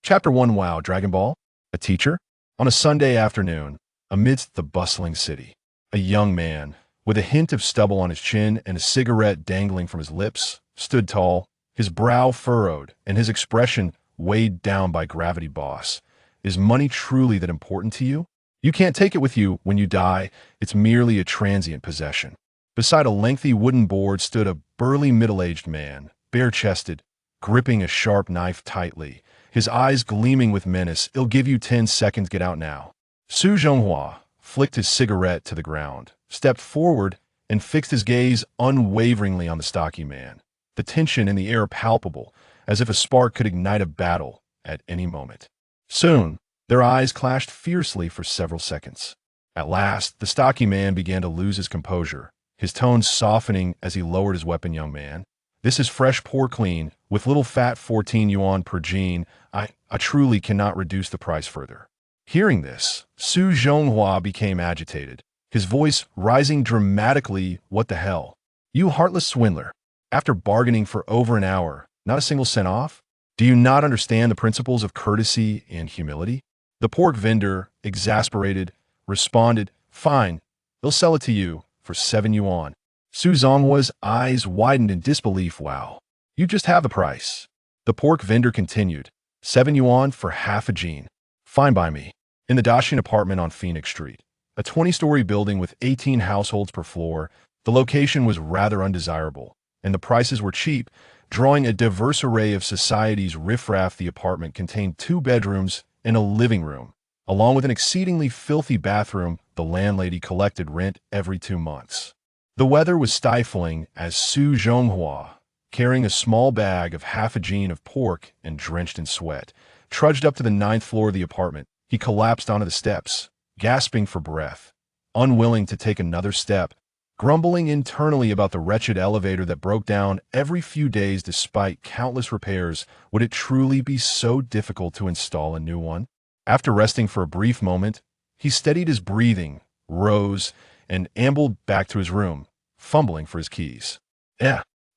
Chapter 1. Wow, Dragon Ball? A teacher? On a Sunday afternoon, amidst the bustling city, a young man, with a hint of stubble on his chin and a cigarette dangling from his lips, stood tall, his brow furrowed and his expression weighed down by gravity. Boss, is money truly that important to you? You can't take it with you when you die. It's merely a transient possession. Beside a lengthy wooden board stood a burly middle-aged man, bare-chested, gripping a sharp knife tightly, his eyes gleaming with menace. "I'll give you 10 seconds, get out now." Su Zhonghua flicked his cigarette to the ground, stepped forward, and fixed his gaze unwaveringly on the stocky man, the tension in the air palpable, as if a spark could ignite a battle at any moment. Soon, their eyes clashed fiercely for several seconds. At last, the stocky man began to lose his composure, his tone softening as he lowered his weapon. "Young man, this is fresh pork clean, with little fat, 14 yuan per gene. I truly cannot reduce the price further." Hearing this, Su Zhonghua became agitated, his voice rising dramatically. "What the hell? You heartless swindler. After bargaining for over an hour, not a single cent off? Do you not understand the principles of courtesy and humility?" The pork vendor, exasperated, responded, "Fine, they'll sell it to you for 7 yuan. Su Zhonghua's eyes widened in disbelief. "Wow, you just have the price." The pork vendor continued, 7 yuan for half a gene. Fine by me. In the Dacian apartment on Phoenix Street, a 20-story building with 18 households per floor, the location was rather undesirable, and the prices were cheap, drawing a diverse array of society's riffraff. The apartment contained 2 bedrooms and a living room, along with an exceedingly filthy bathroom. The landlady collected rent every 2 months. The weather was stifling as Su Zhonghua, carrying a small bag of half a gene of pork and drenched in sweat, trudged up to the 9th floor of the apartment. He collapsed onto the steps, gasping for breath, unwilling to take another step, grumbling internally about the wretched elevator that broke down every few days despite countless repairs. Would it truly be so difficult to install a new one? After resting for a brief moment, he steadied his breathing, rose, and ambled back to his room, fumbling for his keys.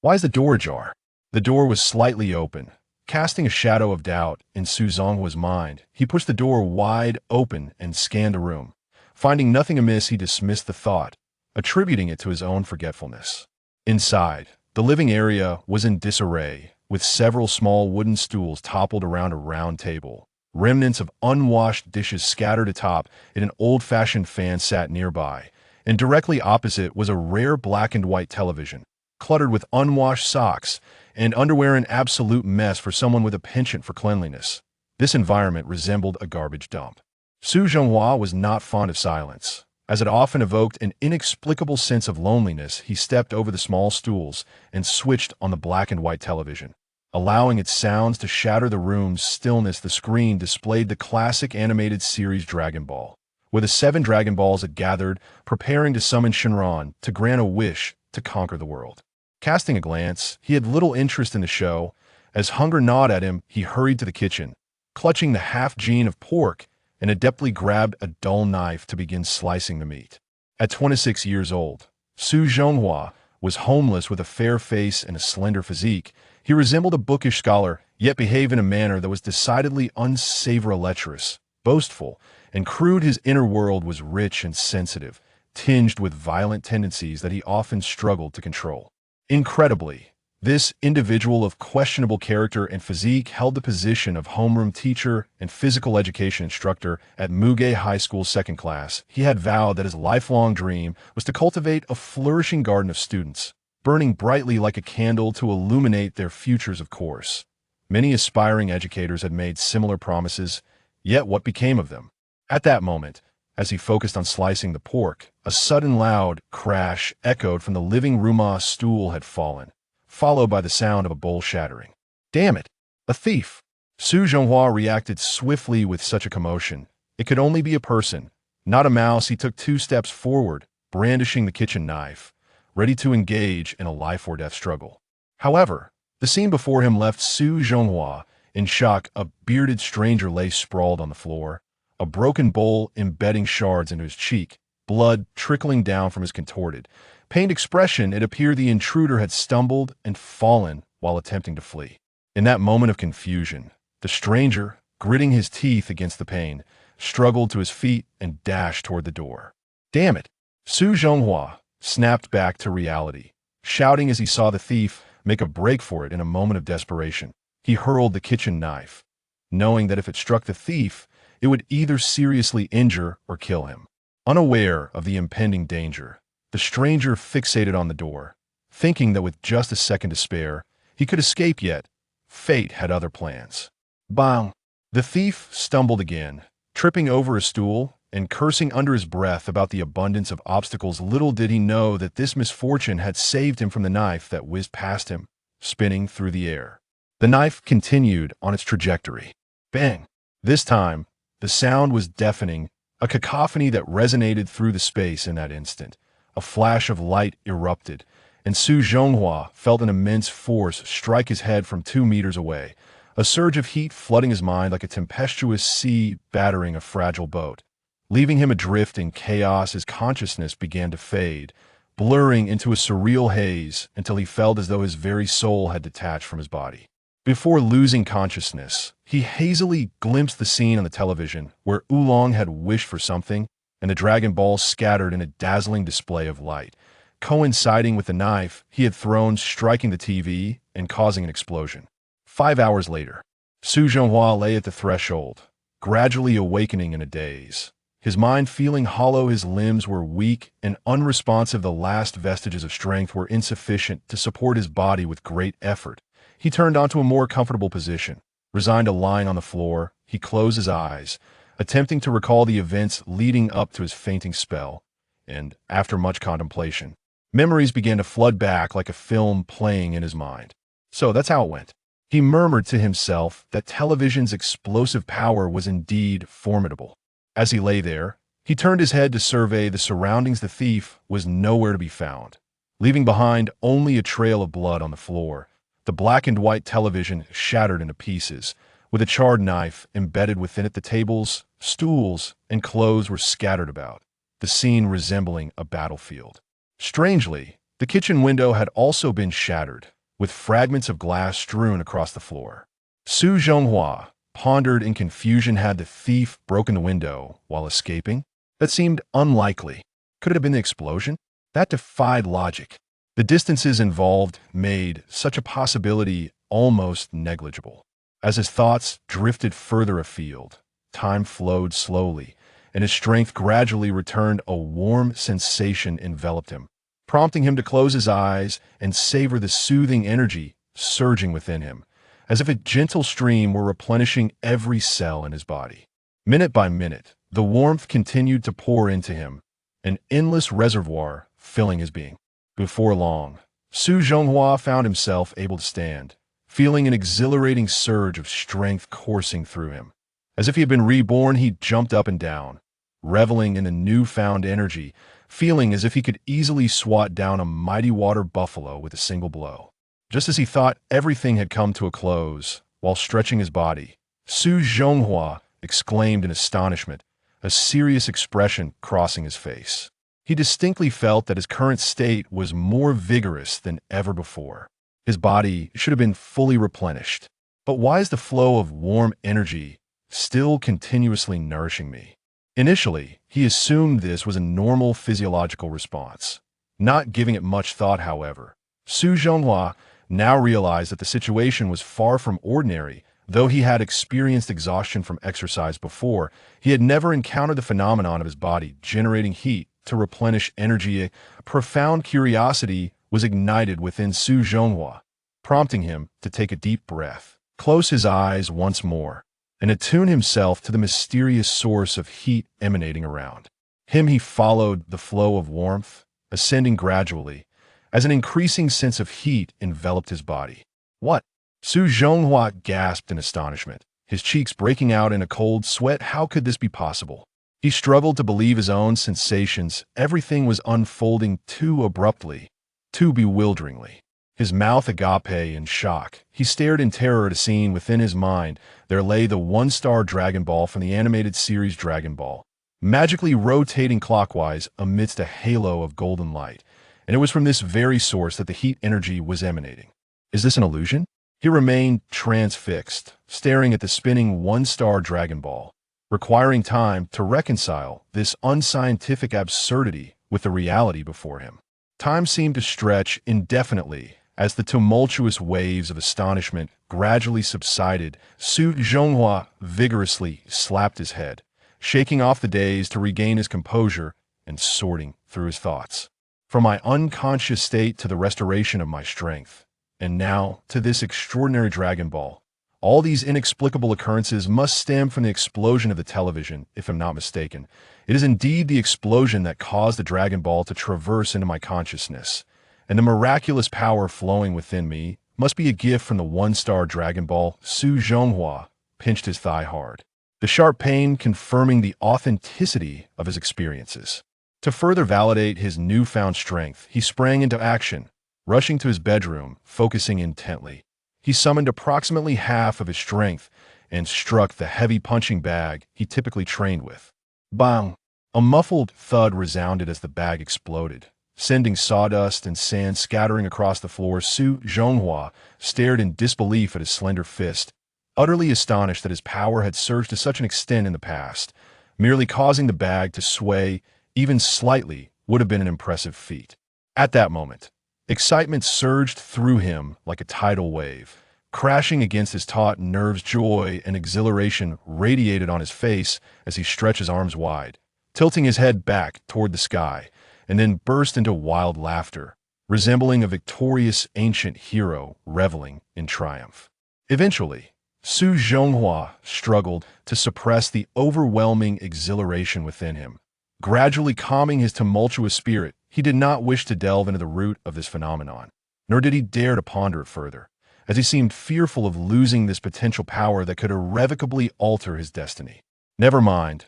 Why is the door ajar? The door was slightly open, casting a shadow of doubt in Su Zhonghua's mind. He pushed the door wide open and scanned the room. Finding nothing amiss, he dismissed the thought, attributing it to his own forgetfulness. Inside, the living area was in disarray, with several small wooden stools toppled around a round table. Remnants of unwashed dishes scattered atop it. An old-fashioned fan sat nearby, and directly opposite was a rare black and white television, cluttered with unwashed socks and underwear, an absolute mess for someone with a penchant for cleanliness. This environment resembled a garbage dump. Su Zhonghua was not fond of silence, as it often evoked an inexplicable sense of loneliness. He stepped over the small stools and switched on the black and white television, allowing its sounds to shatter the room's stillness. The screen displayed the classic animated series Dragon Ball, where the 7 Dragon Balls had gathered, preparing to summon Shenron to grant a wish to conquer the world. Casting a glance, he had little interest in the show. As hunger gnawed at him, he hurried to the kitchen, clutching the half gene of pork, and adeptly grabbed a dull knife to begin slicing the meat. At 26 years old, Su Zhonghua was homeless with a fair face and a slender physique. He resembled a bookish scholar, yet behaved in a manner that was decidedly unsavory, lecherous, boastful, and crude. His inner world was rich and sensitive, tinged with violent tendencies that he often struggled to control. Incredibly, this individual of questionable character and physique held the position of homeroom teacher and physical education instructor at Muge High School 2nd class. He had vowed that his lifelong dream was to cultivate a flourishing garden of students, burning brightly like a candle to illuminate their futures. Of course, many aspiring educators had made similar promises, yet what became of them? At that moment, as he focused on slicing the pork, a sudden loud crash echoed from the living room. A stool had fallen, followed by the sound of a bowl shattering. "Damn it! A thief!" Su Zhonghua reacted swiftly with such a commotion. It could only be a person, not a mouse. He took 2 steps forward, brandishing the kitchen knife, ready to engage in a life-or-death struggle. However, the scene before him left Su Zhonghua in shock. A bearded stranger lay sprawled on the floor, a broken bowl embedding shards into his cheek, blood trickling down from his contorted, pained expression. It appeared the intruder had stumbled and fallen while attempting to flee. In that moment of confusion, the stranger, gritting his teeth against the pain, struggled to his feet and dashed toward the door. Damn it! Su Zhonghua snapped back to reality, shouting as he saw the thief make a break for it in a moment of desperation. He hurled the kitchen knife, knowing that if it struck the thief, it would either seriously injure or kill him. Unaware of the impending danger, the stranger fixated on the door, thinking that with just a second to spare, he could escape yet. Fate had other plans. Bang! The thief stumbled again, tripping over a stool and cursing under his breath about the abundance of obstacles. Little did he know that this misfortune had saved him from the knife that whizzed past him, spinning through the air. The knife continued on its trajectory. Bang! This time, the sound was deafening, a cacophony that resonated through the space in that instant. A flash of light erupted, and Su Zhonghua felt an immense force strike his head from 2 meters away, a surge of heat flooding his mind like a tempestuous sea battering a fragile boat. Leaving him adrift in chaos, his consciousness began to fade, blurring into a surreal haze until he felt as though his very soul had detached from his body. Before losing consciousness, he hazily glimpsed the scene on the television where Oolong had wished for something, and the Dragon Ball scattered in a dazzling display of light, coinciding with the knife he had thrown, striking the TV and causing an explosion. 5 hours later, Su Zhonghua lay at the threshold, gradually awakening in a daze. His mind feeling hollow, his limbs were weak and unresponsive. The last vestiges of strength were insufficient to support his body. With great effort, he turned onto a more comfortable position. Resigned to lying on the floor, he closed his eyes, attempting to recall the events leading up to his fainting spell, and, after much contemplation, memories began to flood back like a film playing in his mind. So that's how it went. He murmured to himself that television's explosive power was indeed formidable. As he lay there, he turned his head to survey the surroundings. The thief was nowhere to be found, leaving behind only a trail of blood on the floor. The black and white television shattered into pieces, with a charred knife embedded within it. The tables, stools, and clothes were scattered about, the scene resembling a battlefield. Strangely, the kitchen window had also been shattered, with fragments of glass strewn across the floor. Su Zhonghua pondered in confusion. Had the thief broken the window while escaping? That seemed unlikely. Could it have been the explosion? That defied logic. The distances involved made such a possibility almost negligible. As his thoughts drifted further afield, time flowed slowly, and his strength gradually returned. A warm sensation enveloped him, prompting him to close his eyes and savor the soothing energy surging within him, as if a gentle stream were replenishing every cell in his body. Minute by minute, the warmth continued to pour into him, an endless reservoir filling his being. Before long, Su Zhonghua found himself able to stand, feeling an exhilarating surge of strength coursing through him. As if he had been reborn, he jumped up and down, reveling in the newfound energy, feeling as if he could easily swat down a mighty water buffalo with a single blow. Just as he thought everything had come to a close, while stretching his body, Su Zhonghua exclaimed in astonishment, a serious expression crossing his face. He distinctly felt that his current state was more vigorous than ever before. His body should have been fully replenished. But why is the flow of warm energy still continuously nourishing me? Initially, he assumed this was a normal physiological response. Not giving it much thought, however, Su Zhonghua now realized that the situation was far from ordinary. Though he had experienced exhaustion from exercise before, he had never encountered the phenomenon of his body generating heat to replenish energy. A profound curiosity was ignited within Su Zhonghua, prompting him to take a deep breath, close his eyes once more, and attune himself to the mysterious source of heat emanating around him. He followed the flow of warmth, ascending gradually, as an increasing sense of heat enveloped his body. What? Su Zhonghua gasped in astonishment, his cheeks breaking out in a cold sweat. How could this be possible? He struggled to believe his own sensations. Everything was unfolding too abruptly, too bewilderingly. His mouth agape in shock, he stared in terror at a scene within his mind. There lay the one-star Dragon Ball from the animated series Dragon Ball, magically rotating clockwise amidst a halo of golden light, and it was from this very source that the heat energy was emanating. Is this an illusion? He remained transfixed, staring at the spinning one-star Dragon Ball, requiring time to reconcile this unscientific absurdity with the reality before him. Time seemed to stretch indefinitely as the tumultuous waves of astonishment gradually subsided. Su Zhonghua vigorously slapped his head, shaking off the daze to regain his composure and sorting through his thoughts. From my unconscious state to the restoration of my strength, and now to this extraordinary Dragon Ball. All these inexplicable occurrences must stem from the explosion of the television, if I'm not mistaken. It is indeed the explosion that caused the Dragon Ball to traverse into my consciousness, and the miraculous power flowing within me must be a gift from the one-star Dragon Ball. Su Zhonghua pinched his thigh hard, the sharp pain confirming the authenticity of his experiences. To further validate his newfound strength, he sprang into action, rushing to his bedroom, focusing intently. He summoned approximately half of his strength and struck the heavy punching bag he typically trained with. Bang! A muffled thud resounded as the bag exploded, sending sawdust and sand scattering across the floor. Su Zhonghua stared in disbelief at his slender fist, utterly astonished that his power had surged to such an extent in the past. Merely causing the bag to sway, even slightly, would have been an impressive feat. At that moment, excitement surged through him like a tidal wave, crashing against his taut nerves. Joy and exhilaration radiated on his face as he stretched his arms wide, tilting his head back toward the sky, and then burst into wild laughter, resembling a victorious ancient hero reveling in triumph. Eventually, Su Zhonghua struggled to suppress the overwhelming exhilaration within him. Gradually calming his tumultuous spirit, he did not wish to delve into the root of this phenomenon, nor did he dare to ponder it further, as he seemed fearful of losing this potential power that could irrevocably alter his destiny. Never mind,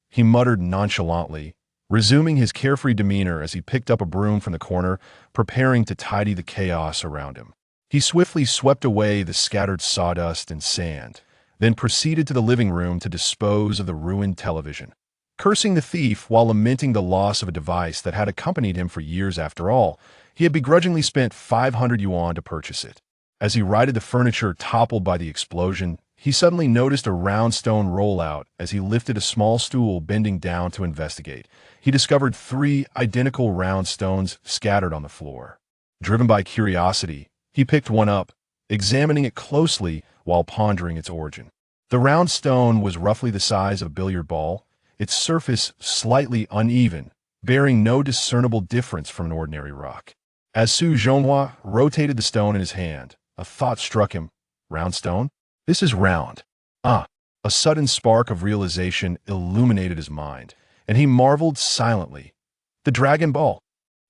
he muttered nonchalantly, resuming his carefree demeanor as he picked up a broom from the corner, preparing to tidy the chaos around him. He swiftly swept away the scattered sawdust and sand, then proceeded to the living room to dispose of the ruined television. Cursing the thief while lamenting the loss of a device that had accompanied him for years. After all, he had begrudgingly spent 500 yuan to purchase it. As he righted the furniture toppled by the explosion, he suddenly noticed a round stone roll out. As he lifted a small stool, bending down to investigate, he discovered 3 identical round stones scattered on the floor. Driven by curiosity, he picked one up, examining it closely while pondering its origin. The round stone was roughly the size of a billiard ball, its surface slightly uneven, bearing no discernible difference from an ordinary rock. As Su Zhonghua rotated the stone in his hand, a thought struck him. Round stone? This is round. A sudden spark of realization illuminated his mind, and he marveled silently. The Dragon Ball.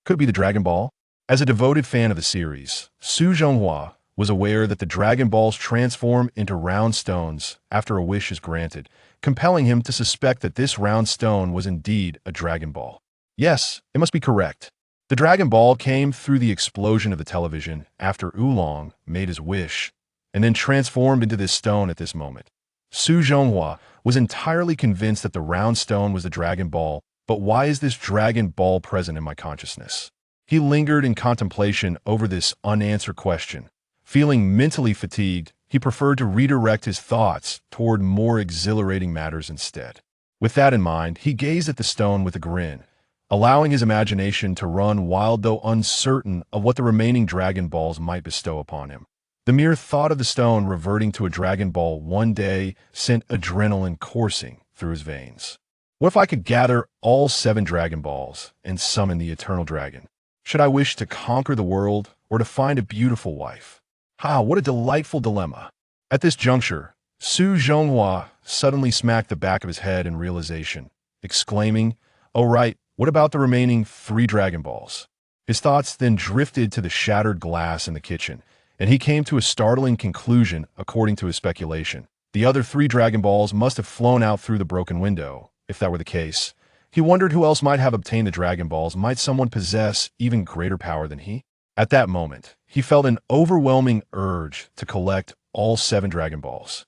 Could it be the Dragon Ball? As a devoted fan of the series, Su Zhonghua was aware that the Dragon Balls transform into round stones after a wish is granted, compelling him to suspect that this round stone was indeed a Dragon Ball. Yes, it must be correct. The Dragon Ball came through the explosion of the television after Oolong made his wish, and then transformed into this stone at this moment. Su Zhonghua was entirely convinced that the round stone was the Dragon Ball, but why is this Dragon Ball present in my consciousness? He lingered in contemplation over this unanswered question. Feeling mentally fatigued, he preferred to redirect his thoughts toward more exhilarating matters instead. With that in mind, he gazed at the stone with a grin, allowing his imagination to run wild though uncertain of what the remaining Dragon Balls might bestow upon him. The mere thought of the stone reverting to a Dragon Ball one day sent adrenaline coursing through his veins. What if I could gather all 7 Dragon Balls and summon the Eternal Dragon? Should I wish to conquer the world or to find a beautiful wife? What a delightful dilemma. At this juncture, Su Zhonghua suddenly smacked the back of his head in realization, exclaiming, "Oh right, what about the remaining 3 Dragon Balls?" His thoughts then drifted to the shattered glass in the kitchen, and he came to a startling conclusion according to his speculation. The other 3 Dragon Balls must have flown out through the broken window. If that were the case, he wondered who else might have obtained the Dragon Balls. Might someone possess even greater power than he? At that moment, he felt an overwhelming urge to collect all 7 Dragon Balls.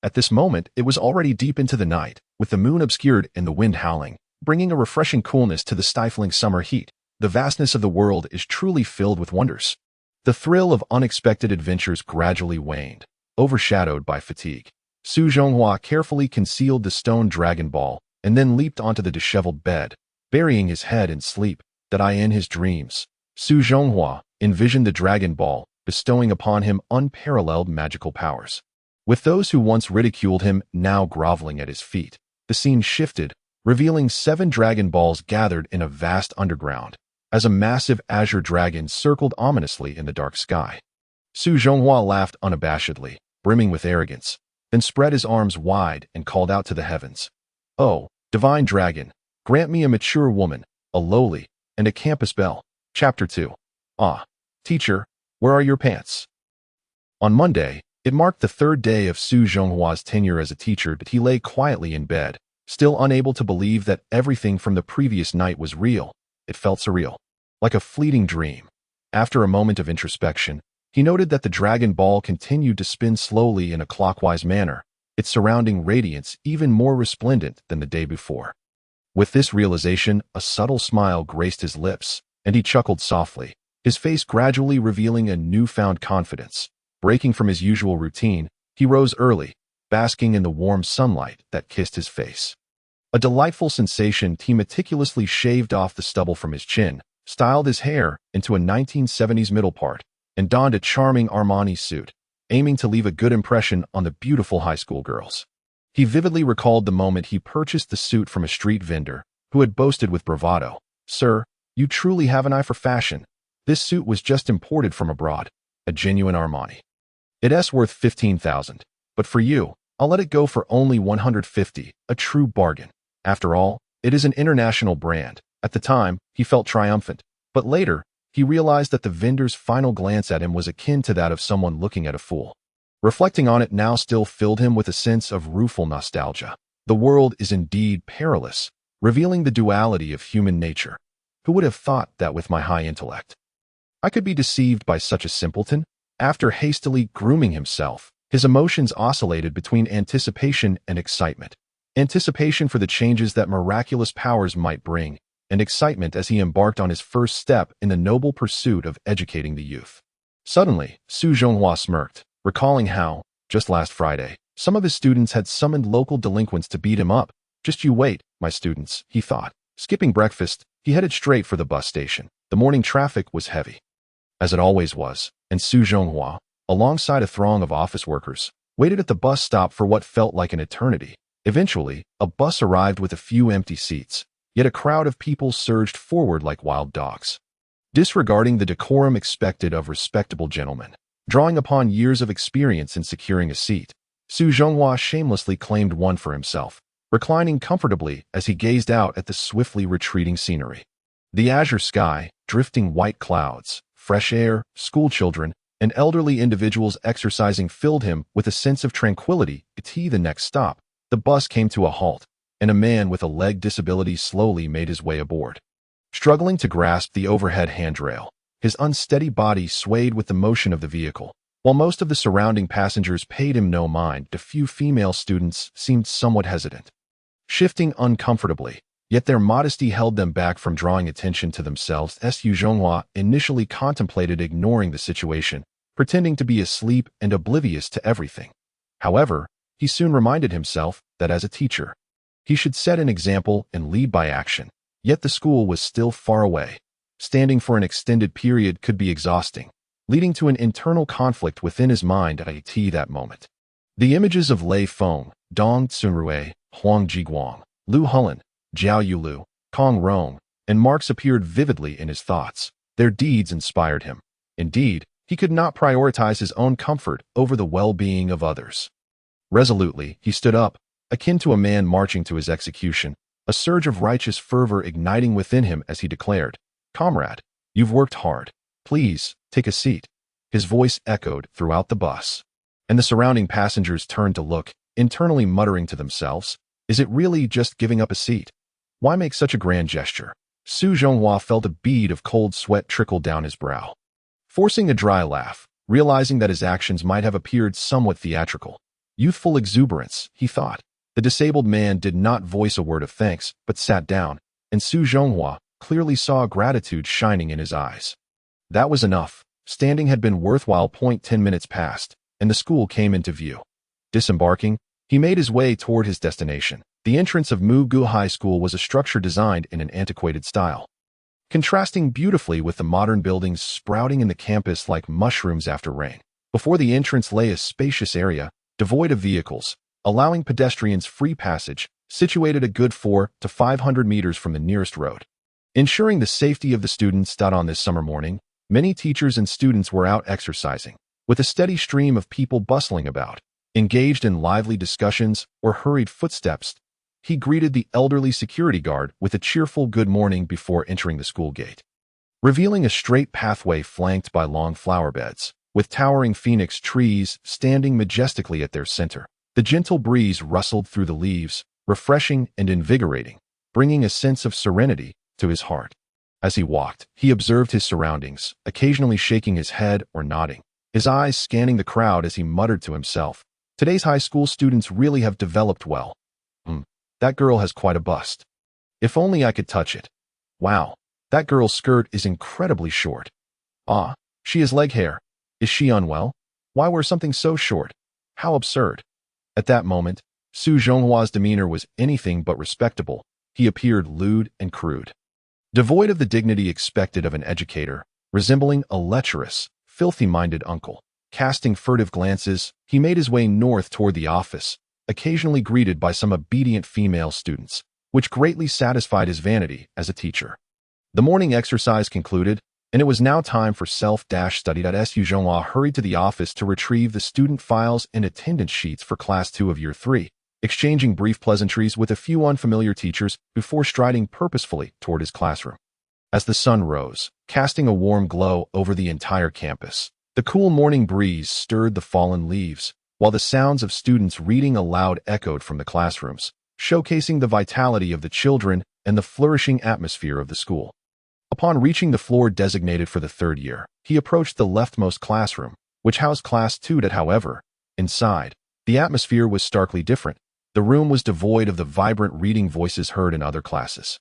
At this moment, it was already deep into the night, with the moon obscured and the wind howling, bringing a refreshing coolness to the stifling summer heat. The vastness of the world is truly filled with wonders. The thrill of unexpected adventures gradually waned, overshadowed by fatigue. Su Zhonghua carefully concealed the stone Dragon Ball and then leaped onto the disheveled bed, burying his head in sleep, that I in his dreams. Su Zhonghua envisioned the Dragon Ball, bestowing upon him unparalleled magical powers. With those who once ridiculed him now groveling at his feet, the scene shifted, revealing 7 Dragon Balls gathered in a vast underground, as a massive azure dragon circled ominously in the dark sky. Su Zhonghua laughed unabashedly, brimming with arrogance, then spread his arms wide and called out to the heavens. "Oh, divine dragon, grant me a mature woman, a lowly, and a campus belle." Chapter 2. Ah, teacher, where are your pants? On Monday, it marked the 3rd day of Su Zhonghua's tenure as a teacher, but he lay quietly in bed, still unable to believe that everything from the previous night was real. It felt surreal, like a fleeting dream. After a moment of introspection, he noted that the Dragon Ball continued to spin slowly in a clockwise manner, its surrounding radiance even more resplendent than the day before. With this realization, a subtle smile graced his lips, and he chuckled softly, his face gradually revealing a newfound confidence. Breaking from his usual routine, he rose early, basking in the warm sunlight that kissed his face. A delightful sensation, he meticulously shaved off the stubble from his chin, styled his hair into a 1970s middle part, and donned a charming Armani suit, aiming to leave a good impression on the beautiful high school girls. He vividly recalled the moment he purchased the suit from a street vendor, who had boasted with bravado, "Sir, you truly have an eye for fashion. This suit was just imported from abroad, a genuine Armani. It's worth 15,000, but for you, I'll let it go for only 150, a true bargain. After all, it is an international brand." At the time, he felt triumphant, but later, he realized that the vendor's final glance at him was akin to that of someone looking at a fool. Reflecting on it now still filled him with a sense of rueful nostalgia. The world is indeed perilous, revealing the duality of human nature. Who would have thought that with my high intellect I could be deceived by such a simpleton? After hastily grooming himself, his emotions oscillated between anticipation and excitement. Anticipation for the changes that miraculous powers might bring, and excitement as he embarked on his first step in the noble pursuit of educating the youth. Suddenly, Su Zhonghua smirked, recalling how, just last Friday, some of his students had summoned local delinquents to beat him up. "Just you wait, my students," he thought. Skipping breakfast, he headed straight for the bus station. The morning traffic was heavy, as it always was, and Su Zhonghua, alongside a throng of office workers, waited at the bus stop for what felt like an eternity. Eventually, a bus arrived with a few empty seats, yet a crowd of people surged forward like wild dogs. Disregarding the decorum expected of respectable gentlemen, drawing upon years of experience in securing a seat, Su Zhonghua shamelessly claimed one for himself, reclining comfortably as he gazed out at the swiftly retreating scenery. The azure sky, drifting white clouds, fresh air, schoolchildren, and elderly individuals exercising filled him with a sense of tranquility. At the next stop, the bus came to a halt, and a man with a leg disability slowly made his way aboard. Struggling to grasp the overhead handrail, his unsteady body swayed with the motion of the vehicle. While most of the surrounding passengers paid him no mind, a few female students seemed somewhat hesitant, shifting uncomfortably, yet their modesty held them back from drawing attention to themselves. Su Zhonghua initially contemplated ignoring the situation, pretending to be asleep and oblivious to everything. However, he soon reminded himself that as a teacher, he should set an example and lead by action. Yet the school was still far away. Standing for an extended period could be exhausting, leading to an internal conflict within his mind at that moment. The images of Lei Feng, Dong Tsunrui, Huang Jiguang, Lu Hulin, Jiao Yulu, Kong Rong, and Marx appeared vividly in his thoughts. Their deeds inspired him. Indeed, he could not prioritize his own comfort over the well-being of others. Resolutely, he stood up, akin to a man marching to his execution, a surge of righteous fervor igniting within him as he declared, "Comrade, you've worked hard. Please, take a seat." His voice echoed throughout the bus, and the surrounding passengers turned to look, internally muttering to themselves, "Is it really just giving up a seat? Why make such a grand gesture?" Su Zhonghua felt a bead of cold sweat trickle down his brow. Forcing a dry laugh, realizing that his actions might have appeared somewhat theatrical, youthful exuberance, he thought. The disabled man did not voice a word of thanks, but sat down, and Su Zhonghua clearly saw gratitude shining in his eyes. That was enough. standing had been worthwhile. 10 minutes passed, and the school came into view. Disembarking, he made his way toward his destination. The entrance of Mugu High School was a structure designed in an antiquated style, contrasting beautifully with the modern buildings sprouting in the campus like mushrooms after rain. Before the entrance lay a spacious area, devoid of vehicles, allowing pedestrians free passage, situated a good 400 to 500 meters from the nearest road. Ensuring the safety of the students. On this summer morning, many teachers and students were out exercising, with a steady stream of people bustling about, engaged in lively discussions or hurried footsteps. He greeted the elderly security guard with a cheerful good morning before entering the school gate, revealing a straight pathway flanked by long flower beds, with towering phoenix trees standing majestically at their center. The gentle breeze rustled through the leaves, refreshing and invigorating, bringing a sense of serenity to his heart. As he walked, he observed his surroundings, occasionally shaking his head or nodding, his eyes scanning the crowd as he muttered to himself, "Today's high school students really have developed well. That girl has quite a bust. If only I could touch it. Wow, that girl's skirt is incredibly short. Ah, she has leg hair. Is she unwell? Why wear something so short? How absurd." At that moment, Su Zhonghua's demeanor was anything but respectable. He appeared lewd and crude, devoid of the dignity expected of an educator, resembling a lecherous, filthy-minded uncle. Casting furtive glances, he made his way north toward the office, occasionally greeted by some obedient female students, which greatly satisfied his vanity as a teacher. The morning exercise concluded, and it was now time for self-study. Su Zhonghua hurried to the office to retrieve the student files and attendance sheets for Class 2 of Year 3, exchanging brief pleasantries with a few unfamiliar teachers before striding purposefully toward his classroom. As the sun rose, casting a warm glow over the entire campus, the cool morning breeze stirred the fallen leaves, while the sounds of students reading aloud echoed from the classrooms, showcasing the vitality of the children and the flourishing atmosphere of the school. Upon reaching the floor designated for the third year, he approached the leftmost classroom, which housed Class 2. However, inside, the atmosphere was starkly different. The room was devoid of the vibrant reading voices heard in other classes.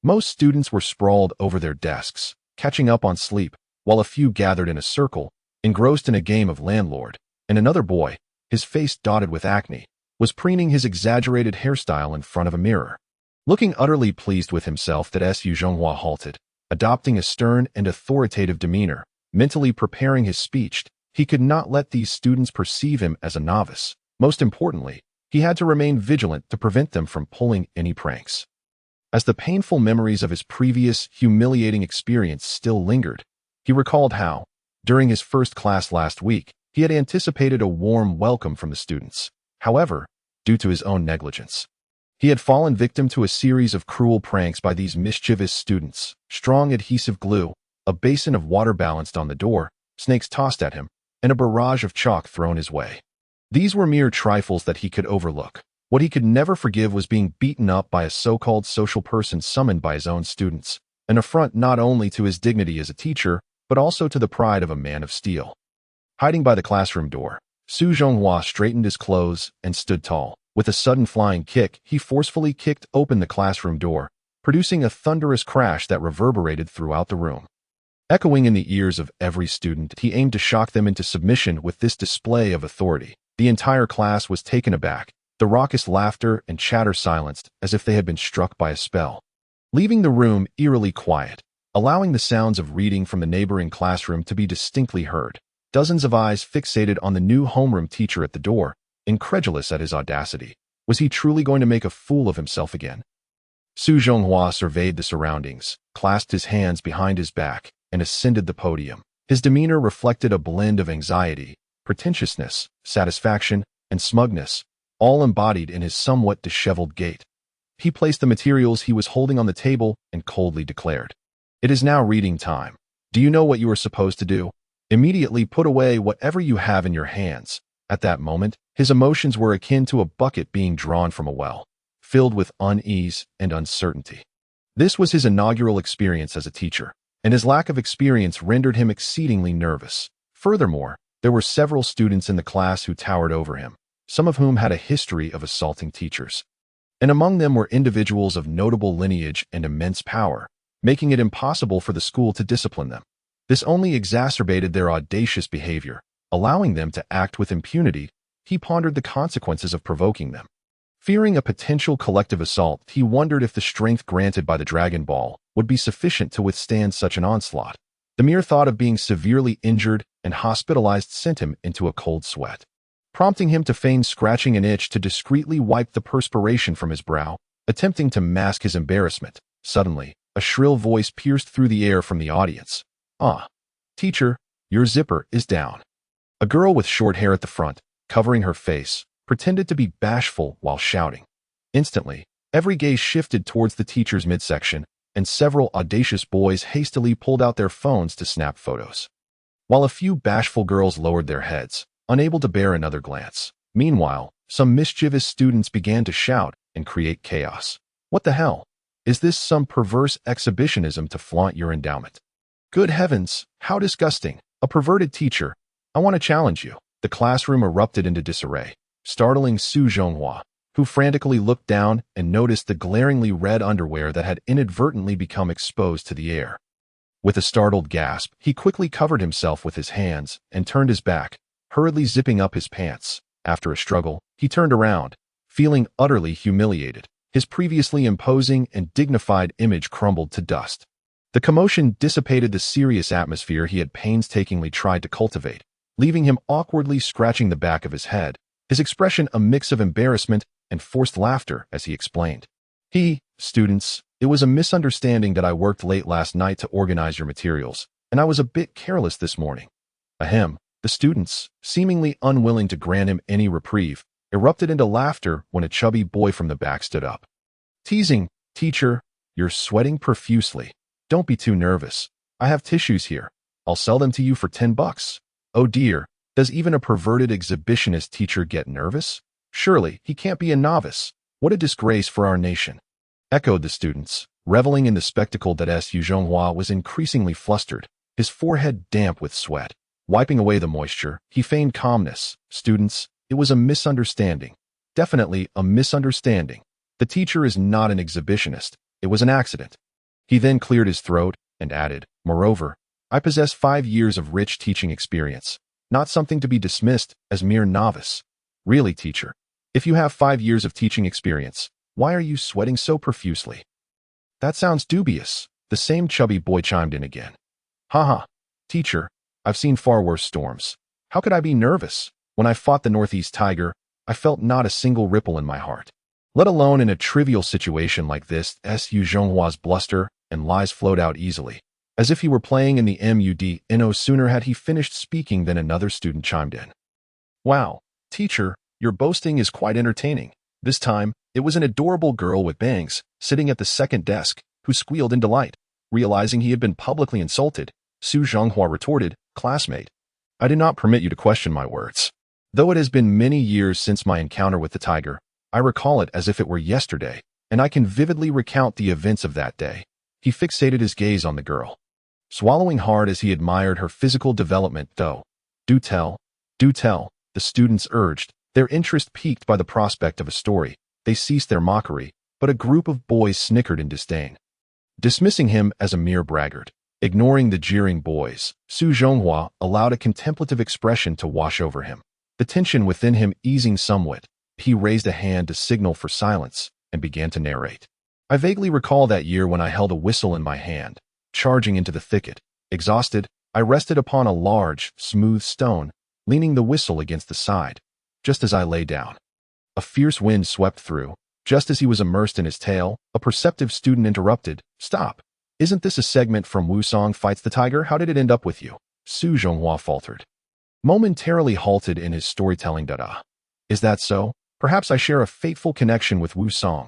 Most students were sprawled over their desks, catching up on sleep, while a few gathered in a circle, engrossed in a game of landlord, and another boy, his face dotted with acne, was preening his exaggerated hairstyle in front of a mirror. Looking utterly pleased with himself, Su Zhonghua halted, adopting a stern and authoritative demeanor, mentally preparing his speech. He could not let these students perceive him as a novice. Most importantly, he had to remain vigilant to prevent them from pulling any pranks. As the painful memories of his previous humiliating experience still lingered, he recalled how, during his first class last week, he had anticipated a warm welcome from the students. However, due to his own negligence, he had fallen victim to a series of cruel pranks by these mischievous students. Strong adhesive glue, a basin of water balanced on the door, snakes tossed at him, and a barrage of chalk thrown his way. These were mere trifles that he could overlook. What he could never forgive was being beaten up by a so-called social person summoned by his own students, an affront not only to his dignity as a teacher, but also to the pride of a man of steel. Hiding by the classroom door, Su Zhonghua straightened his clothes and stood tall. With a sudden flying kick, he forcefully kicked open the classroom door, producing a thunderous crash that reverberated throughout the room. Echoing in the ears of every student, he aimed to shock them into submission with this display of authority. The entire class was taken aback, the raucous laughter and chatter silenced as if they had been struck by a spell, leaving the room eerily quiet, allowing the sounds of reading from the neighboring classroom to be distinctly heard. Dozens of eyes fixated on the new homeroom teacher at the door, incredulous at his audacity. Was he truly going to make a fool of himself again? Su Zhonghua surveyed the surroundings, clasped his hands behind his back, and ascended the podium. His demeanor reflected a blend of anxiety, pretentiousness, satisfaction, and smugness, all embodied in his somewhat disheveled gait. He placed the materials he was holding on the table and coldly declared, "It is now reading time. Do you know what you are supposed to do? Immediately put away whatever you have in your hands." At that moment, his emotions were akin to a bucket being drawn from a well, filled with unease and uncertainty. This was his inaugural experience as a teacher, and his lack of experience rendered him exceedingly nervous. Furthermore, there were several students in the class who towered over him, some of whom had a history of assaulting teachers. And among them were individuals of notable lineage and immense power, making it impossible for the school to discipline them. This only exacerbated their audacious behavior, allowing them to act with impunity. He pondered the consequences of provoking them. Fearing a potential collective assault, he wondered if the strength granted by the Dragon Ball would be sufficient to withstand such an onslaught. The mere thought of being severely injured and hospitalized sent him into a cold sweat, prompting him to feign scratching an itch to discreetly wipe the perspiration from his brow, attempting to mask his embarrassment. Suddenly, a shrill voice pierced through the air from the audience. "Ah, teacher, your zipper is down." A girl with short hair at the front, covering her face, pretended to be bashful while shouting. Instantly, every gaze shifted towards the teacher's midsection, and several audacious boys hastily pulled out their phones to snap photos, while a few bashful girls lowered their heads, unable to bear another glance. Meanwhile, some mischievous students began to shout and create chaos. What the hell? Is this some perverse exhibitionism to flaunt your endowment? Good heavens, how disgusting! A perverted teacher. I want to challenge you. The classroom erupted into disarray, startling Su Zhonghua, who frantically looked down and noticed the glaringly red underwear that had inadvertently become exposed to the air. With a startled gasp, he quickly covered himself with his hands and turned his back, hurriedly zipping up his pants. After a struggle, he turned around, feeling utterly humiliated. His previously imposing and dignified image crumbled to dust. The commotion dissipated the serious atmosphere he had painstakingly tried to cultivate, leaving him awkwardly scratching the back of his head, his expression a mix of embarrassment and forced laughter as he explained. Students, it was a misunderstanding that I worked late last night to organize your materials, and I was a bit careless this morning. Ahem. The students, seemingly unwilling to grant him any reprieve, erupted into laughter when a chubby boy from the back stood up. Teasing, teacher, you're sweating profusely. Don't be too nervous. I have tissues here. I'll sell them to you for $10. Oh dear, does even a perverted exhibitionist teacher get nervous? Surely, he can't be a novice. What a disgrace for our nation. Echoed the students, reveling in the spectacle that Su Zhonghua was increasingly flustered, his forehead damp with sweat. Wiping away the moisture, he feigned calmness. Students, it was a misunderstanding. Definitely a misunderstanding. The teacher is not an exhibitionist. It was an accident. He then cleared his throat and added, moreover, I possess 5 years of rich teaching experience, not something to be dismissed as mere novice. Really, teacher, if you have 5 years of teaching experience, why are you sweating so profusely? That sounds dubious. The same chubby boy chimed in again. Haha, teacher, I've seen far worse storms. How could I be nervous? When I fought the Northeast Tiger, I felt not a single ripple in my heart. Let alone in a trivial situation like this. Su Zhonghua's bluster and lies flowed out easily, as if he were playing in the MUD. No sooner had he finished speaking than another student chimed in. Wow, teacher, your boasting is quite entertaining. This time, it was an adorable girl with bangs, sitting at the second desk, who squealed in delight. Realizing he had been publicly insulted, Su Zhonghua retorted, classmate, I do not permit you to question my words. Though it has been many years since my encounter with the tiger, I recall it as if it were yesterday, and I can vividly recount the events of that day. He fixated his gaze on the girl, swallowing hard as he admired her physical development. Though, do tell, the students urged, their interest piqued by the prospect of a story. They ceased their mockery, but a group of boys snickered in disdain, dismissing him as a mere braggart. Ignoring the jeering boys, Su Zhonghua allowed a contemplative expression to wash over him. The tension within him easing somewhat, he raised a hand to signal for silence and began to narrate. I vaguely recall that year when I held a whistle in my hand, charging into the thicket. Exhausted, I rested upon a large, smooth stone, leaning the whistle against the side. Just as I lay down, a fierce wind swept through. Just as he was immersed in his tale, a perceptive student interrupted. Stop. Isn't this a segment from Wusong Fights the Tiger? How did it end up with you? Su Zhonghua faltered, momentarily halted in his storytelling. Is that so? Perhaps I share a fateful connection with Wusong.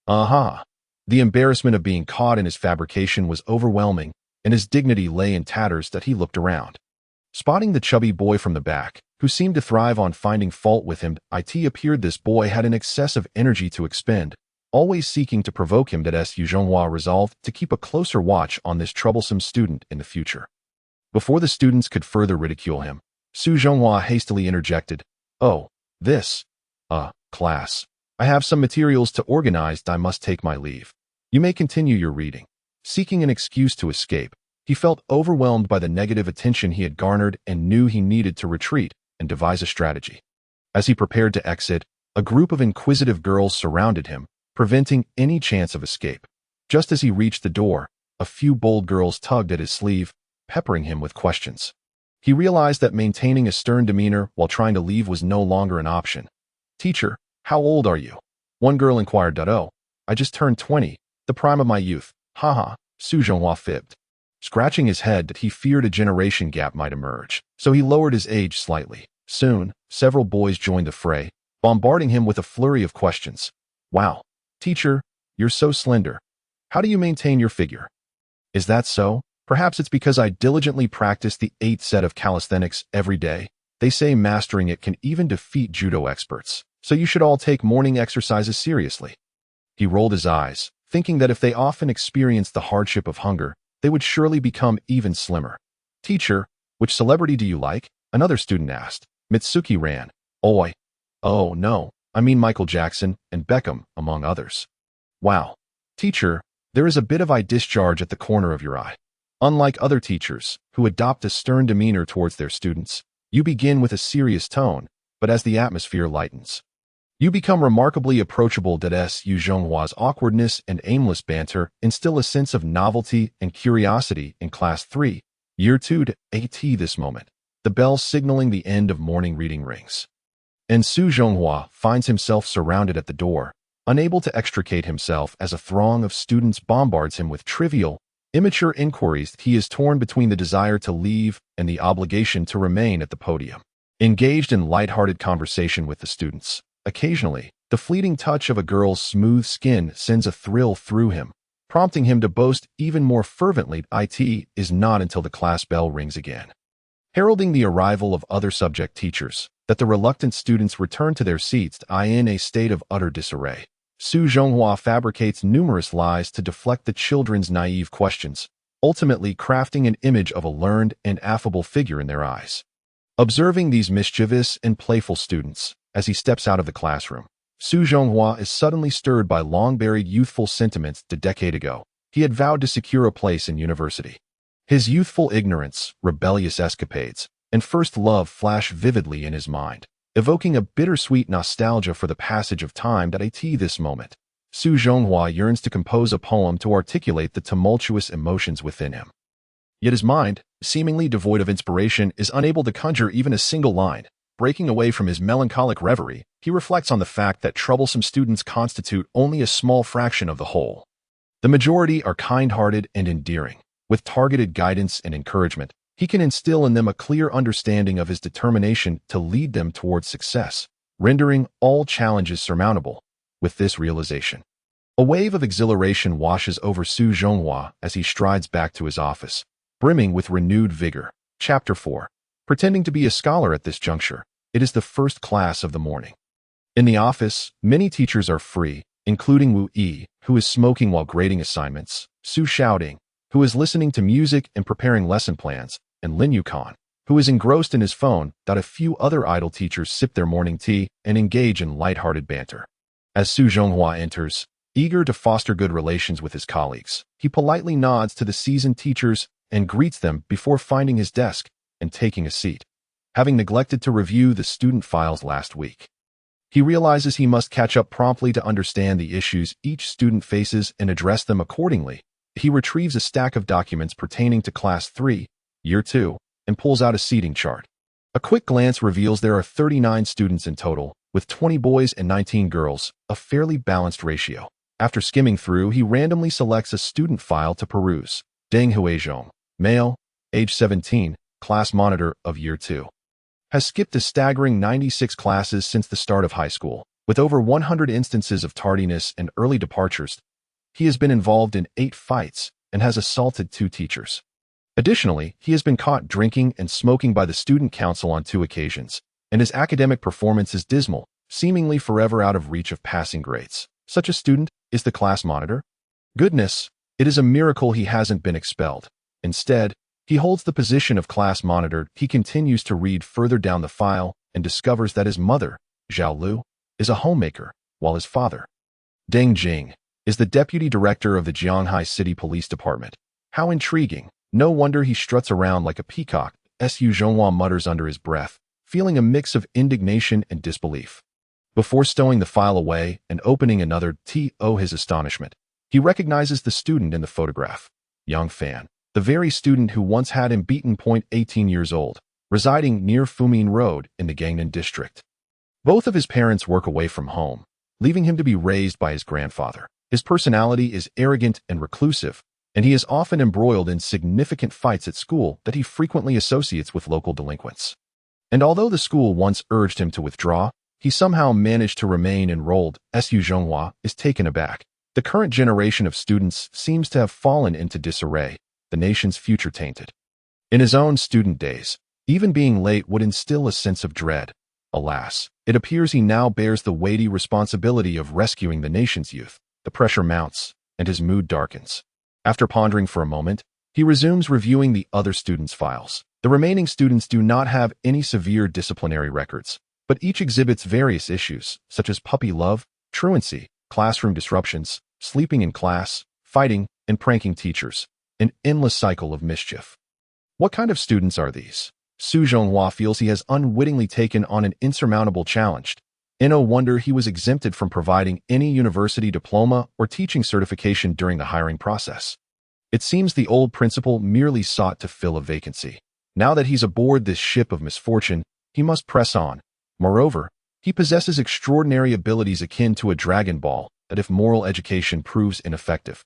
Aha. The embarrassment of being caught in his fabrication was overwhelming, and his dignity lay in tatters that he looked around. Spotting the chubby boy from the back, who seemed to thrive on finding fault with him, it appeared this boy had an excess of energy to expend, always seeking to provoke him. Su Zhonghua resolved to keep a closer watch on this troublesome student in the future. Before the students could further ridicule him, Su Zhonghua hastily interjected, Oh, this, class. I have some materials to organize. I must take my leave. You may continue your reading. Seeking an excuse to escape, He felt overwhelmed by the negative attention he had garnered and knew he needed to retreat and devise a strategy. As he prepared to exit, a group of inquisitive girls surrounded him, preventing any chance of escape. Just as he reached the door, a few bold girls tugged at his sleeve, peppering him with questions. He realized that maintaining a stern demeanor while trying to leave was no longer an option. "Teacher, how old are you?" one girl inquired. "Oh, I just turned 20, the prime of my youth. Haha," Su Zhonghua fibbed. Scratching his head that he feared a generation gap might emerge, so he lowered his age slightly. Soon, several boys joined the fray, bombarding him with a flurry of questions. "Wow, teacher, you're so slender. How do you maintain your figure?" "Is that so? Perhaps it's because I diligently practice the 8th set of calisthenics every day. They say mastering it can even defeat judo experts, so you should all take morning exercises seriously." He rolled his eyes, thinking that if they often experienced the hardship of hunger, they would surely become even slimmer. "Teacher, which celebrity do you like?" another student asked. Mitsuki ran. "Oi. Oh, no, I mean Michael Jackson and Beckham, among others." "Wow. Teacher, there is a bit of eye discharge at the corner of your eye. Unlike other teachers, who adopt a stern demeanor towards their students, you begin with a serious tone, but as the atmosphere lightens, you become remarkably approachable. Su Zhonghua's awkwardness and aimless banter instill a sense of novelty and curiosity in Class 3, Year 2 to AT. This moment, the bell signaling the end of morning reading rings, and Su Zhonghua finds himself surrounded at the door, unable to extricate himself as a throng of students bombards him with trivial, immature inquiries. He is torn between the desire to leave and the obligation to remain at the podium. Engaged in light-hearted conversation with the students, occasionally, the fleeting touch of a girl's smooth skin sends a thrill through him, prompting him to boast even more fervently. It is not until the class bell rings again, heralding the arrival of other subject teachers, that the reluctant students return to their seats. In a state of utter disarray, Su Zhonghua fabricates numerous lies to deflect the children's naive questions, ultimately crafting an image of a learned and affable figure in their eyes. Observing these mischievous and playful students, as he steps out of the classroom, Su Zhonghua is suddenly stirred by long-buried youthful sentiments. A decade ago, he had vowed to secure a place in university. His youthful ignorance, rebellious escapades, and first love flash vividly in his mind, evoking a bittersweet nostalgia for the passage of time. At this moment, Su Zhonghua yearns to compose a poem to articulate the tumultuous emotions within him. Yet his mind, seemingly devoid of inspiration, is unable to conjure even a single line. Breaking away from his melancholic reverie, he reflects on the fact that troublesome students constitute only a small fraction of the whole. The majority are kind-hearted and endearing. With targeted guidance and encouragement, he can instill in them a clear understanding of his determination to lead them towards success, rendering all challenges surmountable. With this realization, a wave of exhilaration washes over Su Zhonghua as he strides back to his office, brimming with renewed vigor. Chapter 4. Pretending to be a scholar at this juncture, it is the first class of the morning. In the office, many teachers are free, including Wu Yi, who is smoking while grading assignments, Su Xiaoyang, who is listening to music and preparing lesson plans, and Lin Yukon, who is engrossed in his phone. A few other idle teachers sip their morning tea and engage in light-hearted banter. As Su Zhonghua enters, eager to foster good relations with his colleagues, he politely nods to the seasoned teachers and greets them before finding his desk and taking a seat. Having neglected to review the student files last week, he realizes he must catch up promptly to understand the issues each student faces and address them accordingly. He retrieves a stack of documents pertaining to Class 3, Year 2, and pulls out a seating chart. A quick glance reveals there are 39 students in total, with 20 boys and 19 girls, a fairly balanced ratio. After skimming through, he randomly selects a student file to peruse. Deng Huizhong, male, age 17, class monitor of Year 2. Has skipped a staggering 96 classes since the start of high school, with over 100 instances of tardiness and early departures. He has been involved in 8 fights and has assaulted 2 teachers. Additionally, he has been caught drinking and smoking by the student council on 2 occasions, and his academic performance is dismal, seemingly forever out of reach of passing grades. Such a student is the class monitor? Goodness, it is a miracle he hasn't been expelled. Instead, he holds the position of class monitor. He continues to read further down the file and discovers that his mother, Zhao Lu, is a homemaker, while his father, Deng Jing, is the deputy director of the Jianghai City Police Department. How intriguing. No wonder he struts around like a peacock, Su Zhonghua mutters under his breath, feeling a mix of indignation and disbelief. Before stowing the file away and opening another to his astonishment, he recognizes the student in the photograph, Yang Fan, the very student who once had him beaten. 18 years old, residing near Fumin Road in the Gangnan district. Both of his parents work away from home, leaving him to be raised by his grandfather. His personality is arrogant and reclusive, and he is often embroiled in significant fights at school that he frequently associates with local delinquents. And although the school once urged him to withdraw, he somehow managed to remain enrolled. Su Zhonghua is taken aback. The current generation of students seems to have fallen into disarray, the nation's future tainted. In his own student days, even being late would instill a sense of dread. Alas, it appears he now bears the weighty responsibility of rescuing the nation's youth. The pressure mounts, and his mood darkens. After pondering for a moment, he resumes reviewing the other students' files. The remaining students do not have any severe disciplinary records, but each exhibits various issues, such as puppy love, truancy, classroom disruptions, sleeping in class, fighting, and pranking teachers. An endless cycle of mischief. What kind of students are these? Su Zhonghua feels he has unwittingly taken on an insurmountable challenge. No wonder he was exempted from providing any university diploma or teaching certification during the hiring process. It seems the old principal merely sought to fill a vacancy. Now that he's aboard this ship of misfortune, he must press on. Moreover, he possesses extraordinary abilities akin to a Dragon Ball that if moral education proves ineffective,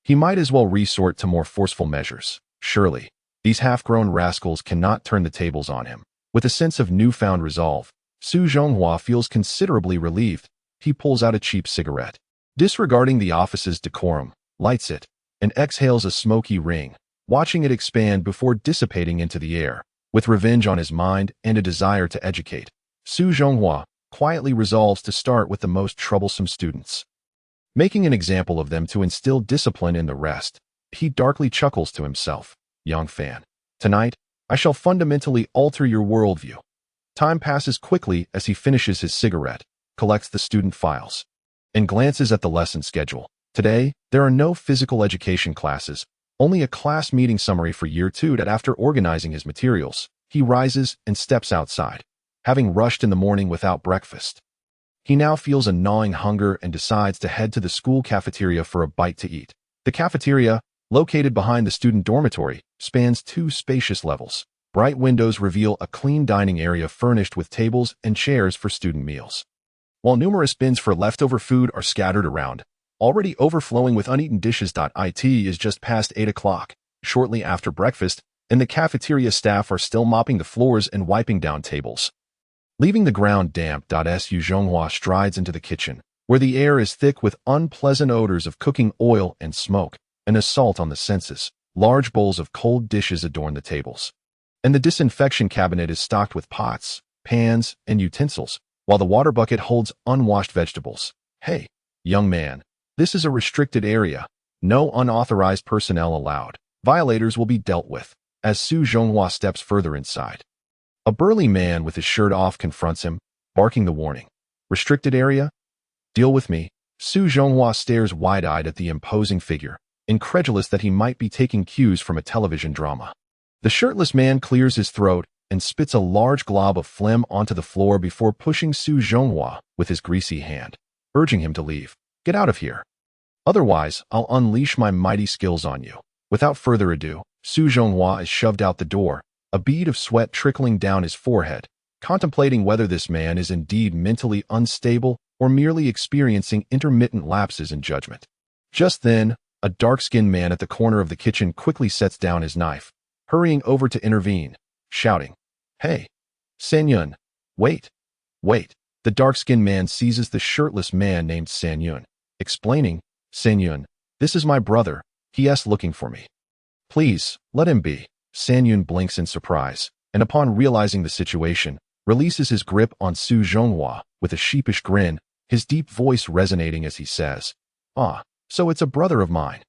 he might as well resort to more forceful measures. Surely, these half-grown rascals cannot turn the tables on him. With a sense of newfound resolve, Su Zhonghua feels considerably relieved. He pulls out a cheap cigarette. Disregarding the office's decorum, lights it, and exhales a smoky ring, watching it expand before dissipating into the air. With revenge on his mind and a desire to educate, Su Zhonghua quietly resolves to start with the most troublesome students. Making an example of them to instill discipline in the rest, he darkly chuckles to himself. Young Fan, tonight, I shall fundamentally alter your worldview. Time passes quickly as he finishes his cigarette, collects the student files, and glances at the lesson schedule. Today, there are no physical education classes, only a class meeting summary for Year 2. That after organizing his materials, he rises and steps outside, having rushed in the morning without breakfast. He now feels a gnawing hunger and decides to head to the school cafeteria for a bite to eat. The cafeteria, located behind the student dormitory, spans 2 spacious levels. Bright windows reveal a clean dining area furnished with tables and chairs for student meals, while numerous bins for leftover food are scattered around, already overflowing with uneaten dishes. It is just past 8 o'clock, shortly after breakfast, and the cafeteria staff are still mopping the floors and wiping down tables. Leaving the ground damp. Su Zhonghua strides into the kitchen, where the air is thick with unpleasant odors of cooking oil and smoke, an assault on the senses. Large bowls of cold dishes adorn the tables, and the disinfection cabinet is stocked with pots, pans, and utensils, while the water bucket holds unwashed vegetables. Hey, young man, this is a restricted area. No unauthorized personnel allowed. Violators will be dealt with. As Su Zhonghua steps further inside, a burly man with his shirt off confronts him, barking the warning. Restricted area? Deal with me. Su Zhonghua stares wide-eyed at the imposing figure, incredulous that he might be taking cues from a television drama. The shirtless man clears his throat and spits a large glob of phlegm onto the floor before pushing Su Zhonghua with his greasy hand, urging him to leave. Get out of here. Otherwise, I'll unleash my mighty skills on you. Without further ado, Su Zhonghua is shoved out the door, a bead of sweat trickling down his forehead, contemplating whether this man is indeed mentally unstable or merely experiencing intermittent lapses in judgment. Just then, a dark-skinned man at the corner of the kitchen quickly sets down his knife, hurrying over to intervene, shouting, "Hey, Sanyun, wait, wait." The dark-skinned man seizes the shirtless man named Sanyun, explaining, "Sanyun, this is my brother. He.S. looking for me. Please, let him be." Sanyun blinks in surprise, and upon realizing the situation, releases his grip on Su Zhonghua with a sheepish grin, his deep voice resonating as he says, "Ah, so it's a brother of mine.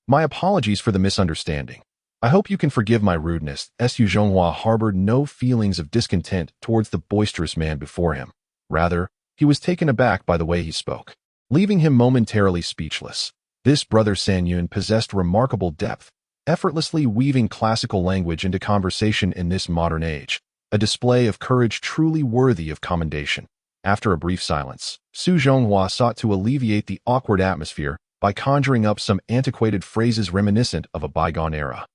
My apologies for the misunderstanding. I hope you can forgive my rudeness." Su Zhonghua harbored no feelings of discontent towards the boisterous man before him. Rather, he was taken aback by the way he spoke, leaving him momentarily speechless. This brother Sanyun possessed remarkable depth, effortlessly weaving classical language into conversation in this modern age, a display of courage truly worthy of commendation. After a brief silence, Su Zhonghua sought to alleviate the awkward atmosphere by conjuring up some antiquated phrases reminiscent of a bygone era.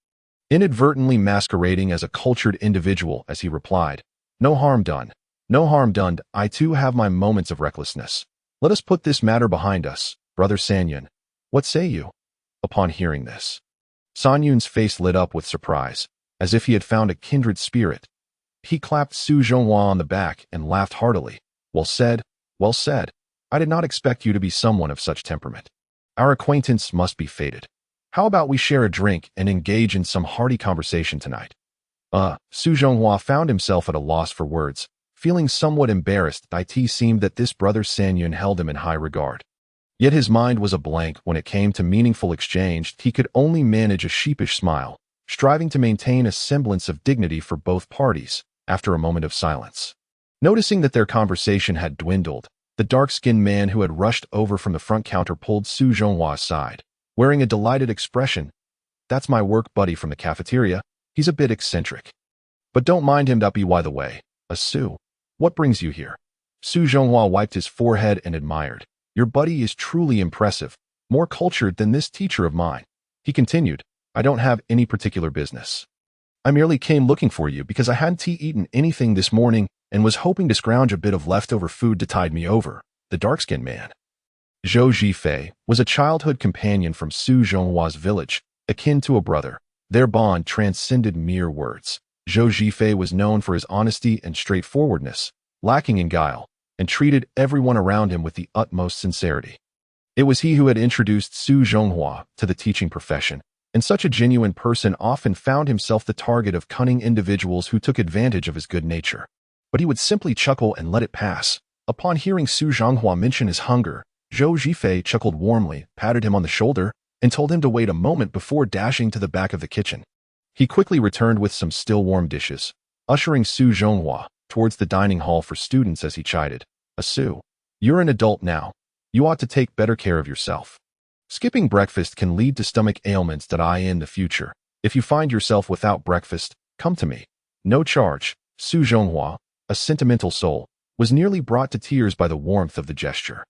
Inadvertently masquerading as a cultured individual as he replied, "No harm done. No harm done. I too have my moments of recklessness. Let us put this matter behind us, Brother Sanyun. What say you?" Upon hearing this, Sanyun's face lit up with surprise, as if he had found a kindred spirit. He clapped Su Zhonghua on the back and laughed heartily. "Well said, well said. I did not expect you to be someone of such temperament. Our acquaintance must be fated. How about we share a drink and engage in some hearty conversation tonight?" Su Zhonghua found himself at a loss for words. Feeling somewhat embarrassed, it seemed that this brother Sanyun held him in high regard. Yet his mind was a blank when it came to meaningful exchange. He could only manage a sheepish smile, striving to maintain a semblance of dignity for both parties. After a moment of silence, noticing that their conversation had dwindled, the dark-skinned man who had rushed over from the front counter pulled Su Zhonghua aside, wearing a delighted expression. "That's my work buddy from the cafeteria. He's a bit eccentric. But don't mind him, by the way. Su, what brings you here?" Su Zhonghua wiped his forehead and admired. "Your buddy is truly impressive, more cultured than this teacher of mine." He continued, "I don't have any particular business. I merely came looking for you because I hadn't eaten anything this morning and was hoping to scrounge a bit of leftover food to tide me over." The dark-skinned man, Zhou Zhifei, was a childhood companion from Su Zhonghua's village, akin to a brother. Their bond transcended mere words. Zhou Zhifei was known for his honesty and straightforwardness, lacking in guile, and treated everyone around him with the utmost sincerity. It was he who had introduced Su Zhonghua to the teaching profession, and such a genuine person often found himself the target of cunning individuals who took advantage of his good nature. But he would simply chuckle and let it pass. Upon hearing Su Zhonghua mention his hunger, Zhou Zhifei chuckled warmly, patted him on the shoulder, and told him to wait a moment before dashing to the back of the kitchen. He quickly returned with some still warm dishes, ushering Su Zhonghua towards the dining hall for students as he chided, "Su, you're an adult now. You ought to take better care of yourself. Skipping breakfast can lead to stomach ailments in the future. If you find yourself without breakfast, come to me. No charge." Su Zhonghua, a sentimental soul, was nearly brought to tears by the warmth of the gesture.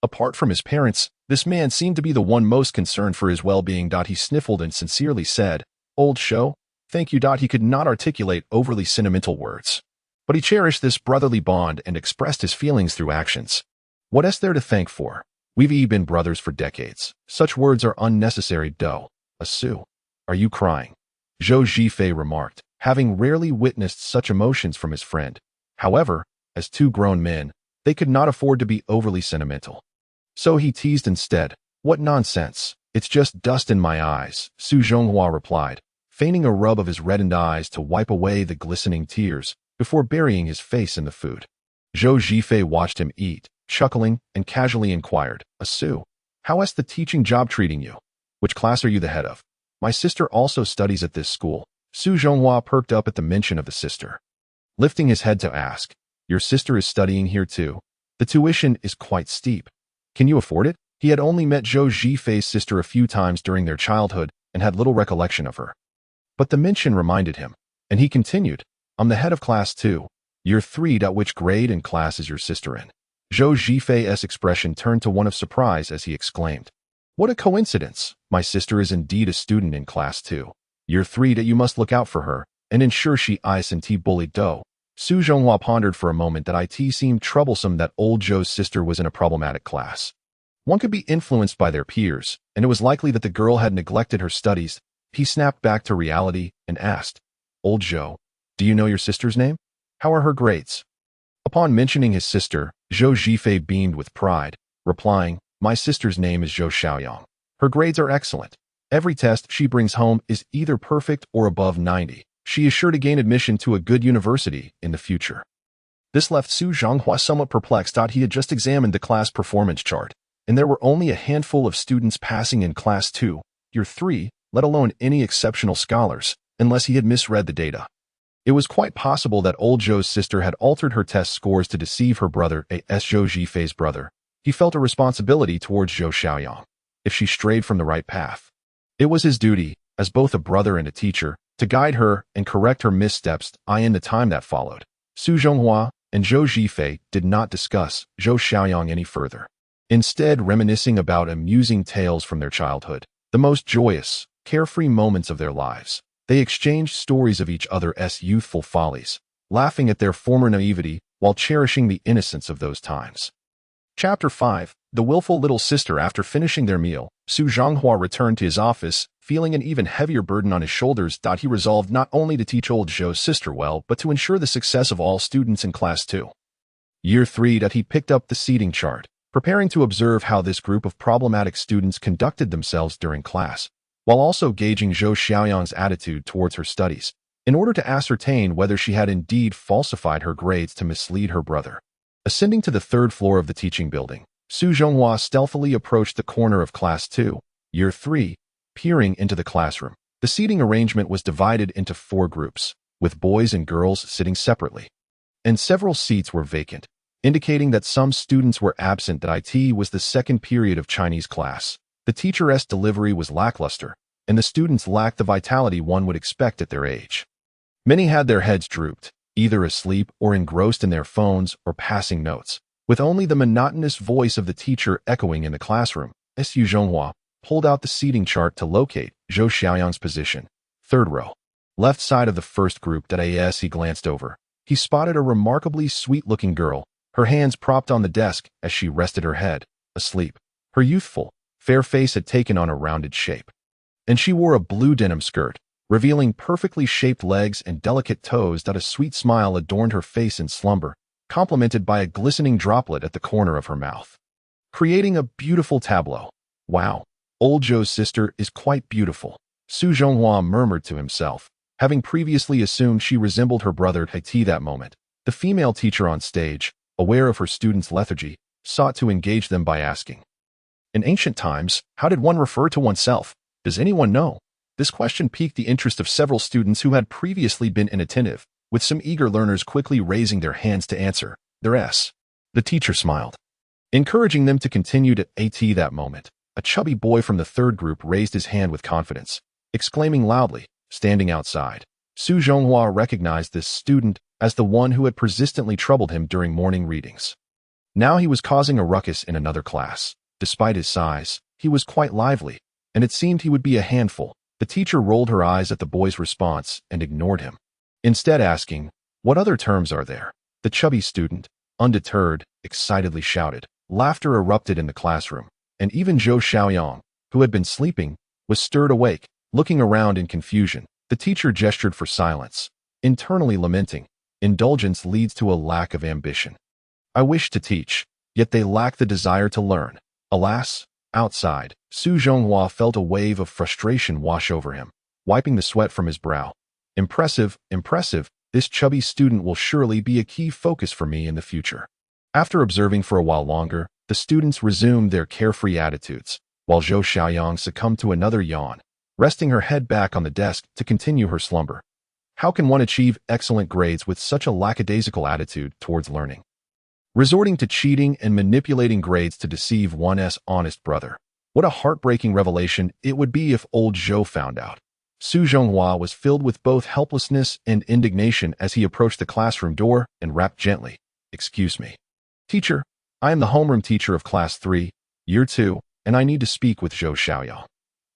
Apart from his parents, this man seemed to be the one most concerned for his well-being. He sniffled and sincerely said, "Old Shou, thank you." He could not articulate overly sentimental words, but he cherished this brotherly bond and expressed his feelings through actions. What is there to thank for? We've been brothers for decades. Such words are unnecessary. Su, are you crying?" Zhou Zhifei remarked, having rarely witnessed such emotions from his friend. However, as two grown men, they could not afford to be overly sentimental. So he teased instead, "What nonsense. It's just dust in my eyes," Su Zhonghua replied, feigning a rub of his reddened eyes to wipe away the glistening tears before burying his face in the food. Zhou Zhifei watched him eat, chuckling, and casually inquired, "Su, how is the teaching job treating you? Which class are you the head of?" "My sister also studies at this school." Su Zhonghua perked up at the mention of the sister, lifting his head to ask, "Your sister is studying here too? The tuition is quite steep. Can you afford it?" He had only met Zhou Zhifei's sister a few times during their childhood and had little recollection of her. But the mention reminded him, and he continued, "I'm the head of class 2, year 3. Which grade and class is your sister in?" Zhou Zhifei's expression turned to one of surprise as he exclaimed, "What a coincidence! My sister is indeed a student in class 2, year 3. You must look out for her and ensure she isn't bullied." Su Zhonghua pondered for a moment. It seemed troublesome that old Zhou's sister was in a problematic class. One could be influenced by their peers, and it was likely that the girl had neglected her studies. He snapped back to reality and asked, "Old Zhou, do you know your sister's name? How are her grades?" Upon mentioning his sister, Zhou Zhifei beamed with pride, replying, "My sister's name is Zhou Xiaoyang. Her grades are excellent. Every test she brings home is either perfect or above 90. She is sure to gain admission to a good university in the future." This left Su Zhonghua somewhat perplexed. He had just examined the class performance chart, and there were only a handful of students passing in class 2, year 3, let alone any exceptional scholars, unless he had misread the data. It was quite possible that old Zhou's sister had altered her test scores to deceive her brother, Zhou Zhifei's brother. He felt a responsibility towards Zhou Xiaoyang. If she strayed from the right path, it was his duty, as both a brother and a teacher, to guide her and correct her missteps. In the time that followed, Su Zhonghua and Zhou Zhifei did not discuss Zhou Xiaoyang any further, instead reminiscing about amusing tales from their childhood, the most joyous, carefree moments of their lives. They exchanged stories of each other's youthful follies, laughing at their former naivety while cherishing the innocence of those times. Chapter 5. The Willful Little Sister. After finishing their meal, Su Zhonghua returned to his office, feeling an even heavier burden on his shoulders. He resolved not only to teach old Zhou's sister well, but to ensure the success of all students in Class 2. Year 3. He picked up the seating chart, preparing to observe how this group of problematic students conducted themselves during class, while also gauging Zhou Xiaoyang's attitude towards her studies, in order to ascertain whether she had indeed falsified her grades to mislead her brother. Ascending to the third floor of the teaching building, Su Zhonghua stealthily approached the corner of Class 2, Year 3, peering into the classroom. The seating arrangement was divided into 4 groups, with boys and girls sitting separately, and several seats were vacant, indicating that some students were absent. It was the second period of Chinese class. The teacher's delivery was lackluster, and the students lacked the vitality one would expect at their age. Many had their heads drooped, either asleep or engrossed in their phones or passing notes, with only the monotonous voice of the teacher echoing in the classroom. Su Zhonghua pulled out the seating chart to locate Zhou Xiaoyang's position. Third row, left side of the first group. As he glanced over, he spotted a remarkably sweet-looking girl, her hands propped on the desk as she rested her head, asleep. Her youthful, fair face had taken on a rounded shape, and she wore a blue denim skirt, revealing perfectly shaped legs and delicate toes. A sweet smile adorned her face in slumber, complemented by a glistening droplet at the corner of her mouth, creating a beautiful tableau. Wow, old Zhou's sister is quite beautiful, Su Zhonghua murmured to himself, having previously assumed she resembled her brother. At that moment, the female teacher on stage, aware of her students' lethargy, sought to engage them by asking, "In ancient times, how did one refer to oneself? Does anyone know?" This question piqued the interest of several students who had previously been inattentive, with some eager learners quickly raising their hands to answer their S. The teacher smiled, encouraging them to continue to AT. That moment, a chubby boy from the third group raised his hand with confidence, exclaiming loudly, standing outside. Su Zhonghua recognized this student as the one who had persistently troubled him during morning readings. Now he was causing a ruckus in another class. Despite his size, he was quite lively, and it seemed he would be a handful. The teacher rolled her eyes at the boy's response and ignored him, instead asking, "What other terms are there?" The chubby student, undeterred, excitedly shouted. Laughter erupted in the classroom, and even Zhou Xiaoyang, who had been sleeping, was stirred awake. Looking around in confusion, the teacher gestured for silence, internally lamenting, "Indulgence leads to a lack of ambition. I wish to teach, yet they lack the desire to learn." Alas, outside, Su Zhonghua felt a wave of frustration wash over him, wiping the sweat from his brow. Impressive, impressive. This chubby student will surely be a key focus for me in the future. After observing for a while longer, the students resumed their carefree attitudes, while Zhou Xiaoyang succumbed to another yawn, resting her head back on the desk to continue her slumber. How can one achieve excellent grades with such a lackadaisical attitude towards learning? Resorting to cheating and manipulating grades to deceive one's honest brother. What a heartbreaking revelation it would be if old Zhou found out. Su Zhonghua was filled with both helplessness and indignation as he approached the classroom door and rapped gently, "Excuse me. Teacher, I am the homeroom teacher of Class 3, Year 2, and I need to speak with Zhou Xiaoyang."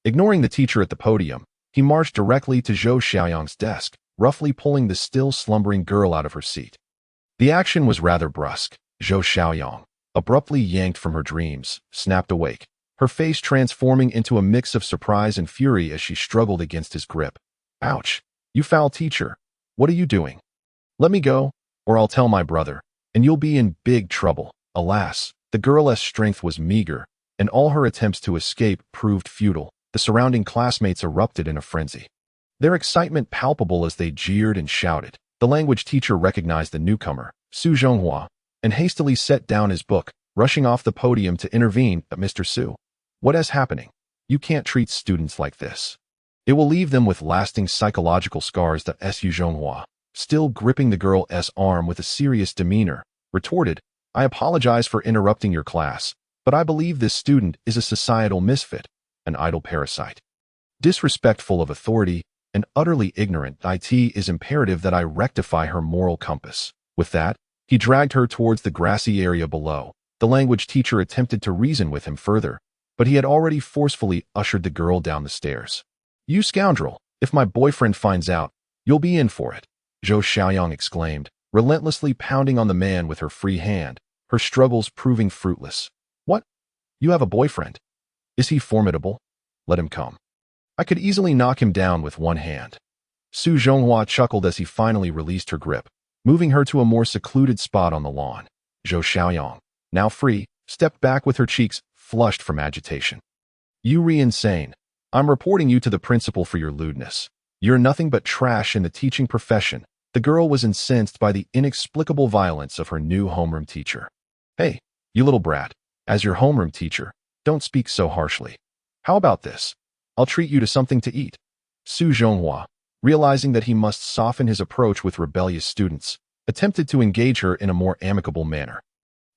Ignoring the teacher at the podium, he marched directly to Zhou Xiaoyang's desk, roughly pulling the still slumbering girl out of her seat. The action was rather brusque. Zhou Xiaoyang, abruptly yanked from her dreams, snapped awake, her face transforming into a mix of surprise and fury as she struggled against his grip. "Ouch! You foul teacher! What are you doing? Let me go, or I'll tell my brother, and you'll be in big trouble." Alas, the girl's strength was meager, and all her attempts to escape proved futile. The surrounding classmates erupted in a frenzy, their excitement palpable as they jeered and shouted. The language teacher recognized the newcomer, Su Zhonghua, and hastily set down his book, rushing off the podium to intervene. "Mr. Su, what is happening? You can't treat students like this. It will leave them with lasting psychological scars." Su Zhonghua, still gripping the girl's arm with a serious demeanor, retorted, "I apologize for interrupting your class, but I believe this student is a societal misfit, an idle parasite. disrespectful of authority, and utterly ignorant. It is imperative that I rectify her moral compass. With that, he dragged her towards the grassy area below. The language teacher attempted to reason with him further, but he had already forcefully ushered the girl down the stairs. "You scoundrel! If my boyfriend finds out, you'll be in for it," Zhou Xiaoyang exclaimed, relentlessly pounding on the man with her free hand, her struggles proving fruitless. "What? You have a boyfriend? Is he formidable? Let him come. I could easily knock him down with one hand." Su Zhonghua chuckled as he finally released her grip, moving her to a more secluded spot on the lawn. Zhou Xiaoyang, now free, stepped back with her cheeks flushed from agitation. "You insane. I'm reporting you to the principal for your lewdness. You're nothing but trash in the teaching profession." The girl was incensed by the inexplicable violence of her new homeroom teacher. "Hey, you little brat, as your homeroom teacher, don't speak so harshly. How about this? I'll treat you to something to eat." Su Zhonghua, realizing that he must soften his approach with rebellious students, attempted to engage her in a more amicable manner.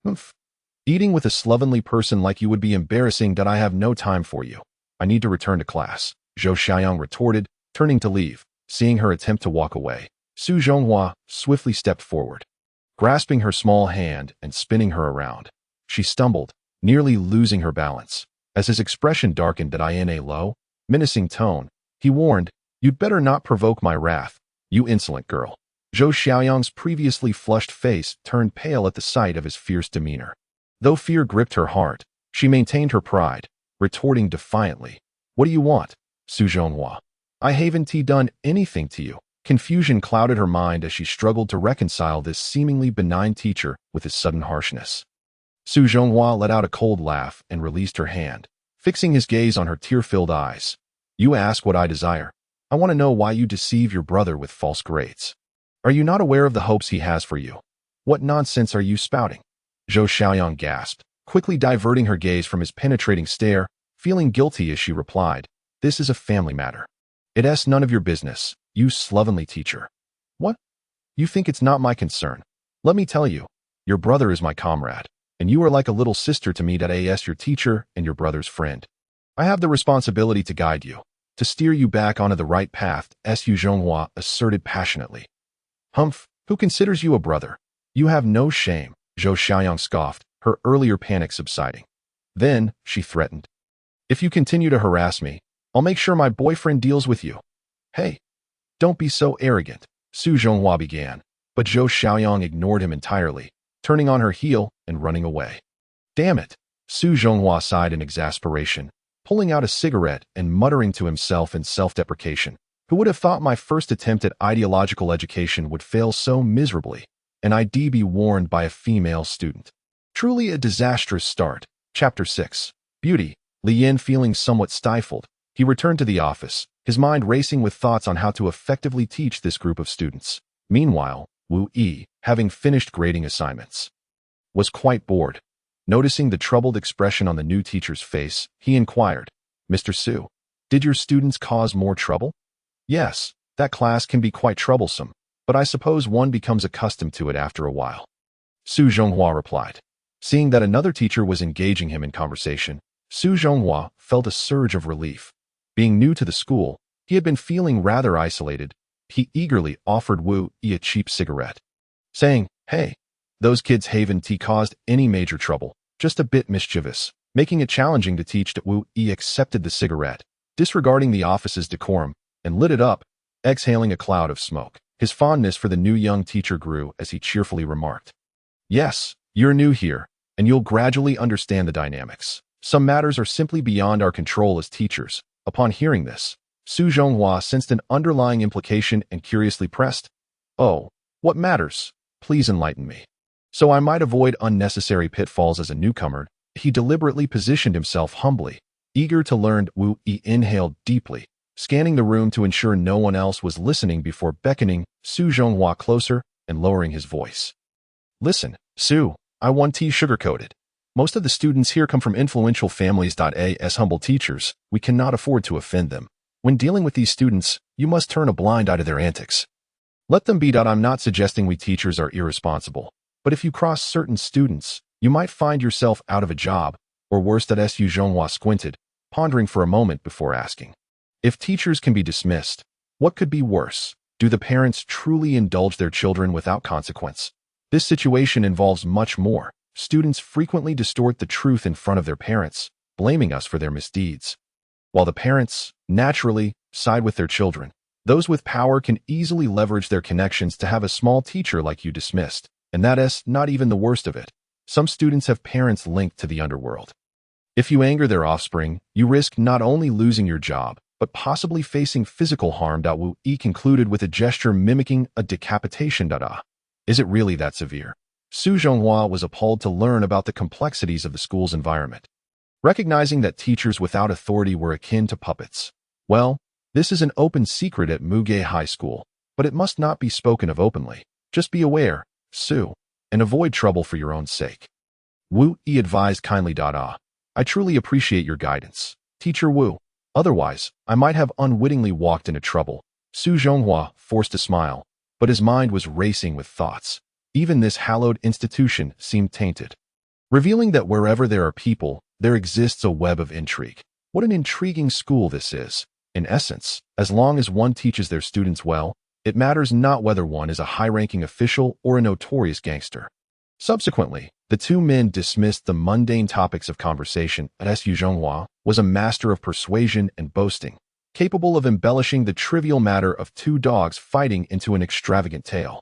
"Humph. Eating with a slovenly person like you would be embarrassing. That I have no time for you. I need to return to class," Zhou Xiaoyang retorted, turning to leave. Seeing her attempt to walk away, Su Zhonghua swiftly stepped forward. Grasping her small hand and spinning her around, she stumbled, nearly losing her balance. As his expression darkened that in a low, menacing tone, he warned, "You'd better not provoke my wrath, you insolent girl." Zhou Xiaoyang's previously flushed face turned pale at the sight of his fierce demeanor. Though fear gripped her heart, she maintained her pride, retorting defiantly, "What do you want, Su Zhonghua? I haven't done anything to you." Confusion clouded her mind as she struggled to reconcile this seemingly benign teacher with his sudden harshness. Su Zhonghua let out a cold laugh and released her hand, fixing his gaze on her tear-filled eyes. "You ask what I desire. I want to know why you deceive your brother with false grades. Are you not aware of the hopes he has for you? What nonsense are you spouting?" Zhou Xiaoyang gasped, quickly diverting her gaze from his penetrating stare, feeling guilty as she replied, "This is a family matter. It's none of your business, you slovenly teacher." "What? You think it's not my concern? Let me tell you, your brother is my comrade, and you are like a little sister to me. As your teacher and your brother's friend, I have the responsibility to guide you, to steer you back onto the right path," Su Zhonghua asserted passionately. "Humph, who considers you a brother? You have no shame," Zhou Xiaoyang scoffed, her earlier panic subsiding. Then, she threatened, "If you continue to harass me, I'll make sure my boyfriend deals with you." "Hey, don't be so arrogant," Su Zhonghua began, but Zhou Xiaoyang ignored him entirely, turning on her heel and running away. "Damn it," Su Zhonghua sighed in exasperation, pulling out a cigarette and muttering to himself in self-deprecation. "Who would have thought my first attempt at ideological education would fail so miserably, and I'd be warned by a female student. Truly a disastrous start." Chapter 6. Beauty. Lee Yin feeling somewhat stifled, he returned to the office, his mind racing with thoughts on how to effectively teach this group of students. Meanwhile, Wu Yi, having finished grading assignments, was quite bored. Noticing the troubled expression on the new teacher's face, he inquired, "Mr. Su, did your students cause more trouble?" "Yes, that class can be quite troublesome, but I suppose one becomes accustomed to it after a while," Su Zhonghua replied. Seeing that another teacher was engaging him in conversation, Su Zhonghua felt a surge of relief. Being new to the school, he had been feeling rather isolated. He eagerly offered Wu Yi a cheap cigarette, saying, "Hey, those kids haven't caused any major trouble, just a bit mischievous," making it challenging to teach. That Wu Yi accepted the cigarette, disregarding the office's decorum, and lit it up, exhaling a cloud of smoke. His fondness for the new young teacher grew as he cheerfully remarked, "Yes, you're new here, and you'll gradually understand the dynamics. Some matters are simply beyond our control as teachers." Upon hearing this, Su Zhonghua sensed an underlying implication and curiously pressed, "Oh, what matters? Please enlighten me." So I might avoid unnecessary pitfalls as a newcomer, he deliberately positioned himself humbly, eager to learn. Wu Yi inhaled deeply, scanning the room to ensure no one else was listening before beckoning Su Zhonghua closer and lowering his voice. "Listen, Su, I want tea sugar-coated. Most of the students here come from influential families. As humble teachers, we cannot afford to offend them. When dealing with these students, you must turn a blind eye to their antics. Let them be. I'm not suggesting we teachers are irresponsible, but if you cross certain students, you might find yourself out of a job, or worse." Su Zhonghua squinted, pondering for a moment before asking, If teachers can be dismissed, what could be worse? Do the parents truly indulge their children without consequence? This situation involves much more. Students frequently distort the truth in front of their parents, blaming us for their misdeeds. While the parents, naturally, side with their children, those with power can easily leverage their connections to have a small teacher like you dismissed. And that is not even the worst of it. Some students have parents linked to the underworld. If you anger their offspring, you risk not only losing your job, but possibly facing physical harm. Wu Yi concluded with a gesture mimicking a decapitation. Is it really that severe? Su Zhonghua was appalled to learn about the complexities of the school's environment. Recognizing that teachers without authority were akin to puppets. Well, this is an open secret at Muge High School, but it must not be spoken of openly. Just be aware, Su, and avoid trouble for your own sake. Wu Yi advised kindly. I truly appreciate your guidance, Teacher Wu. Otherwise, I might have unwittingly walked into trouble. Su Zhonghua forced a smile, but his mind was racing with thoughts. Even this hallowed institution seemed tainted, revealing that wherever there are people, there exists a web of intrigue. What an intriguing school this is. In essence, as long as one teaches their students well, it matters not whether one is a high-ranking official or a notorious gangster. Subsequently, the two men dismissed the mundane topics of conversation, as Su Zhonghua was a master of persuasion and boasting, capable of embellishing the trivial matter of two dogs fighting into an extravagant tale.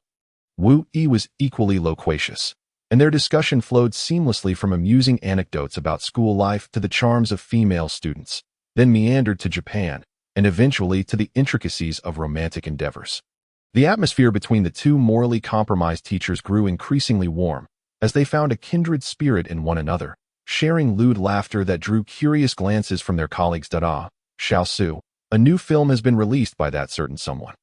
Wu Yi was equally loquacious, and their discussion flowed seamlessly from amusing anecdotes about school life to the charms of female students, then meandered to Japan, and eventually to the intricacies of romantic endeavors. The atmosphere between the two morally compromised teachers grew increasingly warm, as they found a kindred spirit in one another, sharing lewd laughter that drew curious glances from their colleagues. Xiao Su, a new film has been released by that certain someone.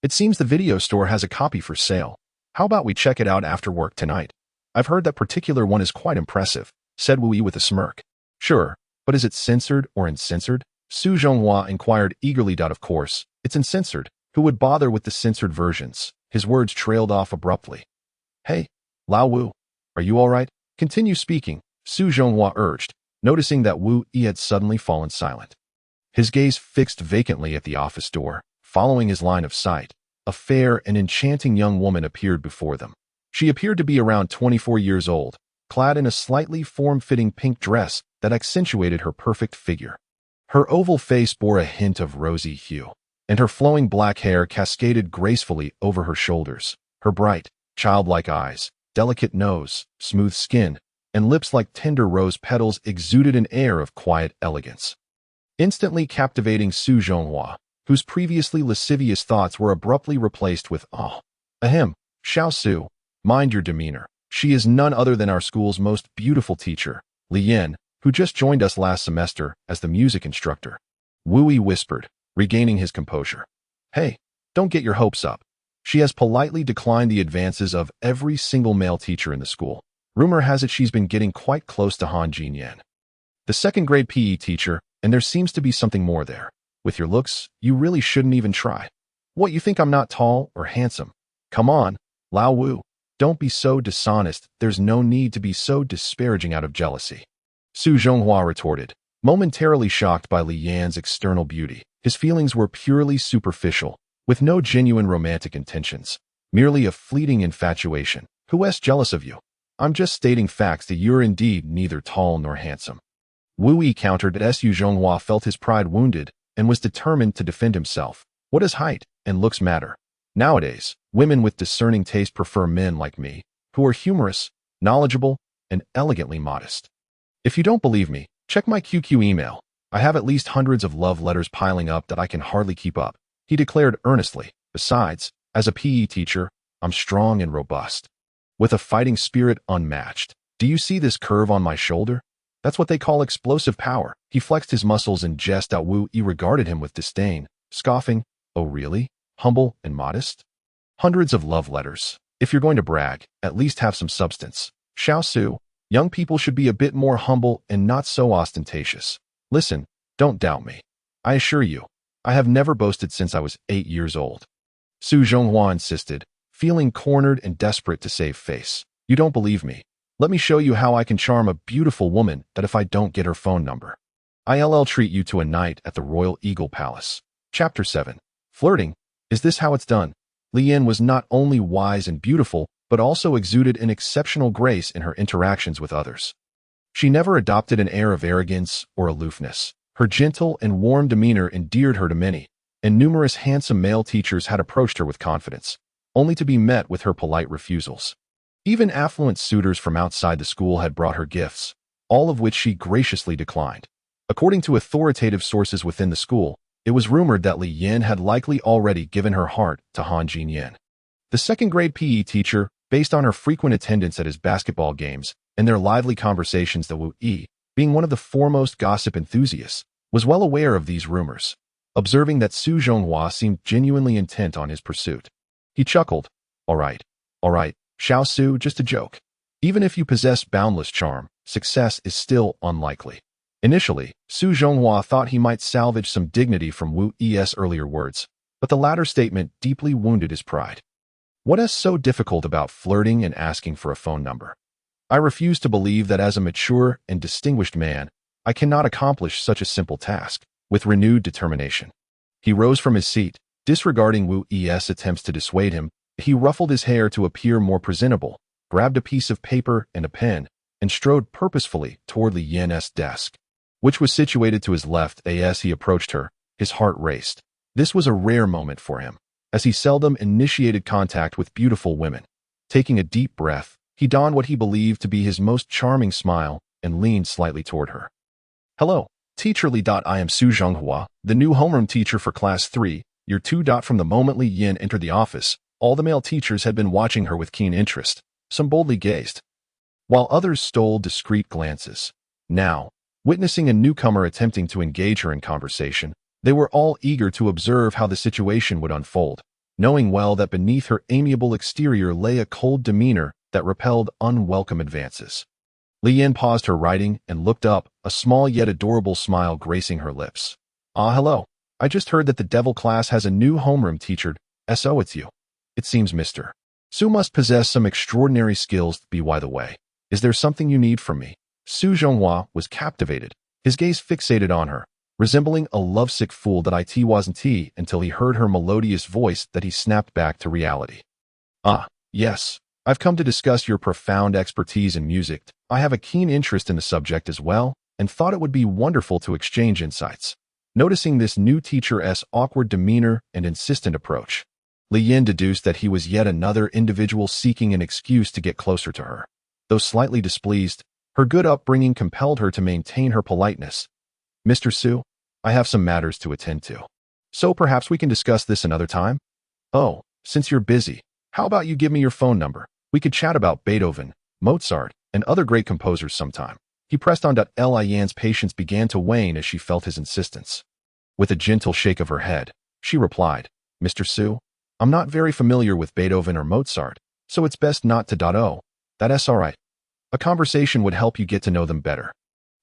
It seems the video store has a copy for sale. How about we check it out after work tonight? I've heard that particular one is quite impressive, said Wu Yi with a smirk. Sure, but is it censored or uncensored? Su Zhonghua inquired eagerly. Of course, it's uncensored. Who would bother with the censored versions? His words trailed off abruptly. Hey, Lao Wu, are you all right? Continue speaking, Su Zhonghua urged, noticing that Wu Yi had suddenly fallen silent. His gaze fixed vacantly at the office door. Following his line of sight, a fair and enchanting young woman appeared before them. She appeared to be around 24 years old, clad in a slightly form-fitting pink dress that accentuated her perfect figure. Her oval face bore a hint of rosy hue, and her flowing black hair cascaded gracefully over her shoulders. Her bright, childlike eyes, delicate nose, smooth skin, and lips like tender rose petals exuded an air of quiet elegance, instantly captivating Su Zhonghua, whose previously lascivious thoughts were abruptly replaced with awe. Ahem, Xiao Su, mind your demeanor. She is none other than our school's most beautiful teacher, Lee Yin, who just joined us last semester as the music instructor. Wu Yi whispered, regaining his composure. Hey, don't get your hopes up. She has politely declined the advances of every single male teacher in the school. Rumor has it she's been getting quite close to Han Jinyan, the second-grade PE teacher, and there seems to be something more there. With your looks, you really shouldn't even try. What, you think I'm not tall or handsome? Come on, Lao Wu. Don't be so dishonest. There's no need to be so disparaging out of jealousy. Su Zhonghua retorted, momentarily shocked by Li Yan's external beauty. His feelings were purely superficial, with no genuine romantic intentions, merely a fleeting infatuation. Who's jealous of you? I'm just stating facts that you're indeed neither tall nor handsome. Wu Yi countered, but Su Zhonghua felt his pride wounded and was determined to defend himself. What does height and looks matter? Nowadays, women with discerning taste prefer men like me, who are humorous, knowledgeable, and elegantly modest. If you don't believe me, check my QQ email. I have at least hundreds of love letters piling up that I can hardly keep up, he declared earnestly. Besides, as a PE teacher, I'm strong and robust, with a fighting spirit unmatched. Do you see this curve on my shoulder? That's what they call explosive power. He flexed his muscles in jest. Wu Yi regarded him with disdain, scoffing, oh really? Humble and modest? Hundreds of love letters. If you're going to brag, at least have some substance. Xiao Su, young people should be a bit more humble and not so ostentatious. Listen, don't doubt me. I assure you, I have never boasted since I was 8 years old. Su Zhonghua insisted, feeling cornered and desperate to save face. You don't believe me? Let me show you how I can charm a beautiful woman that if I don't get her phone number, I'll treat you to a night at the Royal Eagle Palace. Chapter 7. Flirting. Is this how it's done? Lee Yin was not only wise and beautiful, but also exuded an exceptional grace in her interactions with others. She never adopted an air of arrogance or aloofness. Her gentle and warm demeanor endeared her to many, and numerous handsome male teachers had approached her with confidence, only to be met with her polite refusals. Even affluent suitors from outside the school had brought her gifts, all of which she graciously declined. According to authoritative sources within the school, it was rumored that Lee Yin had likely already given her heart to Han Jinyan, the second-grade PE teacher, based on her frequent attendance at his basketball games and their lively conversations. The Wu Yi, being one of the foremost gossip enthusiasts, was well aware of these rumors. Observing that Su Zhonghua seemed genuinely intent on his pursuit, he chuckled. All right, Xiao Su, just a joke. Even if you possess boundless charm, success is still unlikely. Initially, Su Zhonghua thought he might salvage some dignity from Wu Yi's earlier words, but the latter statement deeply wounded his pride. What is so difficult about flirting and asking for a phone number? I refuse to believe that as a mature and distinguished man, I cannot accomplish such a simple task. With renewed determination, he rose from his seat. Disregarding Wu Yi's attempts to dissuade him, he ruffled his hair to appear more presentable, grabbed a piece of paper and a pen, and strode purposefully toward Lee Yin's desk, which was situated to his left. As he approached her, his heart raced. This was a rare moment for him, as he seldom initiated contact with beautiful women. Taking a deep breath, he donned what he believed to be his most charming smile and leaned slightly toward her. Hello, Teacher Lee. I am Su Zhonghua, the new homeroom teacher for Class 3, Year 2. From the moment Lee Yin entered the office, all the male teachers had been watching her with keen interest. Some boldly gazed, while others stole discreet glances. Now, witnessing a newcomer attempting to engage her in conversation, they were all eager to observe how the situation would unfold, knowing well that beneath her amiable exterior lay a cold demeanor that repelled unwelcome advances. Lee Yin paused her writing and looked up, a small yet adorable smile gracing her lips. Hello. I just heard that the devil class has a new homeroom teacher. So it's you. It seems Mr. Su must possess some extraordinary skills. By the way, is there something you need from me? Su Zhonghua was captivated, his gaze fixated on her, resembling a lovesick fool. That it wasn't until he heard her melodious voice that he snapped back to reality. Yes. I've come to discuss your profound expertise in music. I have a keen interest in the subject as well, and thought it would be wonderful to exchange insights. Noticing this new teacher's awkward demeanor and insistent approach, Lee Yin deduced that he was yet another individual seeking an excuse to get closer to her. Though slightly displeased, her good upbringing compelled her to maintain her politeness. Mr. Su, I have some matters to attend to, so perhaps we can discuss this another time? Oh, since you're busy, how about you give me your phone number? We could chat about Beethoven, Mozart, and other great composers sometime. He pressed on. Lee Yin's patience began to wane as she felt his insistence. With a gentle shake of her head, she replied, Mr. Su, I'm not very familiar with Beethoven or Mozart, so it's best not to. That's all right. A conversation would help you get to know them better.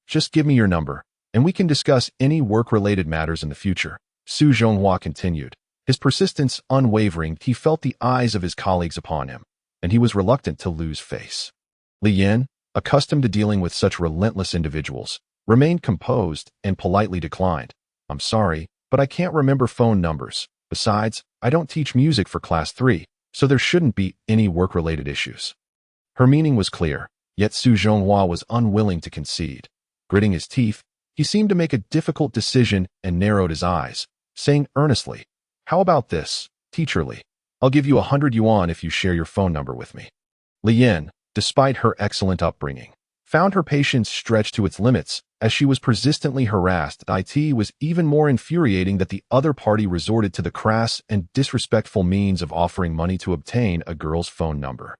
Just give me your number, and we can discuss any work-related matters in the future. Su Zhonghua continued, his persistence unwavering. He felt the eyes of his colleagues upon him, and he was reluctant to lose face. Lee Yin, accustomed to dealing with such relentless individuals, remained composed and politely declined. I'm sorry, but I can't remember phone numbers. Besides, I don't teach music for Class 3, so there shouldn't be any work-related issues. Her meaning was clear, yet Su Zhonghua was unwilling to concede. Gritting his teeth, he seemed to make a difficult decision and narrowed his eyes, saying earnestly, How about this, Teacher Lee? I'll give you 100 yuan if you share your phone number with me. Lee Yin, despite her excellent upbringing, found her patience stretched to its limits as she was persistently harassed. It was even more infuriating that the other party resorted to the crass and disrespectful means of offering money to obtain a girl's phone number.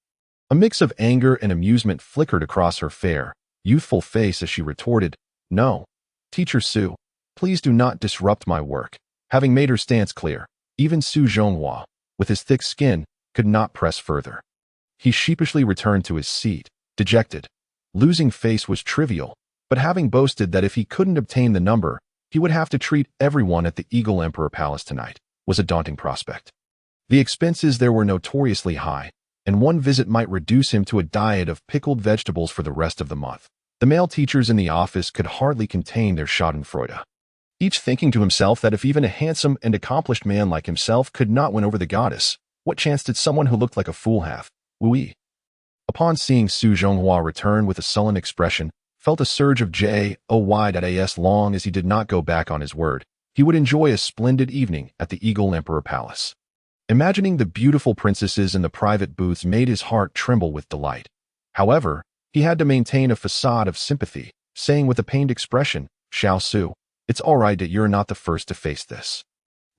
A mix of anger and amusement flickered across her fair, youthful face as she retorted, No, Teacher Su, please do not disrupt my work. Having made her stance clear, even Su Zhonghua, with his thick skin, could not press further. He sheepishly returned to his seat, dejected. Losing face was trivial, but having boasted that if he couldn't obtain the number, he would have to treat everyone at the Eagle Emperor Palace tonight, was a daunting prospect. The expenses there were notoriously high, and one visit might reduce him to a diet of pickled vegetables for the rest of the month. The male teachers in the office could hardly contain their schadenfreude, each thinking to himself that if even a handsome and accomplished man like himself could not win over the goddess, what chance did someone who looked like a fool have? Wu Yi. Upon seeing Su Zhonghua return with a sullen expression, felt a surge of joy that as long as he did not go back on his word, he would enjoy a splendid evening at the Eagle Emperor Palace. Imagining the beautiful princesses in the private booths made his heart tremble with delight. However, he had to maintain a facade of sympathy, saying with a pained expression, "Xiao Su, it's all right that you're not the first to face this.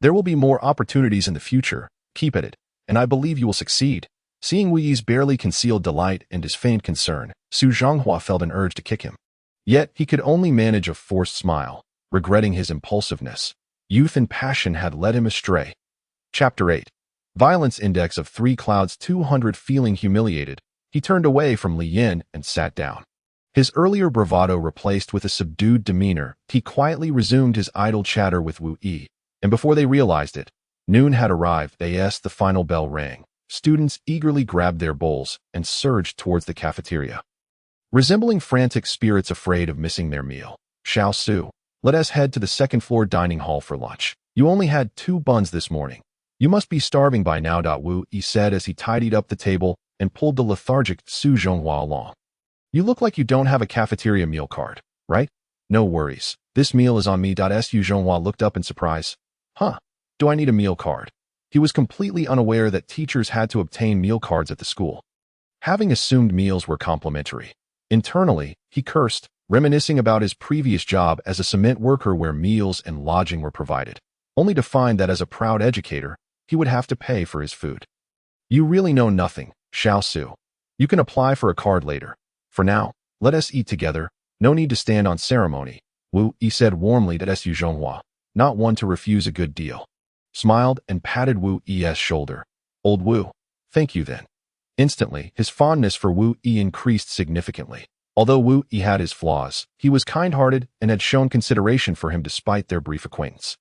There will be more opportunities in the future, keep at it, and I believe you will succeed." Seeing Wu Yi's barely concealed delight and his feigned concern, Su Zhonghua felt an urge to kick him. Yet he could only manage a forced smile, regretting his impulsiveness. Youth and passion had led him astray. Chapter 8. Violence Index of 3 clouds 200. Feeling humiliated, he turned away from Lee Yin and sat down. His earlier bravado replaced with a subdued demeanor, he quietly resumed his idle chatter with Wu Yi, and before they realized it, noon had arrived. As the final bell rang, students eagerly grabbed their bowls and surged towards the cafeteria. Resembling frantic spirits afraid of missing their meal, "Xiao Su, let us head to the second-floor dining hall for lunch. You only had 2 buns this morning. You must be starving by now." Wu Yi said as he tidied up the table and pulled the lethargic Su Zhonghua along. "You look like you don't have a cafeteria meal card, right? No worries. This meal is on me." Su Zhonghua looked up in surprise. "Huh? Do I need a meal card?" He was completely unaware that teachers had to obtain meal cards at the school, having assumed meals were complimentary. Internally, he cursed, reminiscing about his previous job as a cement worker where meals and lodging were provided, only to find that as a proud educator, he would have to pay for his food. "You really know nothing, Xiao Su. You can apply for a card later. For now, let us eat together. No need to stand on ceremony." Wu Yi said warmly to Su Zhonghua, not one to refuse a good deal. Smiled and patted Wu Yi's shoulder. "Old Wu, thank you then." Instantly, his fondness for Wu Yi increased significantly. Although Wu Yi had his flaws, he was kind-hearted and had shown consideration for him despite their brief acquaintance,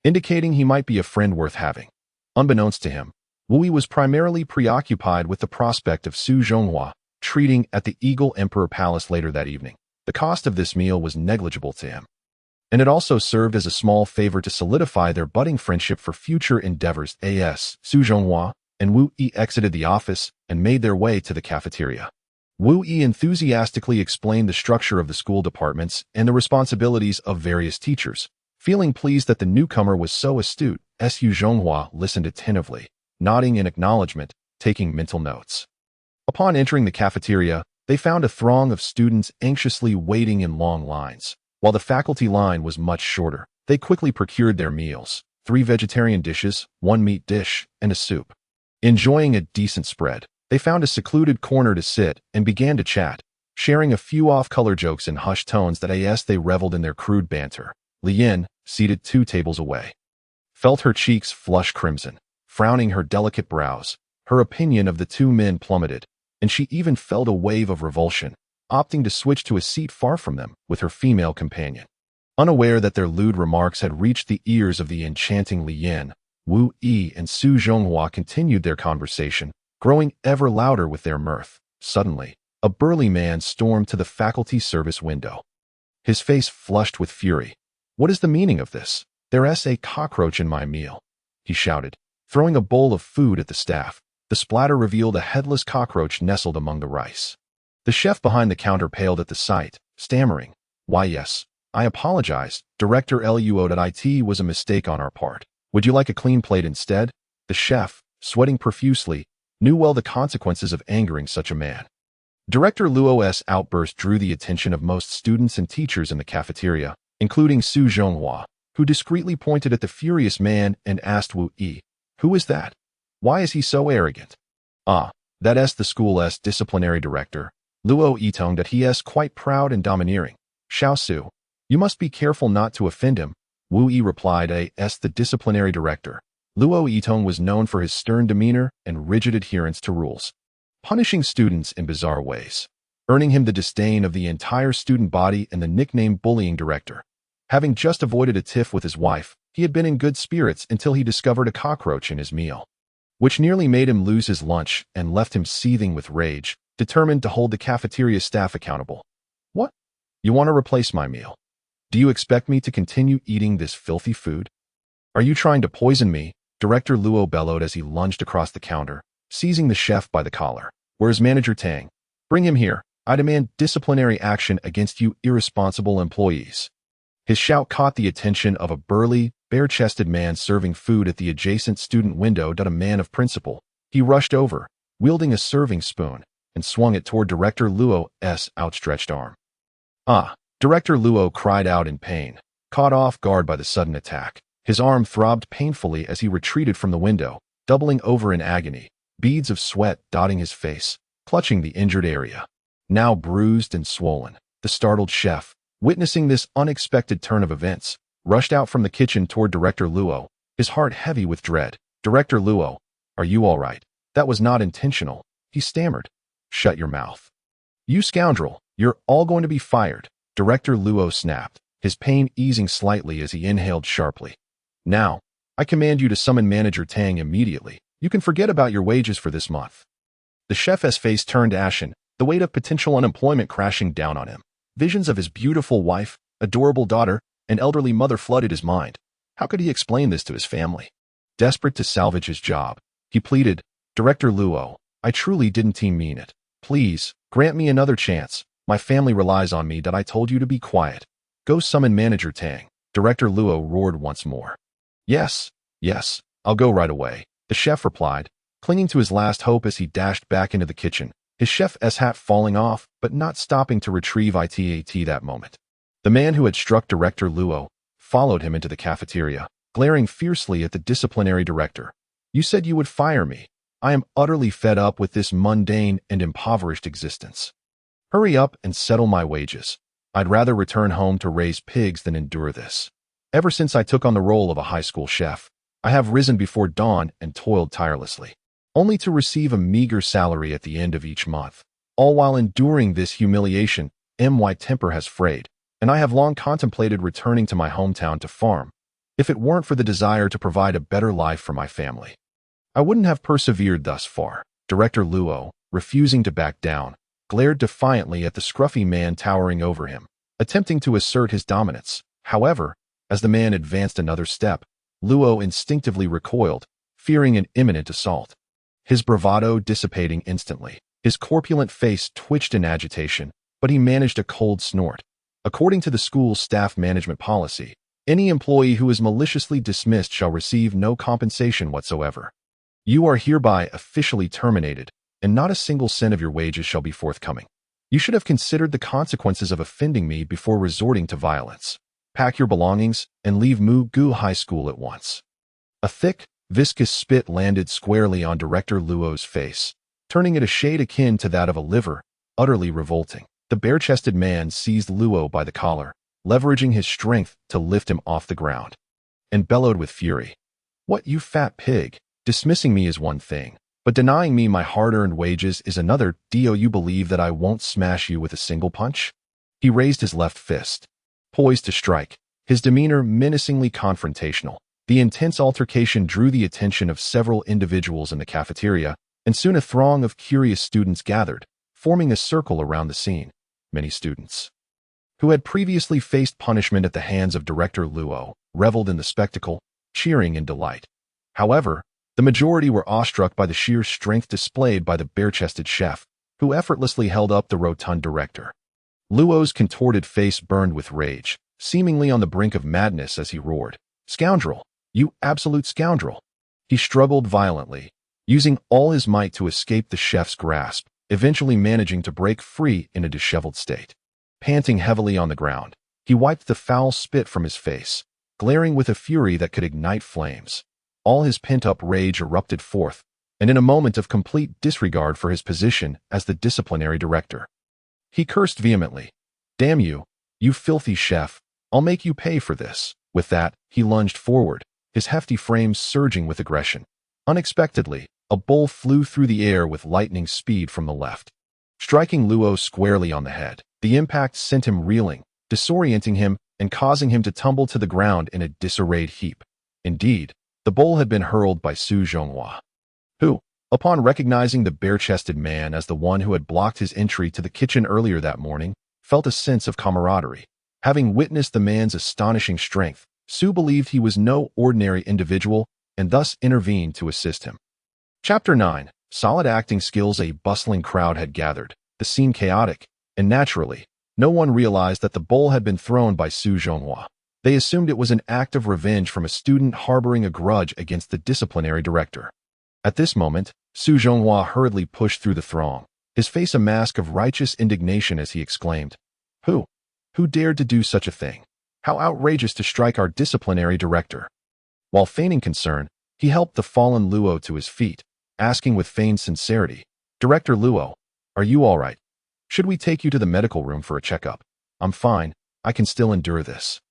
indicating he might be a friend worth having. Unbeknownst to him, Wu Yi was primarily preoccupied with the prospect of Su Zhonghua treating at the Eagle Emperor Palace later that evening. The cost of this meal was negligible to him, and it also served as a small favor to solidify their budding friendship for future endeavors. Su Zhonghua and Wu Yi exited the office and made their way to the cafeteria. Wu Yi enthusiastically explained the structure of the school departments and the responsibilities of various teachers. Feeling pleased that the newcomer was so astute, Su Zhonghua listened attentively, nodding in acknowledgement, taking mental notes. Upon entering the cafeteria, they found a throng of students anxiously waiting in long lines. While the faculty line was much shorter, they quickly procured their meals, 3 vegetarian dishes, 1 meat dish, and a soup. Enjoying a decent spread, they found a secluded corner to sit and began to chat, sharing a few off-color jokes in hushed tones that as they reveled in their crude banter. Lee Yin, seated 2 tables away, felt her cheeks flush crimson, frowning her delicate brows. Her opinion of the 2 men plummeted, and she even felt a wave of revulsion, opting to switch to a seat far from them with her female companion. Unaware that their lewd remarks had reached the ears of the enchanting Lee Yin, Wu Yi and Su Zhonghua continued their conversation, growing ever louder with their mirth. Suddenly, a burly man stormed to the faculty service window, his face flushed with fury. "What is the meaning of this? There's a cockroach in my meal," he shouted, throwing a bowl of food at the staff. The splatter revealed a headless cockroach nestled among the rice. The chef behind the counter paled at the sight, stammering, "Why yes, I apologize, Director Luo. It was a mistake on our part. Would you like a clean plate instead?" The chef, sweating profusely, knew well the consequences of angering such a man. Director Luo's outburst drew the attention of most students and teachers in the cafeteria, including Su Zhonghua, who discreetly pointed at the furious man and asked Wu Yi, "Who is that? Why is he so arrogant?" "Ah, that's the school's disciplinary director, Luo Yitong. He is quite proud and domineering. Xiao Su, you must be careful not to offend him," Wu Yi replied. As the disciplinary director, Luo Yitong was known for his stern demeanor and rigid adherence to rules, punishing students in bizarre ways, earning him the disdain of the entire student body and the nickname bullying director. Having just avoided a tiff with his wife, he had been in good spirits until he discovered a cockroach in his meal, which nearly made him lose his lunch and left him seething with rage, determined to hold the cafeteria staff accountable. "What? You want to replace my meal? Do you expect me to continue eating this filthy food? Are you trying to poison me? Director Luo bellowed as he lunged across the counter, seizing the chef by the collar. Where's Manager Tang? Bring him here. I demand disciplinary action against you irresponsible employees. His shout caught the attention of a burly, bare-chested man serving food at the adjacent student window. A man of principle. He rushed over, wielding a serving spoon, and swung it toward Director Luo's outstretched arm. Ah! Director Luo cried out in pain, caught off guard by the sudden attack. His arm throbbed painfully as he retreated from the window, doubling over in agony, beads of sweat dotting his face, clutching the injured area. Now bruised and swollen, the startled chef, witnessing this unexpected turn of events, rushed out from the kitchen toward Director Luo, his heart heavy with dread. Director Luo, are you all right? That was not intentional, he stammered. Shut your mouth. You scoundrel, you're all going to be fired. Director Luo snapped, his pain easing slightly as he inhaled sharply. Now, I command you to summon Manager Tang immediately. You can forget about your wages for this month. The chef's face turned ashen, the weight of potential unemployment crashing down on him. Visions of his beautiful wife, adorable daughter, and elderly mother flooded his mind. How could he explain this to his family? Desperate to salvage his job, he pleaded, Director Luo, I truly didn't mean it. Please, grant me another chance. My family relies on me. That I told you to be quiet. Go summon Manager Tang. Director Luo roared once more. Yes, I'll go right away, the chef replied, clinging to his last hope as he dashed back into the kitchen, his chef's hat falling off, but not stopping to retrieve it that moment. The man who had struck Director Luo followed him into the cafeteria, glaring fiercely at the disciplinary director. You said you would fire me. I am utterly fed up with this mundane and impoverished existence. Hurry up and settle my wages. I'd rather return home to raise pigs than endure this. Ever since I took on the role of a high school chef, I have risen before dawn and toiled tirelessly, only to receive a meager salary at the end of each month. All while enduring this humiliation, my temper has frayed, and I have long contemplated returning to my hometown to farm, if it weren't for the desire to provide a better life for my family. I wouldn't have persevered thus far. Director Luo, refusing to back down, glared defiantly at the scruffy man towering over him, attempting to assert his dominance. However, as the man advanced another step, Luo instinctively recoiled, fearing an imminent assault. His bravado dissipating instantly, his corpulent face twitched in agitation, but he managed a cold snort. According to the school's staff management policy, any employee who is maliciously dismissed shall receive no compensation whatsoever. You are hereby officially terminated, and not a single cent of your wages shall be forthcoming. You should have considered the consequences of offending me before resorting to violence. Pack your belongings and leave Gu High School at once. A thick, viscous spit landed squarely on Director Luo's face, turning it a shade akin to that of a liver, utterly revolting. The bare-chested man seized Luo by the collar, leveraging his strength to lift him off the ground, and bellowed with fury. What, you fat pig? Dismissing me is one thing, but denying me my hard-earned wages is another. Do you believe that I won't smash you with a single punch? He raised his left fist, poised to strike, his demeanor menacingly confrontational. The intense altercation drew the attention of several individuals in the cafeteria, and soon a throng of curious students gathered, forming a circle around the scene. Many students, who had previously faced punishment at the hands of Director Luo, reveled in the spectacle, cheering in delight. However, the majority were awestruck by the sheer strength displayed by the bare-chested chef, who effortlessly held up the rotund director. Luo's contorted face burned with rage, seemingly on the brink of madness as he roared, "Scoundrel! You absolute scoundrel!" He struggled violently, using all his might to escape the chef's grasp, eventually managing to break free in a disheveled state. Panting heavily on the ground, he wiped the foul spit from his face, glaring with a fury that could ignite flames. All his pent-up rage erupted forth, and in a moment of complete disregard for his position as the disciplinary director, he cursed vehemently. "Damn you, you filthy chef, I'll make you pay for this." With that, he lunged forward, his hefty frame surging with aggression. Unexpectedly, a bowl flew through the air with lightning speed from the left, striking Luo squarely on the head. The impact sent him reeling, disorienting him and causing him to tumble to the ground in a disarrayed heap. Indeed, the bowl had been hurled by Su Zhonghua, who, upon recognizing the bare-chested man as the one who had blocked his entry to the kitchen earlier that morning, felt a sense of camaraderie. Having witnessed the man's astonishing strength, Zhou believed he was no ordinary individual and thus intervened to assist him. Chapter 9. Solid acting skills. A bustling crowd had gathered, the scene chaotic, and naturally, no one realized that the bowl had been thrown by Zhou Zhonghua. They assumed it was an act of revenge from a student harboring a grudge against the disciplinary director. At this moment, Zhou Zhonghua hurriedly pushed through the throng, his face a mask of righteous indignation as he exclaimed, Who? Who dared to do such a thing? How outrageous to strike our disciplinary director!" While feigning concern, he helped the fallen Luo to his feet, asking with feigned sincerity, "Director Luo, are you all right? Should we take you to the medical room for a checkup?" "I'm fine, I can still endure this,"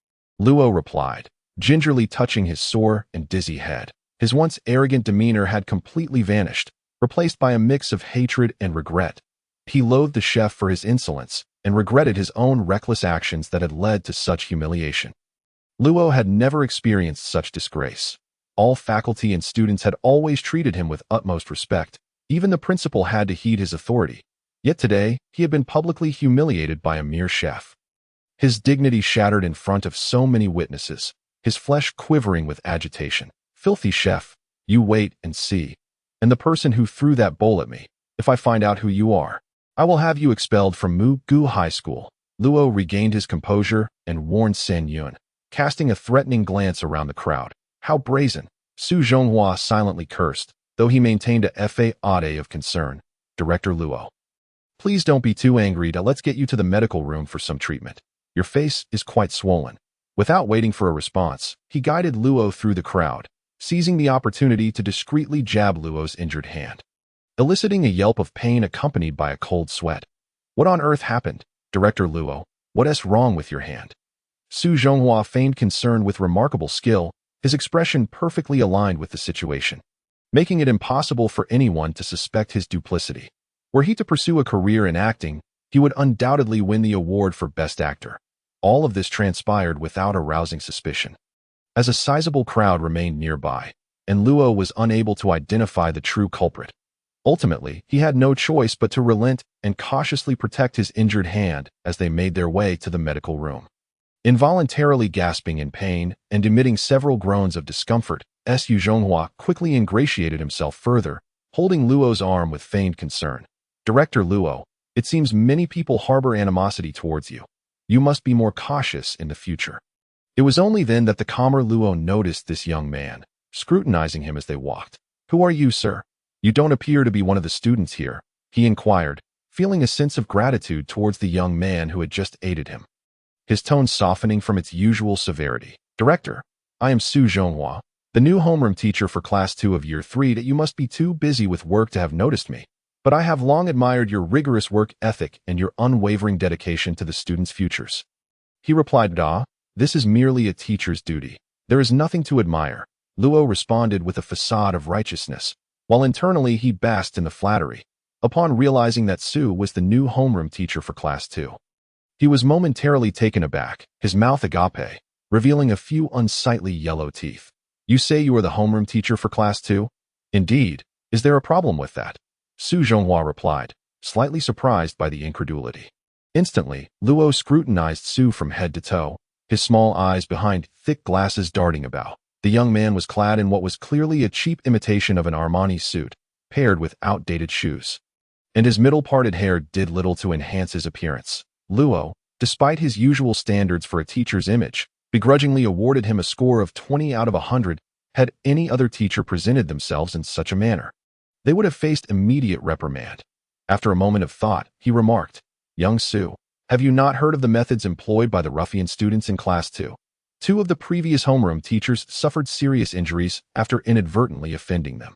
Luo replied, gingerly touching his sore and dizzy head. His once arrogant demeanor had completely vanished, replaced by a mix of hatred and regret. He loathed the chef for his insolence and regretted his own reckless actions that had led to such humiliation. Luo had never experienced such disgrace. All faculty and students had always treated him with utmost respect. Even the principal had to heed his authority. Yet today, he had been publicly humiliated by a mere chef. His dignity shattered in front of so many witnesses, his flesh quivering with agitation. "Filthy chef, you wait and see. And the person who threw that bowl at me, if I find out who you are, I will have you expelled from Mu Gu High School." Luo regained his composure and warned Sen Yun, casting a threatening glance around the crowd. "How brazen!" Zhou Zhonghua silently cursed, though he maintained a facade of concern. "Director Luo, please don't be too angry. Let's get you to the medical room for some treatment. Your face is quite swollen." Without waiting for a response, he guided Luo through the crowd, seizing the opportunity to discreetly jab Luo's injured hand, eliciting a yelp of pain accompanied by a cold sweat. "What on earth happened, Director Luo? What's wrong with your hand?" Zhou Zhonghua feigned concern with remarkable skill, his expression perfectly aligned with the situation, making it impossible for anyone to suspect his duplicity. Were he to pursue a career in acting, he would undoubtedly win the award for Best Actor. All of this transpired without arousing suspicion, as a sizable crowd remained nearby, and Luo was unable to identify the true culprit. Ultimately, he had no choice but to relent and cautiously protect his injured hand as they made their way to the medical room. Involuntarily gasping in pain and emitting several groans of discomfort, Zhou Zhonghua quickly ingratiated himself further, holding Luo's arm with feigned concern. "Director Luo, it seems many people harbor animosity towards you. You must be more cautious in the future." It was only then that the calmer Luo noticed this young man, scrutinizing him as they walked. "Who are you, sir? You don't appear to be one of the students here," he inquired, feeling a sense of gratitude towards the young man who had just aided him, his tone softening from its usual severity. "Director, I am Zhou Zhonghua, the new homeroom teacher for Class 2 of Year 3. That you must be too busy with work to have noticed me, but I have long admired your rigorous work ethic and your unwavering dedication to the students' futures." He replied, "This is merely a teacher's duty. There is nothing to admire," Luo responded with a facade of righteousness, while internally he basked in the flattery. Upon realizing that Zhou was the new homeroom teacher for Class 2, he was momentarily taken aback, his mouth agape, revealing a few unsightly yellow teeth. "You say you are the homeroom teacher for Class 2? Indeed. Is there a problem with that?" Zhou Zhonghua replied, slightly surprised by the incredulity. Instantly, Luo scrutinized Zhou from head to toe, his small eyes behind thick glasses darting about. The young man was clad in what was clearly a cheap imitation of an Armani suit, paired with outdated shoes, and his middle-parted hair did little to enhance his appearance. Luo, despite his usual standards for a teacher's image, begrudgingly awarded him a score of 20 out of 100. Had any other teacher presented themselves in such a manner, they would have faced immediate reprimand. After a moment of thought, he remarked, "Young Zhou, have you not heard of the methods employed by the ruffian students in Class 2? Two of the previous homeroom teachers suffered serious injuries after inadvertently offending them.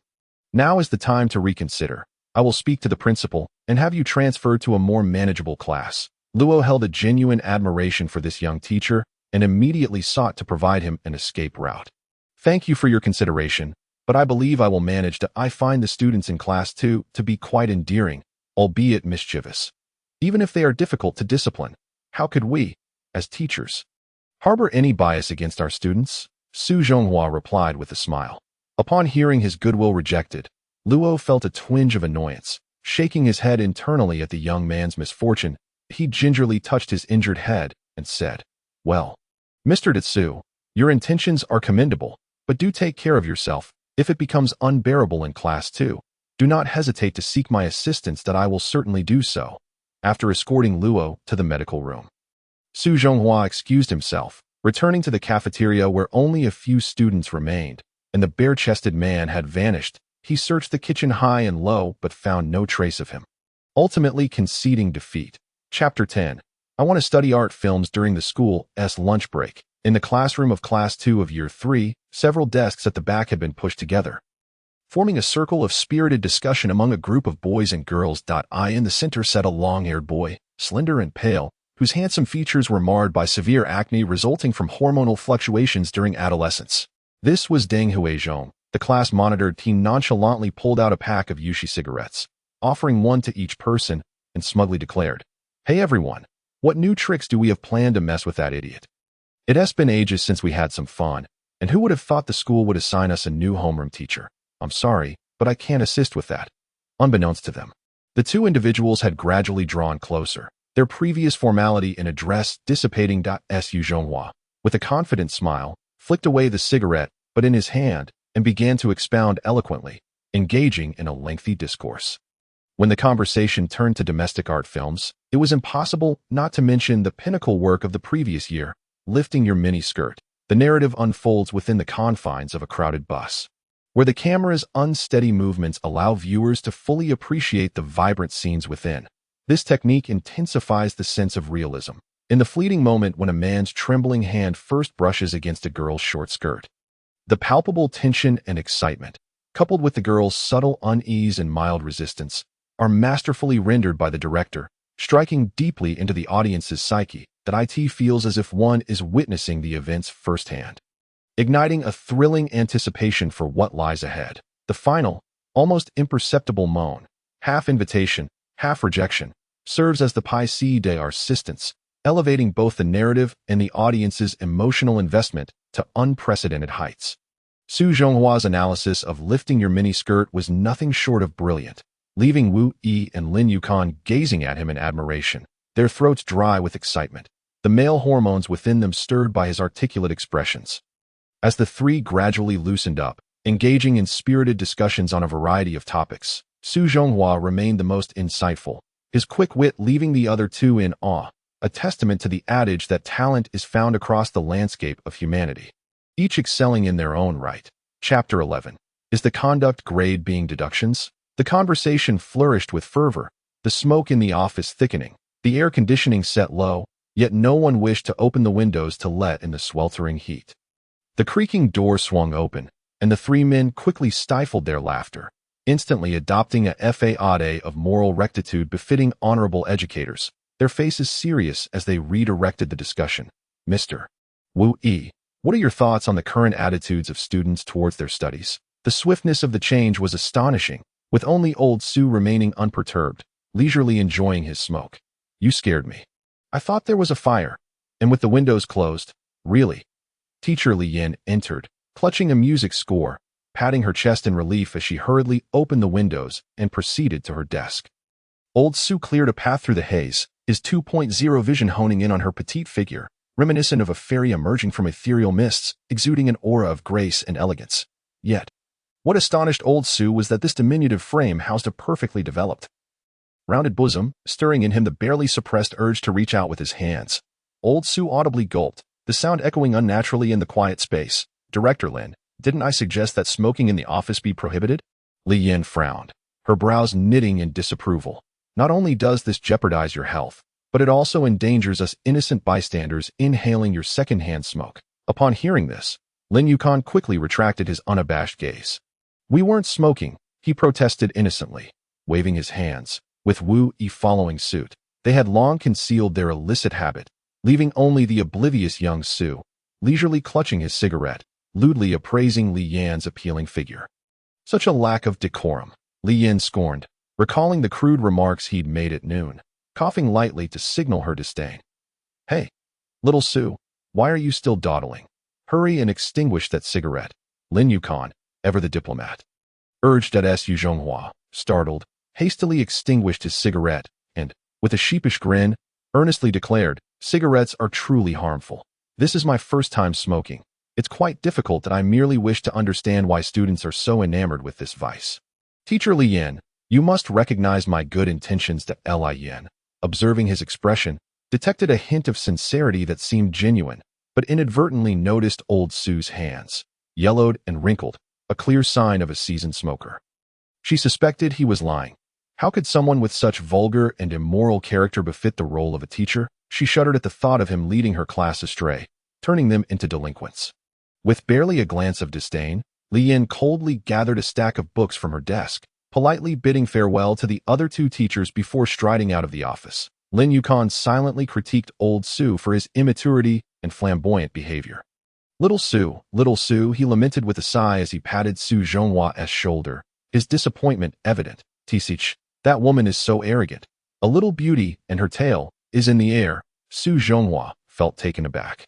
Now is the time to reconsider. I will speak to the principal and have you transferred to a more manageable class." Luo held a genuine admiration for this young teacher and immediately sought to provide him an escape route. "Thank you for your consideration, but I believe I will manage to. I find the students in Class 2 to be quite endearing, albeit mischievous. Even if they are difficult to discipline, how could we, as teachers, harbor any bias against our students?" Zhou Zhonghua replied with a smile. Upon hearing his goodwill rejected, Luo felt a twinge of annoyance, shaking his head internally at the young man's misfortune He gingerly touched his injured head and said, "Well, Mr. Datsu, your intentions are commendable, but do take care of yourself. If it becomes unbearable in class 2, do not hesitate to seek my assistance that I will certainly do so." After escorting Luo to the medical room, Su Zhonghua excused himself, returning to the cafeteria where only a few students remained, and the bare-chested man had vanished. He searched the kitchen high and low but found no trace of him, ultimately conceding defeat. Chapter 10. I want to study art films during the school's lunch break. In the classroom of Class 2 of Year 3, several desks at the back had been pushed together, forming a circle of spirited discussion among a group of boys and girls. In the center sat a long-haired boy, slender and pale, whose handsome features were marred by severe acne resulting from hormonal fluctuations during adolescence. This was Deng Huizhong. The class-monitored teen nonchalantly pulled out a pack of Yushi cigarettes, offering one to each person, and smugly declared, "Hey everyone, what new tricks do we have planned to mess with that idiot? It has been ages since we had some fun, and who would have thought the school would assign us a new homeroom teacher? I'm sorry, but I can't assist with that." Unbeknownst to them, the two individuals had gradually drawn closer, their previous formality in address dissipating. Su Zhonghua, with a confident smile, flicked away the cigarette but in his hand and began to expound eloquently, engaging in a lengthy discourse. When the conversation turned to domestic art films, it was impossible not to mention the pinnacle work of the previous year, Lifting Your Miniskirt. The narrative unfolds within the confines of a crowded bus, where the camera's unsteady movements allow viewers to fully appreciate the vibrant scenes within. This technique intensifies the sense of realism in the fleeting moment when a man's trembling hand first brushes against a girl's short skirt. The palpable tension and excitement, coupled with the girl's subtle unease and mild resistance, are masterfully rendered by the director, striking deeply into the audience's psyche. That it feels as if one is witnessing the events firsthand, igniting a thrilling anticipation for what lies ahead. The final, almost imperceptible moan, half invitation, half rejection, serves as the piece de resistance, elevating both the narrative and the audience's emotional investment to unprecedented heights. Su Zhonghua's analysis of Lifting Your Miniskirt was nothing short of brilliant, leaving Wu Yi and Lin Yukon gazing at him in admiration, their throats dry with excitement, the male hormones within them stirred by his articulate expressions. As the three gradually loosened up, engaging in spirited discussions on a variety of topics, Su Zhonghua remained the most insightful, his quick wit leaving the other two in awe, a testament to the adage that talent is found across the landscape of humanity, each excelling in their own right. Chapter 11. Is the conduct grade being deductions? The conversation flourished with fervor, the smoke in the office thickening, the air conditioning set low, yet no one wished to open the windows to let in the sweltering heat. The creaking door swung open, and the three men quickly stifled their laughter, instantly adopting a facade of moral rectitude befitting honorable educators, their faces serious as they redirected the discussion. "Mr. Wu Yi, what are your thoughts on the current attitudes of students towards their studies?" The swiftness of the change was astonishing, with only old Su remaining unperturbed, leisurely enjoying his smoke. "You scared me. I thought there was a fire." And with the windows closed, "Really?" Teacher Lee Yin entered, clutching a music score, patting her chest in relief as she hurriedly opened the windows and proceeded to her desk. Old Su cleared a path through the haze, his 2.0 vision honing in on her petite figure, reminiscent of a fairy emerging from ethereal mists, exuding an aura of grace and elegance. Yet, what astonished old Su was that this diminutive frame housed a perfectly developed, rounded bosom, stirring in him the barely suppressed urge to reach out with his hands. Old Su audibly gulped, the sound echoing unnaturally in the quiet space. "Director Lin, didn't I suggest that smoking in the office be prohibited?" Lee Yin frowned, her brows knitting in disapproval. "Not only does this jeopardize your health, but it also endangers us innocent bystanders inhaling your secondhand smoke." Upon hearing this, Lin Yukon quickly retracted his unabashed gaze. "We weren't smoking," he protested innocently, waving his hands, with Wu Yi following suit. They had long concealed their illicit habit, leaving only the oblivious young Su, leisurely clutching his cigarette, lewdly appraising Li Yan's appealing figure. Such a lack of decorum, Li Yan scorned, recalling the crude remarks he'd made at noon, coughing lightly to signal her disdain. "Hey, little Su, why are you still dawdling? Hurry and extinguish that cigarette." Lin Yukon, ever the diplomat, urged at Su Zhonghua, startled, hastily extinguished his cigarette, and, with a sheepish grin, earnestly declared, "Cigarettes are truly harmful. This is my first time smoking. It's quite difficult that I merely wish to understand why students are so enamored with this vice. Teacher Lee Yin, you must recognize my good intentions." To Lee Yin, observing his expression, detected a hint of sincerity that seemed genuine, but inadvertently noticed old Sue's hands, yellowed and wrinkled, a clear sign of a seasoned smoker. She suspected he was lying. How could someone with such vulgar and immoral character befit the role of a teacher? She shuddered at the thought of him leading her class astray, turning them into delinquents. With barely a glance of disdain, Lee Yin coldly gathered a stack of books from her desk, politely bidding farewell to the other two teachers before striding out of the office. Lin Yukon silently critiqued old Su for his immaturity and flamboyant behavior. Little Su, he lamented with a sigh as he patted Su Zhonghua shoulder, his disappointment evident. "Tisich, that woman is so arrogant. A little beauty, and her tail is in the air." Su Zhonghua felt taken aback.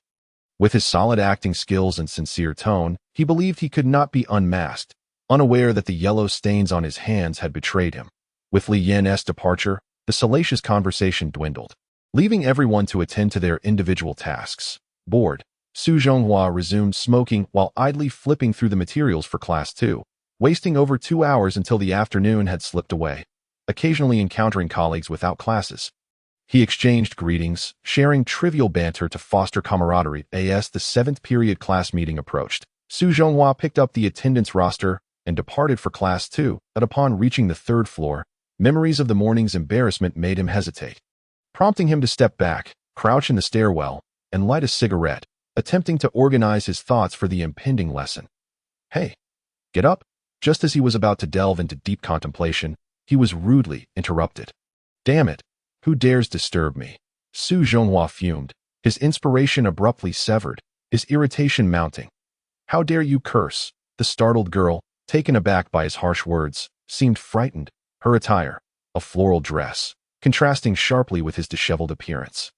With his solid acting skills and sincere tone, he believed he could not be unmasked, unaware that the yellow stains on his hands had betrayed him. With Lee Yin's departure, the salacious conversation dwindled, leaving everyone to attend to their individual tasks. Bored, Su Zhonghua resumed smoking while idly flipping through the materials for Class 2, wasting over 2 hours until the afternoon had slipped away, occasionally encountering colleagues without classes. He exchanged greetings, sharing trivial banter to foster camaraderie. As the 7th period class meeting approached, Su Zhonghua picked up the attendance roster and departed for Class 2, but upon reaching the 3rd floor, memories of the morning's embarrassment made him hesitate, prompting him to step back, crouch in the stairwell, and light a cigarette, attempting to organize his thoughts for the impending lesson. "Hey, get up!" Just as he was about to delve into deep contemplation, he was rudely interrupted. "Damn it! Who dares disturb me?" Su Zhonghua fumed, his inspiration abruptly severed, his irritation mounting. "How dare you curse?" The startled girl, taken aback by his harsh words, seemed frightened, her attire, a floral dress, contrasting sharply with his disheveled appearance,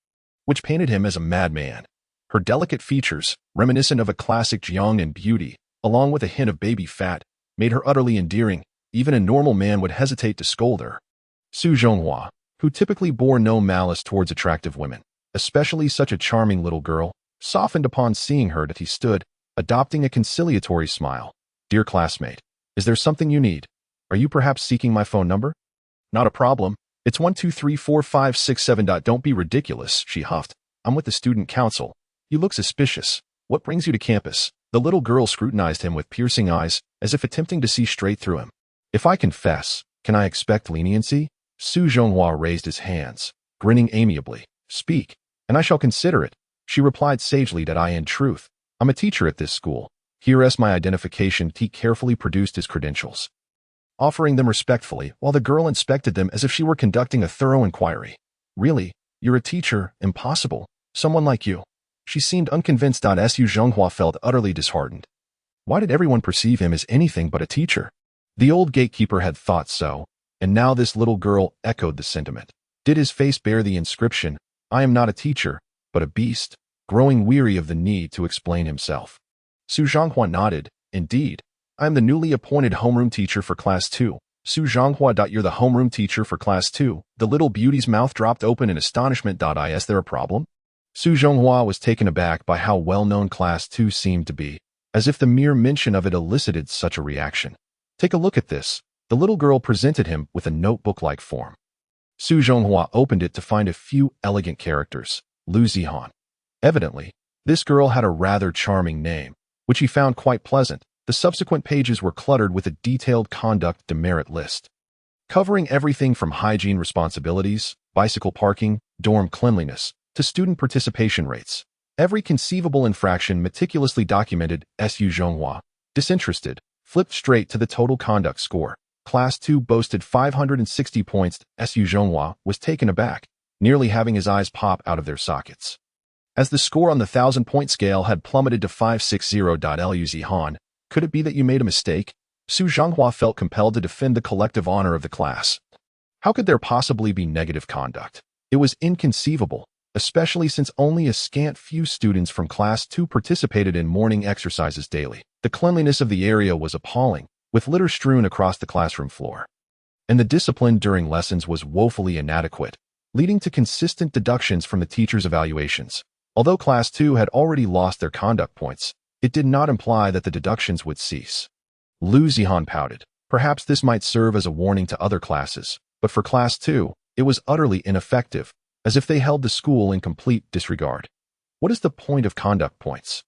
which painted him as a madman. Her delicate features, reminiscent of a classic Xiaoyang in beauty, along with a hint of baby fat, made her utterly endearing. Even a normal man would hesitate to scold her. Su Zhonghua, who typically bore no malice towards attractive women, especially such a charming little girl, softened upon seeing her that he stood, adopting a conciliatory smile. "Dear classmate, is there something you need? Are you perhaps seeking my phone number?" "Not a problem. It's 1234567. Don't be ridiculous," she huffed. "I'm with the student council. You look suspicious. What brings you to campus?" The little girl scrutinized him with piercing eyes, as if attempting to see straight through him. "If I confess, can I expect leniency?" Su Zhonghua raised his hands, grinning amiably. "Speak, and I shall consider it." She replied sagely that in truth, "I'm a teacher at this school. Here's my identification." He carefully produced his credentials, offering them respectfully, while the girl inspected them as if she were conducting a thorough inquiry. "Really? You're a teacher? Impossible. Someone like you." She seemed unconvinced. Su Zhonghua felt utterly disheartened. Why did everyone perceive him as anything but a teacher? The old gatekeeper had thought so, and now this little girl echoed the sentiment. Did his face bear the inscription, "I am not a teacher, but a beast," growing weary of the need to explain himself? Su Zhonghua nodded. "Indeed, I am the newly appointed homeroom teacher for Class 2. Su Zhonghua. You're the homeroom teacher for Class 2. The little beauty's mouth dropped open in astonishment. Is there a problem? Su Zhonghua was taken aback by how well-known Class 2 seemed to be, as if the mere mention of it elicited such a reaction. "Take a look at this." The little girl presented him with a notebook-like form. Su Zhonghua opened it to find a few elegant characters. Lu Zihan. Evidently, this girl had a rather charming name, which he found quite pleasant. The subsequent pages were cluttered with a detailed conduct demerit list, covering everything from hygiene responsibilities, bicycle parking, dorm cleanliness, to student participation rates. Every conceivable infraction meticulously documented. Su Zhonghua, disinterested, flipped straight to the total conduct score. Class 2 boasted 560 points. Su Zhonghua was taken aback, nearly having his eyes pop out of their sockets, as the score on the 1,000-point scale had plummeted to 560. Lu Zihan, could it be that you made a mistake? Su Zhonghua felt compelled to defend the collective honor of the class. How could there possibly be negative conduct? It was inconceivable, especially since only a scant few students from Class 2 participated in morning exercises daily. The cleanliness of the area was appalling, with litter strewn across the classroom floor, and the discipline during lessons was woefully inadequate. leading to consistent deductions from the teacher's evaluations. Although Class 2 had already lost their conduct points, it did not imply that the deductions would cease. Lu Zihan pouted. Perhaps this might serve as a warning to other classes, but for Class 2, it was utterly ineffective, as if they held the school in complete disregard. What is the point of conduct points?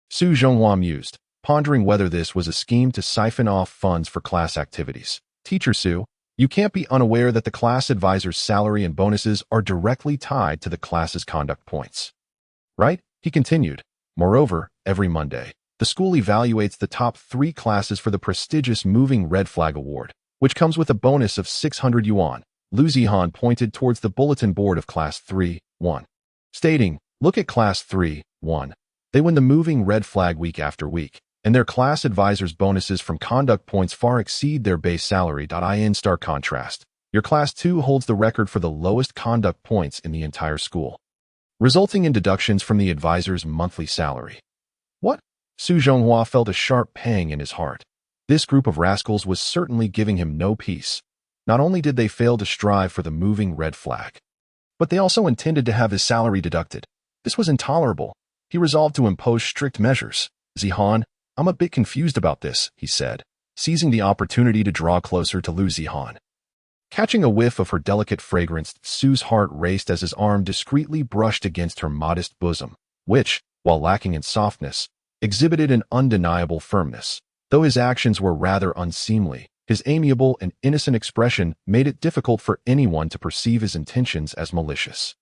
Su Zhonghua mused, pondering whether this was a scheme to siphon off funds for class activities. Teacher Su, you can't be unaware that the class advisor's salary and bonuses are directly tied to the class's conduct points. Right? He continued. Moreover, every Monday, the school evaluates the top 3 classes for the prestigious Moving Red Flag Award, which comes with a bonus of 600 yuan. Lu Zihan pointed towards the bulletin board of Class 3-1, stating, look at Class 3-1. They win the Moving Red Flag week after week, and their class advisor's bonuses from conduct points far exceed their base salary. In stark contrast, your Class 2 holds the record for the lowest conduct points in the entire school, resulting in deductions from the advisor's monthly salary. What? Su Zhonghua felt a sharp pang in his heart. This group of rascals was certainly giving him no peace. Not only did they fail to strive for the moving red flag, but they also intended to have his salary deducted. This was intolerable. He resolved to impose strict measures. Zihan, I'm a bit confused about this, he said, seizing the opportunity to draw closer to Lu Zihan. Catching a whiff of her delicate fragrance, Su's heart raced as his arm discreetly brushed against her modest bosom, which, while lacking in softness, exhibited an undeniable firmness. Though his actions were rather unseemly, his amiable and innocent expression made it difficult for anyone to perceive his intentions as malicious.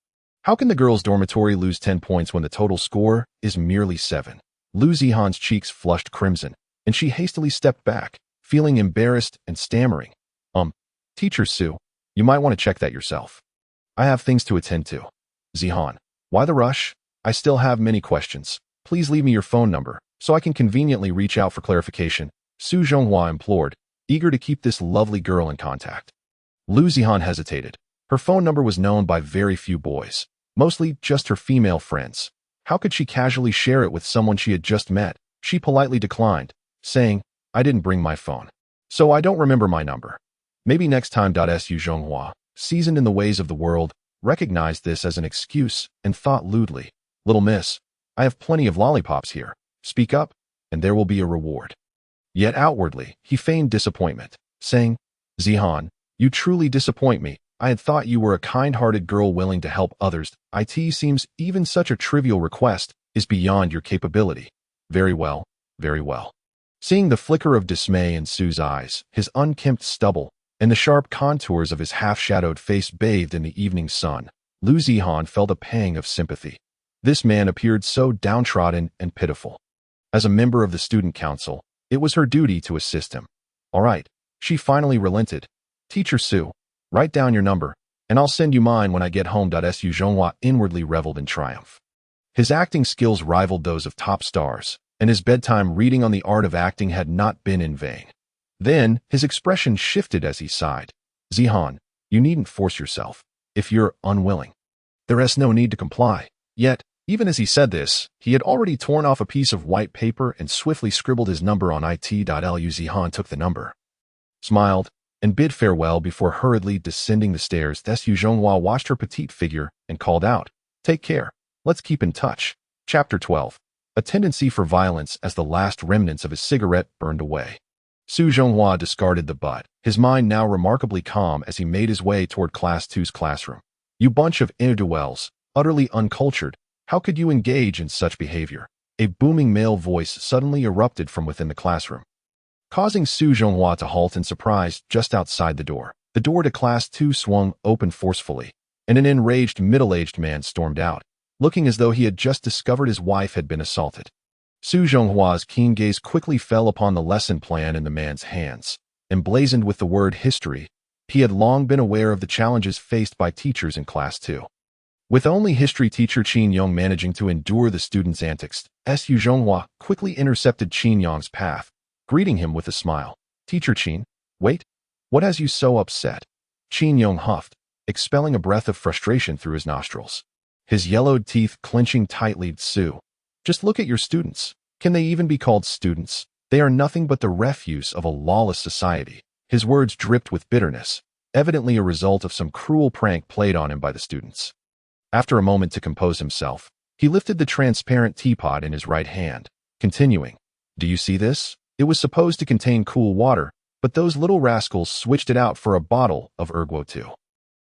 How can the girls' dormitory lose 10 points when the total score is merely 7? Lu Zihan's cheeks flushed crimson, and she hastily stepped back, feeling embarrassed and stammering. Teacher Su, you might want to check that yourself. I have things to attend to. Zihan, why the rush? I still have many questions. Please leave me your phone number, so I can conveniently reach out for clarification, Su Zhonghua implored, eager to keep this lovely girl in contact. Lu Zihan hesitated. Her phone number was known by very few boys, mostly just her female friends. How could she casually share it with someone she had just met? She politely declined, saying, I didn't bring my phone, so I don't remember my number. Maybe next time. Su Zhonghua, seasoned in the ways of the world, recognized this as an excuse and thought lewdly, Little miss, I have plenty of lollipops here. Speak up, and there will be a reward. Yet outwardly, he feigned disappointment, saying, Zihan, you truly disappoint me. I had thought you were a kind-hearted girl willing to help others. It seems even such a trivial request is beyond your capability. Very well, very well. Seeing the flicker of dismay in Su's eyes, his unkempt stubble, and the sharp contours of his half-shadowed face bathed in the evening sun, Lu Zihan felt a pang of sympathy. This man appeared so downtrodden and pitiful. As a member of the student council, it was her duty to assist him. All right, she finally relented. Teacher Su, write down your number, and I'll send you mine when I get home. Su Zhonghua inwardly reveled in triumph. His acting skills rivaled those of top stars, and his bedtime reading on the art of acting had not been in vain. Then, his expression shifted as he sighed. Zihan, you needn't force yourself, if you're unwilling. There is no need to comply. Yet, even as he said this, he had already torn off a piece of white paper and swiftly scribbled his number on it. Lu Zihan took the number, smiled, and bid farewell before hurriedly descending the stairs. Su Zhonghua watched her petite figure and called out, Take care, let's keep in touch. Chapter 12. A tendency for violence as the last remnants of his cigarette burned away. Su Zhonghua discarded the butt, his mind now remarkably calm as he made his way toward Class 2's classroom. You bunch of ne'er-do-wells, utterly uncultured, how could you engage in such behavior? A booming male voice suddenly erupted from within the classroom, causing Su Zhonghua to halt in surprise just outside the door. The door to Class 2 swung open forcefully, and an enraged middle-aged man stormed out, looking as though he had just discovered his wife had been assaulted. Su Zhonghua's keen gaze quickly fell upon the lesson plan in the man's hands. Emblazoned with the word history, he had long been aware of the challenges faced by teachers in Class 2. With only history teacher Qin Yong managing to endure the students' antics, Su Zhonghua quickly intercepted Qin Yong's path, greeting him with a smile. Teacher Qin, wait, what has you so upset? Qin Yong huffed, expelling a breath of frustration through his nostrils. His yellowed teeth clenching tightly. Su, just look at your students. Can they even be called students? They are nothing but the refuse of a lawless society. His words dripped with bitterness, evidently a result of some cruel prank played on him by the students. After a moment to compose himself, he lifted the transparent teapot in his right hand, continuing, "Do you see this? It was supposed to contain cool water, but those little rascals switched it out for a bottle of ergo too.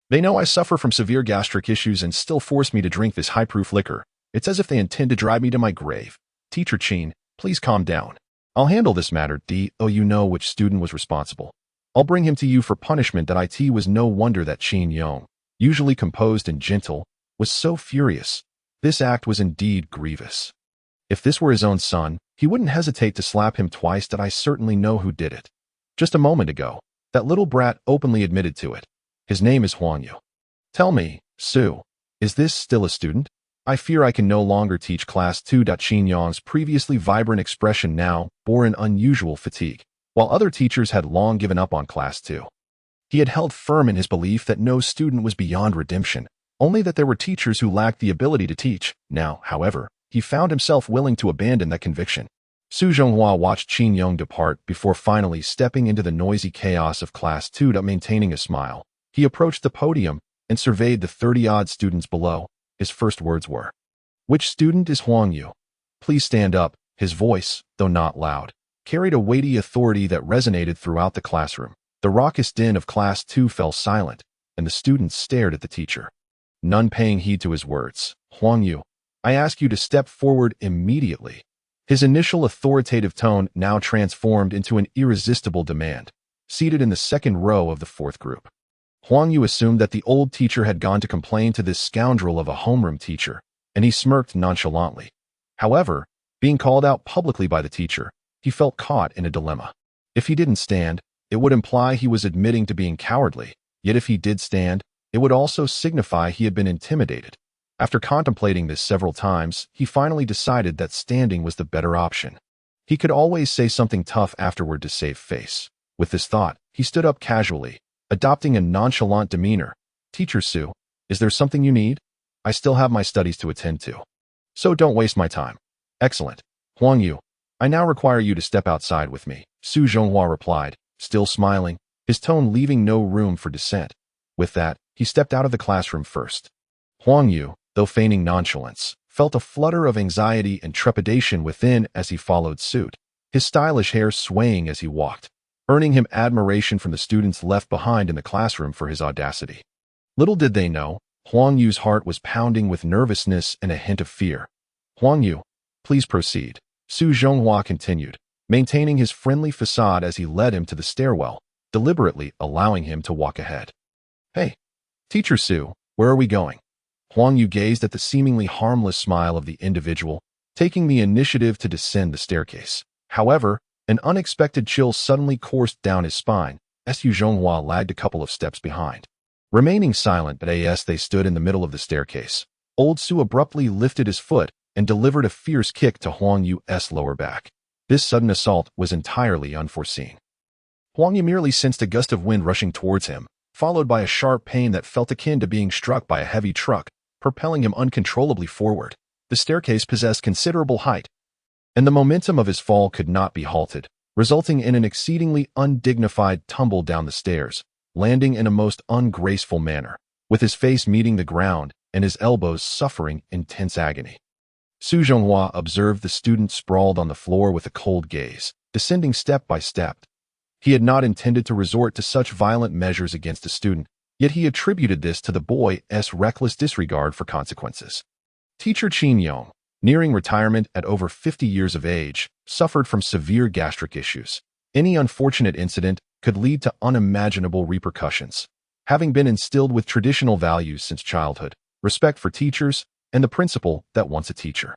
They know I suffer from severe gastric issues and still force me to drink this high-proof liquor. It's as if they intend to drive me to my grave. Teacher Qin, please calm down. I'll handle this matter. You know which student was responsible. I'll bring him to you for punishment." It was no wonder that Xiaoyang, usually composed and gentle, was so furious. This act was indeed grievous. If this were his own son, he wouldn't hesitate to slap him twice. I certainly know who did it. Just a moment ago, that little brat openly admitted to it. His name is Yu. Tell me, Su, is this still a student? I fear I can no longer teach class 2. Xiaoyang's previously vibrant expression now bore an unusual fatigue, while other teachers had long given up on class 2. He had held firm in his belief that no student was beyond redemption, only that there were teachers who lacked the ability to teach. Now, however, he found himself willing to abandon that conviction. Su Zhonghua watched Xiaoyang depart before finally stepping into the noisy chaos of class 2. Maintaining a smile, he approached the podium and surveyed the 30-odd students below. His first words were, "Which student is Yu? Please stand up." His voice, though not loud, carried a weighty authority that resonated throughout the classroom. The raucous din of class 2 fell silent, and the students stared at the teacher. None paying heed to his words. "Yu, I ask you to step forward immediately." His initial authoritative tone now transformed into an irresistible demand. Seated in the second row of the fourth group, Yu assumed that the old teacher had gone to complain to this scoundrel of a homeroom teacher, and he smirked nonchalantly. However, being called out publicly by the teacher, he felt caught in a dilemma. If he didn't stand, it would imply he was admitting to being cowardly, yet if he did stand, it would also signify he had been intimidated. After contemplating this several times, he finally decided that standing was the better option. He could always say something tough afterward to save face. With this thought, he stood up casually, adopting a nonchalant demeanor. "Teacher Su, is there something you need? I still have my studies to attend to. So don't waste my time." "Excellent. Yu, I now require you to step outside with me," Su Zhonghua replied, still smiling, his tone leaving no room for dissent. With that, he stepped out of the classroom first. Yu, though feigning nonchalance, felt a flutter of anxiety and trepidation within as he followed suit, his stylish hair swaying as he walked, earning him admiration from the students left behind in the classroom for his audacity. Little did they know, Yu's heart was pounding with nervousness and a hint of fear. "Yu, please proceed," Su Zhonghua continued, maintaining his friendly facade as he led him to the stairwell, deliberately allowing him to walk ahead. "Hey, Teacher Su, where are we going?" Yu gazed at the seemingly harmless smile of the individual, taking the initiative to descend the staircase. However, an unexpected chill suddenly coursed down his spine as Su Zhonghua lagged a couple of steps behind. Remaining silent as they stood in the middle of the staircase, old Su abruptly lifted his foot and delivered a fierce kick to Yu's lower back. This sudden assault was entirely unforeseen. Yu merely sensed a gust of wind rushing towards him, followed by a sharp pain that felt akin to being struck by a heavy truck, propelling him uncontrollably forward. The staircase possessed considerable height, and the momentum of his fall could not be halted, resulting in an exceedingly undignified tumble down the stairs, landing in a most ungraceful manner, with his face meeting the ground and his elbows suffering intense agony. Su Zhonghua observed the student sprawled on the floor with a cold gaze, descending step by step. He had not intended to resort to such violent measures against a student, yet he attributed this to the boy's reckless disregard for consequences. Teacher Xiaoyang, nearing retirement at over 50 years of age, suffered from severe gastric issues. Any unfortunate incident could lead to unimaginable repercussions. Having been instilled with traditional values since childhood, respect for teachers, and the principle that once a teacher,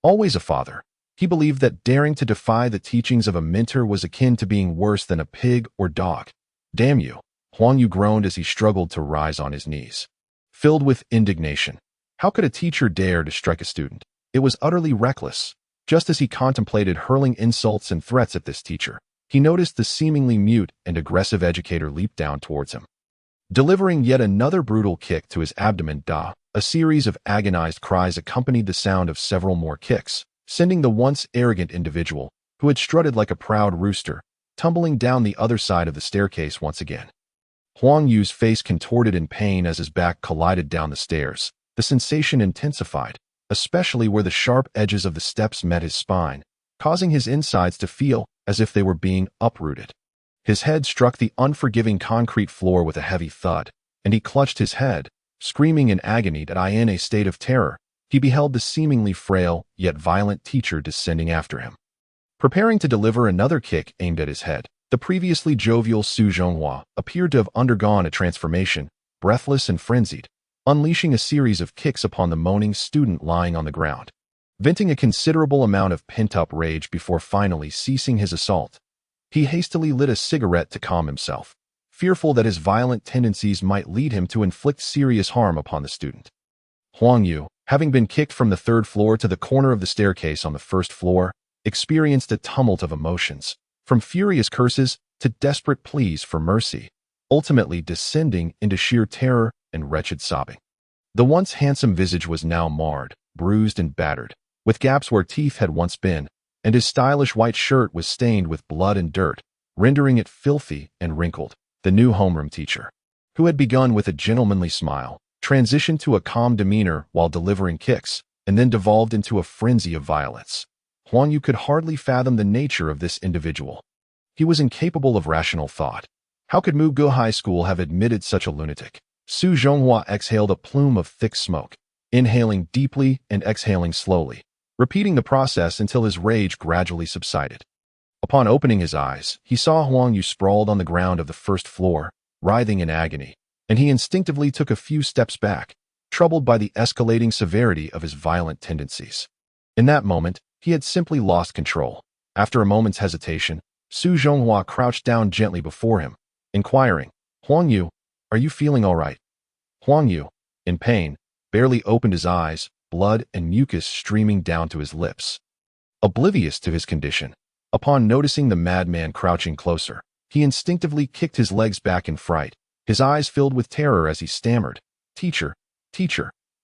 always a father, he believed that daring to defy the teachings of a mentor was akin to being worse than a pig or dog. "Damn you," Yu groaned as he struggled to rise on his knees. Filled with indignation, how could a teacher dare to strike a student? It was utterly reckless. Just as he contemplated hurling insults and threats at this teacher, he noticed the seemingly mute and aggressive educator leap down towards him, delivering yet another brutal kick to his abdomen. A series of agonized cries accompanied the sound of several more kicks, sending the once arrogant individual, who had strutted like a proud rooster, tumbling down the other side of the staircase once again. Huang Yu's face contorted in pain as his back collided down the stairs. The sensation intensified, especially where the sharp edges of the steps met his spine, causing his insides to feel as if they were being uprooted. His head struck the unforgiving concrete floor with a heavy thud, and he clutched his head, screaming in agony that in a state of terror, he beheld the seemingly frail yet violent teacher descending after him. Preparing to deliver another kick aimed at his head, the previously jovial Su Zhonghua appeared to have undergone a transformation, breathless and frenzied, unleashing a series of kicks upon the moaning student lying on the ground, venting a considerable amount of pent-up rage before finally ceasing his assault. He hastily lit a cigarette to calm himself, fearful that his violent tendencies might lead him to inflict serious harm upon the student. Huang Yu, having been kicked from the third floor to the corner of the staircase on the first floor, experienced a tumult of emotions, from furious curses to desperate pleas for mercy, ultimately descending into sheer terror and wretched sobbing. The once handsome visage was now marred, bruised and battered, with gaps where teeth had once been, and his stylish white shirt was stained with blood and dirt, rendering it filthy and wrinkled. The new homeroom teacher, who had begun with a gentlemanly smile, transitioned to a calm demeanor while delivering kicks, and then devolved into a frenzy of violence. Huang Yu could hardly fathom the nature of this individual. He was incapable of rational thought. How could Mugu High School have admitted such a lunatic? Su Zhonghua exhaled a plume of thick smoke, inhaling deeply and exhaling slowly, repeating the process until his rage gradually subsided. Upon opening his eyes, he saw Huang Yu sprawled on the ground of the first floor, writhing in agony, and he instinctively took a few steps back, troubled by the escalating severity of his violent tendencies. In that moment, he had simply lost control. After a moment's hesitation, Su Zhonghua crouched down gently before him, inquiring, "Huang Yu, are you feeling all right?" Huang Yu, in pain, barely opened his eyes, blood and mucus streaming down to his lips. Oblivious to his condition, upon noticing the madman crouching closer, he instinctively kicked his legs back in fright, his eyes filled with terror as he stammered, "Teacher,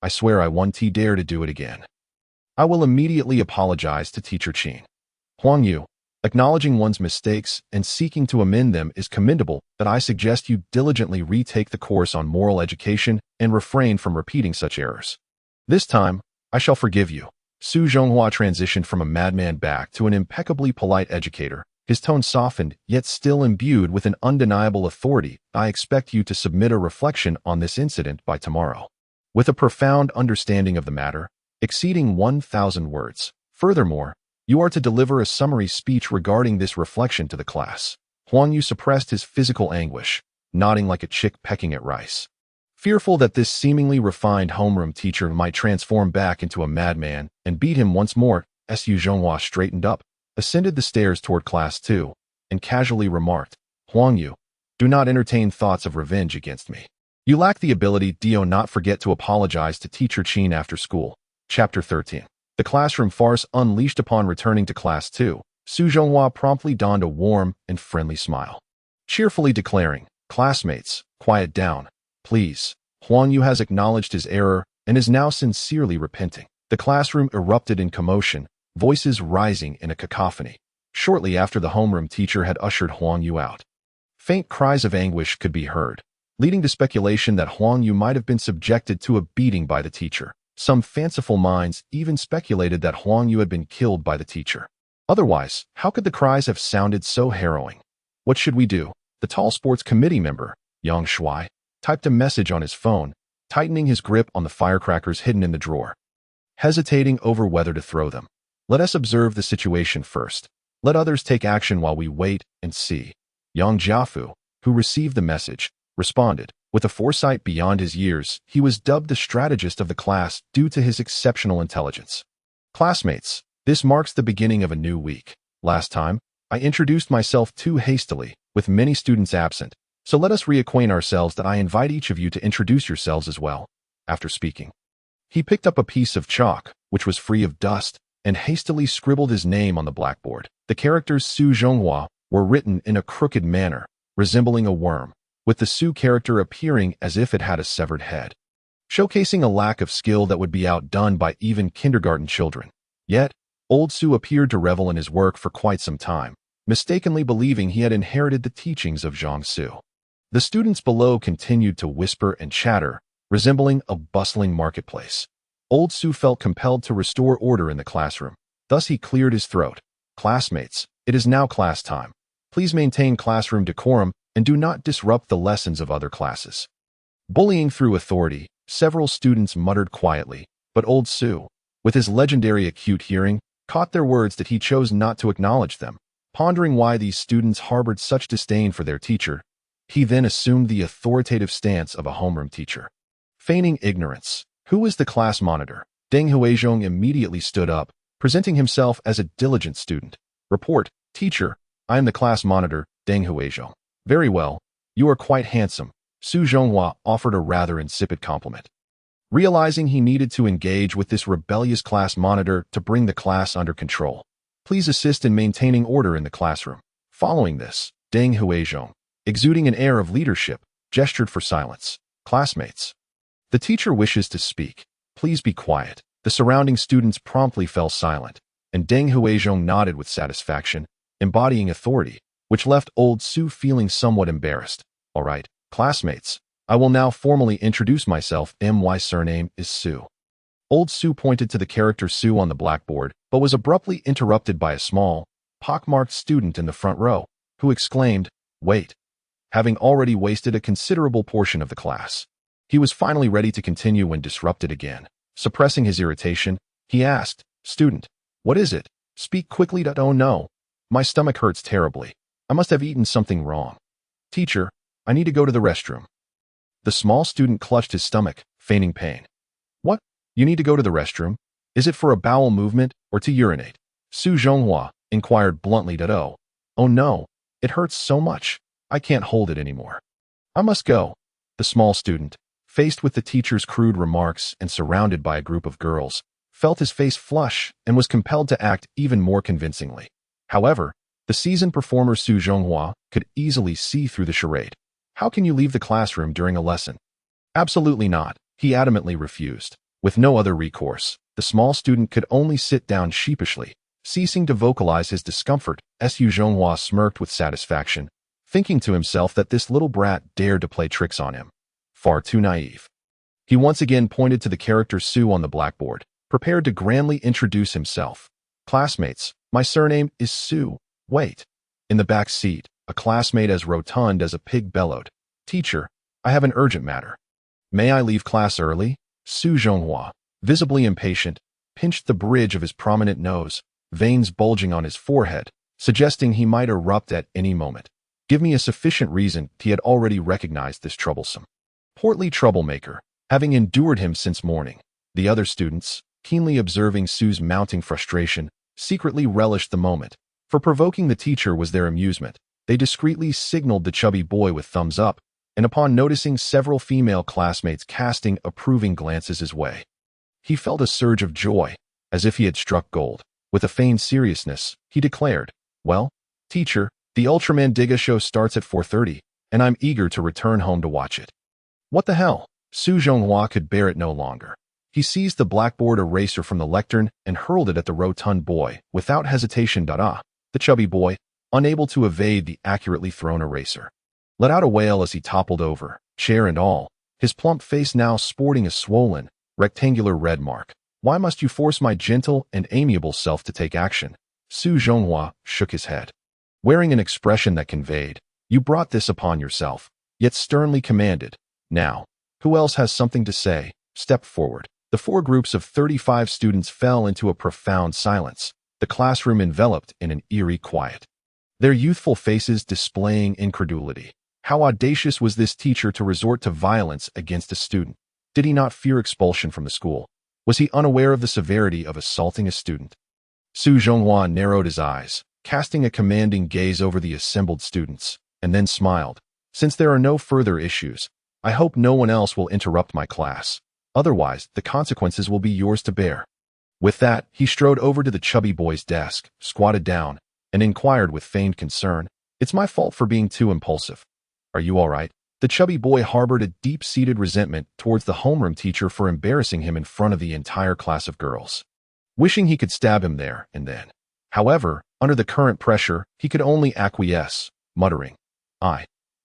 I swear I won't dare to do it again. I will immediately apologize to Teacher Qin." Huang Yu, acknowledging one's mistakes and seeking to amend them is commendable, but I suggest you diligently retake the course on moral education and refrain from repeating such errors. This time, I shall forgive you. Su Zhonghua transitioned from a madman back to an impeccably polite educator, his tone softened, yet still imbued with an undeniable authority. "I expect you to submit a reflection on this incident by tomorrow, with a profound understanding of the matter, exceeding 1,000 words. Furthermore, you are to deliver a summary speech regarding this reflection to the class." Huang Yu suppressed his physical anguish, nodding like a chick pecking at rice. Fearful that this seemingly refined homeroom teacher might transform back into a madman and beat him once more, Su Zhonghua straightened up, ascended the stairs toward Class 2, and casually remarked, "Huang Yu, do not entertain thoughts of revenge against me. You lack the ability. Do not forget to apologize to Teacher Qin after school." Chapter 13. The classroom farce unleashed upon returning to Class 2, Su Zhonghua promptly donned a warm and friendly smile, cheerfully declaring, "Classmates, quiet down, please. Huang Yu has acknowledged his error and is now sincerely repenting." The classroom erupted in commotion, voices rising in a cacophony. Shortly after the homeroom teacher had ushered Huang Yu out, faint cries of anguish could be heard, leading to speculation that Huang Yu might have been subjected to a beating by the teacher. Some fanciful minds even speculated that Huang Yu had been killed by the teacher. Otherwise, how could the cries have sounded so harrowing? "What should we do?" The tall sports committee member, Duan Xue, typed a message on his phone, tightening his grip on the firecrackers hidden in the drawer, hesitating over whether to throw them. "Let us observe the situation first. Let others take action while we wait and see." Yang Jiafu, who received the message, responded. With a foresight beyond his years, he was dubbed the strategist of the class due to his exceptional intelligence. "Classmates, this marks the beginning of a new week. Last time, I introduced myself too hastily, with many students absent, so let us reacquaint ourselves. That I invite each of you to introduce yourselves as well." After speaking, he picked up a piece of chalk, which was free of dust, and hastily scribbled his name on the blackboard. The characters Su Zhonghua were written in a crooked manner, resembling a worm, with the Su character appearing as if it had a severed head, showcasing a lack of skill that would be outdone by even kindergarten children. Yet, old Su appeared to revel in his work for quite some time, mistakenly believing he had inherited the teachings of Zhang Su. The students below continued to whisper and chatter, resembling a bustling marketplace. Old Su felt compelled to restore order in the classroom. Thus he cleared his throat. Classmates, it is now class time. Please maintain classroom decorum and do not disrupt the lessons of other classes. Bullying through authority, several students muttered quietly, but Old Su, with his legendary acute hearing, caught their words that he chose not to acknowledge them. Pondering why these students harbored such disdain for their teacher, he then assumed the authoritative stance of a homeroom teacher. Feigning ignorance. Who is the class monitor? Deng Huizhong immediately stood up, presenting himself as a diligent student. Report, teacher, I am the class monitor, Deng Huizhong. Very well, you are quite handsome. Su Zhonghua offered a rather insipid compliment. Realizing he needed to engage with this rebellious class monitor to bring the class under control. Please assist in maintaining order in the classroom. Following this, Deng Huizhong, exuding an air of leadership, gestured for silence. Classmates. The teacher wishes to speak. Please be quiet. The surrounding students promptly fell silent, and Deng Huizhong nodded with satisfaction, embodying authority, which left Old Su feeling somewhat embarrassed. All right, classmates, I will now formally introduce myself. My surname is Su. Old Su pointed to the character Su on the blackboard, but was abruptly interrupted by a small, pockmarked student in the front row, who exclaimed, "Wait," having already wasted a considerable portion of the class. He was finally ready to continue when disrupted again. Suppressing his irritation, he asked, "Student, what is it? Speak quickly." "Oh no, my stomach hurts terribly. I must have eaten something wrong. Teacher, I need to go to the restroom." The small student clutched his stomach, feigning pain. "What? You need to go to the restroom? Is it for a bowel movement or to urinate?" Su Zhonghua inquired bluntly. "Oh no, it hurts so much. I can't hold it anymore. I must go." The small student, faced with the teacher's crude remarks and surrounded by a group of girls, felt his face flush and was compelled to act even more convincingly. However, the seasoned performer Su Zhonghua could easily see through the charade. "How can you leave the classroom during a lesson?" "Absolutely not," he adamantly refused. With no other recourse, the small student could only sit down sheepishly, ceasing to vocalize his discomfort. Su Zhonghua smirked with satisfaction, thinking to himself that this little brat dared to play tricks on him. Far too naive. He once again pointed to the character Su on the blackboard, prepared to grandly introduce himself. "Classmates, my surname is Su." "Wait." In the back seat, a classmate as rotund as a pig bellowed, "Teacher, I have an urgent matter." "May I leave class early?" Su Zhonghua, visibly impatient, pinched the bridge of his prominent nose, veins bulging on his forehead, suggesting he might erupt at any moment. Give me a sufficient reason. He had already recognized this troublesome, portly troublemaker, having endured him since morning. The other students, keenly observing Su's mounting frustration, secretly relished the moment. For provoking the teacher was their amusement. They discreetly signaled the chubby boy with thumbs up, and upon noticing several female classmates casting approving glances his way, he felt a surge of joy, as if he had struck gold. With a feigned seriousness, he declared, "Well, teacher, the Ultraman Digga show starts at 4:30, and I'm eager to return home to watch it." "What the hell?" Su Zhonghua could bear it no longer. He seized the blackboard eraser from the lectern and hurled it at the rotund boy, without hesitation. The chubby boy, unable to evade the accurately thrown eraser, let out a wail as he toppled over, chair and all, his plump face now sporting a swollen, rectangular red mark. "Why must you force my gentle and amiable self to take action?" Su Zhonghua shook his head, wearing an expression that conveyed, "You brought this upon yourself," yet sternly commanded, "Now, who else has something to say? Step forward." The four groups of 35 students fell into a profound silence, the classroom enveloped in an eerie quiet, their youthful faces displaying incredulity. How audacious was this teacher to resort to violence against a student? Did he not fear expulsion from the school? Was he unaware of the severity of assaulting a student? Su Zhonghua narrowed his eyes, casting a commanding gaze over the assembled students, and then smiled. "Since there are no further issues, I hope no one else will interrupt my class. Otherwise, the consequences will be yours to bear." With that, he strode over to the chubby boy's desk, squatted down, and inquired with feigned concern, "It's my fault for being too impulsive. Are you all right?" The chubby boy harbored a deep-seated resentment towards the homeroom teacher for embarrassing him in front of the entire class of girls, wishing he could stab him there and then. However, under the current pressure, he could only acquiesce, muttering,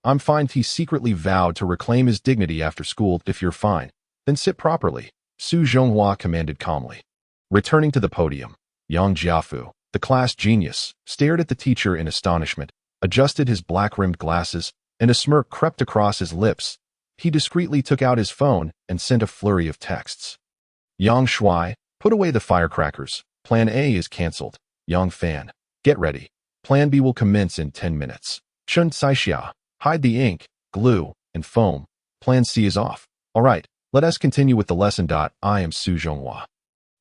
I'm fine. He secretly vowed to reclaim his dignity after school. If you're fine, then sit properly, Su Zhonghua commanded calmly. Returning to the podium, Yang Jiafu, the class genius, stared at the teacher in astonishment, adjusted his black-rimmed glasses, and a smirk crept across his lips. He discreetly took out his phone and sent a flurry of texts. Yang Xue, put away the firecrackers. Plan A is cancelled. Yang Fan, get ready. Plan B will commence in 10 minutes. Chun Saixia, hide the ink, glue, and foam. Plan C is off. All right, let us continue with the lesson. I am Su Zhonghua.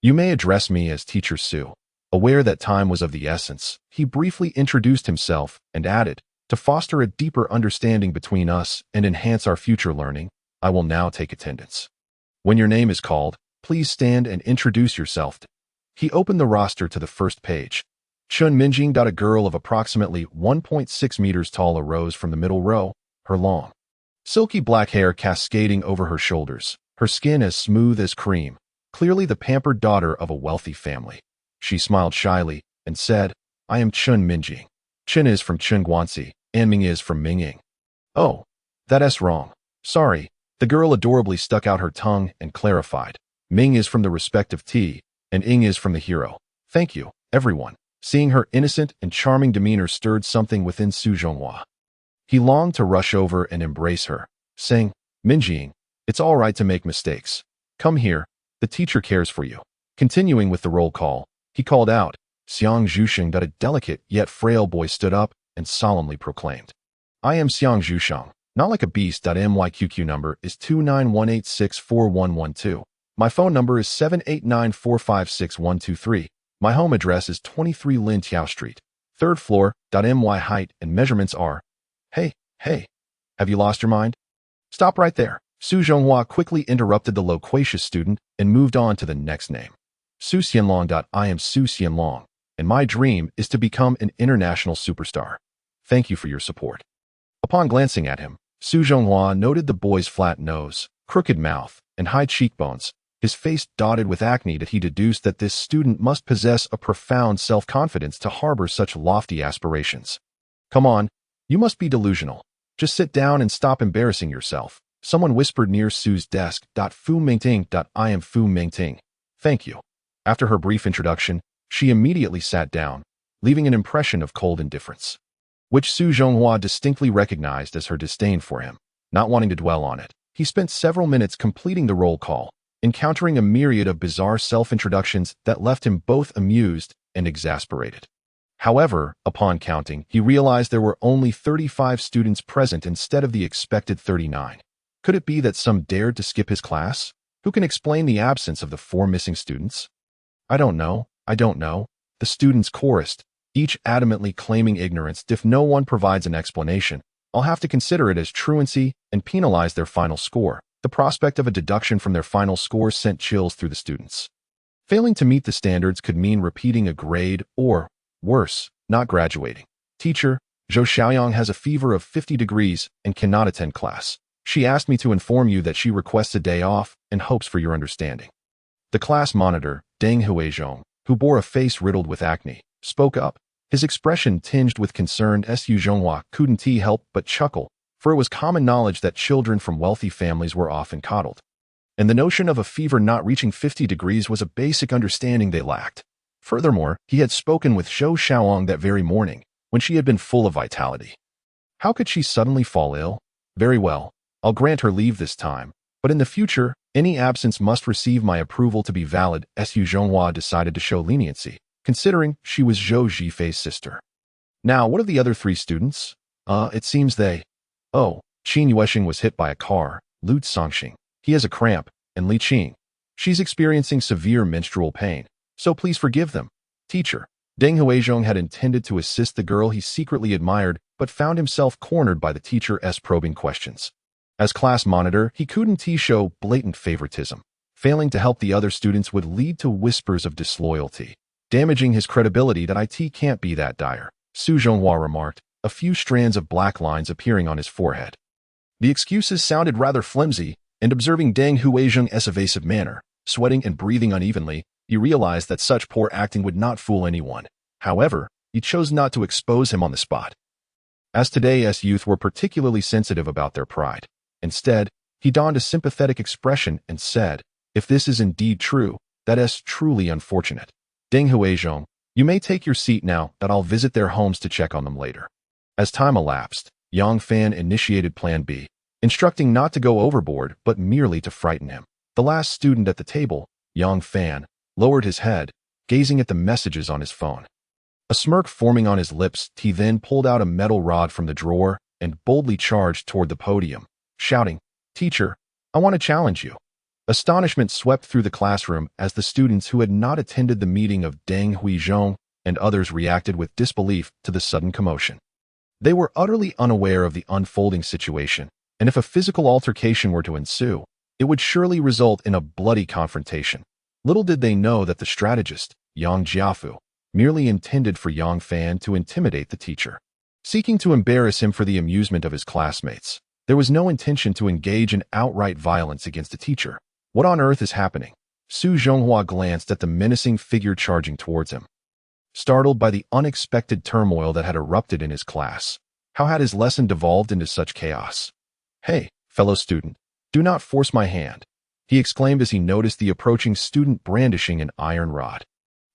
You may address me as Teacher Su. Aware that time was of the essence, he briefly introduced himself and added, to foster a deeper understanding between us and enhance our future learning, I will now take attendance. When your name is called, please stand and introduce yourself. He opened the roster to the first page. Chun Minjing. A girl of approximately 1.6 meters tall arose from the middle row, her long, silky black hair cascading over her shoulders, her skin as smooth as cream, clearly the pampered daughter of a wealthy family. She smiled shyly and said, I am Chun Minjing. Chun is from Chun Guanxi, and Ming is from Mingying. Oh, that's wrong. Sorry. The girl adorably stuck out her tongue and clarified. Ming is from the respective T, and Ing is from the hero. Thank you, everyone. Seeing her innocent and charming demeanor stirred something within Su Zhonghua. He longed to rush over and embrace her, saying, Minjing, it's all right to make mistakes. Come here, the teacher cares for you. Continuing with the roll call, he called out, Xiang Zhusheng. A delicate yet frail boy stood up and solemnly proclaimed, I am Xiang Zhusheng, not like a beast. My QQ number is 2918641112. My phone number is 789456123. My home address is 23 Lin Tiao Street, 3rd floor. My height and measurements are... Hey, have you lost your mind? Stop right there. Su Zhonghua quickly interrupted the loquacious student and moved on to the next name. Su Xianlong. I am Su Xianlong, and my dream is to become an international superstar. Thank you for your support. Upon glancing at him, Su Zhonghua noted the boy's flat nose, crooked mouth, and high cheekbones, his face dotted with acne. That he deduced that this student must possess a profound self-confidence to harbor such lofty aspirations. Come on, you must be delusional. Just sit down and stop embarrassing yourself. Someone whispered near Su's desk. Fu Mingting. I am Fu Mingting. Thank you. After her brief introduction, she immediately sat down, leaving an impression of cold indifference, which Su Zhonghua distinctly recognized as her disdain for him. Not wanting to dwell on it, he spent several minutes completing the roll call, encountering a myriad of bizarre self-introductions that left him both amused and exasperated. However, upon counting, he realized there were only 35 students present instead of the expected 39. Could it be that some dared to skip his class? Who can explain the absence of the 4 missing students? I don't know, the students chorused, each adamantly claiming ignorance. If no one provides an explanation, I'll have to consider it as truancy and penalize their final score. The prospect of a deduction from their final score sent chills through the students. Failing to meet the standards could mean repeating a grade or, worse, not graduating. Teacher, Zhou Xiaoyang has a fever of 50 degrees and cannot attend class. She asked me to inform you that she requests a day off and hopes for your understanding. The class monitor, Deng Huizhong, who bore a face riddled with acne, spoke up, his expression tinged with concern. Su Zhonghua couldn't help but chuckle, for it was common knowledge that children from wealthy families were often coddled. And the notion of a fever not reaching 50 degrees was a basic understanding they lacked. Furthermore, he had spoken with Zhou Xiaoyang that very morning, when she had been full of vitality. How could she suddenly fall ill? Very well, I'll grant her leave this time, but in the future, any absence must receive my approval to be valid. Su Zhonghua decided to show leniency, considering she was Zhou Zhifei's sister. Now, what of the other 3 students? It seems they... Oh, Qin Yuesheng was hit by a car, Lu Songxing. He has a cramp, and Li Qing. She's experiencing severe menstrual pain, so please forgive them. Teacher, Deng Huizhong had intended to assist the girl he secretly admired, but found himself cornered by the teacher's probing questions. As class monitor, he couldn't show blatant favoritism. Failing to help the other students would lead to whispers of disloyalty, damaging his credibility. That it can't be that dire, Su Zhonghua remarked, a few strands of black lines appearing on his forehead. The excuses sounded rather flimsy, and observing Deng Huizheng's evasive manner, sweating and breathing unevenly, he realized that such poor acting would not fool anyone. However, he chose not to expose him on the spot. as today's youth were particularly sensitive about their pride. Instead, he donned a sympathetic expression and said, "If this is indeed true, that is truly unfortunate. Deng Huizhong, you may take your seat now that I'll visit their homes to check on them later." As time elapsed, Yang Fan initiated Plan B, instructing not to go overboard but merely to frighten him. The last student at the table, Yang Fan, lowered his head, gazing at the messages on his phone. A smirk forming on his lips, he then pulled out a metal rod from the drawer and boldly charged toward the podium, shouting, "Teacher, I want to challenge you." Astonishment swept through the classroom as the students who had not attended the meeting of Deng Huizhong and others reacted with disbelief to the sudden commotion. They were utterly unaware of the unfolding situation, and if a physical altercation were to ensue, it would surely result in a bloody confrontation. Little did they know that the strategist, Yang Jiafu, merely intended for Yang Fan to intimidate the teacher. Seeking to embarrass him for the amusement of his classmates, there was no intention to engage in outright violence against the teacher. What on earth is happening? Su Zhonghua glanced at the menacing figure charging towards him. Startled by the unexpected turmoil that had erupted in his class, how had his lesson devolved into such chaos? "Hey, fellow student, do not force my hand," he exclaimed as he noticed the approaching student brandishing an iron rod,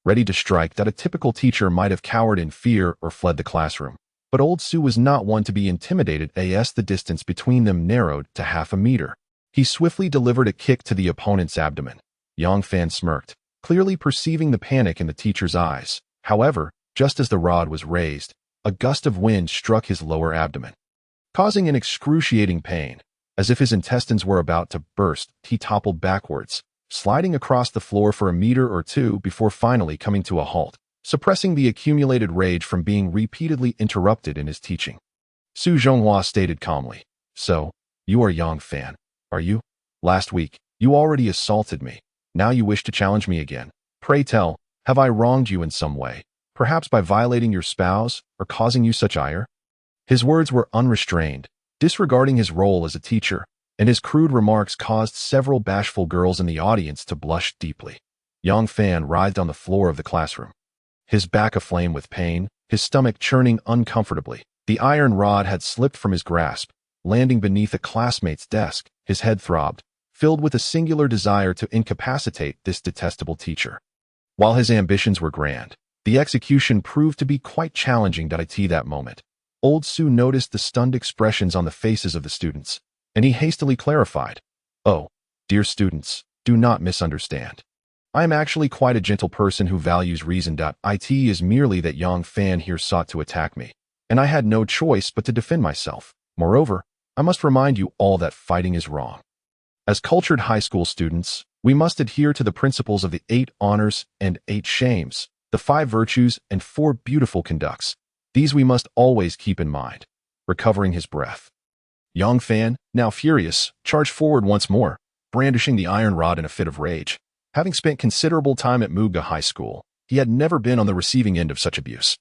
ready to strike. That a typical teacher might have cowered in fear or fled the classroom. But old Su was not one to be intimidated as the distance between them narrowed to half a meter. He swiftly delivered a kick to the opponent's abdomen. Yang Fan smirked, clearly perceiving the panic in the teacher's eyes. However, just as the rod was raised, a gust of wind struck his lower abdomen, causing an excruciating pain. As if his intestines were about to burst, he toppled backwards, sliding across the floor for a meter or two before finally coming to a halt, suppressing the accumulated rage from being repeatedly interrupted in his teaching. Su Zhonghua stated calmly, "So, you are Yang Fan, are you? Last week, you already assaulted me. Now you wish to challenge me again. Pray tell, have I wronged you in some way, perhaps by violating your spouse or causing you such ire?" His words were unrestrained, disregarding his role as a teacher, and his crude remarks caused several bashful girls in the audience to blush deeply. Yang Fan writhed on the floor of the classroom, his back aflame with pain, his stomach churning uncomfortably. The iron rod had slipped from his grasp, landing beneath a classmate's desk. His head throbbed, filled with a singular desire to incapacitate this detestable teacher. While his ambitions were grand, the execution proved to be quite challenging. That moment, old Su noticed the stunned expressions on the faces of the students, and he hastily clarified, "Oh, dear students, do not misunderstand. I am actually quite a gentle person who values reason. It is merely that Yang Fan here sought to attack me, and I had no choice but to defend myself. Moreover, I must remind you all that fighting is wrong. As cultured high school students, we must adhere to the principles of the 8 honors and 8 shames, the 5 virtues and 4 beautiful conducts. These we must always keep in mind." Recovering his breath, Yang Fan, now furious, charged forward once more, brandishing the iron rod in a fit of rage. Having spent considerable time at Muga High School, he had never been on the receiving end of such abuse.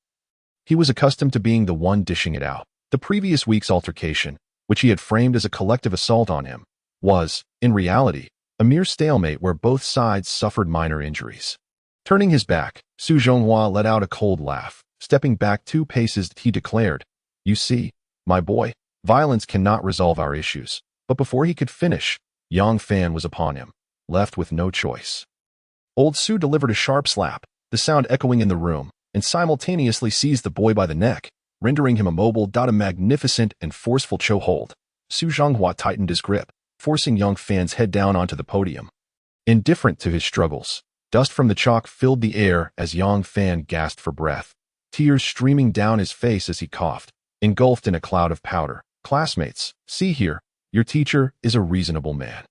He was accustomed to being the one dishing it out. The previous week's altercation, which he had framed as a collective assault on him, was, in reality, a mere stalemate where both sides suffered minor injuries. Turning his back, Su Zhonghua let out a cold laugh. Stepping back 2 paces, he declared, "You see, my boy, violence cannot resolve our issues." But before he could finish, Yang Fan was upon him, left with no choice. Old Su delivered a sharp slap, the sound echoing in the room, and simultaneously seized the boy by the neck, rendering him immobile. A magnificent and forceful chokehold. Su Zhonghua tightened his grip, forcing Yang Fan's head down onto the podium. Indifferent to his struggles, dust from the chalk filled the air as Yang Fan gasped for breath, tears streaming down his face as he coughed, engulfed in a cloud of powder. "Classmates, see here, your teacher is a reasonable man.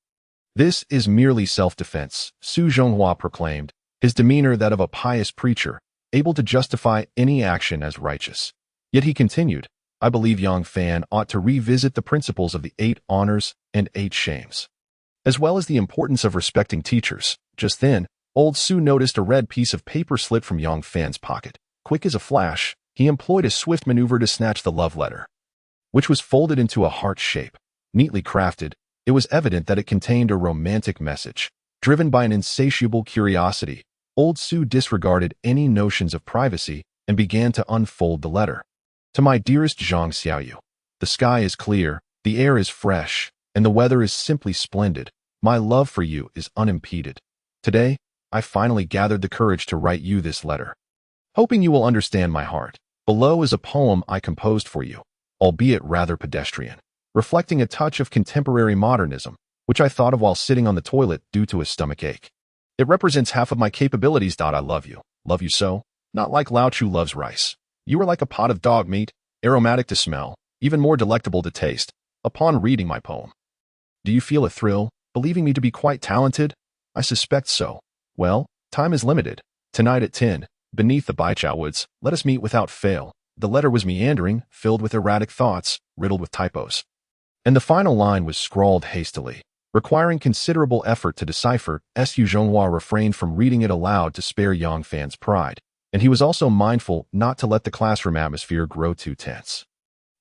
This is merely self-defense," Su Zhonghua proclaimed, his demeanor that of a pious preacher, able to justify any action as righteous. Yet he continued, "I believe Yang Fan ought to revisit the principles of the 8 honors and 8 shames, as well as the importance of respecting teachers." Just then, old Su noticed a red piece of paper slip from Yang Fan's pocket. Quick as a flash, he employed a swift maneuver to snatch the love letter, which was folded into a heart shape. Neatly crafted, it was evident that it contained a romantic message. Driven by an insatiable curiosity, old Su disregarded any notions of privacy and began to unfold the letter. To my dearest Zhang Xiaoyu, the sky is clear, the air is fresh, and the weather is simply splendid. My love for you is unimpeded. Today, I finally gathered the courage to write you this letter. Hoping you will understand my heart. Below is a poem I composed for you, albeit rather pedestrian, reflecting a touch of contemporary modernism, which I thought of while sitting on the toilet due to a stomach ache. It represents half of my capabilities. I love you so, not like Lao Chu loves rice. You are like a pot of dog meat, aromatic to smell, even more delectable to taste, upon reading my poem. Do you feel a thrill, believing me to be quite talented? I suspect so. Well, time is limited. Tonight at 10, beneath the Baichao woods, let us meet without fail. The letter was meandering, filled with erratic thoughts, riddled with typos. And the final line was scrawled hastily, requiring considerable effort to decipher. Su Zhonghua refrained from reading it aloud to spare Yang Fan's pride, and he was also mindful not to let the classroom atmosphere grow too tense.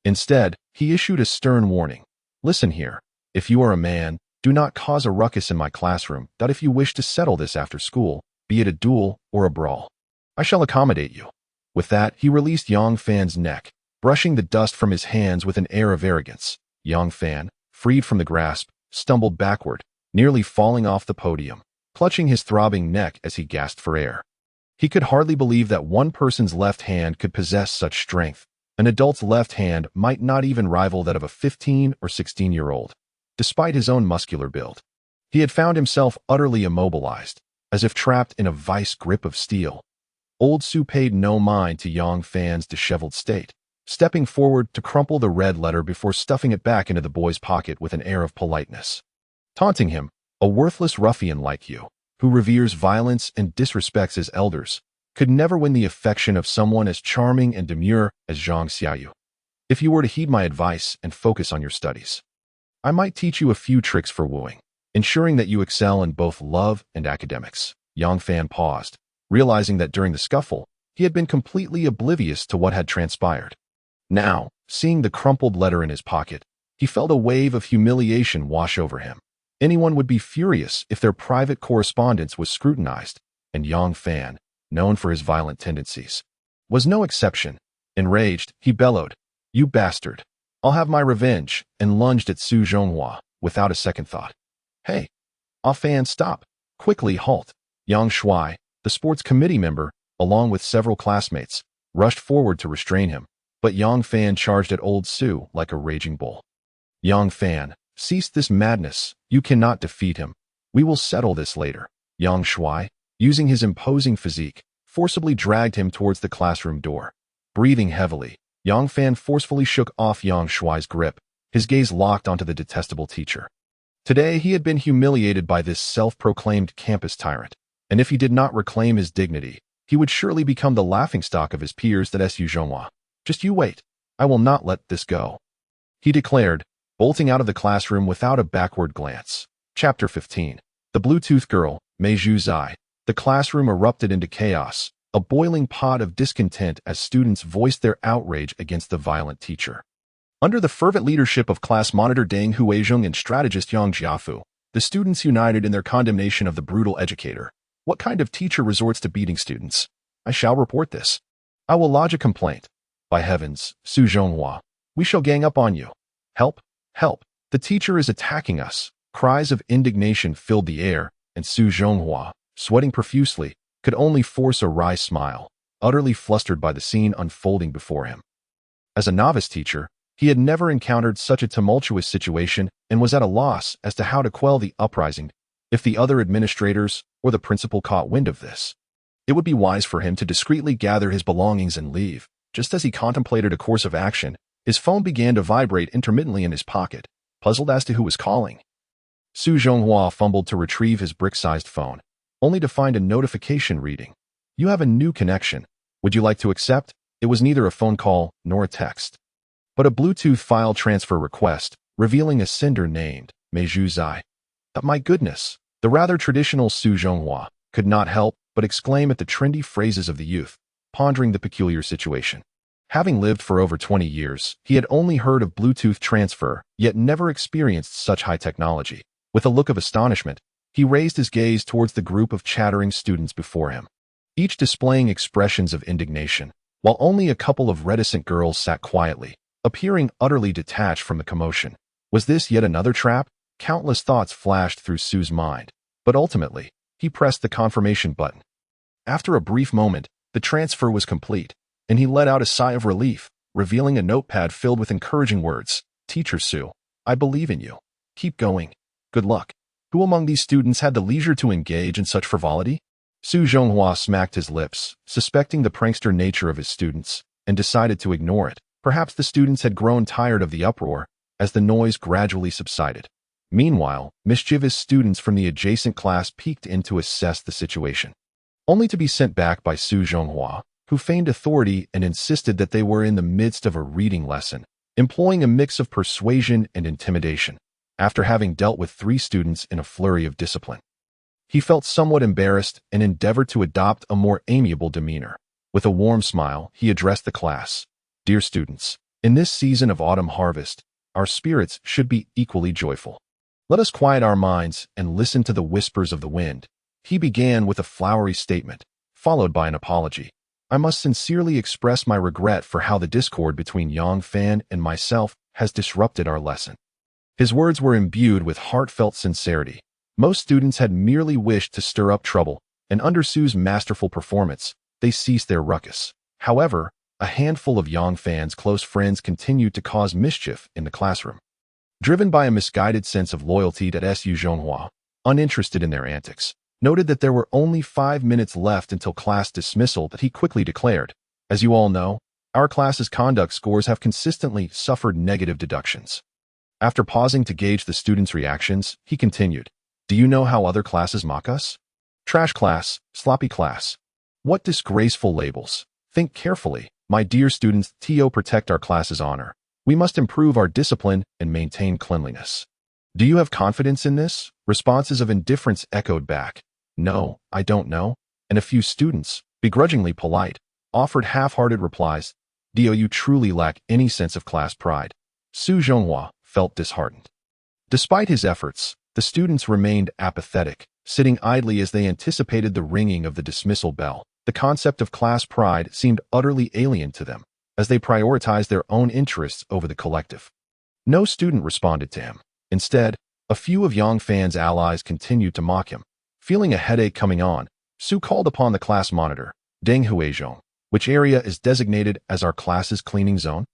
Instead, he issued a stern warning. Listen here. If you are a man, do not cause a ruckus in my classroom. That if you wish to settle this after school, be it a duel or a brawl, I shall accommodate you. With that, he released Yang Fan's neck, brushing the dust from his hands with an air of arrogance. Yang Fan, freed from the grasp, stumbled backward, nearly falling off the podium, clutching his throbbing neck as he gasped for air. He could hardly believe that one person's left hand could possess such strength. An adult's left hand might not even rival that of a 15 or 16-year-old. Despite his own muscular build, he had found himself utterly immobilized, as if trapped in a vice grip of steel. Old Su paid no mind to Yang Fan's disheveled state, stepping forward to crumple the red letter before stuffing it back into the boy's pocket with an air of politeness. Taunting him, a worthless ruffian like you, who reveres violence and disrespects his elders, could never win the affection of someone as charming and demure as Zhang Xiaoyu. If you were to heed my advice and focus on your studies, I might teach you a few tricks for wooing, ensuring that you excel in both love and academics. Yang Fan paused, realizing that during the scuffle, he had been completely oblivious to what had transpired. Now, seeing the crumpled letter in his pocket, he felt a wave of humiliation wash over him. Anyone would be furious if their private correspondence was scrutinized, and Yang Fan, known for his violent tendencies, was no exception. Enraged, he bellowed, "You bastard! I'll have my revenge," and lunged at Su Zhonghua without a second thought. "Hey, Fan, stop! Quickly halt!" Yang Xue, the sports committee member, along with several classmates, rushed forward to restrain him, but Yang Fan charged at old Su like a raging bull. "Yang Fan, cease this madness. You cannot defeat him. We will settle this later." Yang Xue, using his imposing physique, forcibly dragged him towards the classroom door. Breathing heavily, Yang Fan forcefully shook off Yang Xue's grip, his gaze locked onto the detestable teacher. Today he had been humiliated by this self-proclaimed campus tyrant, and if he did not reclaim his dignity, he would surely become the laughingstock of his peers at Su Zhonghua. "Just you wait. I will not let this go," he declared, bolting out of the classroom without a backward glance. Chapter 15. The Bluetooth Girl, Mei Zhu Zai. The classroom erupted into chaos, a boiling pot of discontent as students voiced their outrage against the violent teacher. Under the fervent leadership of class monitor Deng Huizhong and strategist Yang Jiafu, the students united in their condemnation of the brutal educator. What kind of teacher resorts to beating students? I shall report this. I will lodge a complaint. By heavens, Su Zhonghua, we shall gang up on you. Help, help, the teacher is attacking us. Cries of indignation filled the air, and Su Zhonghua, sweating profusely, could only force a wry smile, utterly flustered by the scene unfolding before him. As a novice teacher, he had never encountered such a tumultuous situation and was at a loss as to how to quell the uprising. If the other administrators or the principal caught wind of this, it would be wise for him to discreetly gather his belongings and leave. Just as he contemplated a course of action, his phone began to vibrate intermittently in his pocket, puzzled as to who was calling. Su Zhonghua fumbled to retrieve his brick-sized phone, only to find a notification reading, "You have a new connection. Would you like to accept?" It was neither a phone call nor a text, but a Bluetooth file transfer request, revealing a sender named Mei Zhu Zai. My goodness, the rather traditional Su Zhonghua could not help but exclaim at the trendy phrases of the youth, pondering the peculiar situation. Having lived for over 20 years, he had only heard of Bluetooth transfer, yet never experienced such high technology. With a look of astonishment, he raised his gaze towards the group of chattering students before him, each displaying expressions of indignation. while only a couple of reticent girls sat quietly, appearing utterly detached from the commotion. Was this yet another trap? Countless thoughts flashed through Su's mind, but ultimately, he pressed the confirmation button. After a brief moment, the transfer was complete, and he let out a sigh of relief, revealing a notepad filled with encouraging words. Teacher Su, I believe in you. Keep going. Good luck. Who among these students had the leisure to engage in such frivolity? Su Zhonghua smacked his lips, suspecting the prankster nature of his students, and decided to ignore it. Perhaps the students had grown tired of the uproar as the noise gradually subsided. Meanwhile, mischievous students from the adjacent class peeked in to assess the situation, only to be sent back by Su Zhonghua, who feigned authority and insisted that they were in the midst of a reading lesson, employing a mix of persuasion and intimidation. After having dealt with 3 students in a flurry of discipline, he felt somewhat embarrassed and endeavored to adopt a more amiable demeanor. With a warm smile, he addressed the class. Dear students, in this season of autumn harvest, our spirits should be equally joyful. Let us quiet our minds and listen to the whispers of the wind. He began with a flowery statement, followed by an apology. I must sincerely express my regret for how the discord between Yang Fan and myself has disrupted our lesson. His words were imbued with heartfelt sincerity. Most students had merely wished to stir up trouble, and under Su's masterful performance, they ceased their ruckus. However, a handful of Yang Fan's close friends continued to cause mischief in the classroom. Driven by a misguided sense of loyalty to Su Zhonghua, uninterested in their antics, noted that there were only 5 minutes left until class dismissal that he quickly declared, as you all know, our class's conduct scores have consistently suffered negative deductions. After pausing to gauge the students' reactions, he continued, do you know how other classes mock us? Trash class, sloppy class. What disgraceful labels. Think carefully, my dear students. To protect our class's honor, we must improve our discipline and maintain cleanliness. Do you have confidence in this? Responses of indifference echoed back. No, I don't know. And a few students, begrudgingly polite, offered half-hearted replies. Do you truly lack any sense of class pride? Su Zhonghua felt disheartened. Despite his efforts, the students remained apathetic, sitting idly as they anticipated the ringing of the dismissal bell. The concept of class pride seemed utterly alien to them, as they prioritized their own interests over the collective. No student responded to him. Instead, a few of Yang Fan's allies continued to mock him. Feeling a headache coming on, Su called upon the class monitor, Deng Huizhong, which area is designated as our class's cleaning zone?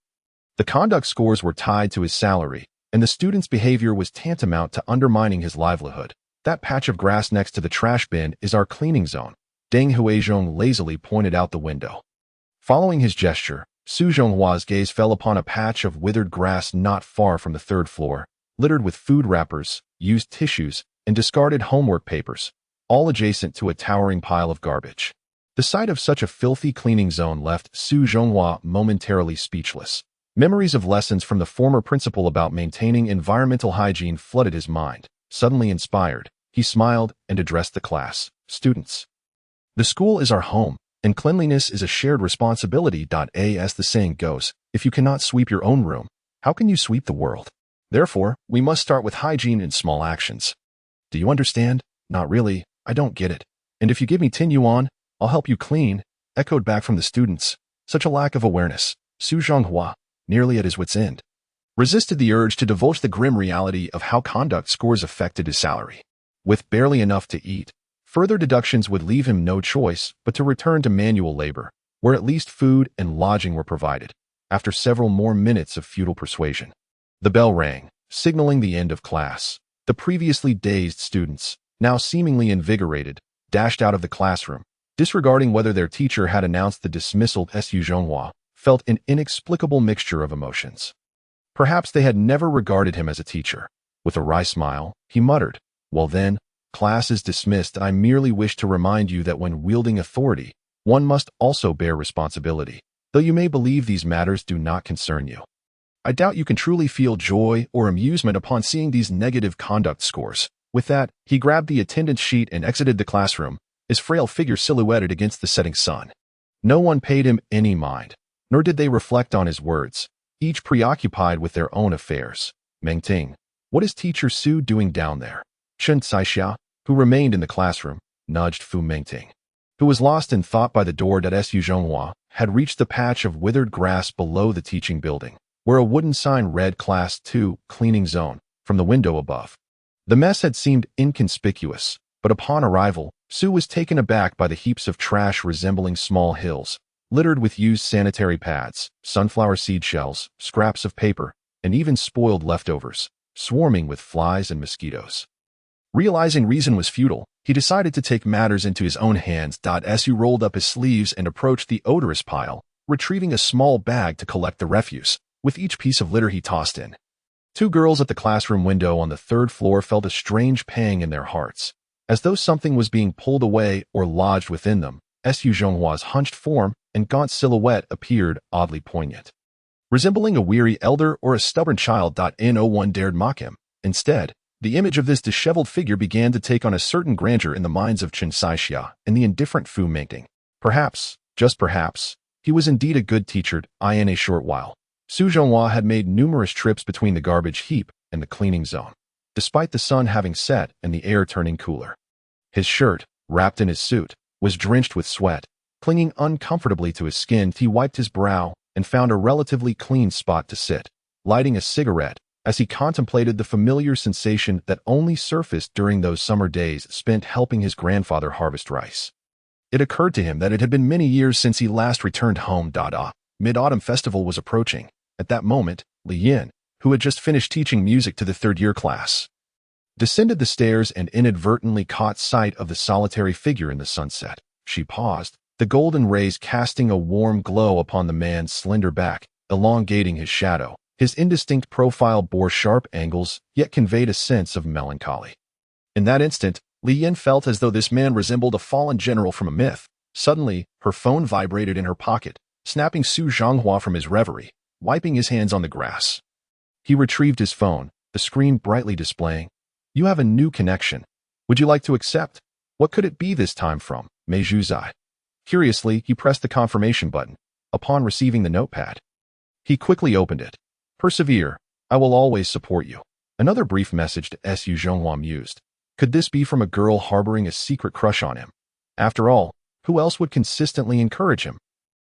The conduct scores were tied to his salary, and the student's behavior was tantamount to undermining his livelihood. That patch of grass next to the trash bin is our cleaning zone. Deng Huizhong lazily pointed out the window. Following his gesture, Su Zhonghua's gaze fell upon a patch of withered grass not far from the 3rd floor, littered with food wrappers, used tissues, and discarded homework papers, all adjacent to a towering pile of garbage. The sight of such a filthy cleaning zone left Su Zhonghua momentarily speechless. Memories of lessons from the former principal about maintaining environmental hygiene flooded his mind. Suddenly inspired, he smiled and addressed the class. Students, the school is our home, and cleanliness is a shared responsibility. As the saying goes, if you cannot sweep your own room, how can you sweep the world? Therefore, we must start with hygiene and small actions. Do you understand? Not really, I don't get it. And if you give me 10 yuan, I'll help you clean, echoed back from the students. Such a lack of awareness. Su Zhonghua, nearly at his wit's end, resisted the urge to divulge the grim reality of how conduct scores affected his salary. With barely enough to eat, further deductions would leave him no choice but to return to manual labor, where at least food and lodging were provided. After several more minutes of futile persuasion, the bell rang, signaling the end of class. The previously dazed students, now seemingly invigorated, dashed out of the classroom, disregarding whether their teacher had announced the dismissal. Su Zhonghua felt an inexplicable mixture of emotions. Perhaps they had never regarded him as a teacher. With a wry smile, he muttered, well then, class is dismissed. I merely wish to remind you that when wielding authority, one must also bear responsibility, though you may believe these matters do not concern you. I doubt you can truly feel joy or amusement upon seeing these negative conduct scores. With that, he grabbed the attendance sheet and exited the classroom, his frail figure silhouetted against the setting sun. No one paid him any mind, nor did they reflect on his words, each preoccupied with their own affairs. Mengting, what is Teacher Su doing down there? Chen Caixia, who remained in the classroom, nudged Fu Mengting, who was lost in thought by the door. Su Zhonghua had reached the patch of withered grass below the teaching building, where a wooden sign read Class 2, Cleaning Zone, from the window above. The mess had seemed inconspicuous, but upon arrival, Zhou was taken aback by the heaps of trash resembling small hills, littered with used sanitary pads, sunflower seed shells, scraps of paper, and even spoiled leftovers, swarming with flies and mosquitoes. Realizing reason was futile, he decided to take matters into his own hands. Zhou rolled up his sleeves and approached the odorous pile, retrieving a small bag to collect the refuse, with each piece of litter he tossed in. Two girls at the classroom window on the third floor felt a strange pang in their hearts, as though something was being pulled away or lodged within them. Su Zhonghua's hunched form and gaunt silhouette appeared oddly poignant. Resembling a weary elder or a stubborn child. No one dared mock him. Instead, the image of this disheveled figure began to take on a certain grandeur in the minds of Chen Saixia and the indifferent Fu Mingting. Perhaps, just perhaps, he was indeed a good teacher. In a short while, Su Zhonghua had made numerous trips between the garbage heap and the cleaning zone, despite the sun having set and the air turning cooler. His shirt, wrapped in his suit, was drenched with sweat. Clinging uncomfortably to his skin, he wiped his brow and found a relatively clean spot to sit, lighting a cigarette as he contemplated the familiar sensation that only surfaced during those summer days spent helping his grandfather harvest rice. It occurred to him that it had been many years since he last returned home. Mid-Autumn Festival was approaching. At that moment, Lee Yin, who had just finished teaching music to the third-year class, descended the stairs and inadvertently caught sight of the solitary figure in the sunset. She paused, the golden rays casting a warm glow upon the man's slender back, elongating his shadow. His indistinct profile bore sharp angles, yet conveyed a sense of melancholy. In that instant, Lee Yin felt as though this man resembled a fallen general from a myth. Suddenly, her phone vibrated in her pocket, snapping Su Zhonghua from his reverie, wiping his hands on the grass. He retrieved his phone, the screen brightly displaying, "You have a new connection. Would you like to accept? What could it be this time from Mei Zhuzai?" Curiously, he pressed the confirmation button. Upon receiving the notepad, he quickly opened it. "Persevere. I will always support you." Another brief message to Su Zhonghua mused. Could this be from a girl harboring a secret crush on him? After all, who else would consistently encourage him?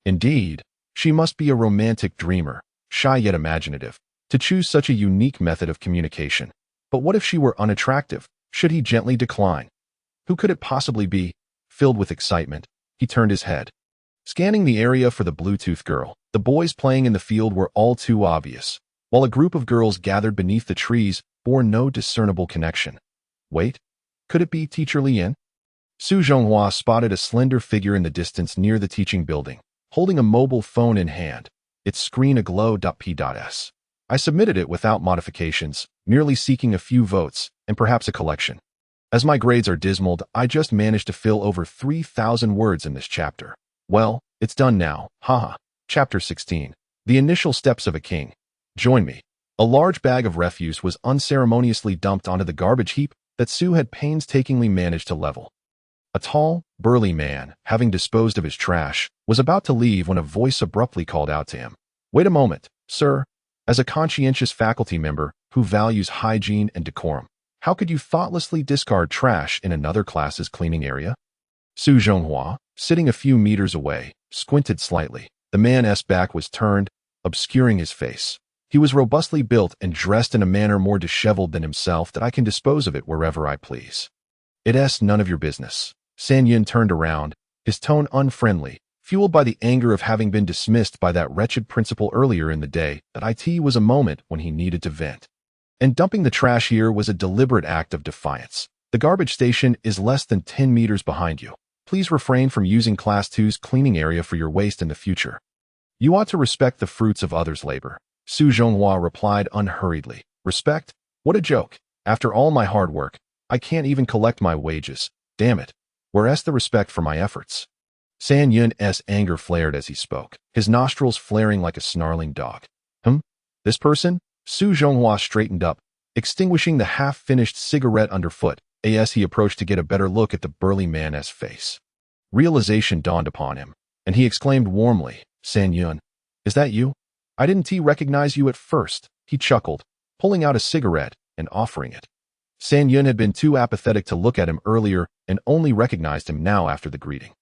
Indeed, she must be a romantic dreamer, shy yet imaginative, to choose such a unique method of communication. But what if she were unattractive? Should he gently decline? Who could it possibly be? Filled with excitement, he turned his head, scanning the area for the Bluetooth girl. The boys playing in the field were all too obvious, while a group of girls gathered beneath the trees bore no discernible connection. Wait, could it be Teacher Lee Yin? Su Zhonghua spotted a slender figure in the distance near the teaching building, holding a mobile phone in hand, its screen aglow. P.S. I submitted it without modifications, merely seeking a few votes and perhaps a collection. As my grades are dismal, I just managed to fill over 3,000 words in this chapter. Well, it's done now, haha. Chapter 16. The Initial Steps of a King. Join me. A large bag of refuse was unceremoniously dumped onto the garbage heap that Su had painstakingly managed to level. A tall, burly man, having disposed of his trash, was about to leave when a voice abruptly called out to him. "Wait a moment, sir. As a conscientious faculty member who values hygiene and decorum, how could you thoughtlessly discard trash in another class's cleaning area?" Su Zhonghua, sitting a few meters away, squinted slightly. The man's back was turned, obscuring his face. He was robustly built and dressed in a manner more disheveled than himself. "That I can dispose of it wherever I please. It's none of your business." San Yun turned around, his tone unfriendly, fueled by the anger of having been dismissed by that wretched principal earlier in the day. It was a moment when he needed to vent. And dumping the trash here was a deliberate act of defiance. "The garbage station is less than 10 meters behind you. Please refrain from using Class 2's cleaning area for your waste in the future. You ought to respect the fruits of others' labor." Su Zhonghua replied unhurriedly. "Respect? What a joke. After all my hard work, I can't even collect my wages. Damn it. Where's the respect for my efforts?" San Yun's anger flared as he spoke, his nostrils flaring like a snarling dog. This person? Su Zhonghua straightened up, extinguishing the half-finished cigarette underfoot, as he approached to get a better look at the burly man's face. Realization dawned upon him, and he exclaimed warmly, "San Yun, is that you? I didn't recognize you at first." He chuckled, pulling out a cigarette and offering it. San Yun had been too apathetic to look at him earlier and only recognized him now after the greeting.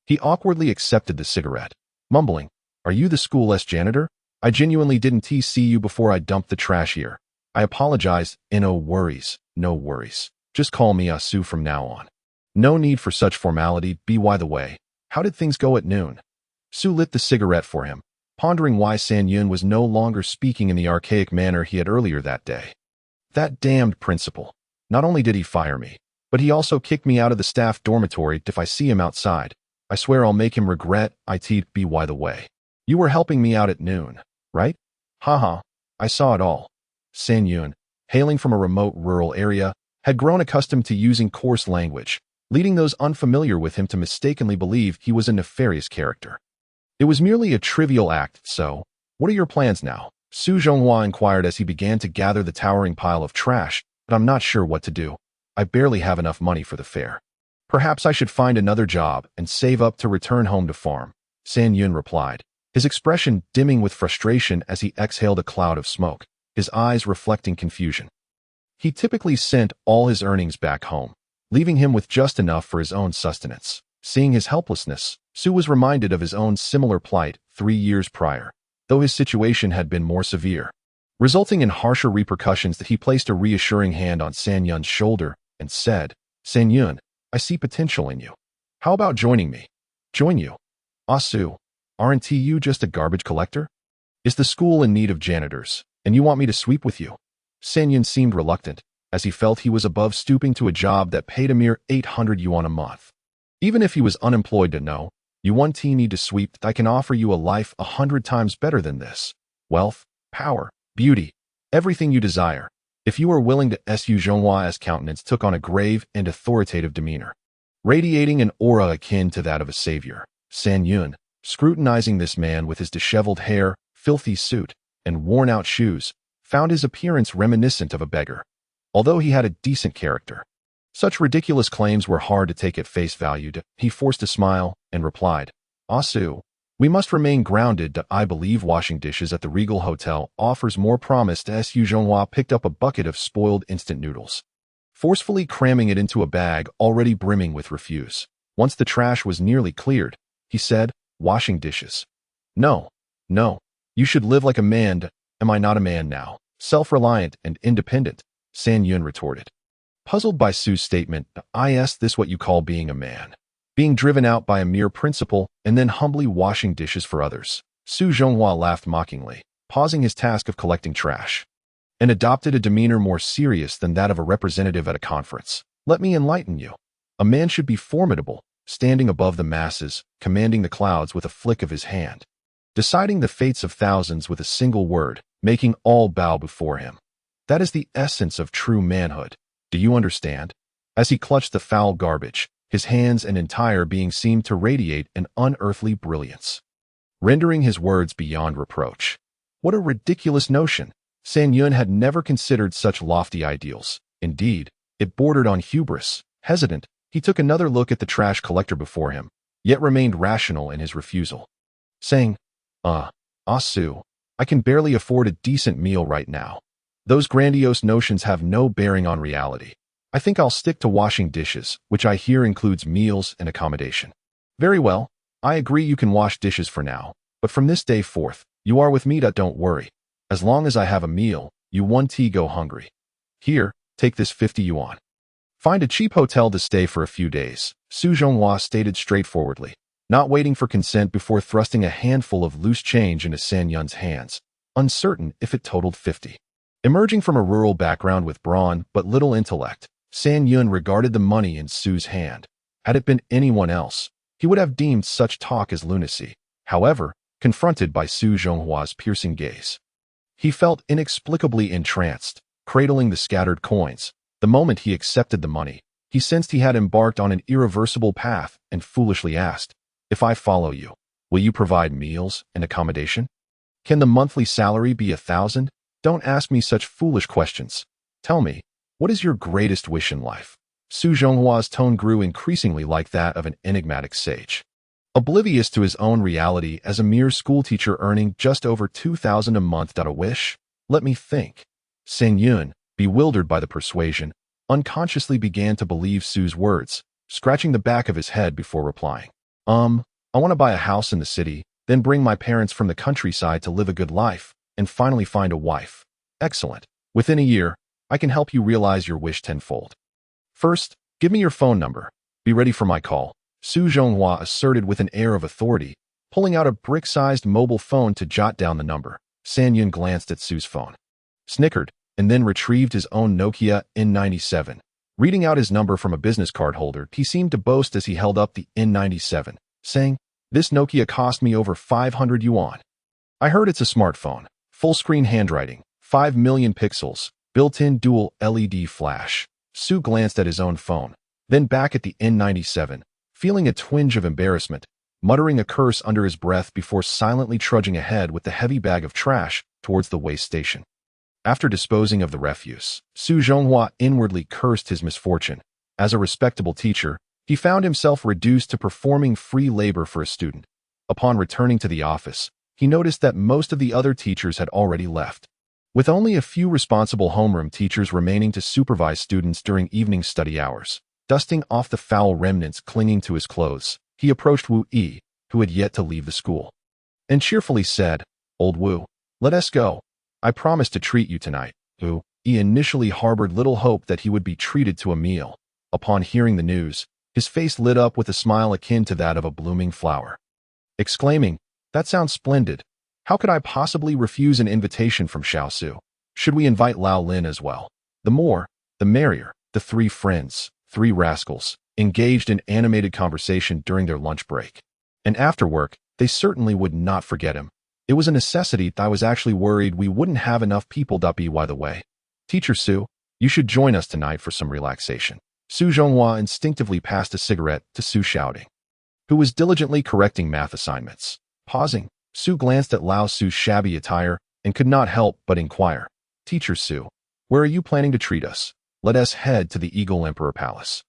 He awkwardly accepted the cigarette, mumbling, "Are you the school's janitor? I genuinely didn't see you before I dumped the trash here. I apologize, and no worries, no worries. Just call me Asu from now on. No need for such formality. By the way, how did things go at noon?" Su lit the cigarette for him, pondering why San Yun was no longer speaking in the archaic manner he had earlier that day. "That damned principal. Not only did he fire me, but he also kicked me out of the staff dormitory. If I see him outside, I swear I'll make him regret it. By the way, you were helping me out at noon, right? Haha, I saw it all." San Yun, hailing from a remote rural area, had grown accustomed to using coarse language, leading those unfamiliar with him to mistakenly believe he was a nefarious character. "It was merely a trivial act, so what are your plans now?" Su Zhonghua inquired as he began to gather the towering pile of trash. "But I'm not sure what to do. I barely have enough money for the fare. Perhaps I should find another job and save up to return home to farm," San Yun replied, his expression dimming with frustration as he exhaled a cloud of smoke, his eyes reflecting confusion. He typically sent all his earnings back home, leaving him with just enough for his own sustenance. Seeing his helplessness, Su was reminded of his own similar plight 3 years prior, though his situation had been more severe, resulting in harsher repercussions. That he placed a reassuring hand on San Yun's shoulder and said, "San Yun, I see potential in you. How about joining me?" "Join you? Su, aren't you just a garbage collector? Is the school in need of janitors, and you want me to sweep with you?" San Yun seemed reluctant, as he felt he was above stooping to a job that paid a mere 800 yuan a month. Even if he was unemployed, to know, "You need to sweep. I can offer you a life 100 times better than this. Wealth, power, beauty, everything you desire. If you are willing to." Su Zhonghua's countenance took on a grave and authoritative demeanor, radiating an aura akin to that of a savior. San Yun, scrutinizing this man with his disheveled hair, filthy suit, and worn-out shoes, found his appearance reminiscent of a beggar. Although he had a decent character, such ridiculous claims were hard to take at face value. He forced a smile and replied, "Su, we must remain grounded. I believe washing dishes at the Regal Hotel offers more promise." Su Zhonghua picked up a bucket of spoiled instant noodles, forcefully cramming it into a bag already brimming with refuse. Once the trash was nearly cleared, he said, "Washing dishes? No, no. You should live like a man. Am I not a man now? Self-reliant and independent?" San Yun retorted. Puzzled by Su's statement, "Is this what you call being a man? Being driven out by a mere principal and then humbly washing dishes for others?" Su Zhonghua laughed mockingly, pausing his task of collecting trash, and adopted a demeanor more serious than that of a representative at a conference. "Let me enlighten you. A man should be formidable, standing above the masses, commanding the clouds with a flick of his hand, deciding the fates of thousands with a single word, making all bow before him. That is the essence of true manhood. Do you understand?" As he clutched the foul garbage, his hands and entire being seemed to radiate an unearthly brilliance, rendering his words beyond reproach. What a ridiculous notion! San Yun had never considered such lofty ideals. Indeed, it bordered on hubris. Hesitant, he took another look at the trash collector before him, yet remained rational in his refusal, saying, Su, I can barely afford a decent meal right now. Those grandiose notions have no bearing on reality. I think I'll stick to washing dishes, which I hear includes meals and accommodation." "Very well. I agree you can wash dishes for now, but from this day forth, you are with me. Don't worry. As long as I have a meal, you won't go hungry. Here, take this 50 yuan. Find a cheap hotel to stay for a few days," Su Zhonghua stated straightforwardly, not waiting for consent before thrusting a handful of loose change into San Yun's hands, uncertain if it totaled 50. Emerging from a rural background with brawn but little intellect, San Yun regarded the money in Su's hand. Had it been anyone else, he would have deemed such talk as lunacy. However, confronted by Su Zhonghua's piercing gaze, he felt inexplicably entranced, cradling the scattered coins. The moment he accepted the money, he sensed he had embarked on an irreversible path and foolishly asked, "If I follow you, will you provide meals and accommodation? Can the monthly salary be 1,000? Don't ask me such foolish questions. Tell me, what is your greatest wish in life?" Su Zhonghua's tone grew increasingly like that of an enigmatic sage, oblivious to his own reality as a mere schoolteacher earning just over 2,000 a month. "A wish? Let me think." San Yun, bewildered by the persuasion, unconsciously began to believe Su's words, scratching the back of his head before replying, I want to buy a house in the city, then bring my parents from the countryside to live a good life, and finally find a wife. Excellent. Within a year, I can help you realize your wish tenfold. First, give me your phone number. Be ready for my call, Su Zhonghua asserted with an air of authority, pulling out a brick-sized mobile phone to jot down the number. San Yun glanced at Su's phone, snickered, and then retrieved his own Nokia N97. Reading out his number from a business card holder, he seemed to boast as he held up the N97, saying, "This Nokia cost me over 500 yuan. I heard it's a smartphone, full-screen handwriting, 5 million pixels, built-in dual LED flash." Su glanced at his own phone, then back at the N97, feeling a twinge of embarrassment, muttering a curse under his breath before silently trudging ahead with the heavy bag of trash towards the waste station. After disposing of the refuse, Su Zhonghua inwardly cursed his misfortune. As a respectable teacher, he found himself reduced to performing free labor for a student. Upon returning to the office, he noticed that most of the other teachers had already left. With only a few responsible homeroom teachers remaining to supervise students during evening study hours, dusting off the foul remnants clinging to his clothes, he approached Wu Yi, who had yet to leave the school, and cheerfully said, "Old Wu, let us go. I promised to treat you tonight." Wu Yi initially harbored little hope that he would be treated to a meal. Upon hearing the news, his face lit up with a smile akin to that of a blooming flower. Exclaiming, "That sounds splendid. How could I possibly refuse an invitation from Xiaosu? Should we invite Lao Lin as well?" The more, the merrier. The three friends, three rascals, engaged in animated conversation during their lunch break. And after work, they certainly would not forget him. It was a necessity. I was actually worried we wouldn't have enough people. By the way, Teacher Su, you should join us tonight for some relaxation. Su Zhonghua instinctively passed a cigarette to Su Xiaoyang, who was diligently correcting math assignments. Pausing, Su glanced at Lao Su's shabby attire and could not help but inquire, "Teacher Su, where are you planning to treat us?" "Let us head to the Eagle Emperor Palace.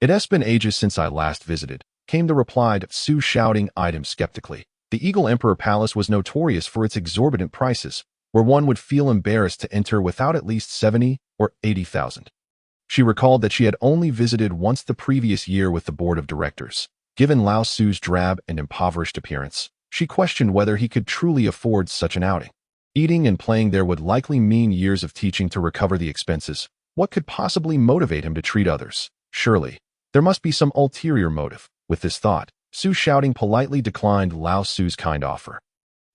It has been ages since I last visited," came the reply. Su Xiaoyang eyed him skeptically. The Eagle Emperor Palace was notorious for its exorbitant prices, where one would feel embarrassed to enter without at least 70 or 80,000. She recalled that she had only visited once the previous year with the board of directors. Given Lao Su's drab and impoverished appearance, she questioned whether he could truly afford such an outing. Eating and playing there would likely mean years of teaching to recover the expenses. What could possibly motivate him to treat others? Surely, there must be some ulterior motive. With this thought, Su Xiaoyang politely declined Lao Su's kind offer.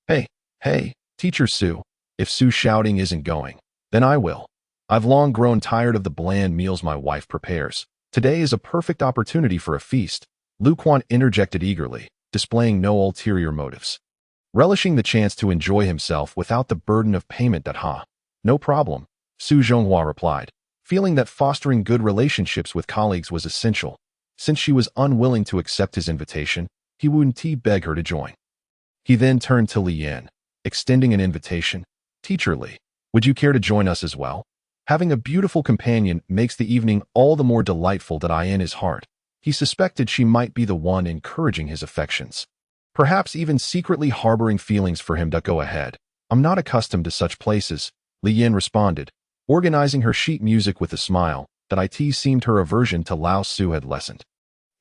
Hey, Teacher Su, if Su Xiaoyang isn't going, then I will. I've long grown tired of the bland meals my wife prepares. Today is a perfect opportunity for a feast. Lu Quan interjected eagerly, displaying no ulterior motives, relishing the chance to enjoy himself without the burden of payment. No problem, Su Zhonghua replied, feeling that fostering good relationships with colleagues was essential. Since she was unwilling to accept his invitation, he wouldn't beg her to join. He then turned to Lee Yin, extending an invitation. "Teacher Lee, would you care to join us as well? Having a beautiful companion makes the evening all the more delightful." In his heart, he suspected she might be the one encouraging his affections, perhaps even secretly harboring feelings for him. "Go ahead. I'm not accustomed to such places," Lee Yin responded, organizing her sheet music with a smile. It seemed her aversion to Lao Su had lessened.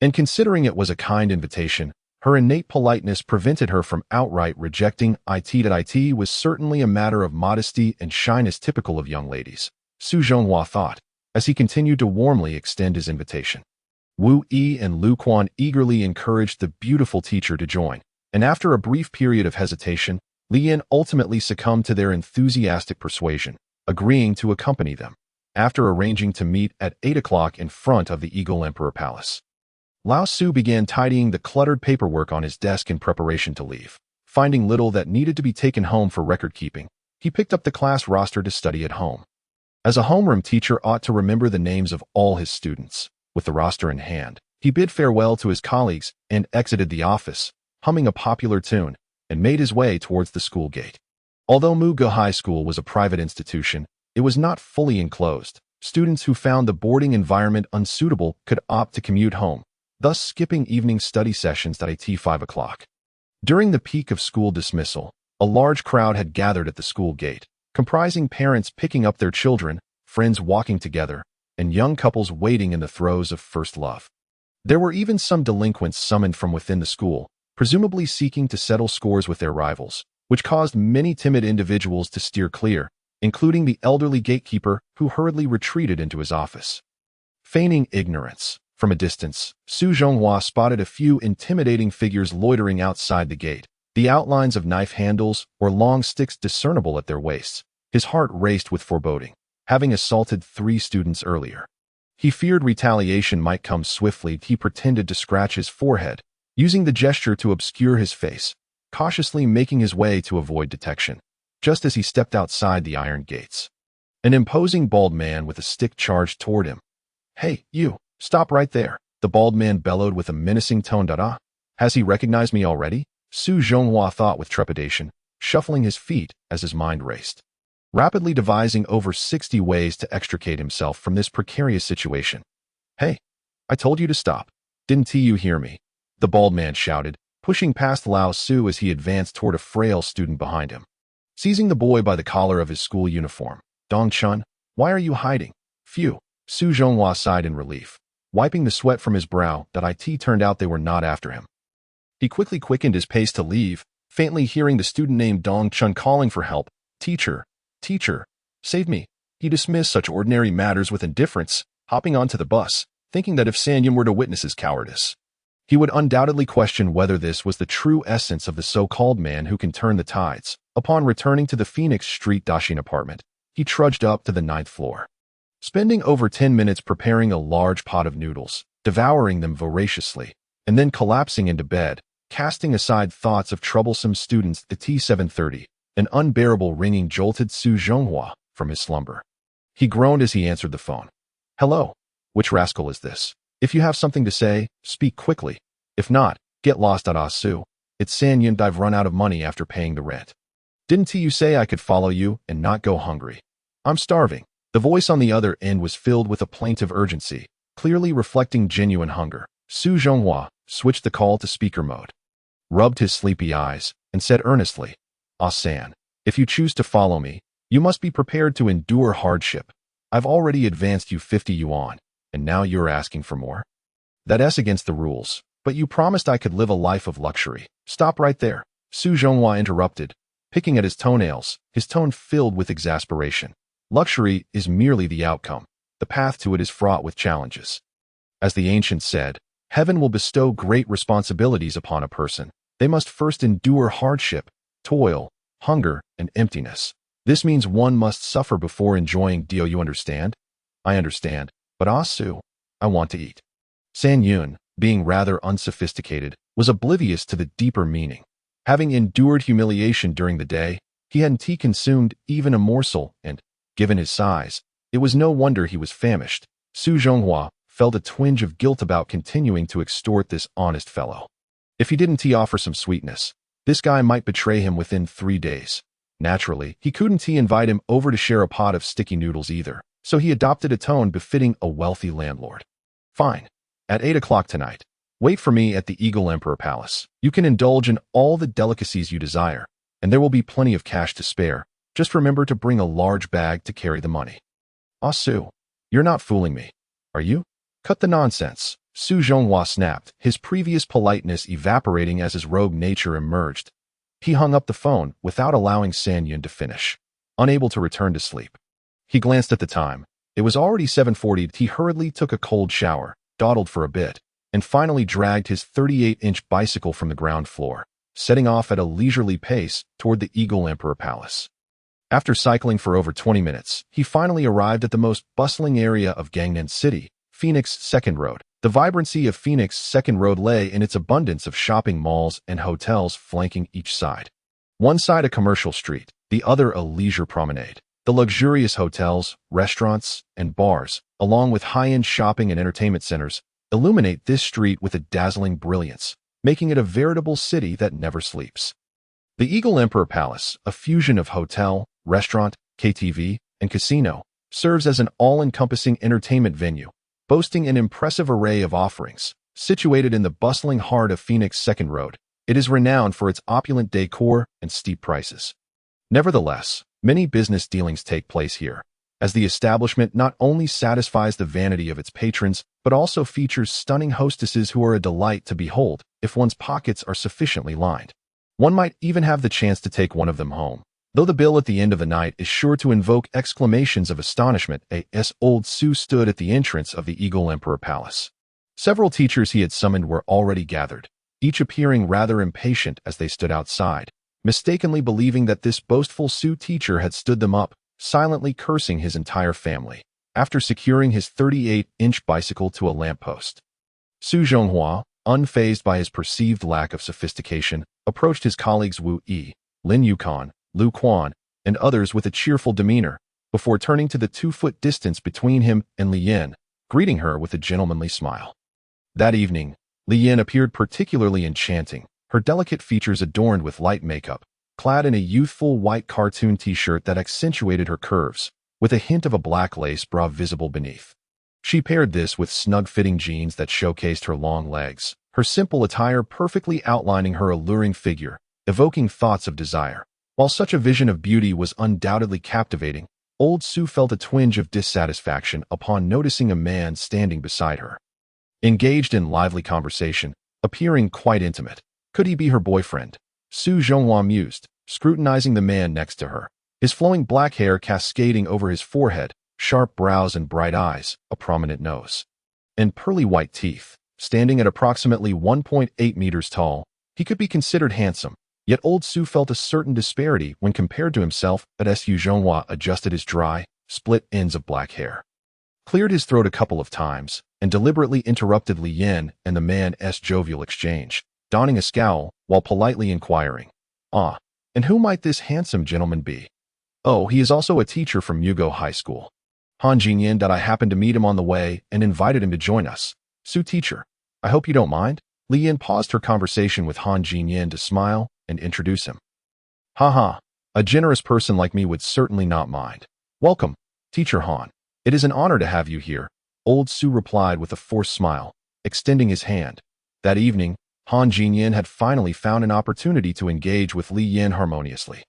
And considering it was a kind invitation, her innate politeness prevented her from outright rejecting it. It was certainly a matter of modesty and shyness typical of young ladies, Su Zhonghua thought, as he continued to warmly extend his invitation. Wu Yi and Lu Quan eagerly encouraged the beautiful teacher to join, and after a brief period of hesitation, Lee Yin ultimately succumbed to their enthusiastic persuasion, agreeing to accompany them. After arranging to meet at 8 o'clock in front of the Eagle Emperor Palace, Lao Su began tidying the cluttered paperwork on his desk in preparation to leave. Finding little that needed to be taken home for record-keeping, he picked up the class roster to study at home. As a homeroom teacher ought to remember the names of all his students. With the roster in hand, he bid farewell to his colleagues and exited the office, humming a popular tune, and made his way towards the school gate. Although Muge High School was a private institution, it was not fully enclosed. Students who found the boarding environment unsuitable could opt to commute home, thus skipping evening study sessions at 5 o'clock. During the peak of school dismissal, a large crowd had gathered at the school gate, comprising parents picking up their children, friends walking together, and young couples waiting in the throes of first love. There were even some delinquents summoned from within the school, presumably seeking to settle scores with their rivals, which caused many timid individuals to steer clear, including the elderly gatekeeper who hurriedly retreated into his office. Feigning ignorance. From a distance, Su Zhonghua spotted a few intimidating figures loitering outside the gate, the outlines of knife handles or long sticks discernible at their waists. His heart raced with foreboding, having assaulted 3 students earlier. He feared retaliation might come swiftly. He pretended to scratch his forehead, using the gesture to obscure his face, cautiously making his way to avoid detection, just as he stepped outside the iron gates. An imposing bald man with a stick charged toward him. "Hey, you, stop right there," the bald man bellowed with a menacing tone. Has he recognized me already? Su Zhonghua thought with trepidation, shuffling his feet as his mind raced, rapidly devising over 60 ways to extricate himself from this precarious situation. "Hey, I told you to stop. Didn't you hear me?" the bald man shouted, pushing past Lao Su as he advanced toward a frail student behind him. Seizing the boy by the collar of his school uniform, "Dong Chun, why are you hiding?" "Phew," Su Zhonghua sighed in relief, wiping the sweat from his brow. It turned out they were not after him. He quickly quickened his pace to leave, faintly hearing the student named Dong Chun calling for help. Teacher, save me." He dismissed such ordinary matters with indifference, hopping onto the bus, thinking that if Sanyan were to witness his cowardice, he would undoubtedly question whether this was the true essence of the so-called man who can turn the tides. Upon returning to the Phoenix Street Dashin apartment, he trudged up to the 9th floor, spending over 10 minutes preparing a large pot of noodles, devouring them voraciously, and then collapsing into bed, casting aside thoughts of troublesome students. At 7:30, an unbearable ringing jolted Su Zhonghua from his slumber. He groaned as he answered the phone. "Hello, which rascal is this? If you have something to say, speak quickly. If not, get lost." Su, it's Sanyan. I've run out of money after paying the rent. "Didn't you say I could follow you and not go hungry? I'm starving." The voice on the other end was filled with a plaintive urgency, clearly reflecting genuine hunger. Su Zhonghua switched the call to speaker mode, rubbed his sleepy eyes, and said earnestly, "San, if you choose to follow me, you must be prepared to endure hardship. I've already advanced you 50 yuan, and now you're asking for more? That's against the rules, but you promised I could live a life of luxury." "Stop right there," Su Zhonghua interrupted, picking at his toenails, his tone filled with exasperation. "Luxury is merely the outcome. The path to it is fraught with challenges. As the ancients said, heaven will bestow great responsibilities upon a person. They must first endure hardship, toil, hunger, and emptiness. This means one must suffer before enjoying. Do you understand?" "I understand, but Su, I want to eat." San Yun, being rather unsophisticated, was oblivious to the deeper meaning. Having endured humiliation during the day, he hadn't consumed even a morsel, and, given his size, it was no wonder he was famished. Su Zhonghua felt a twinge of guilt about continuing to extort this honest fellow. If he didn't offer some sweetness, this guy might betray him within 3 days. Naturally, he couldn't invite him over to share a pot of sticky noodles either, so he adopted a tone befitting a wealthy landlord. "Fine. At 8 o'clock tonight, wait for me at the Eagle Emperor Palace. You can indulge in all the delicacies you desire, and there will be plenty of cash to spare. Just remember to bring a large bag to carry the money." Su, you're not fooling me, are you?" "Cut the nonsense," Su Zhonghua snapped, his previous politeness evaporating as his rogue nature emerged. He hung up the phone without allowing San Yun to finish, unable to return to sleep. He glanced at the time. It was already 7:40. He hurriedly took a cold shower, dawdled for a bit, and finally dragged his 38-inch bicycle from the ground floor, setting off at a leisurely pace toward the Eagle Emperor Palace. After cycling for over 20 minutes, he finally arrived at the most bustling area of Gangnan City, Phoenix 2nd Road. The vibrancy of Phoenix 2nd Road lay in its abundance of shopping malls and hotels flanking each side. One side a commercial street, the other a leisure promenade. The luxurious hotels, restaurants, and bars, along with high-end shopping and entertainment centers, illuminate this street with a dazzling brilliance, making it a veritable city that never sleeps. The Eagle Emperor Palace, a fusion of hotel, restaurant, KTV, and casino, serves as an all-encompassing entertainment venue, boasting an impressive array of offerings. Situated in the bustling heart of Phoenix 2nd Road, it is renowned for its opulent decor and steep prices. Nevertheless, many business dealings take place here, as the establishment not only satisfies the vanity of its patrons, but also features stunning hostesses who are a delight to behold. if one's pockets are sufficiently lined. One might even have the chance to take one of them home, though the bill at the end of the night is sure to invoke exclamations of astonishment. As old Su stood at the entrance of the Eagle Emperor Palace. Several teachers he had summoned were already gathered, each appearing rather impatient as they stood outside, mistakenly believing that this boastful Su teacher had stood them up, silently cursing his entire family, after securing his 38-inch bicycle to a lamppost. Su Zhonghua, unfazed by his perceived lack of sophistication, approached his colleagues Wu Yi, Lin Yukon, Lu Quan, and others with a cheerful demeanor, before turning to the 2-foot distance between him and Lee Yin, greeting her with a gentlemanly smile. That evening, Lee Yin appeared particularly enchanting, her delicate features adorned with light makeup, clad in a youthful white cartoon t-shirt that accentuated her curves, with a hint of a black lace bra visible beneath. She paired this with snug-fitting jeans that showcased her long legs, her simple attire perfectly outlining her alluring figure, evoking thoughts of desire. While such a vision of beauty was undoubtedly captivating, old Su felt a twinge of dissatisfaction upon noticing a man standing beside her. Engaged in lively conversation, appearing quite intimate. Could he be her boyfriend? Su Zhonghua mused, scrutinizing the man next to her, his flowing black hair cascading over his forehead, sharp brows and bright eyes, a prominent nose, and pearly white teeth. Standing at approximately 1.8 meters tall, he could be considered handsome, yet old Su felt a certain disparity when compared to himself. As Su Zhonghua adjusted his dry, split ends of black hair, cleared his throat a couple of times, and deliberately interrupted Lee Yin and the man's jovial exchange, donning a scowl while politely inquiring, "Ah, and who might this handsome gentleman be?" "Oh, he is also a teacher from Mugo High School. Han Jinyan. I happened to meet him on the way and invited him to join us. Su teacher, I hope you don't mind?" Lee Yin paused her conversation with Han Jinyan to smile and introduce him. "Ha, a generous person like me would certainly not mind. Welcome, Teacher Han. It is an honor to have you here," old Su replied with a forced smile, extending his hand. That evening, Han Jinyan had finally found an opportunity to engage with Lee Yin harmoniously,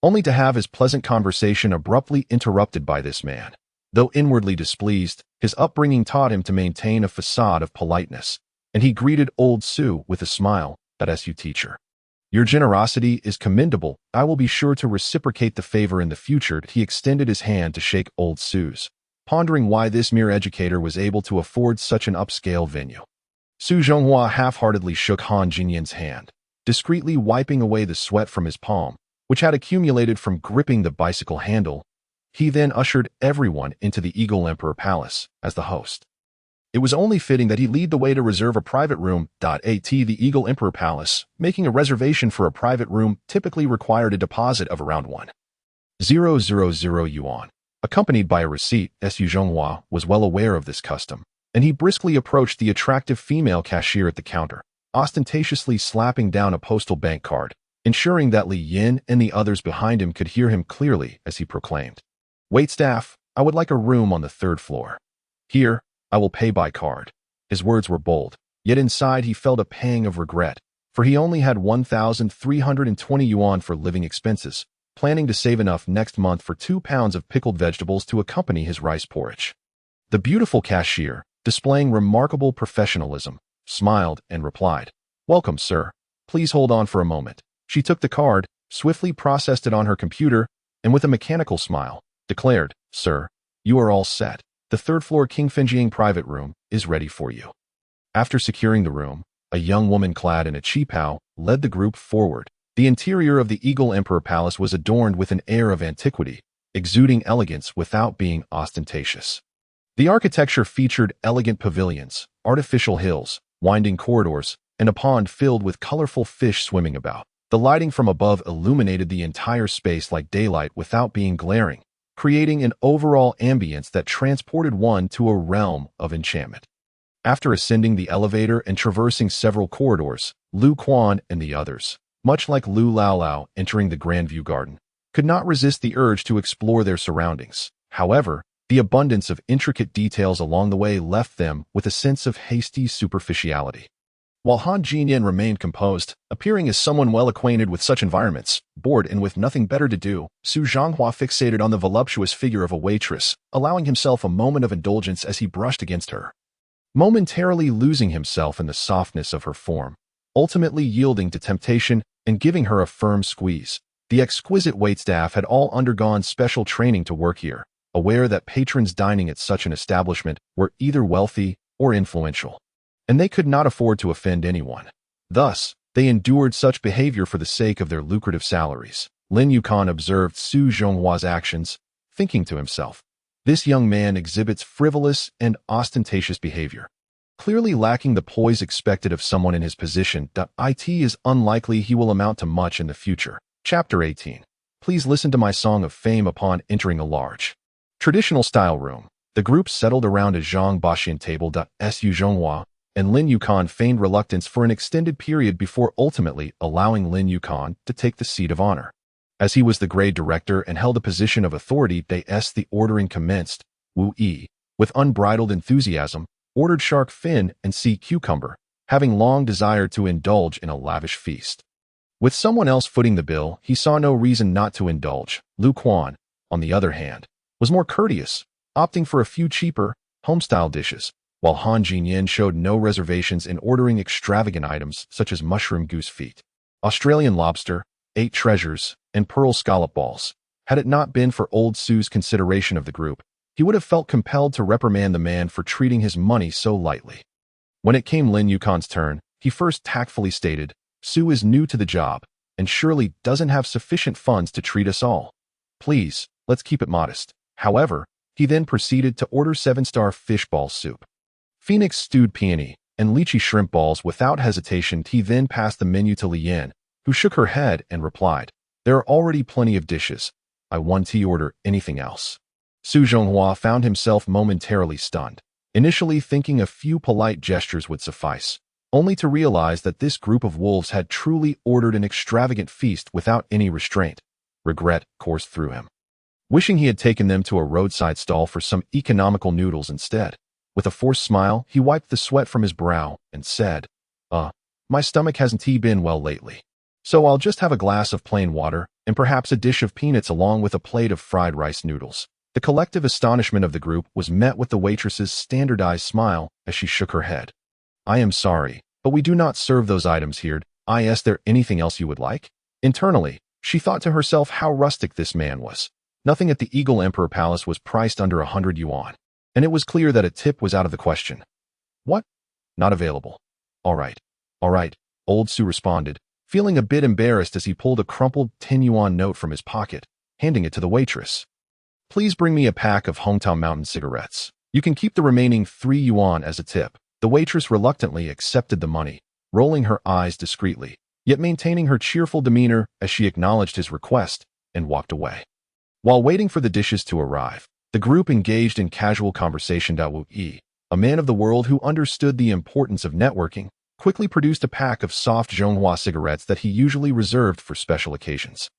only to have his pleasant conversation abruptly interrupted by this man. Though inwardly displeased, his upbringing taught him to maintain a facade of politeness, and he greeted old Su with a smile. "As you teacher, your generosity is commendable. I will be sure to reciprocate the favor in the future." He extended his hand to shake old Su's, pondering why this mere educator was able to afford such an upscale venue. Su Zhonghua half-heartedly shook Han Jinyan's hand, discreetly wiping away the sweat from his palm, which had accumulated from gripping the bicycle handle. He then ushered everyone into the Eagle Emperor Palace as the host. It was only fitting that he lead the way to reserve a private room. The Eagle Emperor Palace, making a reservation for a private room typically required a deposit of around 1,000 yuan, accompanied by a receipt. Su Zhonghua was well aware of this custom, and he briskly approached the attractive female cashier at the counter, ostentatiously slapping down a postal bank card, ensuring that Lee Yin and the others behind him could hear him clearly as he proclaimed, "Waitstaff, I would like a room on the 3rd floor. Here, I will pay by card." His words were bold, yet inside he felt a pang of regret, for he only had 1,320 yuan for living expenses, planning to save enough next month for 2 pounds of pickled vegetables to accompany his rice porridge. The beautiful cashier, displaying remarkable professionalism, smiled and replied, "Welcome, sir. Please hold on for a moment." She took the card, swiftly processed it on her computer, and with a mechanical smile, declared, "Sir, you are all set. The 3rd floor King Fenjiang private room is ready for you." After securing the room, a young woman clad in a qipao led the group forward. The interior of the Eagle Emperor Palace was adorned with an air of antiquity, exuding elegance without being ostentatious. The architecture featured elegant pavilions, artificial hills, winding corridors, and a pond filled with colorful fish swimming about. The lighting from above illuminated the entire space like daylight without being glaring, creating an overall ambience that transported one to a realm of enchantment. After ascending the elevator and traversing several corridors, Lu Quan and the others, much like Lu Laolao entering the Grandview Garden, could not resist the urge to explore their surroundings. However, the abundance of intricate details along the way left them with a sense of hasty superficiality. While Han Jinyan remained composed, appearing as someone well acquainted with such environments, bored and with nothing better to do, Su Zhonghua fixated on the voluptuous figure of a waitress, allowing himself a moment of indulgence as he brushed against her. Momentarily losing himself in the softness of her form, ultimately yielding to temptation and giving her a firm squeeze. The exquisite waitstaff had all undergone special training to work here, aware that patrons dining at such an establishment were either wealthy or influential, and they could not afford to offend anyone. Thus, they endured such behavior for the sake of their lucrative salaries. Lin Yukon observed Su Zhonghua's actions, thinking to himself, "This young man exhibits frivolous and ostentatious behavior, clearly lacking the poise expected of someone in his position. It is unlikely he will amount to much in the future." Chapter 18. Please listen to my song of fame upon entering a large, traditional style room. The group settled around a Zhang Baxian table. Su Zhonghua and Lin Yukon feigned reluctance for an extended period before ultimately allowing Lin Yukon to take the seat of honor. As he was the grade director and held a position of authority, the ordering commenced. Wu Yi, with unbridled enthusiasm, ordered shark fin and sea cucumber, having long desired to indulge in a lavish feast. With someone else footing the bill, he saw no reason not to indulge. Lu Quan, on the other hand, was more courteous, opting for a few cheaper, home-style dishes, while Han Jinyin showed no reservations in ordering extravagant items such as mushroom goose feet, Australian lobster, 8 treasures, and pearl scallop balls. Had it not been for old Su's consideration of the group, he would have felt compelled to reprimand the man for treating his money so lightly. When it came Lin Yukon's turn, he first tactfully stated, "Su is new to the job, and surely doesn't have sufficient funds to treat us all. Please, let's keep it modest." However, he then proceeded to order 7-star fish ball soup, Phoenix stewed peony, and lychee shrimp balls without hesitation. He then passed the menu to Lee Yin, who shook her head and replied, "There are already plenty of dishes. I want to order anything else." Su Zhonghua found himself momentarily stunned, initially thinking a few polite gestures would suffice, only to realize that this group of wolves had truly ordered an extravagant feast without any restraint. Regret coursed through him, wishing he had taken them to a roadside stall for some economical noodles instead. With a forced smile, he wiped the sweat from his brow and said, My stomach hasn't been well lately, so I'll just have a glass of plain water and perhaps a dish of peanuts along with a plate of fried rice noodles." The collective astonishment of the group was met with the waitress's standardized smile as she shook her head. "I am sorry, but we do not serve those items here. Is there anything else you would like?" Internally, she thought to herself how rustic this man was. Nothing at the Eagle Emperor Palace was priced under 100 yuan, and it was clear that a tip was out of the question. "What? Not available. All right, old Su responded, feeling a bit embarrassed as he pulled a crumpled 10 yuan note from his pocket, handing it to the waitress. "Please bring me a pack of Hometown Mountain cigarettes. You can keep the remaining 3 yuan as a tip." The waitress reluctantly accepted the money, rolling her eyes discreetly, yet maintaining her cheerful demeanor as she acknowledged his request and walked away. While waiting for the dishes to arrive, the group engaged in casual conversation. Wu Yi, a man of the world who understood the importance of networking, quickly produced a pack of soft Zhonghua cigarettes that he usually reserved for special occasions.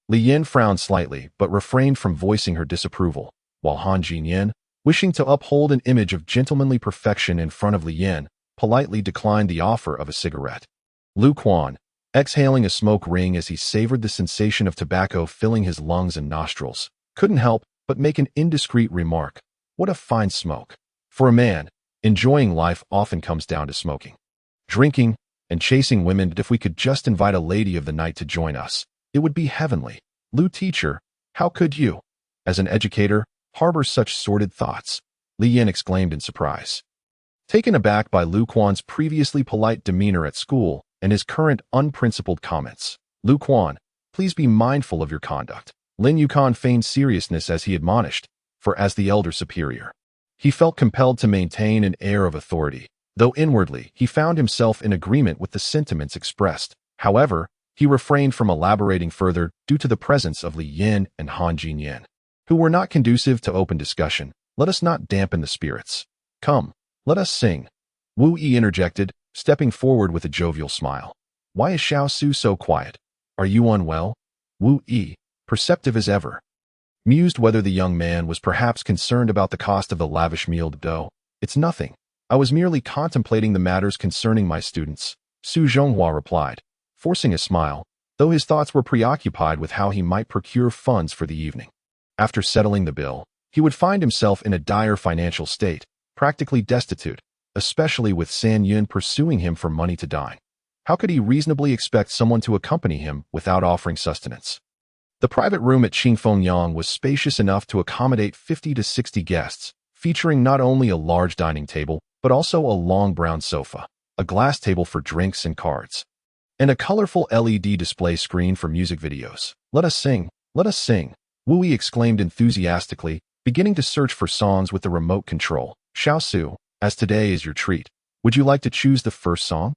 Lee Yin frowned slightly but refrained from voicing her disapproval, while Han Jinyin, wishing to uphold an image of gentlemanly perfection in front of Lee Yin, politely declined the offer of a cigarette. Lu Quan, exhaling a smoke ring as he savored the sensation of tobacco filling his lungs and nostrils, couldn't help but make an indiscreet remark. "What a fine smoke. For a man, enjoying life often comes down to smoking, drinking, and chasing women. If we could just invite a lady of the night to join us, it would be heavenly." "Lu teacher, how could you, as an educator, harbor such sordid thoughts?" Lee Yin exclaimed in surprise. Taken aback by Lu Quan's previously polite demeanor at school and his current unprincipled comments. "Lu Quan, please be mindful of your conduct." Lin Yukon feigned seriousness as he admonished, for as the elder superior, he felt compelled to maintain an air of authority, though inwardly he found himself in agreement with the sentiments expressed. However, he refrained from elaborating further due to the presence of Lee Yin and Han Jinyin, who were not conducive to open discussion. "Let us not dampen the spirits. Come, let us sing." Wu Yi interjected, stepping forward with a jovial smile. "Why is Xiao Su so quiet? Are you unwell?" Wu Yi, perceptive as ever, mused whether the young man was perhaps concerned about the cost of the lavish meal. "Dough. It's nothing. I was merely contemplating the matters concerning my students," Su Zhonghua replied, forcing a smile, though his thoughts were preoccupied with how he might procure funds for the evening. After settling the bill, he would find himself in a dire financial state, practically destitute, especially with San Yun pursuing him for money to dine. How could he reasonably expect someone to accompany him without offering sustenance? The private room at Xiaoyang was spacious enough to accommodate 50 to 60 guests, featuring not only a large dining table, but also a long brown sofa, a glass table for drinks and cards, and a colorful LED display screen for music videos. Let us sing, let us sing, Wu Yi exclaimed enthusiastically, beginning to search for songs with the remote control. Xiaosu, as today is your treat, would you like to choose the first song?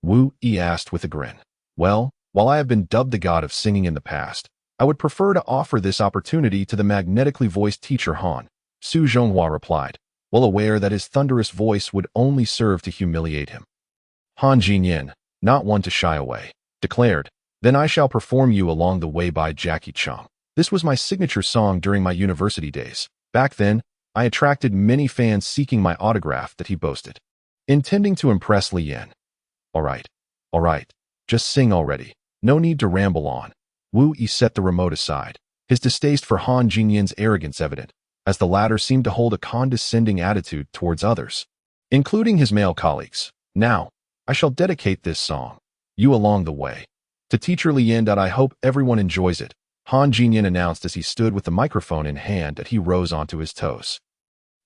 Wu Yi asked with a grin. Well, while I have been dubbed the god of singing in the past, I would prefer to offer this opportunity to the magnetically voiced teacher Han, Su Zhonghua replied, well aware that his thunderous voice would only serve to humiliate him. Han Jinyin, not one to shy away, declared, then I shall perform You Along the Way by Jackie Chung. This was my signature song during my university days. Back then, I attracted many fans seeking my autograph that he boasted. Intending to impress Lee Yin. All right, just sing already. No need to ramble on. Wu Yi set the remote aside, his distaste for Han Jinyin's arrogance evident, as the latter seemed to hold a condescending attitude towards others, including his male colleagues. Now, I shall dedicate this song, You Along the Way, to Teacher Lee Yin. I hope everyone enjoys it, Han Jinyin announced as he stood with the microphone in hand and he rose onto his toes.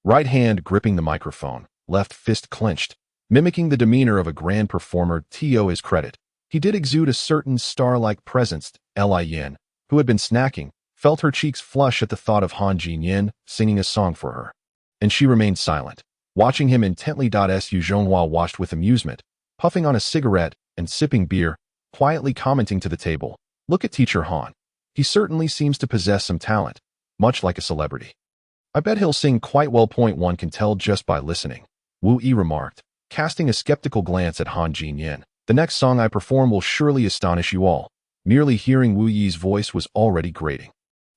Right hand gripping the microphone, left fist clenched, mimicking the demeanor of a grand performer. To his credit, he did exude a certain star-like presence. Lee Yin, who had been snacking, felt her cheeks flush at the thought of Han Jinyin singing a song for her, and she remained silent, watching him intently. Su Zhonghua watched with amusement, puffing on a cigarette and sipping beer, quietly commenting to the table, look at Teacher Han. He certainly seems to possess some talent, much like a celebrity. I bet he'll sing quite well. One can tell just by listening, Wu Yi remarked, casting a skeptical glance at Han Jinyin. The next song I perform will surely astonish you all. Merely hearing Wu Yi's voice was already grating.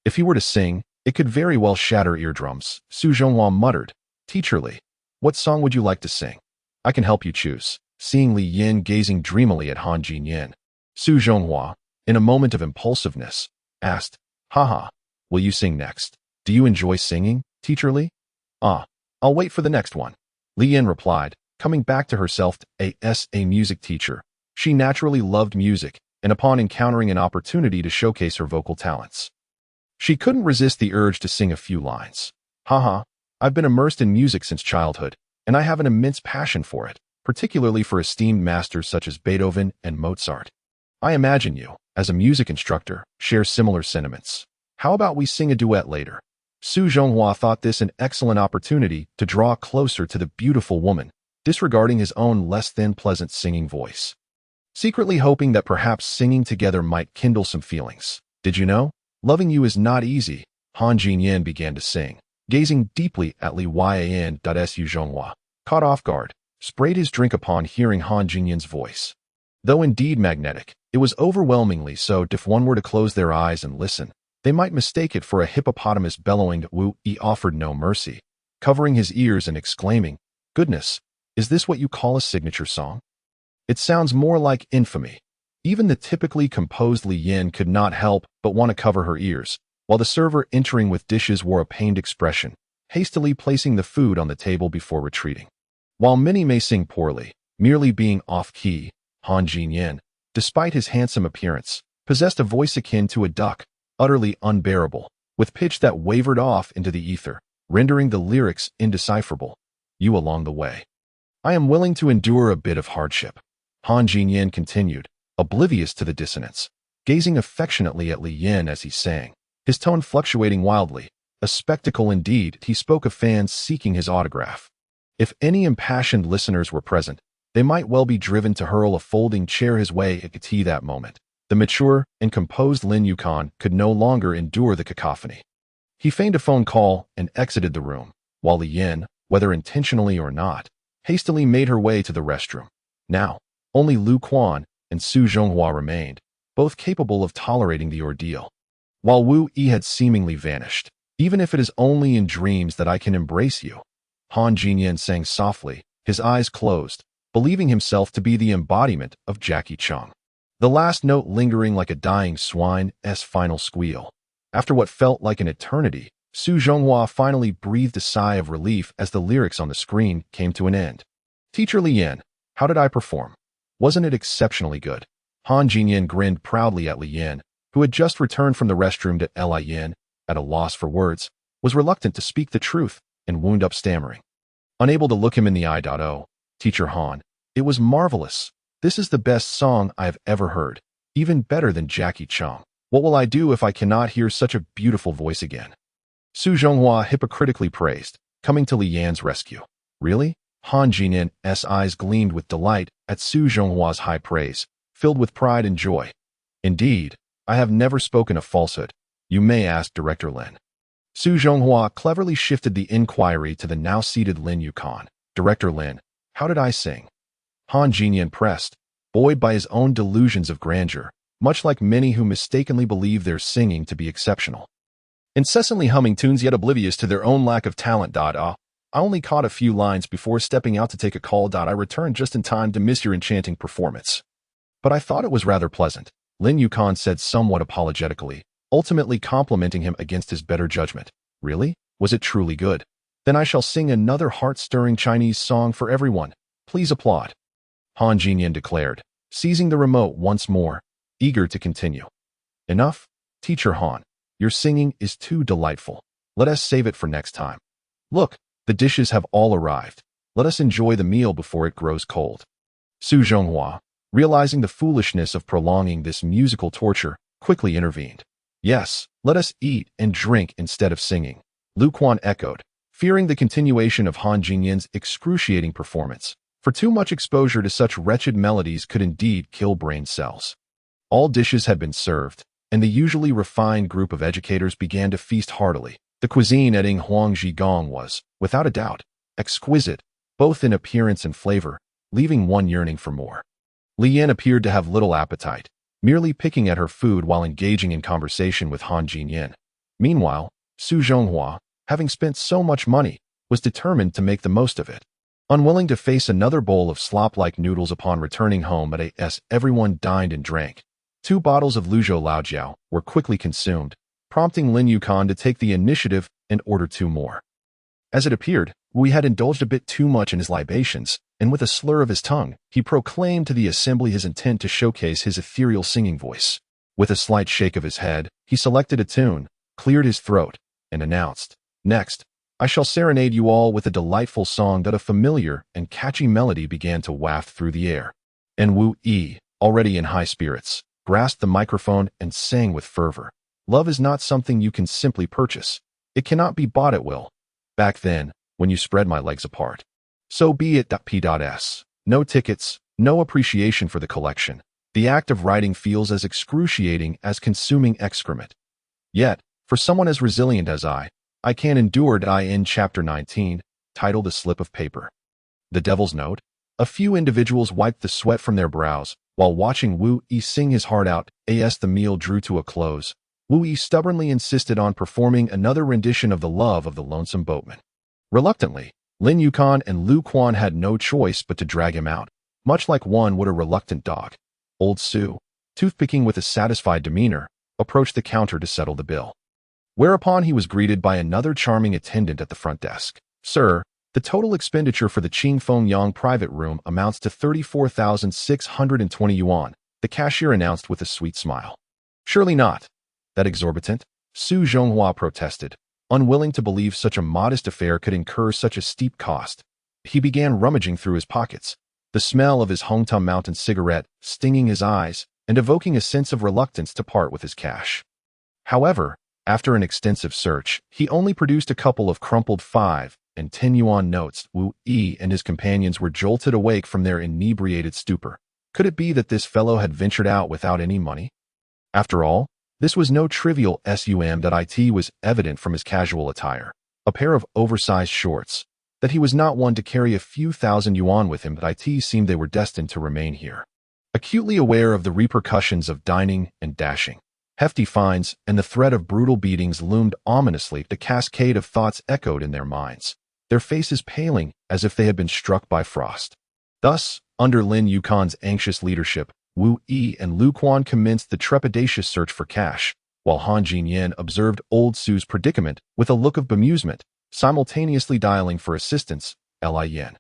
If he were to sing, it could very well shatter eardrums. Su Zhonghua muttered, Teacher Lee, what song would you like to sing? I can help you choose. Seeing Lee Yin gazing dreamily at Han Jinyin, Su Zhonghua, in a moment of impulsiveness, asked, haha, will you sing next? Do you enjoy singing, Teacher Lee? I'll wait for the next one. Lee Yin replied, coming back to herself as a music teacher. She naturally loved music, and upon encountering an opportunity to showcase her vocal talents, she couldn't resist the urge to sing a few lines. Haha, I've been immersed in music since childhood, and I have an immense passion for it, particularly for esteemed masters such as Beethoven and Mozart. I imagine you, as a music instructor, share similar sentiments. How about we sing a duet later? Su Zhonghua thought this an excellent opportunity to draw closer to the beautiful woman, disregarding his own less than pleasant singing voice, secretly hoping that perhaps singing together might kindle some feelings. Did you know? Loving you is not easy, Han Jinyin began to sing, gazing deeply at Lee Yin. Su Zhonghua, caught off guard, sprayed his drink upon hearing Han Jinyin's voice. Though indeed magnetic, it was overwhelmingly so. If one were to close their eyes and listen, they might mistake it for a hippopotamus bellowing. Wu Yi offered no mercy, covering his ears and exclaiming, goodness, is this what you call a signature song? It sounds more like infamy. Even the typically composed Lee Yin could not help but want to cover her ears, while the server entering with dishes wore a pained expression, hastily placing the food on the table before retreating. While many may sing poorly, merely being off-key, Han Jinyin, despite his handsome appearance, possessed a voice akin to a duck, utterly unbearable, with pitch that wavered off into the ether, rendering the lyrics indecipherable. You along the way. I am willing to endure a bit of hardship, Han Jinyin continued, oblivious to the dissonance, gazing affectionately at Lee Yin as he sang, his tone fluctuating wildly. A spectacle indeed. He spoke of fans seeking his autograph. If any impassioned listeners were present, they might well be driven to hurl a folding chair his way at that moment. The mature and composed Lin Yukon could no longer endure the cacophony. He feigned a phone call and exited the room, while Lee Yin, whether intentionally or not, hastily made her way to the restroom. Now, only Lu Quan and Su Zhonghua remained, both capable of tolerating the ordeal. While Wu Yi had seemingly vanished, even if it is only in dreams that I can embrace you, Han Jinyin sang softly, his eyes closed, believing himself to be the embodiment of Jackie Chung. The last note lingering like a dying swine's final squeal. After what felt like an eternity, Su Zhonghua finally breathed a sigh of relief as the lyrics on the screen came to an end. Teacher Lee Yin, how did I perform? Wasn't it exceptionally good? Han Jinyan grinned proudly at Lee Yin, who had just returned from the restroom to Lee Yin, at a loss for words, was reluctant to speak the truth and wound up stammering. Unable to look him in the eye. Oh, Teacher Han, it was marvelous. This is the best song I have ever heard, even better than Jackie Chung. What will I do if I cannot hear such a beautiful voice again? Su Zhonghua hypocritically praised, coming to Li Yan's rescue. Really? Han Jinyan's eyes gleamed with delight at Su Zhonghua's high praise, filled with pride and joy. Indeed, I have never spoken a falsehood. You may ask Director Lin. Su Zhonghua cleverly shifted the inquiry to the now-seated Lin Yukon. Director Lin, how did I sing? Han Jinyan pressed, buoyed by his own delusions of grandeur, much like many who mistakenly believe their singing to be exceptional. Incessantly humming tunes yet oblivious to their own lack of talent. I only caught a few lines before stepping out to take a call. I returned just in time to miss your enchanting performance. But I thought it was rather pleasant, Lin Yukon said somewhat apologetically, ultimately complimenting him against his better judgment. Really? Was it truly good? Then I shall sing another heart-stirring Chinese song for everyone. Please applaud. Han Jinyan declared, seizing the remote once more, eager to continue. Enough, Teacher Han. Your singing is too delightful. Let us save it for next time. Look, the dishes have all arrived. Let us enjoy the meal before it grows cold. Su Zhonghua, realizing the foolishness of prolonging this musical torture, quickly intervened. Yes, let us eat and drink instead of singing, Lu Quan echoed, fearing the continuation of Han Jinyan's excruciating performance, for too much exposure to such wretched melodies could indeed kill brain cells. All dishes had been served, and the usually refined group of educators began to feast heartily. The cuisine at Huangji Gong was, without a doubt, exquisite, both in appearance and flavor, leaving one yearning for more. Li Yin appeared to have little appetite, merely picking at her food while engaging in conversation with Han Jinyan. Meanwhile, Su Zhonghua, having spent so much money, was determined to make the most of it. Unwilling to face another bowl of slop-like noodles upon returning home as everyone dined and drank, 2 bottles of Luzhou Laojiao were quickly consumed, prompting Lin Yukon to take the initiative and order 2 more. As it appeared, Wu had indulged a bit too much in his libations, and with a slur of his tongue, he proclaimed to the assembly his intent to showcase his ethereal singing voice. With a slight shake of his head, he selected a tune, cleared his throat, and announced, "Next, I shall serenade you all with a delightful song." That a familiar and catchy melody began to waft through the air. And Wu Yi, already in high spirits, grasped the microphone and sang with fervor. Love is not something you can simply purchase. It cannot be bought at will. Back then, when you spread my legs apart. So be it. P.S. No tickets, no appreciation for the collection. The act of writing feels as excruciating as consuming excrement. Yet, for someone as resilient as I can endure. In Chapter 19, titled A Slip of Paper. The Devil's Note. A few individuals wiped the sweat from their brows, while watching Wu Yi sing his heart out. As the meal drew to a close, Wu Yi stubbornly insisted on performing another rendition of The Love of the Lonesome Boatman. Reluctantly, Lin Yukon and Lu Quan had no choice but to drag him out, much like one would a reluctant dog. Old Su, toothpicking with a satisfied demeanor, approached the counter to settle the bill. Whereupon he was greeted by another charming attendant at the front desk. "Sir, the total expenditure for the Qingfeng Yang private room amounts to 34,620 yuan, the cashier announced with a sweet smile. "Surely not. That exorbitant?" Su Zhonghua protested, unwilling to believe such a modest affair could incur such a steep cost. He began rummaging through his pockets, the smell of his Hongtum Mountain cigarette stinging his eyes and evoking a sense of reluctance to part with his cash. However, after an extensive search, he only produced a couple of crumpled 5 and 10 yuan notes. Wu Yi and his companions were jolted awake from their inebriated stupor. Could it be that this fellow had ventured out without any money? After all, this was no trivial sum. It was evident from his casual attire, a pair of oversized shorts, that he was not one to carry a few thousand yuan with him. It seemed they were destined to remain here. Acutely aware of the repercussions of dining and dashing, hefty fines and the threat of brutal beatings loomed ominously. The cascade of thoughts echoed in their minds, their faces paling as if they had been struck by frost. Thus, under Lin Yukon's anxious leadership, Wu Yi and Lu Quan commenced the trepidatious search for cash, while Han Jinyan observed old Su's predicament with a look of bemusement, simultaneously dialing for assistance. Lee Yin.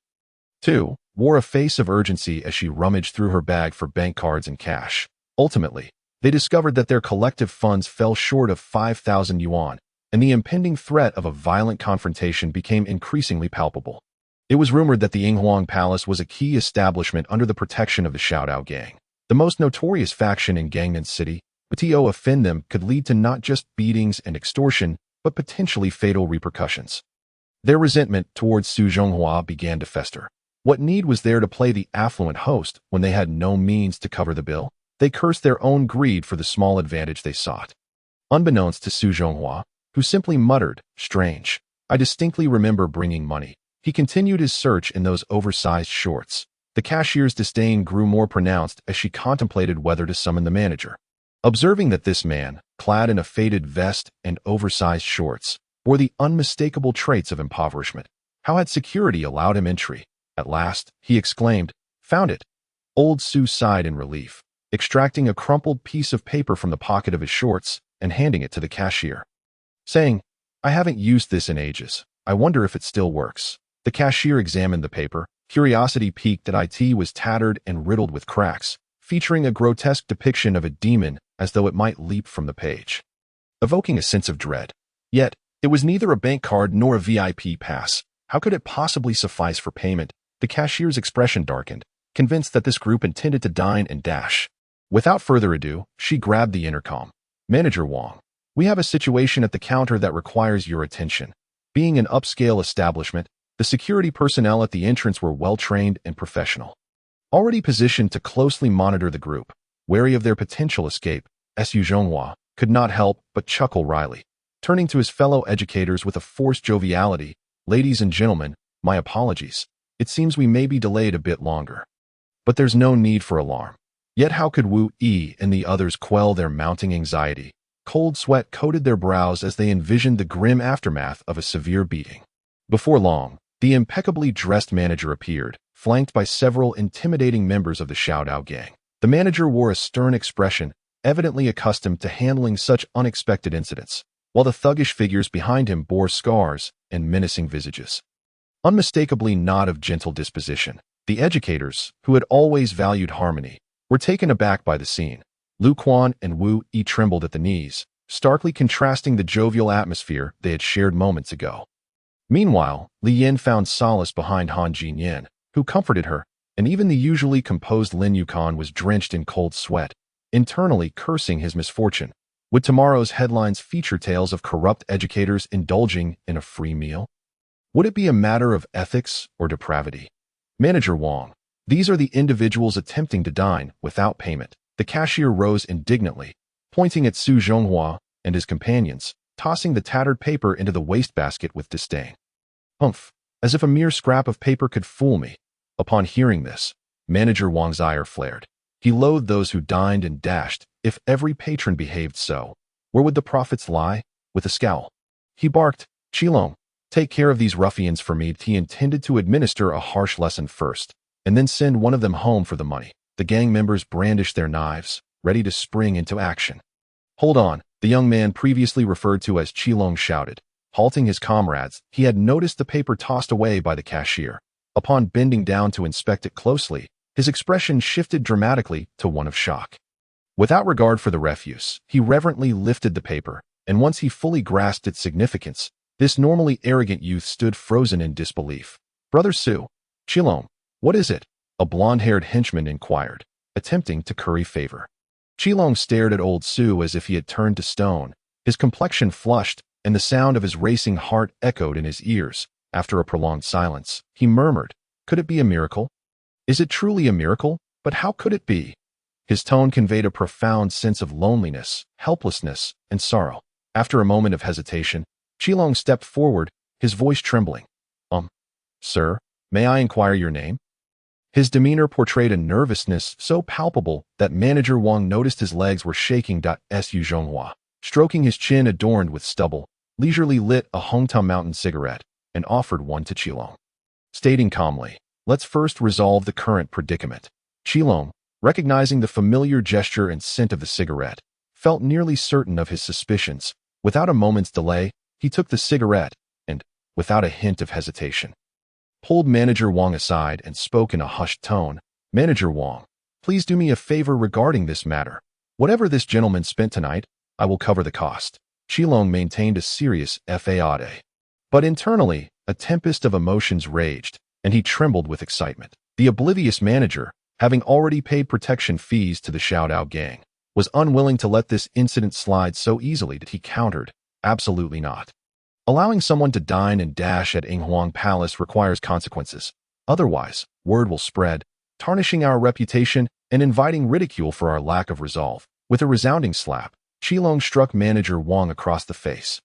2. wore a face of urgency as she rummaged through her bag for bank cards and cash. Ultimately, they discovered that their collective funds fell short of 5,000 yuan, and the impending threat of a violent confrontation became increasingly palpable. It was rumored that the Yinghuang Palace was a key establishment under the protection of the Xiaodao gang, the most notorious faction in Gangnam City. But to offend them could lead to not just beatings and extortion, but potentially fatal repercussions. Their resentment towards Su Zhonghua began to fester. What need was there to play the affluent host when they had no means to cover the bill? They cursed their own greed for the small advantage they sought. Unbeknownst to Su Zhonghua, who simply muttered, "Strange. I distinctly remember bringing money." He continued his search in those oversized shorts. The cashier's disdain grew more pronounced as she contemplated whether to summon the manager. Observing that this man, clad in a faded vest and oversized shorts, bore the unmistakable traits of impoverishment, how had security allowed him entry? At last, he exclaimed, "Found it." Old Su sighed in relief, extracting a crumpled piece of paper from the pocket of his shorts and handing it to the cashier, saying, "I haven't used this in ages. I wonder if it still works." The cashier examined the paper, curiosity piqued that it was tattered and riddled with cracks, featuring a grotesque depiction of a demon as though it might leap from the page, evoking a sense of dread. Yet, it was neither a bank card nor a VIP pass. How could it possibly suffice for payment? The cashier's expression darkened, convinced that this group intended to dine and dash. Without further ado, she grabbed the intercom. "Manager Wang, we have a situation at the counter that requires your attention." Being an upscale establishment, the security personnel at the entrance were well-trained and professional, already positioned to closely monitor the group. Wary of their potential escape, Su Zhonghua could not help but chuckle wryly. Turning to his fellow educators with a forced joviality, "Ladies and gentlemen, my apologies. It seems we may be delayed a bit longer. But there's no need for alarm." Yet how could Wu Yi and the others quell their mounting anxiety? Cold sweat coated their brows as they envisioned the grim aftermath of a severe beating. Before long, the impeccably dressed manager appeared, flanked by several intimidating members of the Xiaodao gang. The manager wore a stern expression, evidently accustomed to handling such unexpected incidents, while the thuggish figures behind him bore scars and menacing visages, unmistakably not of gentle disposition. The educators, who had always valued harmony, were taken aback by the scene. Lu Quan and Wu Yi trembled at the knees, starkly contrasting the jovial atmosphere they had shared moments ago. Meanwhile, Lee Yin found solace behind Han Jinyan, who comforted her, and even the usually composed Lin Yukon was drenched in cold sweat, internally cursing his misfortune. Would tomorrow's headlines feature tales of corrupt educators indulging in a free meal? Would it be a matter of ethics or depravity? Manager Wang, these are the individuals attempting to dine without payment. The cashier rose indignantly, pointing at Su Zhonghua and his companions, tossing the tattered paper into the wastebasket with disdain. "Humph, as if a mere scrap of paper could fool me." Upon hearing this, Manager Wang's ire flared. He loathed those who dined and dashed. If every patron behaved so, where would the profits lie? With a scowl, he barked, "Qilong, take care of these ruffians for me." He intended to administer a harsh lesson first, and then send one of them home for the money. The gang members brandished their knives, ready to spring into action. "Hold on," the young man previously referred to as Qilong shouted. Halting his comrades, he had noticed the paper tossed away by the cashier. Upon bending down to inspect it closely, his expression shifted dramatically to one of shock. Without regard for the refuse, he reverently lifted the paper, and once he fully grasped its significance, this normally arrogant youth stood frozen in disbelief. "Brother Su, Qilong, what is it?" a blonde-haired henchman inquired, attempting to curry favor. Qilong stared at old Su as if he had turned to stone. His complexion flushed, and the sound of his racing heart echoed in his ears. After a prolonged silence, he murmured, "Could it be a miracle? Is it truly a miracle? But how could it be?" His tone conveyed a profound sense of loneliness, helplessness, and sorrow. After a moment of hesitation, Qilong stepped forward, his voice trembling. Sir, may I inquire your name?" His demeanor portrayed a nervousness so palpable that Manager Wang noticed his legs were shaking. Su Zhonghua, stroking his chin adorned with stubble, leisurely lit a Hongtum Mountain cigarette and offered one to Qilong, stating calmly, "Let's first resolve the current predicament." Qilong, recognizing the familiar gesture and scent of the cigarette, felt nearly certain of his suspicions. Without a moment's delay, he took the cigarette and, without a hint of hesitation, pulled Manager Wang aside and spoke in a hushed tone. Manager Wang, please do me a favor regarding this matter. Whatever this gentleman spent tonight, I will cover the cost. Xiaoyang maintained a serious facade. But internally, a tempest of emotions raged, and he trembled with excitement. The oblivious manager, having already paid protection fees to the Xiaodao gang, was unwilling to let this incident slide so easily that he countered, absolutely not. Allowing someone to dine and dash at Yinghuang Palace requires consequences. Otherwise, word will spread, tarnishing our reputation and inviting ridicule for our lack of resolve. With a resounding slap, Xiaoyang struck Manager Wang across the face,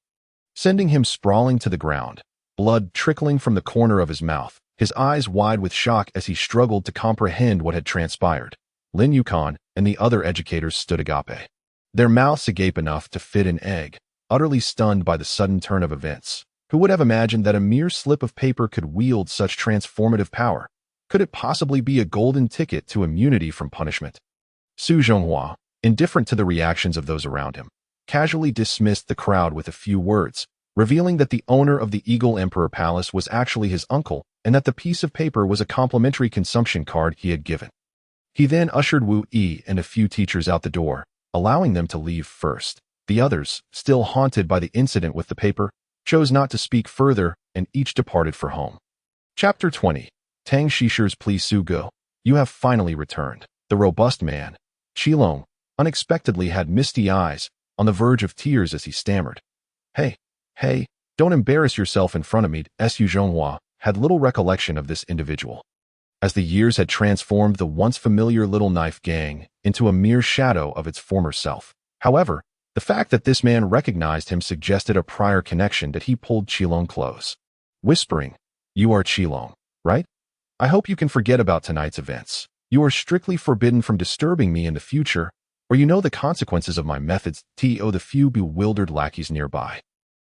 sending him sprawling to the ground, blood trickling from the corner of his mouth, his eyes wide with shock as he struggled to comprehend what had transpired. Lin Yukon and the other educators stood agape, their mouths agape enough to fit an egg, utterly stunned by the sudden turn of events. Who would have imagined that a mere slip of paper could wield such transformative power? Could it possibly be a golden ticket to immunity from punishment? Su Zhonghua, indifferent to the reactions of those around him, casually dismissed the crowd with a few words, revealing that the owner of the Eagle Emperor Palace was actually his uncle and that the piece of paper was a complimentary consumption card he had given. He then ushered Wu Yi and a few teachers out the door, allowing them to leave first. The others, still haunted by the incident with the paper, chose not to speak further and each departed for home. Chapter 20. Tang Shishi's Plea Su Go. You have finally returned. The robust man, Xiaoyang, unexpectedly had misty eyes, on the verge of tears as he stammered. Hey, don't embarrass yourself in front of me. Su Zhonghua had little recollection of this individual, as the years had transformed the once familiar Little Knife gang into a mere shadow of its former self. However, the fact that this man recognized him suggested a prior connection that he pulled Xiaoyang close, whispering, "You are Xiaoyang, right? I hope you can forget about tonight's events. You are strictly forbidden from disturbing me in the future, or you know the consequences of my methods." The few bewildered lackeys nearby.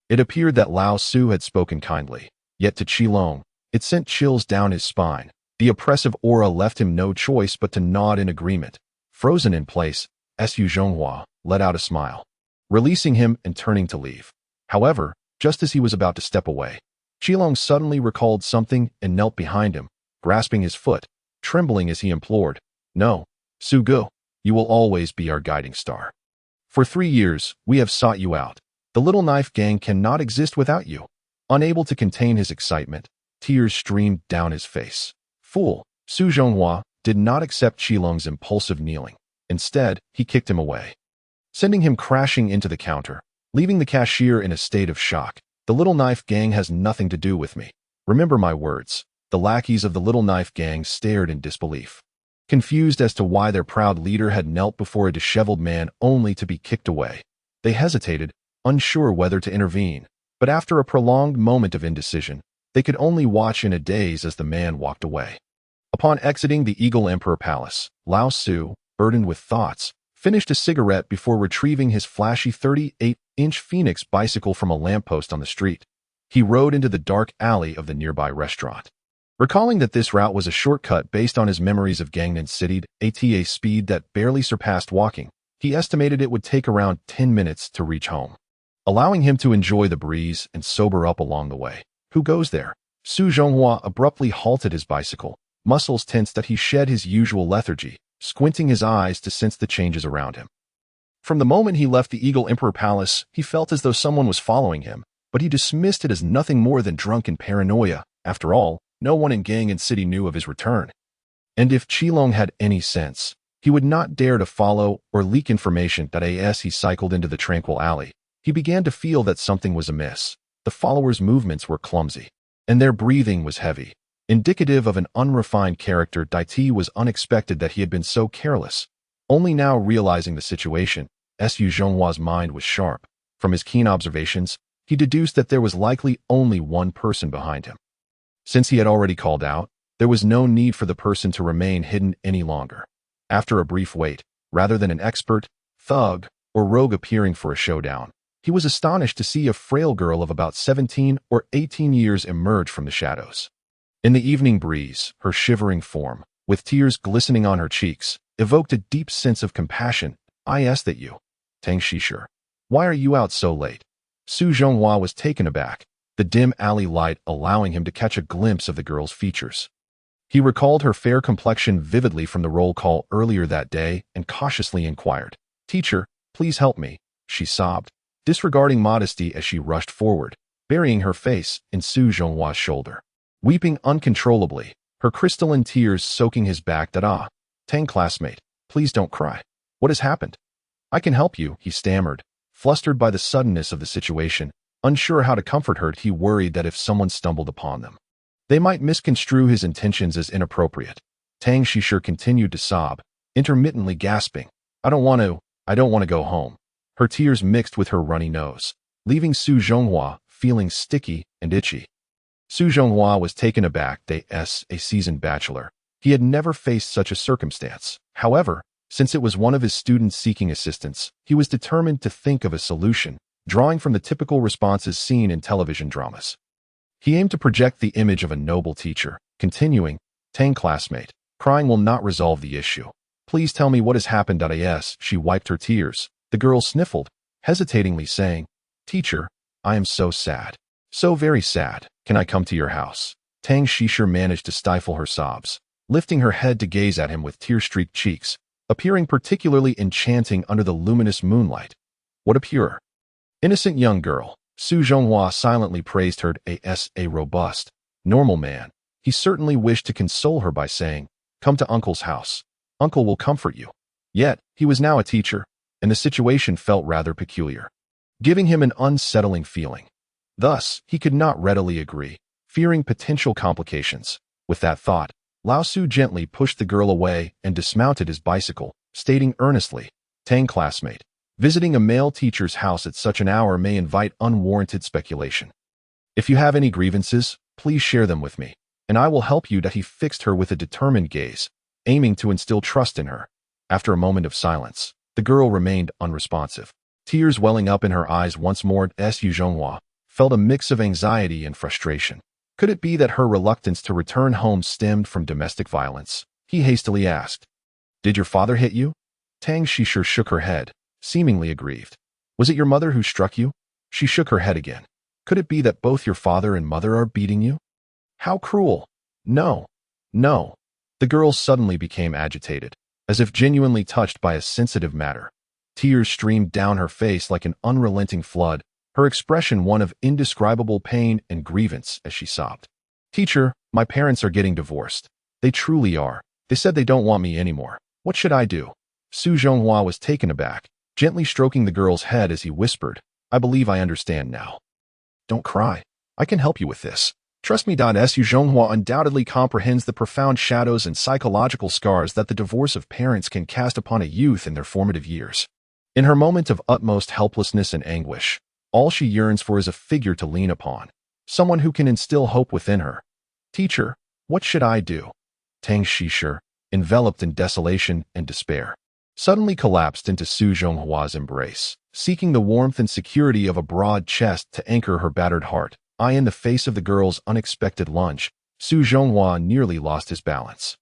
It appeared that Lao Su had spoken kindly, yet to Xiaoyang, it sent chills down his spine. The oppressive aura left him no choice but to nod in agreement. Frozen in place, Su Zhonghua let out a smile, releasing him and turning to leave. However, just as he was about to step away, Xiaoyang suddenly recalled something and knelt behind him, grasping his foot, trembling as he implored, "No, Su Go, you will always be our guiding star. For 3 years, we have sought you out. The Little Knife gang cannot exist without you." Unable to contain his excitement, tears streamed down his face. Fool, Su Zhonghua did not accept Xiaoyang's impulsive kneeling. Instead, he kicked him away, sending him crashing into the counter, leaving the cashier in a state of shock. "The Little Knife gang has nothing to do with me. Remember my words." The lackeys of the Little Knife gang stared in disbelief, confused as to why their proud leader had knelt before a disheveled man only to be kicked away. They hesitated, unsure whether to intervene, but after a prolonged moment of indecision, they could only watch in a daze as the man walked away. Upon exiting the Eagle Emperor Palace, Lao Su, burdened with thoughts, finished a cigarette before retrieving his flashy 38-inch Phoenix bicycle from a lamppost on the street. He rode into the dark alley of the nearby restaurant, recalling that this route was a shortcut based on his memories of Gangnam City at a speed that barely surpassed walking. He estimated it would take around 10 minutes to reach home, allowing him to enjoy the breeze and sober up along the way. Who goes there? Su Zhonghua abruptly halted his bicycle, muscles tense that he shed his usual lethargy, squinting his eyes to sense the changes around him. From the moment he left the Eagle Emperor Palace, he felt as though someone was following him, but he dismissed it as nothing more than drunken paranoia. After all, no one in Gangnam City knew of his return. And if Xiaoyang had any sense, he would not dare to follow or leak information that as he cycled into the tranquil alley. He began to feel that something was amiss. The followers' movements were clumsy, and their breathing was heavy, indicative of an unrefined character. It was unexpected that he had been so careless. Only now realizing the situation, Su Zhonghua's mind was sharp. From his keen observations, he deduced that there was likely only one person behind him. Since he had already called out, there was no need for the person to remain hidden any longer. After a brief wait, rather than an expert, thug, or rogue appearing for a showdown, he was astonished to see a frail girl of about 17 or 18 years emerge from the shadows. In the evening breeze, her shivering form, with tears glistening on her cheeks, evoked a deep sense of compassion. "I asked that you, Tang Shishi. Why are you out so late?" Su Zhonghua was taken aback, the dim alley light allowing him to catch a glimpse of the girl's features. He recalled her fair complexion vividly from the roll call earlier that day and cautiously inquired, "Teacher, please help me," she sobbed, disregarding modesty as she rushed forward, burying her face in Su Zhonghua's shoulder. Weeping uncontrollably, her crystalline tears soaking his back. Tang classmate, please don't cry. What has happened? I can help you, he stammered, flustered by the suddenness of the situation. Unsure how to comfort her, he worried that if someone stumbled upon them, they might misconstrue his intentions as inappropriate. Tang Xishu continued to sob, intermittently gasping, I don't want to go home. Her tears mixed with her runny nose, leaving Su Zhonghua feeling sticky and itchy. Su Zhonghua was taken aback. A seasoned bachelor. He had never faced such a circumstance. However, since it was one of his students seeking assistance, he was determined to think of a solution, drawing from the typical responses seen in television dramas. He aimed to project the image of a noble teacher, continuing, Tang classmate, crying will not resolve the issue. Please tell me what has happened. As she wiped her tears, the girl sniffled, hesitatingly saying, Teacher, I am so sad. So very sad. Can I come to your house? Tang Xishu managed to stifle her sobs, lifting her head to gaze at him with tear-streaked cheeks, appearing particularly enchanting under the luminous moonlight. What a pure, innocent young girl. Su Zhonghua silently praised her as a robust, normal man. He certainly wished to console her by saying, Come to Uncle's house. Uncle will comfort you. Yet, he was now a teacher, and the situation felt rather peculiar, giving him an unsettling feeling. Thus, he could not readily agree, fearing potential complications. With that thought, Lao Su gently pushed the girl away and dismounted his bicycle, stating earnestly, Tang classmate, visiting a male teacher's house at such an hour may invite unwarranted speculation. If you have any grievances, please share them with me, and I will help you. He fixed her with a determined gaze, aiming to instill trust in her. After a moment of silence, the girl remained unresponsive, tears welling up in her eyes once more. Su Zhonghua felt a mix of anxiety and frustration. Could it be that her reluctance to return home stemmed from domestic violence? He hastily asked, Did your father hit you? Tang Xishu shook her head, seemingly aggrieved. Was it your mother who struck you? She shook her head again. Could it be that both your father and mother are beating you? How cruel! No. The girl suddenly became agitated, as if genuinely touched by a sensitive matter. Tears streamed down her face like an unrelenting flood, her expression one of indescribable pain and grievance as she sobbed. Teacher, my parents are getting divorced. They truly are. They said they don't want me anymore. What should I do? Su Zhonghua was taken aback, gently stroking the girl's head as he whispered, I believe I understand now. Don't cry. I can help you with this. Trust me. Su Zhonghua undoubtedly comprehends the profound shadows and psychological scars that the divorce of parents can cast upon a youth in their formative years. In her moment of utmost helplessness and anguish, all she yearns for is a figure to lean upon, someone who can instill hope within her. Teacher, what should I do? Tang Xishu, enveloped in desolation and despair, suddenly collapsed into Su Zhonghua's embrace, seeking the warmth and security of a broad chest to anchor her battered heart. In the face of the girl's unexpected lunge, Su Zhonghua nearly lost his balance,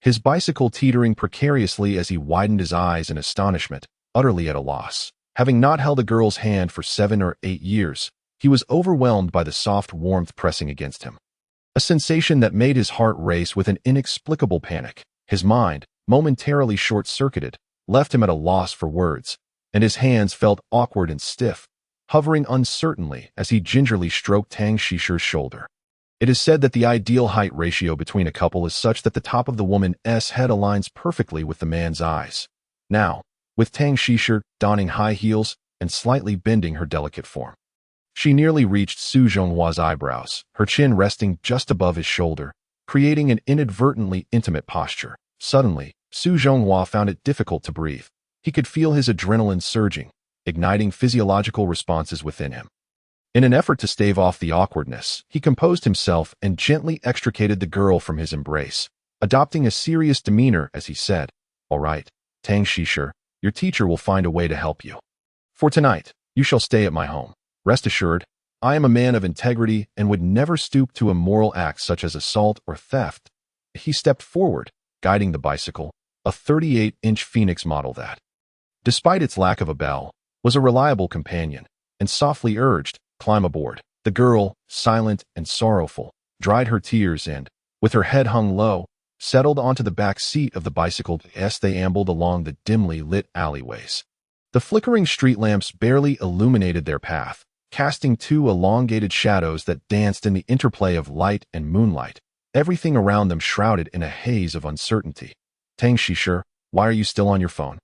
his bicycle teetering precariously as he widened his eyes in astonishment, utterly at a loss. Having not held a girl's hand for 7 or 8 years, he was overwhelmed by the soft warmth pressing against him, a sensation that made his heart race with an inexplicable panic. His mind, momentarily short-circuited, left him at a loss for words, and his hands felt awkward and stiff, hovering uncertainly as he gingerly stroked Tang Xishu's shoulder. It is said that the ideal height ratio between a couple is such that the top of the woman's head aligns perfectly with the man's eyes. Now, with Tang Xishu donning high heels and slightly bending her delicate form, she nearly reached Su Zhonghua's eyebrows, her chin resting just above his shoulder, creating an inadvertently intimate posture. Suddenly, Su Zhonghua found it difficult to breathe. He could feel his adrenaline surging, igniting physiological responses within him. In an effort to stave off the awkwardness, he composed himself and gently extricated the girl from his embrace, adopting a serious demeanor as he said, All right, Tang Xishu, your teacher will find a way to help you. For tonight, you shall stay at my home. Rest assured, I am a man of integrity and would never stoop to immoral acts such as assault or theft. He stepped forward, guiding the bicycle, a 38-inch Phoenix model that, despite its lack of a bell, was a reliable companion, and softly urged, Climb aboard. The girl, silent and sorrowful, dried her tears and, with her head hung low, settled onto the back seat of the bicycle as they ambled along the dimly lit alleyways. The flickering street lamps barely illuminated their path, casting two elongated shadows that danced in the interplay of light and moonlight, everything around them shrouded in a haze of uncertainty. Tang Xishe, why are you still on your phone?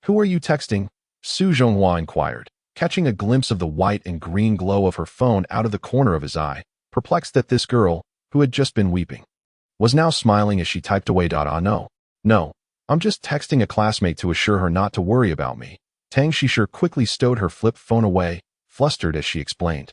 Who are you texting? Su Zhonghua inquired, catching a glimpse of the white and green glow of her phone out of the corner of his eye, perplexed that this girl, who had just been weeping, was now smiling as she typed away. No, I'm just texting a classmate to assure her not to worry about me. Tang Xishe quickly stowed her flip phone away, flustered as she explained.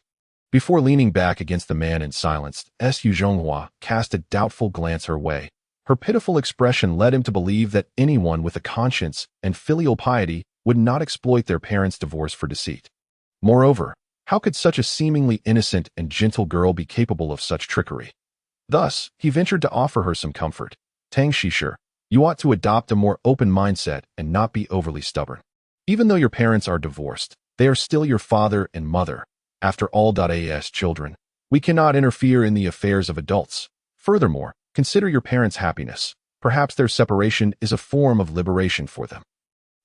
Before leaning back against the man in silence, Su Zhonghua cast a doubtful glance her way. Her pitiful expression led him to believe that anyone with a conscience and filial piety would not exploit their parents' divorce for deceit. Moreover, how could such a seemingly innocent and gentle girl be capable of such trickery? Thus, he ventured to offer her some comfort. Tang Xishe, you ought to adopt a more open mindset and not be overly stubborn. Even though your parents are divorced, they are still your father and mother. After all, as children, we cannot interfere in the affairs of adults. Furthermore, consider your parents' happiness. Perhaps their separation is a form of liberation for them.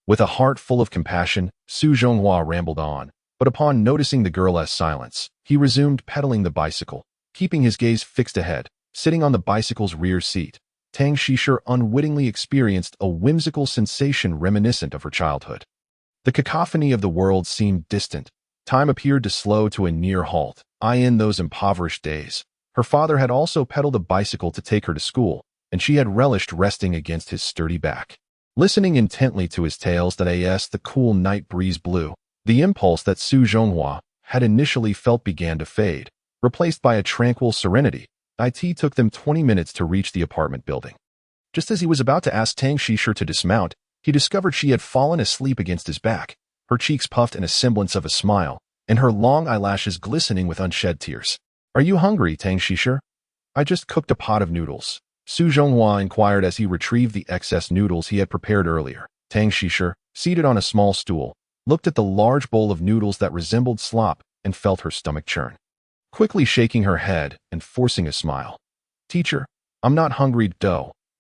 With a heart full of compassion, Su Zhonghua rambled on, but upon noticing the girl's silence, he resumed pedaling the bicycle, keeping his gaze fixed ahead. Sitting on the bicycle's rear seat, Tang Xishe unwittingly experienced a whimsical sensation reminiscent of her childhood. The cacophony of the world seemed distant. Time appeared to slow to a near halt. In those impoverished days, her father had also pedaled a bicycle to take her to school, and she had relished resting against his sturdy back, listening intently to his tales as the cool night breeze blew. The impulse that Su Zhonghua had initially felt began to fade, replaced by a tranquil serenity. It took them 20 minutes to reach the apartment building. Just as he was about to ask Tang Xishe to dismount, he discovered she had fallen asleep against his back, her cheeks puffed in a semblance of a smile, and her long eyelashes glistening with unshed tears. Are you hungry, Tang Xishe? I just cooked a pot of noodles, Su Zhonghua inquired as he retrieved the excess noodles he had prepared earlier. Tang Xishe, seated on a small stool, looked at the large bowl of noodles that resembled slop and felt her stomach churn. Quickly shaking her head and forcing a smile. Teacher, I'm not hungry,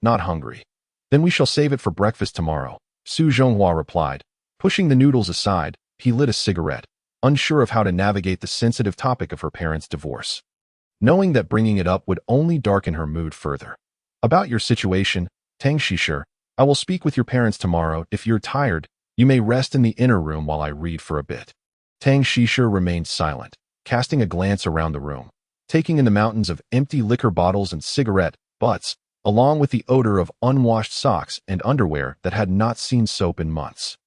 not hungry. Then we shall save it for breakfast tomorrow, Su Zhonghua replied. Pushing the noodles aside, he lit a cigarette, unsure of how to navigate the sensitive topic of her parents' divorce, knowing that bringing it up would only darken her mood further. About your situation, Tang Xishe, I will speak with your parents tomorrow. If you're tired, you may rest in the inner room while I read for a bit. Tang Xishe remained silent, casting a glance around the room, taking in the mountains of empty liquor bottles and cigarette butts, along with the odor of unwashed socks and underwear that had not seen soap in months.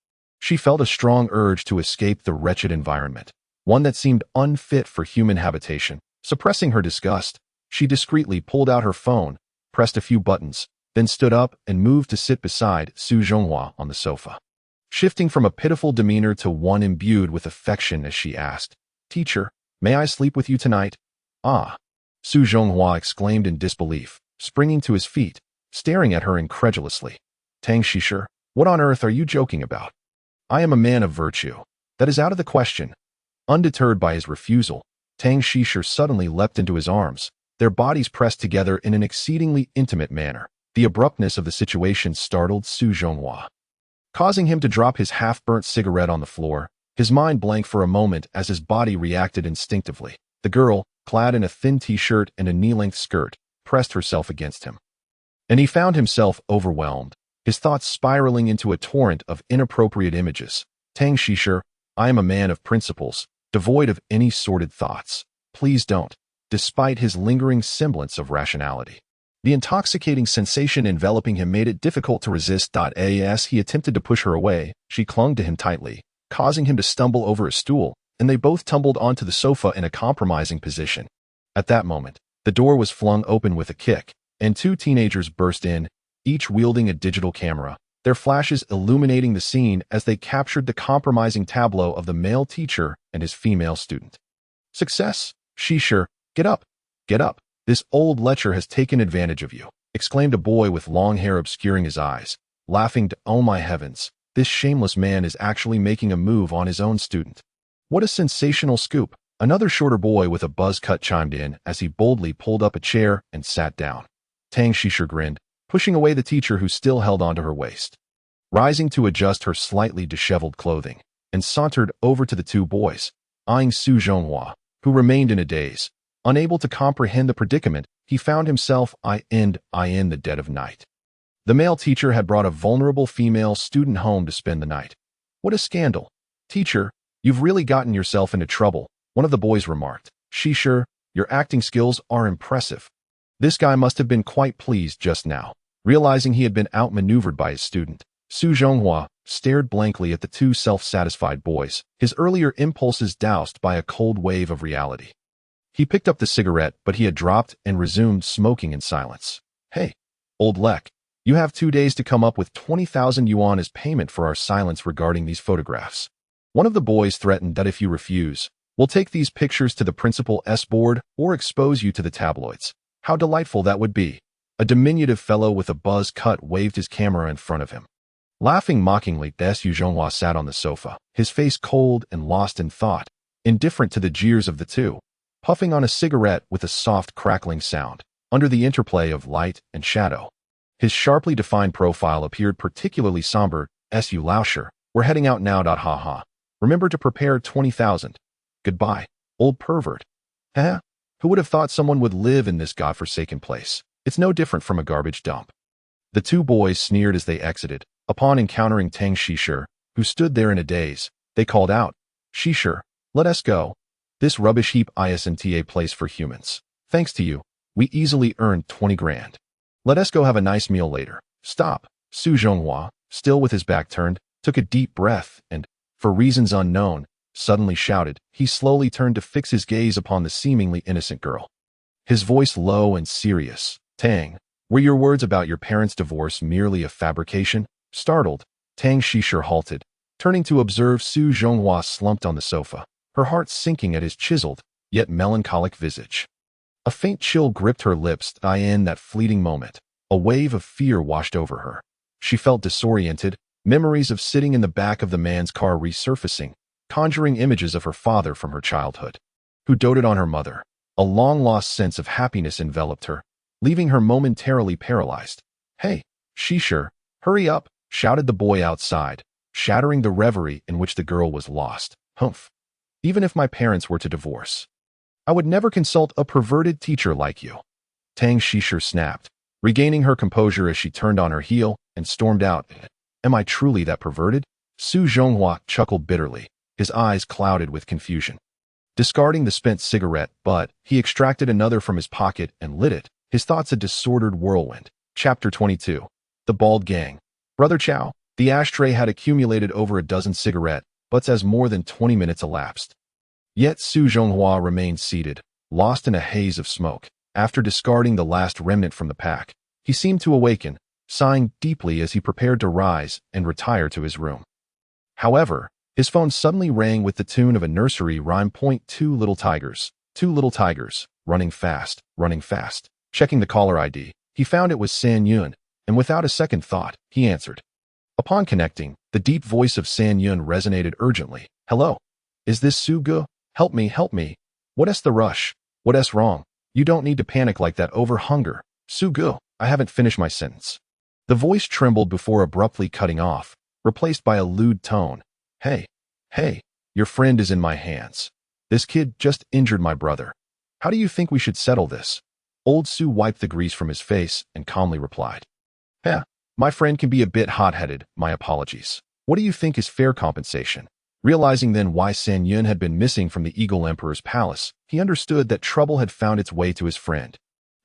She felt a strong urge to escape the wretched environment, one that seemed unfit for human habitation. Suppressing her disgust, she discreetly pulled out her phone, pressed a few buttons, then stood up and moved to sit beside Su Zhonghua on the sofa, shifting from a pitiful demeanor to one imbued with affection as she asked, Teacher, may I sleep with you tonight? Ah! Su Zhonghua exclaimed in disbelief, springing to his feet, staring at her incredulously. Tang Xishe, what on earth are you joking about? I am a man of virtue. That is out of the question. Undeterred by his refusal, Tang Xishe suddenly leapt into his arms, their bodies pressed together in an exceedingly intimate manner. The abruptness of the situation startled Su Zhonghua, causing him to drop his half-burnt cigarette on the floor, his mind blank for a moment as his body reacted instinctively. The girl, clad in a thin t-shirt and a knee-length skirt, pressed herself against him, and he found himself overwhelmed, his thoughts spiraling into a torrent of inappropriate images. Tang Xishe, I am a man of principles, devoid of any sordid thoughts. Please don't. Despite his lingering semblance of rationality, the intoxicating sensation enveloping him made it difficult to resist. As he attempted to push her away, she clung to him tightly, causing him to stumble over a stool, and they both tumbled onto the sofa in a compromising position. At that moment, the door was flung open with a kick, and two teenagers burst in, each wielding a digital camera, their flashes illuminating the scene as they captured the compromising tableau of the male teacher and his female student. Success! Xishe, get up! Get up! This old lecher has taken advantage of you, exclaimed a boy with long hair obscuring his eyes, laughing. Oh my heavens, this shameless man is actually making a move on his own student. What a sensational scoop! Another shorter boy with a buzz cut chimed in as he boldly pulled up a chair and sat down. Tang Xisher grinned, pushing away the teacher who still held onto her waist. Rising to adjust her slightly disheveled clothing, and sauntered over to the two boys, eyeing Su Zhonghua, who remained in a daze. Unable to comprehend the predicament, he found himself in the dead of night. The male teacher had brought a vulnerable female student home to spend the night. What a scandal. Teacher, you've really gotten yourself into trouble, one of the boys remarked. Xisher, your acting skills are impressive. This guy must have been quite pleased just now, realizing he had been outmaneuvered by his student. Su Zhonghua stared blankly at the two self-satisfied boys, his earlier impulses doused by a cold wave of reality. He picked up the cigarette, but he had dropped and resumed smoking in silence. Hey, old Lek, you have 2 days to come up with 20,000 yuan as payment for our silence regarding these photographs. One of the boys threatened that if you refuse, we'll take these pictures to the principal's board or expose you to the tabloids. How delightful that would be. A diminutive fellow with a buzz cut waved his camera in front of him. Laughing mockingly, Su Zhonghua sat on the sofa, his face cold and lost in thought, indifferent to the jeers of the two, puffing on a cigarette with a soft crackling sound, under the interplay of light and shadow. His sharply defined profile appeared particularly somber. Su Laosher, we're heading out now. Ha ha. Remember to prepare 20,000. Goodbye, old pervert. Huh? Who would have thought someone would live in this godforsaken place? It's no different from a garbage dump. The two boys sneered as they exited. Upon encountering Tang Xisher, who stood there in a daze, they called out, Xisher, let us go. This rubbish heap isn't a place for humans. Thanks to you, we easily earned 20 grand. Let us go have a nice meal later. Stop. Su Zhonghua, still with his back turned, took a deep breath and, for reasons unknown, suddenly shouted. He slowly turned to fix his gaze upon the seemingly innocent girl. His voice low and serious. Tang, were your words about your parents' divorce merely a fabrication? Startled, Tang Xisher halted, turning to observe Su Zhonghua slumped on the sofa, her heart sinking at his chiseled, yet melancholic visage. A faint chill gripped her lips. In that fleeting moment, a wave of fear washed over her. She felt disoriented, memories of sitting in the back of the man's car resurfacing, conjuring images of her father from her childhood, who doted on her mother. A long-lost sense of happiness enveloped her, leaving her momentarily paralyzed. Hey, Xisher, hurry up, shouted the boy outside, shattering the reverie in which the girl was lost. Humph. Even if my parents were to divorce, I would never consult a perverted teacher like you. Tang Xisher snapped, regaining her composure as she turned on her heel and stormed out. Am I truly that perverted? Su Zhonghua chuckled bitterly, his eyes clouded with confusion. Discarding the spent cigarette butt, he extracted another from his pocket and lit it, his thoughts a disordered whirlwind. Chapter 22. The Bald Gang. Brother Chow, the ashtray had accumulated over a dozen cigarette butts as more than 20 minutes elapsed. Yet Su Zhonghua remained seated, lost in a haze of smoke. After discarding the last remnant from the pack, he seemed to awaken, sighing deeply as he prepared to rise and retire to his room. However, his phone suddenly rang with the tune of a nursery rhyme. Two little tigers, running fast, running fast. Checking the caller ID, he found it was San Yun, and without a second thought, he answered. Upon connecting, the deep voice of San Yun resonated urgently. Hello? Is this Su Ge? Help me, help me. What's the rush? What's wrong? You don't need to panic like that over hunger. Su Ge, I haven't finished my sentence. The voice trembled before abruptly cutting off, replaced by a lewd tone. Hey, your friend is in my hands. This kid just injured my brother. How do you think we should settle this? Old Su wiped the grease from his face and calmly replied. My friend can be a bit hot-headed, my apologies. What do you think is fair compensation? Realizing then why San Yun had been missing from the Eagle Emperor's palace, he understood that trouble had found its way to his friend,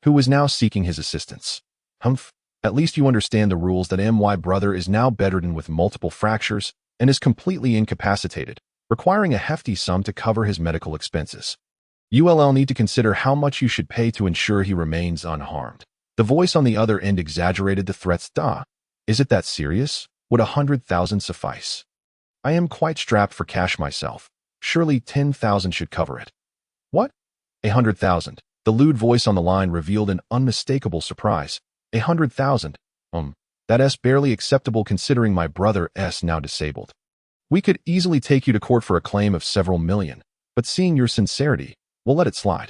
who was now seeking his assistance. Humph, at least you understand the rules that my brother is now bedridden with multiple fractures and is completely incapacitated, requiring a hefty sum to cover his medical expenses. You'll need to consider how much you should pay to ensure he remains unharmed. The voice on the other end exaggerated the threats. Is it that serious? Would 100,000 suffice? I am quite strapped for cash myself. Surely 10,000 should cover it. What? 100,000. The lewd voice on the line revealed an unmistakable surprise. 100,000. That's barely acceptable considering my brother is now disabled. We could easily take you to court for a claim of several million, but seeing your sincerity, we'll let it slide.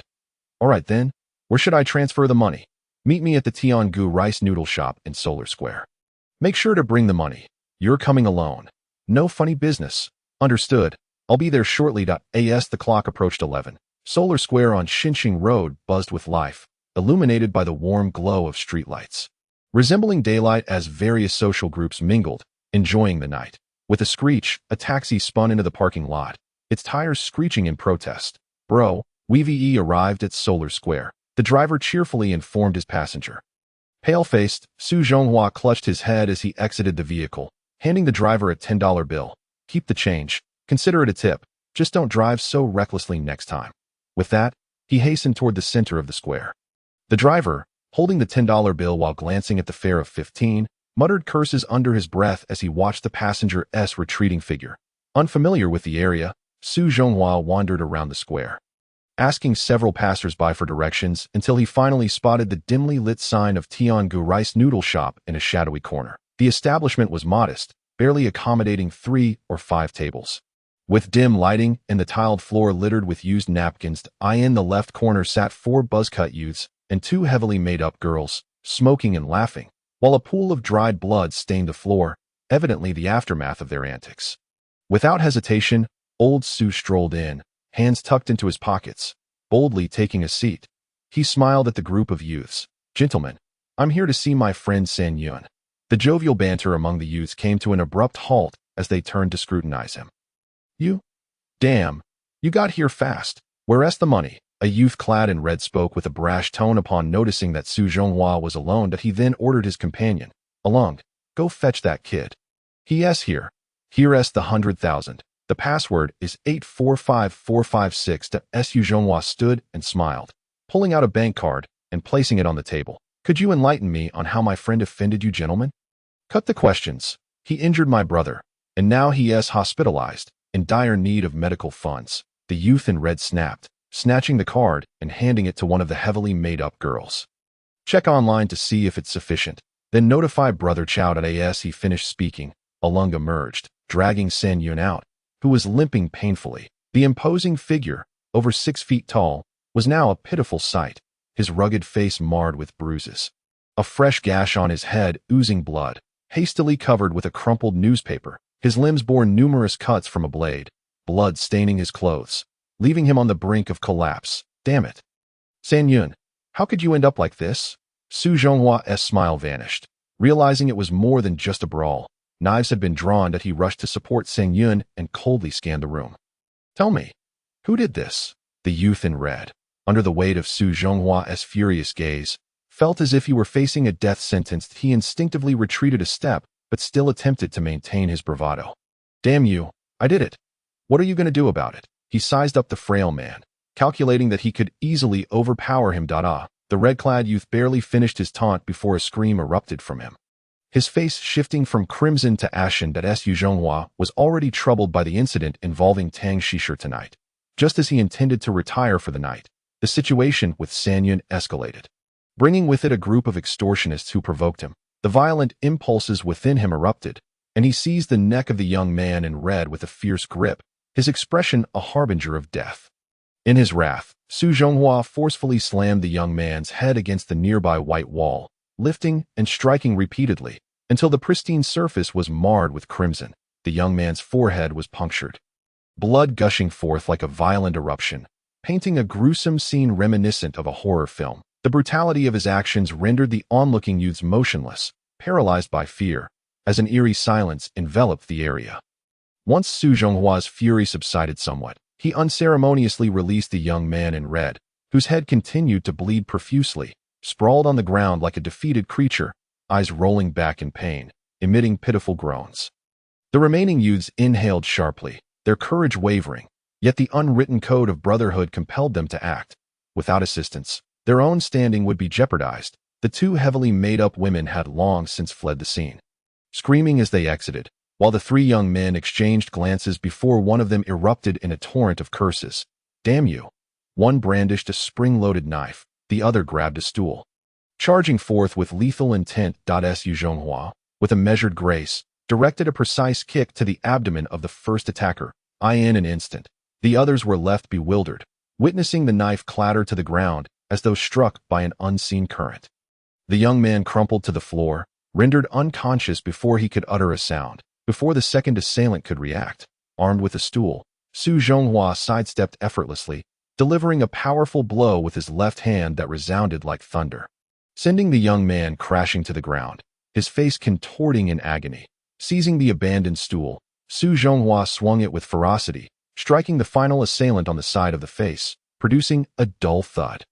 All right then, where should I transfer the money? Meet me at the Tiangu rice noodle shop in Solar Square. Make sure to bring the money. You're coming alone. No funny business. Understood. I'll be there shortly. As the clock approached 11, Solar Square on Xinxing Road buzzed with life, illuminated by the warm glow of streetlights. Resembling daylight as various social groups mingled, enjoying the night. With a screech, a taxi spun into the parking lot, its tires screeching in protest. Bro, WeVE arrived at Solar Square. The driver cheerfully informed his passenger. Pale-faced, Su Zhonghua clutched his head as he exited the vehicle, handing the driver a $10 bill. Keep the change. Consider it a tip. Just don't drive so recklessly next time. With that, he hastened toward the center of the square. The driver, holding the $10 bill while glancing at the fare of 15, muttered curses under his breath as he watched the passenger's retreating figure. Unfamiliar with the area, Su Zhonghua wandered around the square, asking several passers-by for directions until he finally spotted the dimly lit sign of Tiangu Rice Noodle Shop in a shadowy corner. The establishment was modest, barely accommodating 3 or 5 tables. With dim lighting and the tiled floor littered with used napkins, in the left corner sat 4 buzzcut youths and 2 heavily made-up girls, smoking and laughing, while a pool of dried blood stained the floor, evidently the aftermath of their antics. Without hesitation, old Su strolled in, hands tucked into his pockets, boldly taking a seat. He smiled at the group of youths. Gentlemen, I'm here to see my friend San Yun. The jovial banter among the youths came to an abrupt halt as they turned to scrutinize him. You? Damn, you got here fast. Where's the money? A youth clad in red spoke with a brash tone upon noticing that Su Zhonghua was alone. That he then ordered his companion, Along, go fetch that kid. He's here. Here's the 100,000. The password is 845456. Su Zhonghua stood and smiled, pulling out a bank card and placing it on the table. Could you enlighten me on how my friend offended you, gentlemen? Cut the questions. He injured my brother, and now he is hospitalized, in dire need of medical funds. The youth in red snapped, snatching the card and handing it to one of the heavily made-up girls. Check online to see if it's sufficient. Then notify Brother Chow. As he finished speaking, Alung emerged, dragging San Yun out, who was limping painfully. The imposing figure, over 6 feet tall, was now a pitiful sight, his rugged face marred with bruises. A fresh gash on his head oozing blood, hastily covered with a crumpled newspaper. His limbs bore numerous cuts from a blade, blood staining his clothes, leaving him on the brink of collapse. Damn it. San Yun, how could you end up like this? Su Zhonghua's smile vanished. Realizing it was more than just a brawl, knives had been drawn. That he rushed to support San Yun and coldly scanned the room. Tell me, who did this? The youth in red, under the weight of Su Zhonghua's furious gaze, felt as if he were facing a death sentence. He instinctively retreated a step, but still attempted to maintain his bravado. Damn you, I did it. What are you going to do about it? He sized up the frail man, calculating that he could easily overpower him. The red-clad youth barely finished his taunt before a scream erupted from him, his face shifting from crimson to ashen. Su Zhonghua was already troubled by the incident involving Tang Shishir tonight. Just as he intended to retire for the night, the situation with San Yun escalated, bringing with it a group of extortionists who provoked him. The violent impulses within him erupted, and he seized the neck of the young man in red with a fierce grip, his expression a harbinger of death. In his wrath, Su Zhonghua forcefully slammed the young man's head against the nearby white wall, lifting and striking repeatedly, until the pristine surface was marred with crimson. The young man's forehead was punctured, blood gushing forth like a violent eruption, painting a gruesome scene reminiscent of a horror film. The brutality of his actions rendered the onlooking youths motionless, paralyzed by fear, as an eerie silence enveloped the area. Once Su Zhonghua's fury subsided somewhat, he unceremoniously released the young man in red, whose head continued to bleed profusely, sprawled on the ground like a defeated creature, eyes rolling back in pain, emitting pitiful groans. The remaining youths inhaled sharply, their courage wavering, yet the unwritten code of brotherhood compelled them to act. Without assistance, their own standing would be jeopardized. The 2 heavily made-up women had long since fled the scene, screaming as they exited, while the 3 young men exchanged glances before one of them erupted in a torrent of curses. Damn you. One brandished a spring-loaded knife, the other grabbed a stool, charging forth with lethal intent. Su Zhonghua, with a measured grace, directed a precise kick to the abdomen of the first attacker. In an instant, The others were left bewildered, witnessing the knife clatter to the ground as though struck by an unseen current. The young man crumpled to the floor, rendered unconscious before he could utter a sound. Before the second assailant could react, armed with a stool, Su Zhonghua sidestepped effortlessly, delivering a powerful blow with his left hand that resounded like thunder, sending the young man crashing to the ground, his face contorting in agony. Seizing the abandoned stool, Su Zhonghua swung it with ferocity, striking the final assailant on the side of the face, producing a dull thud,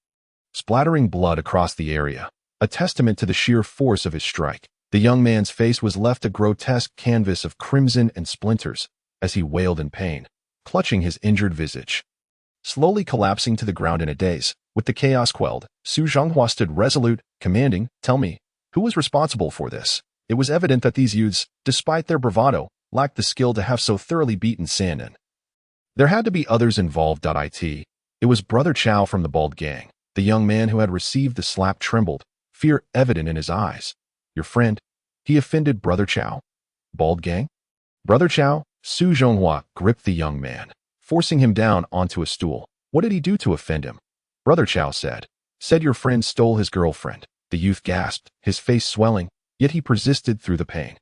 splattering blood across the area, a testament to the sheer force of his strike. The young man's face was left a grotesque canvas of crimson and splinters as he wailed in pain, clutching his injured visage. Slowly collapsing to the ground in a daze, with the chaos quelled, Su Zhonghua stood resolute, commanding, "Tell me, who was responsible for this?" It was evident that these youths, despite their bravado, lacked the skill to have so thoroughly beaten San Yin. There had to be others involved. It was Brother Chow from the Bald Gang. The young man who had received the slap trembled, fear evident in his eyes. "Your friend? He offended Brother Chow? Bald Gang? Brother Chow?" Su Zhonghua gripped the young man, forcing him down onto a stool. "What did he do to offend him?" Brother Chow said your friend stole his girlfriend. The youth gasped, his face swelling, yet he persisted through the pain.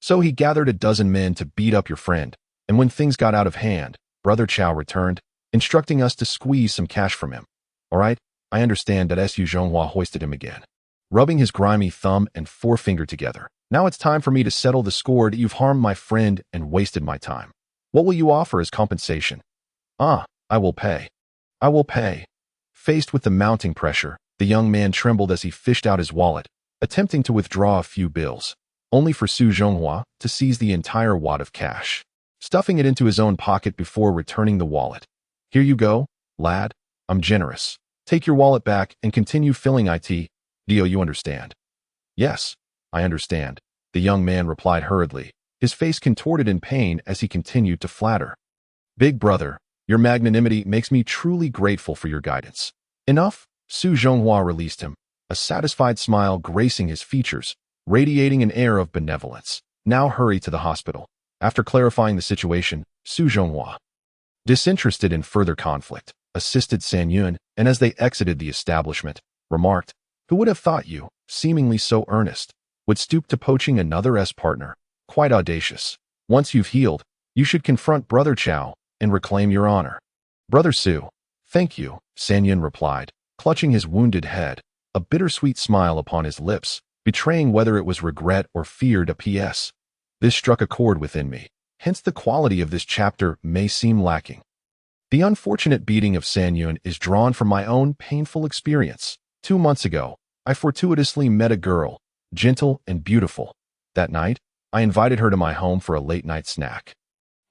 "So he gathered a dozen men to beat up your friend, and when things got out of hand, Brother Chow returned, instructing us to squeeze some cash from him. All right, I understand that." Su Zhonghua hoisted him again, rubbing his grimy thumb and forefinger together. "Now it's time for me to settle the score. You've harmed my friend and wasted my time. What will you offer as compensation?" "I will pay. I will pay." Faced with the mounting pressure, the young man trembled as he fished out his wallet, attempting to withdraw a few bills, only for Su Zhonghua to seize the entire wad of cash, stuffing it into his own pocket before returning the wallet. "Here you go, lad. I'm generous. Take your wallet back and continue filling it. Do you understand?" "Yes, I understand," the young man replied hurriedly, his face contorted in pain as he continued to flatter. "Big brother, your magnanimity makes me truly grateful for your guidance." "Enough?" Su Zhonghua released him, a satisfied smile gracing his features, radiating an air of benevolence. "Now hurry to the hospital." After clarifying the situation, Su Zhonghua, disinterested in further conflict, assisted San Yun, and as they exited the establishment, remarked, "Who would have thought you, seemingly so earnest, would stoop to poaching another partner? Quite audacious. Once you've healed, you should confront Brother Chow and reclaim your honor." "Brother Su, thank you," San Yun replied, clutching his wounded head, a bittersweet smile upon his lips, betraying whether it was regret or fear. P.S. This struck a chord within me, hence the quality of this chapter may seem lacking. The unfortunate beating of San Yun is drawn from my own painful experience. 2 months ago, I fortuitously met a girl, gentle and beautiful. That night, I invited her to my home for a late-night snack.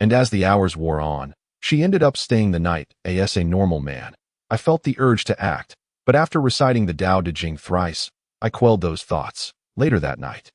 And as the hours wore on, she ended up staying the night. As a normal man, I felt the urge to act, but after reciting the Tao Te Ching thrice, I quelled those thoughts. Later that night,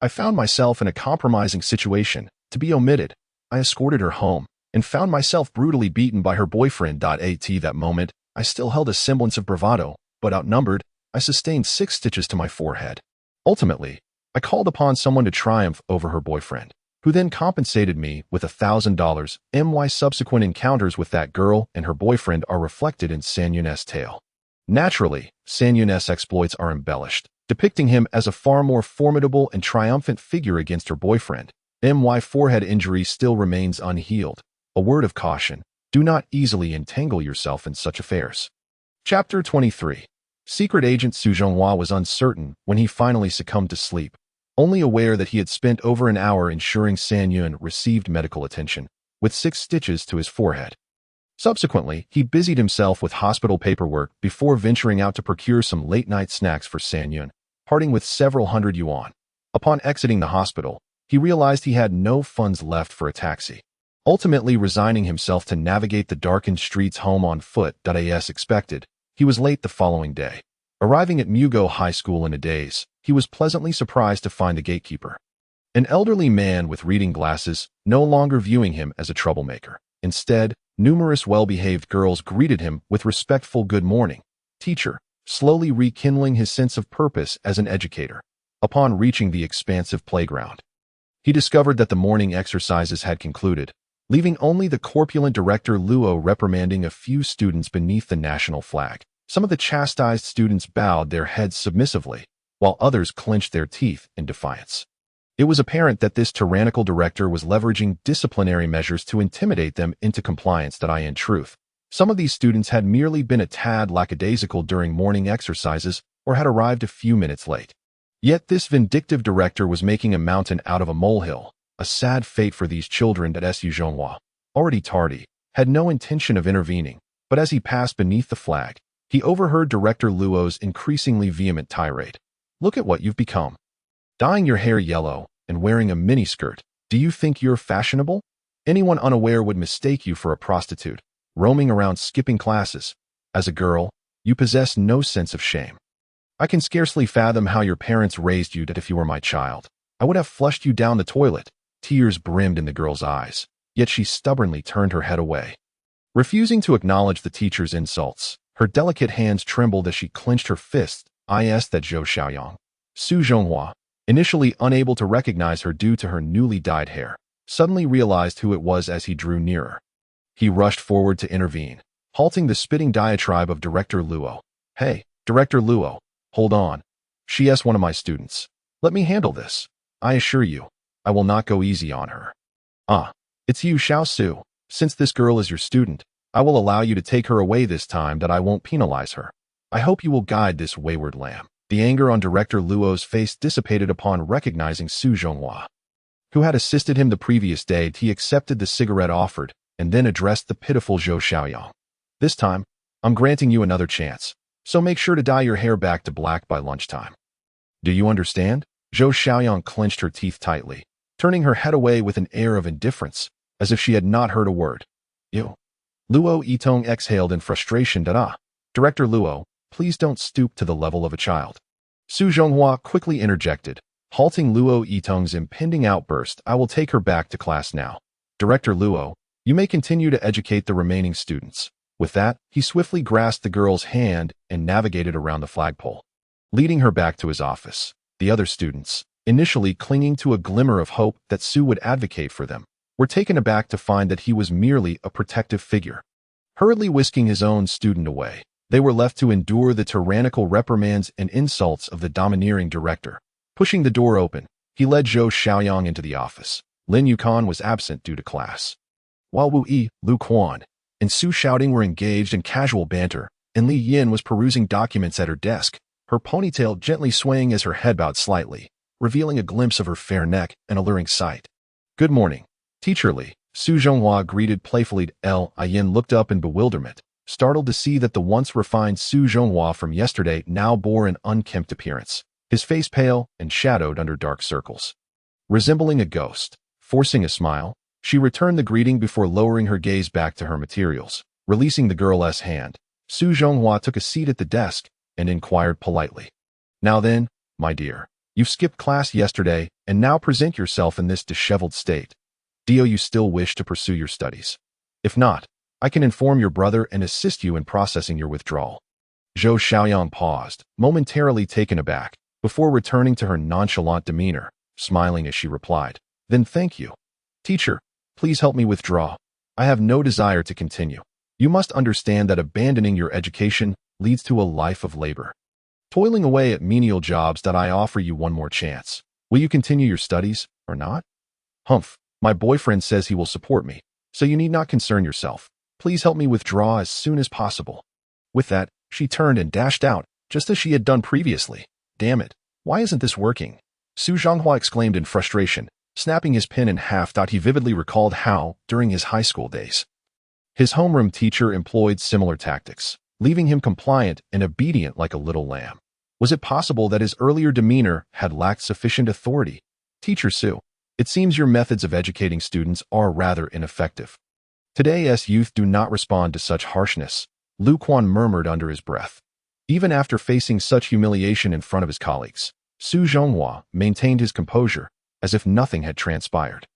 I found myself in a compromising situation. To be omitted, I escorted her home and found myself brutally beaten by her boyfriend. At that moment, I still held a semblance of bravado, but outnumbered, I sustained 6 stitches to my forehead. Ultimately, I called upon someone to triumph over her boyfriend, who then compensated me with $1,000. My subsequent encounters with that girl and her boyfriend are reflected in San Yun's tale. Naturally, San Yun's exploits are embellished, depicting him as a far more formidable and triumphant figure against her boyfriend. My forehead injury still remains unhealed. A word of caution: do not easily entangle yourself in such affairs. Chapter 23. Secret Agent Su Zhonghua was uncertain when he finally succumbed to sleep, only aware that he had spent over an hour ensuring San Yun received medical attention, with 6 stitches to his forehead. Subsequently, he busied himself with hospital paperwork before venturing out to procure some late-night snacks for San Yun, parting with several hundred yuan. Upon exiting the hospital, he realized he had no funds left for a taxi, ultimately resigning himself to navigate the darkened streets home on foot. As expected, he was late the following day. Arriving at Mugo High School in a daze, he was pleasantly surprised to find the gatekeeper, an elderly man with reading glasses, no longer viewing him as a troublemaker. Instead, numerous well-behaved girls greeted him with respectful "Good morning, teacher," slowly rekindling his sense of purpose as an educator. Upon reaching the expansive playground, he discovered that the morning exercises had concluded, leaving only the corpulent director Luo reprimanding a few students beneath the national flag. Some of the chastised students bowed their heads submissively, while others clenched their teeth in defiance. It was apparent that this tyrannical director was leveraging disciplinary measures to intimidate them into compliance. In truth, some of these students had merely been a tad lackadaisical during morning exercises or had arrived a few minutes late. Yet this vindictive director was making a mountain out of a molehill, a sad fate for these children that Su Zhonghua, already tardy, had no intention of intervening, but as he passed beneath the flag, he overheard Director Luo's increasingly vehement tirade. Look at what you've become. Dyeing your hair yellow and wearing a miniskirt, do you think you're fashionable? Anyone unaware would mistake you for a prostitute, roaming around skipping classes. As a girl, you possess no sense of shame. I can scarcely fathom how your parents raised you that if you were my child, I would have flushed you down the toilet. Tears brimmed in the girl's eyes, yet she stubbornly turned her head away. Refusing to acknowledge the teacher's insults, her delicate hands trembled as she clenched her fist. That Zhou Xiaoyang, Su Zhonghua, initially unable to recognize her due to her newly dyed hair, suddenly realized who it was as he drew nearer. He rushed forward to intervene, halting the spitting diatribe of Director Luo. Hey, Director Luo, hold on. She's one of my students. Let me handle this. I assure you, I will not go easy on her. It's you, Xiao Su. Since this girl is your student, I will allow you to take her away this time. I won't penalize her. I hope you will guide this wayward lamb. The anger on Director Luo's face dissipated upon recognizing Su Zhonghua, who had assisted him the previous day. He accepted the cigarette offered and then addressed the pitiful Zhou Xiaoyang. This time, I'm granting you another chance, so make sure to dye your hair back to black by lunchtime. Do you understand? Zhou Xiaoyang clenched her teeth tightly, turning her head away with an air of indifference, as if she had not heard a word. You. Luo Yitong exhaled in frustration. Director Luo, please don't stoop to the level of a child. Su Zhonghua quickly interjected, halting Luo Yitong's impending outburst. I will take her back to class now. Director Luo, you may continue to educate the remaining students. With that, he swiftly grasped the girl's hand and navigated around the flagpole, leading her back to his office. The other students, initially clinging to a glimmer of hope that Su would advocate for them, were taken aback to find that he was merely a protective figure. Hurriedly whisking his own student away, they were left to endure the tyrannical reprimands and insults of the domineering director. Pushing the door open, he led Zhou Xiaoyang into the office. Lin Yukon was absent due to class, while Wu Yi, Lu Quan, and Su Shouting were engaged in casual banter, and Lee Yin was perusing documents at her desk, her ponytail gently swaying as her head bowed slightly, revealing a glimpse of her fair neck, an alluring sight. Good morning, Teacher Lee, Su Zhonghua greeted playfully. Yin looked up in bewilderment, startled to see that the once refined Su Zhonghua from yesterday now bore an unkempt appearance, his face pale and shadowed under dark circles. Resembling a ghost, forcing a smile, she returned the greeting before lowering her gaze back to her materials. Releasing the girl's hand, Su Zhonghua took a seat at the desk and inquired politely. Now then, my dear, you've skipped class yesterday and now present yourself in this disheveled state. Do you still wish to pursue your studies? If not, I can inform your brother and assist you in processing your withdrawal. Zhou Xiaoyang paused, momentarily taken aback, before returning to her nonchalant demeanor, smiling as she replied, Then thank you. Teacher, please help me withdraw. I have no desire to continue. You must understand that abandoning your education leads to a life of labor, toiling away at menial jobs. I offer you one more chance. Will you continue your studies, or not? Humph, my boyfriend says he will support me, so you need not concern yourself. Please help me withdraw as soon as possible. With that, she turned and dashed out, just as she had done previously. Damn it, why isn't this working? Su Zhonghua exclaimed in frustration, snapping his pen in half. He vividly recalled how, during his high school days, his homeroom teacher employed similar tactics, leaving him compliant and obedient like a little lamb. Was it possible that his earlier demeanor had lacked sufficient authority? Teacher Su, it seems your methods of educating students are rather ineffective. Today's youth do not respond to such harshness, Lu Quan murmured under his breath. Even after facing such humiliation in front of his colleagues, Su Zhonghua maintained his composure, as if nothing had transpired.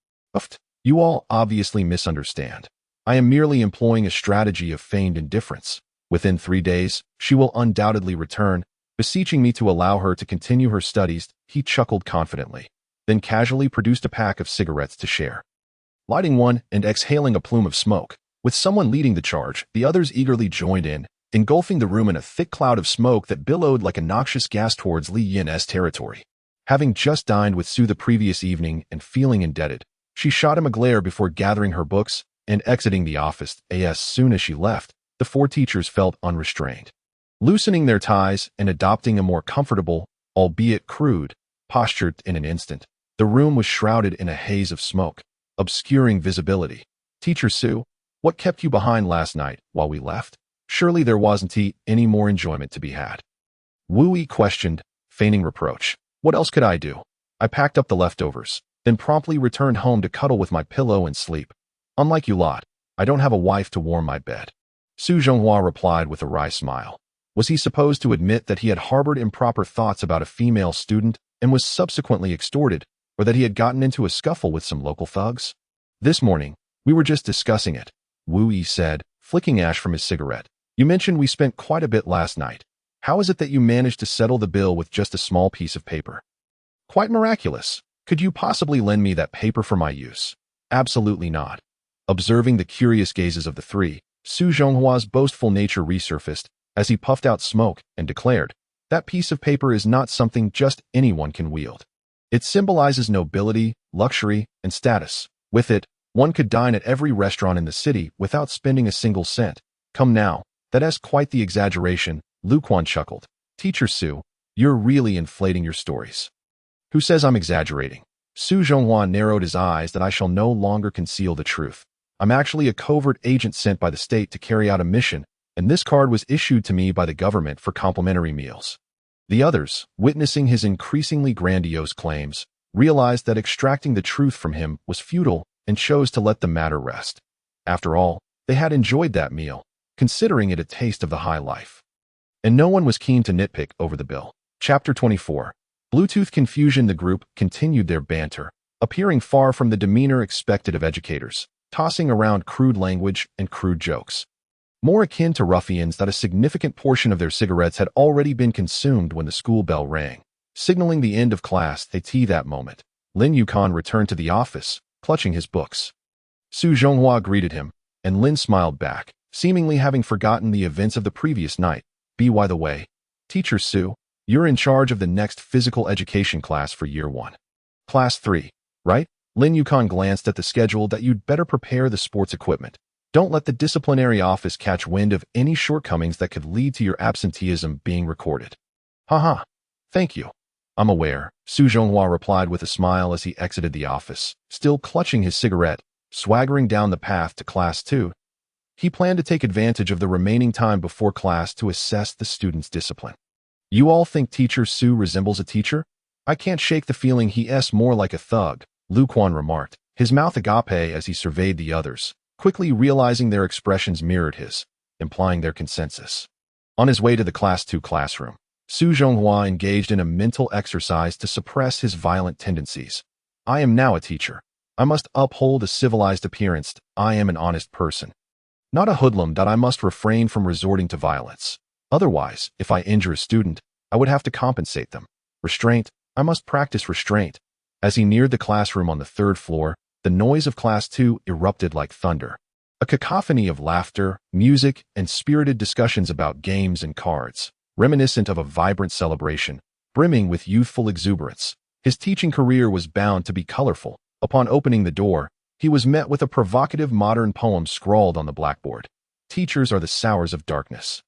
You all obviously misunderstand. I am merely employing a strategy of feigned indifference. Within 3 days, she will undoubtedly return, beseeching me to allow her to continue her studies. He chuckled confidently, then casually produced a pack of cigarettes to share. lighting one and exhaling a plume of smoke. With someone leading the charge, the others eagerly joined in, engulfing the room in a thick cloud of smoke that billowed like a noxious gas towards Lee Yin's territory. Having just dined with Zhou the previous evening and feeling indebted, she shot him a glare before gathering her books and exiting the office. As soon as she left, the four teachers felt unrestrained. Loosening their ties and adopting a more comfortable, albeit crude, posture in an instant, the room was shrouded in a haze of smoke, obscuring visibility. Teacher Zhou, what kept you behind last night while we left? Surely there wasn't any more enjoyment to be had. Wu Yi questioned, feigning reproach. What else could I do? I packed up the leftovers, then promptly returned home to cuddle with my pillow and sleep. Unlike you lot, I don't have a wife to warm my bed. Su Zhonghua replied with a wry smile. Was he supposed to admit that he had harbored improper thoughts about a female student and was subsequently extorted, or that he had gotten into a scuffle with some local thugs? This morning, we were just discussing it, Wu Yi said, flicking ash from his cigarette. You mentioned we spent quite a bit last night. How is it that you managed to settle the bill with just a small piece of paper? Quite miraculous. Could you possibly lend me that paper for my use? Absolutely not. Observing the curious gazes of the three, Su Zhonghua's boastful nature resurfaced as he puffed out smoke and declared, that piece of paper is not something just anyone can wield. It symbolizes nobility, luxury, and status. With it, one could dine at every restaurant in the city without spending a single cent. Come now, that is quite the exaggeration, Lu Quan chuckled. Teacher Zhou, you're really inflating your stories. Who says I'm exaggerating? Su Zhonghua narrowed his eyes that I shall no longer conceal the truth. I'm actually a covert agent sent by the state to carry out a mission, and this card was issued to me by the government for complimentary meals. The others, witnessing his increasingly grandiose claims, realized that extracting the truth from him was futile and chose to let the matter rest. After all, they had enjoyed that meal, considering it a taste of the high life. And no one was keen to nitpick over the bill. Chapter 24. Bluetooth confusion. The group continued their banter, appearing far from the demeanor expected of educators, tossing around crude language and crude jokes. More akin to ruffians that a significant portion of their cigarettes had already been consumed when the school bell rang, signaling the end of class. That moment, Lin Yukon returned to the office, clutching his books. Su Zhonghua greeted him, and Lin smiled back, seemingly having forgotten the events of the previous night. By the way, Teacher Zhou, you're in charge of the next physical education class for year 1. Class 3, right? Lin Yukon glanced at the schedule. That you'd better prepare the sports equipment. Don't let the disciplinary office catch wind of any shortcomings that could lead to your absenteeism being recorded. Haha. Thank you. I'm aware, Su Zhonghua replied with a smile as he exited the office, still clutching his cigarette, swaggering down the path to Class 2. He planned to take advantage of the remaining time before class to assess the students' discipline. You all think Teacher Zhou resembles a teacher? I can't shake the feeling he's more like a thug, Lu Quan remarked, his mouth agape as he surveyed the others, quickly realizing their expressions mirrored his, implying their consensus. On his way to the Class 2 classroom, Su Zhonghua engaged in a mental exercise to suppress his violent tendencies. I am now a teacher. I must uphold a civilized appearance. I am an honest person. Not a hoodlum. That I must refrain from resorting to violence. Otherwise, if I injure a student, I would have to compensate them. Restraint. I must practice restraint. As he neared the classroom on the 3rd floor, the noise of Class 2 erupted like thunder. A cacophony of laughter, music, and spirited discussions about games and cards, reminiscent of a vibrant celebration, brimming with youthful exuberance. His teaching career was bound to be colorful. Upon opening the door, he was met with a provocative modern poem scrawled on the blackboard. Teachers are the sowers of darkness,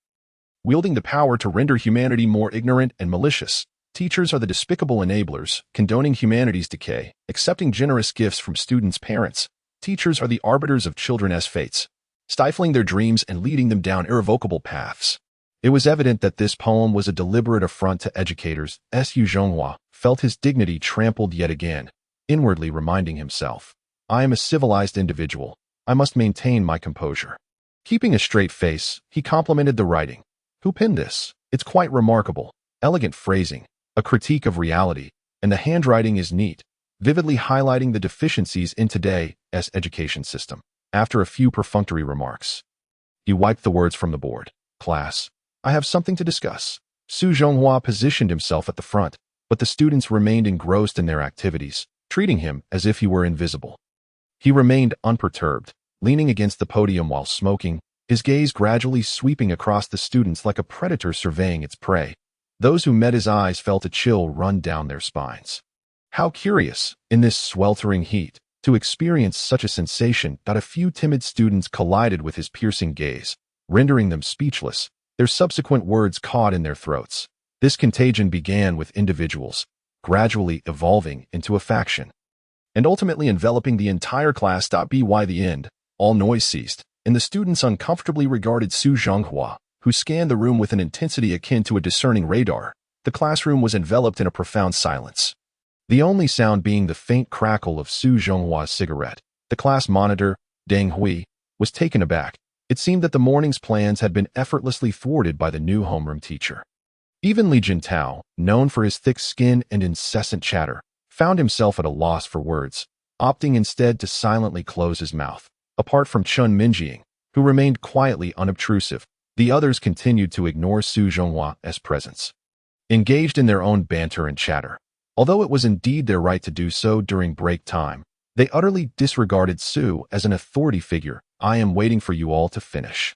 wielding the power to render humanity more ignorant and malicious. Teachers are the despicable enablers, condoning humanity's decay, accepting generous gifts from students' parents. Teachers are the arbiters of children's fates, stifling their dreams and leading them down irrevocable paths. It was evident that this poem was a deliberate affront to educators. Su Zhonghua felt his dignity trampled yet again, inwardly reminding himself, I am a civilized individual. I must maintain my composure. Keeping a straight face, he complimented the writing. Who penned this? It's quite remarkable. Elegant phrasing, a critique of reality, and the handwriting is neat, vividly highlighting the deficiencies in today's education system. After a few perfunctory remarks, he wiped the words from the board. Class, I have something to discuss. Su Zhonghua positioned himself at the front, but the students remained engrossed in their activities, treating him as if he were invisible. He remained unperturbed, leaning against the podium while smoking, his gaze gradually sweeping across the students like a predator surveying its prey. Those who met his eyes felt a chill run down their spines. How curious, in this sweltering heat, to experience such a sensation that a few timid students collided with his piercing gaze, rendering them speechless, their subsequent words caught in their throats. This contagion began with individuals, gradually evolving into a faction, and ultimately enveloping the entire class. By the end, all noise ceased, and the students uncomfortably regarded Su Zhonghua, who scanned the room with an intensity akin to a discerning radar. The classroom was enveloped in a profound silence, the only sound being the faint crackle of Su Zhonghua's cigarette. The class monitor, Deng Hui, was taken aback. It seemed that the morning's plans had been effortlessly thwarted by the new homeroom teacher. Even Li Jintao, known for his thick skin and incessant chatter, found himself at a loss for words, opting instead to silently close his mouth. Apart from Chun Minjing, who remained quietly unobtrusive, the others continued to ignore Su Zhonghua's presence, engaged in their own banter and chatter. Although it was indeed their right to do so during break time, they utterly disregarded Su as an authority figure. "I am waiting for you all to finish,"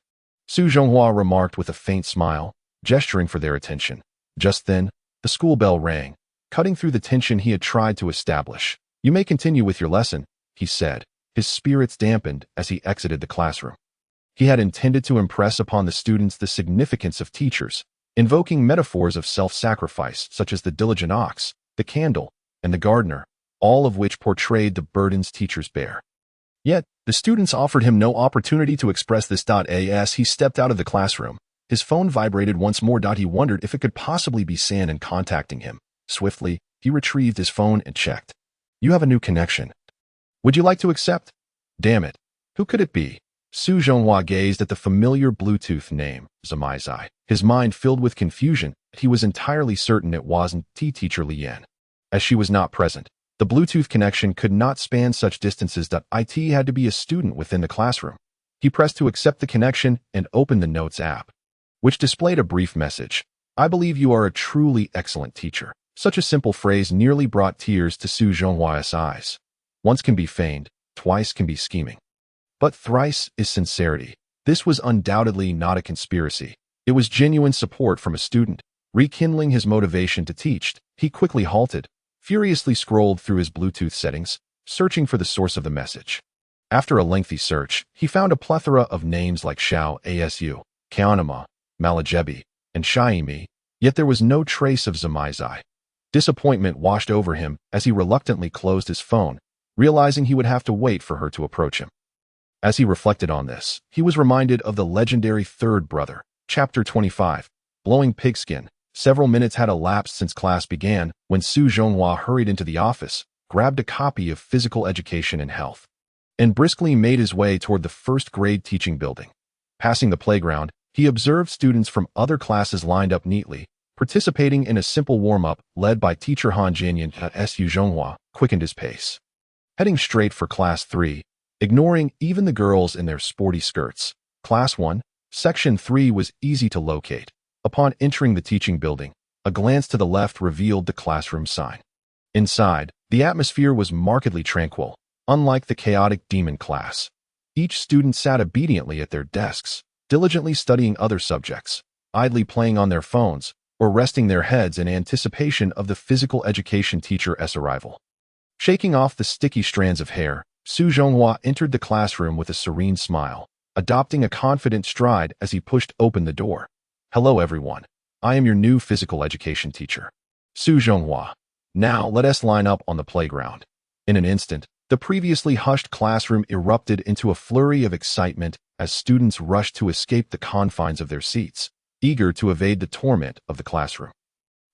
Su Zhonghua remarked with a faint smile, gesturing for their attention. Just then, the school bell rang, cutting through the tension he had tried to establish. "You may continue with your lesson," he said, his spirits dampened as he exited the classroom. He had intended to impress upon the students the significance of teachers, invoking metaphors of self-sacrifice such as the diligent ox, the candle, and the gardener, all of which portrayed the burdens teachers bear. Yet, the students offered him no opportunity to express this. As he stepped out of the classroom, his phone vibrated once more. He wondered if it could possibly be San contacting him. Swiftly, he retrieved his phone and checked. "You have a new connection. Would you like to accept?" "Damn it. Who could it be?" Su Zhonghua gazed at the familiar Bluetooth name, Zamaizai. His mind filled with confusion. He was entirely certain it wasn't teacher Lee Yin. As she was not present, the Bluetooth connection could not span such distances. It had to be a student within the classroom. He pressed to accept the connection and opened the Notes app, which displayed a brief message. "I believe you are a truly excellent teacher." Such a simple phrase nearly brought tears to Su Zhonghua's eyes. Once can be feigned, twice can be scheming, but thrice is sincerity. This was undoubtedly not a conspiracy. It was genuine support from a student, rekindling his motivation to teach. He quickly halted, furiously scrolled through his Bluetooth settings, searching for the source of the message. After a lengthy search, he found a plethora of names like Xiao Asu, Kaonama, Malajebi, and Xiaoyang, yet there was no trace of Zamaizai. Disappointment washed over him as he reluctantly closed his phone, realizing he would have to wait for her to approach him. As he reflected on this, he was reminded of the legendary third brother. Chapter 25, Blowing Pigskin. Several minutes had elapsed since class began when Su Zhonghua hurried into the office, grabbed a copy of Physical Education and Health, and briskly made his way toward the first-grade teaching building. Passing the playground, he observed students from other classes lined up neatly, participating in a simple warm-up led by teacher Han Jianyan. Su Zhonghua quickened his pace, heading straight for Class 3, ignoring even the girls in their sporty skirts. Class 1, Section 3 was easy to locate. Upon entering the teaching building, a glance to the left revealed the classroom sign. Inside, the atmosphere was markedly tranquil, unlike the chaotic demon class. Each student sat obediently at their desks, diligently studying other subjects, idly playing on their phones, or resting their heads in anticipation of the physical education teacher's arrival. Shaking off the sticky strands of hair, Su Zhonghua entered the classroom with a serene smile, adopting a confident stride as he pushed open the door. "Hello everyone. I am your new physical education teacher, Su Zhonghua. Now let us line up on the playground." In an instant, the previously hushed classroom erupted into a flurry of excitement as students rushed to escape the confines of their seats, eager to evade the torment of the classroom.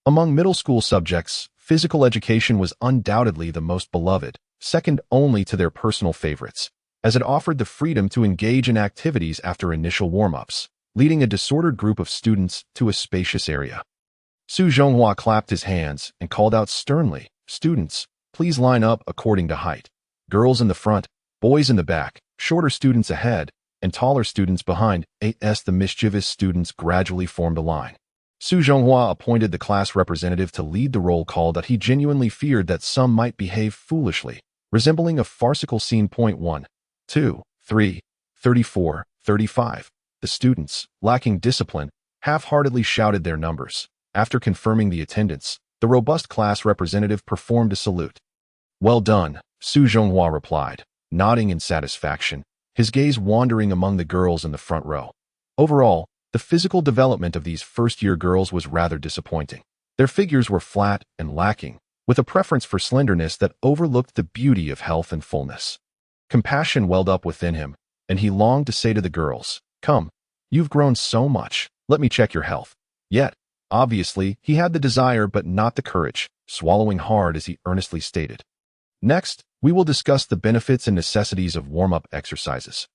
Among middle school subjects, physical education was undoubtedly the most beloved, second only to their personal favorites, as it offered the freedom to engage in activities after initial warm-ups, leading a disordered group of students to a spacious area. Su Zhonghua clapped his hands and called out sternly, "Students, please line up according to height. Girls in the front, boys in the back, shorter students ahead, and taller students behind." The mischievous students gradually formed a line. Su Zhonghua appointed the class representative to lead the roll call. He genuinely feared that some might behave foolishly, resembling a farcical scene. 1, 2, 3, 34, 35. The students, lacking discipline, half-heartedly shouted their numbers. After confirming the attendance, the robust class representative performed a salute. "Well done," Su Zhonghua replied, nodding in satisfaction, his gaze wandering among the girls in the front row. Overall, the physical development of these first-year girls was rather disappointing. Their figures were flat and lacking, with a preference for slenderness that overlooked the beauty of health and fullness. Compassion welled up within him, and he longed to say to the girls, "Come, you've grown so much, let me check your health." Yet, obviously, he had the desire but not the courage, swallowing hard as he earnestly stated. "Next, we will discuss the benefits and necessities of warm-up exercises."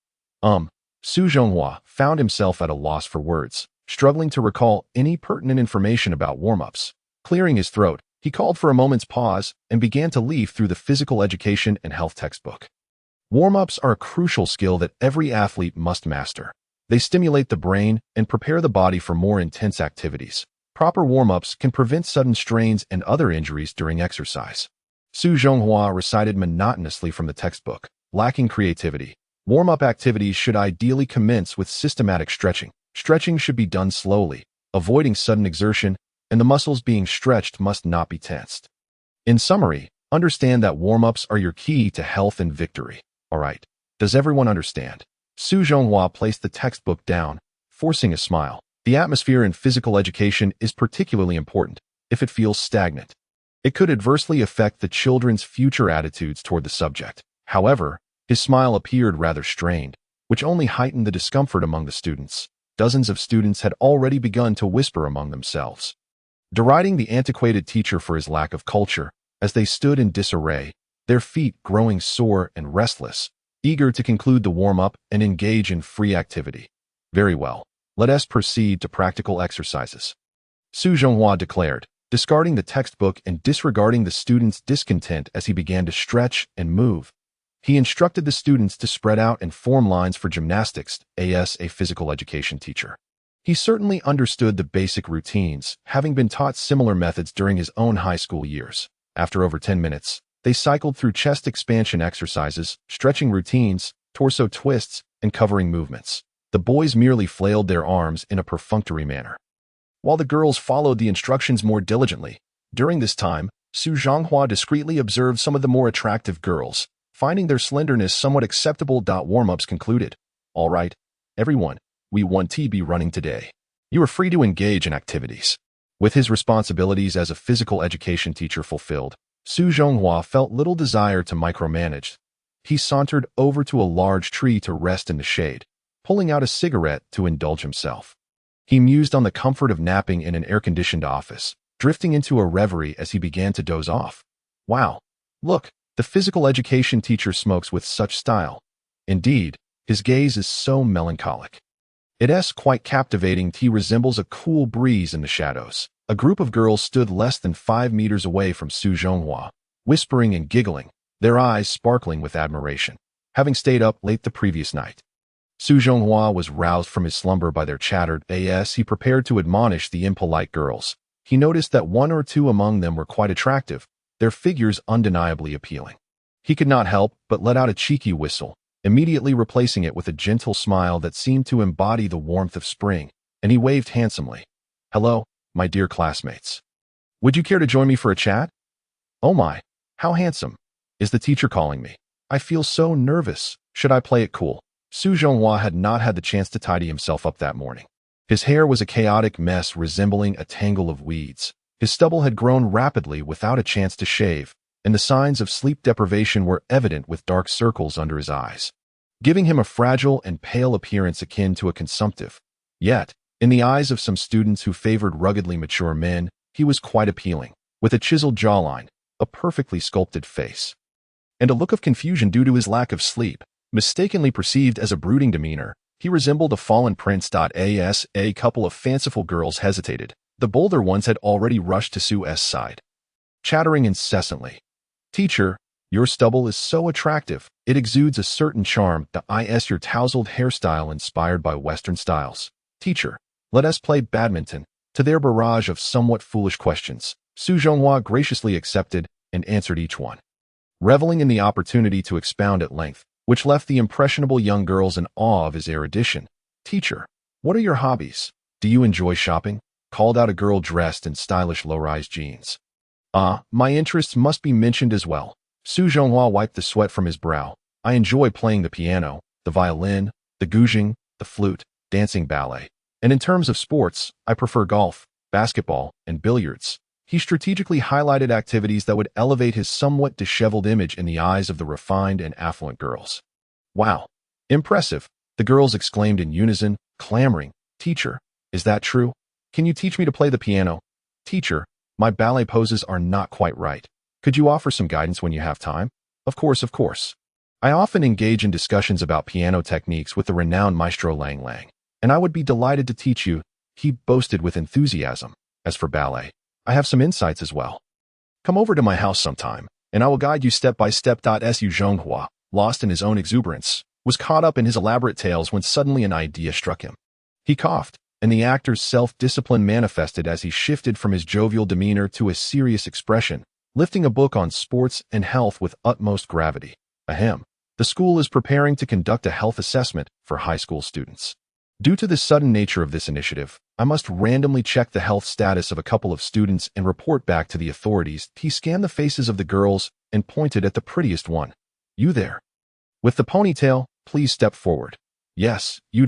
Su Zhonghua found himself at a loss for words, struggling to recall any pertinent information about warm-ups. Clearing his throat, he called for a moment's pause and began to leaf through the physical education and health textbook. Warm-ups are a crucial skill that every athlete must master. They stimulate the brain and prepare the body for more intense activities. Proper warm-ups can prevent sudden strains and other injuries during exercise. Su Zhonghua recited monotonously from the textbook, lacking creativity. Warm-up activities should ideally commence with systematic stretching. Stretching should be done slowly, avoiding sudden exertion, and the muscles being stretched must not be tensed. In summary, understand that warm-ups are your key to health and victory. All right, does everyone understand? Su Zhonghua placed the textbook down, forcing a smile. The atmosphere in physical education is particularly important. If it feels stagnant, it could adversely affect the children's future attitudes toward the subject. However, his smile appeared rather strained, which only heightened the discomfort among the students. Dozens of students had already begun to whisper among themselves, deriding the antiquated teacher for his lack of culture, as they stood in disarray, their feet growing sore and restless, eager to conclude the warm-up and engage in free activity. "Very well, let us proceed to practical exercises," Su Zhonghua declared, discarding the textbook and disregarding the students' discontent as he began to stretch and move. He instructed the students to spread out and form lines for gymnastics, as a physical education teacher. He certainly understood the basic routines, having been taught similar methods during his own high school years. After over 10 minutes, they cycled through chest expansion exercises, stretching routines, torso twists, and covering movements. The boys merely flailed their arms in a perfunctory manner, while the girls followed the instructions more diligently. During this time, Su Zhonghua discreetly observed some of the more attractive girls, finding their slenderness somewhat acceptable. Warm-ups concluded. "All right, everyone, we want to be running today. You are free to engage in activities." With his responsibilities as a physical education teacher fulfilled, Su Zhonghua felt little desire to micromanage. He sauntered over to a large tree to rest in the shade, pulling out a cigarette to indulge himself. He mused on the comfort of napping in an air-conditioned office, drifting into a reverie as he began to doze off. Wow, look, the physical education teacher smokes with such style. Indeed, his gaze is so melancholic. It is quite captivating. He resembles a cool breeze in the shadows. A group of girls stood less than 5 meters away from Su Zhonghua, whispering and giggling, their eyes sparkling with admiration, having stayed up late the previous night. Su Zhonghua was roused from his slumber by their chatter as he prepared to admonish the impolite girls. He noticed that one or two among them were quite attractive, their figures undeniably appealing. He could not help but let out a cheeky whistle, immediately replacing it with a gentle smile that seemed to embody the warmth of spring, and he waved handsomely. "Hello, my dear classmates. Would you care to join me for a chat? Oh my, how handsome. Is the teacher calling me? I feel so nervous. Should I play it cool?" Su Zhonghua had not had the chance to tidy himself up that morning. His hair was a chaotic mess resembling a tangle of weeds. His stubble had grown rapidly without a chance to shave, and the signs of sleep deprivation were evident with dark circles under his eyes, giving him a fragile and pale appearance akin to a consumptive. Yet, in the eyes of some students who favored ruggedly mature men, he was quite appealing, with a chiseled jawline, a perfectly sculpted face, and a look of confusion due to his lack of sleep. Mistakenly perceived as a brooding demeanor, he resembled a fallen prince. As a couple of fanciful girls hesitated, the bolder ones had already rushed to Su's side, chattering incessantly. "Teacher, your stubble is so attractive. It exudes a certain charm. Your tousled hairstyle inspired by Western styles. Teacher, let us play badminton." To their barrage of somewhat foolish questions, Su Zhonghua graciously accepted and answered each one. reveling in the opportunity to expound at length, which left the impressionable young girls in awe of his erudition. Teacher, what are your hobbies? Do you enjoy shopping? Called out a girl dressed in stylish low-rise jeans. My interests must be mentioned as well. Su Zhonghua wiped the sweat from his brow. I enjoy playing the piano, the violin, the guzheng, the flute, dancing ballet. And in terms of sports, I prefer golf, basketball, and billiards. He strategically highlighted activities that would elevate his somewhat disheveled image in the eyes of the refined and affluent girls. Wow! Impressive! The girls exclaimed in unison, clamoring. Teacher, is that true? Can you teach me to play the piano? Teacher, my ballet poses are not quite right. Could you offer some guidance when you have time? Of course, of course. I often engage in discussions about piano techniques with the renowned maestro Lang Lang, and I would be delighted to teach you, he boasted with enthusiasm. As for ballet, I have some insights as well. Come over to my house sometime, and I will guide you step by step. Su Zhonghua, lost in his own exuberance, was caught up in his elaborate tales when suddenly an idea struck him. He coughed, and the actor's self-discipline manifested as he shifted from his jovial demeanor to a serious expression, lifting a book on sports and health with utmost gravity. Ahem. The school is preparing to conduct a health assessment for high school students. Due to the sudden nature of this initiative, I must randomly check the health status of a couple of students and report back to the authorities. He scanned the faces of the girls and pointed at the prettiest one. You there? With the ponytail, please step forward. Yes, you.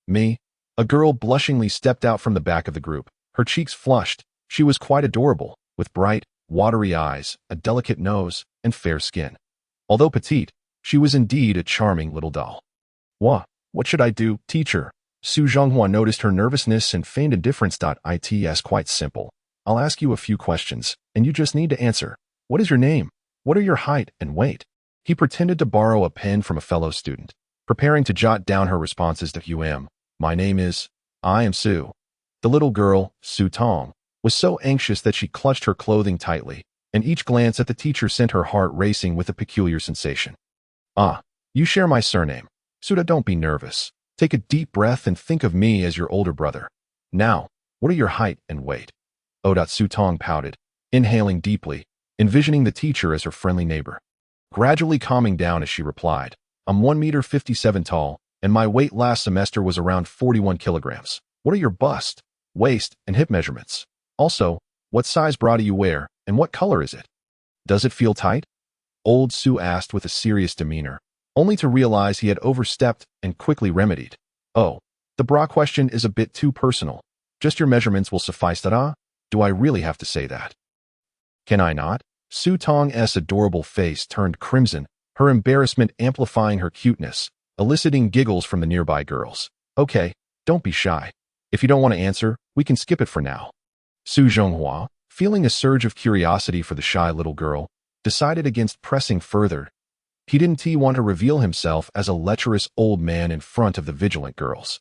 Me. A girl blushingly stepped out from the back of the group. Her cheeks flushed. She was quite adorable, with bright, watery eyes, a delicate nose, and fair skin. Although petite, she was indeed a charming little doll. What should I do, teacher? Su Zhonghua noticed her nervousness and feigned indifference. It's quite simple. I'll ask you a few questions, and you just need to answer. What is your name? What are your height and weight? He pretended to borrow a pen from a fellow student, preparing to jot down her responses to My name is, I am Su. The little girl, Su Tong, was so anxious that she clutched her clothing tightly, and each glance at the teacher sent her heart racing with a peculiar sensation. You share my surname. Suda, don't be nervous. Take a deep breath and think of me as your older brother. Now, what are your height and weight? Su Tong pouted, inhaling deeply, envisioning the teacher as her friendly neighbor. Gradually calming down as she replied, I'm 1.57 meters tall, and my weight last semester was around 41 kilograms. What are your bust, waist, and hip measurements? Also, what size bra do you wear, and what color is it? Does it feel tight? Old Su asked with a serious demeanor, only to realize he had overstepped and quickly remedied. Oh, the bra question is a bit too personal. Just your measurements will suffice. Do I really have to say that? Can I not? Su Tong's adorable face turned crimson, her embarrassment amplifying her cuteness, eliciting giggles from the nearby girls. Okay, don't be shy. If you don't want to answer, we can skip it for now. Su Zhonghua, feeling a surge of curiosity for the shy little girl, decided against pressing further. He didn't want to reveal himself as a lecherous old man in front of the vigilant girls.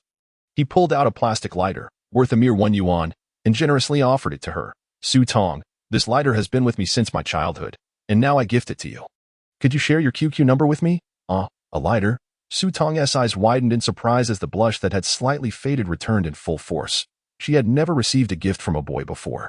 He pulled out a plastic lighter, worth a mere 1 yuan, and generously offered it to her. Su Tong, this lighter has been with me since my childhood, and now I gift it to you. Could you share your QQ number with me? A lighter? Su Tong's eyes widened in surprise as the blush that had slightly faded returned in full force. She had never received a gift from a boy before.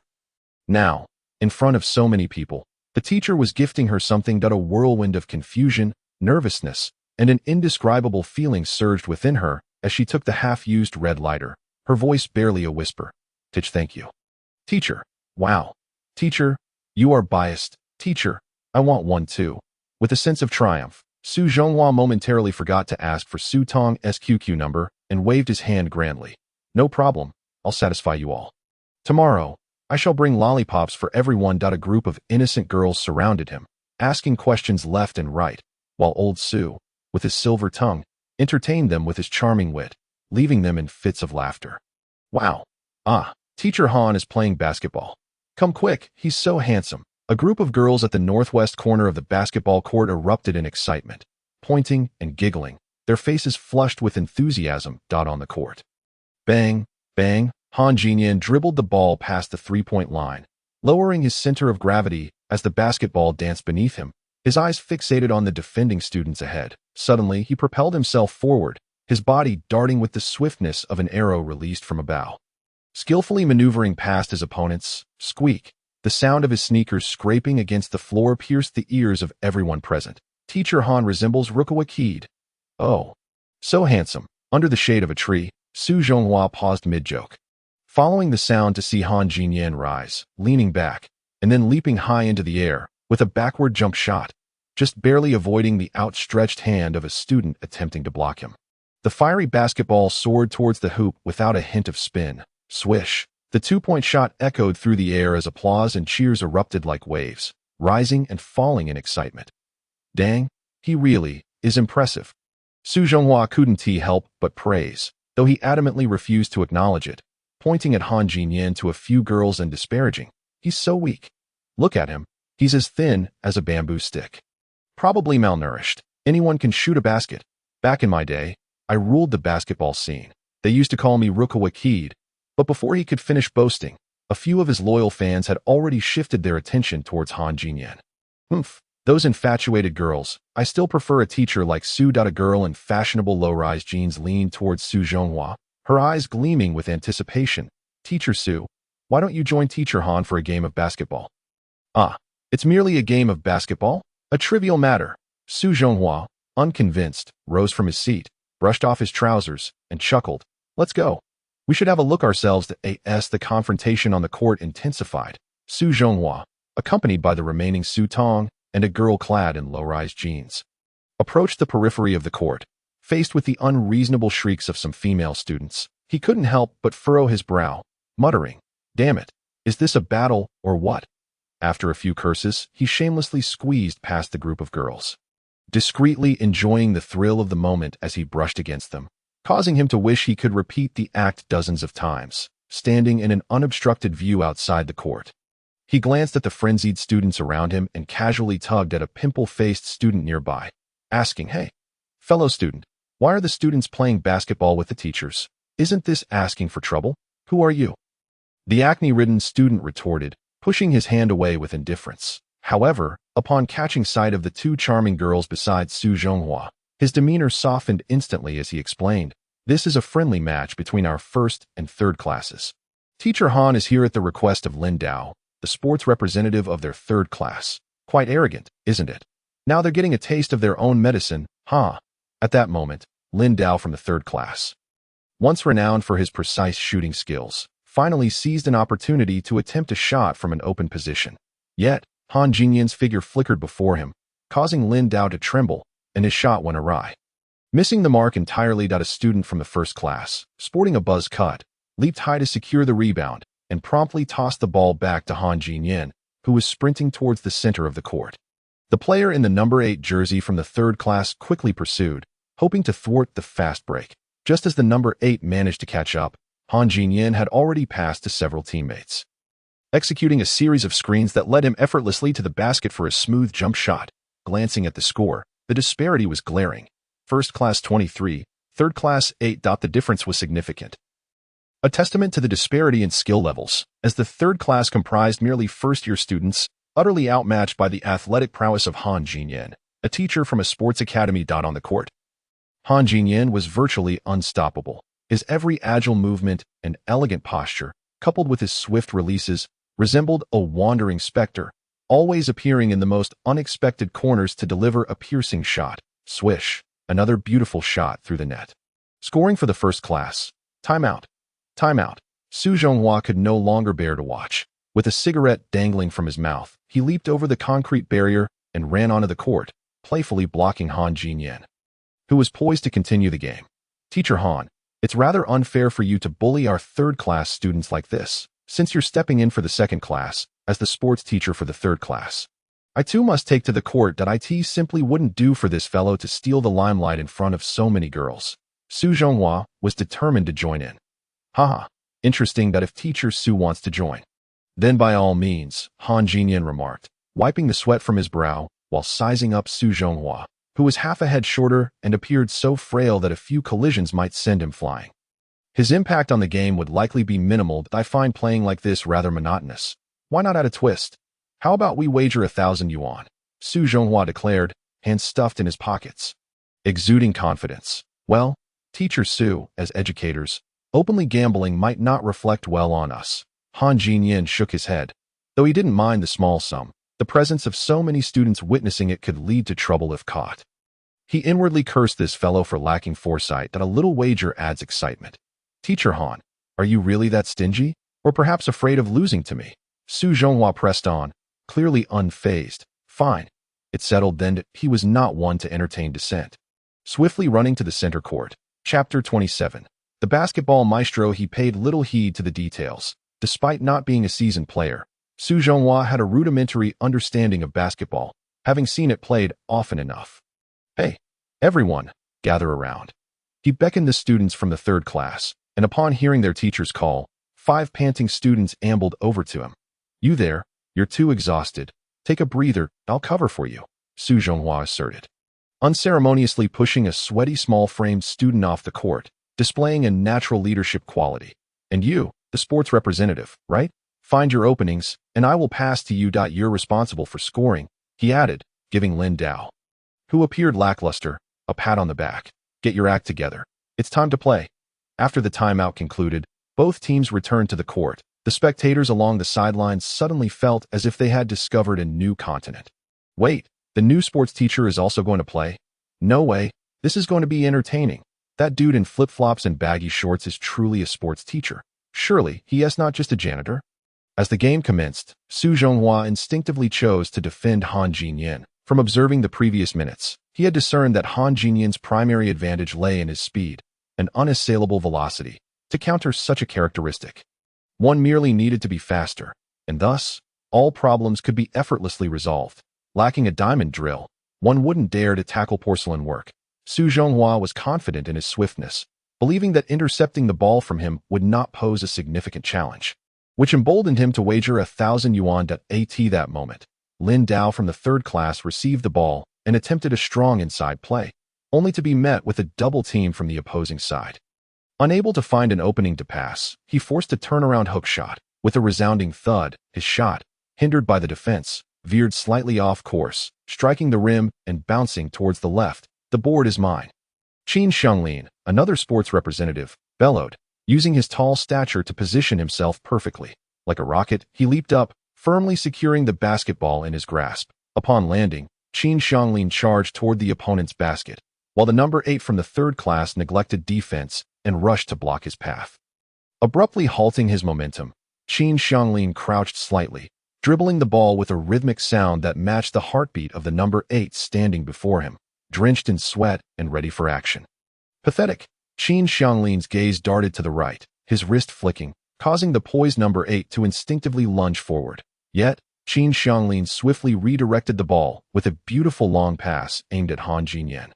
Now, in front of so many people, the teacher was gifting her something. A whirlwind of confusion, nervousness, and an indescribable feeling surged within her as she took the half-used red lighter, her voice barely a whisper. Thank you. Teacher. Wow. Teacher, you are biased. Teacher, I want one too. With a sense of triumph, Su Zhonghua momentarily forgot to ask for Su Tong's QQ number and waved his hand grandly. No problem. I'll satisfy you all. Tomorrow, I shall bring lollipops for everyone. A group of innocent girls surrounded him, asking questions left and right, while old Su, with his silver tongue, entertained them with his charming wit, leaving them in fits of laughter. Wow. Teacher Han is playing basketball. Come quick, he's so handsome. A group of girls at the northwest corner of the basketball court erupted in excitement, pointing and giggling, their faces flushed with enthusiasm. On the court. Bang, bang, Han Jinyan dribbled the ball past the three-point line, lowering his center of gravity as the basketball danced beneath him, his eyes fixated on the defending students ahead. Suddenly, he propelled himself forward, his body darting with the swiftness of an arrow released from a bow. Skillfully maneuvering past his opponents, squeak, The sound of his sneakers scraping against the floor pierced the ears of everyone present. Teacher Han resembles Rukawa Kid. Oh, so handsome. Under the shade of a tree, Su Zhonghua paused mid-joke, following the sound to see Han Jinyan rise, leaning back, and then leaping high into the air with a backward jump shot, just barely avoiding the outstretched hand of a student attempting to block him. The fiery basketball soared towards the hoop without a hint of spin. Swish! The two-point shot echoed through the air as applause and cheers erupted like waves, rising and falling in excitement. Dang, he really is impressive. Su Zhonghua couldn't help but praise, though he adamantly refused to acknowledge it, pointing at Han Jinyan to a few girls and disparaging. He's so weak. Look at him. He's as thin as a bamboo stick. Probably malnourished. Anyone can shoot a basket. Back in my day, I ruled the basketball scene. They used to call me Rukawa Kid, but before he could finish boasting, a few of his loyal fans had already shifted their attention towards Han Jinyan. Humph, those infatuated girls. I still prefer a teacher like Su. A girl in fashionable low-rise jeans leaned towards Su Zhonghua, her eyes gleaming with anticipation. Teacher Su, why don't you join Teacher Han for a game of basketball? Ah, it's merely a game of basketball? A trivial matter. Su Zhonghua, unconvinced, rose from his seat, brushed off his trousers, and chuckled. Let's go. We should have a look ourselves. The confrontation on the court intensified. Su Zhonghua, accompanied by the remaining Su Tong and a girl clad in low-rise jeans, approached the periphery of the court. Faced with the unreasonable shrieks of some female students, he couldn't help but furrow his brow, muttering, "Damn it, is this a battle or what?" After a few curses, he shamelessly squeezed past the group of girls, discreetly enjoying the thrill of the moment as he brushed against them, causing him to wish he could repeat the act dozens of times, standing in an unobstructed view outside the court. He glanced at the frenzied students around him and casually tugged at a pimple-faced student nearby, asking, "Hey, fellow student, why are the students playing basketball with the teachers? Isn't this asking for trouble? Who are you?" The acne-ridden student retorted, pushing his hand away with indifference. However, upon catching sight of the two charming girls beside Su Zhonghua, his demeanor softened instantly as he explained, "This is a friendly match between our first and third classes. Teacher Han is here at the request of Lin Dao, the sports representative of their third class. Quite arrogant, isn't it? Now they're getting a taste of their own medicine, huh?" At that moment, Lin Dao from the third class, once renowned for his precise shooting skills, finally seized an opportunity to attempt a shot from an open position. Yet, Han Jinyan's figure flickered before him, causing Lin Dao to tremble, and his shot went awry. Missing the mark entirely. A student from the first class, sporting a buzz cut, leaped high to secure the rebound and promptly tossed the ball back to Han Jinyan, who was sprinting towards the center of the court. The player in the number 8 jersey from the third class quickly pursued, hoping to thwart the fast break. Just as the number 8 managed to catch up, Han Jinyan had already passed to several teammates, executing a series of screens that led him effortlessly to the basket for a smooth jump shot. Glancing at the score, the disparity was glaring. First class 23, third class 8. The difference was significant, a testament to the disparity in skill levels, as the third class comprised merely first-year students, utterly outmatched by the athletic prowess of Han Jinyan, a teacher from a sports academy. On the court, Han Jinyan was virtually unstoppable. His every agile movement and elegant posture, coupled with his swift releases, resembled a wandering specter, always appearing in the most unexpected corners to deliver a piercing shot. Swish! Another beautiful shot through the net, scoring for the first class. Timeout. Timeout. Su Zhonghua could no longer bear to watch. With a cigarette dangling from his mouth, he leaped over the concrete barrier and ran onto the court, playfully blocking Han Jinyan, who was poised to continue the game. "Teacher Han, it's rather unfair for you to bully our third-class students like this, since you're stepping in for the second class as the sports teacher for the third class. I too must take to the court that it simply wouldn't do for this fellow to steal the limelight in front of so many girls." Su Zhonghua was determined to join in. "Haha, interesting that if Teacher Su wants to join, then by all means," Han Jinyan remarked, wiping the sweat from his brow while sizing up Su Zhonghua, who was half a head shorter and appeared so frail that a few collisions might send him flying. His impact on the game would likely be minimal. "I find playing like this rather monotonous. Why not add a twist? How about we wager 1,000 yuan? Su Zhonghua declared, hands stuffed in his pockets, exuding confidence. "Well, Teacher Su, as educators, openly gambling might not reflect well on us." Han Jinyan shook his head. Though he didn't mind the small sum, the presence of so many students witnessing it could lead to trouble if caught. He inwardly cursed this fellow for lacking foresight that a little wager adds excitement. Teacher Han, are you really that stingy? Or perhaps afraid of losing to me? Su Zhonghua pressed on, clearly unfazed. Fine. It settled then that he was not one to entertain dissent. Swiftly running to the center court. Chapter 27. The basketball maestro. He paid little heed to the details. Despite not being a seasoned player, Su Zhonghua had a rudimentary understanding of basketball, having seen it played often enough. Hey, everyone, gather around. He beckoned the students from the third class, and upon hearing their teacher's call, 5 panting students ambled over to him. You there, you're too exhausted. Take a breather, I'll cover for you, Su Zhonghua asserted. Unceremoniously pushing a sweaty small-framed student off the court, displaying a natural leadership quality. And you, the sports representative, right? Find your openings, and I will pass to you. You're responsible for scoring, he added, giving Lin Dao, who appeared lackluster, a pat on the back. Get your act together. It's time to play. After the timeout concluded, both teams returned to the court. The spectators along the sidelines suddenly felt as if they had discovered a new continent. Wait, the new sports teacher is also going to play? No way, this is going to be entertaining. That dude in flip-flops and baggy shorts is truly a sports teacher. Surely, he is not just a janitor. As the game commenced, Su Zhonghua instinctively chose to defend Han Jinyan. From observing the previous minutes, he had discerned that Han Jinyan's primary advantage lay in his speed, an unassailable velocity. To counter such a characteristic, one merely needed to be faster, and thus, all problems could be effortlessly resolved. Lacking a diamond drill, one wouldn't dare to tackle porcelain work. Su Zhonghua was confident in his swiftness, believing that intercepting the ball from him would not pose a significant challenge, which emboldened him to wager 1,000 yuan at that moment. Lin Dao from the third class received the ball and attempted a strong inside play, only to be met with a double team from the opposing side. Unable to find an opening to pass, he forced a turnaround hook shot. With a resounding thud, his shot, hindered by the defense, veered slightly off course, striking the rim and bouncing towards the left. The board is mine. Qin Xianglin, another sports representative, bellowed, using his tall stature to position himself perfectly. Like a rocket, he leaped up, firmly securing the basketball in his grasp. Upon landing, Qin Xianglin charged toward the opponent's basket, while the number 8 from the third class neglected defense and rushed to block his path. Abruptly halting his momentum, Qin Xianglin crouched slightly, dribbling the ball with a rhythmic sound that matched the heartbeat of the number 8 standing before him, drenched in sweat and ready for action. Pathetic. Qin Xianglin's gaze darted to the right, his wrist flicking, causing the poised number 8 to instinctively lunge forward. Yet, Qin Xianglin swiftly redirected the ball with a beautiful long pass aimed at Han Jinyan,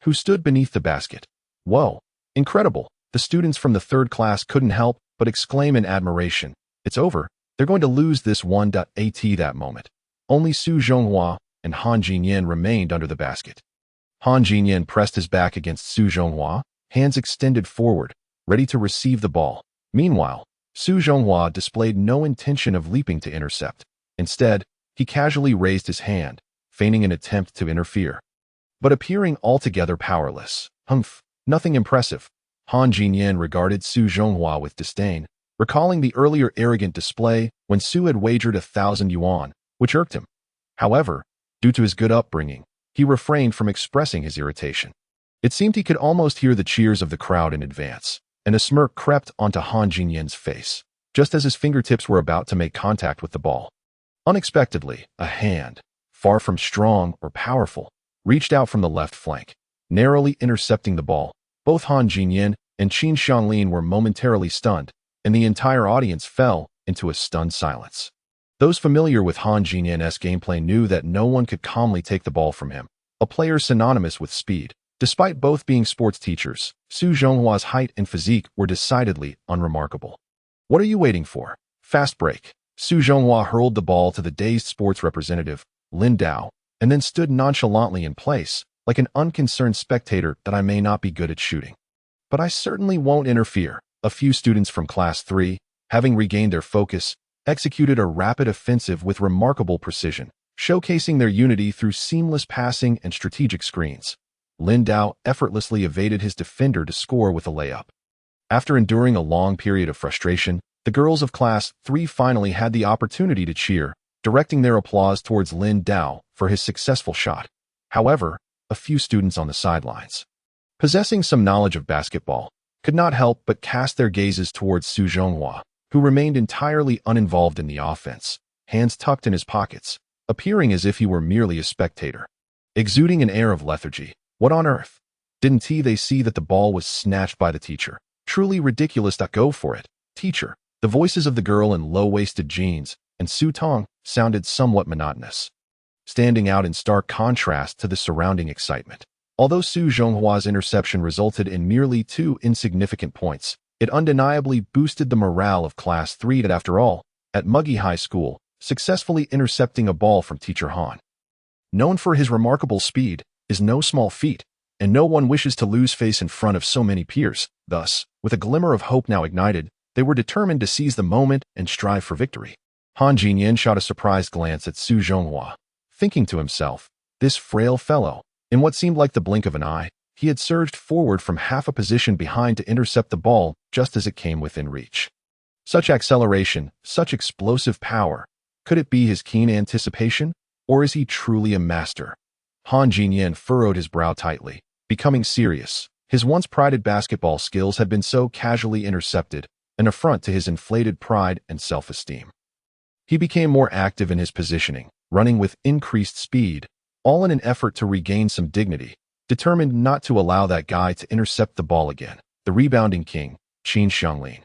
who stood beneath the basket. Whoa! Incredible! The students from the third class couldn't help but exclaim in admiration. It's over. They're going to lose this one. That moment, only Su Zhonghua and Han Jinyan remained under the basket. Han Jinyan pressed his back against Su Zhonghua, hands extended forward, ready to receive the ball. Meanwhile, Su Zhonghua displayed no intention of leaping to intercept. Instead, he casually raised his hand, feigning an attempt to interfere, but appearing altogether powerless. Humph, nothing impressive. Han Jinyan regarded Su Zhonghua with disdain, recalling the earlier arrogant display when Su had wagered 1,000 yuan, which irked him. However, due to his good upbringing, he refrained from expressing his irritation. It seemed he could almost hear the cheers of the crowd in advance, and a smirk crept onto Han Jinyan's face, just as his fingertips were about to make contact with the ball. Unexpectedly, a hand, far from strong or powerful, reached out from the left flank, narrowly intercepting the ball. Both Han Jinyan and Qin Xianglin were momentarily stunned, and the entire audience fell into a stunned silence. Those familiar with Han Jinyan's gameplay knew that no one could calmly take the ball from him, a player synonymous with speed. Despite both being sports teachers, Su Zhonghua's height and physique were decidedly unremarkable. What are you waiting for? Fast break. Su Zhonghua hurled the ball to the dazed sports representative, Lin Dao, and then stood nonchalantly in place, like an unconcerned spectator. That I may not be good at shooting, but I certainly won't interfere. A few students from Class 3, having regained their focus, executed a rapid offensive with remarkable precision, showcasing their unity through seamless passing and strategic screens. Lin Dao effortlessly evaded his defender to score with a layup. After enduring a long period of frustration, The girls of Class 3 finally had the opportunity to cheer, directing their applause towards Lin Dao for his successful shot. However, a few students on the sidelines, possessing some knowledge of basketball, could not help but cast their gazes towards Su Zhonghua, who remained entirely uninvolved in the offense, hands tucked in his pockets, appearing as if he were merely a spectator. Exuding an air of lethargy. What on earth? Didn't they see that the ball was snatched by the teacher? Truly ridiculous. Go for it, teacher. The voices of the girl in low-waisted jeans and Su Tong sounded somewhat monotonous, standing out in stark contrast to the surrounding excitement. Although Su Zhonghua's interception resulted in merely 2 insignificant points, it undeniably boosted the morale of Class 3 that, after all, at Muggy High School, successfully intercepting a ball from Teacher Han, known for his remarkable speed, is no small feat, and no one wishes to lose face in front of so many peers. Thus, with a glimmer of hope now ignited, they were determined to seize the moment and strive for victory. Han Jinyan shot a surprised glance at Su Zhonghua, thinking to himself, this frail fellow. In what seemed like the blink of an eye, he had surged forward from half a position behind to intercept the ball just as it came within reach. Such acceleration, such explosive power. Could it be his keen anticipation, or is he truly a master? Han Jinyan furrowed his brow tightly, becoming serious. His once prided basketball skills had been so casually intercepted, an affront to his inflated pride and self-esteem. He became more active in his positioning, running with increased speed, all in an effort to regain some dignity, determined not to allow that guy to intercept the ball again. The rebounding king, Qin Xianglin,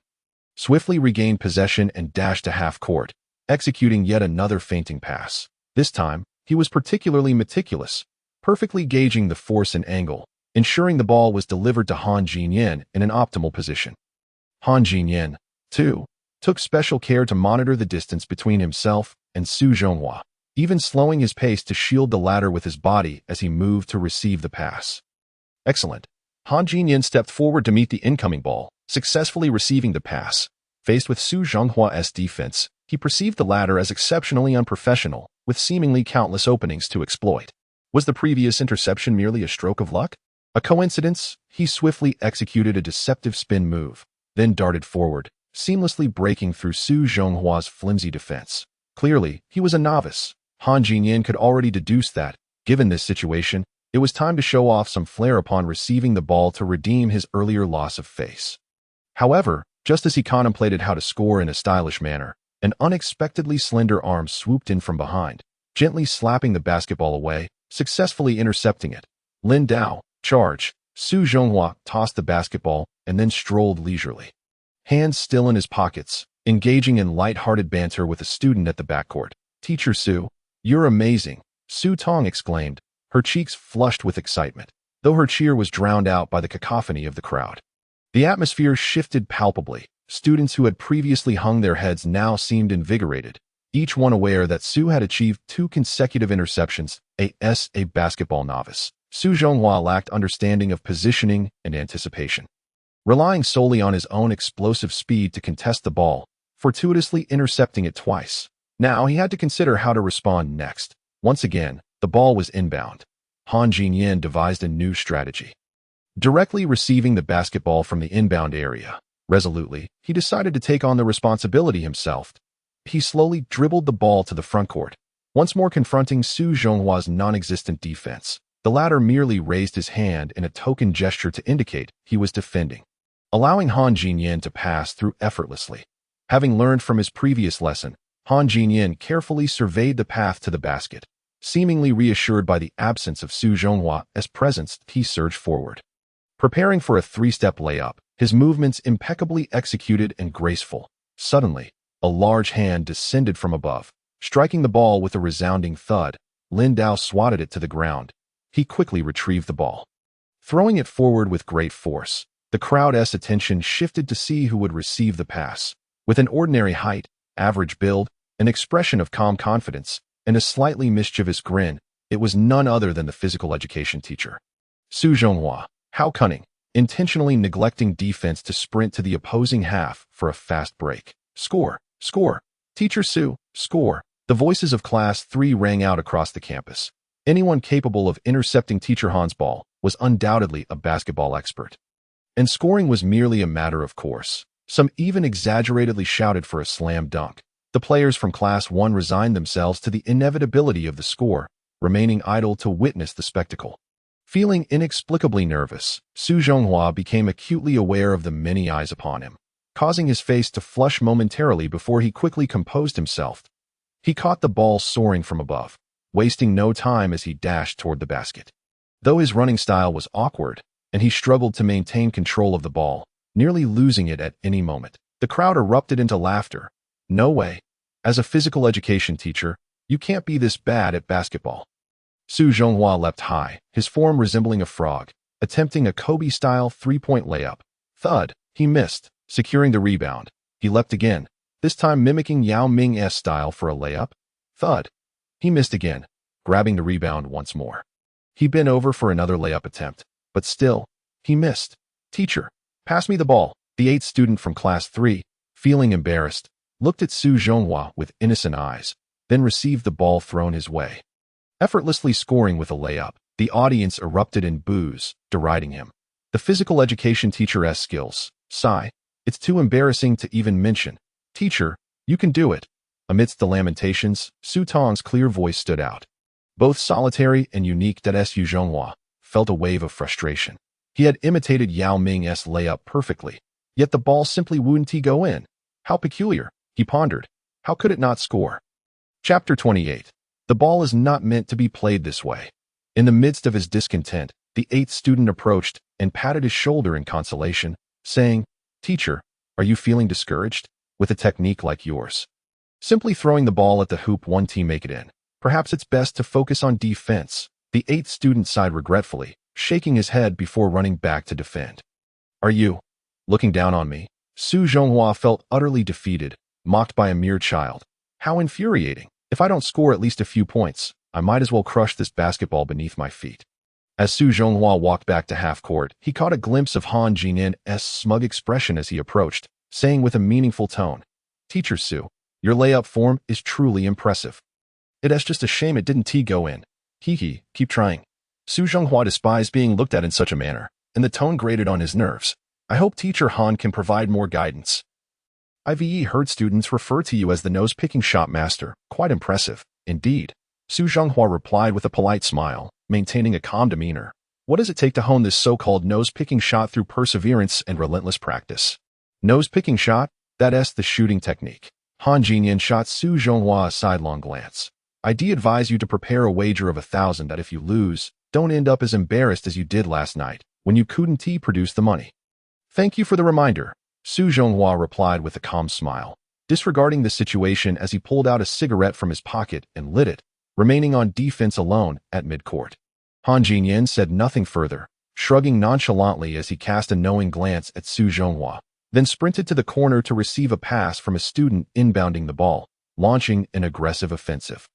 swiftly regained possession and dashed to half court, executing yet another feinting pass. This time, he was particularly meticulous, perfectly gauging the force and angle, ensuring the ball was delivered to Han Jinyan in an optimal position. Han Jinyan, too, took special care to monitor the distance between himself and Su Zhonghua, even slowing his pace to shield the latter with his body as he moved to receive the pass. Excellent. Han Jinyan stepped forward to meet the incoming ball, successfully receiving the pass. Faced with Su Zhonghua's defense, he perceived the latter as exceptionally unprofessional, with seemingly countless openings to exploit. Was the previous interception merely a stroke of luck? A coincidence? He swiftly executed a deceptive spin move, then darted forward, seamlessly breaking through Su Zhonghua's flimsy defense. Clearly, he was a novice. Han Jinyan could already deduce that, given this situation, it was time to show off some flair upon receiving the ball to redeem his earlier loss of face. However, just as he contemplated how to score in a stylish manner, an unexpectedly slender arm swooped in from behind, gently slapping the basketball away, successfully intercepting it. Lin Dao, charge. Su Zhonghua tossed the basketball and then strolled leisurely, hands still in his pockets, engaging in light-hearted banter with a student at the backcourt. Teacher Su, you're amazing, Su Tong exclaimed, her cheeks flushed with excitement, though her cheer was drowned out by the cacophony of the crowd. The atmosphere shifted palpably. Students who had previously hung their heads now seemed invigorated, each one aware that Su had achieved 2 consecutive interceptions. A basketball novice, Su Zhonghua lacked understanding of positioning and anticipation. Relying solely on his own explosive speed to contest the ball, fortuitously intercepting it twice. Now he had to consider how to respond next. Once again, the ball was inbound. Han Jinyan devised a new strategy. Directly receiving the basketball from the inbound area, resolutely, he decided to take on the responsibility himself. He slowly dribbled the ball to the frontcourt, once more confronting Su Zhonghua's non-existent defense. The latter merely raised his hand in a token gesture to indicate he was defending, allowing Han Jinyan to pass through effortlessly. Having learned from his previous lesson, Han Jinyan carefully surveyed the path to the basket. Seemingly reassured by the absence of Su Zhonghua's presence, he surged forward, preparing for a 3-step layup, his movements impeccably executed and graceful. Suddenly, a large hand descended from above, striking the ball with a resounding thud. Lin Dao swatted it to the ground. He quickly retrieved the ball, throwing it forward with great force. The crowd's attention shifted to see who would receive the pass. With an ordinary height, average build, an expression of calm confidence, and a slightly mischievous grin, it was none other than the physical education teacher. Su Zhonghua, how cunning, intentionally neglecting defense to sprint to the opposing half for a fast break. Score, score, Teacher Su, score. The voices of Class 3 rang out across the campus. Anyone capable of intercepting Teacher Han's ball was undoubtedly a basketball expert. And scoring was merely a matter of course. Some even exaggeratedly shouted for a slam dunk. The players from Class 1 resigned themselves to the inevitability of the score, remaining idle to witness the spectacle. Feeling inexplicably nervous, Su Zhonghua became acutely aware of the many eyes upon him, causing his face to flush momentarily before he quickly composed himself. He caught the ball soaring from above, wasting no time as he dashed toward the basket. Though his running style was awkward, and he struggled to maintain control of the ball, nearly losing it at any moment, the crowd erupted into laughter. No way. As a physical education teacher, you can't be this bad at basketball. Su Zhonghua leapt high, his form resembling a frog, attempting a Kobe-style three-point layup. Thud, he missed, securing the rebound. He leapt again, this time mimicking Yao Ming's style for a layup. Thud. He missed again, grabbing the rebound once more. He bent over for another layup attempt, but still, he missed. Teacher, pass me the ball. The 8th student from Class 3, feeling embarrassed, looked at Su Zhonghua with innocent eyes, then received the ball thrown his way. Effortlessly scoring with a layup, the audience erupted in boos, deriding him. The physical education teacher's skills. Sigh. It's too embarrassing to even mention. Teacher, you can do it. Amidst the lamentations, Su Tong's clear voice stood out. Both solitary and unique that Su Zhonghua felt a wave of frustration. He had imitated Yao Ming's layup perfectly, yet the ball simply wouldn't go in. How peculiar, he pondered. How could it not score? Chapter 28. The ball is not meant to be played this way. In the midst of his discontent, the 8th student approached and patted his shoulder in consolation, saying, Teacher, are you feeling discouraged? With a technique like yours, simply throwing the ball at the hoop one team make it in. Perhaps it's best to focus on defense. The 8th student sighed regretfully, shaking his head before running back to defend. Are you looking down on me? Su Zhonghua felt utterly defeated, mocked by a mere child. How infuriating. If I don't score at least a few points, I might as well crush this basketball beneath my feet. As Su Zhonghua walked back to half court, he caught a glimpse of Han Jinin's smug expression as he approached, saying with a meaningful tone, Teacher Su, your layup form is truly impressive. It's just a shame it didn't go in. Hee, keep trying. Su Zhonghua despised being looked at in such a manner, and the tone grated on his nerves. I hope Teacher Han can provide more guidance. I've heard students refer to you as the nose-picking shot master. Quite impressive, indeed. Su Zhonghua replied with a polite smile, maintaining a calm demeanor. What does it take to hone this so-called nose-picking shot through perseverance and relentless practice? Nose-picking shot? That's the shooting technique. Han Jinyin shot Su Zhonghua a sidelong glance. I'd advise you to prepare a wager of 1,000 that if you lose, don't end up as embarrassed as you did last night, when you couldn't produce the money. Thank you for the reminder, Su Zhonghua replied with a calm smile, disregarding the situation as he pulled out a cigarette from his pocket and lit it, remaining on defense alone at midcourt. Han Jinyin said nothing further, shrugging nonchalantly as he cast a knowing glance at Su Zhonghua, then sprinted to the corner to receive a pass from a student inbounding the ball, launching an aggressive offensive.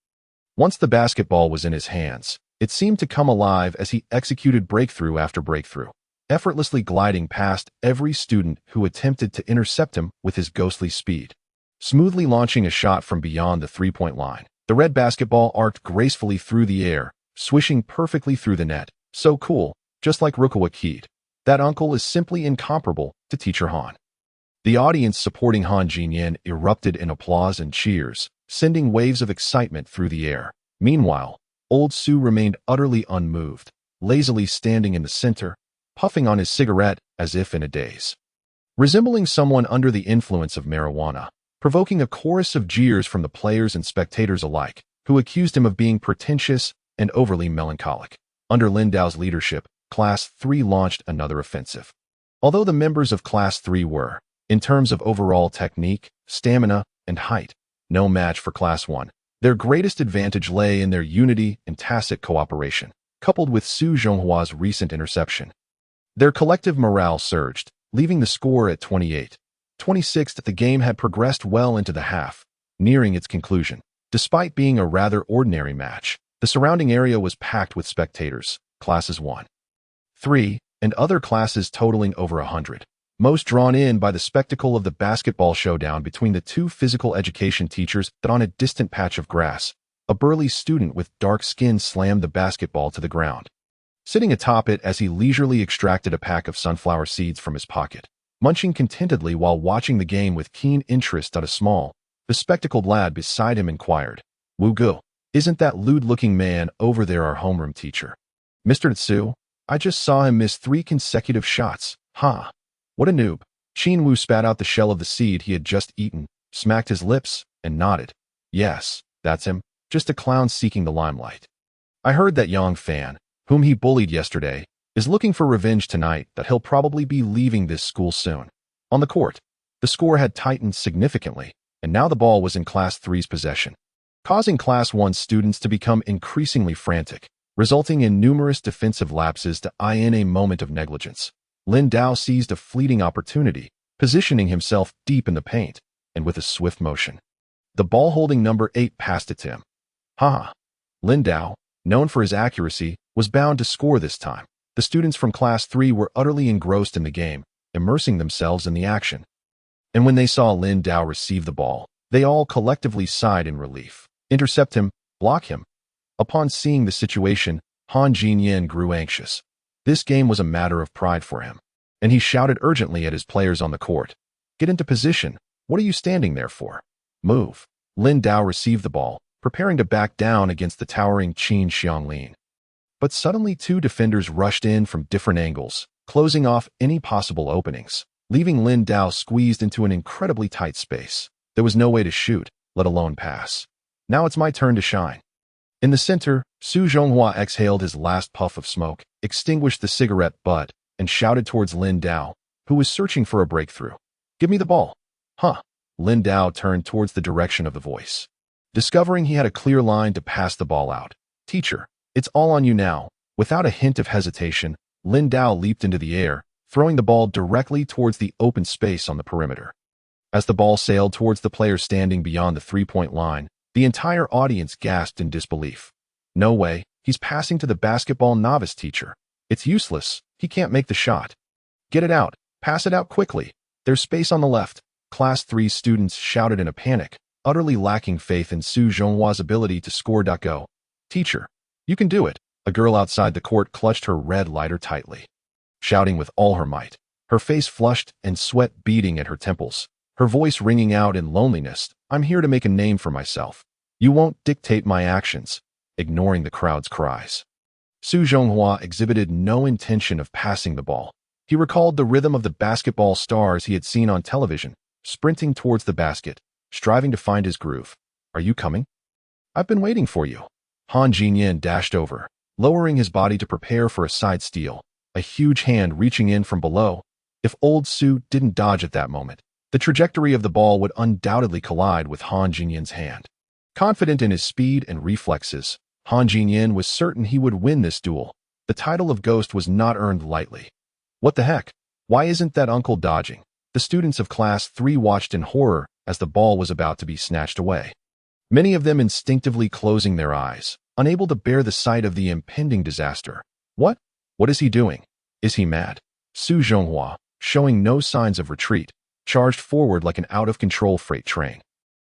Once the basketball was in his hands, it seemed to come alive as he executed breakthrough after breakthrough, effortlessly gliding past every student who attempted to intercept him with his ghostly speed. Smoothly launching a shot from beyond the three-point line, the red basketball arced gracefully through the air, swishing perfectly through the net. So cool, just like Rukawa Keed. That uncle is simply incomparable to Teacher Han. The audience supporting Han Jinyin erupted in applause and cheers, sending waves of excitement through the air. Meanwhile, old Su remained utterly unmoved, lazily standing in the center, puffing on his cigarette as if in a daze. Resembling someone under the influence of marijuana, provoking a chorus of jeers from the players and spectators alike, who accused him of being pretentious and overly melancholic. Under Lindao's leadership, Class 3 launched another offensive. Although the members of Class 3 were, in terms of overall technique, stamina, and height, no match for Class 1, their greatest advantage lay in their unity and tacit cooperation, coupled with Su Zhonghua's recent interception. Their collective morale surged, leaving the score at 28-26. The game had progressed well into the half, nearing its conclusion. Despite being a rather ordinary match, the surrounding area was packed with spectators, Classes 1, 3, and other classes totaling over 100, most drawn in by the spectacle of the basketball showdown between the two physical education teachers. That on a distant patch of grass, a burly student with dark skin slammed the basketball to the ground, sitting atop it as he leisurely extracted a pack of sunflower seeds from his pocket. munching contentedly while watching the game with keen interest. A small, bespectacled lad beside him inquired, "Wu Gu, isn't that lewd-looking man over there our homeroom teacher?" "Mr. Tsu, I just saw him miss 3 consecutive shots. Ha! What a noob." Qin Wu spat out the shell of the seed he had just eaten, smacked his lips, and nodded. "Yes, that's him, just a clown seeking the limelight. I heard that Yang fan, whom he bullied yesterday, is looking for revenge tonight, that he'll probably be leaving this school soon." On the court, the score had tightened significantly, and now the ball was in Class 3's possession, causing Class 1 students to become increasingly frantic, resulting in numerous defensive lapses. In a moment of negligence, Lin Dao seized a fleeting opportunity, positioning himself deep in the paint, and with a swift motion, the ball holding number 8 passed it to him. Ha! Lin Dao, known for his accuracy, was bound to score this time. The students from Class 3 were utterly engrossed in the game, immersing themselves in the action. And when they saw Lin Dao receive the ball, they all collectively sighed in relief. Intercept him, block him. Upon seeing the situation, Han Jinyan grew anxious. This game was a matter of pride for him, and he shouted urgently at his players on the court, "Get into position. What are you standing there for? Move." Lin Dao received the ball, preparing to back down against the towering Qin Xianglin. But suddenly 2 defenders rushed in from different angles, closing off any possible openings, leaving Lin Dao squeezed into an incredibly tight space. There was no way to shoot, let alone pass. Now it's my turn to shine. In the center, Su Zhonghua exhaled his last puff of smoke, extinguished the cigarette butt, and shouted towards Lin Dao, who was searching for a breakthrough. "Give me the ball." "Huh." Lin Dao turned towards the direction of the voice, discovering he had a clear line to pass the ball out. "Teacher, it's all on you now." Without a hint of hesitation, Lin Dao leaped into the air, throwing the ball directly towards the open space on the perimeter. As the ball sailed towards the player standing beyond the 3-point line, the entire audience gasped in disbelief. "No way, he's passing to the basketball novice teacher. It's useless, he can't make the shot. Get it out, pass it out quickly. There's space on the left." Class 3 students shouted in a panic, utterly lacking faith in Su Zhonghua's ability to score. "Go. Teacher, you can do it." A girl outside the court clutched her red lighter tightly, shouting with all her might, her face flushed and sweat beading at her temples, her voice ringing out in loneliness. "I'm here to make a name for myself. You won't dictate my actions." Ignoring the crowd's cries, Su Zhonghua exhibited no intention of passing the ball. He recalled the rhythm of the basketball stars he had seen on television, sprinting towards the basket, striving to find his groove. "Are you coming? I've been waiting for you." Han Jinyan dashed over, lowering his body to prepare for a side steal, a huge hand reaching in from below. If old Su didn't dodge at that moment, the trajectory of the ball would undoubtedly collide with Han Jinyan's hand. Confident in his speed and reflexes, Han Jinyan was certain he would win this duel. The title of Ghost was not earned lightly. "What the heck? Why isn't that uncle dodging?" The students of Class 3 watched in horror as the ball was about to be snatched away, many of them instinctively closing their eyes, unable to bear the sight of the impending disaster. What? What is he doing? Is he mad? Su Zhonghua, showing no signs of retreat, charged forward like an out-of-control freight train.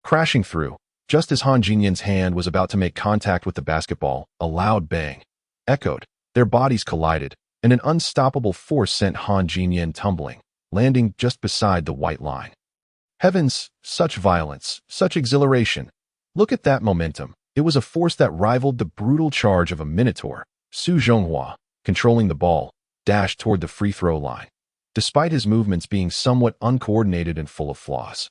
Crashing through, just as Han Jinyan's hand was about to make contact with the basketball, a loud bang echoed. Their bodies collided, and an unstoppable force sent Han Jinyan tumbling, landing just beside the white line. Heavens, such violence, such exhilaration. Look at that momentum. It was a force that rivaled the brutal charge of a minotaur. Su Zhonghua, controlling the ball, dashed toward the free throw line, despite his movements being somewhat uncoordinated and full of flaws,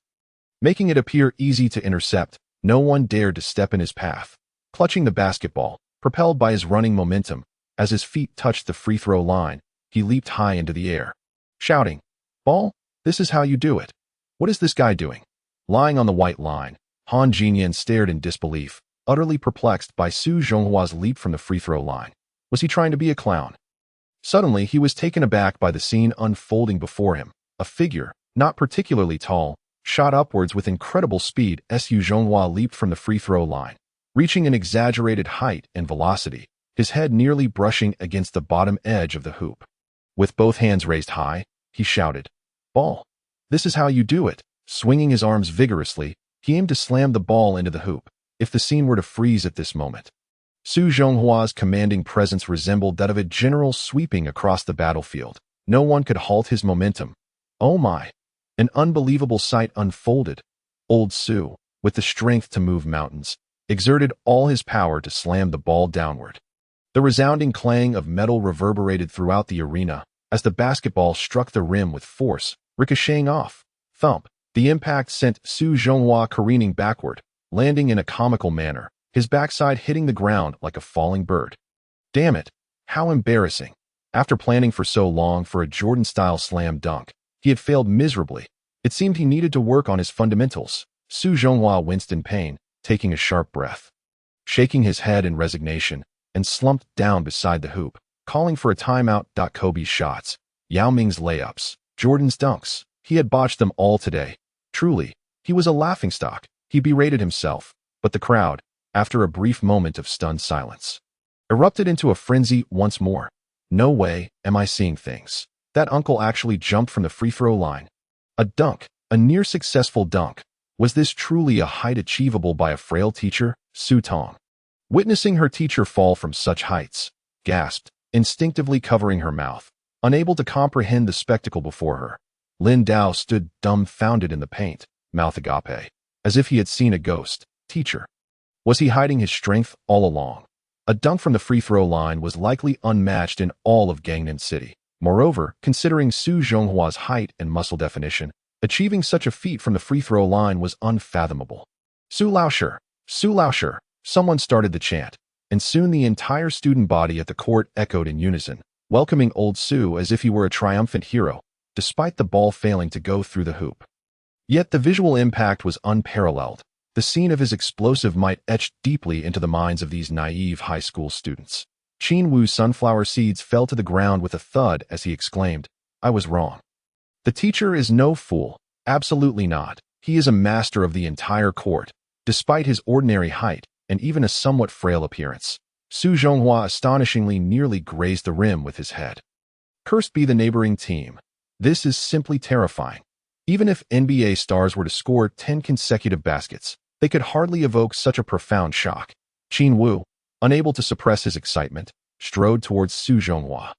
making it appear easy to intercept. No one dared to step in his path. Clutching the basketball, propelled by his running momentum, as his feet touched the free throw line, he leaped high into the air, shouting, "Ball, this is how you do it." What is this guy doing? Lying on the white line, Han Jinyan stared in disbelief, utterly perplexed by Su Zhonghua's leap from the free throw line. Was he trying to be a clown? Suddenly, he was taken aback by the scene unfolding before him. A figure, not particularly tall, shot upwards with incredible speed. Su Zhonghua leaped from the free throw line, reaching an exaggerated height and velocity, his head nearly brushing against the bottom edge of the hoop. With both hands raised high, he shouted, "Ball, this is how you do it." Swinging his arms vigorously, he aimed to slam the ball into the hoop. If the scene were to freeze at this moment, Su Zhonghua's commanding presence resembled that of a general sweeping across the battlefield. No one could halt his momentum. Oh my! An unbelievable sight unfolded. Old Zhou, with the strength to move mountains, exerted all his power to slam the ball downward. The resounding clang of metal reverberated throughout the arena as the basketball struck the rim with force, ricocheting off. Thump! The impact sent Su Zhonghua careening backward, landing in a comical manner, his backside hitting the ground like a falling bird. Damn it! How embarrassing! After planning for so long for a Jordan-style slam dunk, he had failed miserably. It seemed he needed to work on his fundamentals. Su Zhonghua winced in pain, taking a sharp breath. Shaking his head in resignation, and slumped down beside the hoop, calling for a timeout. Kobe's shots, Yao Ming's layups, Jordan's dunks. He had botched them all today. Truly, he was a laughingstock. He berated himself, but the crowd, after a brief moment of stunned silence, erupted into a frenzy once more. No way am I seeing things. That uncle actually jumped from the free throw line. A dunk, a near-successful dunk. Was this truly a height achievable by a frail teacher? Su Tong, witnessing her teacher fall from such heights, gasped, instinctively covering her mouth, unable to comprehend the spectacle before her. Lin Dao stood dumbfounded in the paint, mouth agape, as if he had seen a ghost. Teacher. Was he hiding his strength all along? A dunk from the free throw line was likely unmatched in all of Gangnam City. Moreover, considering Su Zhonghua's height and muscle definition, achieving such a feat from the free throw line was unfathomable. Su Laoshi, Su Laoshi, someone started the chant, and soon the entire student body at the court echoed in unison, welcoming old Su as if he were a triumphant hero, despite the ball failing to go through the hoop. Yet the visual impact was unparalleled. The scene of his explosive might etched deeply into the minds of these naive high school students. Qin Wu's sunflower seeds fell to the ground with a thud as he exclaimed, "I was wrong. The teacher is no fool. Absolutely not. He is a master of the entire court, despite his ordinary height and even a somewhat frail appearance." Su Zhonghua astonishingly nearly grazed the rim with his head. Cursed be the neighboring team. This is simply terrifying. Even if NBA stars were to score 10 consecutive baskets, they could hardly evoke such a profound shock. Qin Wu, unable to suppress his excitement, strode towards Su Zhonghua.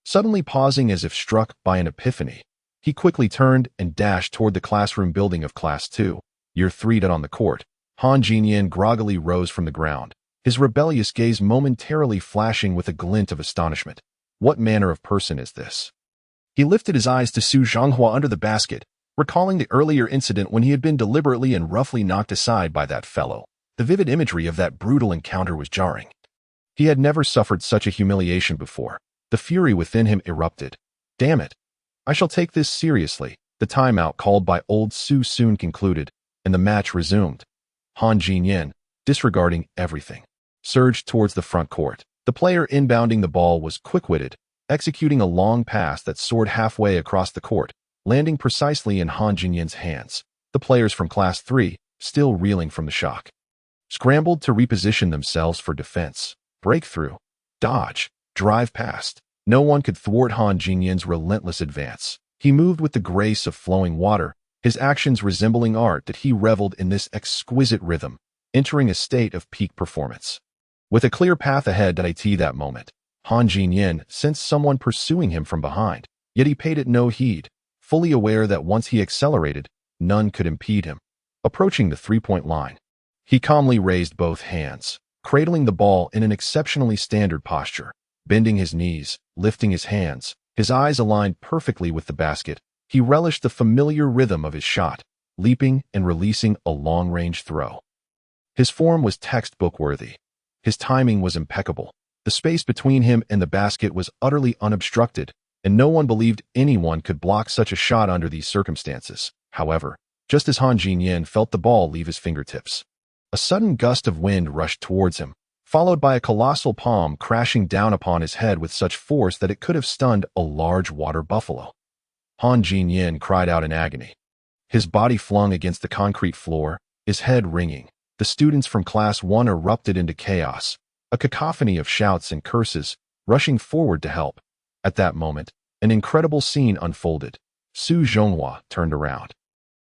Suddenly pausing as if struck by an epiphany, he quickly turned and dashed toward the classroom building of Class 2, Year 3. On the court, Han Jinyan groggily rose from the ground, his rebellious gaze momentarily flashing with a glint of astonishment. What manner of person is this? He lifted his eyes to Su Zhonghua under the basket, recalling the earlier incident when he had been deliberately and roughly knocked aside by that fellow. The vivid imagery of that brutal encounter was jarring. He had never suffered such a humiliation before. The fury within him erupted. Damn it! I shall take this seriously. The timeout called by old Su soon concluded, and the match resumed. Han Jinyan, disregarding everything, surged towards the front court. The player inbounding the ball was quick-witted, executing a long pass that soared halfway across the court, landing precisely in Han Jinyan's hands. The players from Class 3, still reeling from the shock, scrambled to reposition themselves for defense. Breakthrough, dodge, drive past. No one could thwart Han Jinyan's relentless advance. He moved with the grace of flowing water, his actions resembling art that he reveled in this exquisite rhythm, entering a state of peak performance. With a clear path ahead at that moment, Han Jinyan sensed someone pursuing him from behind, yet he paid it no heed, fully aware that once he accelerated, none could impede him. Approaching the three-point line, he calmly raised both hands, cradling the ball in an exceptionally standard posture, bending his knees, lifting his hands, his eyes aligned perfectly with the basket. He relished the familiar rhythm of his shot, leaping and releasing a long-range throw. His form was textbook-worthy. His timing was impeccable. The space between him and the basket was utterly unobstructed, and no one believed anyone could block such a shot under these circumstances. However, just as Han Jinyan felt the ball leave his fingertips, a sudden gust of wind rushed towards him, followed by a colossal palm crashing down upon his head with such force that it could have stunned a large water buffalo. Han Jinyan cried out in agony. His body flung against the concrete floor, his head ringing. The students from Class 1 erupted into chaos, a cacophony of shouts and curses, rushing forward to help. At that moment, an incredible scene unfolded. Su Zhonghua turned around,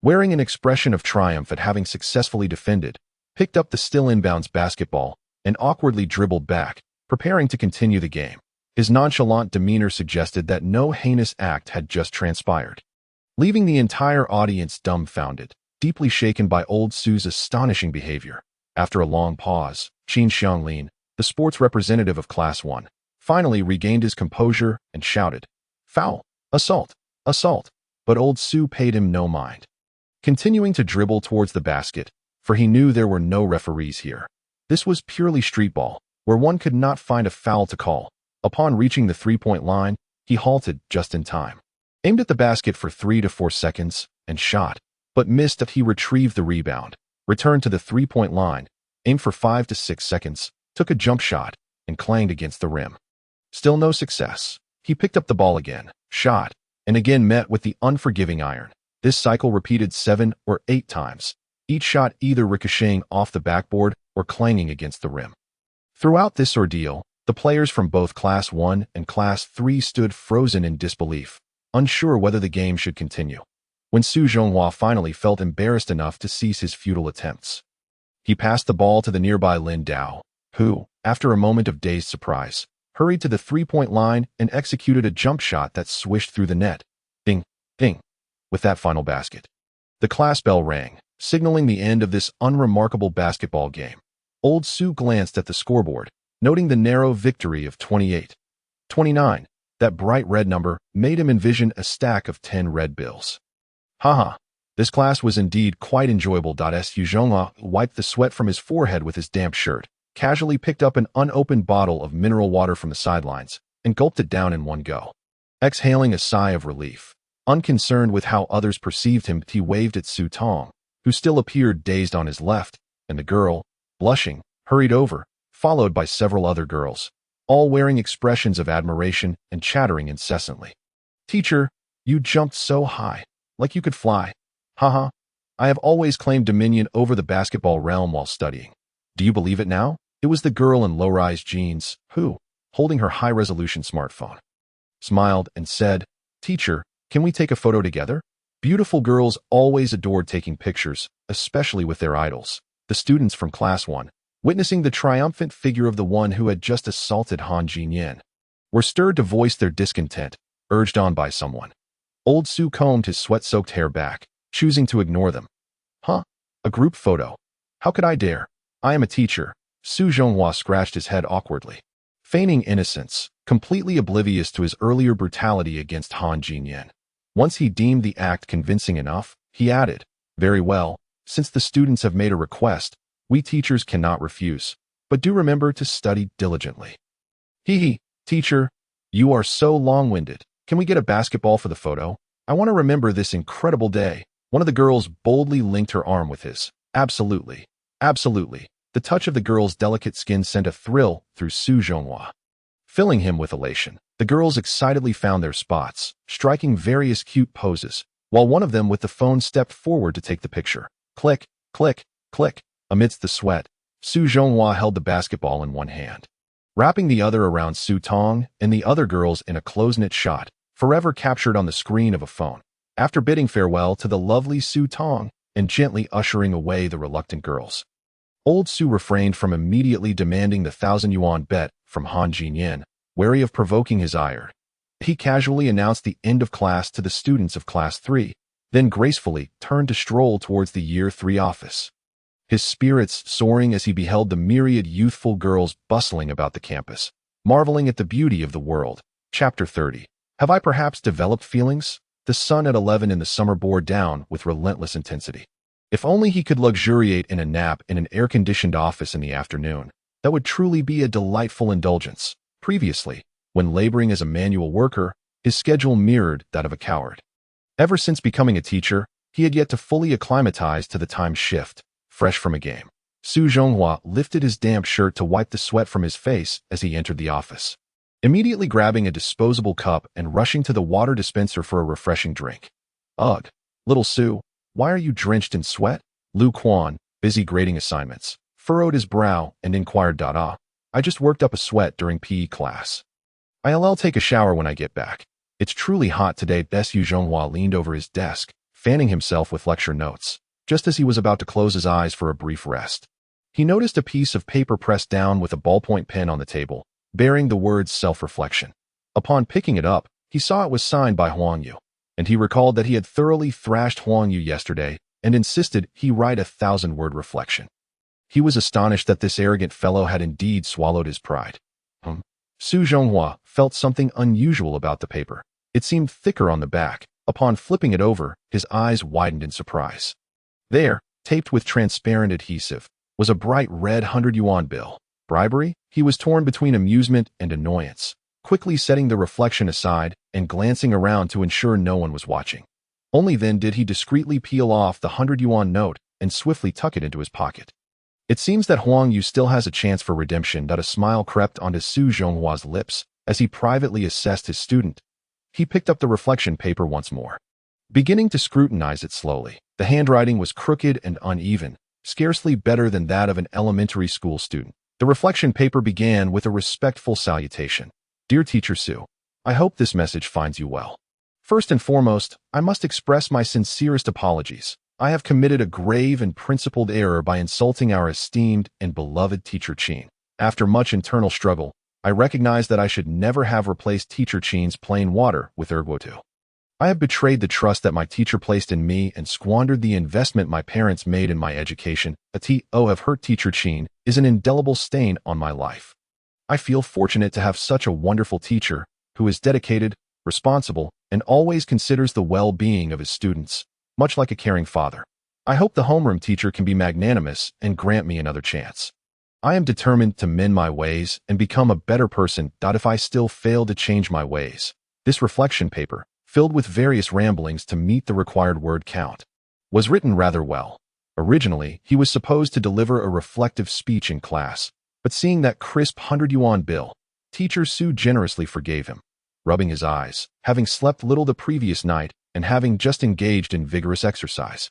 wearing an expression of triumph at having successfully defended, picked up the still inbounds basketball, and awkwardly dribbled back, preparing to continue the game. His nonchalant demeanor suggested that no heinous act had just transpired. leaving the entire audience dumbfounded, deeply shaken by old Su's astonishing behavior. After a long pause, Qin Xianglin, the sports representative of Class 1, finally regained his composure and shouted, "Foul! Assault! Assault!" But old Su paid him no mind, continuing to dribble towards the basket, for he knew there were no referees here. This was purely street ball, where one could not find a foul to call. Upon reaching the three-point line, he halted just in time, aimed at the basket for 3 to 4 seconds, and shot, but missed. He retrieved the rebound, returned to the three-point line, aimed for 5 to 6 seconds, took a jump shot, and clanged against the rim. Still no success. He picked up the ball again, shot, and again met with the unforgiving iron. This cycle repeated 7 or 8 times, each shot either ricocheting off the backboard or clanging against the rim. Throughout this ordeal, the players from both Class 1 and Class 3 stood frozen in disbelief, unsure whether the game should continue. When Su Zhonghua finally felt embarrassed enough to cease his futile attempts, he passed the ball to the nearby Lin Dao, who, after a moment of dazed surprise, hurried to the three-point line and executed a jump shot that swished through the net. Ding, ding. With that final basket, the class bell rang, signaling the end of this unremarkable basketball game. Old Su glanced at the scoreboard, noting the narrow victory of 28-29. That bright red number made him envision a stack of 10 red bills. Haha, this class was indeed quite enjoyable. Su Zhonghua wiped the sweat from his forehead with his damp shirt, casually picked up an unopened bottle of mineral water from the sidelines, and gulped it down in one go. Exhaling a sigh of relief, unconcerned with how others perceived him, he waved at Su Tong, who still appeared dazed on his left, and the girl, blushing, hurried over, followed by several other girls, all wearing expressions of admiration and chattering incessantly. "Teacher, you jumped so high, like you could fly. Haha, I have always claimed dominion over the basketball realm while studying. Do you believe it now?" It was the girl in low-rise jeans who, holding her high-resolution smartphone, smiled and said, "Teacher, can we take a photo together?" Beautiful girls always adored taking pictures, especially with their idols. The students from Class 1, witnessing the triumphant figure of the one who had just assaulted Han Jinyan, were stirred to voice their discontent, urged on by someone. Old Su combed his sweat-soaked hair back, choosing to ignore them. "Huh? A group photo? How could I dare? I am a teacher." Su Zhonghua scratched his head awkwardly, feigning innocence, completely oblivious to his earlier brutality against Han Jinyan. Once he deemed the act convincing enough, he added, "Very well, since the students have made a request, we teachers cannot refuse, but do remember to study diligently." "Hee, teacher, you are so long-winded. Can we get a basketball for the photo? I want to remember this incredible day." One of the girls boldly linked her arm with his. "Absolutely, absolutely." The touch of the girl's delicate skin sent a thrill through Su Zhonghua, filling him with elation. The girls excitedly found their spots, striking various cute poses, while one of them with the phone stepped forward to take the picture. Click, click, click. Amidst the sweat, Su Zhonghua held the basketball in one hand, wrapping the other around Su Tong and the other girls in a close-knit shot, forever captured on the screen of a phone. After bidding farewell to the lovely Su Tong and gently ushering away the reluctant girls, Old Su refrained from immediately demanding the 1,000 yuan bet from Han Jinyan, wary of provoking his ire. He casually announced the end of class to the students of Class 3, then gracefully turned to stroll towards the Year 3 office, his spirits soaring as he beheld the myriad youthful girls bustling about the campus, marveling at the beauty of the world. Chapter 30. Have I perhaps developed feelings? The sun at 11 in the summer bore down with relentless intensity. If only he could luxuriate in a nap in an air-conditioned office in the afternoon, that would truly be a delightful indulgence. Previously, when laboring as a manual worker, his schedule mirrored that of a coward. Ever since becoming a teacher, he had yet to fully acclimatize to the time shift, fresh from a game. Su Zhonghua lifted his damp shirt to wipe the sweat from his face as he entered the office, immediately grabbing a disposable cup and rushing to the water dispenser for a refreshing drink. "Ugh, little Su, why are you drenched in sweat?" Lu Quan, busy grading assignments, furrowed his brow and inquired, "I just worked up a sweat during PE class. I'll take a shower when I get back. It's truly hot today." Su Zhonghua leaned over his desk, fanning himself with lecture notes. Just as he was about to close his eyes for a brief rest, he noticed a piece of paper pressed down with a ballpoint pen on the table, bearing the words self-reflection. Upon picking it up, he saw it was signed by Huang Yu. and he recalled that he had thoroughly thrashed Huang Yu yesterday and insisted he write a 1,000-word reflection. He was astonished that this arrogant fellow had indeed swallowed his pride. Su Zhonghua felt something unusual about the paper. It seemed thicker on the back. Upon flipping it over, his eyes widened in surprise. There, taped with transparent adhesive, was a bright red 100-yuan bill. Bribery? He was torn between amusement and annoyance, quickly setting the reflection aside and glancing around to ensure no one was watching. Only then did he discreetly peel off the 100-yuan note and swiftly tuck it into his pocket. It seems that Huang Yu still has a chance for redemption. A smile crept onto Su Zhonghua's lips as he privately assessed his student. He picked up the reflection paper once more, beginning to scrutinize it slowly. The handwriting was crooked and uneven, scarcely better than that of an elementary school student. The reflection paper began with a respectful salutation. Dear Teacher Su, I hope this message finds you well. First and foremost, I must express my sincerest apologies. I have committed a grave and principled error by insulting our esteemed and beloved Teacher Qin. After much internal struggle, I recognize that I should never have replaced Teacher Qin's plain water with erguotu. I have betrayed the trust that my teacher placed in me and squandered the investment my parents made in my education. Have hurt Teacher Qin is an indelible stain on my life. I feel fortunate to have such a wonderful teacher who is dedicated, responsible, and always considers the well-being of his students, much like a caring father. I hope the homeroom teacher can be magnanimous and grant me another chance. I am determined to mend my ways and become a better person. If I still fail to change my ways, this reflection paper, filled with various ramblings to meet the required word count, was written rather well. Originally, he was supposed to deliver a reflective speech in class, but seeing that crisp 100-yuan bill, Teacher Su generously forgave him. Rubbing his eyes, having slept little the previous night and having just engaged in vigorous exercise,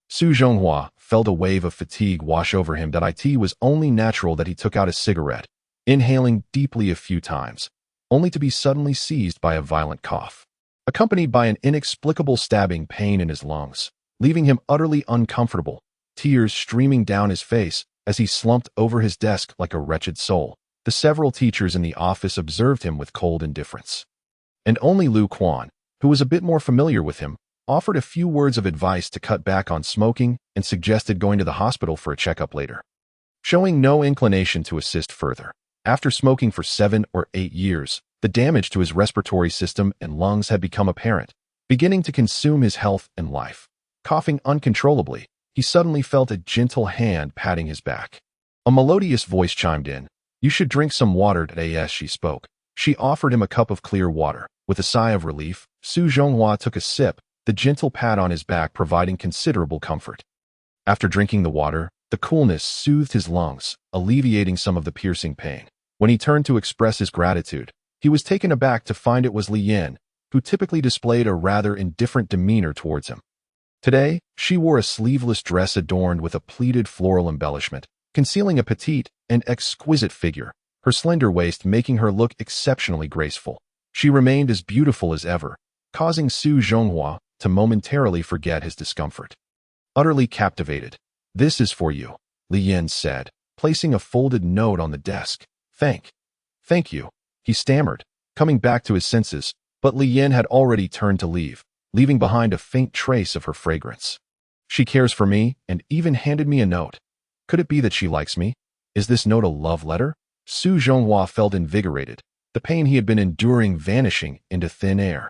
Su Zhonghua felt a wave of fatigue wash over him. It was only natural that he took out a cigarette, inhaling deeply a few times, only to be suddenly seized by a violent cough, accompanied by an inexplicable stabbing pain in his lungs, leaving him utterly uncomfortable, tears streaming down his face as he slumped over his desk like a wretched soul. The several teachers in the office observed him with cold indifference, and only Lu Quan, who was a bit more familiar with him, offered a few words of advice to cut back on smoking and suggested going to the hospital for a checkup later. Showing no inclination to assist further, after smoking for 7 or 8 years, the damage to his respiratory system and lungs had become apparent, beginning to consume his health and life. Coughing uncontrollably, he suddenly felt a gentle hand patting his back. A melodious voice chimed in. You should drink some water. As she spoke, she offered him a cup of clear water. With a sigh of relief, Su Zhonghua took a sip, the gentle pat on his back providing considerable comfort. After drinking the water, the coolness soothed his lungs, alleviating some of the piercing pain. When he turned to express his gratitude, he was taken aback to find it was Lee Yin, who typically displayed a rather indifferent demeanor towards him. Today, she wore a sleeveless dress adorned with a pleated floral embellishment, concealing a petite and exquisite figure, her slender waist making her look exceptionally graceful. She remained as beautiful as ever, causing Su Zhonghua to momentarily forget his discomfort. Utterly captivated. This is for you, Lee Yin said, placing a folded note on the desk. Thank you, he stammered, coming back to his senses, but Lee Yin had already turned to leave, leaving behind a faint trace of her fragrance. She cares for me and even handed me a note. Could it be that she likes me? Is this note a love letter? Su Zhonghua felt invigorated, the pain he had been enduring vanishing into thin air.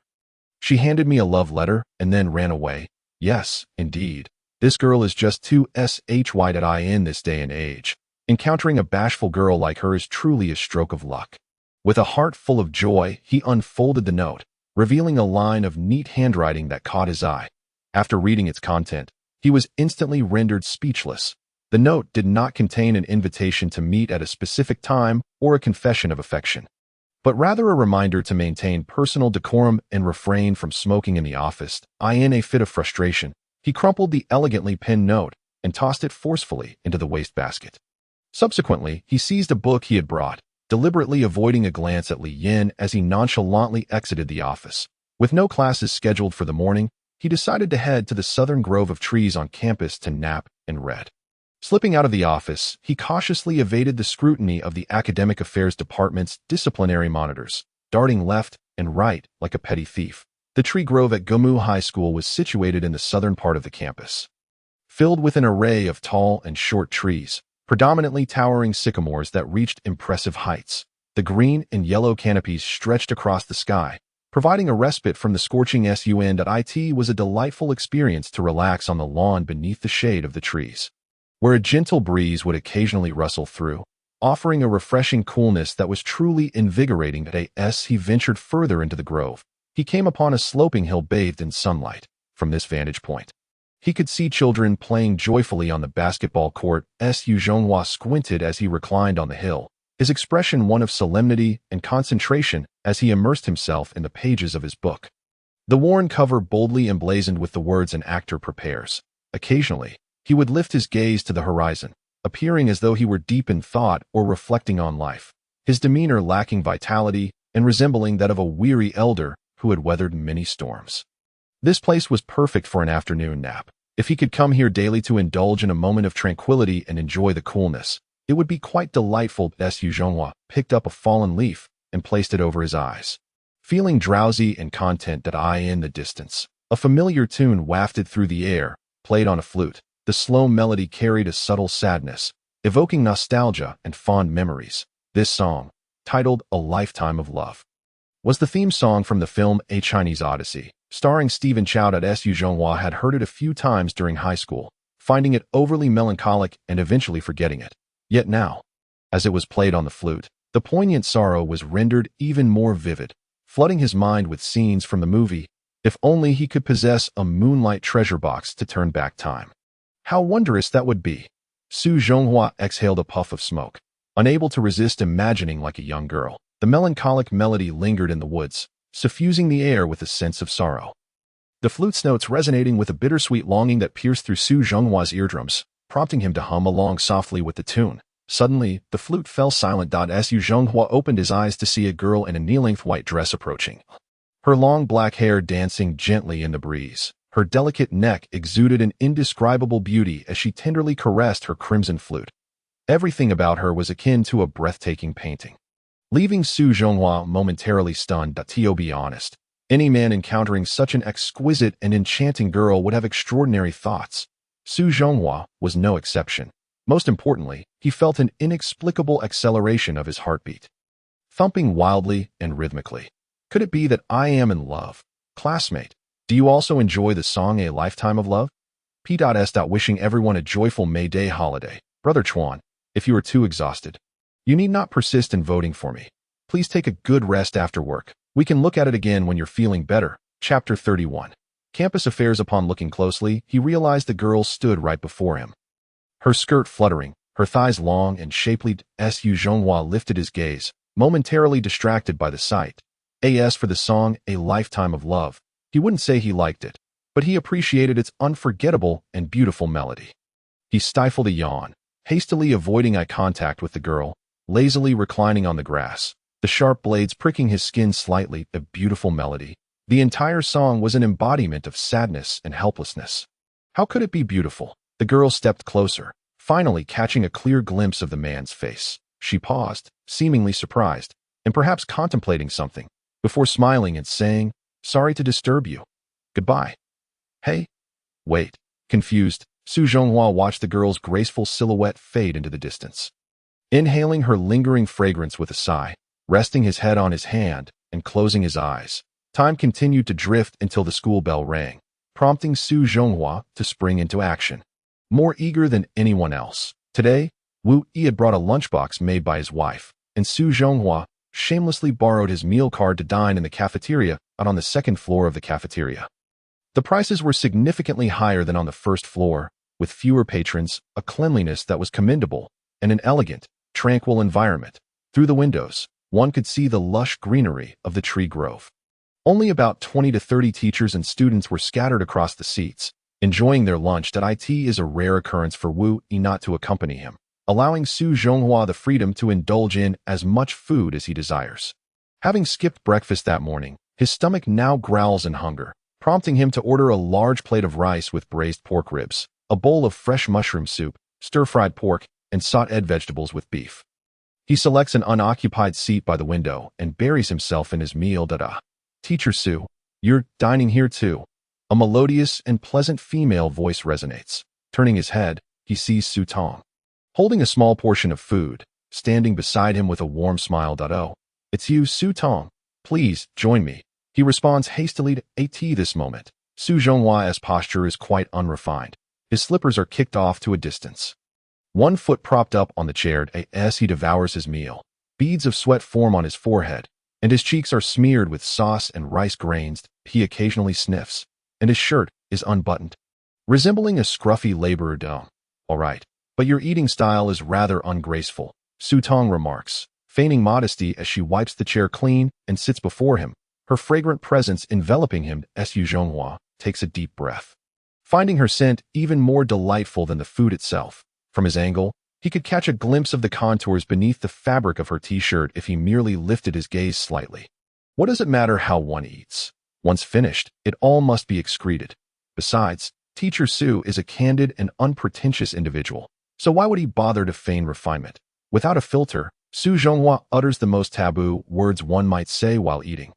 She handed me a love letter and then ran away. Yes, indeed. This girl is just too shy in this day and age. Encountering a bashful girl like her is truly a stroke of luck. With a heart full of joy, he unfolded the note, revealing a line of neat handwriting that caught his eye. After reading its content, he was instantly rendered speechless. The note did not contain an invitation to meet at a specific time or a confession of affection, but rather a reminder to maintain personal decorum and refrain from smoking in the office. In a fit of frustration, he crumpled the elegantly penned note and tossed it forcefully into the wastebasket. Subsequently, he seized a book he had brought, deliberately avoiding a glance at Lee Yin as he nonchalantly exited the office. With no classes scheduled for the morning, he decided to head to the southern grove of trees on campus to nap and read. Slipping out of the office, he cautiously evaded the scrutiny of the academic affairs department's disciplinary monitors, darting left and right like a petty thief. The tree grove at Gomu High School was situated in the southern part of the campus, filled with an array of tall and short trees, predominantly towering sycamores that reached impressive heights. The green and yellow canopies stretched across the sky, providing a respite from the scorching sun. It was a delightful experience to relax on the lawn beneath the shade of the trees, where a gentle breeze would occasionally rustle through, offering a refreshing coolness that was truly invigorating. As he ventured further into the grove, he came upon a sloping hill bathed in sunlight. From this vantage point, he could see children playing joyfully on the basketball court. Zhou squinted as he reclined on the hill, his expression one of solemnity and concentration as he immersed himself in the pages of his book. The worn cover boldly emblazoned with the words "An actor prepares." Occasionally, he would lift his gaze to the horizon, appearing as though he were deep in thought or reflecting on life, his demeanor lacking vitality and resembling that of a weary elder who had weathered many storms. This place was perfect for an afternoon nap. If he could come here daily to indulge in a moment of tranquility and enjoy the coolness, it would be quite delightful. Zhou picked up a fallen leaf and placed it over his eyes, feeling drowsy and content. In the distance, a familiar tune wafted through the air, played on a flute. The slow melody carried a subtle sadness, evoking nostalgia and fond memories. This song, titled "A Lifetime of Love," was the theme song from the film A Chinese Odyssey, starring Stephen Chow. Zhou had heard it a few times during high school, finding it overly melancholic and eventually forgetting it. Yet now, as it was played on the flute, the poignant sorrow was rendered even more vivid, flooding his mind with scenes from the movie. If only he could possess a moonlight treasure box to turn back time. How wondrous that would be. Zhou exhaled a puff of smoke, unable to resist imagining like a young girl. The melancholic melody lingered in the woods, suffusing the air with a sense of sorrow. The flute's notes resonating with a bittersweet longing that pierced through Zhou's eardrums, prompting him to hum along softly with the tune. Suddenly, the flute fell silent. Zhou opened his eyes to see a girl in a knee-length white dress approaching, her long black hair dancing gently in the breeze. Her delicate neck exuded an indescribable beauty as she tenderly caressed her crimson flute. Everything about her was akin to a breathtaking painting, leaving Zhou momentarily stunned. To be honest, any man encountering such an exquisite and enchanting girl would have extraordinary thoughts. Zhou was no exception. Most importantly, he felt an inexplicable acceleration of his heartbeat, thumping wildly and rhythmically. Could it be that I am in love? Classmate, do you also enjoy the song A Lifetime of Love? P.S. Wishing everyone a joyful May Day holiday. Brother Chuan, if you are too exhausted, you need not persist in voting for me. Please take a good rest after work. We can look at it again when you're feeling better. Chapter 31. Campus affairs. Upon looking closely, he realized the girl stood right before him, her skirt fluttering, her thighs long and shapely. Zhou lifted his gaze, momentarily distracted by the sight. As for the song A Lifetime of Love, he wouldn't say he liked it, but he appreciated its unforgettable and beautiful melody. He stifled a yawn, hastily avoiding eye contact with the girl, lazily reclining on the grass, the sharp blades pricking his skin slightly. A beautiful melody. The entire song was an embodiment of sadness and helplessness. How could it be beautiful? The girl stepped closer, finally catching a clear glimpse of the man's face. She paused, seemingly surprised, and perhaps contemplating something, before smiling and saying, "Sorry to disturb you. Goodbye." Hey? Wait. Confused, Zhou watched the girl's graceful silhouette fade into the distance. Inhaling her lingering fragrance with a sigh, resting his head on his hand, and closing his eyes, time continued to drift until the school bell rang, prompting Zhou to spring into action. More eager than anyone else, today, Wu Yi had brought a lunchbox made by his wife, and Zhou shamelessly borrowed his meal card to dine in the cafeteria out on the second floor of the cafeteria. The prices were significantly higher than on the first floor, with fewer patrons, a cleanliness that was commendable, and an elegant, tranquil environment. Through the windows, one could see the lush greenery of the tree grove. Only about 20 to 30 teachers and students were scattered across the seats, enjoying their lunch. It is a rare occurrence for Wu Yi not to accompany him, allowing Zhou the freedom to indulge in as much food as he desires. Having skipped breakfast that morning, his stomach now growls in hunger, prompting him to order a large plate of rice with braised pork ribs, a bowl of fresh mushroom soup, stir-fried pork, and sautéed vegetables with beef. He selects an unoccupied seat by the window and buries himself in his meal. Teacher Su, You're dining here too. A melodious and pleasant female voice resonates. Turning his head, he sees Su Tong, holding a small portion of food, standing beside him with a warm smile. Oh, it's you, Su Tong. Please, join me. He responds hastily to at this moment. Su Zhonghua's posture is quite unrefined. His slippers are kicked off to a distance. One foot propped up on the chair as he devours his meal. Beads of sweat form on his forehead, and his cheeks are smeared with sauce and rice grains. He occasionally sniffs, and his shirt is unbuttoned, resembling a scruffy laborer. All right, but your eating style is rather ungraceful, Su Tong remarks, feigning modesty as she wipes the chair clean and sits before him, her fragrant presence enveloping him. Su Zhonghua takes a deep breath, finding her scent even more delightful than the food itself. From his angle, he could catch a glimpse of the contours beneath the fabric of her t-shirt if he merely lifted his gaze slightly. What does it matter how one eats? Once finished, it all must be excreted. Besides, Teacher Su is a candid and unpretentious individual, so why would he bother to feign refinement? Without a filter, Su Zhonghua utters the most taboo words one might say while eating.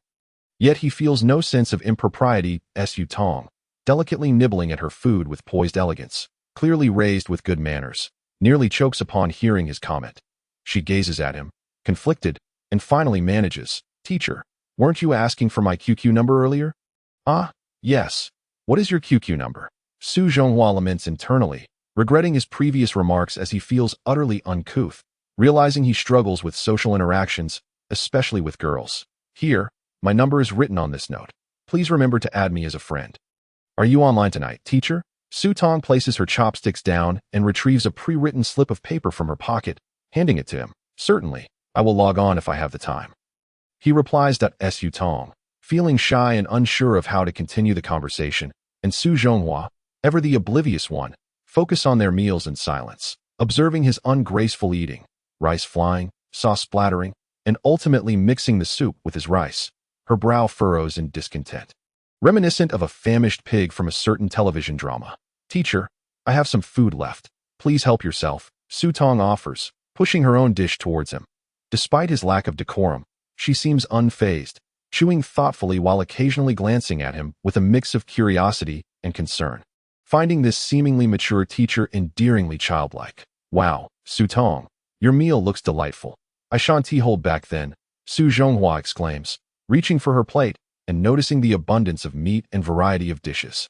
Yet he feels no sense of impropriety. Su Tong, delicately nibbling at her food with poised elegance, clearly raised with good manners, nearly chokes upon hearing his comment. She gazes at him, conflicted, and finally manages, "Teacher, weren't you asking for my QQ number earlier?" "Ah, yes. What is your QQ number?" Su Zhonghua laments internally, regretting his previous remarks as he feels utterly uncouth, realizing he struggles with social interactions, especially with girls. "Here, my number is written on this note. Please remember to add me as a friend." "Are you online tonight, teacher?" Su Tong places her chopsticks down and retrieves a pre-written slip of paper from her pocket, handing it to him. "Certainly, I will log on if I have the time." He replies. Su Tong, feeling shy and unsure of how to continue the conversation, and Su Zhonghua, ever the oblivious one, focus on their meals in silence, observing his ungraceful eating, rice flying, sauce splattering, and ultimately mixing the soup with his rice. Her brow furrows in discontent, reminiscent of a famished pig from a certain television drama. "Teacher, I have some food left. Please help yourself," Su Tong offers, pushing her own dish towards him. Despite his lack of decorum, she seems unfazed, chewing thoughtfully while occasionally glancing at him with a mix of curiosity and concern, finding this seemingly mature teacher endearingly childlike. "Wow, Su Tong, your meal looks delightful. I shan't hold back then," Su Zhonghua exclaims, reaching for her plate and noticing the abundance of meat and variety of dishes.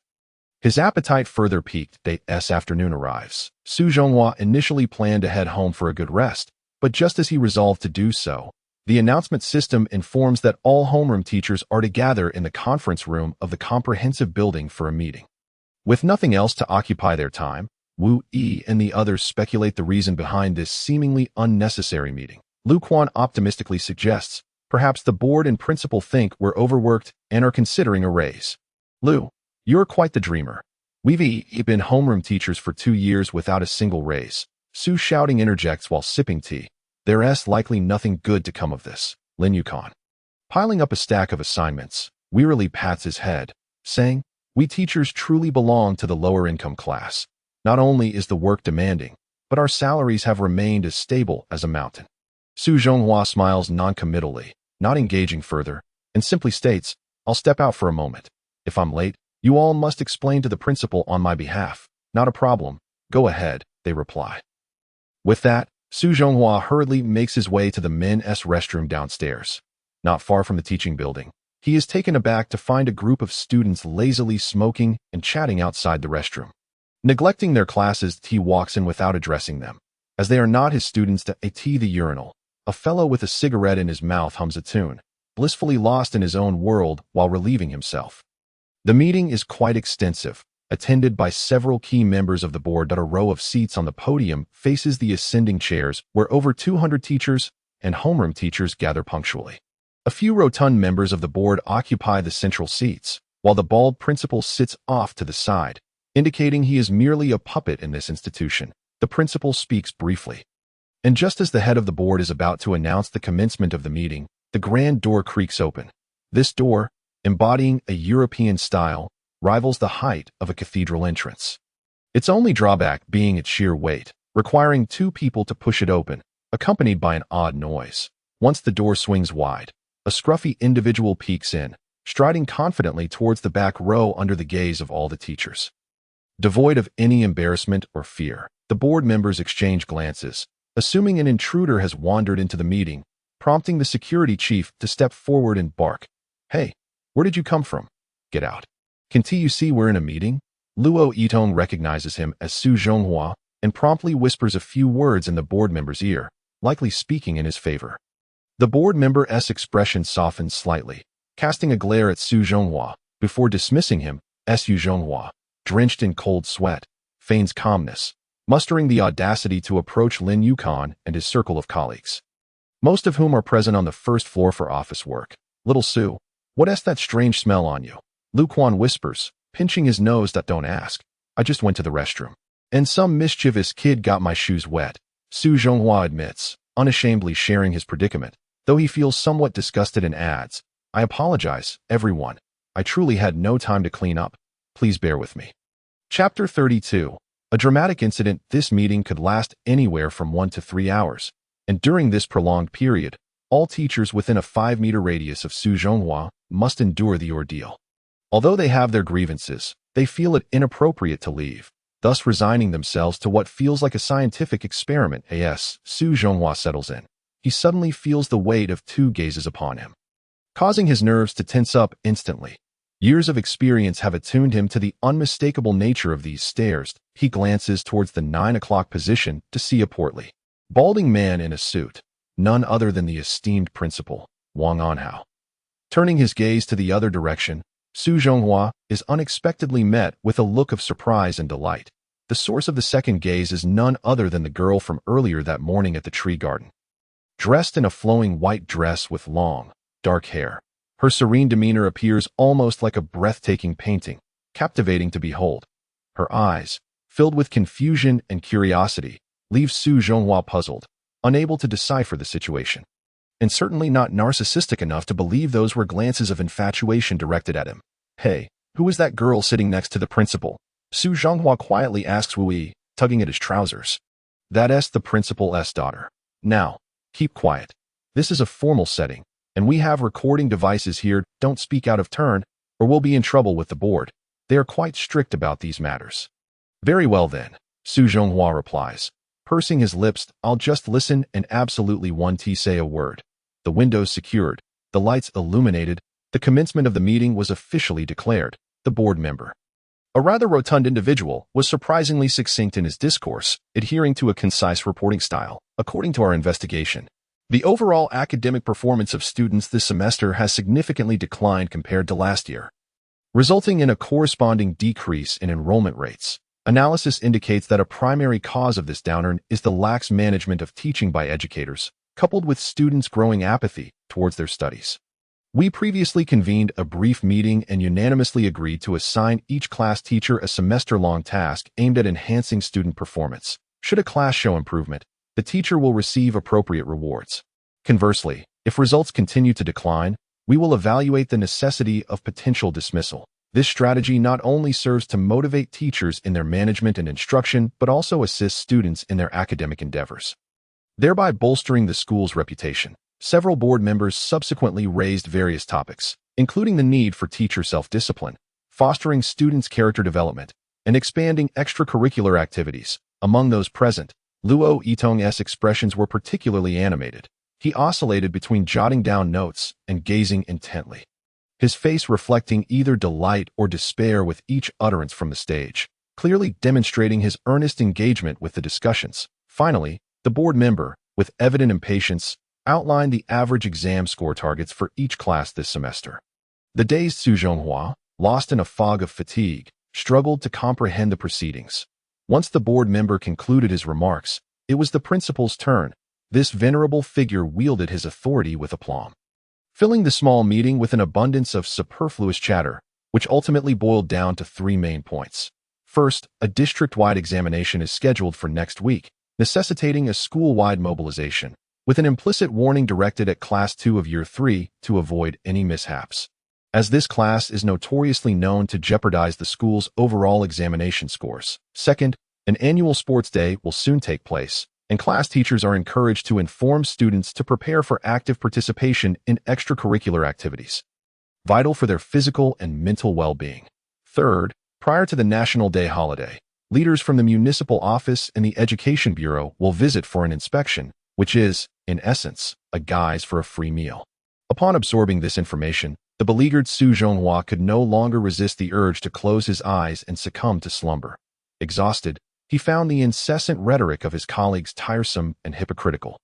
His appetite further piqued. As afternoon arrives, Su Zhonghua initially planned to head home for a good rest, but just as he resolved to do so, the announcement system informs that all homeroom teachers are to gather in the conference room of the comprehensive building for a meeting. With nothing else to occupy their time, Wu Yi and the others speculate the reason behind this seemingly unnecessary meeting. Lu Quan optimistically suggests, perhaps the board and principal think we're overworked and are considering a raise. "Lu, you're quite the dreamer. We've been homeroom teachers for 2 years without a single raise," Su shouting interjects while sipping tea. "There's likely nothing good to come of this," Lin Yukon, piling up a stack of assignments, wearily pats his head, saying, "We teachers truly belong to the lower income class. Not only is the work demanding, but our salaries have remained as stable as a mountain." Su Zhonghua smiles noncommittally, not engaging further, and simply states, "I'll step out for a moment. If I'm late, you all must explain to the principal on my behalf." "Not a problem. Go ahead," they reply. With that, Su Zhonghua hurriedly makes his way to the men's restroom downstairs. Not far from the teaching building, he is taken aback to find a group of students lazily smoking and chatting outside the restroom. Neglecting their classes, he walks in without addressing them. As they are not his students, at the urinal, a fellow with a cigarette in his mouth hums a tune, blissfully lost in his own world while relieving himself. The meeting is quite extensive, attended by several key members of the board. A row of seats on the podium faces the ascending chairs where over 200 teachers and homeroom teachers gather punctually. A few rotund members of the board occupy the central seats, while the bald principal sits off to the side, indicating he is merely a puppet in this institution. The principal speaks briefly. And just as the head of the board is about to announce the commencement of the meeting, the grand door creaks open. This door, embodying a European style, rivals the height of a cathedral entrance. Its only drawback being its sheer weight, requiring 2 people to push it open, accompanied by an odd noise. Once the door swings wide, a scruffy individual peeks in, striding confidently towards the back row under the gaze of all the teachers. Devoid of any embarrassment or fear, the board members exchange glances, assuming an intruder has wandered into the meeting, prompting the security chief to step forward and bark, "Hey, where did you come from? Get out. Can't you see we're in a meeting?" Luo Yitong recognizes him as Su Zhonghua and promptly whispers a few words in the board member's ear, likely speaking in his favor. The board member's expression softens slightly, casting a glare at Su Zhonghua before dismissing him. Su Zhonghua, drenched in cold sweat, feigns calmness, mustering the audacity to approach Lin Yukon and his circle of colleagues, most of whom are present on the first floor for office work. "Little Su, what's that strange smell on you?" Lu Quan whispers, pinching his nose. "Don't ask. I just went to the restroom. And some mischievous kid got my shoes wet." Su Zhonghua admits, unashamedly sharing his predicament, though he feels somewhat disgusted and adds, "I apologize, everyone. I truly had no time to clean up. Please bear with me." Chapter 32. A dramatic incident. This meeting could last anywhere from 1 to 3 hours, and during this prolonged period, all teachers within a 5-meter radius of Su Zhonghua must endure the ordeal. Although they have their grievances, they feel it inappropriate to leave, thus resigning themselves to what feels like a scientific experiment. As Su Zhonghua settles in, he suddenly feels the weight of 2 gazes upon him, causing his nerves to tense up instantly. Years of experience have attuned him to the unmistakable nature of these stares. He glances towards the 9 o'clock position to see a portly, balding man in a suit, none other than the esteemed principal, Wang Anhao. Turning his gaze to the other direction, Su Zhonghua is unexpectedly met with a look of surprise and delight. The source of the second gaze is none other than the girl from earlier that morning at the tree garden. Dressed in a flowing white dress with long, dark hair, her serene demeanor appears almost like a breathtaking painting, captivating to behold. Her eyes, filled with confusion and curiosity, leave Su Zhonghua puzzled, unable to decipher the situation, and certainly not narcissistic enough to believe those were glances of infatuation directed at him. "Hey, who is that girl sitting next to the principal?" Su Zhonghua quietly asks Wu Yi, tugging at his trousers. "That's the principal's daughter. Now, keep quiet. This is a formal setting, and we have recording devices here. Don't speak out of turn, or we'll be in trouble with the board. They are quite strict about these matters." "Very well then," Su Zhonghua replies, pursing his lips. "I'll just listen and absolutely won't say a word." The windows secured, the lights illuminated, the commencement of the meeting was officially declared. The board member, a rather rotund individual, was surprisingly succinct in his discourse, adhering to a concise reporting style. "According to our investigation, the overall academic performance of students this semester has significantly declined compared to last year, resulting in a corresponding decrease in enrollment rates. Analysis indicates that a primary cause of this downturn is the lax management of teaching by educators, coupled with students' growing apathy towards their studies. We previously convened a brief meeting and unanimously agreed to assign each class teacher a semester-long task aimed at enhancing student performance. Should a class show improvement, the teacher will receive appropriate rewards. Conversely, if results continue to decline, we will evaluate the necessity of potential dismissal. This strategy not only serves to motivate teachers in their management and instruction, but also assists students in their academic endeavors, thereby bolstering the school's reputation. Several board members subsequently raised various topics, including the need for teacher self-discipline, fostering students' character development, and expanding extracurricular activities. Among those present, Luo Yitong's expressions were particularly animated. He oscillated between jotting down notes and gazing intently, his face reflecting either delight or despair with each utterance from the stage, clearly demonstrating his earnest engagement with the discussions. Finally, the board member, with evident impatience, outlined the average exam score targets for each class this semester. The dazed Su Zhonghua, lost in a fog of fatigue, struggled to comprehend the proceedings. Once the board member concluded his remarks, it was the principal's turn. This venerable figure wielded his authority with aplomb, filling the small meeting with an abundance of superfluous chatter, which ultimately boiled down to 3 main points. First, a district-wide examination is scheduled for next week, necessitating a school-wide mobilization, with an implicit warning directed at Class 2 of Year 3 to avoid any mishaps, as this class is notoriously known to jeopardize the school's overall examination scores. Second, an annual sports day will soon take place, and class teachers are encouraged to inform students to prepare for active participation in extracurricular activities. vital for their physical and mental well-being. Third, prior to the National Day holiday, leaders from the municipal office and the Education Bureau will visit for an inspection, which is, in essence, a guise for a free meal. Upon absorbing this information, the beleaguered Su Zhonghua could no longer resist the urge to close his eyes and succumb to slumber. Exhausted, he found the incessant rhetoric of his colleagues tiresome and hypocritical.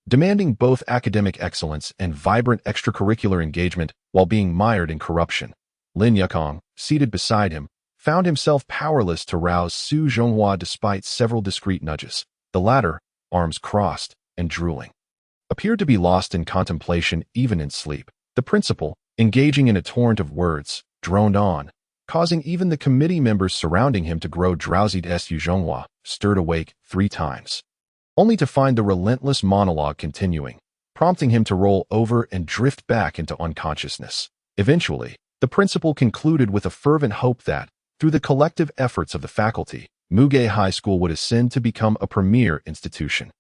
Demanding both academic excellence and vibrant extracurricular engagement while being mired in corruption, Lin Yukong, seated beside him, found himself powerless to rouse Su Zhonghua despite several discreet nudges. The latter, arms crossed and drooling, appeared to be lost in contemplation even in sleep. The principal, engaging in a torrent of words, droned on, causing even the committee members surrounding him to grow drowsy. Su Zhonghua stirred awake 3 times, only to find the relentless monologue continuing, prompting him to roll over and drift back into unconsciousness. Eventually, the principal concluded with a fervent hope that, through the collective efforts of the faculty, Muge High School would ascend to become a premier institution,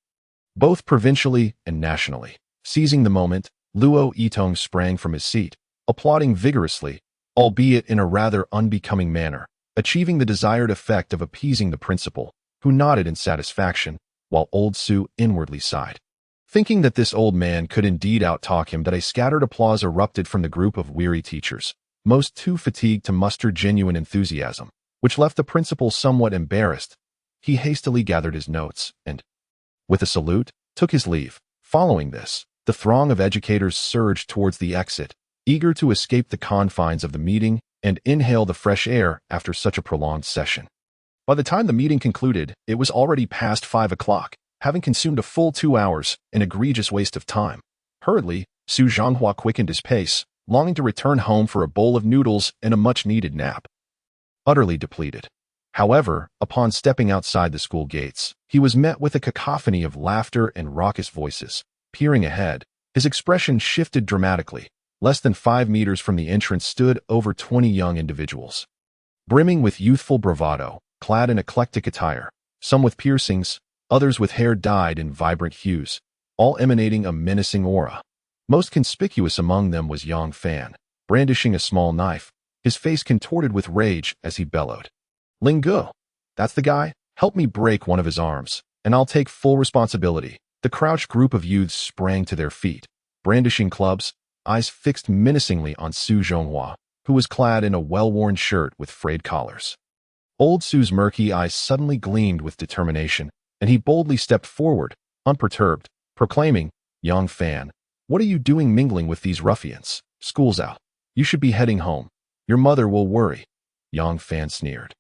both provincially and nationally. Seizing the moment, Luo Yitong sprang from his seat, applauding vigorously, albeit in a rather unbecoming manner, achieving the desired effect of appeasing the principal, who nodded in satisfaction, while old Su inwardly sighed. Thinking that this old man could indeed outtalk him, that a scattered applause erupted from the group of weary teachers, most too fatigued to muster genuine enthusiasm, which left the principal somewhat embarrassed. He hastily gathered his notes and, with a salute, took his leave. Following this, the throng of educators surged towards the exit, eager to escape the confines of the meeting and inhale the fresh air after such a prolonged session. By the time the meeting concluded, it was already past 5 o'clock, having consumed a full 2 hours, an egregious waste of time. Hurriedly, Su Zhonghua quickened his pace, longing to return home for a bowl of noodles and a much-needed nap. Utterly depleted. However, upon stepping outside the school gates, he was met with a cacophony of laughter and raucous voices. Peering ahead, his expression shifted dramatically. Less than 5 meters from the entrance stood over 20 young individuals, brimming with youthful bravado, clad in eclectic attire, some with piercings, others with hair dyed in vibrant hues, all emanating a menacing aura. Most conspicuous among them was Yang Fan, brandishing a small knife, his face contorted with rage as he bellowed. "Ling Gu, that's the guy? Help me break one of his arms, and I'll take full responsibility." The crouched group of youths sprang to their feet, brandishing clubs, eyes fixed menacingly on Su Zhonghua, who was clad in a well-worn shirt with frayed collars. Old Su's murky eyes suddenly gleamed with determination, and he boldly stepped forward, unperturbed, proclaiming, "Young Fan, what are you doing mingling with these ruffians? School's out. You should be heading home. Your mother will worry." Yang Fan sneered,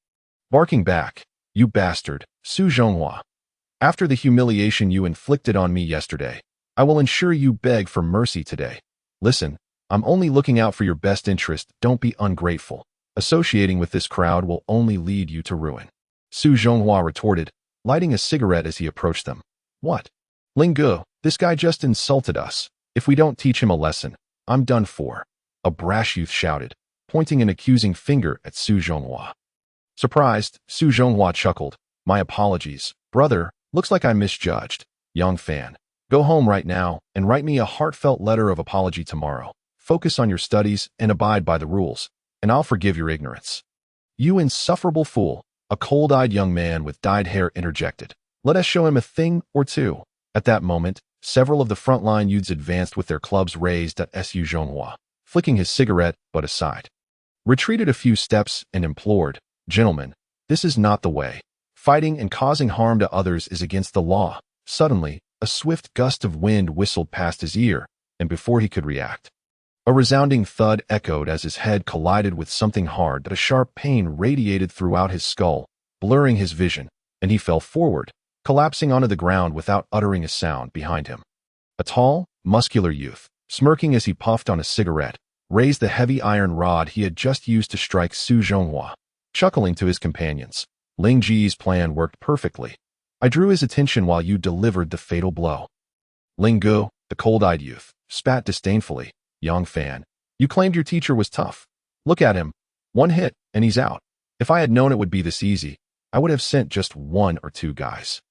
barking back, "You bastard, Su Zhonghua. After the humiliation you inflicted on me yesterday, I will ensure you beg for mercy today. Listen, I'm only looking out for your best interest. Don't be ungrateful. Associating with this crowd will only lead you to ruin." Su Zhonghua retorted, lighting a cigarette as he approached them. "What? Ling Gu, this guy just insulted us. If we don't teach him a lesson, I'm done for," a brash youth shouted, pointing an accusing finger at Su Zhonghua. Surprised, Su Zhonghua chuckled, "My apologies, brother. Looks like I misjudged. Young Fan, go home right now and write me a heartfelt letter of apology tomorrow. Focus on your studies and abide by the rules, and I'll forgive your ignorance." "You insufferable fool," a cold-eyed young man with dyed hair interjected. "Let us show him a thing or two." At that moment, several of the frontline youths advanced with their clubs raised at Su Zhonghua, flicking his cigarette butt aside, retreated a few steps and implored, "Gentlemen, this is not the way. Fighting and causing harm to others is against the law." Suddenly, a swift gust of wind whistled past his ear, and before he could react, a resounding thud echoed as his head collided with something hard. That a sharp pain radiated throughout his skull, blurring his vision, and he fell forward, collapsing onto the ground without uttering a sound behind him. A tall, muscular youth, smirking as he puffed on a cigarette, raised the heavy iron rod he had just used to strike Su Zhonghua, chuckling to his companions, "Ling Ji's plan worked perfectly. I drew his attention while you delivered the fatal blow." Ling Gu, the cold-eyed youth, spat disdainfully, "Young Fan, you claimed your teacher was tough. Look at him. One hit, and he's out. If I had known it would be this easy, I would have sent just 1 or 2 guys.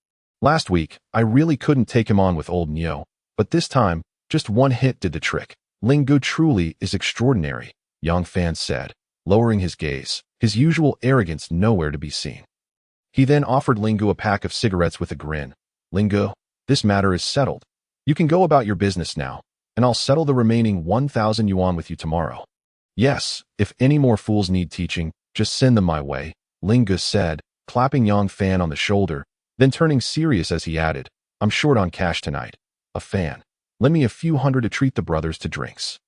Last week, I really couldn't take him on with old Nyo, but this time, just 1 hit did the trick. Ling Gu truly is extraordinary." Yang Fan said, lowering his gaze, his usual arrogance nowhere to be seen. He then offered Lingu a pack of cigarettes with a grin. Lingu, this matter is settled. You can go about your business now, and I'll settle the remaining 1,000 yuan with you tomorrow. Yes, if any more fools need teaching, just send them my way, Lingu said, clapping Yang Fan on the shoulder, then turning serious as he added, I'm short on cash tonight. A fan. Lend me a few hundred to treat the brothers to drinks.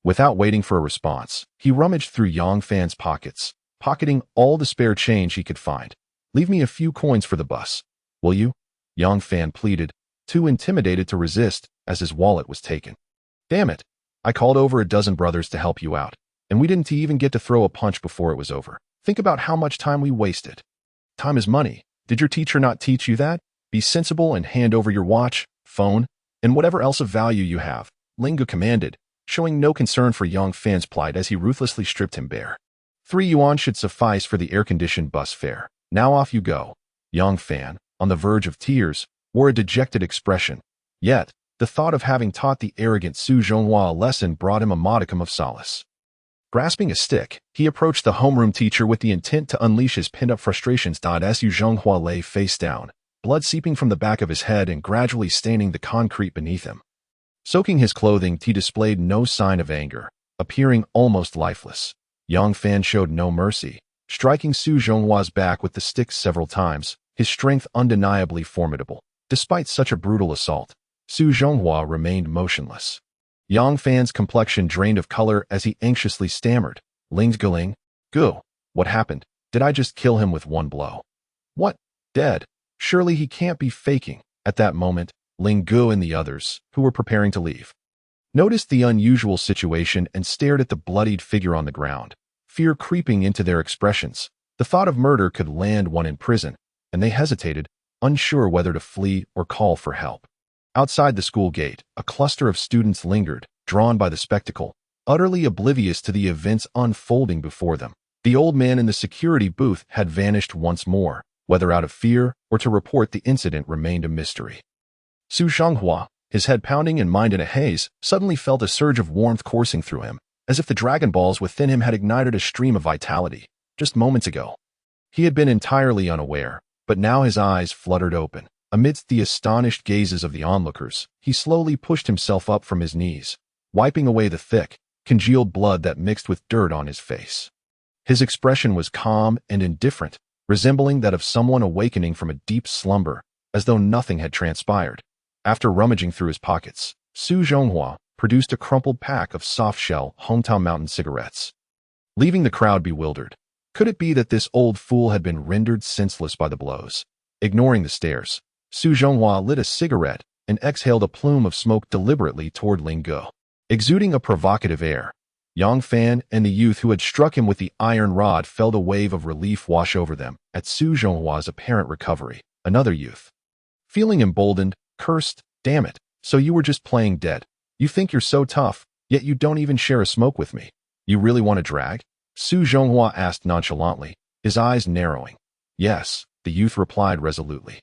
Without waiting for a response, he rummaged through Yang Fan's pockets, pocketing all the spare change he could find. Leave me a few coins for the bus, will you? Yang Fan pleaded, too intimidated to resist as his wallet was taken. Damn it, I called over a dozen brothers to help you out, and we didn't even get to throw a punch before it was over. Think about how much time we wasted. Time is money. Did your teacher not teach you that? Be sensible and hand over your watch, phone, and whatever else of value you have, Lingu commanded, showing no concern for Yang Fan's plight as he ruthlessly stripped him bare. 3 yuan should suffice for the air-conditioned bus fare. Now off you go. Yang Fan, on the verge of tears, wore a dejected expression. Yet, the thought of having taught the arrogant Su Zhonghua a lesson brought him a modicum of solace. Grasping a stick, he approached the homeroom teacher with the intent to unleash his pent-up frustrations. As Su Zhonghua lay face down, blood seeping from the back of his head and gradually staining the concrete beneath him. Soaking his clothing, he displayed no sign of anger, appearing almost lifeless. Yang Fan showed no mercy, striking Su Zhonghua's back with the stick several times, his strength undeniably formidable. Despite such a brutal assault, Su Zhonghua remained motionless. Yang Fan's complexion drained of color as he anxiously stammered, Ling, Gu, what happened? Did I just kill him with one blow? What? Dead? Surely he can't be faking. At that moment, Ling Gu and the others, who were preparing to leave, noticed the unusual situation and stared at the bloodied figure on the ground, fear creeping into their expressions. The thought of murder could land one in prison, and they hesitated, unsure whether to flee or call for help. Outside the school gate, a cluster of students lingered, drawn by the spectacle, utterly oblivious to the events unfolding before them. The old man in the security booth had vanished once more, whether out of fear or to report the incident remained a mystery. Su Zhonghua, his head pounding and mind in a haze, suddenly felt a surge of warmth coursing through him, as if the Dragon Balls within him had ignited a stream of vitality, just moments ago. He had been entirely unaware, but now his eyes fluttered open. Amidst the astonished gazes of the onlookers, he slowly pushed himself up from his knees, wiping away the thick, congealed blood that mixed with dirt on his face. His expression was calm and indifferent, resembling that of someone awakening from a deep slumber, as though nothing had transpired. After rummaging through his pockets, Su Zhonghua produced a crumpled pack of soft-shell Hometown Mountain cigarettes. Leaving the crowd bewildered, could it be that this old fool had been rendered senseless by the blows? Ignoring the stares, Su Zhonghua lit a cigarette and exhaled a plume of smoke deliberately toward Ling Gu. Exuding a provocative air, Yang Fan and the youth who had struck him with the iron rod felt a wave of relief wash over them at Su Zhonghua's apparent recovery. Another youth, feeling emboldened, cursed, damn it, so you were just playing dead. You think you're so tough, yet you don't even share a smoke with me. You really want to drag? Su Zhonghua asked nonchalantly, his eyes narrowing. Yes, the youth replied resolutely.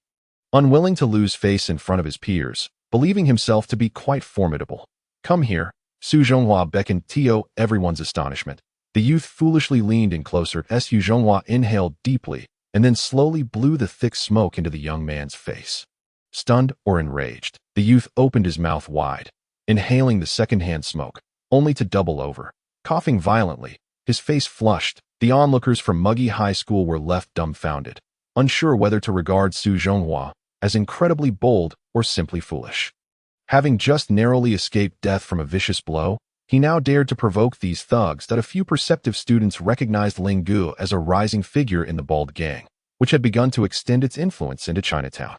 Unwilling to lose face in front of his peers, believing himself to be quite formidable. Come here, Su Zhonghua beckoned to everyone's astonishment. The youth foolishly leaned in closer as Su Zhonghua inhaled deeply and then slowly blew the thick smoke into the young man's face. Stunned or enraged, the youth opened his mouth wide, inhaling the second-hand smoke, only to double over, coughing violently, his face flushed. The onlookers from Muggy High School were left dumbfounded, unsure whether to regard Su Zhonghua as incredibly bold or simply foolish. Having just narrowly escaped death from a vicious blow, he now dared to provoke these thugs that a few perceptive students recognized Ling Gu as a rising figure in the bald gang, which had begun to extend its influence into Chinatown.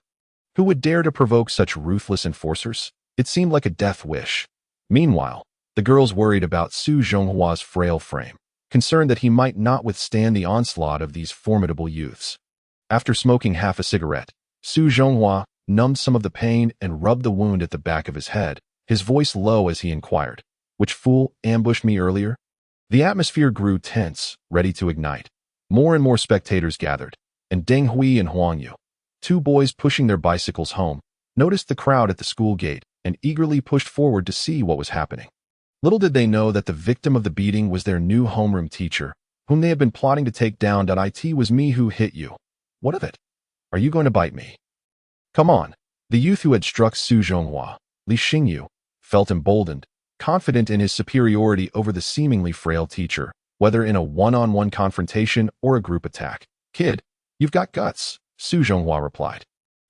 Who would dare to provoke such ruthless enforcers? It seemed like a death wish. Meanwhile, the girls worried about Su Zhonghua's frail frame, concerned that he might not withstand the onslaught of these formidable youths. After smoking half a cigarette, Su Zhonghua numbed some of the pain and rubbed the wound at the back of his head, his voice low as he inquired, "Which fool ambushed me earlier?" The atmosphere grew tense, ready to ignite. More and more spectators gathered, and Deng Hui and Huang Yu, 2 boys pushing their bicycles home, noticed the crowd at the school gate and eagerly pushed forward to see what was happening. Little did they know that the victim of the beating was their new homeroom teacher, whom they had been plotting to take down. It was me who hit you. What of it? Are you going to bite me? Come on. The youth who had struck Su Zhonghua, Lee Yin, felt emboldened, confident in his superiority over the seemingly frail teacher, whether in a one-on-one confrontation or a group attack. Kid, you've got guts, Su Zhonghua replied.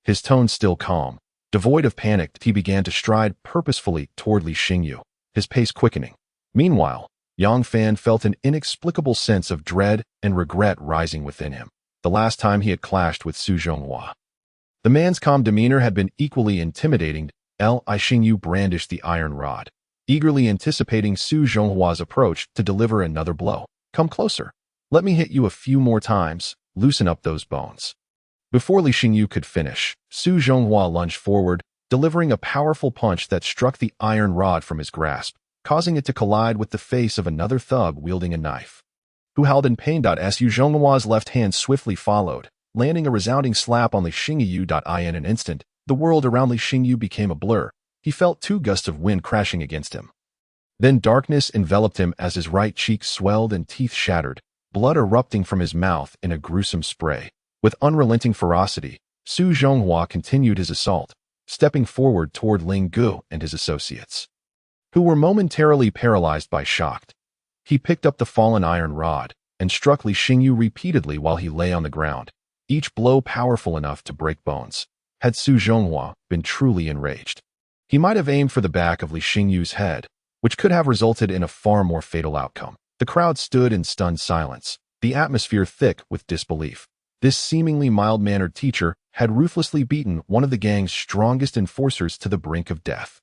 His tone still calm. Devoid of panic, he began to stride purposefully toward Lee Yin, his pace quickening. Meanwhile, Yang Fan felt an inexplicable sense of dread and regret rising within him. The last time he had clashed with Su Zhonghua, the man's calm demeanor had been equally intimidating. Lee Yin brandished the iron rod, eagerly anticipating Su Zhonghua's approach to deliver another blow. Come closer. Let me hit you a few more times. Loosen up those bones. Before Lee Yin could finish, Su Zhonghua lunged forward, delivering a powerful punch that struck the iron rod from his grasp, causing it to collide with the face of another thug wielding a knife, who howled in pain. Su Zhonghua's left hand swiftly followed, landing a resounding slap on Lee Yin. In an instant, the world around Lee Yin became a blur. He felt two gusts of wind crashing against him. Then darkness enveloped him as his right cheek swelled and teeth shattered, blood erupting from his mouth in a gruesome spray. With unrelenting ferocity, Su Zhonghua continued his assault, stepping forward toward Ling Gu and his associates, who were momentarily paralyzed by shock. He picked up the fallen iron rod and struck Lee Yin repeatedly while he lay on the ground, each blow powerful enough to break bones. Had Su Zhonghua been truly enraged, he might have aimed for the back of Lee Yin's head, which could have resulted in a far more fatal outcome. The crowd stood in stunned silence, the atmosphere thick with disbelief. This seemingly mild-mannered teacher had ruthlessly beaten one of the gang's strongest enforcers to the brink of death.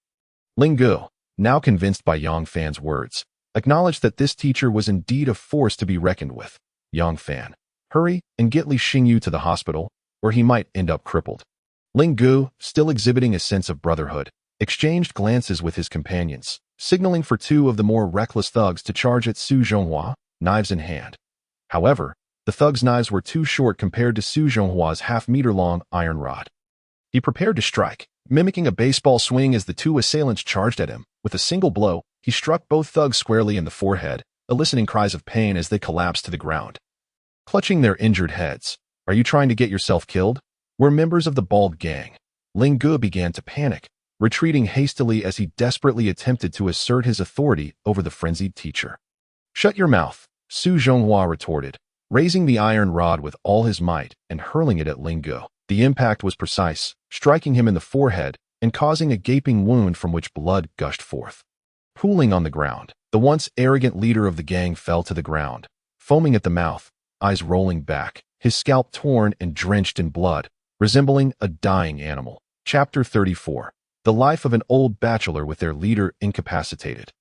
Ling Gu, now convinced by Yang Fan's words, acknowledged that this teacher was indeed a force to be reckoned with. Yang Fan, hurry and get Lee Yin to the hospital, or he might end up crippled. Ling Gu, still exhibiting a sense of brotherhood, exchanged glances with his companions, signaling for two of the more reckless thugs to charge at Su Zhonghua, knives in hand. However, the thugs' knives were too short compared to Su Zhonghua's half-meter-long iron rod. He prepared to strike, mimicking a baseball swing as the two assailants charged at him. With a single blow, he struck both thugs squarely in the forehead, eliciting cries of pain as they collapsed to the ground. Clutching their injured heads, "Are you trying to get yourself killed?" were members of the bald gang. Ling Gu began to panic, retreating hastily as he desperately attempted to assert his authority over the frenzied teacher. "Shut your mouth," Su Zhonghua retorted, raising the iron rod with all his might and hurling it at Ling Gu. The impact was precise, striking him in the forehead and causing a gaping wound from which blood gushed forth. Pooling on the ground, the once arrogant leader of the gang fell to the ground, foaming at the mouth, eyes rolling back, his scalp torn and drenched in blood, resembling a dying animal. Chapter 34. The life of an old bachelor with their leader incapacitated.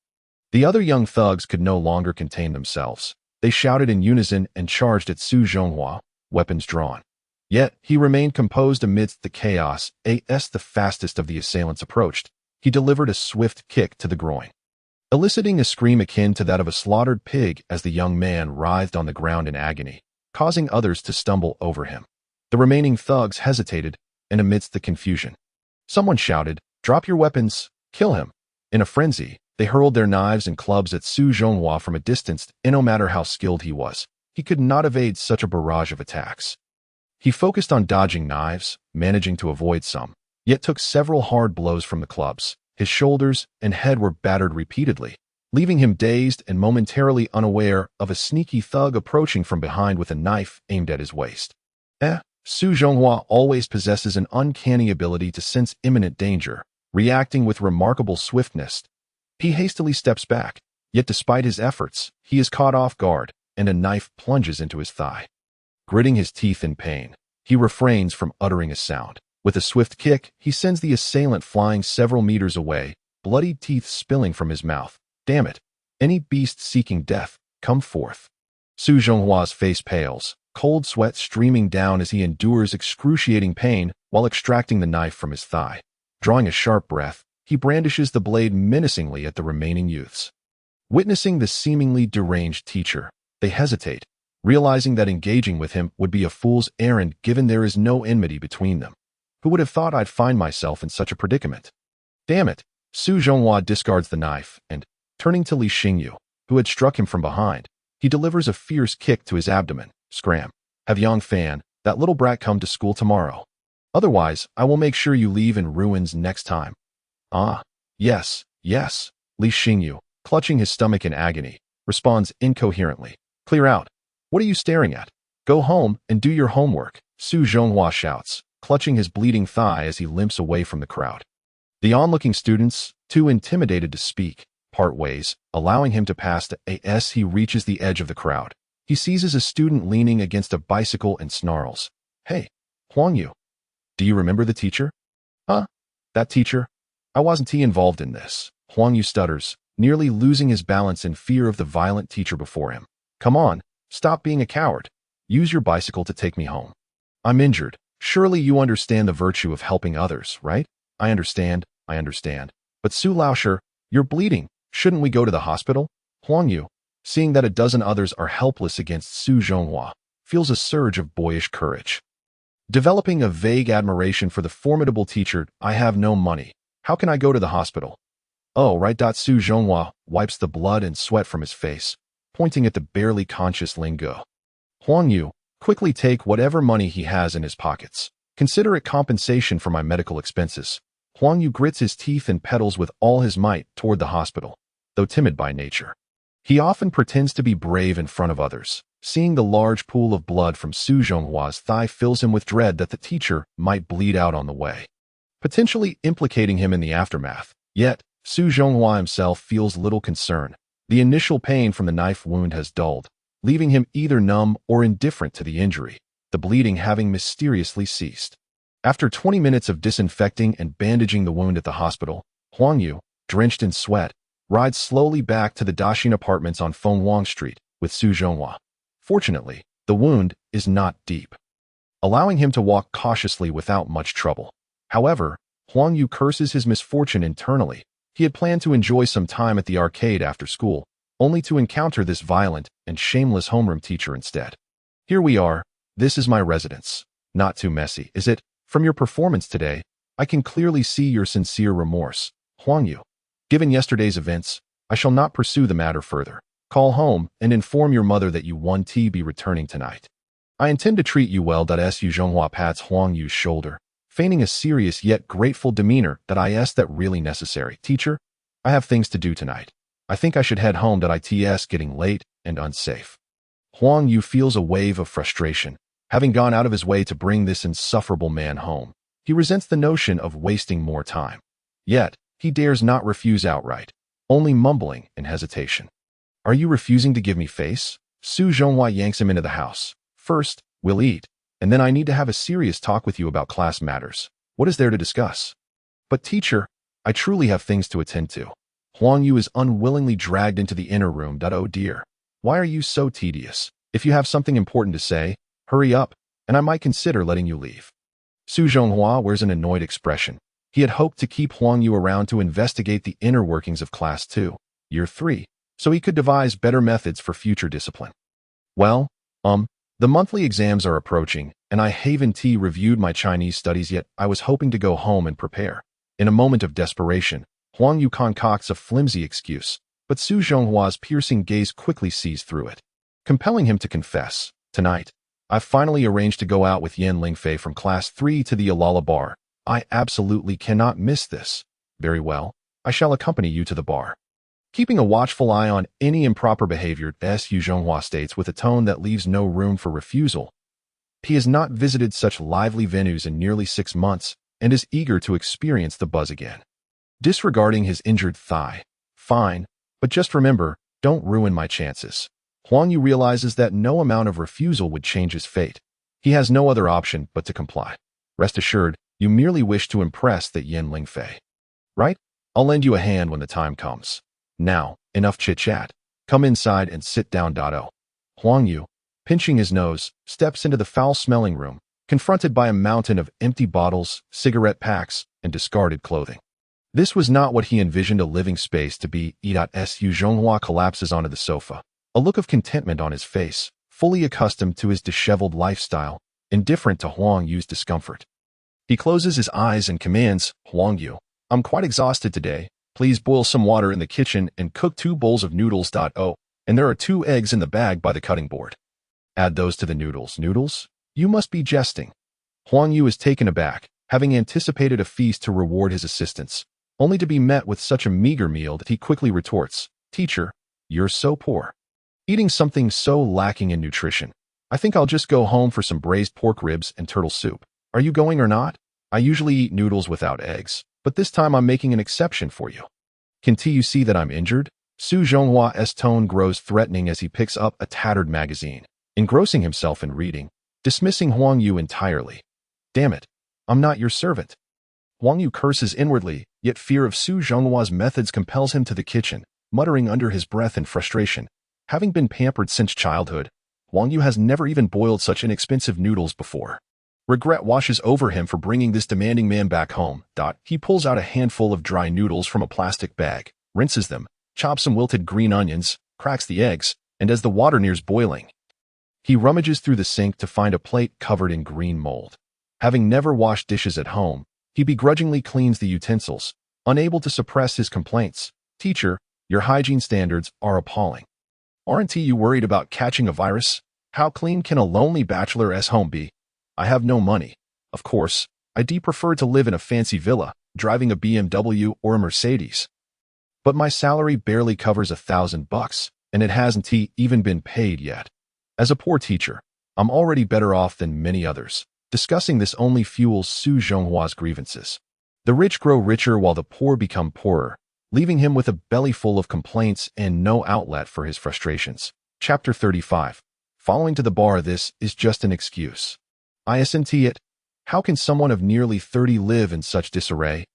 The other young thugs could no longer contain themselves. They shouted in unison and charged at Su Zhonghua, weapons drawn. Yet he remained composed amidst the chaos. As the fastest of the assailants approached, he delivered a swift kick to the groin, eliciting a scream akin to that of a slaughtered pig as the young man writhed on the ground in agony, causing others to stumble over him. The remaining thugs hesitated, and amidst the confusion, someone shouted, "Drop your weapons, kill him." In a frenzy, they hurled their knives and clubs at Su Zhonghua from a distance, and no matter how skilled he was, he could not evade such a barrage of attacks. He focused on dodging knives, managing to avoid some, yet took several hard blows from the clubs. His shoulders and head were battered repeatedly, leaving him dazed and momentarily unaware of a sneaky thug approaching from behind with a knife aimed at his waist. Su Zhonghua always possesses an uncanny ability to sense imminent danger, reacting with remarkable swiftness. He hastily steps back, yet despite his efforts, he is caught off guard, and a knife plunges into his thigh. Gritting his teeth in pain, he refrains from uttering a sound. With a swift kick, he sends the assailant flying several meters away, bloodied teeth spilling from his mouth. "Damn it! Any beast seeking death, come forth." Su Zhonghua's face pales, cold sweat streaming down as he endures excruciating pain while extracting the knife from his thigh. Drawing a sharp breath, he brandishes the blade menacingly at the remaining youths. Witnessing the seemingly deranged teacher, they hesitate, realizing that engaging with him would be a fool's errand given there is no enmity between them. Who would have thought I'd find myself in such a predicament? Damn it! Su Zhonghua discards the knife and, Turning to Lee Xingyu, who had struck him from behind, he delivers a fierce kick to his abdomen. Scram. Have Yang Fan, that little brat, come to school tomorrow. Otherwise, I will make sure you leave in ruins next time. Ah, yes, yes. Lee Xingyu, clutching his stomach in agony, responds incoherently. Clear out. What are you staring at? Go home and do your homework, Su Zhonghua shouts, clutching his bleeding thigh as he limps away from the crowd. The onlooking students, too intimidated to speak, part ways, allowing him to pass as he reaches the edge of the crowd. He seizes a student leaning against a bicycle and snarls. Hey, Huang Yu. Do you remember the teacher? Huh? That teacher? I wasn't involved in this. Huang Yu stutters, nearly losing his balance in fear of the violent teacher before him. Come on, stop being a coward. Use your bicycle to take me home. I'm injured. Surely you understand the virtue of helping others, right? I understand. But Su Laosher, you're bleeding. Shouldn't we go to the hospital? Huang Yu, seeing that a dozen others are helpless against Su Zhonghua, feels a surge of boyish courage. Developing a vague admiration for the formidable teacher, I have no money. How can I go to the hospital? Oh, right. Su Zhonghua wipes the blood and sweat from his face, pointing at the barely conscious Ling Go. Huang Yu, quickly take whatever money he has in his pockets. Consider it compensation for my medical expenses. Huang Yu grits his teeth and pedals with all his might toward the hospital, though timid by nature. He often pretends to be brave in front of others. Seeing the large pool of blood from Su Zhonghua's thigh fills him with dread that the teacher might bleed out on the way, potentially implicating him in the aftermath. Yet, Su Zhonghua himself feels little concern. The initial pain from the knife wound has dulled, leaving him either numb or indifferent to the injury, the bleeding having mysteriously ceased. After 20 minutes of disinfecting and bandaging the wound at the hospital, Huang Yu, drenched in sweat, rides slowly back to the Daxing apartments on Fengwang Street with Su Zhonghua. Fortunately, the wound is not deep, allowing him to walk cautiously without much trouble. However, Huang Yu curses his misfortune internally. He had planned to enjoy some time at the arcade after school, only to encounter this violent and shameless homeroom teacher instead. Here we are. This is my residence. Not too messy, is it? From your performance today, I can clearly see your sincere remorse, Huang Yu. Given yesterday's events, I shall not pursue the matter further. Call home and inform your mother that you won't be returning tonight. I intend to treat you well. Su Zhonghua pats Huang Yu's shoulder, feigning a serious yet grateful demeanor. Is that really necessary, teacher? I have things to do tonight. I think I should head home. It's getting late and unsafe. Huang Yu feels a wave of frustration, having gone out of his way to bring this insufferable man home. He resents the notion of wasting more time. Yet, he dares not refuse outright, only mumbling in hesitation. Are you refusing to give me face? Su Zhonghua yanks him into the house. First, we'll eat, and then I need to have a serious talk with you about class matters. What is there to discuss? But teacher, I truly have things to attend to. Huang Yu is unwillingly dragged into the inner room. Oh dear. Why are you so tedious? If you have something important to say, hurry up, and I might consider letting you leave. Su Zhonghua wears an annoyed expression. He had hoped to keep Huang Yu around to investigate the inner workings of Class 2, Year 3, so he could devise better methods for future discipline. Well, the monthly exams are approaching, and I haven't reviewed my Chinese studies yet. I was hoping to go home and prepare. In a moment of desperation, Huang Yu concocts a flimsy excuse, but Su Zhonghua's piercing gaze quickly sees through it, compelling him to confess. Tonight, I've finally arranged to go out with Yan Lingfei from Class 3 to the Alala bar. I absolutely cannot miss this. Very well, I shall accompany you to the bar. Keeping a watchful eye on any improper behavior, Su Zhonghua states with a tone that leaves no room for refusal. He has not visited such lively venues in nearly 6 months and is eager to experience the buzz again. Disregarding his injured thigh. Fine, but just remember, don't ruin my chances. Huang Yu realizes that no amount of refusal would change his fate. He has no other option but to comply. Rest assured, you merely wish to impress that Yan Lingfei. Right? I'll lend you a hand when the time comes. Now, enough chit-chat. Come inside and sit down. Huang Yu, pinching his nose, steps into the foul-smelling room, confronted by a mountain of empty bottles, cigarette packs, and discarded clothing. This was not what he envisioned a living space to be. Su Zhonghua collapses onto the sofa, a look of contentment on his face, fully accustomed to his disheveled lifestyle, indifferent to Huang Yu's discomfort. He closes his eyes and commands, Huang Yu, I'm quite exhausted today. Please boil some water in the kitchen and cook 2 bowls of noodles. Oh, and there are 2 eggs in the bag by the cutting board. Add those to the noodles. Noodles? You must be jesting. Huang Yu is taken aback, having anticipated a feast to reward his assistants, only to be met with such a meager meal that he quickly retorts, Teacher, you're so poor. Eating something so lacking in nutrition. I think I'll just go home for some braised pork ribs and turtle soup. Are you going or not? I usually eat noodles without eggs, but this time I'm making an exception for you. Can't you see that I'm injured? Su Zhonghua's tone grows threatening as he picks up a tattered magazine, engrossing himself in reading, dismissing Huang Yu entirely. Damn it, I'm not your servant. Huang Yu curses inwardly, yet fear of Su Zhonghua's methods compels him to the kitchen, muttering under his breath in frustration. Having been pampered since childhood, Huang Yu has never even boiled such inexpensive noodles before. Regret washes over him for bringing this demanding man back home. He pulls out a handful of dry noodles from a plastic bag, rinses them, chops some wilted green onions, cracks the eggs, and as the water nears boiling, he rummages through the sink to find a plate covered in green mold. Having never washed dishes at home, he begrudgingly cleans the utensils, unable to suppress his complaints. Teacher, your hygiene standards are appalling. Aren't you worried about catching a virus? How clean can a lonely bachelor's home be? I have no money. Of course, I'd prefer to live in a fancy villa, driving a BMW or a Mercedes. But my salary barely covers $1,000, and it hasn't even been paid yet. As a poor teacher, I'm already better off than many others. Discussing this only fuels Su Zhonghua's grievances. The rich grow richer while the poor become poorer, leaving him with a belly full of complaints and no outlet for his frustrations. Chapter 35. Following to the bar. This is just an excuse. Isn't it? How can someone of nearly 30 live in such disarray?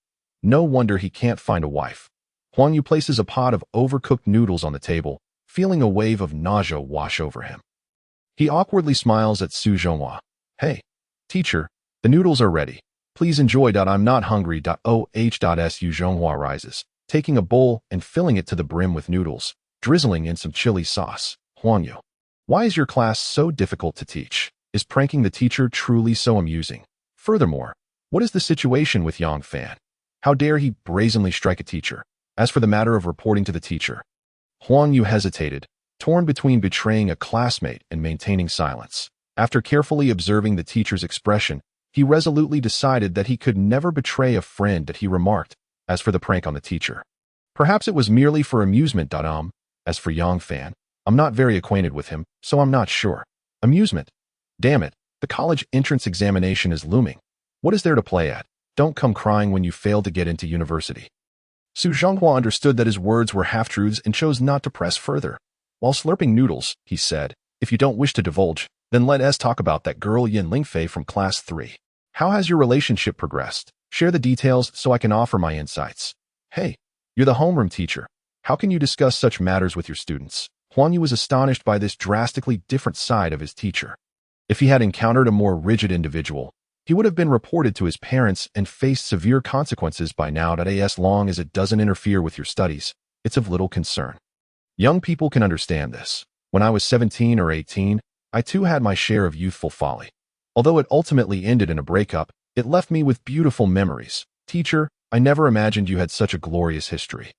No wonder he can't find a wife. Huang Yu places a pot of overcooked noodles on the table, feeling a wave of nausea wash over him. He awkwardly smiles at Su Zhonghua. Hey, teacher, the noodles are ready. Please enjoy. I'm not hungry. Su Zhonghua rises, taking a bowl and filling it to the brim with noodles, drizzling in some chili sauce. Huang Yu, why is your class so difficult to teach? Is pranking the teacher truly so amusing? Furthermore, what is the situation with Yang Fan? How dare he brazenly strike a teacher? As for the matter of reporting to the teacher, Huang Yu hesitated, torn between betraying a classmate and maintaining silence. After carefully observing the teacher's expression, he resolutely decided that he could never betray a friend. That he remarked, as for the prank on the teacher, perhaps it was merely for amusement. As for Yang Fan, I'm not very acquainted with him, so I'm not sure. Amusement? Damn it, the college entrance examination is looming. What is there to play at? Don't come crying when you fail to get into university. Su Zhonghua understood that his words were half-truths and chose not to press further. While slurping noodles, he said, If you don't wish to divulge, then let us talk about that girl Yin Lingfei from class 3. How has your relationship progressed? Share the details so I can offer my insights. Hey, you're the homeroom teacher. How can you discuss such matters with your students? Huang Yu was astonished by this drastically different side of his teacher. If he had encountered a more rigid individual, he would have been reported to his parents and faced severe consequences by now. As long as it doesn't interfere with your studies, it's of little concern. Young people can understand this. When I was 17 or 18, I too had my share of youthful folly. Although it ultimately ended in a breakup, it left me with beautiful memories. Teacher, I never imagined you had such a glorious history.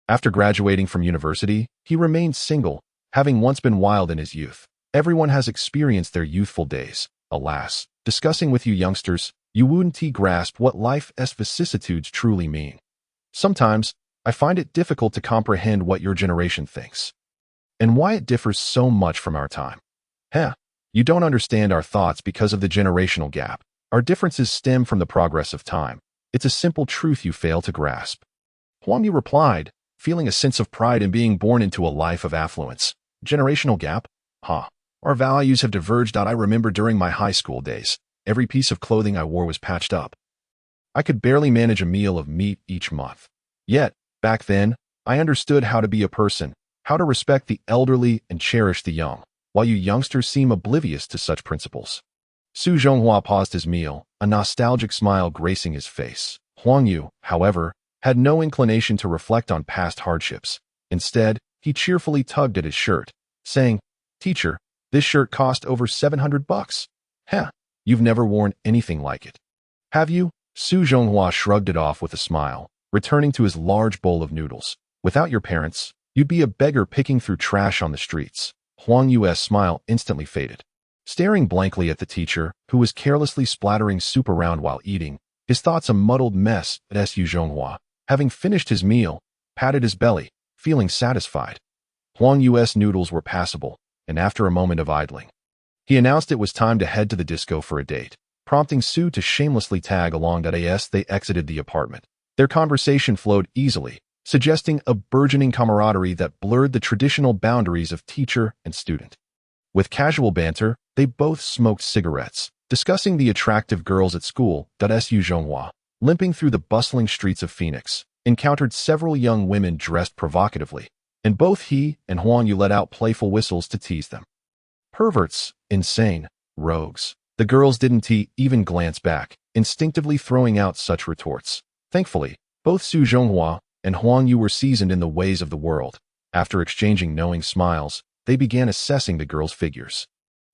After graduating from university, he remained single, having once been wild in his youth. Everyone has experienced their youthful days. Alas, discussing with you youngsters, you wouldn't grasp what life's vicissitudes truly mean. Sometimes, I find it difficult to comprehend what your generation thinks, and why it differs so much from our time. You don't understand our thoughts because of the generational gap. Our differences stem from the progress of time. It's a simple truth you fail to grasp. Huang Yu replied, feeling a sense of pride in being born into a life of affluence. Generational gap? Our values have diverged. I remember during my high school days, every piece of clothing I wore was patched up. I could barely manage a meal of meat each month. Yet, back then, I understood how to be a person, how to respect the elderly and cherish the young, while you youngsters seem oblivious to such principles. Su Zhonghua paused his meal, a nostalgic smile gracing his face. Huang Yu, however, had no inclination to reflect on past hardships. Instead, he cheerfully tugged at his shirt, saying, Teacher, this shirt cost over $700. You've never worn anything like it. Have you? Su Zhonghua shrugged it off with a smile, returning to his large bowl of noodles. Without your parents, you'd be a beggar picking through trash on the streets. Huang Yue's smile instantly faded. Staring blankly at the teacher, who was carelessly splattering soup around while eating, his thoughts a muddled mess, Su Zhonghua, having finished his meal, patted his belly, feeling satisfied. Huang Yue's noodles were passable, and after a moment of idling, he announced it was time to head to the disco for a date, prompting Su to shamelessly tag along. As they exited the apartment, their conversation flowed easily, suggesting a burgeoning camaraderie that blurred the traditional boundaries of teacher and student. With casual banter, they both smoked cigarettes, discussing the attractive girls at school. Su Zhonghua, limping through the bustling streets of Phoenix, encountered several young women dressed provocatively, and both he and Huang Yu let out playful whistles to tease them. Perverts, insane, rogues. The girls didn't even glance back, instinctively throwing out such retorts. Thankfully, both Su Zhonghua and Huang Yu were seasoned in the ways of the world. After exchanging knowing smiles, they began assessing the girls' figures.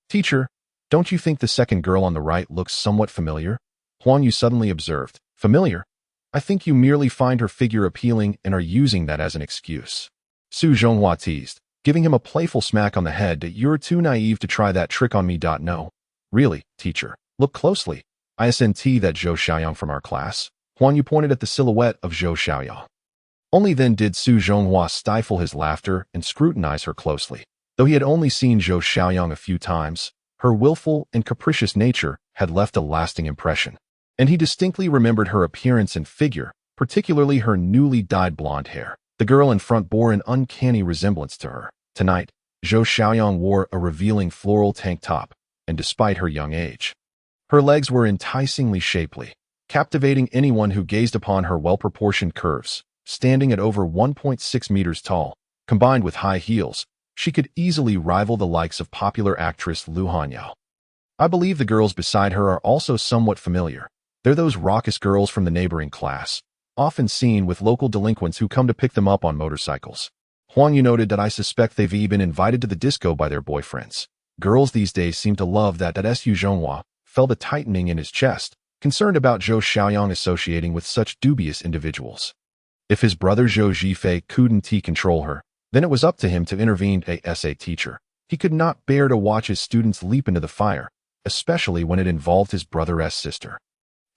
Teacher, don't you think the second girl on the right looks somewhat familiar? Huang Yu suddenly observed. Familiar? I think you merely find her figure appealing and are using that as an excuse. Su Zhonghua teased, giving him a playful smack on the head. You're too naive to try that trick on me. No. Really, teacher. Look closely. Isn't that Zhou Xiaoyang from our class? Huang Yu pointed at the silhouette of Zhou Xiaoyang. Only then did Su Zhonghua stifle his laughter and scrutinize her closely. Though he had only seen Zhou Xiaoyang a few times, her willful and capricious nature had left a lasting impression, and he distinctly remembered her appearance and figure, particularly her newly dyed blonde hair. The girl in front bore an uncanny resemblance to her. Tonight, Zhou Xiaoyang wore a revealing floral tank top, and despite her young age, her legs were enticingly shapely, captivating anyone who gazed upon her well-proportioned curves. Standing at over 1.6 meters tall, combined with high heels, she could easily rival the likes of popular actress Lu Hanyao. I believe the girls beside her are also somewhat familiar. They're those raucous girls from the neighboring class, often seen with local delinquents who come to pick them up on motorcycles. Huang Yu noted that I suspect they've even been invited to the disco by their boyfriends. Girls these days seem to love that. Su Zhonghua felt a tightening in his chest, concerned about Zhou Xiaoyang associating with such dubious individuals. If his brother Zhou Zhifei couldn't control her, then it was up to him to intervene. As a teacher, he could not bear to watch his students leap into the fire, especially when it involved his brother's sister.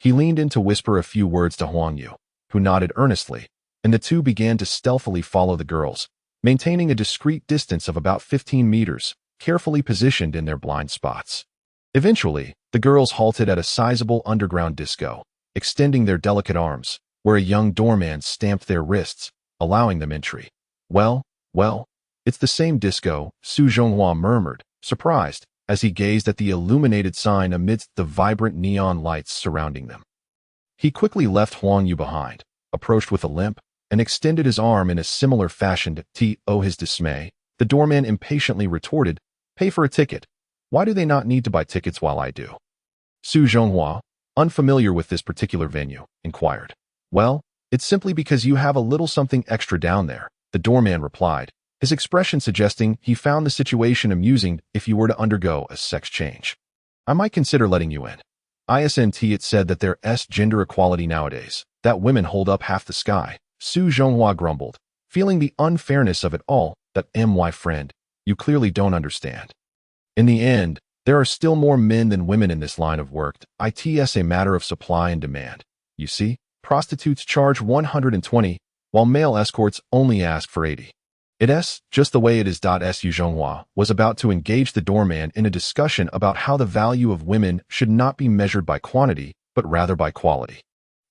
He leaned in to whisper a few words to Huang Yu, who nodded earnestly, and the two began to stealthily follow the girls, maintaining a discreet distance of about 15 meters, carefully positioned in their blind spots. Eventually, the girls halted at a sizable underground disco, extending their delicate arms, where a young doorman stamped their wrists, allowing them entry. Well, it's the same disco, Su Zhonghua murmured, surprised, as he gazed at the illuminated sign amidst the vibrant neon lights surrounding them. He quickly left Huang Yu behind, approached with a limp, and extended his arm in a similar fashion. To his dismay, the doorman impatiently retorted, "Pay for a ticket. Why do they not need to buy tickets while I do?" Su Zhonghua, unfamiliar with this particular venue, inquired. "Well, it's simply because you have a little something extra down there," the doorman replied, his expression suggesting he found the situation amusing. "If you were to undergo a sex change, I might consider letting you in. It said that there's gender equality nowadays, that women hold up half the sky." Su Zhonghua grumbled, feeling the unfairness of it all. "That my friend, you clearly don't understand. In the end, there are still more men than women in this line of work. It's a matter of supply and demand. You see, prostitutes charge 120, while male escorts only ask for 80. It's just the way it is." Su Zhonghua was about to engage the doorman in a discussion about how the value of women should not be measured by quantity, but rather by quality,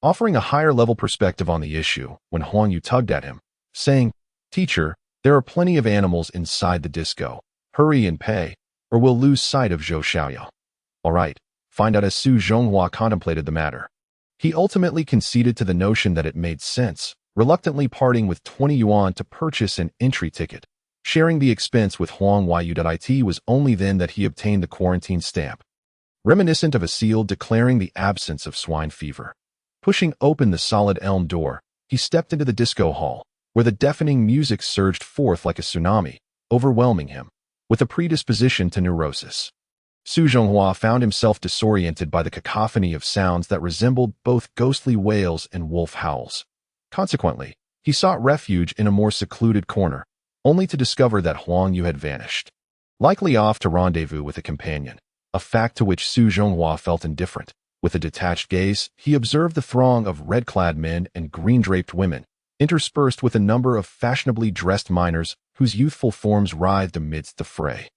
offering a higher-level perspective on the issue when Huang Yu tugged at him, saying, "Teacher, there are plenty of animals inside the disco. Hurry and pay, or we'll lose sight of Zhou Xiaoyang." "All right, find out." As Su Zhonghua contemplated the matter, he ultimately conceded to the notion that it made sense, reluctantly parting with 20 yuan to purchase an entry ticket. Sharing the expense with Huang Yu. It was only then that he obtained the quarantine stamp, reminiscent of a seal declaring the absence of swine fever. Pushing open the solid elm door, he stepped into the disco hall, where the deafening music surged forth like a tsunami, overwhelming him with a predisposition to neurosis. Su Zhonghua found himself disoriented by the cacophony of sounds that resembled both ghostly wails and wolf howls. Consequently, he sought refuge in a more secluded corner, only to discover that Huang Yu had vanished. Likely off to rendezvous with a companion, a fact to which Su Zhonghua felt indifferent. With a detached gaze, he observed the throng of red-clad men and green-draped women, interspersed with a number of fashionably dressed minors whose youthful forms writhed amidst the fray.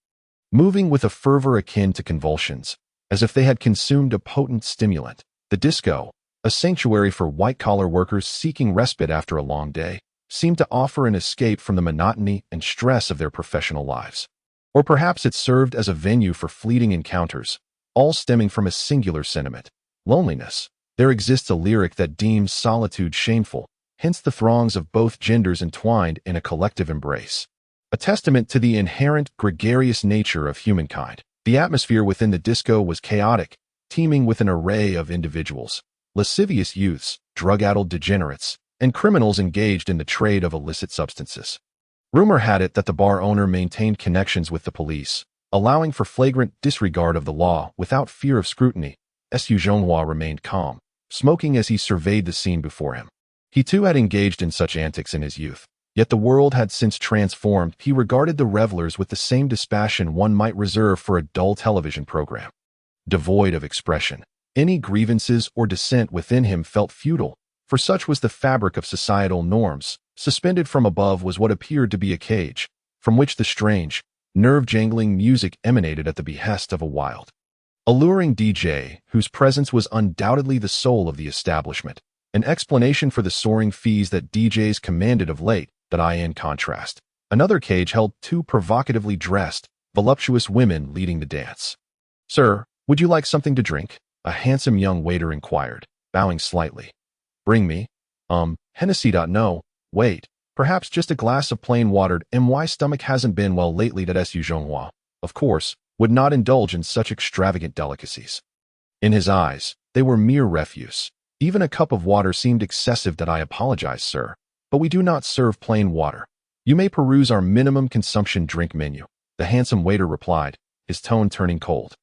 Moving with a fervor akin to convulsions, as if they had consumed a potent stimulant, the disco, a sanctuary for white-collar workers seeking respite after a long day, seemed to offer an escape from the monotony and stress of their professional lives. Or perhaps it served as a venue for fleeting encounters, all stemming from a singular sentiment: loneliness. There exists a lyric that deems solitude shameful, hence the throngs of both genders entwined in a collective embrace. A testament to the inherent gregarious nature of humankind. The atmosphere within the disco was chaotic, teeming with an array of individuals: lascivious youths, drug-addled degenerates, and criminals engaged in the trade of illicit substances. Rumor had it that the bar owner maintained connections with the police, allowing for flagrant disregard of the law without fear of scrutiny. Su Zhonghua remained calm, smoking as he surveyed the scene before him. He too had engaged in such antics in his youth, yet the world had since transformed. He regarded the revelers with the same dispassion one might reserve for a dull television program. Devoid of expression, any grievances or dissent within him felt futile, for such was the fabric of societal norms. Suspended from above was what appeared to be a cage, from which the strange, nerve-jangling music emanated at the behest of a wild, alluring DJ whose presence was undoubtedly the soul of the establishment, an explanation for the soaring fees that DJs commanded of late. That in contrast, another cage held two provocatively dressed, voluptuous women leading the dance. "Sir, would you like something to drink?" a handsome young waiter inquired, bowing slightly. "Bring me, Hennessy. No, wait, perhaps just a glass of plain water. My stomach hasn't been well lately." That Su Zhonghua, of course, would not indulge in such extravagant delicacies. In his eyes, they were mere refuse. Even a cup of water seemed excessive. "I apologize, sir, but we do not serve plain water. You may peruse our minimum consumption drink menu," the handsome waiter replied, his tone turning cold.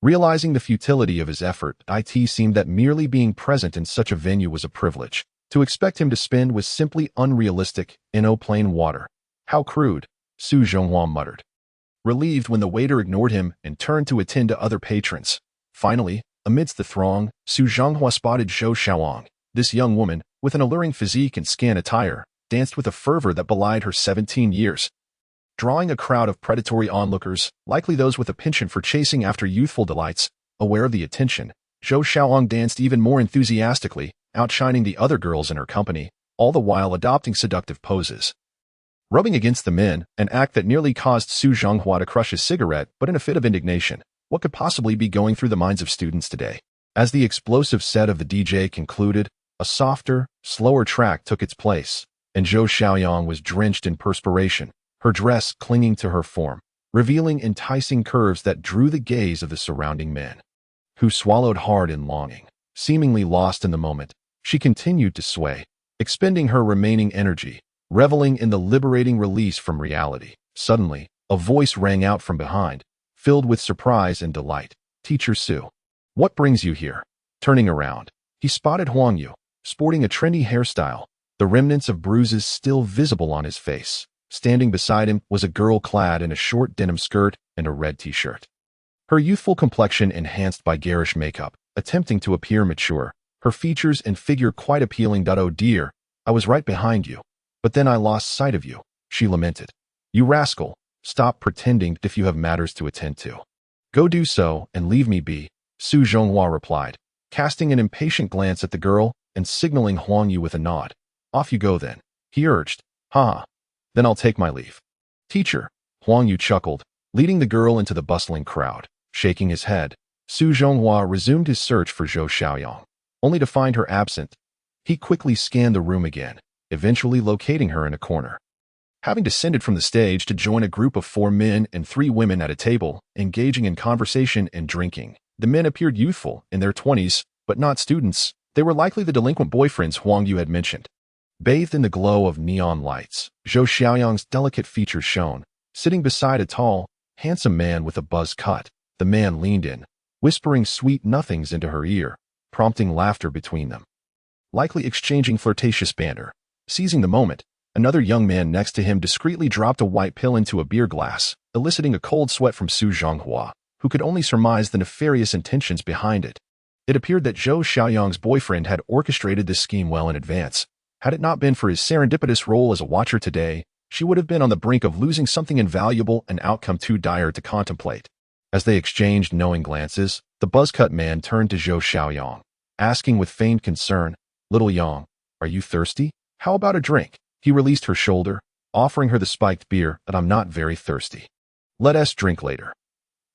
Realizing the futility of his effort, it seemed that merely being present in such a venue was a privilege. To expect him to spend was simply unrealistic. Plain water. How crude, Su Zhonghua muttered, relieved when the waiter ignored him and turned to attend to other patrons. Finally, amidst the throng, Su Zhonghua spotted Zhou Xiaoyang. This young woman, with an alluring physique and scant attire, danced with a fervor that belied her 17 years. Drawing a crowd of predatory onlookers, likely those with a penchant for chasing after youthful delights, aware of the attention, Zhou Xiaoyang danced even more enthusiastically, outshining the other girls in her company, all the while adopting seductive poses. Rubbing against the men, an act that nearly caused Su Zhonghua to crush his cigarette, but in a fit of indignation. What could possibly be going through the minds of students today? As the explosive set of the DJ concluded, a softer, slower track took its place, and Zhou Xiaoyang was drenched in perspiration, her dress clinging to her form, revealing enticing curves that drew the gaze of the surrounding men, who swallowed hard in longing. Seemingly lost in the moment, she continued to sway, expending her remaining energy, reveling in the liberating release from reality. Suddenly, a voice rang out from behind, filled with surprise and delight. "Teacher Su, what brings you here?" Turning around, he spotted Huang Yu, sporting a trendy hairstyle, the remnants of bruises still visible on his face. Standing beside him was a girl clad in a short denim skirt and a red t-shirt. Her youthful complexion enhanced by garish makeup, attempting to appear mature, her features and figure quite appealing. "Oh dear, I was right behind you, but then I lost sight of you," she lamented. "You rascal, stop pretending if you have matters to attend to. Go do so and leave me be," Su Zhonghua replied, casting an impatient glance at the girl and signaling Huang Yu with a nod. "Off you go then," he urged. "Ha, then I'll take my leave." "Teacher," Huang Yu chuckled, leading the girl into the bustling crowd. Shaking his head, Su Zhonghua resumed his search for Zhou Xiaoyang, only to find her absent. He quickly scanned the room again, eventually locating her in a corner. Having descended from the stage to join a group of 4 men and 3 women at a table, engaging in conversation and drinking, the men appeared youthful, in their 20s, but not students. They were likely the delinquent boyfriends Huang Yu had mentioned. Bathed in the glow of neon lights, Zhou Xiaoyang's delicate features shone. Sitting beside a tall, handsome man with a buzz cut, the man leaned in, whispering sweet nothings into her ear, prompting laughter between them. Likely exchanging flirtatious banter, Seizing the moment, another young man next to him discreetly dropped a white pill into a beer glass, eliciting a cold sweat from Su Zhonghua, who could only surmise the nefarious intentions behind it. It appeared that Zhou Xiaoyang's boyfriend had orchestrated this scheme well in advance. Had it not been for his serendipitous role as a watcher today, she would have been on the brink of losing something invaluable, an outcome too dire to contemplate. As they exchanged knowing glances, the buzzcut man turned to Zhou Xiaoyang, asking with feigned concern, "Little Yang, are you thirsty? How about a drink?" He released her shoulder, offering her the spiked beer. "That I'm not very thirsty. Let us drink later."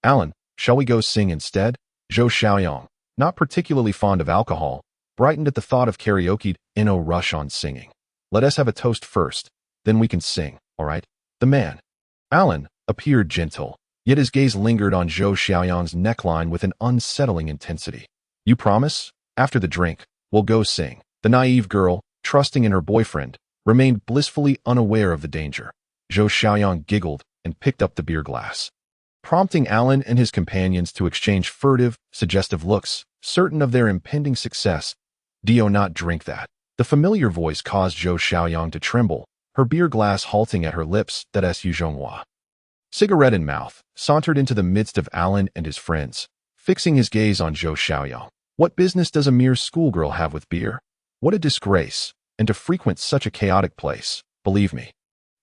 "Alan, shall we go sing instead?" Zhou Xiaoyang, not particularly fond of alcohol, brightened at the thought of karaoke. "No rush on singing. Let us have a toast first, then we can sing, all right?" The man, Alan, appeared gentle, yet his gaze lingered on Zhou Xiaoyang's neckline with an unsettling intensity. "You promise? After the drink, we'll go sing." The naive girl, trusting in her boyfriend, remained blissfully unaware of the danger. Zhou Xiaoyang giggled and picked up the beer glass, prompting Alan and his companions to exchange furtive, suggestive looks, certain of their impending success. "Do not drink that." The familiar voice caused Zhou Xiaoyang to tremble, her beer glass halting at her lips. "That Su Zhonghua," cigarette in mouth, sauntered into the midst of Alan and his friends, fixing his gaze on Zhou Xiaoyang. "What business does a mere schoolgirl have with beer? What a disgrace, and to frequent such a chaotic place. Believe me,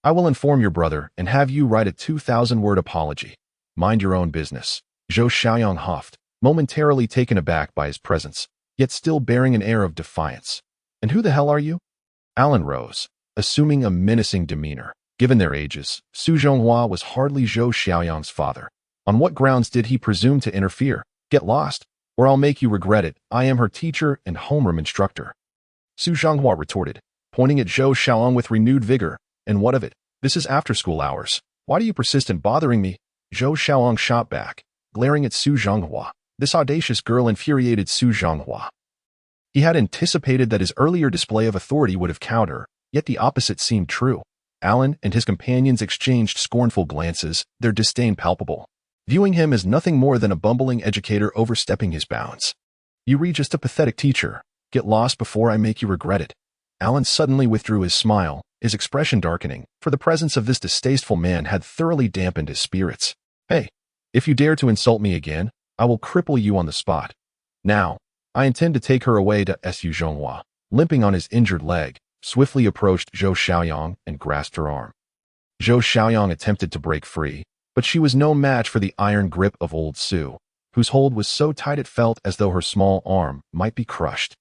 I will inform your brother and have you write a 2,000-word apology. Mind your own business." Zhou Xiaoyang huffed, momentarily taken aback by his presence, yet still bearing an air of defiance. "And who the hell are you?" Alan rose, assuming a menacing demeanor. Given their ages, Su Zhonghua was hardly Zhou Xiaoyang's father. On what grounds did he presume to interfere? "Get lost, or I'll make you regret it. I am her teacher and homeroom instructor," Su Zhonghua retorted, pointing at Zhou Xiaoyang with renewed vigor. "And what of it? This is after school hours. Why do you persist in bothering me?" Zhou Xiaoyang shot back, glaring at Su Zhonghua. This audacious girl infuriated Su Zhonghua. He had anticipated that his earlier display of authority would have cowed her, yet the opposite seemed true. Alan and his companions exchanged scornful glances, their disdain palpable, viewing him as nothing more than a bumbling educator overstepping his bounds. "You read just a pathetic teacher. Get lost before I make you regret it." Alan suddenly withdrew his smile, his expression darkening, for the presence of this distasteful man had thoroughly dampened his spirits. "Hey, if you dare to insult me again, I will cripple you on the spot. Now, I intend to take her away to Su Zhonghua." Limping on his injured leg, swiftly approached Zhou Xiaoyang and grasped her arm. Zhou Xiaoyang attempted to break free, but she was no match for the iron grip of old Su, whose hold was so tight it felt as though her small arm might be crushed,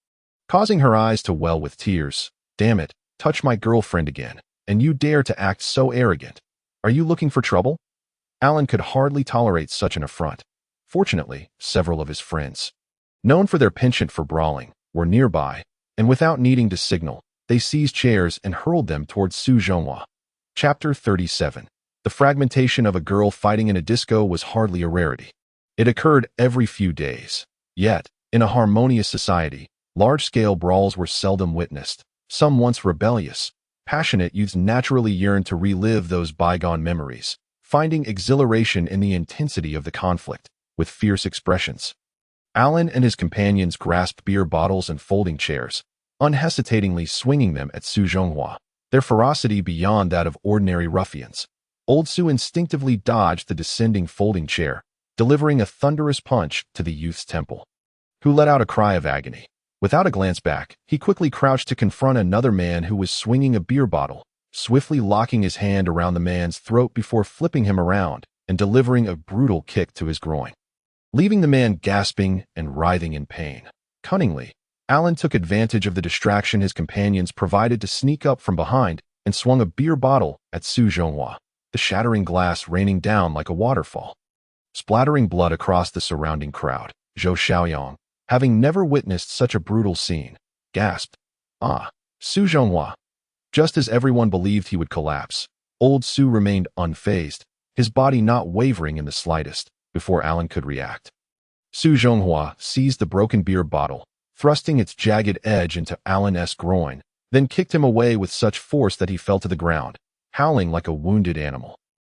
causing her eyes to well with tears. "Damn it, touch my girlfriend again, and you dare to act so arrogant. Are you looking for trouble?" Alan could hardly tolerate such an affront. Fortunately, several of his friends, known for their penchant for brawling, were nearby, and without needing to signal, they seized chairs and hurled them towards Su Zhonghua. Chapter 37. The fragmentation of a girl fighting in a disco was hardly a rarity. It occurred every few days. Yet, in a harmonious society, large-scale brawls were seldom witnessed. Some once rebellious, passionate youths naturally yearned to relive those bygone memories, finding exhilaration in the intensity of the conflict, with fierce expressions. Alan and his companions grasped beer bottles and folding chairs, unhesitatingly swinging them at Su Zhonghua, their ferocity beyond that of ordinary ruffians. Old Su instinctively dodged the descending folding chair, delivering a thunderous punch to the youth's temple, who let out a cry of agony. Without a glance back, he quickly crouched to confront another man who was swinging a beer bottle, swiftly locking his hand around the man's throat before flipping him around and delivering a brutal kick to his groin, leaving the man gasping and writhing in pain. Cunningly, Alan took advantage of the distraction his companions provided to sneak up from behind and swung a beer bottle at Su Zhonghua, the shattering glass raining down like a waterfall, splattering blood across the surrounding crowd. Zhou Xiaoyang, having never witnessed such a brutal scene, gasped, "Ah, Su Zhonghua." Just as everyone believed he would collapse, old Su remained unfazed, his body not wavering in the slightest, before Alan could react. Su Zhonghua seized the broken beer bottle, thrusting its jagged edge into Alan's groin, then kicked him away with such force that he fell to the ground, howling like a wounded animal.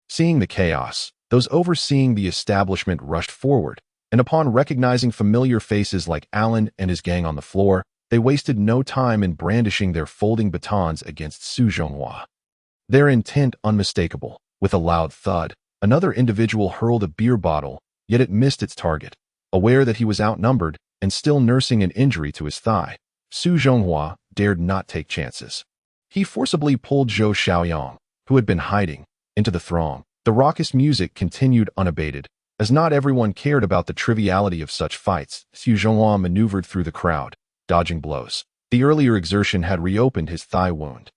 Seeing the chaos, those overseeing the establishment rushed forward, and upon recognizing familiar faces like Alan and his gang on the floor, They wasted no time in brandishing their folding batons against Su Zhonghua. Their intent unmistakable. With a loud thud, another individual hurled a beer bottle, yet it missed its target. Aware that he was outnumbered and still nursing an injury to his thigh, Su Zhonghua dared not take chances. He forcibly pulled Zhou Xiaoyang, who had been hiding, into the throng. The raucous music continued unabated. As not everyone cared about the triviality of such fights, Su Zhonghua maneuvered through the crowd, dodging blows. The earlier exertion had reopened his thigh wound,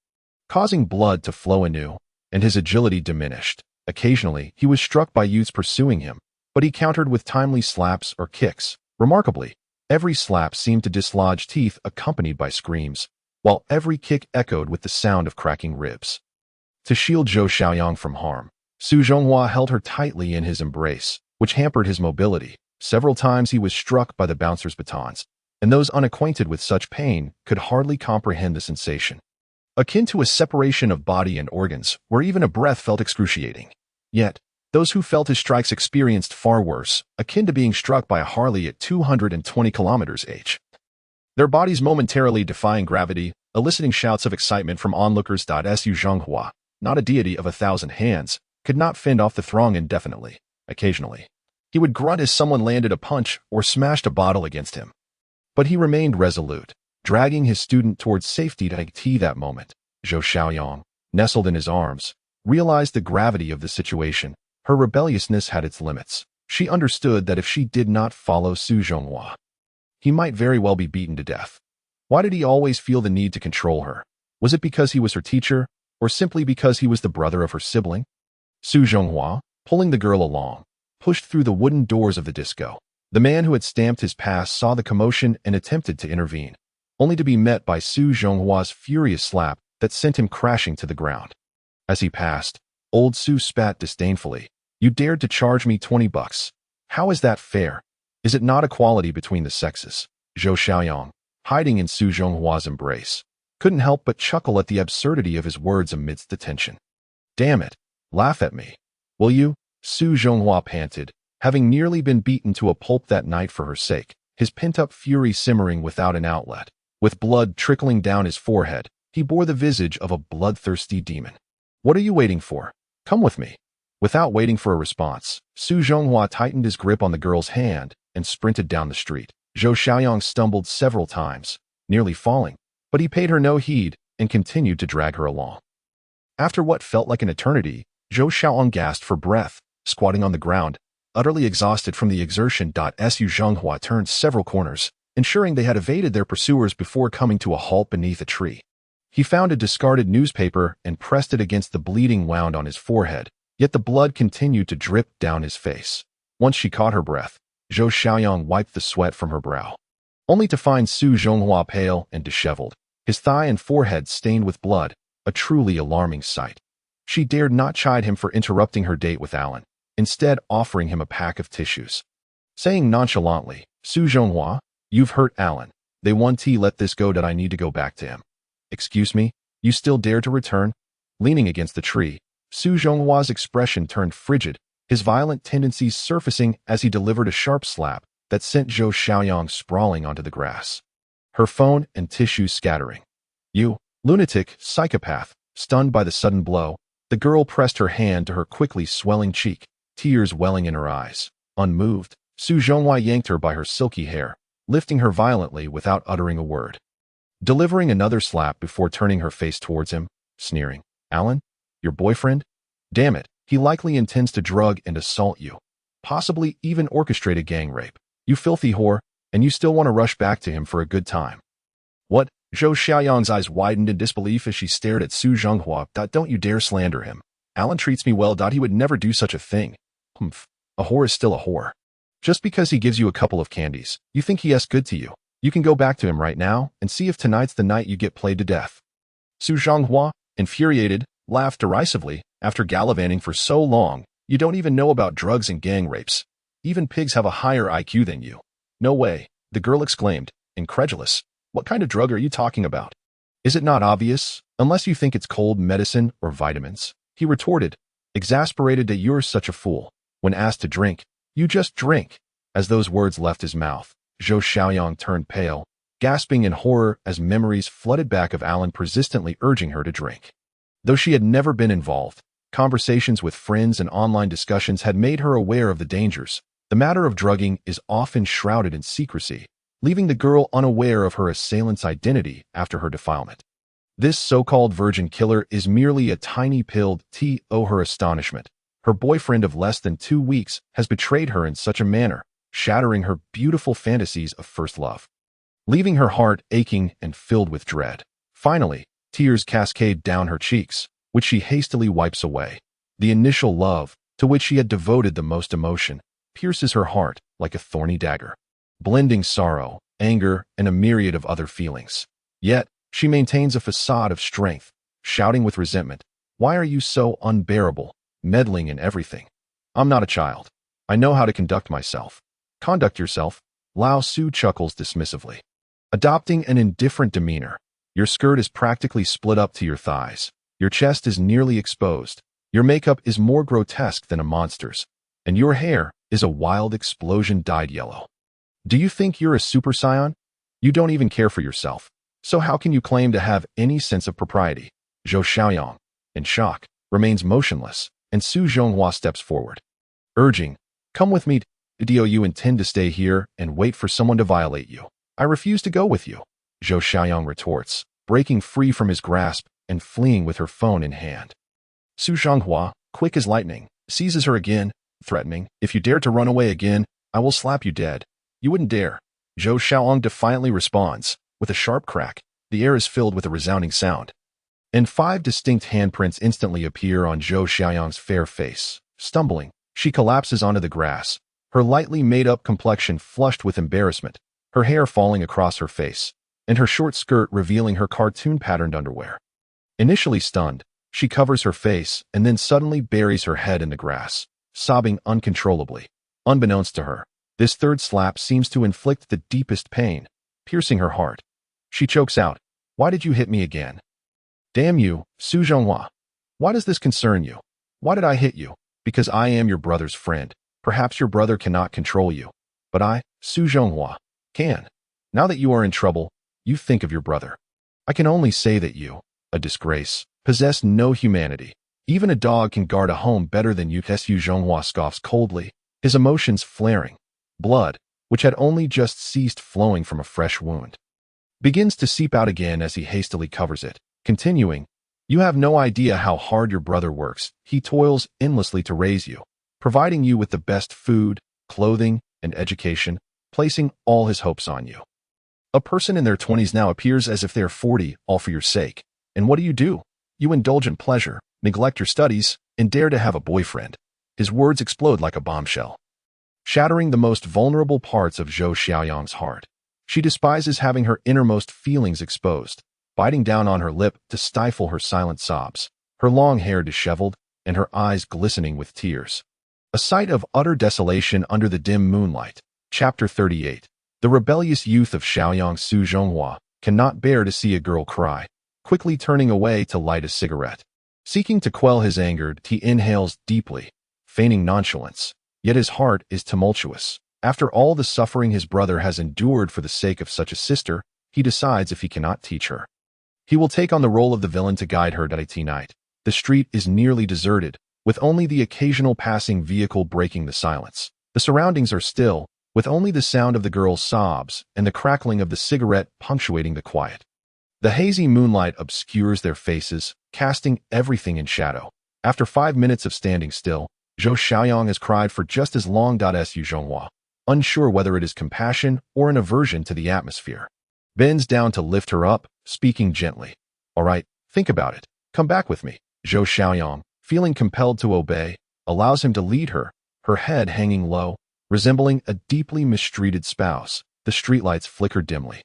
causing blood to flow anew, and his agility diminished. Occasionally, he was struck by youths pursuing him, but he countered with timely slaps or kicks. Remarkably, every slap seemed to dislodge teeth accompanied by screams, while every kick echoed with the sound of cracking ribs. To shield Zhou Xiaoyang from harm, Su Zhonghua held her tightly in his embrace, which hampered his mobility. Several times he was struck by the bouncer's batons, and those unacquainted with such pain could hardly comprehend the sensation. Akin to a separation of body and organs, where even a breath felt excruciating. Yet, those who felt his strikes experienced far worse, akin to being struck by a Harley at 220 km/h. Their bodies momentarily defying gravity, eliciting shouts of excitement from onlookers. Su Zhonghua, not a deity of 1,000 hands, could not fend off the throng indefinitely. Occasionally, he would grunt as someone landed a punch or smashed a bottle against him. But he remained resolute, dragging his student towards safety. That moment, Zhou Xiaoyang, nestled in his arms, realized the gravity of the situation. Her rebelliousness had its limits. She understood that if she did not follow Su Zhonghua, he might very well be beaten to death. Why did he always feel the need to control her? Was it because he was her teacher, or simply because he was the brother of her sibling? Su Zhonghua, pulling the girl along, pushed through the wooden doors of the disco. The man who had stamped his pass saw the commotion and attempted to intervene, only to be met by Su Zhonghua's furious slap that sent him crashing to the ground. As he passed, old Su spat disdainfully. "You dared to charge me $20. How is that fair? Is it not equality between the sexes?" Zhou Xiaoyang, hiding in Su Zhonghua's embrace, couldn't help but chuckle at the absurdity of his words amidst the tension. "Damn it, laugh at me, will you?" Su Zhonghua panted, having nearly been beaten to a pulp that night for her sake, his pent-up fury simmering without an outlet. With blood trickling down his forehead, he bore the visage of a bloodthirsty demon. "What are you waiting for? Come with me." Without waiting for a response, Su Zhonghua tightened his grip on the girl's hand and sprinted down the street. Zhou Xiaoyang stumbled several times, nearly falling, but he paid her no heed and continued to drag her along. After what felt like an eternity, Zhou Xiaoyang gasped for breath, squatting on the ground, utterly exhausted from the exertion. Su Zhonghua turned several corners, ensuring they had evaded their pursuers before coming to a halt beneath a tree. He found a discarded newspaper and pressed it against the bleeding wound on his forehead, yet the blood continued to drip down his face. Once she caught her breath, Zhou Xiaoyang wiped the sweat from her brow, only to find Su Zhonghua pale and disheveled, his thigh and forehead stained with blood, a truly alarming sight. She dared not chide him for interrupting her date with Alan, instead offering him a pack of tissues. Saying nonchalantly, "Su Zhonghua, you've hurt Alan. They want to let this go. I need to go back to him." "Excuse me, you still dare to return?" Leaning against the tree, Su Zhonghua's expression turned frigid, his violent tendencies surfacing as he delivered a sharp slap that sent Zhou Xiaoyang sprawling onto the grass, her phone and tissues scattering. "You lunatic, psychopath!" Stunned by the sudden blow, the girl pressed her hand to her quickly swelling cheek, tears welling in her eyes. Unmoved, Su Zhonghua yanked her by her silky hair, lifting her violently without uttering a word. Delivering another slap before turning her face towards him, sneering, "Alan? Your boyfriend? Damn it, he likely intends to drug and assault you. Possibly even orchestrate a gang rape. You filthy whore, and you still want to rush back to him for a good time." "What?" Zhou Xiaoyang's eyes widened in disbelief as she stared at Su Zhonghua. "Don't you dare slander him. Alan treats me well. He would never do such a thing." "Humph. A whore is still a whore. Just because he gives you a couple of candies, you think he is good to you. You can go back to him right now and see if tonight's the night you get played to death." Su Zhonghua, infuriated, laughed derisively. "After gallivanting for so long, you don't even know about drugs and gang rapes. Even pigs have a higher IQ than you." "No way," the girl exclaimed, incredulous. "What kind of drug are you talking about?" "Is it not obvious, unless you think it's cold medicine or vitamins?" he retorted, exasperated that you're such a fool. When asked to drink, you just drink. As those words left his mouth, Zhou Xiaoyang turned pale, gasping in horror as memories flooded back of Alan persistently urging her to drink. Though she had never been involved, conversations with friends and online discussions had made her aware of the dangers. The matter of drugging is often shrouded in secrecy, leaving the girl unaware of her assailant's identity after her defilement. This so-called virgin killer is merely a tiny pill. To her astonishment, her boyfriend of less than 2 weeks has betrayed her in such a manner, shattering her beautiful fantasies of first love, leaving her heart aching and filled with dread. Finally, tears cascade down her cheeks, which she hastily wipes away. The initial love, to which she had devoted the most emotion, pierces her heart like a thorny dagger, blending sorrow, anger, and a myriad of other feelings. Yet, she maintains a facade of strength, shouting with resentment, "Why are you so unbearable, meddling in everything? I'm not a child. I know how to conduct myself." "Conduct yourself?" Lao Su chuckles dismissively, adopting an indifferent demeanor. "Your skirt is practically split up to your thighs. Your chest is nearly exposed. Your makeup is more grotesque than a monster's. And your hair is a wild explosion dyed yellow. Do you think you're a super scion? You don't even care for yourself. So how can you claim to have any sense of propriety?" Xiaoyang, in shock, remains motionless, and Su Zhonghua steps forward, urging, "Come with me. Do you intend to stay here and wait for someone to violate you?" "I refuse to go with you," Xiaoyang retorts, breaking free from his grasp and fleeing with her phone in hand. Su Zhonghua, quick as lightning, seizes her again, threatening, "If you dare to run away again, I will slap you dead." "You wouldn't dare." Xiaoyang defiantly responds. With a sharp crack, the air is filled with a resounding sound, and 5 distinct handprints instantly appear on Xiaoyang's fair face. Stumbling, she collapses onto the grass, her lightly made-up complexion flushed with embarrassment, her hair falling across her face, and her short skirt revealing her cartoon-patterned underwear. Initially stunned, she covers her face and then suddenly buries her head in the grass, sobbing uncontrollably. Unbeknownst to her, this third slap seems to inflict the deepest pain, piercing her heart. She chokes out, "Why did you hit me again? Damn you, Su Zhonghua. Why does this concern you? Why did I hit you? Because I am your brother's friend. Perhaps your brother cannot control you. But I, Su Zhonghua, can. Now that you are in trouble, you think of your brother. I can only say that you, a disgrace, possess no humanity. Even a dog can guard a home better than you." Su Zhonghua scoffs coldly, his emotions flaring. Blood, which had only just ceased flowing from a fresh wound, begins to seep out again as he hastily covers it, continuing, "You have no idea how hard your brother works. He toils endlessly to raise you, providing you with the best food, clothing, and education, placing all his hopes on you. A person in their 20s now appears as if they are 40, all for your sake. And what do? You indulge in pleasure, neglect your studies, and dare to have a boyfriend." His words explode like a bombshell, shattering the most vulnerable parts of Xiaoyang's heart. She despises having her innermost feelings exposed, biting down on her lip to stifle her silent sobs, her long hair disheveled and her eyes glistening with tears. A sight of utter desolation under the dim moonlight. Chapter 38. The rebellious youth of Xiaoyang Su Zhonghua cannot bear to see a girl cry, quickly turning away to light a cigarette. Seeking to quell his anger, he inhales deeply, feigning nonchalance, yet his heart is tumultuous. After all the suffering his brother has endured for the sake of such a sister, he decides if he cannot teach her, he will take on the role of the villain to guide her that night. The street is nearly deserted, with only the occasional passing vehicle breaking the silence. The surroundings are still, with only the sound of the girl's sobs and the crackling of the cigarette punctuating the quiet. The hazy moonlight obscures their faces, casting everything in shadow. After 5 minutes of standing still, Xiaoyang has cried for just as long. Su Zhonghua, unsure whether it is compassion or an aversion to the atmosphere, bends down to lift her up, speaking gently. "All right, think about it. Come back with me." Xiaoyang, feeling compelled to obey, allows him to lead her, her head hanging low, resembling a deeply mistreated spouse. The streetlights flicker dimly,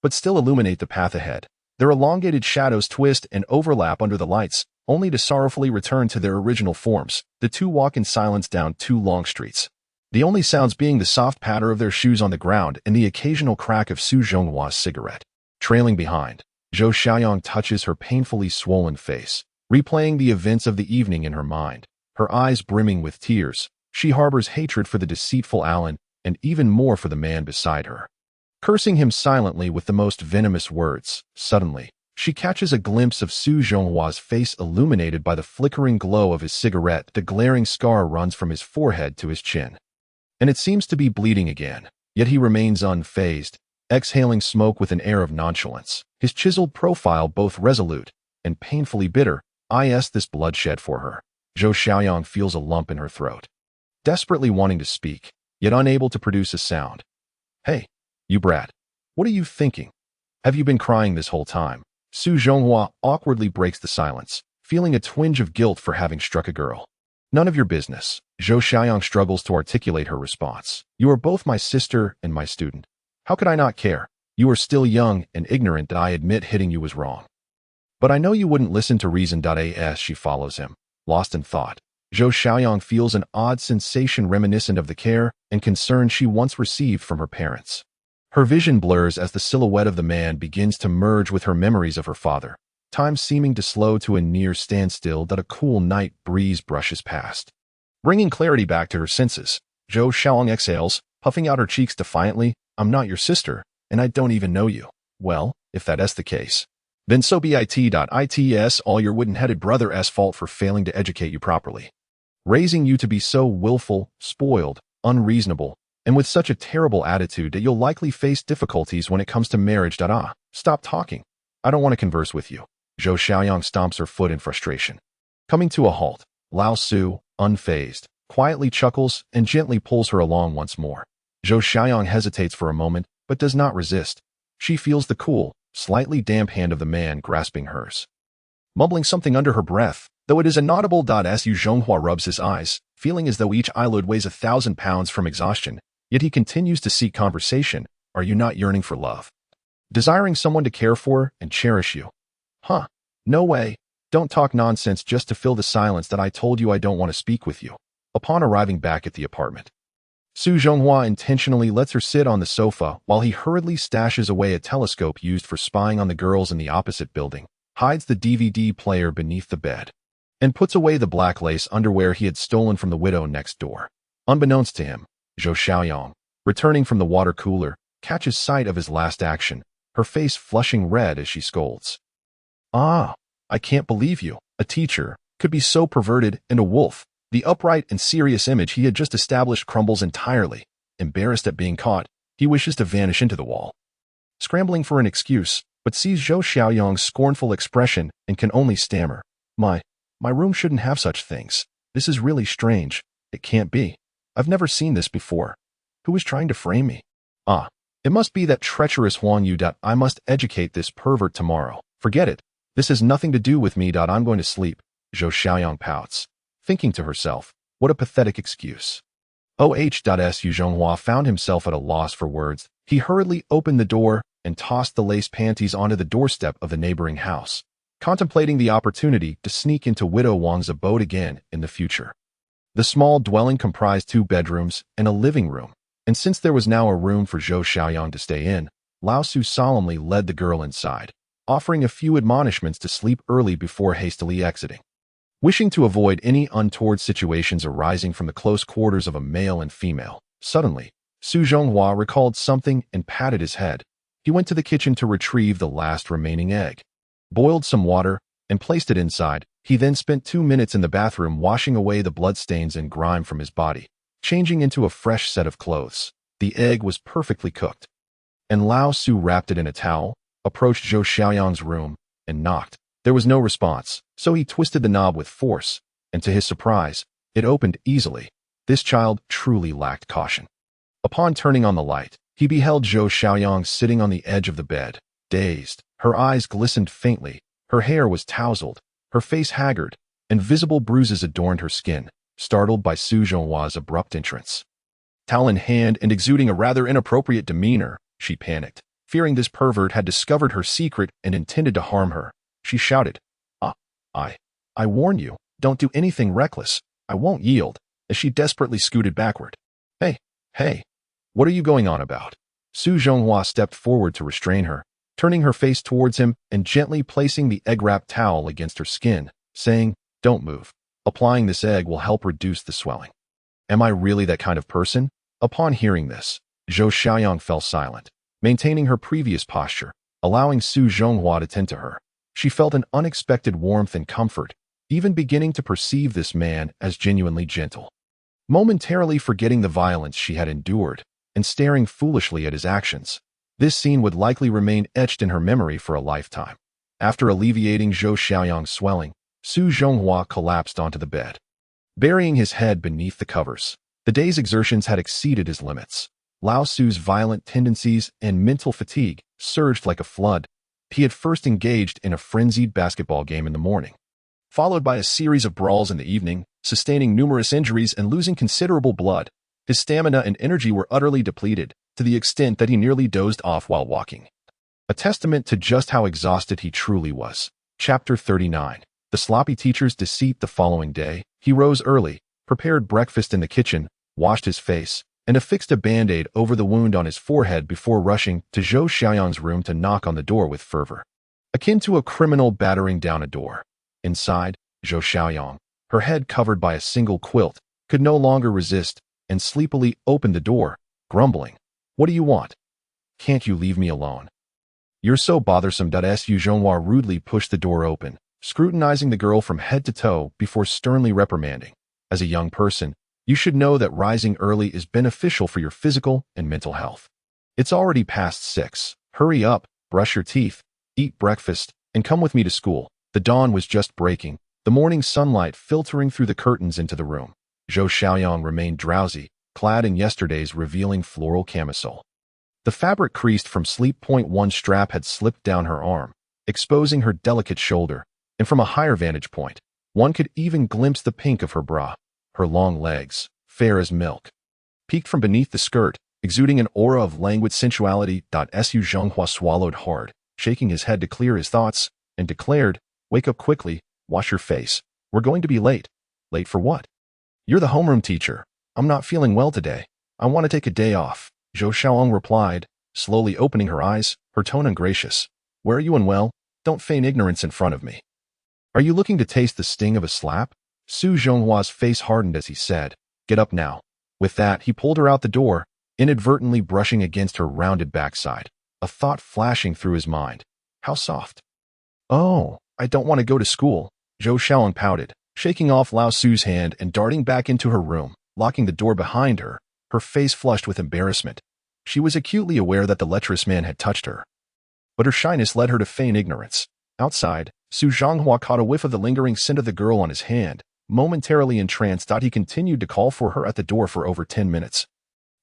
but still illuminate the path ahead. Their elongated shadows twist and overlap under the lights, only to sorrowfully return to their original forms. The two walk in silence down 2 long streets, the only sounds being the soft patter of their shoes on the ground and the occasional crack of Su Zhonghua's cigarette. Trailing behind, Xiaoyang touches her painfully swollen face, replaying the events of the evening in her mind. Her eyes brimming with tears, she harbors hatred for the deceitful Alan and even more for the man beside her. cursing him silently with the most venomous words. Suddenly, she catches a glimpse of Su Zhonghua's face illuminated by the flickering glow of his cigarette. The glaring scar runs from his forehead to his chin, and it seems to be bleeding again. Yet he remains unfazed, exhaling smoke with an air of nonchalance, his chiseled profile both resolute and painfully bitter. This bloodshed for her. Zhou Xiaoyang feels a lump in her throat, desperately wanting to speak, yet unable to produce a sound. Hey, you brat. What are you thinking? Have you been crying this whole time? Su Zhonghua awkwardly breaks the silence, feeling a twinge of guilt for having struck a girl. None of your business. Zhou Xiaoyang struggles to articulate her response. You are both my sister and my student. How could I not care? You are still young and ignorant. I admit hitting you was wrong. But I know you wouldn't listen to reason. As she follows him, lost in thought, Zhou Xiaoyang feels an odd sensation reminiscent of the care and concern she once received from her parents. Her vision blurs as the silhouette of the man begins to merge with her memories of her father, time seeming to slow to a near standstill. A cool night breeze brushes past, bringing clarity back to her senses. Zhou Xiaoyang exhales, puffing out her cheeks defiantly. I'm not your sister, and I don't even know you. Well, if that's the case, then so be it. It's all your wooden-headed brother's fault for failing to educate you properly, raising you to be so willful, spoiled, unreasonable, and with such a terrible attitude that you'll likely face difficulties when it comes to marriage. Stop talking. I don't want to converse with you. Zhou Xiaoyang stomps her foot in frustration. Coming to a halt, Lao Su, unfazed, quietly chuckles and gently pulls her along once more. Zhou Xiaoyang hesitates for a moment, but does not resist. She feels the cool, slightly damp hand of the man grasping hers. Mumbling something under her breath, though it is inaudible. Su Zhonghua rubs his eyes, feeling as though each eyelid weighs 1,000 pounds from exhaustion, yet he continues to seek conversation. Are you not yearning for love? Desiring someone to care for and cherish you? Huh. No way. Don't talk nonsense just to fill the silence. I told you I don't want to speak with you. Upon arriving back at the apartment, Su Zhonghua intentionally lets her sit on the sofa while he hurriedly stashes away a telescope used for spying on the girls in the opposite building, hides the DVD player beneath the bed, and puts away the black lace underwear he had stolen from the widow next door. Unbeknownst to him, Zhou Xiaoyang, returning from the water cooler, catches sight of his last action, her face flushing red as she scolds. I can't believe you, a teacher, could be so perverted and a wolf. The upright and serious image he had just established crumbles entirely. Embarrassed at being caught, he wishes to vanish into the wall, scrambling for an excuse, but sees Zhou Xiaoyang's scornful expression and can only stammer. My room shouldn't have such things. This is really strange. It can't be. I've never seen this before. Who is trying to frame me? It must be that treacherous Huang Yu. I must educate this pervert tomorrow. Forget it. This has nothing to do with me. I'm going to sleep. Zhou Xiaoyang pouts, thinking to herself, what a pathetic excuse. Su Zhonghua found himself at a loss for words. He hurriedly opened the door and tossed the lace panties onto the doorstep of the neighboring house, contemplating the opportunity to sneak into Widow Wang's abode again in the future. The small dwelling comprised 2 bedrooms and a living room, and since there was now a room for Zhou Xiaoyang to stay in, Lao Su solemnly led the girl inside, offering a few admonishments to sleep early before hastily exiting. Wishing to avoid any untoward situations arising from the close quarters of a male and female, suddenly, Su Zhonghua recalled something and patted his head. He went to the kitchen to retrieve the last remaining egg, boiled some water, and placed it inside. He then spent 2 minutes in the bathroom washing away the bloodstains and grime from his body, changing into a fresh set of clothes. The egg was perfectly cooked, and Lao Su wrapped it in a towel, approached Zhou Xiaoyang's room, and knocked. There was no response, so he twisted the knob with force, and to his surprise, it opened easily. This child truly lacked caution. Upon turning on the light, he beheld Zhou Xiaoyang sitting on the edge of the bed, dazed. Her eyes glistened faintly, her hair was tousled, her face haggard, and visible bruises adorned her skin. Startled by Su Zhonghua's abrupt entrance, towel in hand and exuding a rather inappropriate demeanor, she panicked, fearing this pervert had discovered her secret and intended to harm her. She shouted, I warn you, don't do anything reckless. I won't yield, as she desperately scooted backward. Hey, what are you going on about? Su Zhonghua stepped forward to restrain her, turning her face towards him and gently placing the egg-wrapped towel against her skin, saying, don't move. Applying this egg will help reduce the swelling. Am I really that kind of person? Upon hearing this, Zhou Xiaoyang fell silent, maintaining her previous posture, allowing Su Zhonghua to tend to her. She felt an unexpected warmth and comfort, even beginning to perceive this man as genuinely gentle. Momentarily forgetting the violence she had endured and staring foolishly at his actions, this scene would likely remain etched in her memory for a lifetime. After alleviating Zhou Xiaoyang's swelling, Su Zhonghua collapsed onto the bed, burying his head beneath the covers. The day's exertions had exceeded his limits. Lao Su's violent tendencies and mental fatigue surged like a flood. He had first engaged in a frenzied basketball game in the morning, followed by a series of brawls in the evening, sustaining numerous injuries and losing considerable blood. His stamina and energy were utterly depleted, to the extent that he nearly dozed off while walking. A testament to just how exhausted he truly was. Chapter 39. The sloppy teacher's deceit. The following day, he rose early, prepared breakfast in the kitchen, washed his face, and affixed a band-aid over the wound on his forehead before rushing to Zhou Xiaoyang's room to knock on the door with fervor, akin to a criminal battering down a door. Inside, Zhou Xiaoyang, her head covered by a single quilt, could no longer resist and sleepily opened the door, grumbling, "What do you want? Can't you leave me alone? You're so bothersome." Su Zhonghua rudely pushed the door open, scrutinizing the girl from head to toe before sternly reprimanding, "As a young person, you should know that rising early is beneficial for your physical and mental health. It's already past 6. Hurry up, brush your teeth, eat breakfast, and come with me to school." The dawn was just breaking, the morning sunlight filtering through the curtains into the room. Zhou Xiaoyang remained drowsy, clad in yesterday's revealing floral camisole. The fabric creased from sleep. One strap had slipped down her arm, exposing her delicate shoulder, and from a higher vantage point, one could even glimpse the pink of her bra. Her long legs, fair as milk, peeked from beneath the skirt, exuding an aura of languid sensuality. Su Zhonghua swallowed hard, shaking his head to clear his thoughts, and declared, "Wake up quickly, wash your face. We're going to be late." "Late for what?" "You're the homeroom teacher. I'm not feeling well today. I want to take a day off," Zhou Xiaoyang replied, slowly opening her eyes, her tone ungracious. "Where are you unwell? Don't feign ignorance in front of me. Are you looking to taste the sting of a slap?" Su Zhonghua's face hardened as he said, "Get up now." With that, he pulled her out the door, inadvertently brushing against her rounded backside, a thought flashing through his mind. How soft. "Oh, I don't want to go to school," Zhou Xiaoyang pouted, shaking off Lao Su's hand and darting back into her room, locking the door behind her, her face flushed with embarrassment. She was acutely aware that the lecherous man had touched her, but her shyness led her to feign ignorance. Outside, Su Zhonghua caught a whiff of the lingering scent of the girl on his hand. Momentarily entranced, he continued to call for her at the door for over 10 minutes,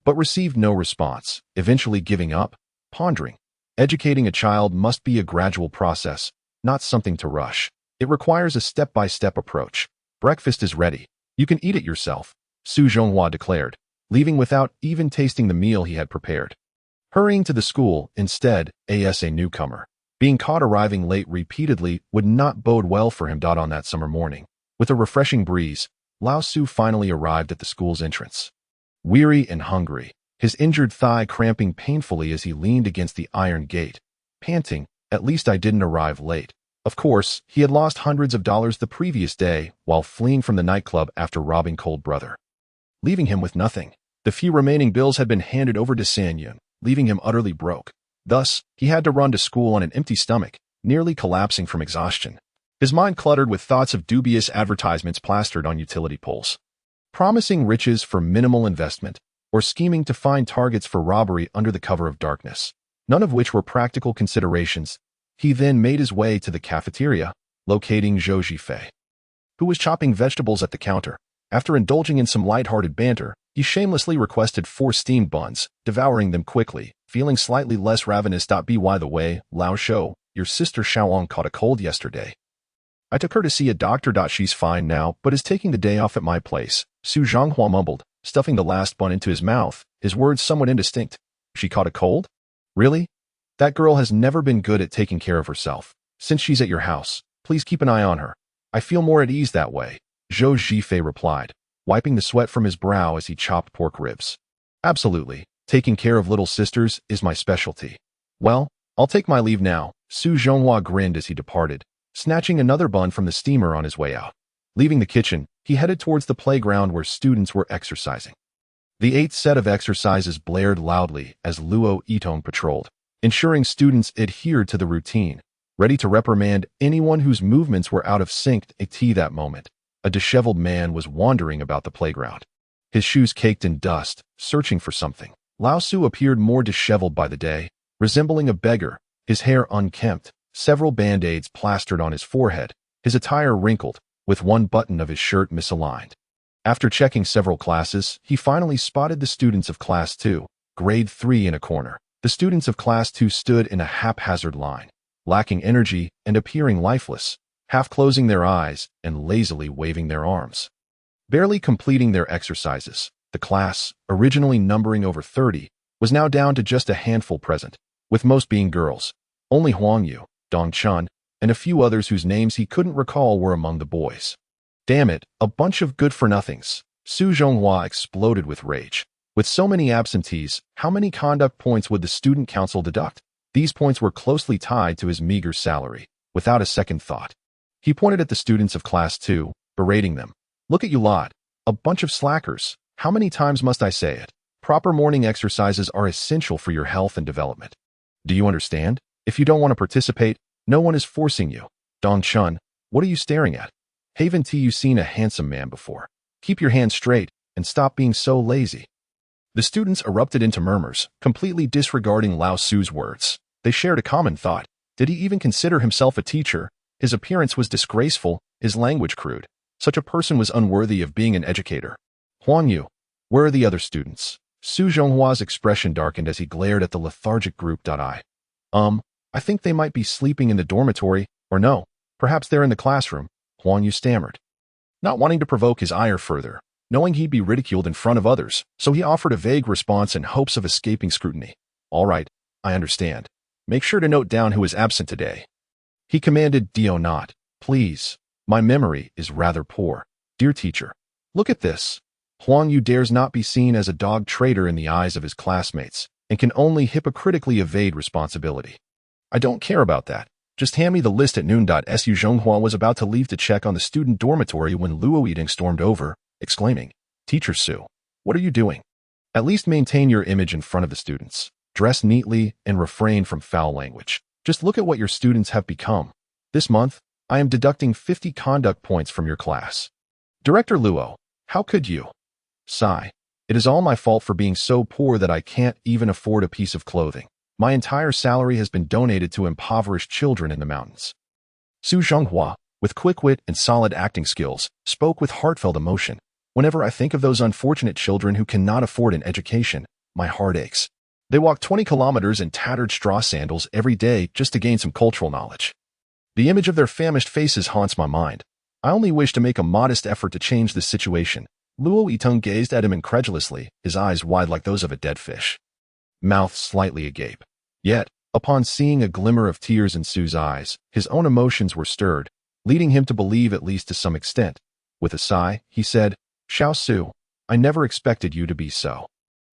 but received no response, eventually giving up, pondering. Educating a child must be a gradual process, not something to rush. It requires a step-by-step approach. "Breakfast is ready. You can eat it yourself," Su Zhonghua declared, leaving without even tasting the meal he had prepared. Hurrying to the school, instead, as a newcomer, being caught arriving late repeatedly would not bode well for him. On that summer morning, with a refreshing breeze, Lao Su finally arrived at the school's entrance. Weary and hungry, his injured thigh cramping painfully as he leaned against the iron gate, panting, "At least I didn't arrive late." Of course, he had lost hundreds of dollars the previous day while fleeing from the nightclub after robbing Cold Brother, leaving him with nothing. The few remaining bills had been handed over to Sanyun, leaving him utterly broke. Thus, he had to run to school on an empty stomach, nearly collapsing from exhaustion. His mind cluttered with thoughts of dubious advertisements plastered on utility poles, promising riches for minimal investment, or scheming to find targets for robbery under the cover of darkness, none of which were practical considerations. He then made his way to the cafeteria, locating Zhou Zhifei, who was chopping vegetables at the counter. After indulging in some light-hearted banter, he shamelessly requested 4 steamed buns, devouring them quickly, feeling slightly less ravenous. By the way, Lao Shou, your sister Xiaoyang caught a cold yesterday. I took her to see a doctor. She's fine now, but is taking the day off at my place, Su Zhonghua mumbled, stuffing the last bun into his mouth, his words somewhat indistinct. She caught a cold? Really? That girl has never been good at taking care of herself. Since she's at your house, please keep an eye on her. I feel more at ease that way, Zhou Zhifei replied, wiping the sweat from his brow as he chopped pork ribs. Absolutely. Taking care of little sisters is my specialty. Well, I'll take my leave now. Su Zhonghua grinned as he departed, snatching another bun from the steamer on his way out. Leaving the kitchen, he headed towards the playground where students were exercising. The eighth set of exercises blared loudly as Luo Yitong patrolled, ensuring students adhered to the routine, ready to reprimand anyone whose movements were out of sync. That moment, a disheveled man was wandering about the playground, his shoes caked in dust, searching for something. Lao Su appeared more disheveled by the day, resembling a beggar, his hair unkempt, several band-aids plastered on his forehead, his attire wrinkled, with one button of his shirt misaligned. After checking several classes, he finally spotted the students of Class 2, Grade 3 in a corner. The students of Class 2 stood in a haphazard line, lacking energy and appearing lifeless, half closing their eyes and lazily waving their arms. Barely completing their exercises, the class, originally numbering over 30, was now down to just a handful present, with most being girls. Only Huang Yu, Dong Chun, and a few others whose names he couldn't recall were among the boys. Damn it, a bunch of good-for-nothings. Su Zhonghua exploded with rage. With so many absentees, how many conduct points would the student council deduct? These points were closely tied to his meager salary. Without a second thought, he pointed at the students of Class 2, berating them. Look at you lot. A bunch of slackers. How many times must I say it? Proper morning exercises are essential for your health and development. Do you understand? If you don't want to participate, no one is forcing you. Dong Chun, what are you staring at? Haven't you seen a handsome man before? Keep your hands straight and stop being so lazy. The students erupted into murmurs, completely disregarding Lao Su's words. They shared a common thought. Did he even consider himself a teacher? His appearance was disgraceful, his language crude. Such a person was unworthy of being an educator. Huang Yu, where are the other students? Su Zhonghua's expression darkened as he glared at the lethargic group. I think they might be sleeping in the dormitory, or no, perhaps they're in the classroom, Huang Yu stammered, not wanting to provoke his ire further, knowing he'd be ridiculed in front of others, so he offered a vague response in hopes of escaping scrutiny. All right, I understand. Make sure to note down who is absent today. He commanded Dio not, please. My memory is rather poor. Dear teacher, look at this. Huang Yu dares not be seen as a dog traitor in the eyes of his classmates, and can only hypocritically evade responsibility. I don't care about that. Just hand me the list at noon. Su Zhonghua was about to leave to check on the student dormitory when Luo Yitong stormed over, exclaiming, Teacher Su, what are you doing? At least maintain your image in front of the students. Dress neatly and refrain from foul language. Just look at what your students have become. This month, I am deducting 50 conduct points from your class. Director Luo, how could you? Sigh. It is all my fault for being so poor that I can't even afford a piece of clothing. My entire salary has been donated to impoverished children in the mountains. Su Zhonghua, with quick wit and solid acting skills, spoke with heartfelt emotion. Whenever I think of those unfortunate children who cannot afford an education, my heart aches. They walk 20 kilometers in tattered straw sandals every day just to gain some cultural knowledge. The image of their famished faces haunts my mind. I only wish to make a modest effort to change this situation. Luo Yitong gazed at him incredulously, his eyes wide like those of a dead fish, mouth slightly agape. Yet, upon seeing a glimmer of tears in Su's eyes, his own emotions were stirred, leading him to believe at least to some extent. With a sigh, he said, Xiao Su, I never expected you to be so.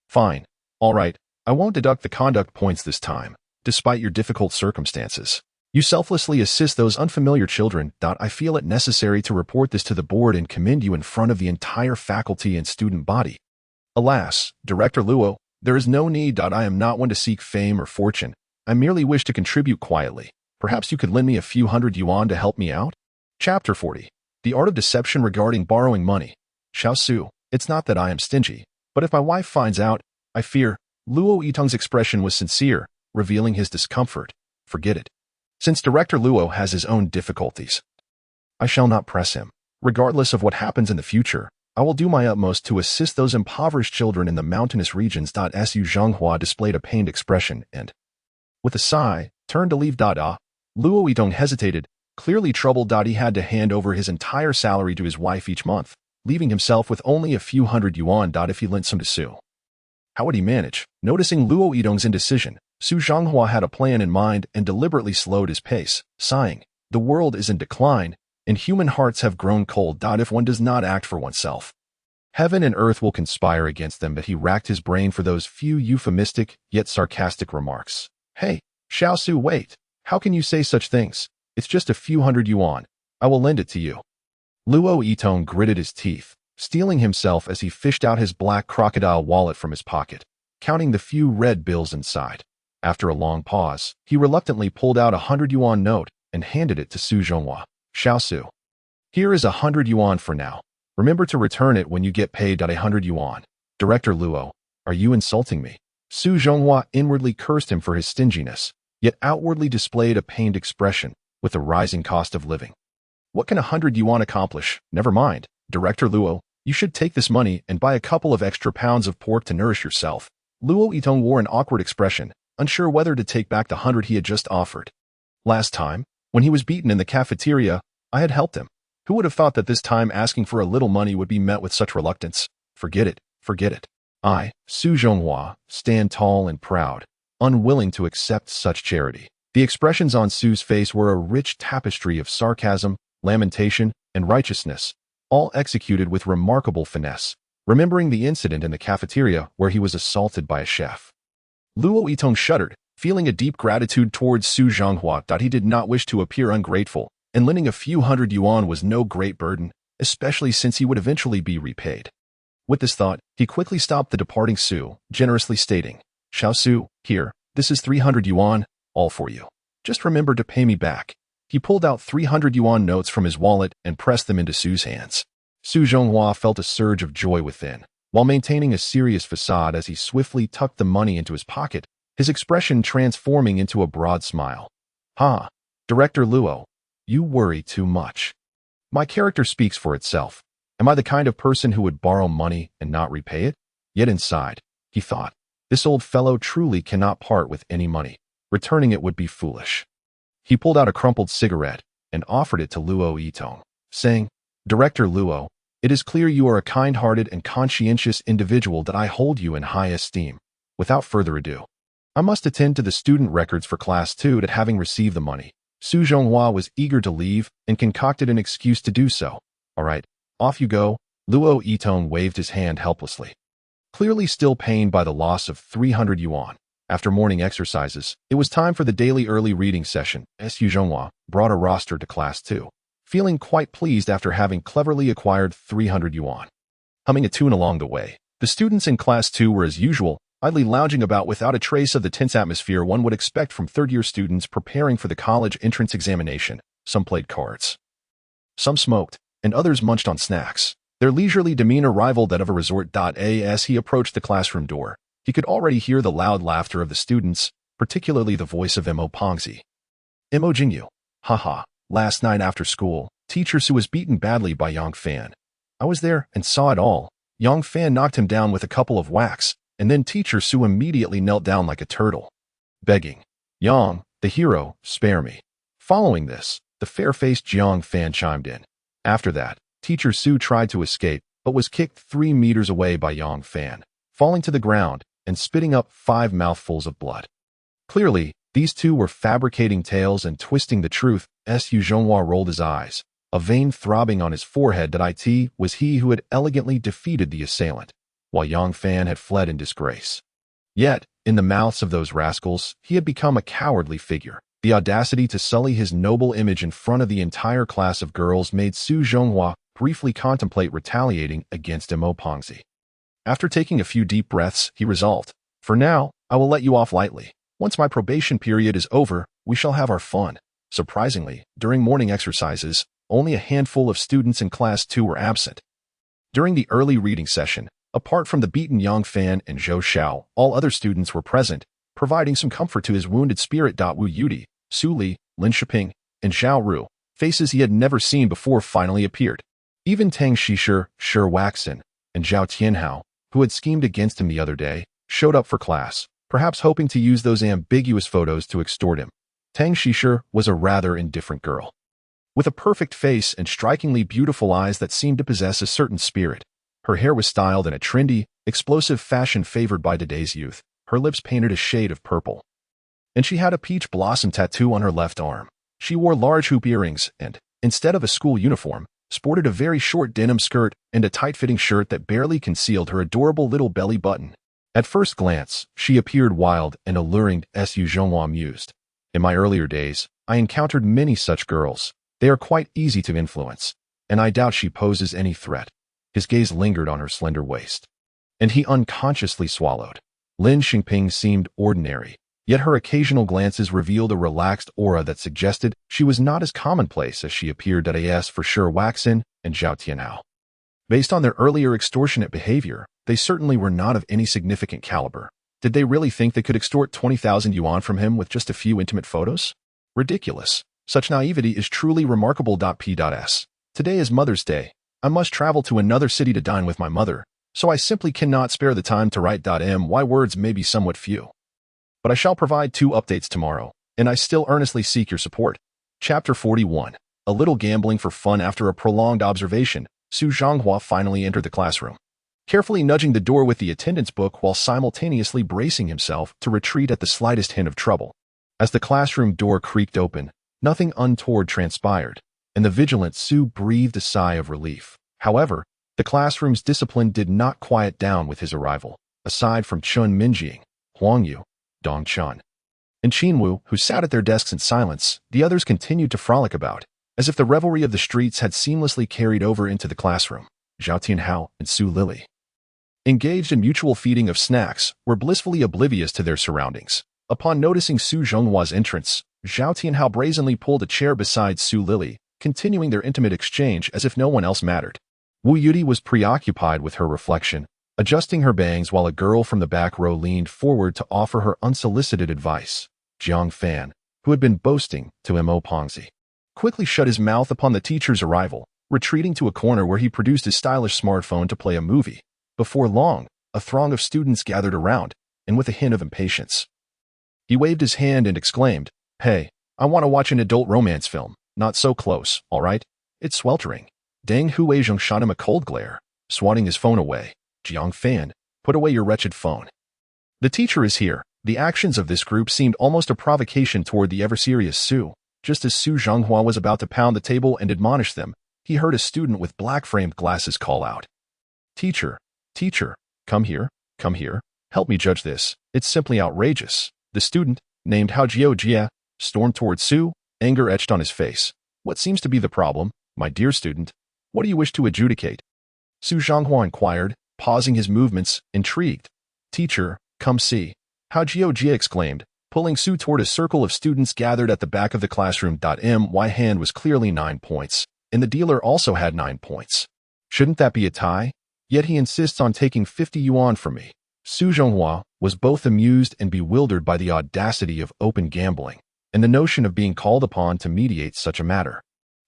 Fine. All right, I won't deduct the conduct points this time, despite your difficult circumstances. You selflessly assist those unfamiliar children. I feel it necessary to report this to the board and commend you in front of the entire faculty and student body. Alas, Director Luo, there is no need. I am not one to seek fame or fortune. I merely wish to contribute quietly. Perhaps you could lend me a few hundred yuan to help me out? Chapter 40. The Art of Deception Regarding Borrowing Money. Xiao Su, it's not that I am stingy, but if my wife finds out, I fear. Luo Yitong's expression was sincere, revealing his discomfort. Forget it. Since Director Luo has his own difficulties, I shall not press him. Regardless of what happens in the future, I will do my utmost to assist those impoverished children in the mountainous regions. Su Zhonghua displayed a pained expression and, with a sigh, turned to leave. Luo Yitong hesitated, clearly troubled. He had to hand over his entire salary to his wife each month, leaving himself with only a few hundred yuan. If he lent some to Su, how would he manage? Noticing Luo Yitong's indecision, Su Zhonghua had a plan in mind and deliberately slowed his pace, sighing, the world is in decline, and human hearts have grown cold. If one does not act for oneself, heaven and earth will conspire against them. But he racked his brain for those few euphemistic yet sarcastic remarks. Hey, Xiao Su, wait. How can you say such things? It's just a few hundred yuan. I will lend it to you. Luo Yitong gritted his teeth, steeling himself as he fished out his black crocodile wallet from his pocket, counting the few red bills inside. After a long pause, he reluctantly pulled out a 100 yuan note and handed it to Su Zhonghua. Xiao Su. Here is 100 yuan for now. Remember to return it when you get paid. 100 yuan. Director Luo, are you insulting me? Su Zhonghua inwardly cursed him for his stinginess, yet outwardly displayed a pained expression with the rising cost of living. What can 100 yuan accomplish? Never mind. Director Luo, you should take this money and buy a couple of extra pounds of pork to nourish yourself. Luo Yitong wore an awkward expression, unsure whether to take back the 100 he had just offered. Last time, when he was beaten in the cafeteria, I had helped him. Who would have thought that this time asking for a little money would be met with such reluctance? Forget it, forget it. I, Su Zhonghua, stand tall and proud, unwilling to accept such charity. The expressions on Su's face were a rich tapestry of sarcasm, lamentation, and righteousness, all executed with remarkable finesse, remembering the incident in the cafeteria where he was assaulted by a chef. Luo Yitong shuddered, feeling a deep gratitude towards Su Zhonghua that he did not wish to appear ungrateful, and lending a few 100 yuan was no great burden, especially since he would eventually be repaid. With this thought, he quickly stopped the departing Su, generously stating, Xiao Su, here, this is 300 yuan, all for you. Just remember to pay me back. He pulled out 300 yuan notes from his wallet and pressed them into Su's hands. Su Zhonghua felt a surge of joy within, while maintaining a serious facade as he swiftly tucked the money into his pocket, his expression transforming into a broad smile. Ha! Director Luo, you worry too much. My character speaks for itself. Am I the kind of person who would borrow money and not repay it? Yet inside, he thought, this old fellow truly cannot part with any money. Returning it would be foolish. He pulled out a crumpled cigarette and offered it to Luo Yitong, saying, Director Luo, it is clear you are a kind-hearted and conscientious individual that I hold you in high esteem. Without further ado, I must attend to the student records for Class 2 that having received the money. Su Zhonghua was eager to leave and concocted an excuse to do so. All right, off you go. Luo Yitong waved his hand helplessly. Clearly still pained by the loss of 300 yuan. After morning exercises, it was time for the daily early reading session. Su Zhonghua brought a roster to Class 2, feeling quite pleased after having cleverly acquired 300 yuan. Humming a tune along the way, the students in Class 2 were as usual, idly lounging about without a trace of the tense atmosphere one would expect from third-year students preparing for the college entrance examination. Some played cards. Some smoked, and others munched on snacks. Their leisurely demeanor rivaled that of a resort. As he approached the classroom door, he could already hear the loud laughter of the students, particularly the voice of Mo Pongzi. Mo Jingyu. Haha, last night after school, Teacher Su was beaten badly by Yang Fan. I was there and saw it all. Yang Fan knocked him down with a couple of whacks, and then Teacher Su immediately knelt down like a turtle, begging, Yang, the hero, spare me. Following this, the fair-faced Jiang Fan chimed in. After that, Teacher Su tried to escape, but was kicked 3 meters away by Yang Fan, falling to the ground and spitting up 5 mouthfuls of blood. Clearly, these two were fabricating tales and twisting the truth. Su Zhonghua rolled his eyes, a vein throbbing on his forehead that it was he who had elegantly defeated the assailant, while Yang Fan had fled in disgrace. Yet, in the mouths of those rascals, he had become a cowardly figure. The audacity to sully his noble image in front of the entire class of girls made Su Zhonghua briefly contemplate retaliating against Mo Pongzi. After taking a few deep breaths, he resolved, for now, I will let you off lightly. Once my probation period is over, we shall have our fun. Surprisingly, during morning exercises, only a handful of students in Class 2 were absent. During the early reading session, apart from the beaten Yang Fan and Zhou Xiao, all other students were present, providing some comfort to his wounded spirit. Wu Yudi, Su Li, Lin Shiping, and Zhao Ru, faces he had never seen before, finally appeared. Even Tang Shishir, Shi Waxin, and Zhao Tianhao, who had schemed against him the other day, showed up for class, perhaps hoping to use those ambiguous photos to extort him. Tang Shishir was a rather indifferent girl, with a perfect face and strikingly beautiful eyes that seemed to possess a certain spirit. Her hair was styled in a trendy, explosive fashion favored by today's youth, her lips painted a shade of purple, and she had a peach blossom tattoo on her left arm. She wore large hoop earrings and, instead of a school uniform, sported a very short denim skirt and a tight-fitting shirt that barely concealed her adorable little belly button. At first glance, she appeared wild and alluring. Su Zhonghua mused. In my earlier days, I encountered many such girls. They are quite easy to influence, and I doubt she poses any threat. His gaze lingered on her slender waist, and he unconsciously swallowed. Lin Xingping seemed ordinary, yet her occasional glances revealed a relaxed aura that suggested she was not as commonplace as she appeared. As for Shi Waxin and Zhao Tianhao, based on their earlier extortionate behavior, they certainly were not of any significant caliber. Did they really think they could extort 20,000 yuan from him with just a few intimate photos? Ridiculous. Such naivety is truly remarkable. P.S. Today is Mother's Day. I must travel to another city to dine with my mother, so I simply cannot spare the time to write. My words may be somewhat few, but I shall provide 2 updates tomorrow, and I still earnestly seek your support. Chapter 41. A little gambling for fun. After a prolonged observation, Su Zhanghua finally entered the classroom, carefully nudging the door with the attendance book while simultaneously bracing himself to retreat at the slightest hint of trouble. As the classroom door creaked open, nothing untoward transpired, and the vigilant Su breathed a sigh of relief. However, the classroom's discipline did not quiet down with his arrival. Aside from Chun Minjing, Huang Yu, Dong Chun, and Qin Wu, who sat at their desks in silence, the others continued to frolic about, as if the revelry of the streets had seamlessly carried over into the classroom. Zhao Tianhao and Su Lily, engaged in mutual feeding of snacks, were blissfully oblivious to their surroundings. Upon noticing Su Zhonghua's entrance, Zhao Tianhao brazenly pulled a chair beside Su Lily, continuing their intimate exchange as if no one else mattered. Wu Yuti was preoccupied with her reflection, adjusting her bangs while a girl from the back row leaned forward to offer her unsolicited advice. Jiang Fan, who had been boasting to Mo Pongzi, quickly shut his mouth upon the teacher's arrival, retreating to a corner where he produced his stylish smartphone to play a movie. Before long, a throng of students gathered around, and with a hint of impatience, he waved his hand and exclaimed, "Hey, I want to watch an adult romance film. Not so close, all right? It's sweltering." Deng Huizhong shot him a cold glare, swatting his phone away. "Jiang Fan, put away your wretched phone. The teacher is here." The actions of this group seemed almost a provocation toward the ever-serious Su. Just as Su Zhanghua was about to pound the table and admonish them, he heard a student with black-framed glasses call out, Teacher, come here, help me judge this. It's simply outrageous." The student, named Hao Jiojia, stormed toward Su, anger etched on his face. "What seems to be the problem, my dear student? What do you wish to adjudicate?" Su Zhanghua inquired, pausing his movements, intrigued. "Teacher, come see," Hao Jiojia exclaimed, pulling Su toward a circle of students gathered at the back of the classroom. My hand was clearly 9 points, and the dealer also had 9 points. Shouldn't that be a tie? Yet he insists on taking 50 yuan from me. Su Zhonghua was both amused and bewildered by the audacity of open gambling and the notion of being called upon to mediate such a matter.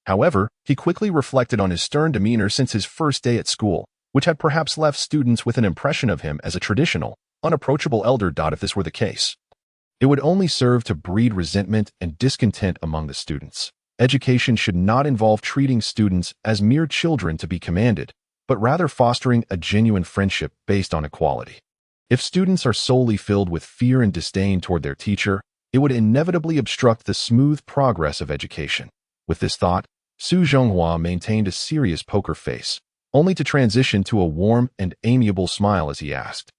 However, he quickly reflected on his stern demeanor since his first day at school, which had perhaps left students with an impression of him as a traditional, unapproachable elder. If this were the case, it would only serve to breed resentment and discontent among the students. Education should not involve treating students as mere children to be commanded, but rather fostering a genuine friendship based on equality. If students are solely filled with fear and disdain toward their teacher, it would inevitably obstruct the smooth progress of education. With this thought, Su Zhonghua maintained a serious poker face, only to transition to a warm and amiable smile as he asked,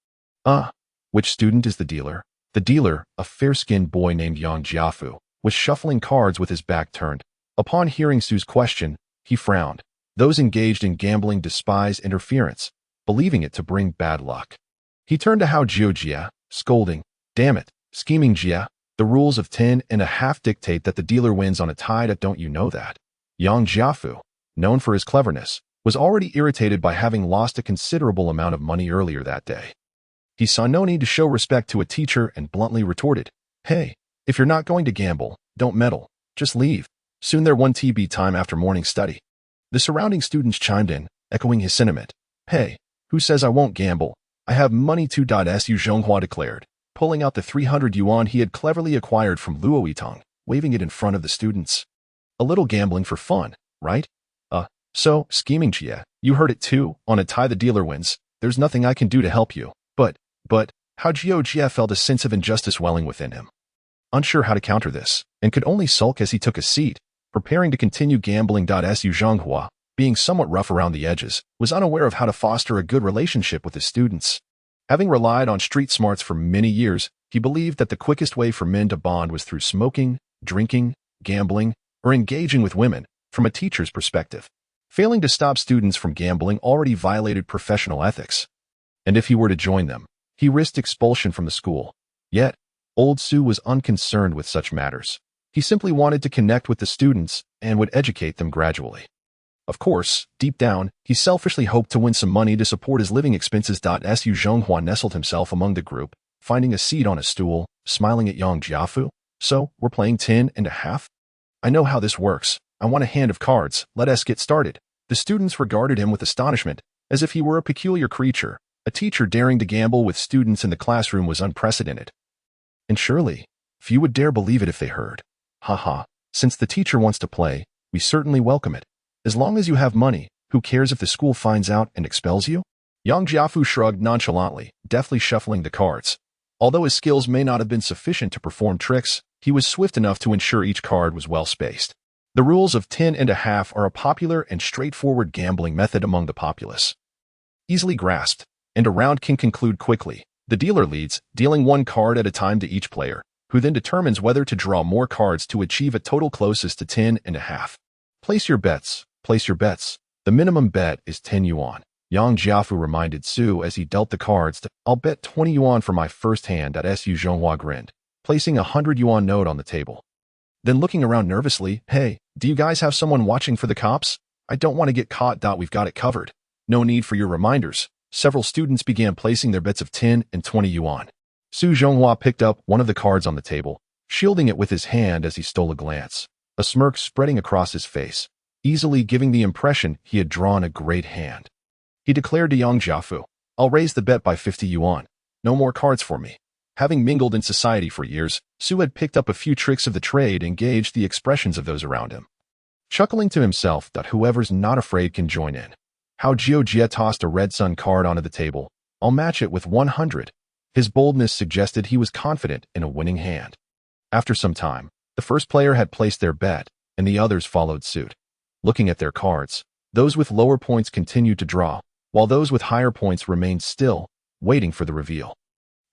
which student is the dealer?" The dealer, a fair-skinned boy named Yang Jiafu, was shuffling cards with his back turned. Upon hearing Su's question, he frowned. Those engaged in gambling despise interference, believing it to bring bad luck. He turned to Hao Jiojia, scolding, "Damn it, scheming Jia, the rules of 10.5 dictate that the dealer wins on a tie. Don't you know that?" Yang Jiafu, known for his cleverness, was already irritated by having lost a considerable amount of money earlier that day. He saw no need to show respect to a teacher and bluntly retorted, "Hey, if you're not going to gamble, don't meddle, just leave. Soon there won't be time after morning study." The surrounding students chimed in, echoing his sentiment. "Hey, who says I won't gamble? I have money too." Su Zhonghua declared, pulling out the 300 yuan he had cleverly acquired from Luo Yitong, waving it in front of the students. "A little gambling for fun, right? So, scheming Jia, you heard it too. On a tie the dealer wins. There's nothing I can do to help you." But, Hao Jiojia felt a sense of injustice welling within him. Unsure how to counter this, and could only sulk as he took a seat, preparing to continue gambling. Su Zhonghua, being somewhat rough around the edges, was unaware of how to foster a good relationship with his students. Having relied on street smarts for many years, he believed that the quickest way for men to bond was through smoking, drinking, gambling, or engaging with women, from a teacher's perspective. Failing to stop students from gambling already violated professional ethics. And if he were to join them, he risked expulsion from the school. Yet, old Zhou was unconcerned with such matters. He simply wanted to connect with the students and would educate them gradually. Of course, deep down, he selfishly hoped to win some money to support his living expenses. Su Zhonghua nestled himself among the group, finding a seat on a stool, smiling at Yang Jiafu. So, we're playing 10 and a half? I know how this works. I want a hand of cards. Let us get started. The students regarded him with astonishment, as if he were a peculiar creature. A teacher daring to gamble with students in the classroom was unprecedented. And surely, few would dare believe it if they heard. Haha, since the teacher wants to play, we certainly welcome it. As long as you have money, who cares if the school finds out and expels you? Yang Jiafu shrugged nonchalantly, deftly shuffling the cards. Although his skills may not have been sufficient to perform tricks, he was swift enough to ensure each card was well spaced. The rules of 10 and a half are a popular and straightforward gambling method among the populace. Easily grasped, and a round can conclude quickly. The dealer leads, dealing one card at a time to each player, who then determines whether to draw more cards to achieve a total closest to 10 and a half. Place your bets. Place your bets. The minimum bet is 10 yuan. Yang Jiafu reminded Zhou as he dealt the cards to, I'll bet 20 yuan for my first hand. Su Zhonghua grinned, placing a 100 yuan note on the table. Then looking around nervously, hey, do you guys have someone watching for the cops? I don't want to get caught. We've got it covered. No need for your reminders. Several students began placing their bets of 10 and 20 yuan. Su Zhonghua picked up one of the cards on the table, shielding it with his hand as he stole a glance, a smirk spreading across his face, easily giving the impression he had drawn a great hand. He declared to Yang Jiafu, I'll raise the bet by 50 yuan. No more cards for me. Having mingled in society for years, Zhou had picked up a few tricks of the trade and gauged the expressions of those around him. Chuckling to himself that whoever's not afraid can join in. How Zhou Jie tossed a red sun card onto the table. I'll match it with 100. His boldness suggested he was confident in a winning hand. After some time, the first player had placed their bet, and the others followed suit. Looking at their cards, those with lower points continued to draw, while those with higher points remained still, waiting for the reveal.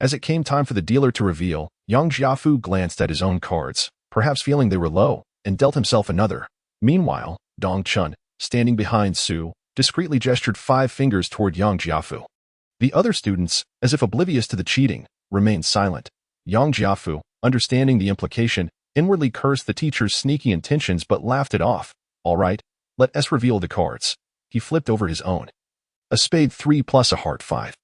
As it came time for the dealer to reveal, Yang Jiafu glanced at his own cards, perhaps feeling they were low, and dealt himself another. Meanwhile, Dong Chun, standing behind Zhou, discreetly gestured 5 fingers toward Yang Jiafu. The other students, as if oblivious to the cheating, remained silent. Yang Jiafu, understanding the implication, inwardly cursed the teacher's sneaky intentions but laughed it off. All right, let us reveal the cards. He flipped over his own. A spade 3 plus a heart 5.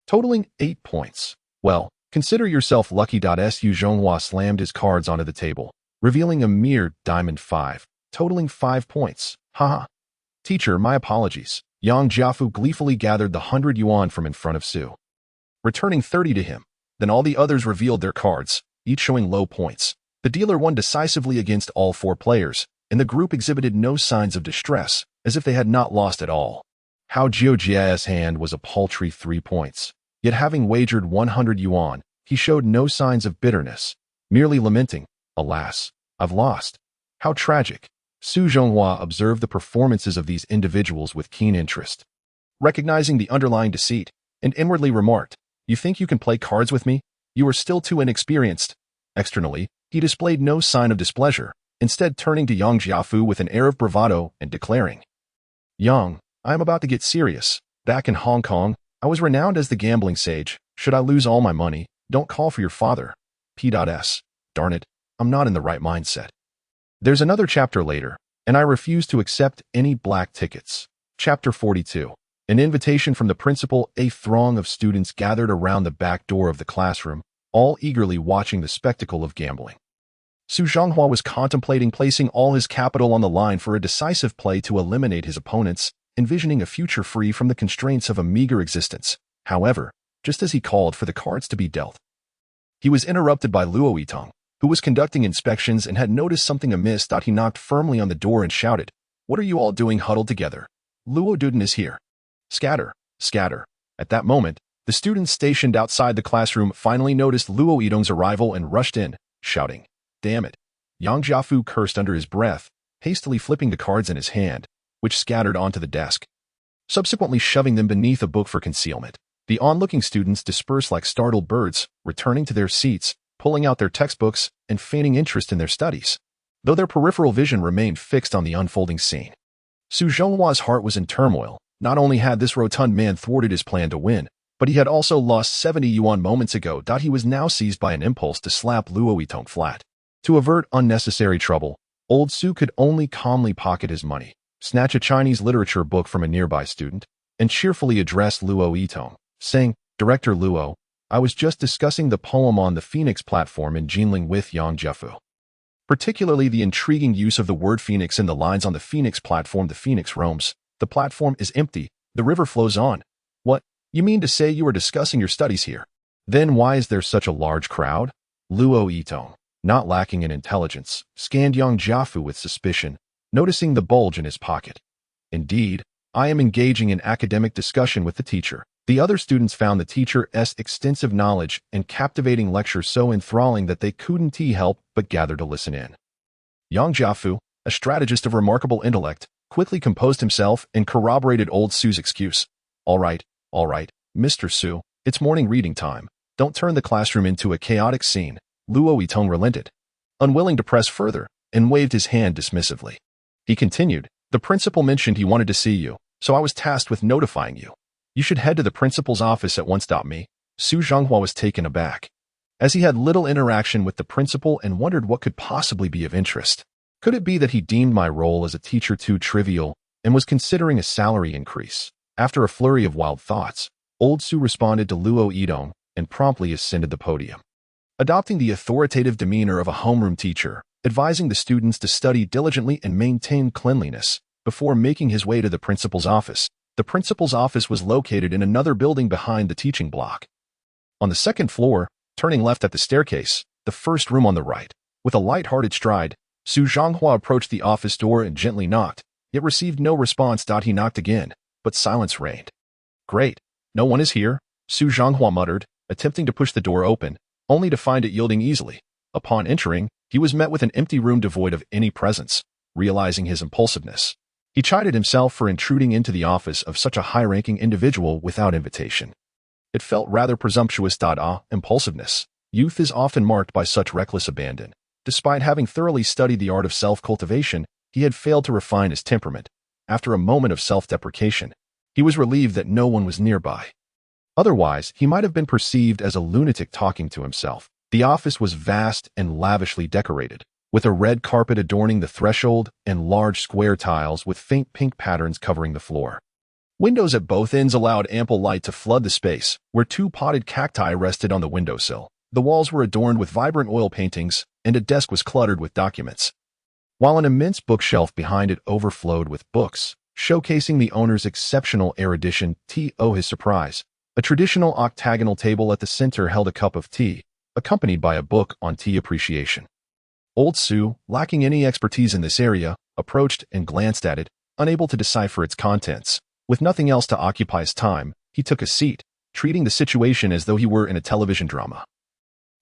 Totaling 8 points. Well, consider yourself lucky. Su Zhonghua slammed his cards onto the table, revealing a mere diamond 5, totaling 5 points. Haha. Teacher, my apologies. Yang Jiafu gleefully gathered the 100 yuan from in front of Zhou, returning 30 to him. Then all the others revealed their cards, each showing low points. The dealer won decisively against all 4 players, and the group exhibited no signs of distress, as if they had not lost at all. How Zhou Jie's hand was a paltry 3 points. Yet having wagered 100 yuan, he showed no signs of bitterness, merely lamenting, alas, I've lost. How tragic. Su Zhonghua observed the performances of these individuals with keen interest, recognizing the underlying deceit, and inwardly remarked, you think you can play cards with me? You are still too inexperienced. Externally, he displayed no sign of displeasure, instead turning to Yang Jiafu with an air of bravado and declaring, Yang, I am about to get serious. Back in Hong Kong, I was renowned as the gambling sage. Should I lose all my money, don't call for your father. P.S. Darn it, I'm not in the right mindset. There's another chapter later, and I refuse to accept any black tickets. Chapter 42. An invitation from the principal. A throng of students gathered around the back door of the classroom, all eagerly watching the spectacle of gambling. Su Zhonghua was contemplating placing all his capital on the line for a decisive play to eliminate his opponents, envisioning a future free from the constraints of a meager existence. However, just as he called for the cards to be dealt, he was interrupted by Luo Yitong, who was conducting inspections and had noticed something amiss. He knocked firmly on the door and shouted, What are you all doing huddled together? Luo Duden is here. Scatter, scatter. At that moment, the students stationed outside the classroom finally noticed Luo Yitong's arrival and rushed in, shouting, Damn it. Yang Jiafu cursed under his breath, hastily flipping the cards in his hand, which scattered onto the desk, subsequently shoving them beneath a book for concealment. The onlooking students dispersed like startled birds, returning to their seats, pulling out their textbooks, and feigning interest in their studies, though their peripheral vision remained fixed on the unfolding scene. Su Zhonghua's heart was in turmoil. Not only had this rotund man thwarted his plan to win, but he had also lost 70 yuan moments ago. He was now seized by an impulse to slap Luo Yitong flat. To avert unnecessary trouble, old Su could only calmly pocket his money, snatch a Chinese literature book from a nearby student, and cheerfully address Luo Yitong, saying, "Director Luo, I was just discussing the poem on the Phoenix platform in Jinling with Yang Jiafu. Particularly the intriguing use of the word phoenix in the lines on the Phoenix platform. The phoenix roams. The platform is empty. The river flows on. What? You mean to say you are discussing your studies here? Then why is there such a large crowd?" Luo Yitong, not lacking in intelligence, scanned Yang Jiafu with suspicion, noticing the bulge in his pocket. "Indeed, I am engaging in academic discussion with the teacher." The other students found the teacher's extensive knowledge and captivating lecture so enthralling that they couldn't help but gather to listen in. Yang Jiafu, a strategist of remarkable intellect, quickly composed himself and corroborated old Su's excuse. All right, Mr. Su, it's morning reading time. Don't turn the classroom into a chaotic scene." Luo Yitong relented, unwilling to press further, and waved his hand dismissively. He continued, "The principal mentioned he wanted to see you, so I was tasked with notifying you. You should head to the principal's office at once. Me." Su Zhonghua was taken aback, as he had little interaction with the principal and wondered what could possibly be of interest. Could it be that he deemed my role as a teacher too trivial and was considering a salary increase? After a flurry of wild thoughts, old Su responded to Luo Yitong and promptly ascended the podium, adopting the authoritative demeanor of a homeroom teacher, advising the students to study diligently and maintain cleanliness before making his way to the principal's office. The principal's office was located in another building behind the teaching block. On the second floor, turning left at the staircase, the first room on the right, with a light-hearted stride, Su Zhonghua approached the office door and gently knocked, yet received no response. He knocked again, but silence reigned. "Great, no one is here," Su Zhonghua muttered, attempting to push the door open, only to find it yielding easily. Upon entering, he was met with an empty room devoid of any presence. Realizing his impulsiveness, he chided himself for intruding into the office of such a high-ranking individual without invitation. It felt rather presumptuous. Impulsiveness. Youth is often marked by such reckless abandon. Despite having thoroughly studied the art of self-cultivation, he had failed to refine his temperament. After a moment of self-deprecation, he was relieved that no one was nearby. Otherwise, he might have been perceived as a lunatic talking to himself. The office was vast and lavishly decorated, with a red carpet adorning the threshold and large square tiles with faint pink patterns covering the floor. Windows at both ends allowed ample light to flood the space, where two potted cacti rested on the windowsill. The walls were adorned with vibrant oil paintings, and a desk was cluttered with documents, while an immense bookshelf behind it overflowed with books, showcasing the owner's exceptional erudition. To his surprise, a traditional octagonal table at the center held a cup of tea, accompanied by a book on tea appreciation. Old Su, lacking any expertise in this area, approached and glanced at it, unable to decipher its contents. With nothing else to occupy his time, he took a seat, treating the situation as though he were in a television drama.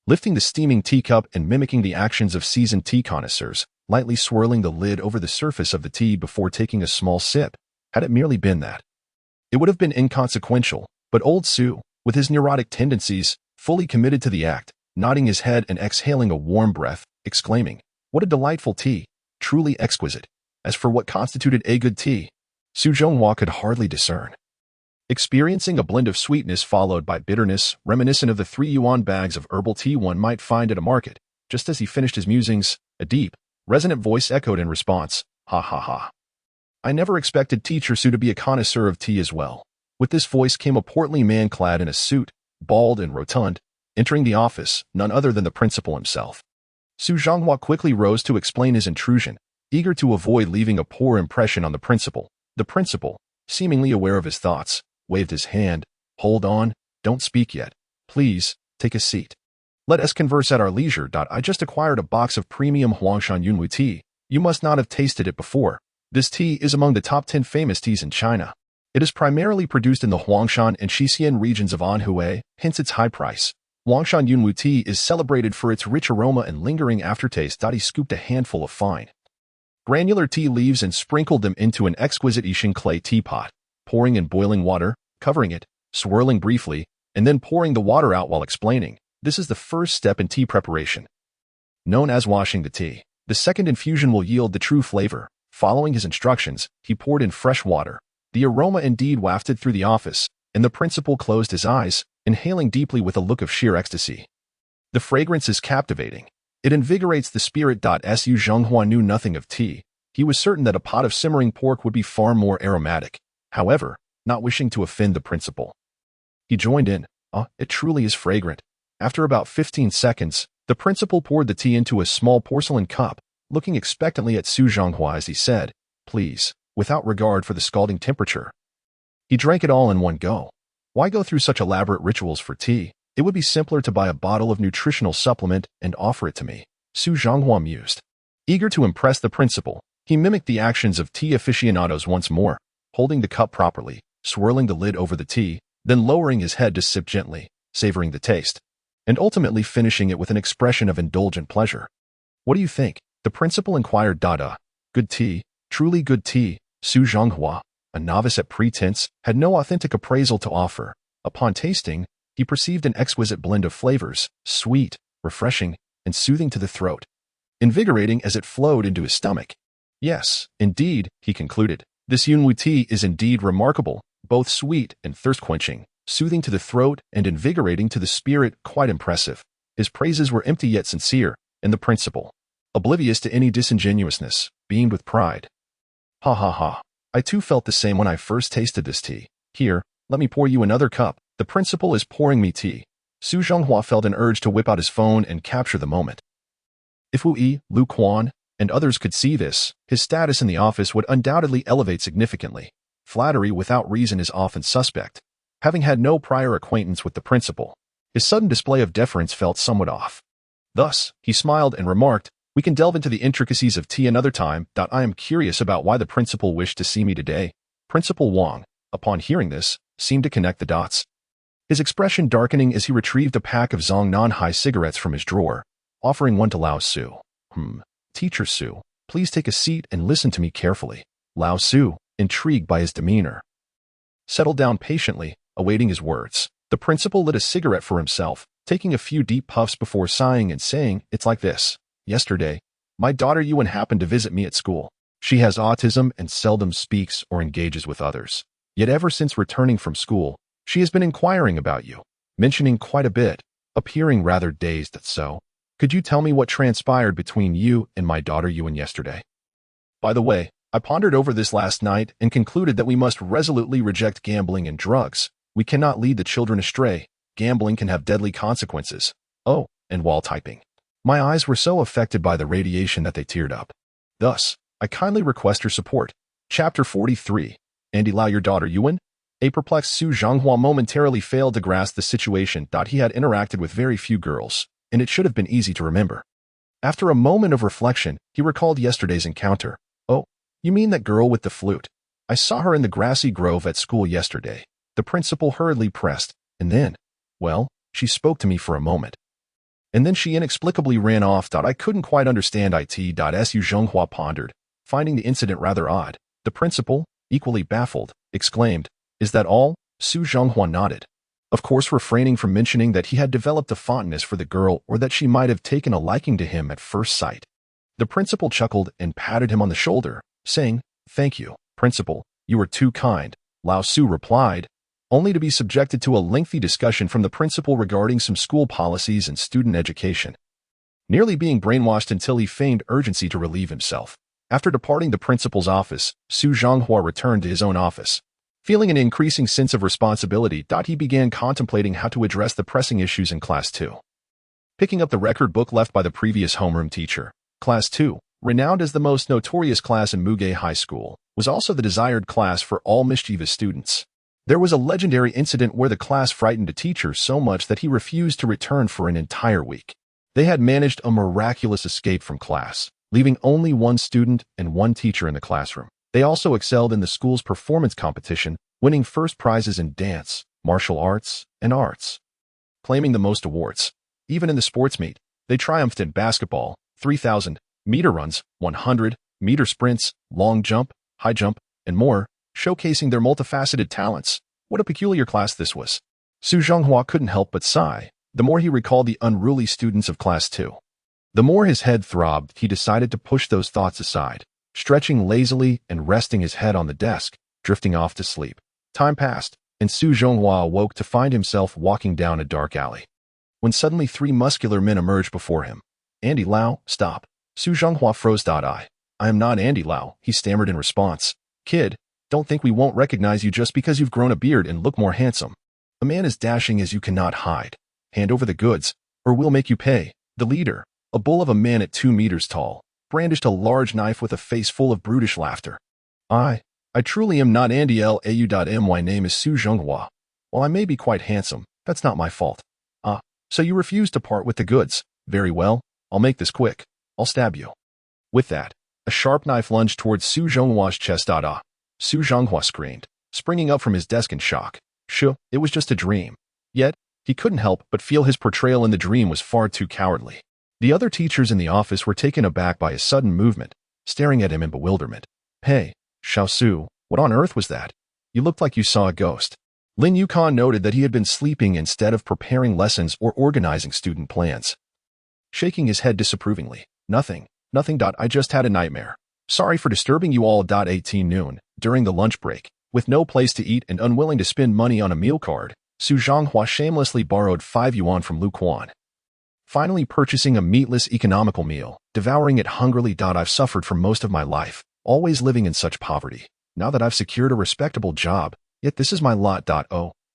Lifting the steaming teacup and mimicking the actions of seasoned tea connoisseurs, lightly swirling the lid over the surface of the tea before taking a small sip. Had it merely been that, it would have been inconsequential, but old Su, with his neurotic tendencies, fully committed to the act, nodding his head and exhaling a warm breath, exclaiming, "What a delightful tea, truly exquisite." As for what constituted a good tea, Su Zhonghua could hardly discern. Experiencing a blend of sweetness followed by bitterness, reminiscent of the 3 yuan bags of herbal tea one might find at a market, just as he finished his musings, a deep, resonant voice echoed in response, "Ha ha ha. I never expected Teacher Su to be a connoisseur of tea as well." With this voice came a portly man clad in a suit, bald and rotund, entering the office, none other than the principal himself. Su Zhonghua quickly rose to explain his intrusion, eager to avoid leaving a poor impression on the principal. The principal, seemingly aware of his thoughts, waved his hand. "Hold on, don't speak yet. Please, take a seat. Let us converse at our leisure. I just acquired a box of premium Huangshan Yunwu tea. You must not have tasted it before. This tea is among the top 10 famous teas in China. It is primarily produced in the Huangshan and Xiaoyang regions of Anhui, hence its high price. Huangshan Yunwu tea is celebrated for its rich aroma and lingering aftertaste. He scooped a handful of fine, granular tea leaves and sprinkled them into an exquisite Yixing clay teapot, pouring in boiling water, covering it, swirling briefly, and then pouring the water out while explaining, "This is the first step in tea preparation, known as washing the tea. The second infusion will yield the true flavor, Following his instructions, he poured in fresh water. The aroma indeed wafted through the office, and the principal closed his eyes, inhaling deeply with a look of sheer ecstasy. The fragrance is captivating. It invigorates the spirit. Su Zhonghua knew nothing of tea. He was certain that a pot of simmering pork would be far more aromatic. However, not wishing to offend the principal, he joined in. It truly is fragrant. After about 15 seconds, the principal poured the tea into a small porcelain cup, looking expectantly at Su Zhonghua as he said, "Please," without regard for the scalding temperature. He drank it all in one go. Why go through such elaborate rituals for tea? It would be simpler to buy a bottle of nutritional supplement and offer it to me, Su Zhonghua mused. Eager to impress the principal, he mimicked the actions of tea aficionados once more, holding the cup properly, swirling the lid over the tea, then lowering his head to sip gently, savoring the taste, and ultimately finishing it with an expression of indulgent pleasure. "What do you think?" the principal inquired. Good tea, truly good tea. Su Zhonghua, a novice at pretense, had no authentic appraisal to offer. Upon tasting, he perceived an exquisite blend of flavors, sweet, refreshing, and soothing to the throat, invigorating as it flowed into his stomach. "Yes, indeed," he concluded. "This Yunwu tea is indeed remarkable, both sweet and thirst-quenching, soothing to the throat and invigorating to the spirit, quite impressive." His praises were empty yet sincere, and the principal, oblivious to any disingenuousness, beamed with pride. "Ha ha ha. I too felt the same when I first tasted this tea. Here, let me pour you another cup. The principal is pouring me tea." Su Zhonghua felt an urge to whip out his phone and capture the moment. If Wu Yi, Lu Quan, and others could see this, his status in the office would undoubtedly elevate significantly. Flattery without reason is often suspect. Having had no prior acquaintance with the principal, his sudden display of deference felt somewhat off. Thus, he smiled and remarked, "We can delve into the intricacies of tea another time. I am curious about why the principal wished to see me today." Principal Wang, upon hearing this, seemed to connect the dots, his expression darkening as he retrieved a pack of Zhong Nanhai cigarettes from his drawer, offering one to Lao Su. Teacher Su, please take a seat and listen to me carefully." Lao Su, intrigued by his demeanor, settled down patiently, awaiting his words. The principal lit a cigarette for himself, taking a few deep puffs before sighing and saying, "It's like this. Yesterday, my daughter Yuan happened to visit me at school. She has autism and seldom speaks or engages with others. Yet ever since returning from school, she has been inquiring about you, mentioning quite a bit, appearing rather dazed. So, could you tell me what transpired between you and my daughter Yuan yesterday? By the way, I pondered over this last night and concluded that we must resolutely reject gambling and drugs. We cannot lead the children astray. Gambling can have deadly consequences." Oh, and while typing, my eyes were so affected by the radiation that they teared up. Thus, I kindly request your support. Chapter 43. And allow your daughter Yuan? A perplexed Su Zhonghua momentarily failed to grasp the situation. He had interacted with very few girls, and it should have been easy to remember. After a moment of reflection, he recalled yesterday's encounter. "Oh, you mean that girl with the flute? I saw her in the grassy grove at school yesterday." The principal hurriedly pressed, "And then?" "Well, she spoke to me for a moment. And then she inexplicably ran off. I couldn't quite understand it. Su Zhonghua pondered, finding the incident rather odd. The principal, equally baffled, exclaimed, "Is that all?" Su Zhonghua nodded, of course refraining from mentioning that he had developed a fondness for the girl or that she might have taken a liking to him at first sight. The principal chuckled and patted him on the shoulder, saying, "Thank you, principal, you are too kind." Lao Su replied, only to be subjected to a lengthy discussion from the principal regarding some school policies and student education, nearly being brainwashed until he feigned urgency to relieve himself. After departing the principal's office, Su Zhonghua returned to his own office. Feeling an increasing sense of responsibility, he began contemplating how to address the pressing issues in Class 2. Picking up the record book left by the previous homeroom teacher, Class 2, renowned as the most notorious class in Muge High School, was also the desired class for all mischievous students. There was a legendary incident where the class frightened a teacher so much that he refused to return for an entire week. They had managed a miraculous escape from class, leaving only one student and one teacher in the classroom. They also excelled in the school's performance competition, winning first prizes in dance, martial arts, and arts, claiming the most awards. Even in the sports meet, they triumphed in basketball, 3,000-meter runs, 100-meter sprints, long jump, high jump, and more, showcasing their multifaceted talents. What a peculiar class this was. Su Zhonghua couldn't help but sigh, the more he recalled the unruly students of Class 2. The more his head throbbed, he decided to push those thoughts aside. stretching lazily and resting his head on the desk, drifting off to sleep. Time passed, and Su Zhonghua awoke to find himself walking down a dark alley. When suddenly 3 muscular men emerged before him. "Andy Lau, stop." Su Zhonghua froze. "I am not Andy Lau," he stammered in response. "Kid, don't think we won't recognize you just because you've grown a beard and look more handsome. A man as dashing as you cannot hide. Hand over the goods, or we'll make you pay." The leader, a bull of a man at 2 meters tall, brandished a large knife with a face full of brutish laughter. I truly am not Andy Lau. My name is Su Zhonghua. While I may be quite handsome, that's not my fault. So you refuse to part with the goods. Very well, I'll make this quick. I'll stab you." With that, a sharp knife lunged towards Su Zhonghua's chest. Su Zhonghua screamed, springing up from his desk in shock. It was just a dream. Yet, he couldn't help but feel his portrayal in the dream was far too cowardly. The other teachers in the office were taken aback by his sudden movement, staring at him in bewilderment. "Hey, Xiaosu, what on earth was that? You looked like you saw a ghost." Lin Yukon noted that he had been sleeping instead of preparing lessons or organizing student plans. Shaking his head disapprovingly, Nothing. I just had a nightmare. Sorry for disturbing you all. 18 noon, during the lunch break, with no place to eat and unwilling to spend money on a meal card, Su Zhonghua shamelessly borrowed 5 yuan from Lu Quan. Finally purchasing a meatless economical meal, devouring it hungrily. I've suffered for most of my life, always living in such poverty. Now that I've secured a respectable job, yet this is my lot.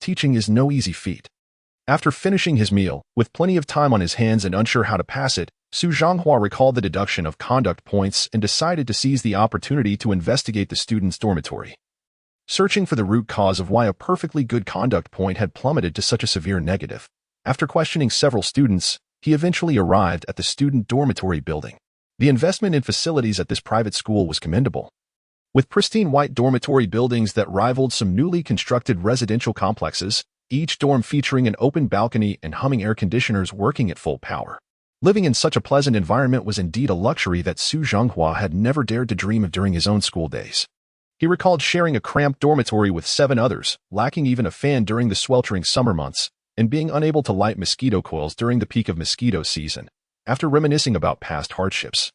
Teaching is no easy feat. After finishing his meal, with plenty of time on his hands and unsure how to pass it, Su Zhonghua recalled the deduction of conduct points and decided to seize the opportunity to investigate the students' dormitory. Searching for the root cause of why a perfectly good conduct point had plummeted to such a severe negative. After questioning several students, he eventually arrived at the student dormitory building. The investment in facilities at this private school was commendable. With pristine white dormitory buildings that rivaled some newly constructed residential complexes, each dorm featuring an open balcony and humming air conditioners working at full power. Living in such a pleasant environment was indeed a luxury that Su Zhonghua had never dared to dream of during his own school days. He recalled sharing a cramped dormitory with 7 others, lacking even a fan during the sweltering summer months, and being unable to light mosquito coils during the peak of mosquito season. After reminiscing about past hardships,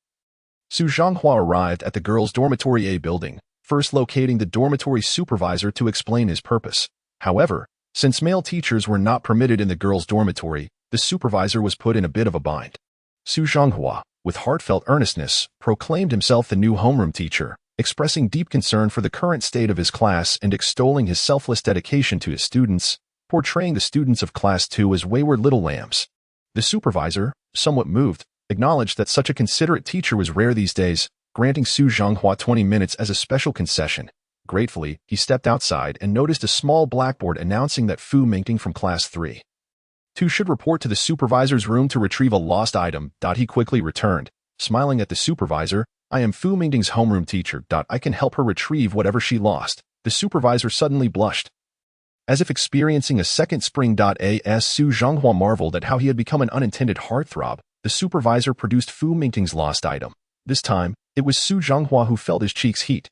Su Zhonghua arrived at the girls' dormitory A building, first locating the dormitory supervisor to explain his purpose. However, since male teachers were not permitted in the girls' dormitory, the supervisor was put in a bit of a bind. Su Zhonghua, with heartfelt earnestness, proclaimed himself the new homeroom teacher, expressing deep concern for the current state of his class and extolling his selfless dedication to his students, portraying the students of Class 2 as wayward little lambs. The supervisor, somewhat moved, acknowledged that such a considerate teacher was rare these days, granting Su Zhonghua 20 minutes as a special concession. Gratefully, he stepped outside and noticed a small blackboard announcing that Fu Mingting from Class 3 2 should report to the supervisor's room to retrieve a lost item. He quickly returned, smiling at the supervisor. "I am Fu Mingting's homeroom teacher. I can help her retrieve whatever she lost." The supervisor suddenly blushed, as if experiencing a second spring. As Su Zhonghua marveled at how he had become an unintended heartthrob, the supervisor produced Fu Mingting's lost item. This time, it was Su Zhonghua who felt his cheeks heat.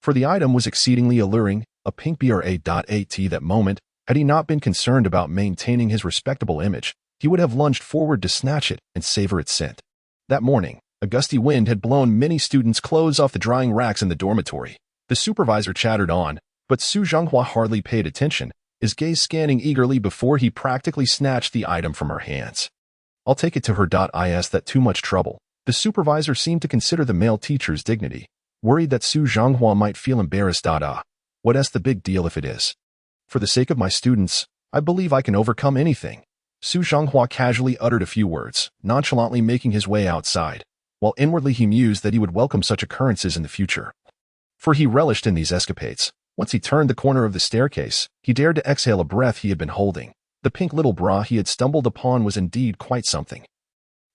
For the item was exceedingly alluring, a pink BRA.AT. That moment, had he not been concerned about maintaining his respectable image, he would have lunged forward to snatch it and savor its scent. That morning, a gusty wind had blown many students' clothes off the drying racks in the dormitory. The supervisor chattered on, but Su Zhonghua hardly paid attention, his gaze scanning eagerly before he practically snatched the item from her hands. "I'll take it to her. Is that too much trouble?" The supervisor seemed to consider the male teacher's dignity, worried that Su Zhonghua might feel embarrassed. What's the big deal if it is? For the sake of my students, I believe I can overcome anything." Su Zhonghua casually uttered a few words, nonchalantly making his way outside, while inwardly he mused that he would welcome such occurrences in the future. For he relished in these escapades. Once he turned the corner of the staircase, he dared to exhale a breath he had been holding. The pink little bra he had stumbled upon was indeed quite something.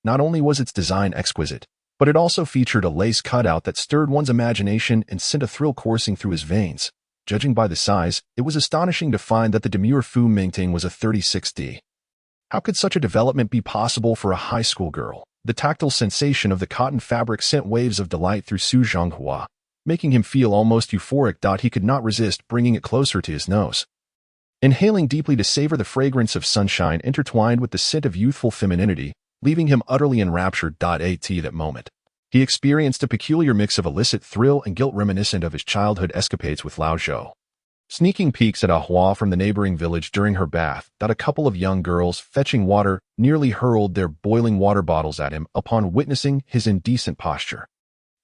Not only was its design exquisite, but it also featured a lace cutout that stirred one's imagination and sent a thrill coursing through his veins. Judging by the size, it was astonishing to find that the demure Fu Mingting was a 36D. How could such a development be possible for a high school girl? The tactile sensation of the cotton fabric sent waves of delight through Su Zhonghua, making him feel almost euphoric. He could not resist bringing it closer to his nose, inhaling deeply to savor the fragrance of sunshine intertwined with the scent of youthful femininity, leaving him utterly enraptured. That moment, He experienced a peculiar mix of illicit thrill and guilt reminiscent of his childhood escapades with Lao Zhou. Sneaking peeks at Hua from the neighboring village during her bath, that a couple of young girls fetching water nearly hurled their boiling water bottles at him upon witnessing his indecent posture.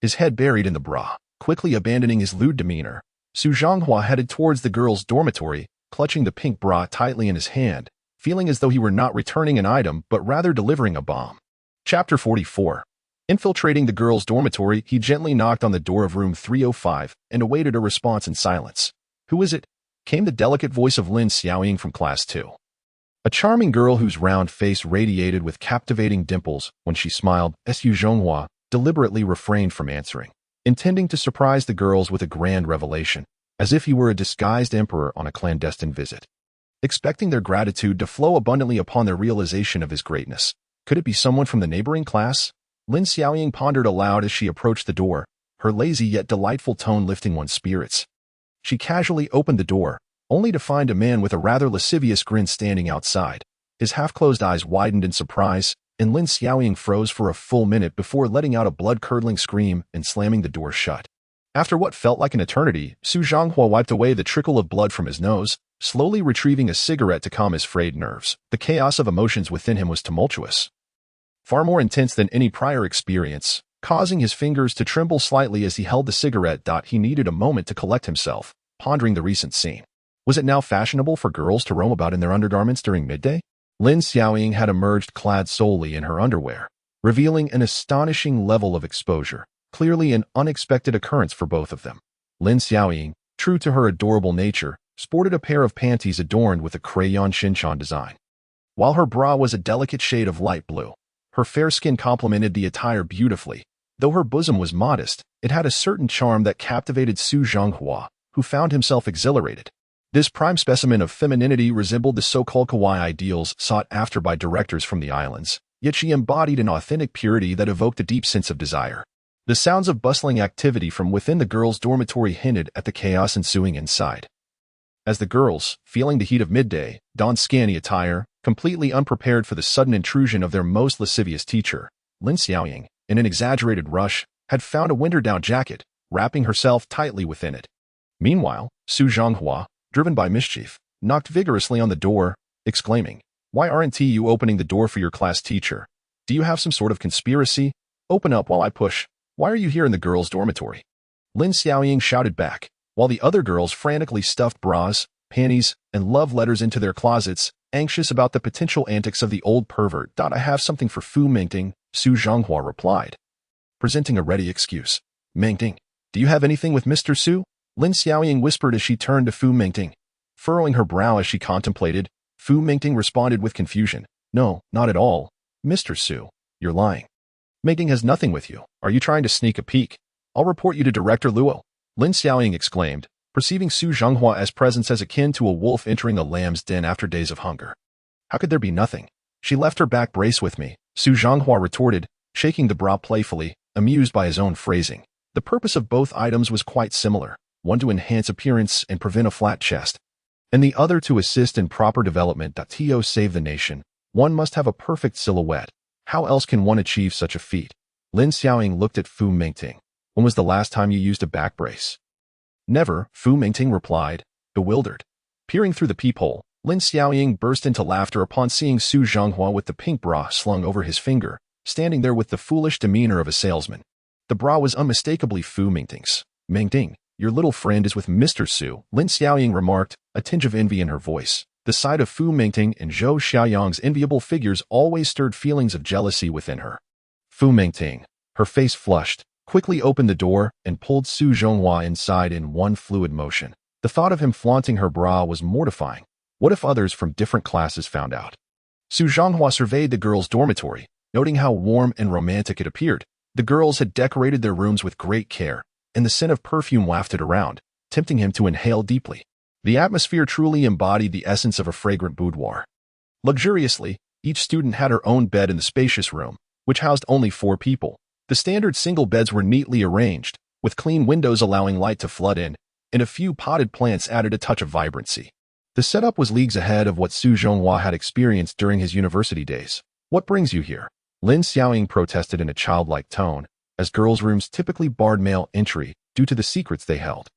His head buried in the bra, quickly abandoning his lewd demeanor, Su Zhanghua headed towards the girls' dormitory, clutching the pink bra tightly in his hand, feeling as though he were not returning an item but rather delivering a bomb. Chapter 44. Infiltrating the girls' dormitory, he gently knocked on the door of room 305 and awaited a response in silence. "Who is it?" came the delicate voice of Lin Xiaoyang from class 2. A charming girl whose round face radiated with captivating dimples when she smiled, Su Zhonghua deliberately refrained from answering, intending to surprise the girls with a grand revelation, as if he were a disguised emperor on a clandestine visit. Expecting their gratitude to flow abundantly upon their realization of his greatness. Could it be someone from the neighboring class? Lin Xiaoyang pondered aloud as she approached the door, her lazy yet delightful tone lifting one's spirits. She casually opened the door, only to find a man with a rather lascivious grin standing outside. His half-closed eyes widened in surprise, and Lin Xiaoyang froze for a full minute before letting out a blood-curdling scream and slamming the door shut. After what felt like an eternity, Su Zhanghua wiped away the trickle of blood from his nose, slowly retrieving a cigarette to calm his frayed nerves. The chaos of emotions within him was tumultuous, far more intense than any prior experience, causing his fingers to tremble slightly as he held the cigarette. He needed a moment to collect himself, pondering the recent scene. Was it now fashionable for girls to roam about in their undergarments during midday? Lin Xiaoyang had emerged clad solely in her underwear, revealing an astonishing level of exposure, clearly an unexpected occurrence for both of them. Lin Xiaoyang, true to her adorable nature, sported a pair of panties adorned with a crayon Xinqiang design. While her bra was a delicate shade of light blue, her fair skin complemented the attire beautifully. Though her bosom was modest, it had a certain charm that captivated Su Zhanghua, who found himself exhilarated. This prime specimen of femininity resembled the so-called kawaii ideals sought after by directors from the islands, yet she embodied an authentic purity that evoked a deep sense of desire. The sounds of bustling activity from within the girls' dormitory hinted at the chaos ensuing inside. As the girls, feeling the heat of midday, donned scanty attire, completely unprepared for the sudden intrusion of their most lascivious teacher, Lin Xiaoyang, in an exaggerated rush, had found a winter-down jacket, wrapping herself tightly within it. Meanwhile, Su Zhanghua, driven by mischief, knocked vigorously on the door, exclaiming, "Why aren't you opening the door for your class teacher? Do you have some sort of conspiracy? Open up while I push. Why are you here in the girls' dormitory?" Lin Xiaoyang shouted back, while the other girls frantically stuffed bras, panties, and love letters into their closets, anxious about the potential antics of the old pervert. "I have something for Fu Mengting," Su Zhanghua replied, presenting a ready excuse. "Mengting, do you have anything with Mr. Su?" Lin Xiaoyang whispered as she turned to Fu Mengting. Furrowing her brow as she contemplated, Fu Mengting responded with confusion, "No, not at all. Mr. Su, you're lying. Mengting has nothing with you. Are you trying to sneak a peek? I'll report you to Director Luo," Lin Xiaoyang exclaimed, perceiving Su Zhanghua's presence as akin to a wolf entering a lamb's den after days of hunger. "How could there be nothing? She left her back brace with me," Su Zhanghua retorted, shaking the bra playfully, amused by his own phrasing. The purpose of both items was quite similar, one to enhance appearance and prevent a flat chest, and the other to assist in proper development. To save the nation, one must have a perfect silhouette. How else can one achieve such a feat? Lin Xiaoyang looked at Fu Mengting. "When was the last time you used a back brace?" "Never," Fu Mengting replied, bewildered. Peering through the peephole, Lin Xiaoyang burst into laughter upon seeing Su Zhanghua with the pink bra slung over his finger, standing there with the foolish demeanor of a salesman. The bra was unmistakably Fu Mengting's. "Mengting, your little friend is with Mr. Su," Lin Xiaoyang remarked, a tinge of envy in her voice. The sight of Fu Mengting and Zhou Xiaoyang's enviable figures always stirred feelings of jealousy within her. Fu Mengting, her face flushed, quickly opened the door and pulled Su Zhanghua inside in one fluid motion. The thought of him flaunting her bra was mortifying. What if others from different classes found out? Su Zhanghua surveyed the girls' dormitory, noting how warm and romantic it appeared. The girls had decorated their rooms with great care, and the scent of perfume wafted around, tempting him to inhale deeply. The atmosphere truly embodied the essence of a fragrant boudoir. Luxuriously, each student had her own bed in the spacious room, which housed only 4 people. The standard single beds were neatly arranged, with clean windows allowing light to flood in, and a few potted plants added a touch of vibrancy. The setup was leagues ahead of what Su Zhanghua had experienced during his university days. "What brings you here?" Lin Xiaoyang protested in a childlike tone, as girls' rooms typically barred male entry due to the secrets they held.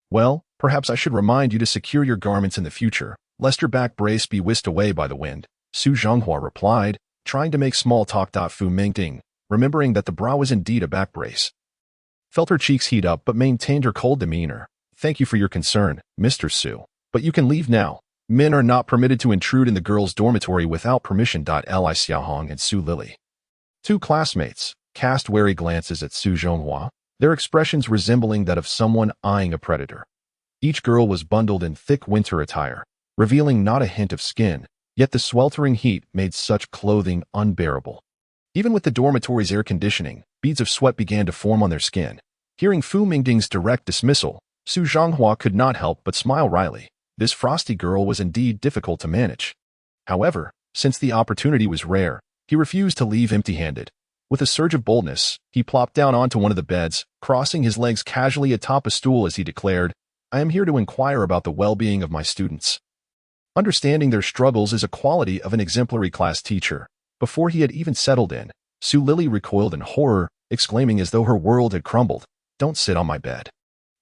Well, perhaps I should remind you to secure your garments in the future, lest your back brace be whisked away by the wind, Su Zhonghua replied, trying to make small talk. Fu Mingting, remembering that the bra was indeed a back brace, felt her cheeks heat up but maintained her cold demeanor. Thank you for your concern, Mr. Su. But you can leave now. Men are not permitted to intrude in the girls' dormitory without permission. Li Xiaoyang and Su Lili, two classmates, cast wary glances at Su Zhonghua, their expressions resembling that of someone eyeing a predator. Each girl was bundled in thick winter attire, revealing not a hint of skin, yet the sweltering heat made such clothing unbearable. Even with the dormitory's air conditioning, beads of sweat began to form on their skin. Hearing Fu Mingting's direct dismissal, Su Zhonghua could not help but smile wryly. This frosty girl was indeed difficult to manage. However, since the opportunity was rare, he refused to leave empty-handed. With a surge of boldness, he plopped down onto one of the beds, crossing his legs casually atop a stool as he declared, I am here to inquire about the well-being of my students. Understanding their struggles is a quality of an exemplary class teacher. Before he had even settled in, Su Lili recoiled in horror, exclaiming as though her world had crumbled, Don't sit on my bed.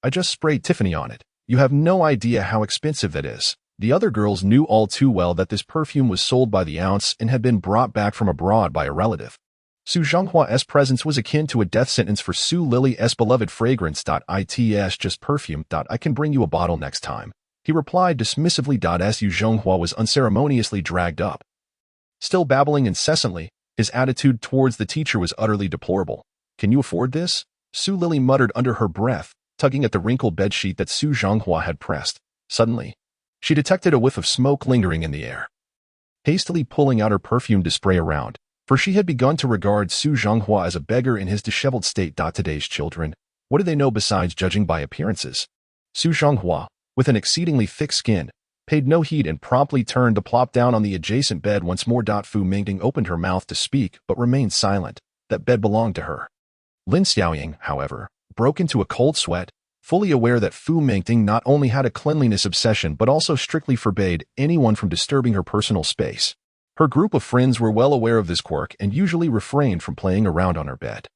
I just sprayed Tiffany on it. You have no idea how expensive that is. The other girls knew all too well that this perfume was sold by the ounce and had been brought back from abroad by a relative. Su Zhonghua's presence was akin to a death sentence for Su Lili's beloved fragrance. It's just perfume. I can bring you a bottle next time, he replied dismissively. Su Zhonghua was unceremoniously dragged up. Still babbling incessantly, his attitude towards the teacher was utterly deplorable. Can you afford this? Su Lili muttered under her breath, tugging at the wrinkled bedsheet that Su Zhonghua had pressed. Suddenly, she detected a whiff of smoke lingering in the air. Hastily pulling out her perfume to spray around, for she had begun to regard Su Zhonghua as a beggar in his disheveled state. Today's children, what do they know besides judging by appearances? Su Zhonghua, with an exceedingly thick skin, paid no heed and promptly turned to plop down on the adjacent bed once more. Fu Mingting opened her mouth to speak but remained silent. That bed belonged to her. Lin Xiaoyang, however, broke into a cold sweat, fully aware that Fu Mingting not only had a cleanliness obsession but also strictly forbade anyone from disturbing her personal space. Her group of friends were well aware of this quirk and usually refrained from playing around on her bed.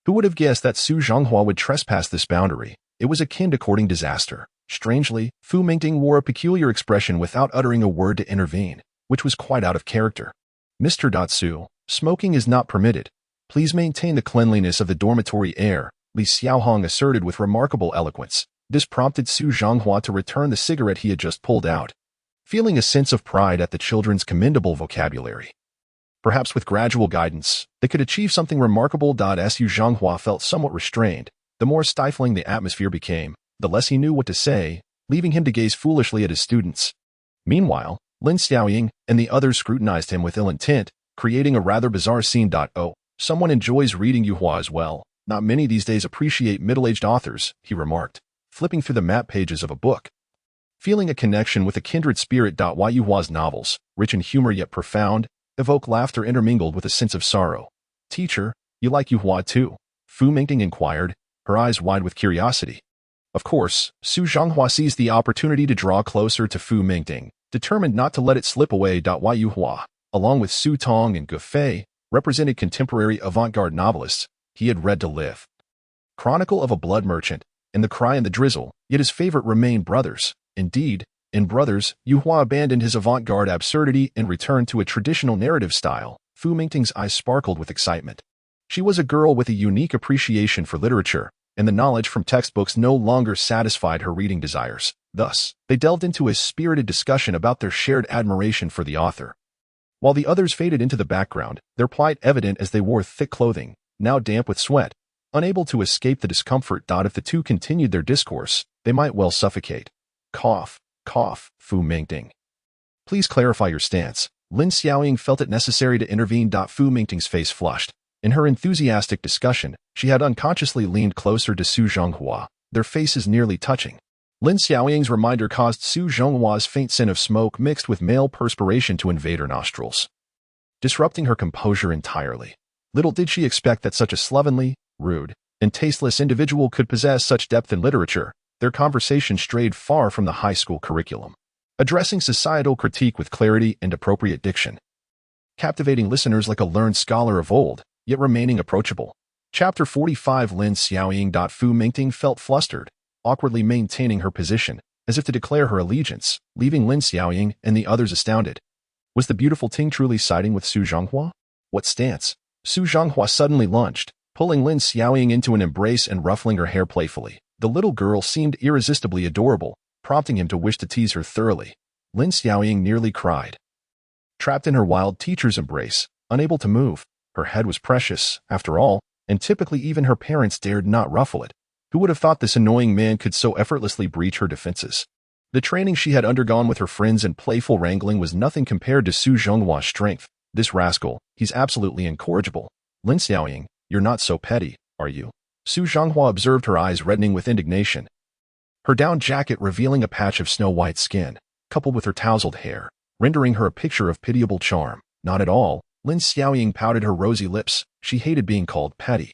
Who would have guessed that Su Zhonghua would trespass this boundary? It was akin to courting disaster. Strangely, Fu Mingting wore a peculiar expression without uttering a word to intervene, which was quite out of character. Mr. Su, smoking is not permitted. Please maintain the cleanliness of the dormitory air, Li Xiaoyang asserted with remarkable eloquence. This prompted Su Zhonghua to return the cigarette he had just pulled out, feeling a sense of pride at the children's commendable vocabulary. Perhaps with gradual guidance, they could achieve something remarkable. Su Zhonghua felt somewhat restrained. The more stifling the atmosphere became, the less he knew what to say, leaving him to gaze foolishly at his students. Meanwhile, Lin Xiaoyang and the others scrutinized him with ill intent, creating a rather bizarre scene. Oh, someone enjoys reading Yuhua as well. Not many these days appreciate middle-aged authors, he remarked, flipping through the map pages of a book. Feeling a connection with a kindred spirit. Yuhua's novels, rich in humor yet profound, evoke laughter intermingled with a sense of sorrow. Teacher, you like Yuhua too? Fu Mingting inquired, her eyes wide with curiosity. Of course, Su Zhonghua seized the opportunity to draw closer to Fu Mingting, determined not to let it slip away. Yuhua, along with Su Tong and Ge Fei, represented contemporary avant-garde novelists he had read to live. Chronicle of a Blood Merchant, and The Cry and the Drizzle, yet his favorite remained Brothers. Indeed, in Brothers, Yuhua abandoned his avant-garde absurdity and returned to a traditional narrative style. Fu Mingting's eyes sparkled with excitement. She was a girl with a unique appreciation for literature, and the knowledge from textbooks no longer satisfied her reading desires. Thus, they delved into a spirited discussion about their shared admiration for the author. While the others faded into the background, their plight evident as they wore thick clothing, now damp with sweat, unable to escape the discomfort. If the two continued their discourse, they might well suffocate. Cough, cough, Fu Mingting. Please clarify your stance. Lin Xiaoyang felt it necessary to intervene. Fu Mingting's face flushed. In her enthusiastic discussion, she had unconsciously leaned closer to Su Zhonghua, their faces nearly touching. Lin Xiaoyang's reminder caused Su Zhonghua's faint scent of smoke mixed with male perspiration to invade her nostrils, disrupting her composure entirely. Little did she expect that such a slovenly, rude, and tasteless individual could possess such depth in literature. Their conversation strayed far from the high school curriculum, addressing societal critique with clarity and appropriate diction, captivating listeners like a learned scholar of old, yet remaining approachable. Chapter 45. Lin Xiaoyang. Fu Mingting felt flustered, awkwardly maintaining her position, as if to declare her allegiance, leaving Lin Xiaoyang and the others astounded. Was the beautiful Ting truly siding with Su Zhonghua? What stance? Su Zhonghua suddenly lunged, pulling Lin Xiaoyang into an embrace and ruffling her hair playfully. The little girl seemed irresistibly adorable, prompting him to wish to tease her thoroughly. Lin Xiaoyang nearly cried. Trapped in her wild teacher's embrace, unable to move, her head was precious, after all, and typically even her parents dared not ruffle it. Who would have thought this annoying man could so effortlessly breach her defenses? The training she had undergone with her friends and playful wrangling was nothing compared to Su Zhonghua's strength. This rascal, he's absolutely incorrigible. Lin Xiaoyang, you're not so petty, are you? Su Zhonghua observed, her eyes reddening with indignation. Her down jacket revealing a patch of snow-white skin, coupled with her tousled hair, rendering her a picture of pitiable charm. Not at all. Lin Xiaoyang pouted her rosy lips. She hated being called petty.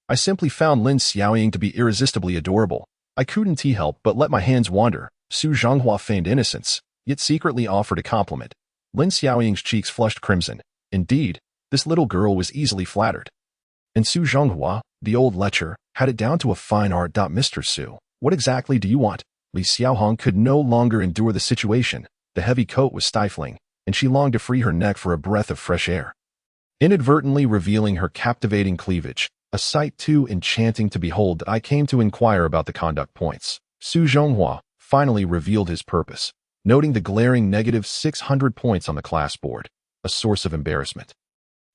I simply found Lin Xiaoyang to be irresistibly adorable. I couldn't help but let my hands wander. Su Zhonghua feigned innocence, yet secretly offered a compliment. Lin Xiaoyang's cheeks flushed crimson. Indeed, this little girl was easily flattered. And Su Zhonghua, the old lecher, had it down to a fine art. Mr. Su, what exactly do you want? Li Xiaohong could no longer endure the situation. The heavy coat was stifling, and she longed to free her neck for a breath of fresh air. Inadvertently revealing her captivating cleavage, a sight too enchanting to behold, I came to inquire about the conduct points. Su Zhonghua finally revealed his purpose, noting the glaring negative 600 points on the class board, a source of embarrassment.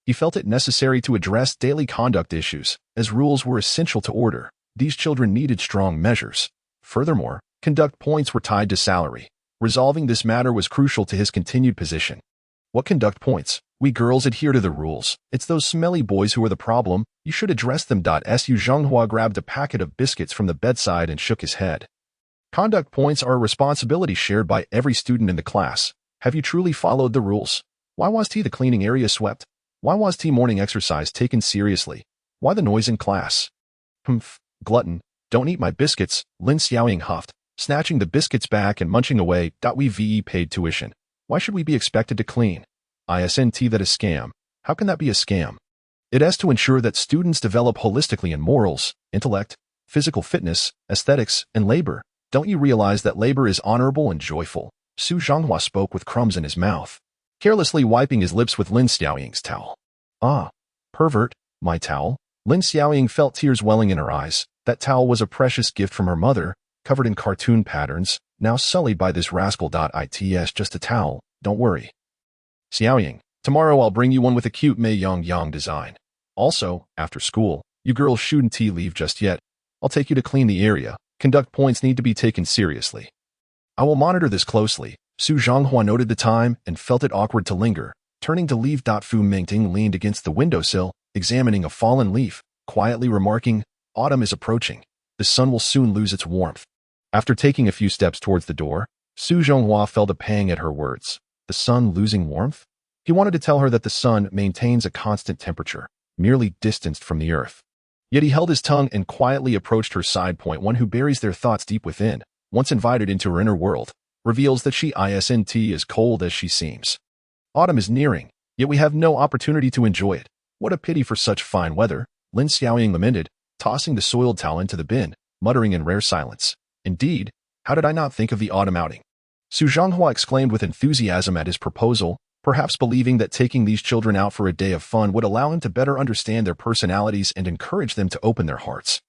He felt it necessary to address daily conduct issues, as rules were essential to order. These children needed strong measures. Furthermore, conduct points were tied to salary. Resolving this matter was crucial to his continued position. What conduct points? We girls adhere to the rules. It's those smelly boys who are the problem. You should address them. Su Zhonghua grabbed a packet of biscuits from the bedside and shook his head. Conduct points are a responsibility shared by every student in the class. Have you truly followed the rules? Why was the cleaning area swept? Why was morning exercise taken seriously? Why the noise in class? Humph, glutton, don't eat my biscuits, Lin Xiaoyang huffed, snatching the biscuits back and munching away. We paid tuition. Why should we be expected to clean? Isn't that a scam? How can that be a scam? It is to ensure that students develop holistically in morals, intellect, physical fitness, aesthetics, and labor. Don't you realize that labor is honorable and joyful? Su Zhonghua spoke with crumbs in his mouth, carelessly wiping his lips with Lin Xiaoyang's towel. Ah, pervert, my towel. Lin Xiaoyang felt tears welling in her eyes. That towel was a precious gift from her mother, covered in cartoon patterns, now sullied by this rascal. It's just a towel, don't worry. Xiaoyang, tomorrow I'll bring you one with a cute Mei Yang design. Also, after school, you girls shouldn't leave just yet. I'll take you to clean the area. Conduct points need to be taken seriously. I will monitor this closely. Su Zhonghua noted the time and felt it awkward to linger. Turning to leave. Fu Mingting leaned against the windowsill, examining a fallen leaf, quietly remarking, autumn is approaching. The sun will soon lose its warmth. After taking a few steps towards the door, Su Zhonghua felt a pang at her words. The sun losing warmth? He wanted to tell her that the sun maintains a constant temperature, merely distanced from the earth. Yet he held his tongue and quietly approached her side point. One who buries their thoughts deep within, once invited into her inner world, reveals that she isn't as cold as she seems. Autumn is nearing, yet we have no opportunity to enjoy it. What a pity for such fine weather, Lin Xiaoyang lamented, tossing the soiled towel into the bin, muttering in rare silence. Indeed, how did I not think of the autumn outing? Su Zhonghua exclaimed with enthusiasm at his proposal, perhaps believing that taking these children out for a day of fun would allow him to better understand their personalities and encourage them to open their hearts.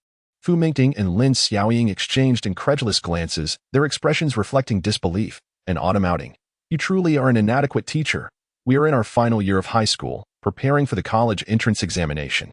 Fu Mingting and Lin Xiaoyang exchanged incredulous glances, their expressions reflecting disbelief. An autumn outing. You truly are an inadequate teacher. We are in our final year of high school, preparing for the college entrance examination.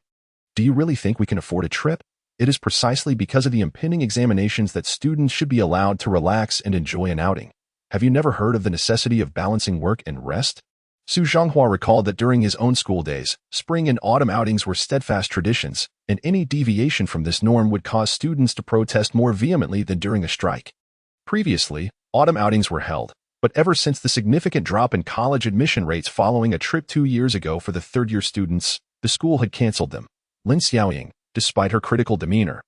Do you really think we can afford a trip? It is precisely because of the impending examinations that students should be allowed to relax and enjoy an outing. Have you never heard of the necessity of balancing work and rest? Su Zhonghua recalled that during his own school days, spring and autumn outings were steadfast traditions, and any deviation from this norm would cause students to protest more vehemently than during a strike. Previously, autumn outings were held, but ever since the significant drop in college admission rates following a trip 2 years ago for the third-year students, the school had canceled them. Lin Xiaoyang, despite her critical demeanor,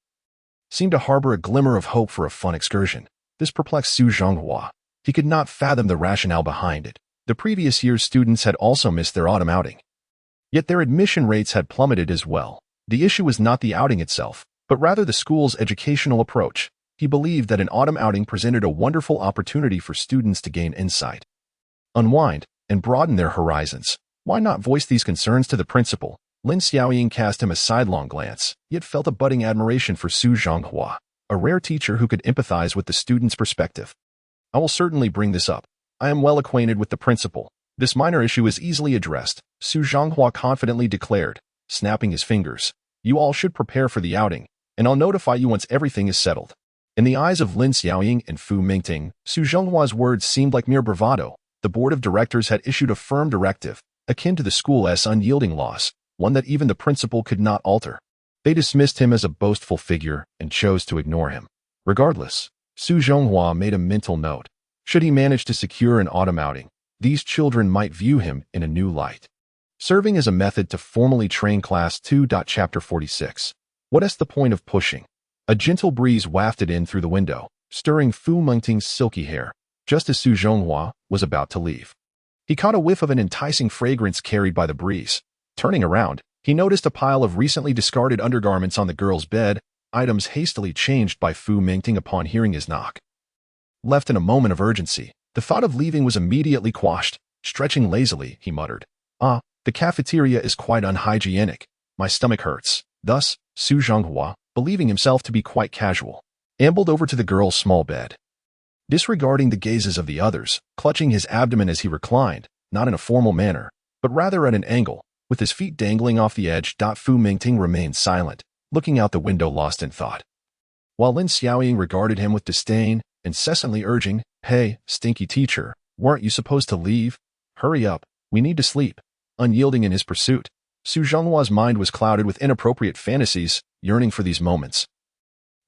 seemed to harbor a glimmer of hope for a fun excursion. This perplexed Su Zhonghua. He could not fathom the rationale behind it. The previous year's students had also missed their autumn outing. Yet their admission rates had plummeted as well. The issue was not the outing itself, but rather the school's educational approach. He believed that an autumn outing presented a wonderful opportunity for students to gain insight, unwind, and broaden their horizons. Why not voice these concerns to the principal? Lin Xiaoyang cast him a sidelong glance, yet felt a budding admiration for Su Zhonghua, a rare teacher who could empathize with the student's perspective. I will certainly bring this up. I am well acquainted with the principal. This minor issue is easily addressed, Su Zhonghua confidently declared, snapping his fingers. You all should prepare for the outing, and I'll notify you once everything is settled. In the eyes of Lin Xiaoyang and Fu Mingting, Su Zhonghua's words seemed like mere bravado. The board of directors had issued a firm directive, akin to the school's unyielding laws, one that even the principal could not alter. They dismissed him as a boastful figure and chose to ignore him. Regardless, Su Zhonghua made a mental note. Should he manage to secure an autumn outing, these children might view him in a new light. Serving as a method to formally train Class 2. Chapter 46. What is the point of pushing? A gentle breeze wafted in through the window, stirring Fu Mengting's silky hair, just as Su Zhonghua was about to leave. He caught a whiff of an enticing fragrance carried by the breeze. Turning around, he noticed a pile of recently discarded undergarments on the girl's bed, items hastily changed by Fu Mingting upon hearing his knock. Left in a moment of urgency, the thought of leaving was immediately quashed. Stretching lazily, he muttered, the cafeteria is quite unhygienic. My stomach hurts. Thus, Su Zhonghua, believing himself to be quite casual, ambled over to the girl's small bed. Disregarding the gazes of the others, clutching his abdomen as he reclined, not in a formal manner, but rather at an angle, with his feet dangling off the edge. Fu Mingting remained silent, looking out the window lost in thought. While Lin Xiaoyang regarded him with disdain, incessantly urging, "Hey, stinky teacher, weren't you supposed to leave? Hurry up, we need to sleep." Unyielding in his pursuit, Su Zhonghua's mind was clouded with inappropriate fantasies, yearning for these moments.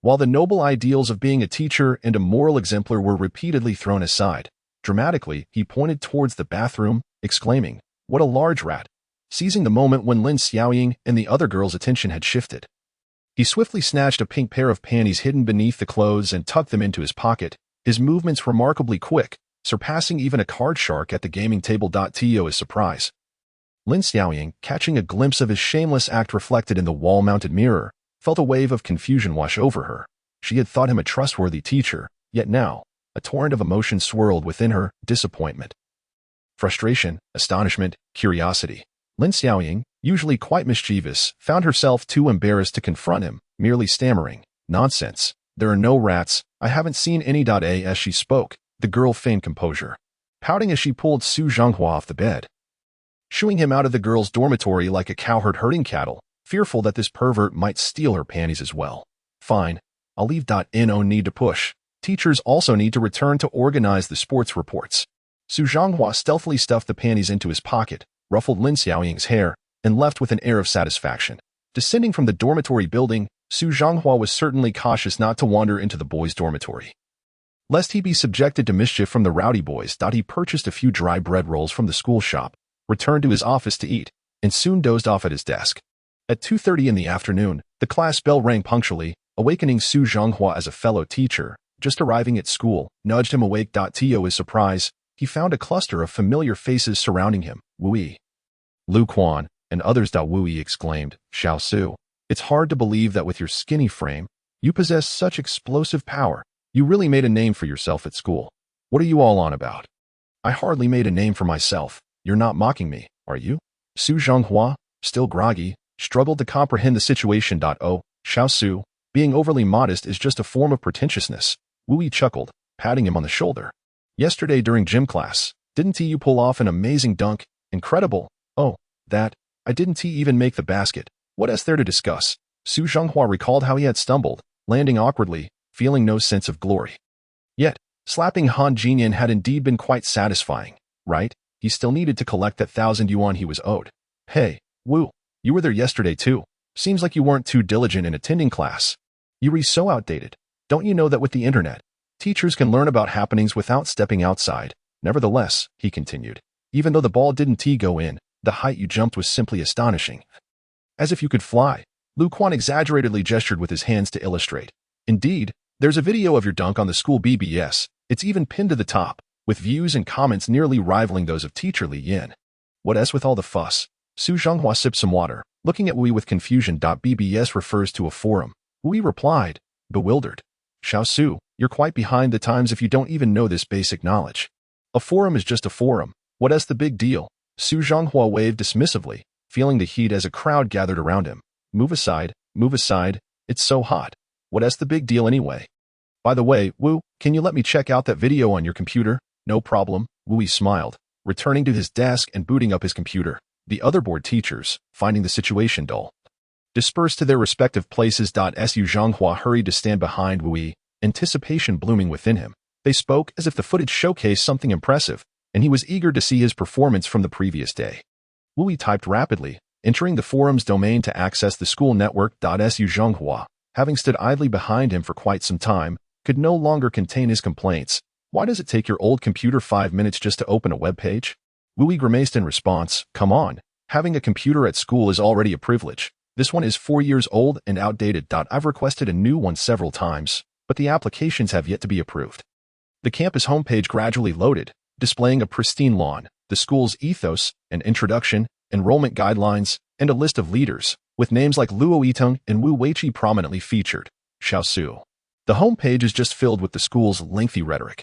While the noble ideals of being a teacher and a moral exemplar were repeatedly thrown aside, dramatically he pointed towards the bathroom, exclaiming, "What a large rat!" seizing the moment when Lin Xiaoyang and the other girl's attention had shifted. He swiftly snatched a pink pair of panties hidden beneath the clothes and tucked them into his pocket, his movements remarkably quick, surpassing even a card shark at the gaming table. To his surprise, Lin Xiaoyang, catching a glimpse of his shameless act reflected in the wall-mounted mirror, felt a wave of confusion wash over her. She had thought him a trustworthy teacher, yet now, a torrent of emotion swirled within her: disappointment, frustration, astonishment, curiosity. Lin Xiaoyang, usually quite mischievous, found herself too embarrassed to confront him, merely stammering, "Nonsense. There are no rats. I haven't seen any." As she spoke, the girl feigned composure, pouting as she pulled Su Zhonghua off the bed, shooing him out of the girl's dormitory like a cowherd herding cattle, fearful that this pervert might steal her panties as well. "Fine, I'll leave. No need to push. Teachers also need to return to organize the sports reports." Su Zhonghua stealthily stuffed the panties into his pocket, ruffled Lin Xiaoyang's hair, and left with an air of satisfaction. Descending from the dormitory building, Su Zhonghua was certainly cautious not to wander into the boys' dormitory, lest he be subjected to mischief from the rowdy boys. He purchased a few dry bread rolls from the school shop, returned to his office to eat, and soon dozed off at his desk. At 2:30 in the afternoon, the class bell rang punctually, awakening Su Zhonghua as a fellow teacher, just arriving at school, nudged him awake. To his surprise, he found a cluster of familiar faces surrounding him. "Wui, Lu Quan, and others." Wui exclaimed, "Xiao Su, it's hard to believe that with your skinny frame, you possess such explosive power. You really made a name for yourself at school. What are you all on about?" "I hardly made a name for myself. You're not mocking me, are you?" Su Zhonghua, still groggy, struggled to comprehend the situation. "Oh, Xiao Su, being overly modest is just a form of pretentiousness." Wui chuckled, patting him on the shoulder. "Yesterday during gym class, didn't you pull off an amazing dunk? Incredible." "Oh, that, I didn't even make the basket. What is there to discuss?" Su Zhonghua recalled how he had stumbled, landing awkwardly, feeling no sense of glory. Yet, slapping Han Jinyan had indeed been quite satisfying, right? He still needed to collect that 1,000 yuan he was owed. "Hey, Wu, you were there yesterday too. Seems like you weren't too diligent in attending class. You're so outdated. Don't you know that with the internet, teachers can learn about happenings without stepping outside?" "Nevertheless," he continued, "even though the ball didn't go in, the height you jumped was simply astonishing. As if you could fly." Lu Quan exaggeratedly gestured with his hands to illustrate. "Indeed, there's a video of your dunk on the school BBS. It's even pinned to the top, with views and comments nearly rivaling those of teacher Lee Yin." "What with all the fuss?" Su Zhonghua sipped some water, Looking at Wei with confusion. BBS refers to a forum. Wei replied, bewildered. Xiaosu, you're quite behind the times if you don't even know this basic knowledge. A forum is just a forum. What's the big deal? Su Zhanghua waved dismissively, feeling the heat as a crowd gathered around him. Move aside, it's so hot. What's the big deal anyway? By the way, Wu, can you let me check out that video on your computer? No problem, Wu smiled, returning to his desk and booting up his computer. The other board teachers, finding the situation dull, dispersed to their respective places. Su Zhanghua hurried to stand behind Wu, anticipation blooming within him. They spoke as if the footage showcased something impressive, and he was eager to see his performance from the previous day. Wu typed rapidly, entering the forum's domain to access the school network. Su Zhanghua, having stood idly behind him for quite some time, could no longer contain his complaints. Why does it take your old computer 5 minutes just to open a web page? Wu grimaced in response, come on, having a computer at school is already a privilege. This one is 4 years old and outdated. I've requested a new one several times, but the applications have yet to be approved. The campus homepage gradually loaded, displaying a pristine lawn, the school's ethos, an introduction, enrollment guidelines, and a list of leaders, with names like Luo Yiteng and Wu Weiqi prominently featured. Xiaosu. The homepage is just filled with the school's lengthy rhetoric.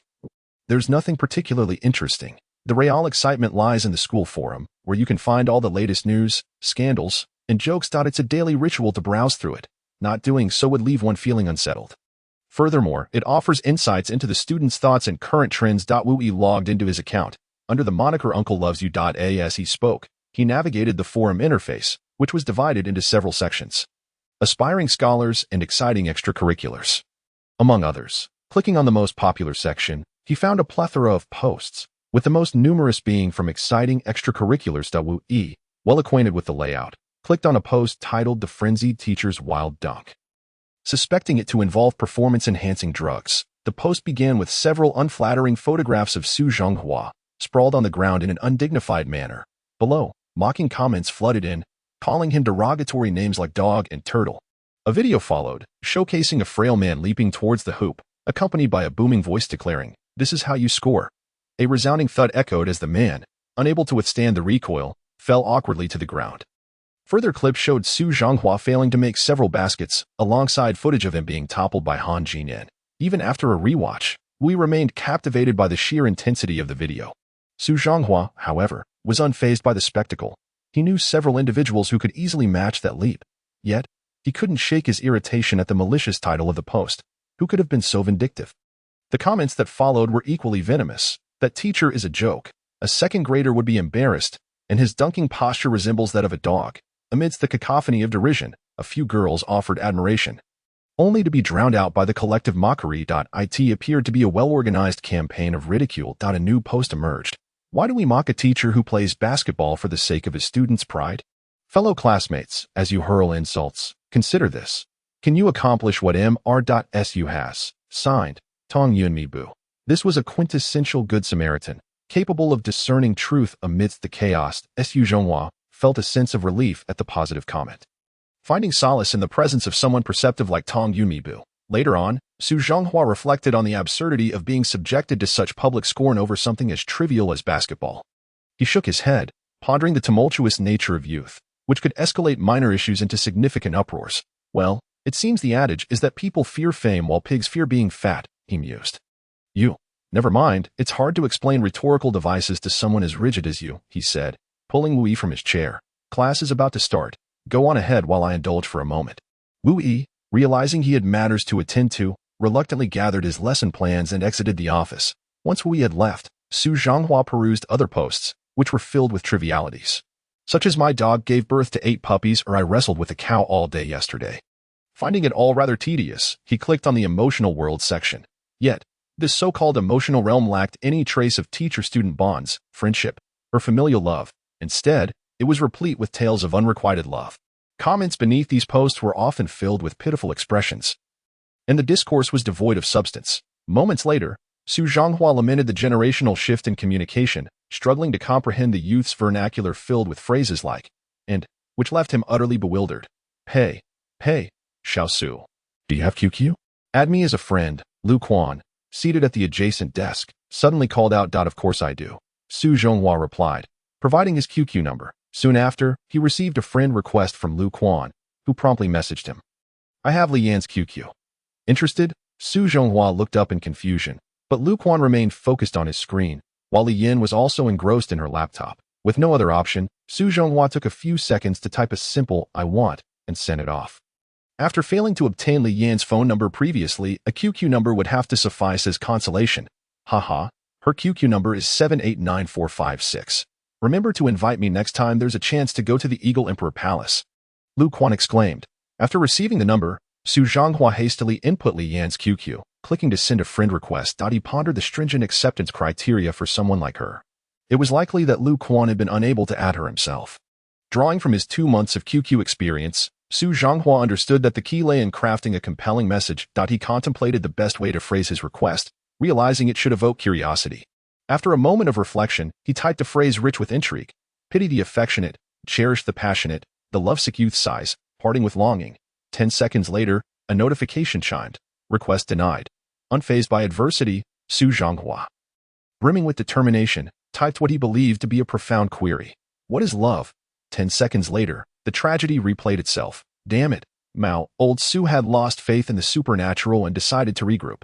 There's nothing particularly interesting. The real excitement lies in the school forum, where you can find all the latest news, scandals, and jokes. It's a daily ritual to browse through it. Not doing so would leave one feeling unsettled. Furthermore, it offers insights into the students' thoughts and current trends. Wu logged into his account. Under the moniker Uncle Loves You. As he spoke, he navigated the forum interface, which was divided into several sections. Aspiring scholars and exciting extracurriculars. Among others, clicking on the most popular section, he found a plethora of posts, with the most numerous being from exciting extracurriculars. Wu, well acquainted with the layout, clicked on a post titled The Frenzied Teacher's Wild Dunk. Suspecting it to involve performance-enhancing drugs, the post began with several unflattering photographs of Su Zhanghua, sprawled on the ground in an undignified manner. Below, mocking comments flooded in, calling him derogatory names like dog and turtle. A video followed, showcasing a frail man leaping towards the hoop, accompanied by a booming voice declaring, "This is how you score." A resounding thud echoed as the man, unable to withstand the recoil, fell awkwardly to the ground. Further clips showed Su Zhanghua failing to make several baskets, alongside footage of him being toppled by Han Jinyan. Even after a rewatch, Wu remained captivated by the sheer intensity of the video. Su Zhanghua, however, was unfazed by the spectacle. He knew several individuals who could easily match that leap. Yet, he couldn't shake his irritation at the malicious title of the post. Who could have been so vindictive? The comments that followed were equally venomous. That teacher is a joke. A second grader would be embarrassed, and his dunking posture resembles that of a dog. Amidst the cacophony of derision, a few girls offered admiration, only to be drowned out by the collective mockery. It appeared to be a well-organized campaign of ridicule. A new post emerged. Why do we mock a teacher who plays basketball for the sake of his students' pride? Fellow classmates, as you hurl insults, consider this. Can you accomplish what Mr.Su has? Signed, Tong Yunmibu. This was a quintessential Good Samaritan, capable of discerning truth amidst the chaos. Su Zhanghua felt a sense of relief at the positive comment, finding solace in the presence of someone perceptive like Tong Yunmibu. Later on, Su Zhanghua reflected on the absurdity of being subjected to such public scorn over something as trivial as basketball. He shook his head, pondering the tumultuous nature of youth, which could escalate minor issues into significant uproars. Well, it seems the adage is that people fear fame while pigs fear being fat, he mused. You. Never mind, it's hard to explain rhetorical devices to someone as rigid as you, he said, pulling Wu from his chair. Class is about to start. Go on ahead while I indulge for a moment. Wu, realizing he had matters to attend to, reluctantly gathered his lesson plans and exited the office. Once Wu had left, Su Zhanghua perused other posts, which were filled with trivialities, such as "My dog gave birth to 8 puppies," or "I wrestled with a cow all day yesterday." Finding it all rather tedious, he clicked on the emotional world section. Yet, this so-called emotional realm lacked any trace of teacher-student bonds, friendship, or familial love. Instead, it was replete with tales of unrequited love. Comments beneath these posts were often filled with pitiful expressions, and the discourse was devoid of substance. Moments later, Su Zhanghua lamented the generational shift in communication, struggling to comprehend the youth's vernacular filled with phrases like, and, which left him utterly bewildered. Hey, Xiaosu. Do you have QQ? Add me as a friend, Lu Quan, seated at the adjacent desk, suddenly called out. Of course I do, Su Zhanghua replied, providing his QQ number. Soon after, he received a friend request from Lu Quan, who promptly messaged him. I have Lee Yin's QQ. Interested? Su Zhonghua looked up in confusion, but Lu Quan remained focused on his screen, while Lee Yin was also engrossed in her laptop. With no other option, Su Zhonghua took a few seconds to type a simple "I want" and sent it off. After failing to obtain Lee Yin's phone number previously, a QQ number would have to suffice as consolation. Haha, her QQ number is 789456. Remember to invite me next time there's a chance to go to the Eagle Emperor Palace. Lu Quan exclaimed. After receiving the number, Su Zhonghua hastily input Lee Yin's QQ, clicking to send a friend request. He pondered the stringent acceptance criteria for someone like her. It was likely that Lu Quan had been unable to add her himself. Drawing from his 2 months of QQ experience, Su Zhonghua understood that the key lay in crafting a compelling message. He contemplated the best way to phrase his request, realizing it should evoke curiosity. After a moment of reflection, he typed a phrase rich with intrigue. Pity the affectionate, cherish the passionate, the lovesick youth sighs, parting with longing. 10 seconds later, a notification chimed. Request denied. Unfazed by adversity, Su Zhonghua, brimming with determination, typed what he believed to be a profound query. What is love? 10 seconds later, the tragedy replayed itself. Damn it, Mao. Old Su had lost faith in the supernatural and decided to regroup.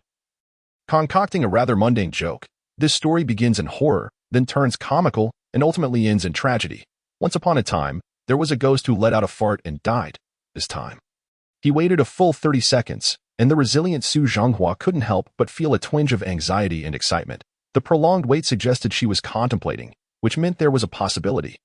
Concocting a rather mundane joke, this story begins in horror, then turns comical, and ultimately ends in tragedy. Once upon a time, there was a ghost who let out a fart and died. This time, he waited a full 30 seconds, and the resilient Su Zhonghua couldn't help but feel a twinge of anxiety and excitement. The prolonged wait suggested she was contemplating, which meant there was a possibility.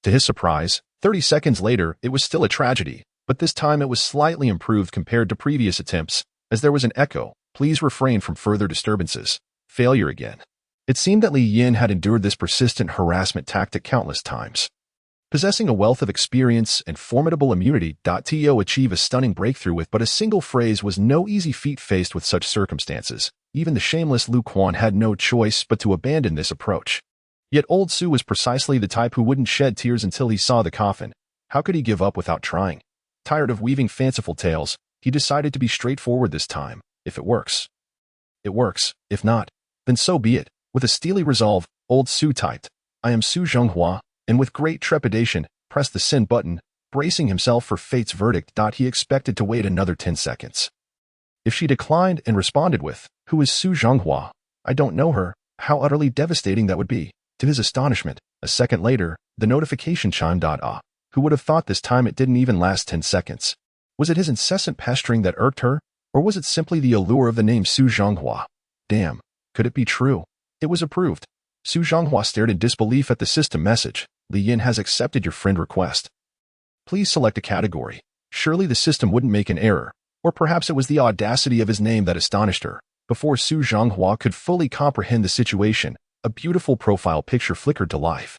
To his surprise, 30 seconds later, it was still a tragedy, but this time it was slightly improved compared to previous attempts, as there was an echo. Please refrain from further disturbances. Failure again. It seemed that Lee Yin had endured this persistent harassment tactic countless times. Possessing a wealth of experience and formidable immunity, To achieve a stunning breakthrough with but a single phrase was no easy feat faced with such circumstances. Even the shameless Lu Quan had no choice but to abandon this approach. Yet old Su was precisely the type who wouldn't shed tears until he saw the coffin. How could he give up without trying? Tired of weaving fanciful tales, he decided to be straightforward this time. If it works, it works. If not, then so be it. With a steely resolve, old Su typed, I am Su Zhonghua, and with great trepidation, pressed the send button, bracing himself for fate's verdict. He expected to wait another 10 seconds. If she declined and responded with, Who is Su Zhonghua? I don't know her. How utterly devastating that would be. To his astonishment, a second later, the notification chimed. Who would have thought this time it didn't even last 10 seconds? Was it his incessant pestering that irked her, or was it simply the allure of the name Su Zhonghua? Damn, could it be true? It was approved. Su Zhonghua stared in disbelief at the system message. Lee Yin has accepted your friend request. Please select a category. Surely the system wouldn't make an error, or perhaps it was the audacity of his name that astonished her. Before Su Zhonghua could fully comprehend the situation, a beautiful profile picture flickered to life.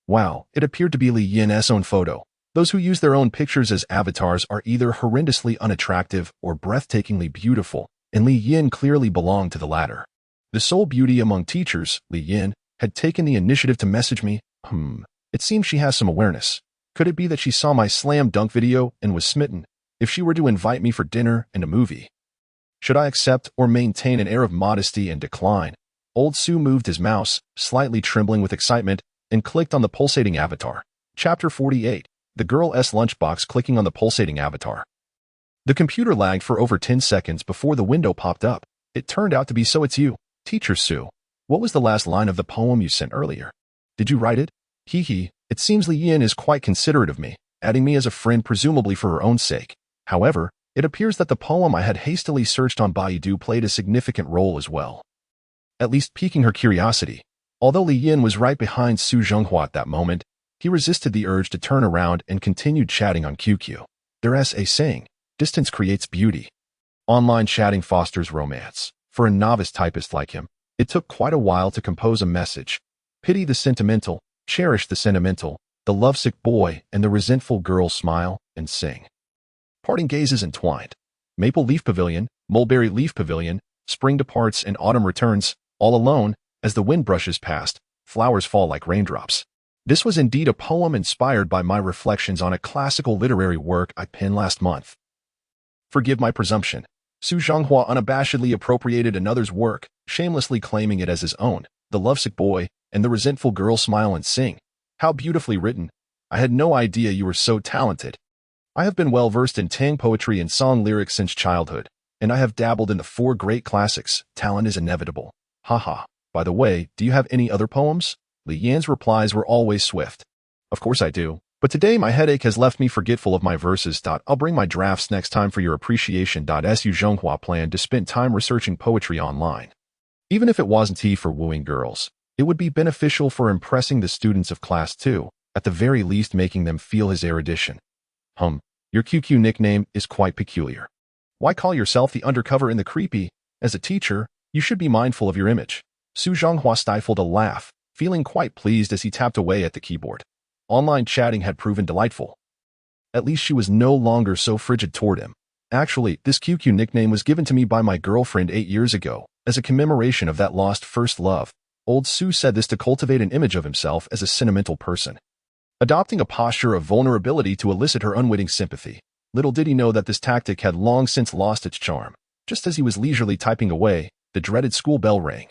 Wow, it appeared to be Lee Yin's own photo. Those who use their own pictures as avatars are either horrendously unattractive or breathtakingly beautiful, and Lee Yin clearly belonged to the latter. The sole beauty among teachers, Lee Yin, had taken the initiative to message me. It seems she has some awareness. Could it be that she saw my slam dunk video and was smitten? If she were to invite me for dinner and a movie, should I accept or maintain an air of modesty and decline? Old Su moved his mouse, slightly trembling with excitement, and clicked on the pulsating avatar. Chapter 48. The girl's lunchbox clicking on the pulsating avatar. The computer lagged for over 10 seconds before the window popped up. It turned out to be So it's you, Teacher Su. What was the last line of the poem you sent earlier? Did you write it? Hee. It seems Lee Yin is quite considerate of me, adding me as a friend presumably for her own sake. However, it appears that the poem I had hastily searched on Baidu played a significant role as well, at least piquing her curiosity. Although Lee Yin was right behind Su Zhonghua at that moment, he resisted the urge to turn around and continued chatting on QQ. There's a saying, distance creates beauty. Online chatting fosters romance. For a novice typist like him, it took quite a while to compose a message. Pity the sentimental, cherish the sentimental, the lovesick boy and the resentful girl smile and sing. Parting gazes entwined. Maple leaf pavilion, mulberry leaf pavilion, spring departs and autumn returns, all alone, as the wind brushes past, flowers fall like raindrops. This was indeed a poem inspired by my reflections on a classical literary work I penned last month. Forgive my presumption. Su Zhonghua unabashedly appropriated another's work, shamelessly claiming it as his own. The lovesick boy and the resentful girl smile and sing. How beautifully written. I had no idea you were so talented. I have been well versed in Tang poetry and song lyrics since childhood, and I have dabbled in the four great classics. Talent is inevitable. Haha. By the way, do you have any other poems? Lee Yin's replies were always swift. Of course I do. But today my headache has left me forgetful of my verses. I'll bring my drafts next time for your appreciation. Su Zhonghua planned to spend time researching poetry online. Even if it wasn't tea for wooing girls, it would be beneficial for impressing the students of class 2, at the very least making them feel his erudition. Your QQ nickname is quite peculiar. Why call yourself the undercover and the creepy? As a teacher, you should be mindful of your image. Su Zhonghua stifled a laugh, feeling quite pleased as he tapped away at the keyboard. Online chatting had proven delightful. At least she was no longer so frigid toward him. Actually, this QQ nickname was given to me by my girlfriend 8 years ago, as a commemoration of that lost first love. Old Su said this to cultivate an image of himself as a sentimental person, adopting a posture of vulnerability to elicit her unwitting sympathy. Little did he know that this tactic had long since lost its charm. Just as he was leisurely typing away, the dreaded school bell rang.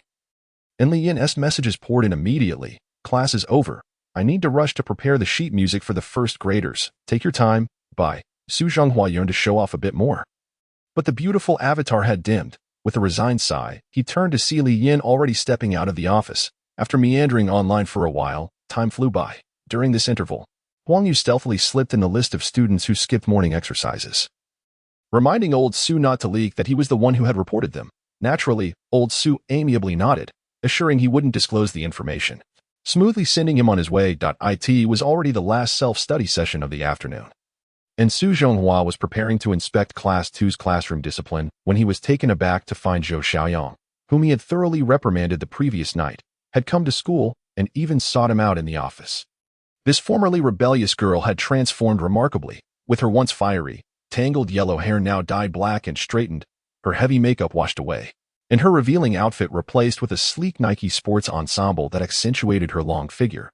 And Lee Yin's messages poured in immediately. Class is over. I need to rush to prepare the sheet music for the first graders. Take your time. Bye. Su Zhonghua yearned to show off a bit more. But the beautiful avatar had dimmed. With a resigned sigh, he turned to see Lee Yin already stepping out of the office. After meandering online for a while, time flew by. During this interval, Huang Yu stealthily slipped in the list of students who skipped morning exercises, reminding old Su not to leak that he was the one who had reported them. Naturally, old Su amiably nodded, assuring he wouldn't disclose the information, smoothly sending him on his way. It was already the last self-study session of the afternoon, and Su Zhonghua was preparing to inspect Class 2's classroom discipline when he was taken aback to find Zhou Xiaoyang, whom he had thoroughly reprimanded the previous night, had come to school and even sought him out in the office. This formerly rebellious girl had transformed remarkably, with her once fiery, tangled yellow hair now dyed black and straightened, her heavy makeup washed away, and her revealing outfit replaced with a sleek Nike sports ensemble that accentuated her long figure.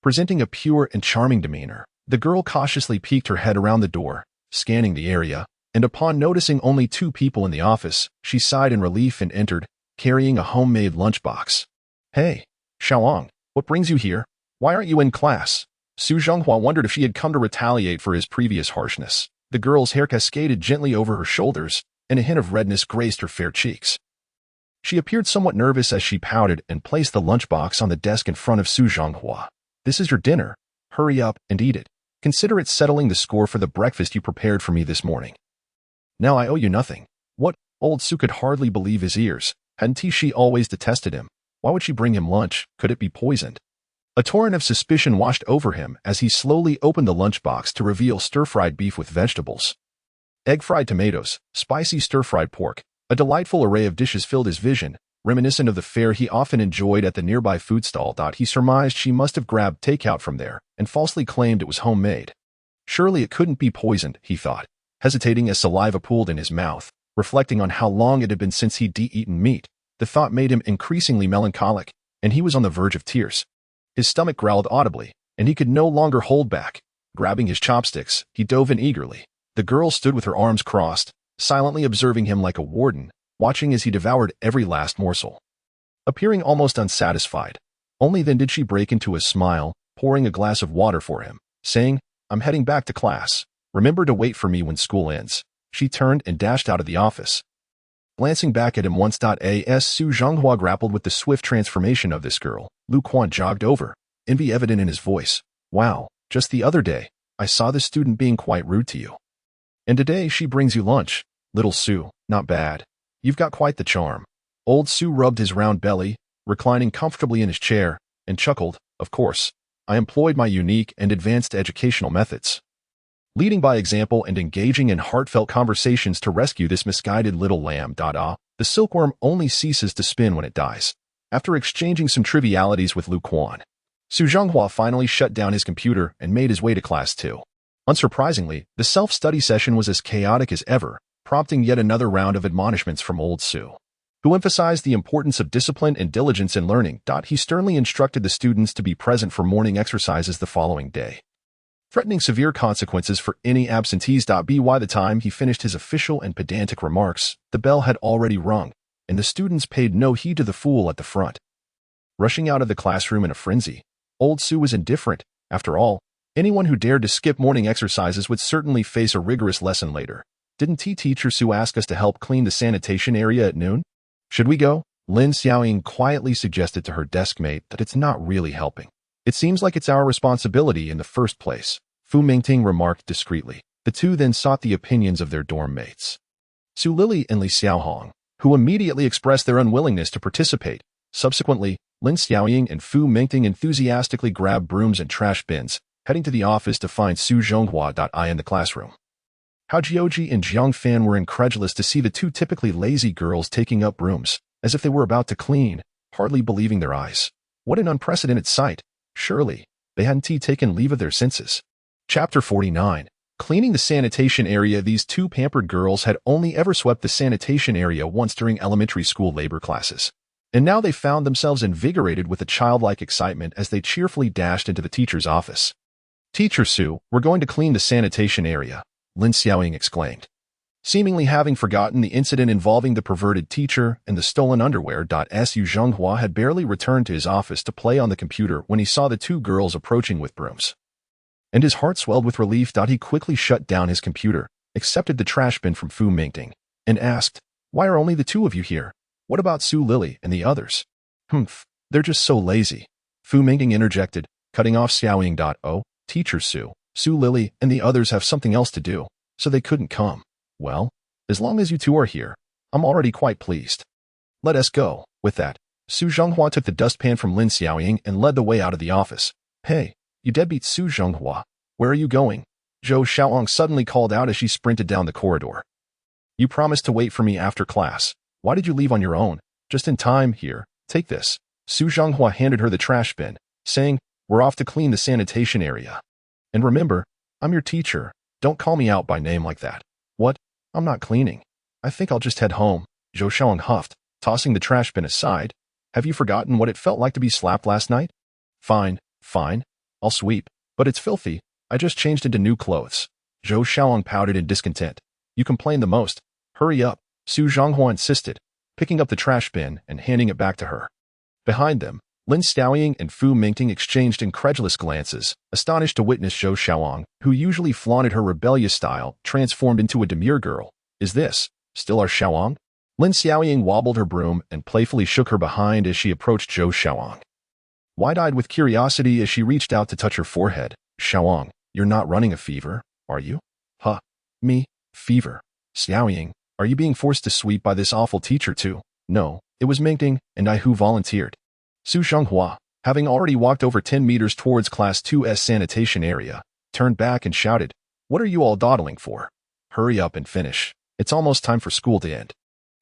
Presenting a pure and charming demeanor, the girl cautiously peeked her head around the door, scanning the area, and upon noticing only 2 people in the office, she sighed in relief and entered, carrying a homemade lunchbox. Hey, Xiaoyang, what brings you here? Why aren't you in class? Su Zhonghua wondered if she had come to retaliate for his previous harshness. The girl's hair cascaded gently over her shoulders, and a hint of redness graced her fair cheeks. She appeared somewhat nervous as she pouted and placed the lunchbox on the desk in front of Su Zhonghua. This is your dinner. Hurry up and eat it. Consider it settling the score for the breakfast you prepared for me this morning. Now I owe you nothing. What? Old Su could hardly believe his ears. Hadn't she always detested him? Why would she bring him lunch? Could it be poisoned? A torrent of suspicion washed over him as he slowly opened the lunchbox to reveal stir-fried beef with vegetables, egg-fried tomatoes, spicy stir-fried pork. A delightful array of dishes filled his vision, reminiscent of the fare he often enjoyed at the nearby food stall. He surmised she must have grabbed takeout from there and falsely claimed it was homemade. Surely it couldn't be poisoned, he thought, hesitating as saliva pooled in his mouth, reflecting on how long it had been since he'd eaten meat. The thought made him increasingly melancholic, and he was on the verge of tears. His stomach growled audibly, and he could no longer hold back. Grabbing his chopsticks, he dove in eagerly. The girl stood with her arms crossed, silently observing him like a warden, watching as he devoured every last morsel, appearing almost unsatisfied. Only then did she break into a smile, pouring a glass of water for him, saying, I'm heading back to class. Remember to wait for me when school ends. She turned and dashed out of the office. Glancing back at him once, Su Zhonghua grappled with the swift transformation of this girl. Lu Quan jogged over, envy evident in his voice. Wow, just the other day, I saw this student being quite rude to you. And today she brings you lunch. Little Su, not bad. You've got quite the charm. Old Su rubbed his round belly, reclining comfortably in his chair, and chuckled. Of course, I employed my unique and advanced educational methods, leading by example and engaging in heartfelt conversations to rescue this misguided little lamb. The silkworm only ceases to spin when it dies. After exchanging some trivialities with Lu Quan, Su Zhonghua finally shut down his computer and made his way to class 2. Unsurprisingly, the self-study session was as chaotic as ever, prompting yet another round of admonishments from old Su, who emphasized the importance of discipline and diligence in learning. He sternly instructed the students to be present for morning exercises the following day, threatening severe consequences for any absentees. By the time he finished his official and pedantic remarks, the bell had already rung, and the students paid no heed to the fool at the front. Rushing out of the classroom in a frenzy, old Su was indifferent. After all, Anyone who dared to skip morning exercises would certainly face a rigorous lesson later. Didn't teacher Xu ask us to help clean the sanitation area at noon? Should we go? Lin Xiaoyang quietly suggested to her desk mate that it's not really helping. It seems like it's our responsibility in the first place, Fu Mingting remarked discreetly. The two then sought the opinions of their dorm mates, Su Lili and Li Xiaohong, who immediately expressed their unwillingness to participate. Subsequently, Lin Xiaoyang and Fu Mingting enthusiastically grabbed brooms and trash bins, heading to the office to find Su Zhonghua in the classroom. Hao Jiuji and Jiang Fan were incredulous to see the two typically lazy girls taking up brooms, as if they were about to clean, hardly believing their eyes. What an unprecedented sight! Surely, they hadn't taken leave of their senses. Chapter 49. Cleaning the sanitation area. These two pampered girls had only ever swept the sanitation area once during elementary school labor classes. And now they found themselves invigorated with a childlike excitement as they cheerfully dashed into the teacher's office. Teacher Su, we're going to clean the sanitation area, Lin Xiaoyang exclaimed. Seemingly having forgotten the incident involving the perverted teacher and the stolen underwear. Su Zhonghua had barely returned to his office to play on the computer when he saw the two girls approaching with brooms. And his heart swelled with relief. He quickly shut down his computer, accepted the trash bin from Fu Mingting, and asked, "Why are only the two of you here? What about Su Lili and the others?" They're just so lazy," Fu Mingting interjected, cutting off Xiaoyang. "Oh, Teacher Su, Su Lili and the others have something else to do, so they couldn't come. Well, as long as you two are here, I'm already quite pleased. Let us go." With that, Su Zhonghua took the dustpan from Lin Xiaoyang and led the way out of the office. "Hey, you deadbeat Su Zhonghua, where are you going?" Zhou Xiaoyang suddenly called out as she sprinted down the corridor. "You promised to wait for me after class. Why did you leave on your own? Just in time. Here, take this." Su Zhonghua handed her the trash bin, saying, "We're off to clean the sanitation area. And remember, I'm your teacher. Don't call me out by name like that." "What? I'm not cleaning. I think I'll just head home," Zhou Xiaoyang huffed, tossing the trash bin aside. "Have you forgotten what it felt like to be slapped last night?" Fine. I'll sweep. But it's filthy. I just changed into new clothes." Zhou Xiaoyang pouted in discontent. "You complain the most. Hurry up," Su Zhonghua insisted, picking up the trash bin and handing it back to her. Behind them, Lin Xiaoyang and Fu Mingting exchanged incredulous glances, astonished to witness Zhou Xiaoyang, who usually flaunted her rebellious style, transformed into a demure girl. "Is this still our Xiaoyang?" Lin Xiaoyang wobbled her broom and playfully shook her behind as she approached Zhou Xiaoyang. Wide-eyed with curiosity as she reached out to touch her forehead. "Xiaoyang, you're not running a fever, are you?" "Huh? Me? Fever? Xiaoyang, are you being forced to sweep by this awful teacher too?" "No, it was Mingting and I who volunteered." Su Zhonghua, having already walked over 10 meters towards Class 2's sanitation area, turned back and shouted, "What are you all dawdling for? Hurry up and finish. It's almost time for school to end."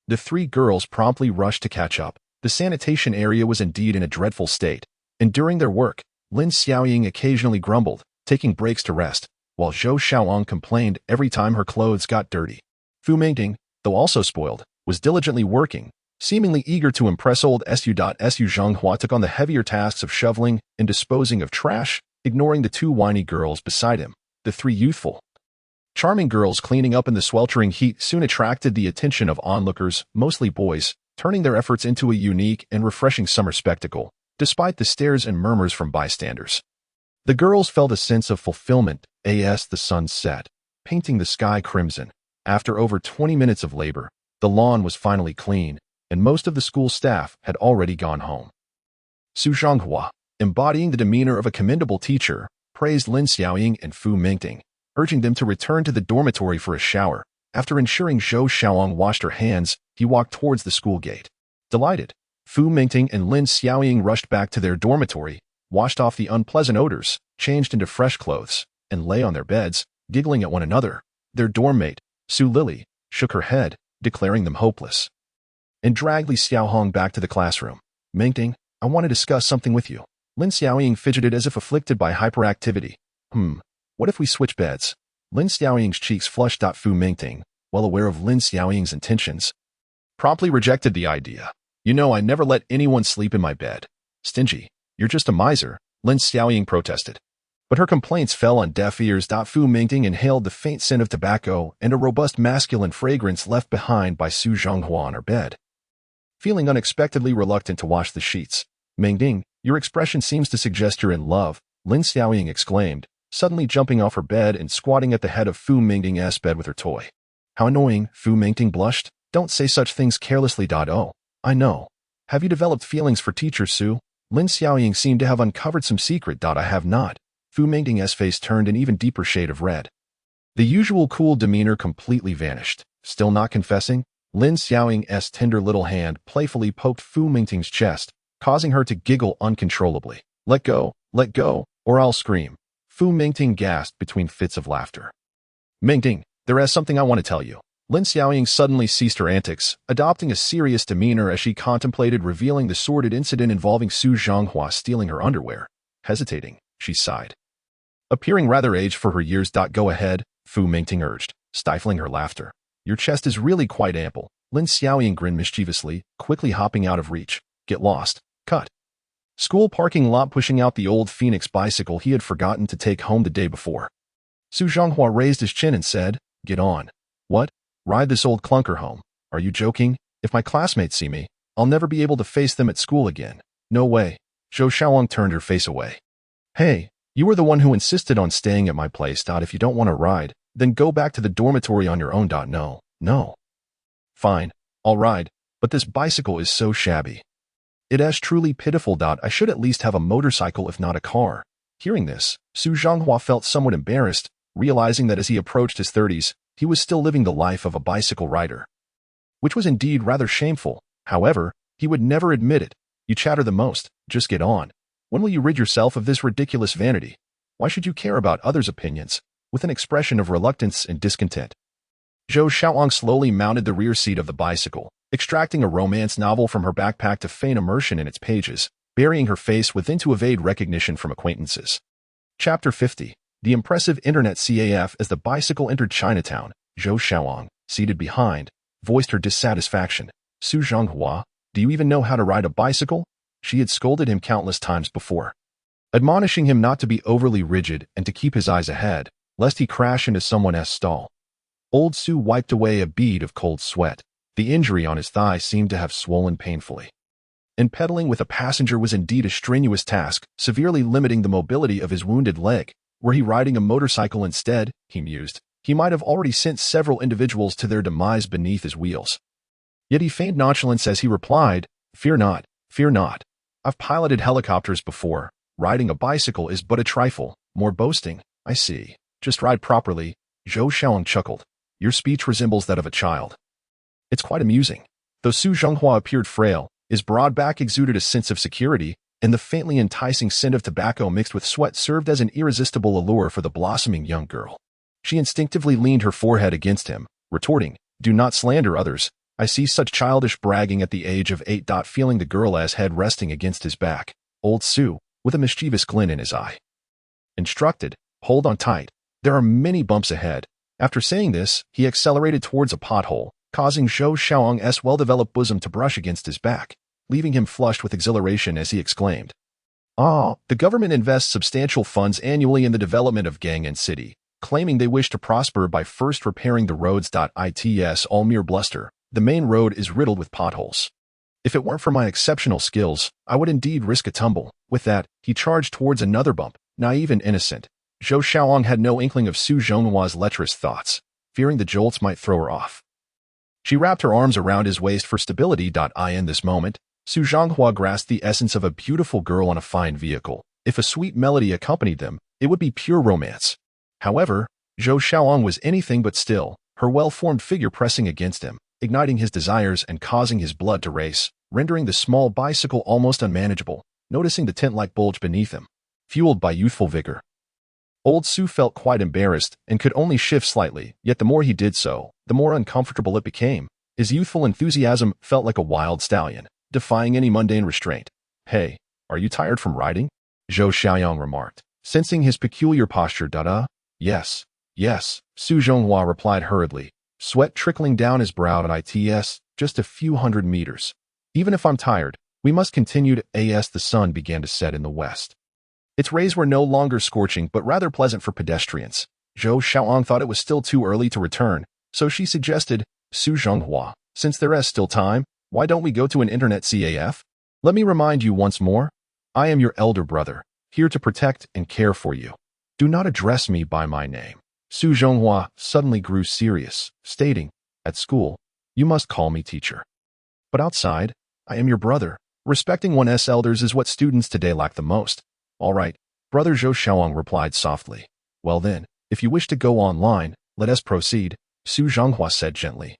The three girls promptly rushed to catch up. The sanitation area was indeed in a dreadful state, and during their work, Lin Xiaoyang occasionally grumbled, taking breaks to rest, while Zhou Xiaoyang complained every time her clothes got dirty. Fu Mingting, though also spoiled, was diligently working, seemingly eager to impress old Su. Zhonghua took on the heavier tasks of shoveling and disposing of trash, ignoring the two whiny girls beside him. The three youthful, charming girls cleaning up in the sweltering heat soon attracted the attention of onlookers, mostly boys, turning their efforts into a unique and refreshing summer spectacle, despite the stares and murmurs from bystanders. The girls felt a sense of fulfillment as the sun set, painting the sky crimson. After over 20 minutes of labor, the lawn was finally clean, and most of the school staff had already gone home. Su Zhonghua, embodying the demeanor of a commendable teacher, praised Lin Xiaoyang and Fu Mingting, urging them to return to the dormitory for a shower. After ensuring Zhou Xiaoyang washed her hands, he walked towards the school gate. Delighted, Fu Mingting and Lin Xiaoyang rushed back to their dormitory, washed off the unpleasant odors, changed into fresh clothes, and lay on their beds, giggling at one another. Their dorm mate, Su Lili, shook her head, declaring them hopeless, and dragged Li Xiaohong back to the classroom. "Mingting, I want to discuss something with you." Lin Xiaoyang fidgeted as if afflicted by hyperactivity. What if we switch beds?" Lin Xiaoyang's cheeks flushed. Fu Mingting, well aware of Lin Xiaoyang's intentions, promptly rejected the idea. "You know I never let anyone sleep in my bed." "Stingy. You're just a miser," Lin Xiaoyang protested. But her complaints fell on deaf ears. Fu Mingting inhaled the faint scent of tobacco and a robust masculine fragrance left behind by Su Zhonghua on her bed. Feeling unexpectedly reluctant to wash the sheets, "Mingting, your expression seems to suggest you're in love," Lin Xiaoyang exclaimed, suddenly jumping off her bed and squatting at the head of Fu Mingting's bed with her toy. How annoying, Fu Mingting blushed. Don't say such things carelessly. Oh, I know. Have you developed feelings for teacher Su? Lin Xiaoyang seemed to have uncovered some secret. I have not. Fu Mingting's face turned an even deeper shade of red. The usual cool demeanor completely vanished. Still not confessing? Lin Xiaoyang's tender little hand playfully poked Fu Mingting's chest, causing her to giggle uncontrollably. Let go, or I'll scream. Fu Mingting gasped between fits of laughter. Mingting, there is something I want to tell you. Lin Xiaoyang suddenly ceased her antics, adopting a serious demeanor as she contemplated revealing the sordid incident involving Su Zhonghua stealing her underwear. Hesitating, she sighed. Appearing rather aged for her years. Go ahead, Fu Mingting urged, stifling her laughter. Your chest is really quite ample. Lin Xiaoyang grinned mischievously, quickly hopping out of reach. Get lost. Cut. School parking lot, pushing out the old Phoenix bicycle he had forgotten to take home the day before. Su Zhonghua raised his chin and said, Get on. What? Ride this old clunker home. Are you joking? If my classmates see me, I'll never be able to face them at school again. No way. Zhou Xiaoyang turned her face away. Hey, you were the one who insisted on staying at my place. If you don't want to ride, then go back to the dormitory on your own. No. Fine, I'll ride, but this bicycle is so shabby. It is truly pitiful. I should at least have a motorcycle if not a car. Hearing this, Su Zhonghua felt somewhat embarrassed, realizing that as he approached his 30s, he was still living the life of a bicycle rider. Which was indeed rather shameful. However, he would never admit it. You chatter the most, just get on. When will you rid yourself of this ridiculous vanity? Why should you care about others' opinions? With an expression of reluctance and discontent, Zhou Xiaoyang slowly mounted the rear seat of the bicycle, extracting a romance novel from her backpack to feign immersion in its pages, burying her face within to evade recognition from acquaintances. Chapter 50. The impressive internet CAF. As the bicycle entered Chinatown, Zhou Xiaoyang, seated behind, voiced her dissatisfaction. Su Zhonghua, do you even know how to ride a bicycle? She had scolded him countless times before, admonishing him not to be overly rigid and to keep his eyes ahead, lest he crash into someone's stall. Old Su wiped away a bead of cold sweat. The injury on his thigh seemed to have swollen painfully. And pedaling with a passenger was indeed a strenuous task, severely limiting the mobility of his wounded leg. Were he riding a motorcycle instead, he mused, he might have already sent several individuals to their demise beneath his wheels. Yet he feigned nonchalance as he replied, Fear not, fear not. I've piloted helicopters before. Riding a bicycle is but a trifle. More boasting, I see. Just ride properly. Zhou Xiaoyang chuckled. Your speech resembles that of a child. It's quite amusing. Though Su Zhonghua appeared frail, his broad back exuded a sense of security, and the faintly enticing scent of tobacco mixed with sweat served as an irresistible allure for the blossoming young girl. She instinctively leaned her forehead against him, retorting, Do not slander others. I see such childish bragging at the age of 8. Feeling the girl's head resting against his back, old Su, with a mischievous glint in his eye, instructed, Hold on tight. There are many bumps ahead. After saying this, he accelerated towards a pothole, causing Zhou Xiaoyang's well-developed bosom to brush against his back, leaving him flushed with exhilaration as he exclaimed, The government invests substantial funds annually in the development of Gang and City, claiming they wish to prosper by first repairing the roads. It's all mere bluster. The main road is riddled with potholes. If it weren't for my exceptional skills, I would indeed risk a tumble. With that, he charged towards another bump, naive and innocent. Zhou Xiaoyang had no inkling of Su Zhonghua's lecherous thoughts, fearing the jolts might throw her off. She wrapped her arms around his waist for stability. In this moment, Su Zhonghua grasped the essence of a beautiful girl on a fine vehicle. If a sweet melody accompanied them, it would be pure romance. However, Zhou Xiaoyang was anything but still, her well-formed figure pressing against him, igniting his desires and causing his blood to race, rendering the small bicycle almost unmanageable, noticing the tent-like bulge beneath him, fueled by youthful vigor. Old Su felt quite embarrassed and could only shift slightly, yet the more he did so, the more uncomfortable it became. His youthful enthusiasm felt like a wild stallion, defying any mundane restraint. Hey, are you tired from riding? Zhou Xiaoyang remarked, sensing his peculiar posture. Yes, Su Zhonghua replied hurriedly, sweat trickling down his brow. It's just a few hundred meters. Even if I'm tired, we must continue. As the sun began to set in the west, its rays were no longer scorching but rather pleasant for pedestrians. Zhou Xiaoyang thought it was still too early to return, so she suggested, Su Zhonghua, since there is still time, why don't we go to an internet CAF? Let me remind you once more, I am your elder brother, here to protect and care for you. Do not address me by my name. Su Zhonghua suddenly grew serious, stating, at school, you must call me teacher. But outside, I am your brother. Respecting one's elders is what students today lack the most. All right, brother Zhou Xiaoyang replied softly. Well then, if you wish to go online, let us proceed, Su Zhonghua said gently.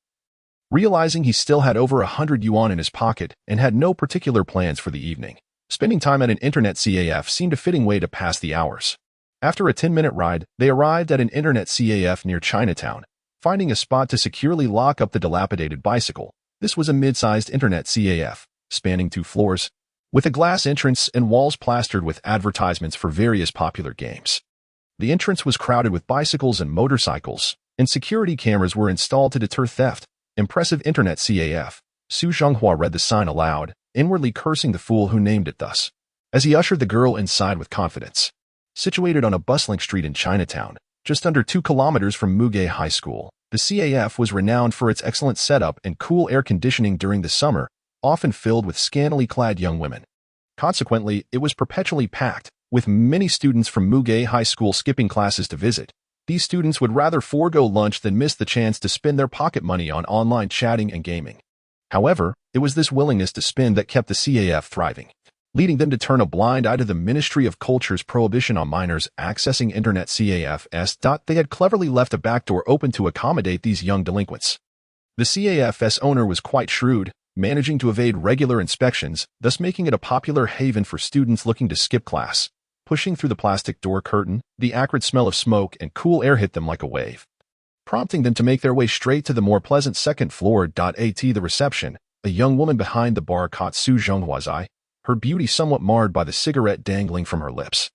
Realizing he still had over 100 yuan in his pocket and had no particular plans for the evening, spending time at an internet CAF seemed a fitting way to pass the hours. After a 10-minute ride, they arrived at an internet CAF near Chinatown, finding a spot to securely lock up the dilapidated bicycle. This was a mid-sized internet CAF, spanning 2 floors, with a glass entrance and walls plastered with advertisements for various popular games. The entrance was crowded with bicycles and motorcycles, and security cameras were installed to deter theft. Impressive internet CAF. Su Zhonghua read the sign aloud, inwardly cursing the fool who named it thus, as he ushered the girl inside with confidence. Situated on a bustling street in Chinatown, just under 2 kilometers from Muge High School, the CAF was renowned for its excellent setup and cool air conditioning during the summer, often filled with scantily clad young women. Consequently, it was perpetually packed, with many students from Muge High School skipping classes to visit. These students would rather forego lunch than miss the chance to spend their pocket money on online chatting and gaming. However, it was this willingness to spend that kept the CAF thriving, leading them to turn a blind eye to the Ministry of Culture's prohibition on minors accessing internet CAFs. They had cleverly left a backdoor open to accommodate these young delinquents. The CAF's owner was quite shrewd, managing to evade regular inspections, thus making it a popular haven for students looking to skip class. Pushing through the plastic door curtain, the acrid smell of smoke and cool air hit them like a wave, prompting them to make their way straight to the more pleasant second floor. At the reception, a young woman behind the bar caught Su Zhonghua's eye, her beauty somewhat marred by the cigarette dangling from her lips.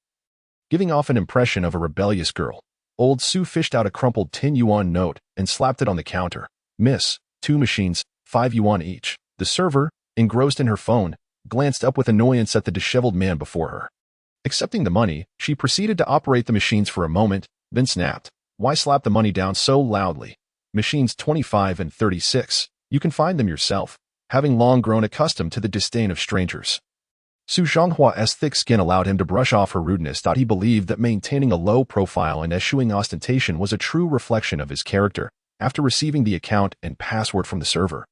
Giving off an impression of a rebellious girl, old Su fished out a crumpled 10 yuan note and slapped it on the counter. Miss, 2 machines, 5 yuan each. The server, engrossed in her phone, glanced up with annoyance at the disheveled man before her. Accepting the money, she proceeded to operate the machines for a moment, then snapped, "Why slap the money down so loudly? Machines 25 and 36. You can find them yourself," having long grown accustomed to the disdain of strangers. Su Zhonghua's thick skin allowed him to brush off her rudeness. He believed that maintaining a low profile and eschewing ostentation was a true reflection of his character. After receiving the account and password from the server,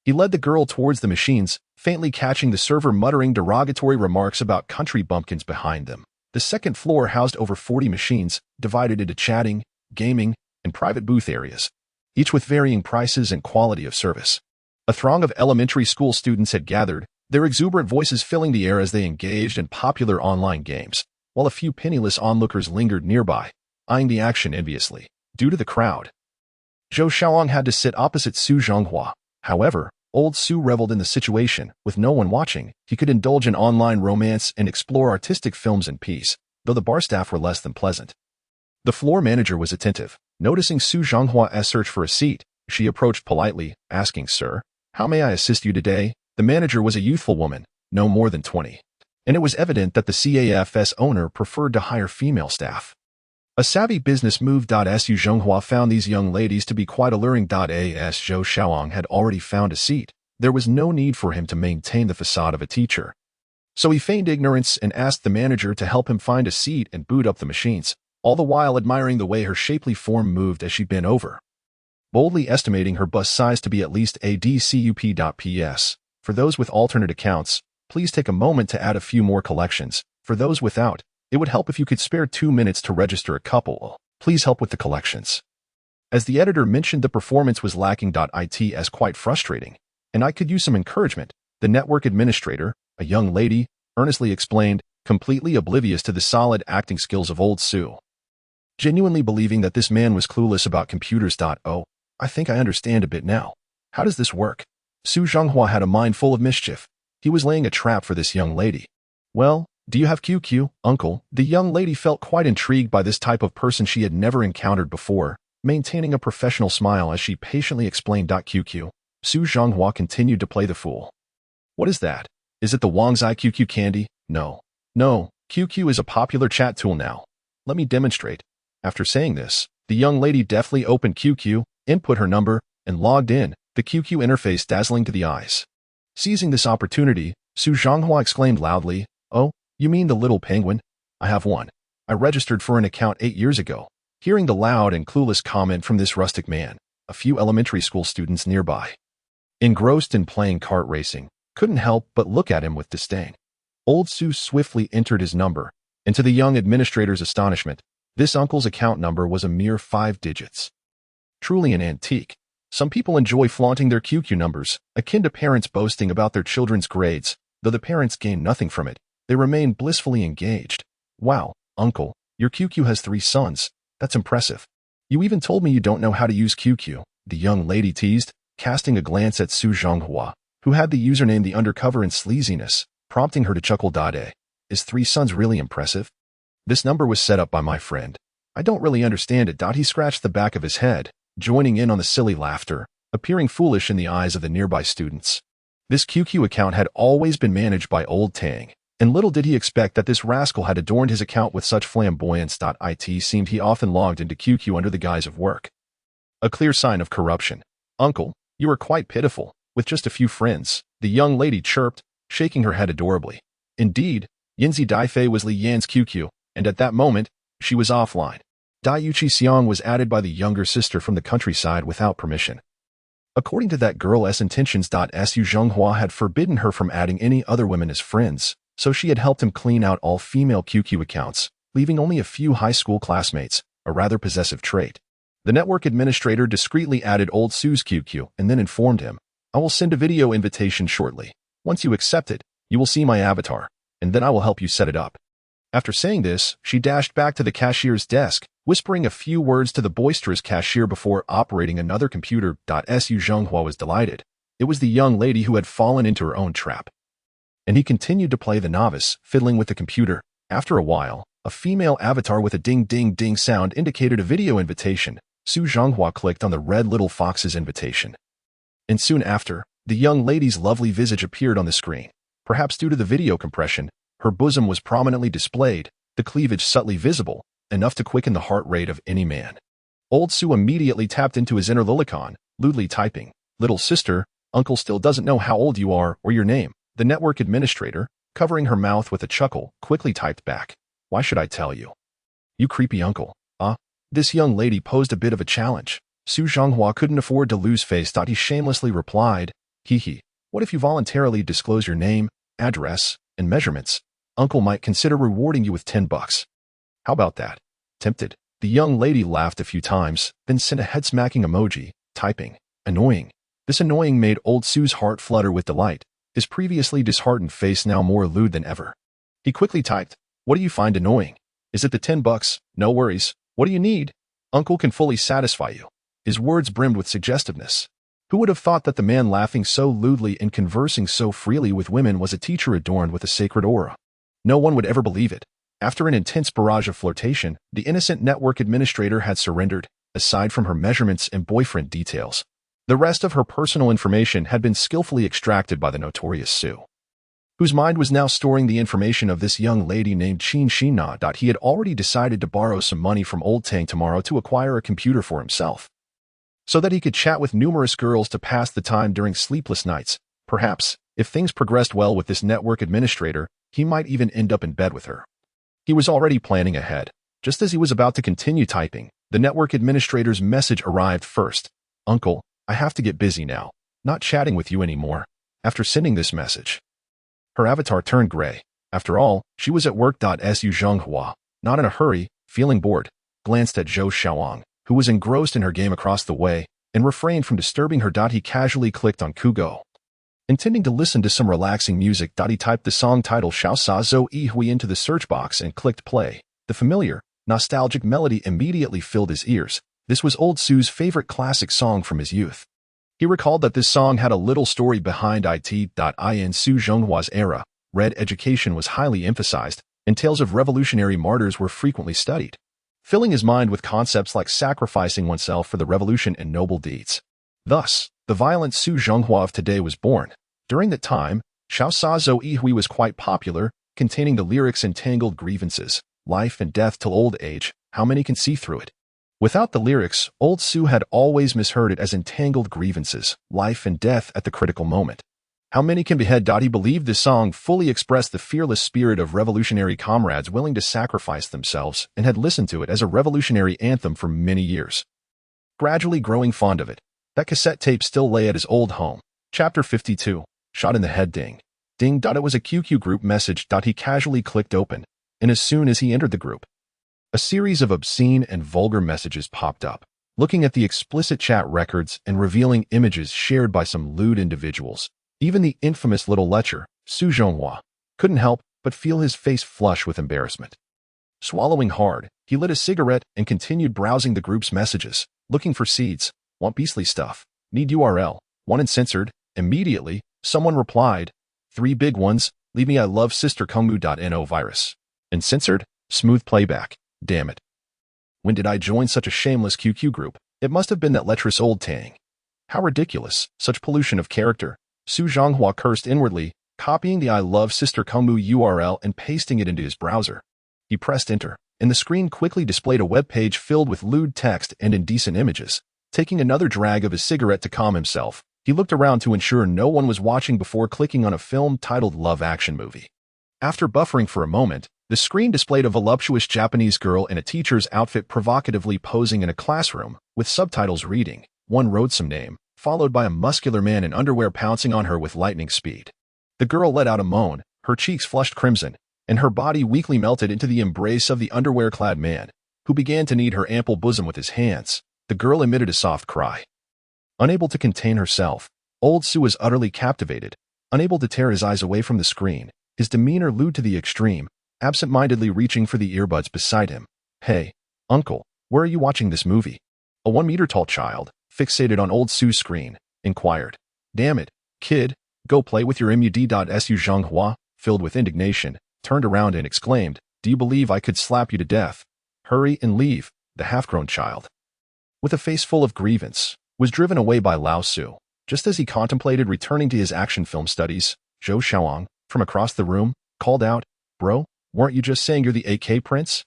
he led the girl towards the machines, faintly catching the server muttering derogatory remarks about country bumpkins behind them. The second floor housed over 40 machines, divided into chatting, gaming, and private booth areas, each with varying prices and quality of service. A throng of elementary school students had gathered, their exuberant voices filling the air as they engaged in popular online games, while a few penniless onlookers lingered nearby, eyeing the action enviously. Due to the crowd, Zhou Xiaoyang had to sit opposite Su Zhonghua. However, old Su reveled in the situation. With no one watching, he could indulge in online romance and explore artistic films in peace, though the bar staff were less than pleasant. The floor manager was attentive. Noticing Su Zhonghua's search for a seat, she approached politely, asking, "Sir, how may I assist you today?" The manager was a youthful woman, no more than 20, and it was evident that the CAF's owner preferred to hire female staff. A savvy business move. Su Zhonghua found these young ladies to be quite alluring. As Zhou Xiaoyang had already found a seat, there was no need for him to maintain the facade of a teacher. So he feigned ignorance and asked the manager to help him find a seat and boot up the machines, all the while admiring the way her shapely form moved as she bent over, boldly estimating her bust size to be at least a DCUP.PS. For those with alternate accounts, please take a moment to add a few more collections. For those without, it would help if you could spare 2 minutes to register a couple. Please help with the collections. As the editor mentioned, the performance was lacking. It as quite frustrating, and I could use some encouragement. The network administrator, a young lady, earnestly explained, completely oblivious to the solid acting skills of old Su. Genuinely believing that this man was clueless about computers. Oh, I think I understand a bit now. How does this work? Su Zhonghua had a mind full of mischief. He was laying a trap for this young lady. Well, do you have QQ, uncle? The young lady felt quite intrigued by this type of person she had never encountered before, maintaining a professional smile as she patiently explained. QQ. Su Zhonghua continued to play the fool. What is that? Is it the Wangzai QQ candy? No. No, QQ is a popular chat tool now. Let me demonstrate. After saying this, the young lady deftly opened QQ, input her number, and logged in, the QQ interface dazzling to the eyes. Seizing this opportunity, Su Zhonghua exclaimed loudly, "Oh, you mean the little penguin? I have one. I registered for an account 8 years ago. Hearing the loud and clueless comment from this rustic man, a few elementary school students nearby, engrossed in playing kart racing, couldn't help but look at him with disdain. Old Zhou swiftly entered his number, and to the young administrator's astonishment, this uncle's account number was a mere 5 digits. Truly an antique. Some people enjoy flaunting their QQ numbers, akin to parents boasting about their children's grades. Though the parents gain nothing from it, they remain blissfully engaged. Wow, uncle, your QQ has 3 sons. That's impressive. You even told me you don't know how to use QQ, the young lady teased, casting a glance at Su Zhonghua, who had the username The Undercover in Sleaziness, prompting her to chuckle. Is 3 sons really impressive? This number was set up by my friend. I don't really understand it. He scratched the back of his head, joining in on the silly laughter, appearing foolish in the eyes of the nearby students. This QQ account had always been managed by Old Tang, and little did he expect that this rascal had adorned his account with such flamboyance. It seemed he often logged into QQ under the guise of work. A clear sign of corruption. Uncle, you are quite pitiful, with just a few friends, the young lady chirped, shaking her head adorably. Indeed, Yinzi Daifei was Lee Yin's QQ, and at that moment, she was offline. Daiuchi Xiang was added by the younger sister from the countryside without permission. According to that girl's intentions, Su Zhonghua had forbidden her from adding any other women as friends, so she had helped him clean out all female QQ accounts, leaving only a few high school classmates, a rather possessive trait. The network administrator discreetly added Old Su's QQ and then informed him, I will send a video invitation shortly. Once you accept it, you will see my avatar, and then I will help you set it up. After saying this, she dashed back to the cashier's desk, whispering a few words to the boisterous cashier before operating another computer. Su Zhonghua was delighted. It was the young lady who had fallen into her own trap. And he continued to play the novice, fiddling with the computer. After a while, a female avatar with a ding-ding-ding sound indicated a video invitation. Su Zhonghua clicked on the red little fox's invitation. And soon after, the young lady's lovely visage appeared on the screen. Perhaps due to the video compression, her bosom was prominently displayed, the cleavage subtly visible, enough to quicken the heart rate of any man. Old Su immediately tapped into his inner Lilicon, lewdly typing, Little sister, uncle still doesn't know how old you are or your name. The network administrator, covering her mouth with a chuckle, quickly typed back, Why should I tell you? You creepy uncle. This young lady posed a bit of a challenge. Su Zhonghua couldn't afford to lose face. He shamelessly replied, Hee, what if you voluntarily disclose your name, address, and measurements? Uncle might consider rewarding you with $10. How about that? Tempted. The young lady laughed a few times, then sent a head-smacking emoji, typing, Annoying. This annoying made Old Su's heart flutter with delight, his previously disheartened face now more lewd than ever. He quickly typed, What do you find annoying? Is it the $10? No worries. What do you need? Uncle can fully satisfy you. His words brimmed with suggestiveness. Who would have thought that the man laughing so lewdly and conversing so freely with women was a teacher adorned with a sacred aura? No one would ever believe it. After an intense barrage of flirtation, the innocent network administrator had surrendered, aside from her measurements and boyfriend details. The rest of her personal information had been skillfully extracted by the notorious Su, whose mind was now storing the information of this young lady named Qin Xina. He had already decided to borrow some money from Old Tang tomorrow to acquire a computer for himself, so that he could chat with numerous girls to pass the time during sleepless nights. Perhaps, if things progressed well with this network administrator, he might even end up in bed with her. He was already planning ahead. Just as he was about to continue typing, the network administrator's message arrived first. Uncle, I have to get busy now. Not chatting with you anymore. After sending this message, her avatar turned gray. After all, she was at work. Su Zhonghua, not in a hurry, feeling bored, glanced at Zhou Xiaoyang, who was engrossed in her game across the way, and refrained from disturbing her. He casually clicked on Kugo, intending to listen to some relaxing music. He typed the song title Xiao Sa Zhou Yi Hui into the search box and clicked play. The familiar, nostalgic melody immediately filled his ears. This was Old Su's favorite classic song from his youth. He recalled that this song had a little story behind it. In Su Zhonghua's era, red education was highly emphasized, and tales of revolutionary martyrs were frequently studied, filling his mind with concepts like sacrificing oneself for the revolution and noble deeds. Thus, the violent Su Zhonghua of today was born. During that time, Xiao Sa Zhou Yi Hui was quite popular, containing the lyrics Entangled Grievances, Life and Death Till Old Age, How Many Can See Through It? Without the lyrics, Old Su had always misheard it as entangled grievances, life and death at the critical moment. How many can behead? He believed this song fully expressed the fearless spirit of revolutionary comrades willing to sacrifice themselves and had listened to it as a revolutionary anthem for many years. Gradually growing fond of it, that cassette tape still lay at his old home. Chapter 52. Shot in the head. Ding. Ding. It was a QQ group message. He casually clicked open, and as soon as he entered the group, a series of obscene and vulgar messages popped up. Looking at the explicit chat records and revealing images shared by some lewd individuals, even the infamous little lecher, Xiaoyang, couldn't help but feel his face flush with embarrassment. Swallowing hard, he lit a cigarette and continued browsing the group's messages, looking for seeds. Want beastly stuff. Need URL. Want uncensored. Immediately, someone replied, 3 big ones. Leave me. I love sister Kungmu.no virus. Uncensored. Smooth playback. Damn it. When did I join such a shameless QQ group? It must have been that lecherous old Tang. How ridiculous. Such pollution of character. Xiaoyang cursed inwardly, copying the I love sister Kungmu URL and pasting it into his browser. He pressed enter, and the screen quickly displayed a web page filled with lewd text and indecent images. Taking another drag of his cigarette to calm himself, he looked around to ensure no one was watching before clicking on a film titled Love Action Movie. After buffering for a moment, the screen displayed a voluptuous Japanese girl in a teacher's outfit provocatively posing in a classroom, with subtitles reading, one loathsome name, followed by a muscular man in underwear pouncing on her with lightning speed. The girl let out a moan, her cheeks flushed crimson, and her body weakly melted into the embrace of the underwear-clad man, who began to knead her ample bosom with his hands. The girl emitted a soft cry. Unable to contain herself, old Zhou was utterly captivated, unable to tear his eyes away from the screen, his demeanor lewd to the extreme, absent-mindedly reaching for the earbuds beside him. Hey, uncle, where are you watching this movie? A 1-meter-tall child, fixated on old Zhou's screen, inquired. Damn it, kid, go play with your MUD. Xiaoyang, filled with indignation, turned around and exclaimed, do you believe I could slap you to death? Hurry and leave. The half-grown child, with a face full of grievance, was driven away by Lao Su. Just as he contemplated returning to his action film studies, Zhou Xiaoyang, from across the room, called out, Bro, weren't you just saying you're the AK prince?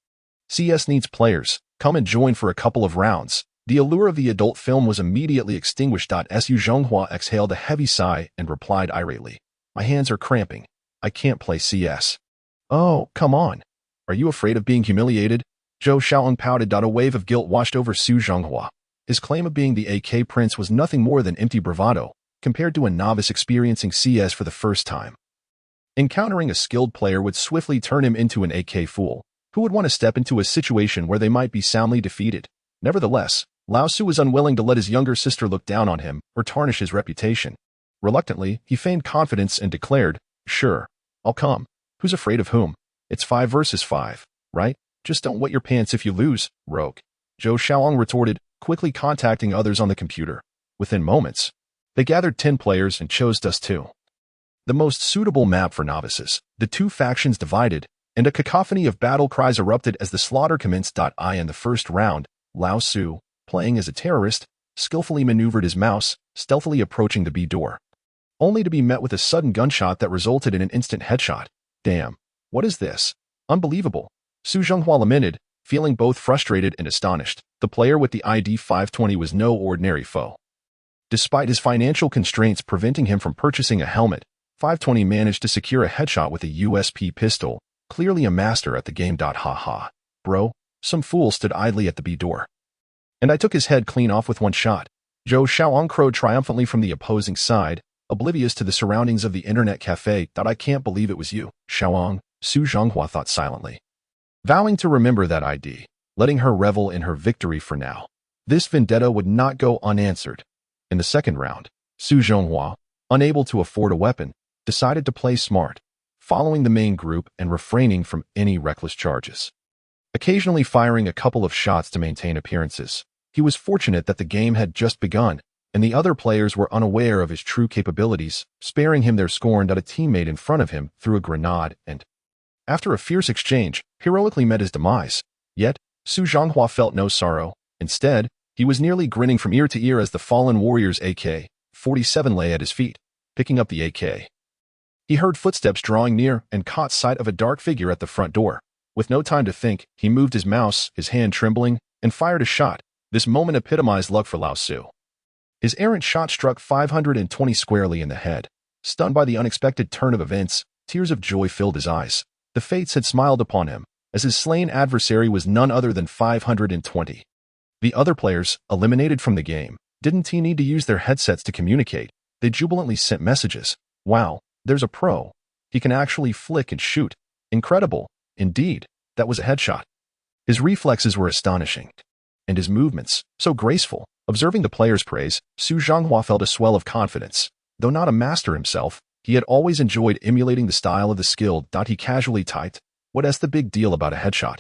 CS needs players. Come and join for a couple of rounds. The allure of the adult film was immediately extinguished. Xiaoyang exhaled a heavy sigh and replied irately, my hands are cramping. I can't play CS. Oh, come on. Are you afraid of being humiliated? Zhou Xiaoyang pouted. A wave of guilt washed over Xiaoyang. His claim of being the AK prince was nothing more than empty bravado, compared to a novice experiencing CS for the first time. Encountering a skilled player would swiftly turn him into an AK fool, who would want to step into a situation where they might be soundly defeated. Nevertheless, Lao Su was unwilling to let his younger sister look down on him or tarnish his reputation. Reluctantly, he feigned confidence and declared, Sure, I'll come. Who's afraid of whom? It's 5 versus 5, right? Just don't wet your pants if you lose, rogue. Zhou Xiaoyang retorted, quickly contacting others on the computer. Within moments, they gathered 10 players and chose Dust 2. The most suitable map for novices. The two factions divided, and a cacophony of battle cries erupted as the slaughter commenced. In the first round, Lao Su, playing as a terrorist, skillfully maneuvered his mouse, stealthily approaching the B door, only to be met with a sudden gunshot that resulted in an instant headshot. Damn, what is this? Unbelievable. Xiaoyang lamented, feeling both frustrated and astonished. The player with the ID 520 was no ordinary foe. Despite his financial constraints preventing him from purchasing a helmet, 520 managed to secure a headshot with a USP pistol, clearly a master at the game. Haha. Bro, some fool stood idly at the B door, and I took his head clean off with one shot. Zhou Xiaoyang crowed triumphantly from the opposing side, oblivious to the surroundings of the internet cafe. I can't believe it was you, Xiaoyang, Xiaoyang thought silently, vowing to remember that ID, letting her revel in her victory for now. This vendetta would not go unanswered. In the second round, Xiaoyang, unable to afford a weapon, decided to play smart, following the main group and refraining from any reckless charges. Occasionally firing a couple of shots to maintain appearances, he was fortunate that the game had just begun, and the other players were unaware of his true capabilities, sparing him their scorn. A teammate in front of him threw a grenade and, after a fierce exchange, heroically met his demise. Yet, Xiaoyang felt no sorrow. Instead, he was nearly grinning from ear to ear as the fallen warrior's AK-47 lay at his feet. Picking up the AK, he heard footsteps drawing near and caught sight of a dark figure at the front door. With no time to think, he moved his mouse, his hand trembling, and fired a shot. This moment epitomized luck for Lao Su. His errant shot struck 520 squarely in the head, Stunned by the unexpected turn of events, tears of joy filled his eyes. The fates had smiled upon him, as his slain adversary was none other than 520. The other players, eliminated from the game, didn't need to use their headsets to communicate. They jubilantly sent messages. Wow, there's a pro. He can actually flick and shoot. Incredible. Indeed, that was a headshot. His reflexes were astonishing. And his movements, so graceful. Observing the player's praise, Su Zhanghua felt a swell of confidence. Though not a master himself, he had always enjoyed emulating the style of the skilled. He casually typed, "What's the big deal about a headshot?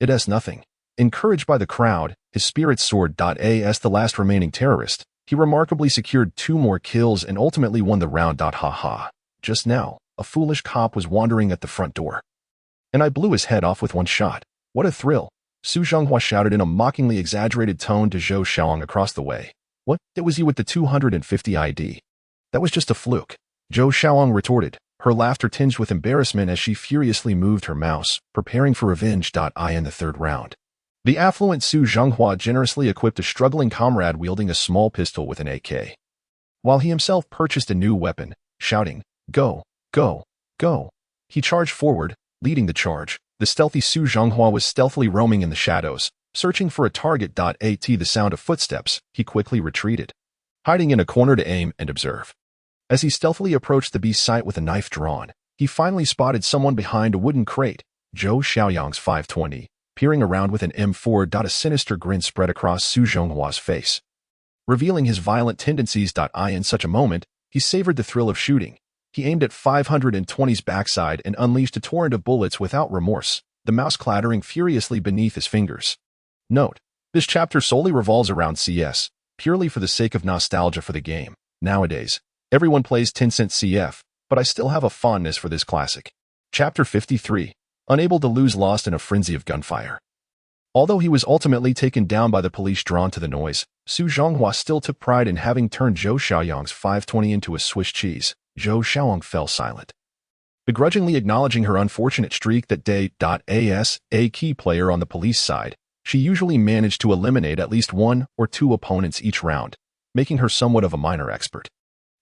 It's nothing." Encouraged by the crowd, his spirits soared. As the last remaining terrorist, he remarkably secured 2 more kills and ultimately won the round. Ha. Just now, a foolish cop was wandering at the front door. And I blew his head off with one shot. What a thrill. Su Zhanghua shouted in a mockingly exaggerated tone to Zhou Xiaoyang across the way. What? It was you with the 250 ID. That was just a fluke. Zhou Xiaoyang retorted, her laughter tinged with embarrassment as she furiously moved her mouse, preparing for revenge. In the third round, the affluent Su Zhanghua generously equipped a struggling comrade wielding a small pistol with an AK, while he himself purchased a new weapon, shouting, "Go, go, go." He charged forward, leading the charge. The stealthy Su Zhanghua was stealthily roaming in the shadows, searching for a target. At the sound of footsteps, he quickly retreated, hiding in a corner to aim and observe. As he stealthily approached the beast's site with a knife drawn, he finally spotted someone behind a wooden crate, Zhou Xiaoyang's 520, peering around with an M4. A sinister grin spread across Su Zhenghua's face, revealing his violent tendencies. In such a moment, he savored the thrill of shooting. He aimed at 520's backside and unleashed a torrent of bullets without remorse, the mouse clattering furiously beneath his fingers. Note: this chapter solely revolves around CS, purely for the sake of nostalgia for the game. Nowadays, everyone plays Tencent CF, but I still have a fondness for this classic. Chapter 53. Unable to lose, lost in a frenzy of gunfire. Although he was ultimately taken down by the police drawn to the noise, Su Zhanghua still took pride in having turned Zhou Xiaoyang's 520 into a Swiss cheese. Zhou Xiaoyang fell silent, begrudgingly acknowledging her unfortunate streak that day. As a key player on the police side, she usually managed to eliminate at least 1 or 2 opponents each round, making her somewhat of a minor expert.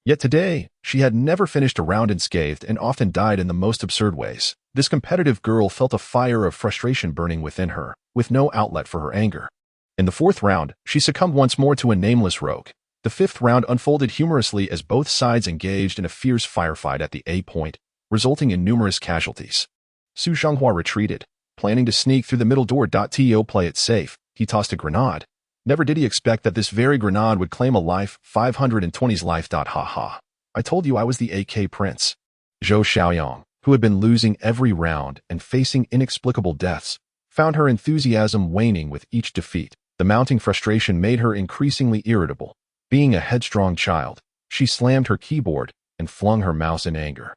Yet today, she had never finished a round unscathed and often died in the most absurd ways. This competitive girl felt a fire of frustration burning within her, with no outlet for her anger. In the 4th round, she succumbed once more to a nameless rogue. The 5th round unfolded humorously as both sides engaged in a fierce firefight at the A point, resulting in numerous casualties. Su Zhanghua retreated, planning to sneak through the middle door. To play it safe, he tossed a grenade. Never did he expect that this very grenade would claim a life, 520's life. Ha. I told you I was the AK prince. Zhou Xiaoyang, who had been losing every round and facing inexplicable deaths, found her enthusiasm waning with each defeat. The mounting frustration made her increasingly irritable. Being a headstrong child, she slammed her keyboard and flung her mouse in anger,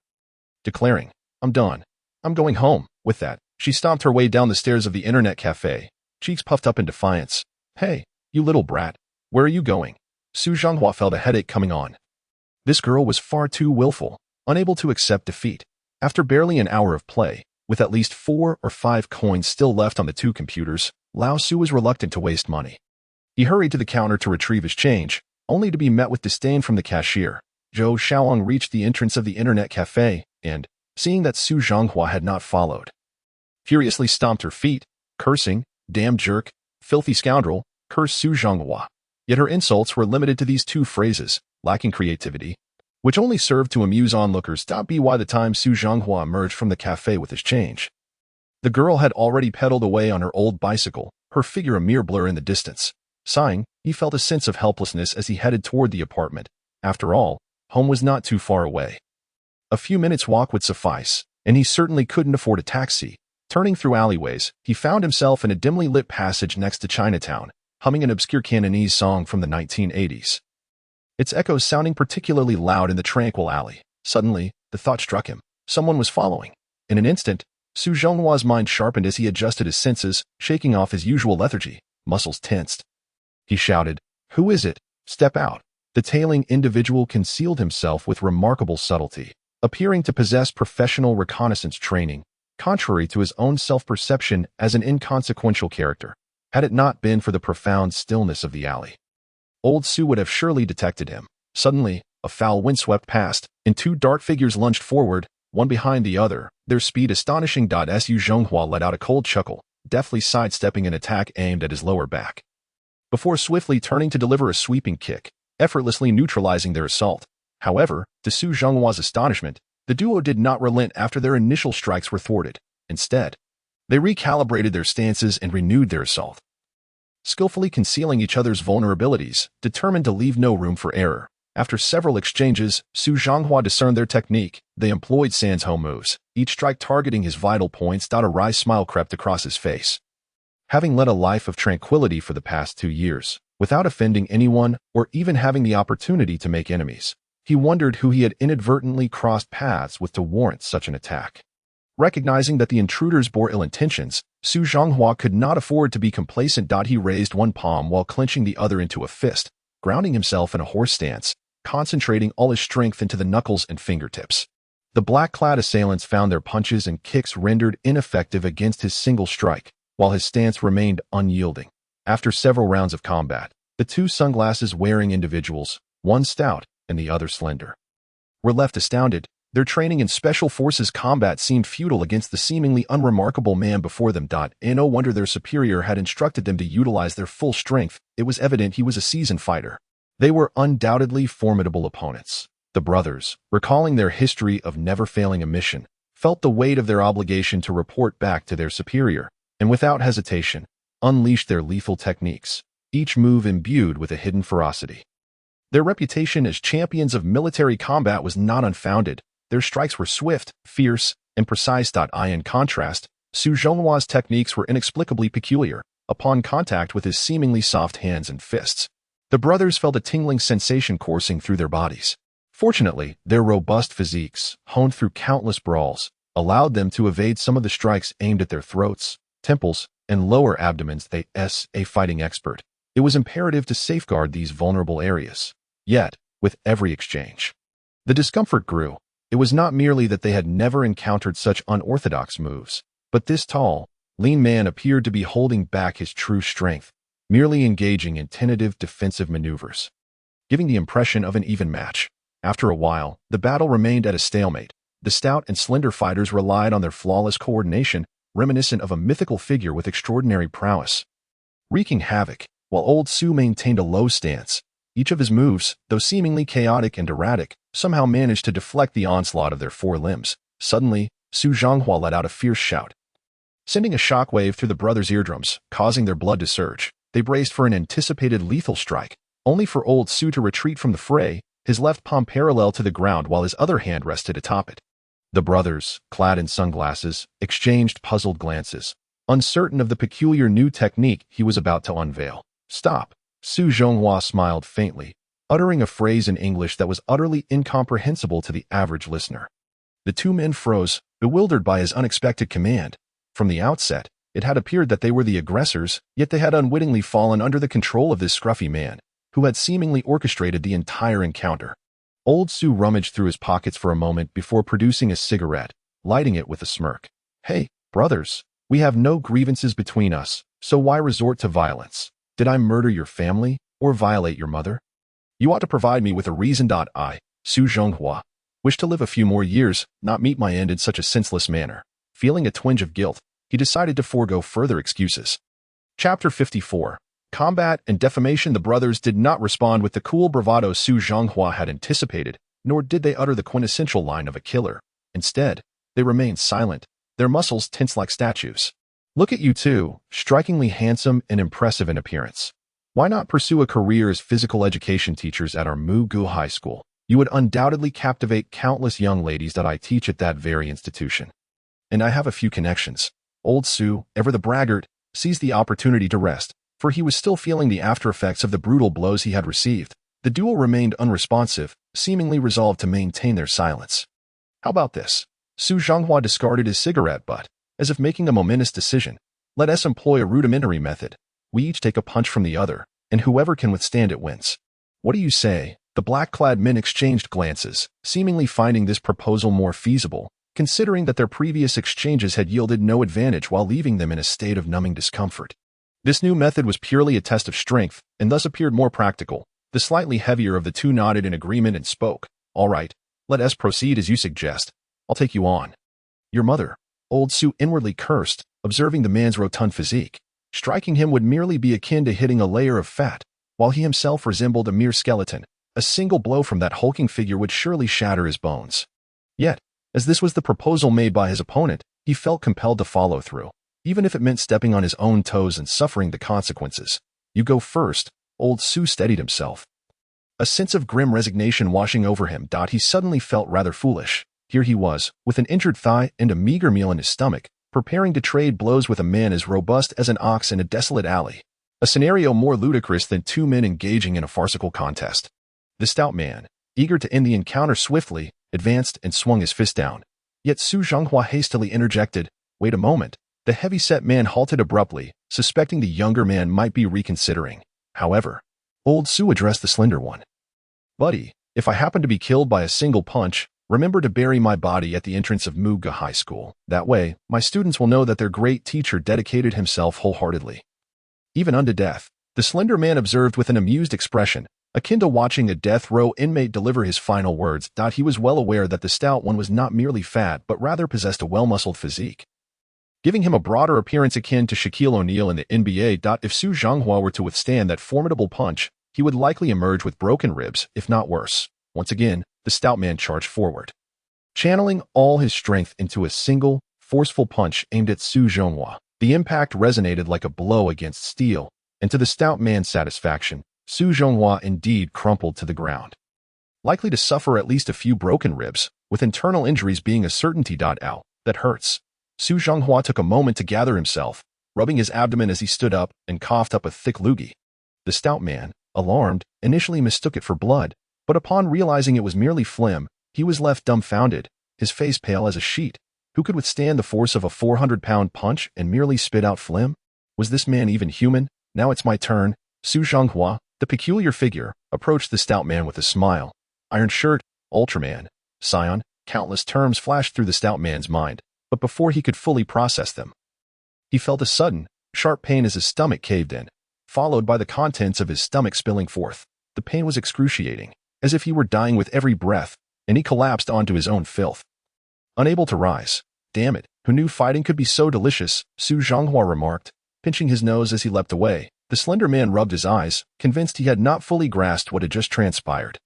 declaring, "I'm done. I'm going home." With that, she stomped her way down the stairs of the internet cafe, cheeks puffed up in defiance. "Hey, you little brat, where are you going?" Su Zhanghua felt a headache coming on. This girl was far too willful, unable to accept defeat. After barely an hour of play, with at least 4 or 5 coins still left on the 2 computers, Lao Su was reluctant to waste money. He hurried to the counter to retrieve his change, only to be met with disdain from the cashier. Zhou Xiaoyang reached the entrance of the internet cafe and, seeing that Su Zhanghua had not followed, furiously stomped her feet, cursing, "Damn jerk, filthy scoundrel," cursed Su Zhanghua. Yet her insults were limited to these 2 phrases, lacking creativity, which only served to amuse onlookers. By the time Su Zhanghua emerged from the cafe with his change, the girl had already pedaled away on her old bicycle, her figure a mere blur in the distance. Sighing, he felt a sense of helplessness as he headed toward the apartment. After all, home was not too far away. A few minutes' walk would suffice, and he certainly couldn't afford a taxi. Turning through alleyways, he found himself in a dimly lit passage next to Chinatown, humming an obscure Cantonese song from the 1980s. Its echoes sounding particularly loud in the tranquil alley. Suddenly, the thought struck him. Someone was following. In an instant, Su Zhenghua's mind sharpened as he adjusted his senses, shaking off his usual lethargy, muscles tensed. He shouted, "Who is it? Step out." The tailing individual concealed himself with remarkable subtlety, appearing to possess professional reconnaissance training, contrary to his own self-perception as an inconsequential character. Had it not been for the profound stillness of the alley, old Su would have surely detected him. Suddenly, A foul wind swept past, and two dark figures lunged forward, one behind the other, their speed astonishing. Su Zhonghua let out a cold chuckle, deftly sidestepping an attack aimed at his lower back, before swiftly turning to deliver a sweeping kick, effortlessly neutralizing their assault. However, to Su Zhonghua's astonishment, the duo did not relent after their initial strikes were thwarted. Instead, they recalibrated their stances and renewed their assault, skillfully concealing each other's vulnerabilities, determined to leave no room for error. After several exchanges, Su Zhonghua discerned their technique. They employed San's home moves, each strike targeting his vital points. A wry smile crept across his face. Having led a life of tranquility for the past 2 years, without offending anyone or even having the opportunity to make enemies, he wondered who he had inadvertently crossed paths with to warrant such an attack. Recognizing that the intruders bore ill intentions, Su Zhonghua could not afford to be complacent. He raised one palm while clenching the other into a fist, grounding himself in a horse stance, concentrating all his strength into the knuckles and fingertips. The black-clad assailants found their punches and kicks rendered ineffective against his single strike, while his stance remained unyielding. After several rounds of combat, the two sunglasses-wearing individuals, one stout and the other slender, were left astounded. Their training in special forces combat seemed futile against the seemingly unremarkable man before them. And no wonder their superior had instructed them to utilize their full strength. It was evident he was a seasoned fighter. They were undoubtedly formidable opponents. The brothers, recalling their history of never failing a mission, felt the weight of their obligation to report back to their superior, and without hesitation, unleashed their lethal techniques, each move imbued with a hidden ferocity. Their reputation as champions of military combat was not unfounded. Their strikes were swift, fierce, and precise. In contrast, Su Zhonghua's techniques were inexplicably peculiar. Upon contact with his seemingly soft hands and fists, the brothers felt a tingling sensation coursing through their bodies. Fortunately, their robust physiques, honed through countless brawls, allowed them to evade some of the strikes aimed at their throats, temples, and lower abdomens. As a fighting expert, it was imperative to safeguard these vulnerable areas. Yet, with every exchange, the discomfort grew. It was not merely that they had never encountered such unorthodox moves, but this tall, lean man appeared to be holding back his true strength, merely engaging in tentative defensive maneuvers, giving the impression of an even match. After a while, the battle remained at a stalemate. The stout and slender fighters relied on their flawless coordination, reminiscent of a mythical figure with extraordinary prowess, wreaking havoc, while old Su maintained a low stance. Each of his moves, though seemingly chaotic and erratic, somehow managed to deflect the onslaught of their four limbs. Suddenly, Su Zhonghua let out a fierce shout, sending a shockwave through the brothers' eardrums, causing their blood to surge. They braced for an anticipated lethal strike, only for old Su to retreat from the fray, his left palm parallel to the ground while his other hand rested atop it. The brothers, clad in sunglasses, exchanged puzzled glances, uncertain of the peculiar new technique he was about to unveil. "Stop." Su Zhonghua smiled faintly, uttering a phrase in English that was utterly incomprehensible to the average listener. The two men froze, bewildered by his unexpected command. From the outset, it had appeared that they were the aggressors, yet they had unwittingly fallen under the control of this scruffy man, who had seemingly orchestrated the entire encounter. Old Su rummaged through his pockets for a moment before producing a cigarette, lighting it with a smirk. "Hey, brothers, we have no grievances between us, so why resort to violence? Did I murder your family, or violate your mother? You ought to provide me with a reason. I, Su Zhonghua, wish to live a few more years, not meet my end in such a senseless manner." Feeling a twinge of guilt, he decided to forego further excuses. Chapter 54. Combat and Defamation. The brothers did not respond with the cool bravado Su Zhonghua had anticipated, nor did they utter the quintessential line of a killer. Instead, they remained silent, their muscles tense like statues. "Look at you two, strikingly handsome and impressive in appearance. Why not pursue a career as physical education teachers at our Mugu High School? You would undoubtedly captivate countless young ladies that I teach at that very institution. And I have a few connections." Old Su, ever the braggart, seized the opportunity to rest, for he was still feeling the after-effects of the brutal blows he had received. The duo remained unresponsive, seemingly resolved to maintain their silence. "How about this?" Su Zhonghua discarded his cigarette butt, as if making a momentous decision. "Let us employ a rudimentary method. We each take a punch from the other, and whoever can withstand it wins. What do you say?" The black-clad men exchanged glances, seemingly finding this proposal more feasible, considering that their previous exchanges had yielded no advantage while leaving them in a state of numbing discomfort. This new method was purely a test of strength, and thus appeared more practical. The slightly heavier of the two nodded in agreement and spoke. All right, let us proceed as you suggest. I'll take you on. Your mother, old Zhou inwardly cursed, observing the man's rotund physique. Striking him would merely be akin to hitting a layer of fat, while he himself resembled a mere skeleton. A single blow from that hulking figure would surely shatter his bones. Yet, as this was the proposal made by his opponent, he felt compelled to follow through, even if it meant stepping on his own toes and suffering the consequences. You go first, old Zhou steadied himself. A sense of grim resignation washing over him. He suddenly felt rather foolish. Here he was, with an injured thigh and a meager meal in his stomach, preparing to trade blows with a man as robust as an ox in a desolate alley. A scenario more ludicrous than two men engaging in a farcical contest. The stout man, eager to end the encounter swiftly, advanced and swung his fist down. Yet Zhou Zhonghua hastily interjected, "Wait a moment." The heavy-set man halted abruptly, suspecting the younger man might be reconsidering. However, old Zhou addressed the slender one. "Buddy, if I happen to be killed by a single punch, remember to bury my body at the entrance of Muga High School. That way, my students will know that their great teacher dedicated himself wholeheartedly." Even unto death, the slender man observed with an amused expression, akin to watching a death row inmate deliver his final words. He was well aware that the stout one was not merely fat but rather possessed a well-muscled physique, giving him a broader appearance akin to Shaquille O'Neal in the NBA. If Zhou Zhonghua were to withstand that formidable punch, he would likely emerge with broken ribs, if not worse. Once again, the stout man charged forward, channeling all his strength into a single, forceful punch aimed at Zhou Zhonghua. The impact resonated like a blow against steel, and to the stout man's satisfaction, Zhou Zhonghua indeed crumpled to the ground, likely to suffer at least a few broken ribs, with internal injuries being a certainty. Ow, that hurts. Zhou Zhonghua took a moment to gather himself, rubbing his abdomen as he stood up and coughed up a thick loogie. The stout man, alarmed, initially mistook it for blood, but upon realizing it was merely phlegm, he was left dumbfounded, his face pale as a sheet. Who could withstand the force of a 400-pound punch and merely spit out phlegm? Was this man even human? Now it's my turn. Zhou Zhonghua, the peculiar figure, approached the stout man with a smile. Iron shirt, Ultraman, Scion, countless terms flashed through the stout man's mind, but before he could fully process them, he felt a sudden, sharp pain as his stomach caved in, followed by the contents of his stomach spilling forth. The pain was excruciating, as if he were dying with every breath, and he collapsed onto his own filth, unable to rise. Damn it, who knew fighting could be so delicious? Zhou Zhonghua remarked, pinching his nose as he leapt away. The slender man rubbed his eyes, convinced he had not fully grasped what had just transpired.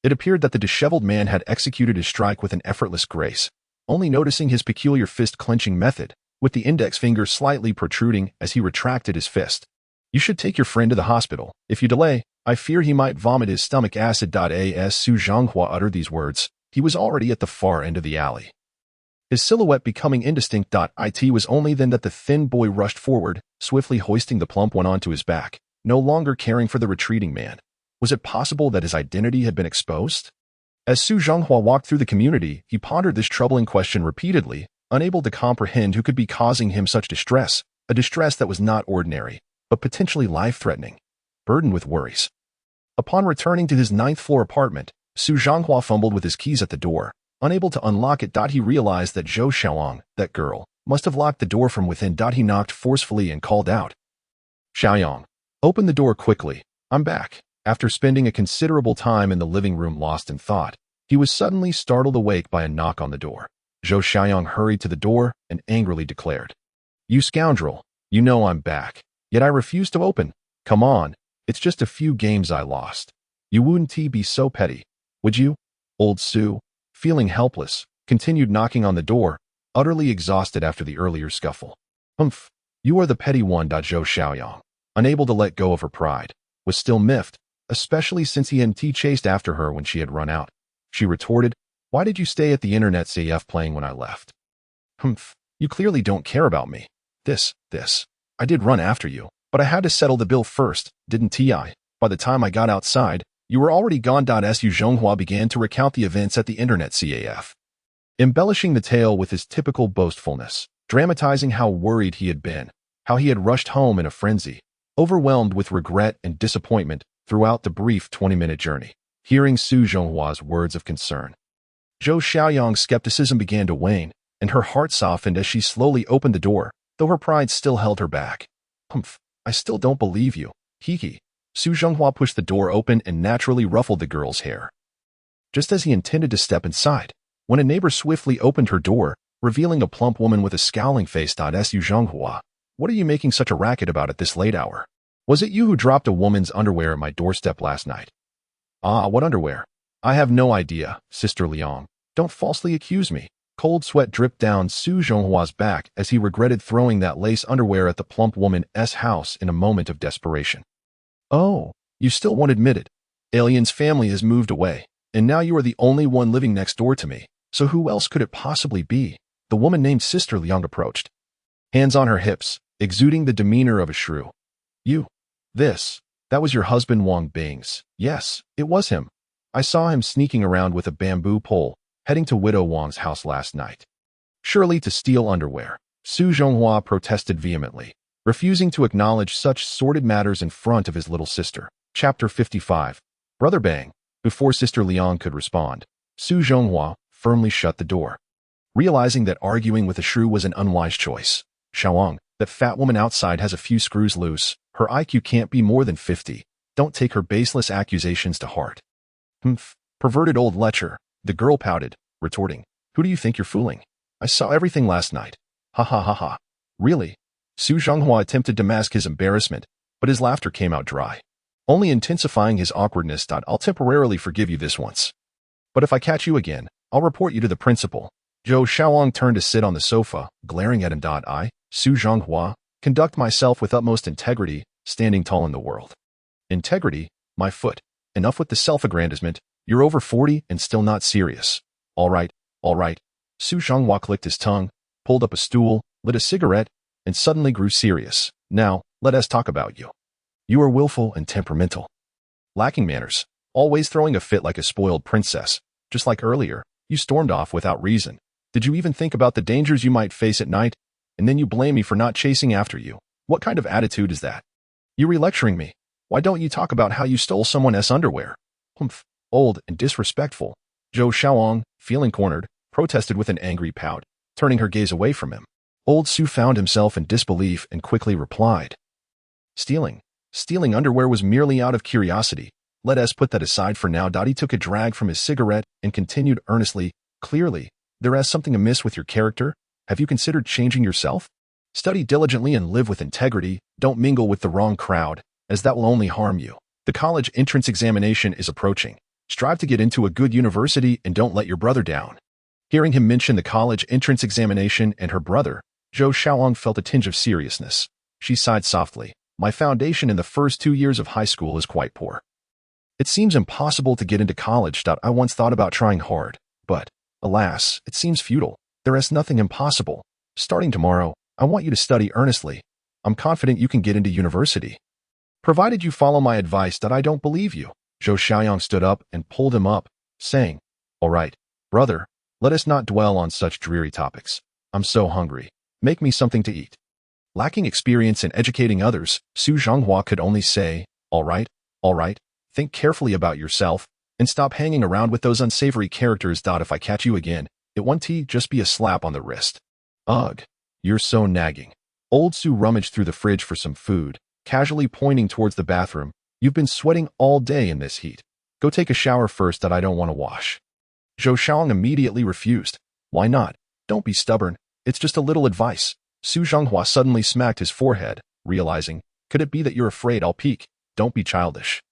It appeared that the disheveled man had executed his strike with an effortless grace, only noticing his peculiar fist-clenching method, with the index finger slightly protruding as he retracted his fist. "You should take your friend to the hospital. If you delay, I fear he might vomit his stomach acid." As Zhou Zhonghua uttered these words, he was already at the far end of the alley, his silhouette becoming indistinct. It was only then that the thin boy rushed forward, swiftly hoisting the plump one onto his back, no longer caring for the retreating man. Was it possible that his identity had been exposed? As Zhou Zhonghua walked through the community, he pondered this troubling question repeatedly, unable to comprehend who could be causing him such distress, a distress that was not ordinary, but potentially life-threatening, burdened with worries. Upon returning to his 9th-floor apartment, Zhou Zhonghua fumbled with his keys at the door. Unable to unlock it, he realized that Zhou Xiaoyang, that girl, must have locked the door from within. He knocked forcefully and called out, "Xiaoyang, open the door quickly, I'm back." After spending a considerable time in the living room lost in thought, he was suddenly startled awake by a knock on the door. Zhou Xiaoyang hurried to the door and angrily declared, "You scoundrel, you know I'm back, yet I refuse to open. Come on, it's just a few games I lost. You wouldn't be so petty, would you?" Old Zhou, feeling helpless, continued knocking on the door, utterly exhausted after the earlier scuffle. "Humph, you are the petty one." Zhou Xiaoyang, unable to let go of her pride, was still miffed, especially since he hadn't chased after her when she had run out. She retorted, "Why did you stay at the internet CF playing when I left?" "Humph, you clearly don't care about me. This. I did run after you, but I had to settle the bill first, didn't I? By the time I got outside, you were already gone." Zhou Zhonghua began to recount the events at the internet CAF, embellishing the tale with his typical boastfulness, dramatizing how worried he had been, how he had rushed home in a frenzy, overwhelmed with regret and disappointment throughout the brief 20-minute journey. Hearing Zhou Zhonghua's words of concern, Zhou Xiaoyang's skepticism began to wane, and her heart softened as she slowly opened the door, though her pride still held her back. "Humph, I still don't believe you. Hee. Su Zhenghua pushed the door open and naturally ruffled the girl's hair. Just as he intended to step inside, when a neighbor swiftly opened her door, revealing a plump woman with a scowling face. Su Zhenghua, what are you making such a racket about at this late hour? Was it you who dropped a woman's underwear at my doorstep last night? Ah, what underwear? I have no idea, Sister Liang. Don't falsely accuse me. Cold sweat dripped down Su Zhenghua's back as he regretted throwing that lace underwear at the plump woman's house in a moment of desperation. Oh, you still won't admit it. Alien's family has moved away, and now you are the only one living next door to me. So who else could it possibly be? The woman named Sister Liang approached, hands on her hips, exuding the demeanor of a shrew. That was your husband Wang Bing's. Yes, it was him. I saw him sneaking around with a bamboo pole, heading to Widow Wang's house last night. Surely to steal underwear. Su Zhenghua protested vehemently, refusing to acknowledge such sordid matters in front of his little sister. Chapter 55. Brother Bang. Before Sister Liang could respond, Su Zhenghua firmly shut the door. Realizing that arguing with a shrew was an unwise choice, Xiaoyang, that fat woman outside has a few screws loose. Her IQ can't be more than 50. Don't take her baseless accusations to heart. Humph, perverted old lecher, the girl pouted, retorting. Who do you think you're fooling? I saw everything last night. Ha ha ha ha. Really? Su Zhenghua attempted to mask his embarrassment, but his laughter came out dry, only intensifying his awkwardness. I'll temporarily forgive you this once. But if I catch you again, I'll report you to the principal. Xiaoyang turned to sit on the sofa, glaring at him. I, Su Zhenghua, conduct myself with utmost integrity, standing tall in the world. Integrity? My foot. Enough with the self-aggrandizement. You're over 40 and still not serious. All right. Su Zhenghua clicked his tongue, pulled up a stool, lit a cigarette, and suddenly grew serious. Now, let us talk about you. You are willful and temperamental. Lacking manners, always throwing a fit like a spoiled princess. Just like earlier, you stormed off without reason. Did you even think about the dangers you might face at night? And then you blame me for not chasing after you. What kind of attitude is that? You relecturing me. Why don't you talk about how you stole someone's underwear? Humph, old and disrespectful. Xiaoyang, feeling cornered, protested with an angry pout, turning her gaze away from him. Old Su found himself in disbelief and quickly replied. Stealing underwear was merely out of curiosity. Let us put that aside for now. He took a drag from his cigarette and continued earnestly. Clearly, there is something amiss with your character. Have you considered changing yourself? Study diligently and live with integrity. Don't mingle with the wrong crowd, as that will only harm you. The college entrance examination is approaching. Strive to get into a good university and don't let your brother down. Hearing him mention the college entrance examination and her brother, Xiaoyang felt a tinge of seriousness. She sighed softly. My foundation in the first 2 years of high school is quite poor. It seems impossible to get into college. I once thought about trying hard, but, alas, it seems futile. There is nothing impossible. Starting tomorrow, I want you to study earnestly. I'm confident you can get into university. Provided you follow my advice. I don't believe you. Xiaoyang stood up and pulled him up, saying, All right, brother, let us not dwell on such dreary topics. I'm so hungry. Make me something to eat. Lacking experience in educating others, Su Zhenghua could only say, All right. Think carefully about yourself, and stop hanging around with those unsavory characters. If I catch you again, it won't just be a slap on the wrist. Ugh, you're so nagging. Old Su rummaged through the fridge for some food, casually pointing towards the bathroom. You've been sweating all day in this heat. Go take a shower first. I don't want to wash. Xiaoyang immediately refused. Why not? Don't be stubborn. It's just a little advice. Su Zhenghua suddenly smacked his forehead, realizing, could it be that you're afraid I'll peek? Don't be childish.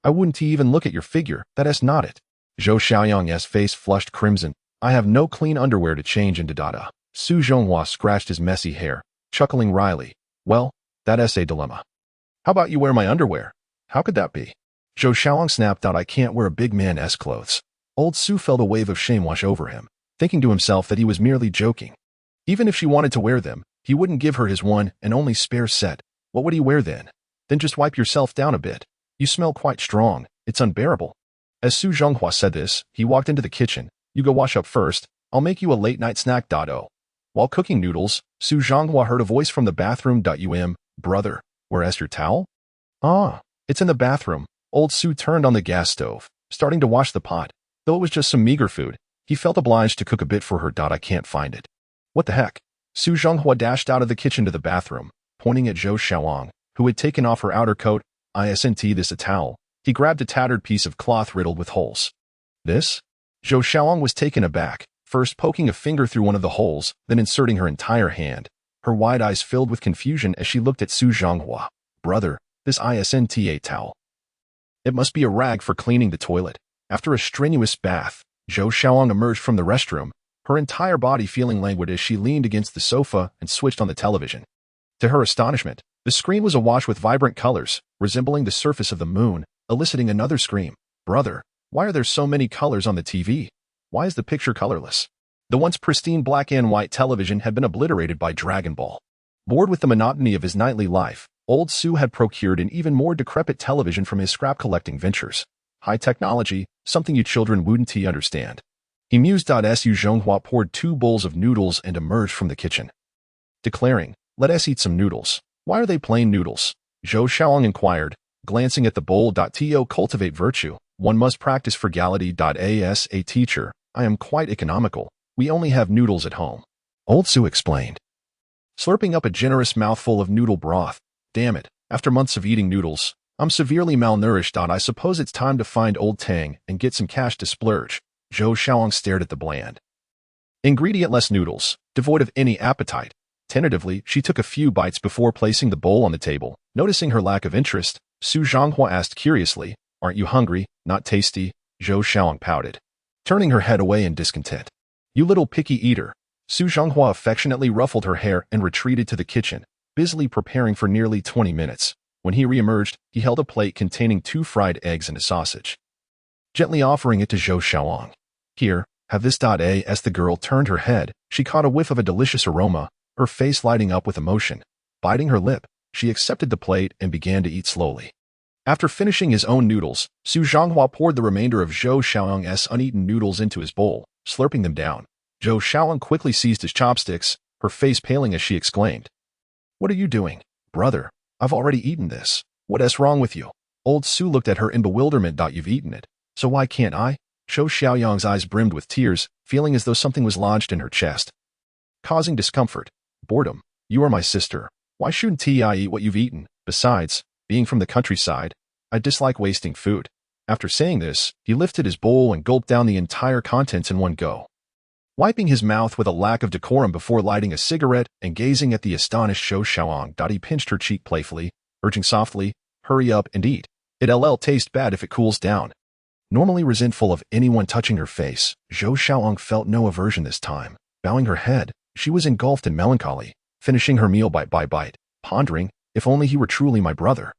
I wouldn't even look at your figure. That is not it. Xiaoyang's face flushed crimson. I have no clean underwear to change into. Su Zhenghua scratched his messy hair, chuckling wryly. Well, that is a dilemma. How about you wear my underwear? How could that be? Xiaoyang snapped out. I can't wear a big man's clothes. Old Su felt a wave of shame wash over him, thinking to himself that he was merely joking. Even if she wanted to wear them, he wouldn't give her his one and only spare set. What would he wear then? Then just wipe yourself down a bit. You smell quite strong. It's unbearable. As Su Zhenghua said this, he walked into the kitchen. You go wash up first. I'll make you a late-night snack. While cooking noodles, Su Zhenghua heard a voice from the bathroom. Brother, where's your towel? Ah, it's in the bathroom. Old Su turned on the gas stove, starting to wash the pot. Though it was just some meager food, he felt obliged to cook a bit for her. I can't find it. What the heck? Su Zhenghua dashed out of the kitchen to the bathroom, pointing at Xiaoyang, who had taken off her outer coat. Isn't this a towel? He grabbed a tattered piece of cloth riddled with holes. This? Zhou Xiaoyang was taken aback, first poking a finger through one of the holes, then inserting her entire hand. Her wide eyes filled with confusion as she looked at Su Zhanghua. Brother, this isn't a towel. It must be a rag for cleaning the toilet. After a strenuous bath, Zhou Xiaoyang emerged from the restroom, her entire body feeling languid as she leaned against the sofa and switched on the television. To her astonishment, the screen was awash with vibrant colors, resembling the surface of the moon, eliciting another scream. Brother, why are there so many colors on the TV? Why is the picture colorless? The once pristine black and white television had been obliterated by Dragon Ball. Bored with the monotony of his nightly life, old Su had procured an even more decrepit television from his scrap-collecting ventures. High technology, something you children wouldn't understand. He mused. Su Zhonghua poured 2 bowls of noodles and emerged from the kitchen, declaring, "Let us eat some noodles." "Why are they plain noodles?" Zhou Xiaoyang inquired, glancing at the bowl. To cultivate virtue, one must practice frugality. As a teacher, I am quite economical. We only have noodles at home, old Su explained, slurping up a generous mouthful of noodle broth. Damn it, after months of eating noodles, I'm severely malnourished. I suppose it's time to find old Tang and get some cash to splurge. Zhou Xiaoyang stared at the bland, ingredient-less noodles, devoid of any appetite. Tentatively, she took a few bites before placing the bowl on the table. Noticing her lack of interest, Su Zhanghua asked curiously, "Aren't you hungry? Not tasty?" Zhou Xiaoyang pouted, turning her head away in discontent. "You little picky eater." Su Zhanghua affectionately ruffled her hair and retreated to the kitchen, busily preparing for nearly 20 minutes. When he reemerged, he held a plate containing 2 fried eggs and a sausage, gently offering it to Zhou Xiaoyang. "Here, have this." As the girl turned her head, she caught a whiff of a delicious aroma, her face lighting up with emotion. Biting her lip, she accepted the plate and began to eat slowly. After finishing his own noodles, Su Zhanghua poured the remainder of Zhou Xiaoyang's uneaten noodles into his bowl, slurping them down. Zhou Xiaoyang quickly seized his chopsticks, her face paling as she exclaimed, "What are you doing? Brother, I've already eaten this. What's wrong with you?" Old Su looked at her in bewilderment. "You've eaten it, so why can't I?" Zhou Xiaoyang's eyes brimmed with tears, feeling as though something was lodged in her chest, causing discomfort. "Boredom. You are my sister. Why shouldn't I eat what you've eaten? Besides, being from the countryside, I dislike wasting food." After saying this, he lifted his bowl and gulped down the entire contents in one go, wiping his mouth with a lack of decorum before lighting a cigarette and gazing at the astonished Zhou Xiaoyang. He pinched her cheek playfully, urging softly, "Hurry up and eat. It'll taste bad if it cools down." Normally resentful of anyone touching her face, Zhou Xiaoyang felt no aversion this time. Bowing her head, she was engulfed in melancholy, finishing her meal bite by bite, pondering, if only he were truly my brother.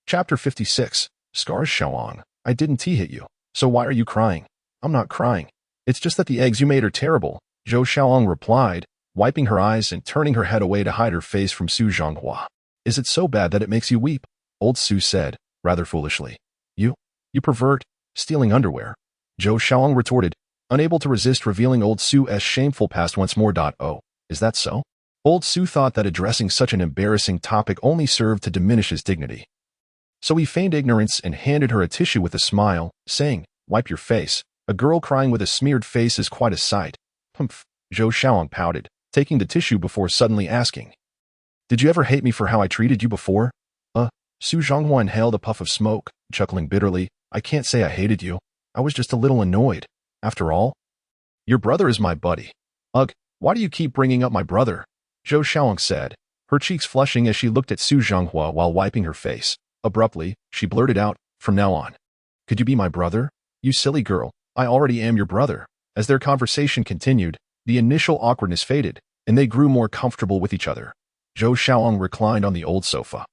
Chapter 56. Scars. Xiaoyang, I didn't hit you, so why are you crying? I'm not crying. It's just that the eggs you made are terrible, Zhou Xiaoyang replied, wiping her eyes and turning her head away to hide her face from Su Zhanghua. "Is it so bad that it makes you weep?" Old Su said, rather foolishly. You pervert, stealing underwear." Zhou Xiaoyang retorted, unable to resist revealing Old Su's shameful past once more. "Oh, is that so?" Old Su thought that addressing such an embarrassing topic only served to diminish his dignity. So he feigned ignorance and handed her a tissue with a smile, saying, "Wipe your face. A girl crying with a smeared face is quite a sight." "Humph," Zhou Xiaoyang pouted, taking the tissue before suddenly asking, "Did you ever hate me for how I treated you before?" Su Zhanghua inhaled a puff of smoke, chuckling bitterly. "I can't say I hated you. I was just a little annoyed. After all, your brother is my buddy." "Ugh, why do you keep bringing up my brother?" Zhou Xiaoyang said, her cheeks flushing as she looked at Su Zhanghua while wiping her face. Abruptly, she blurted out, "From now on, could you be my brother? You silly girl, I already am your brother." As their conversation continued, the initial awkwardness faded, and they grew more comfortable with each other. Zhou Xiaoyang reclined on the old sofa,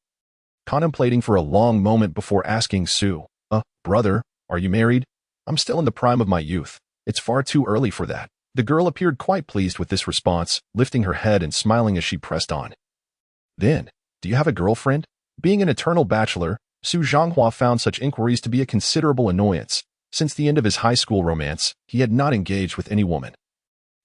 contemplating for a long moment before asking Su, "Brother, are you married?" "I'm still in the prime of my youth. It's far too early for that." The girl appeared quite pleased with this response, lifting her head and smiling as she pressed on. "Then, do you have a girlfriend?" Being an eternal bachelor, Su Zhanghua found such inquiries to be a considerable annoyance. Since the end of his high school romance, he had not engaged with any woman,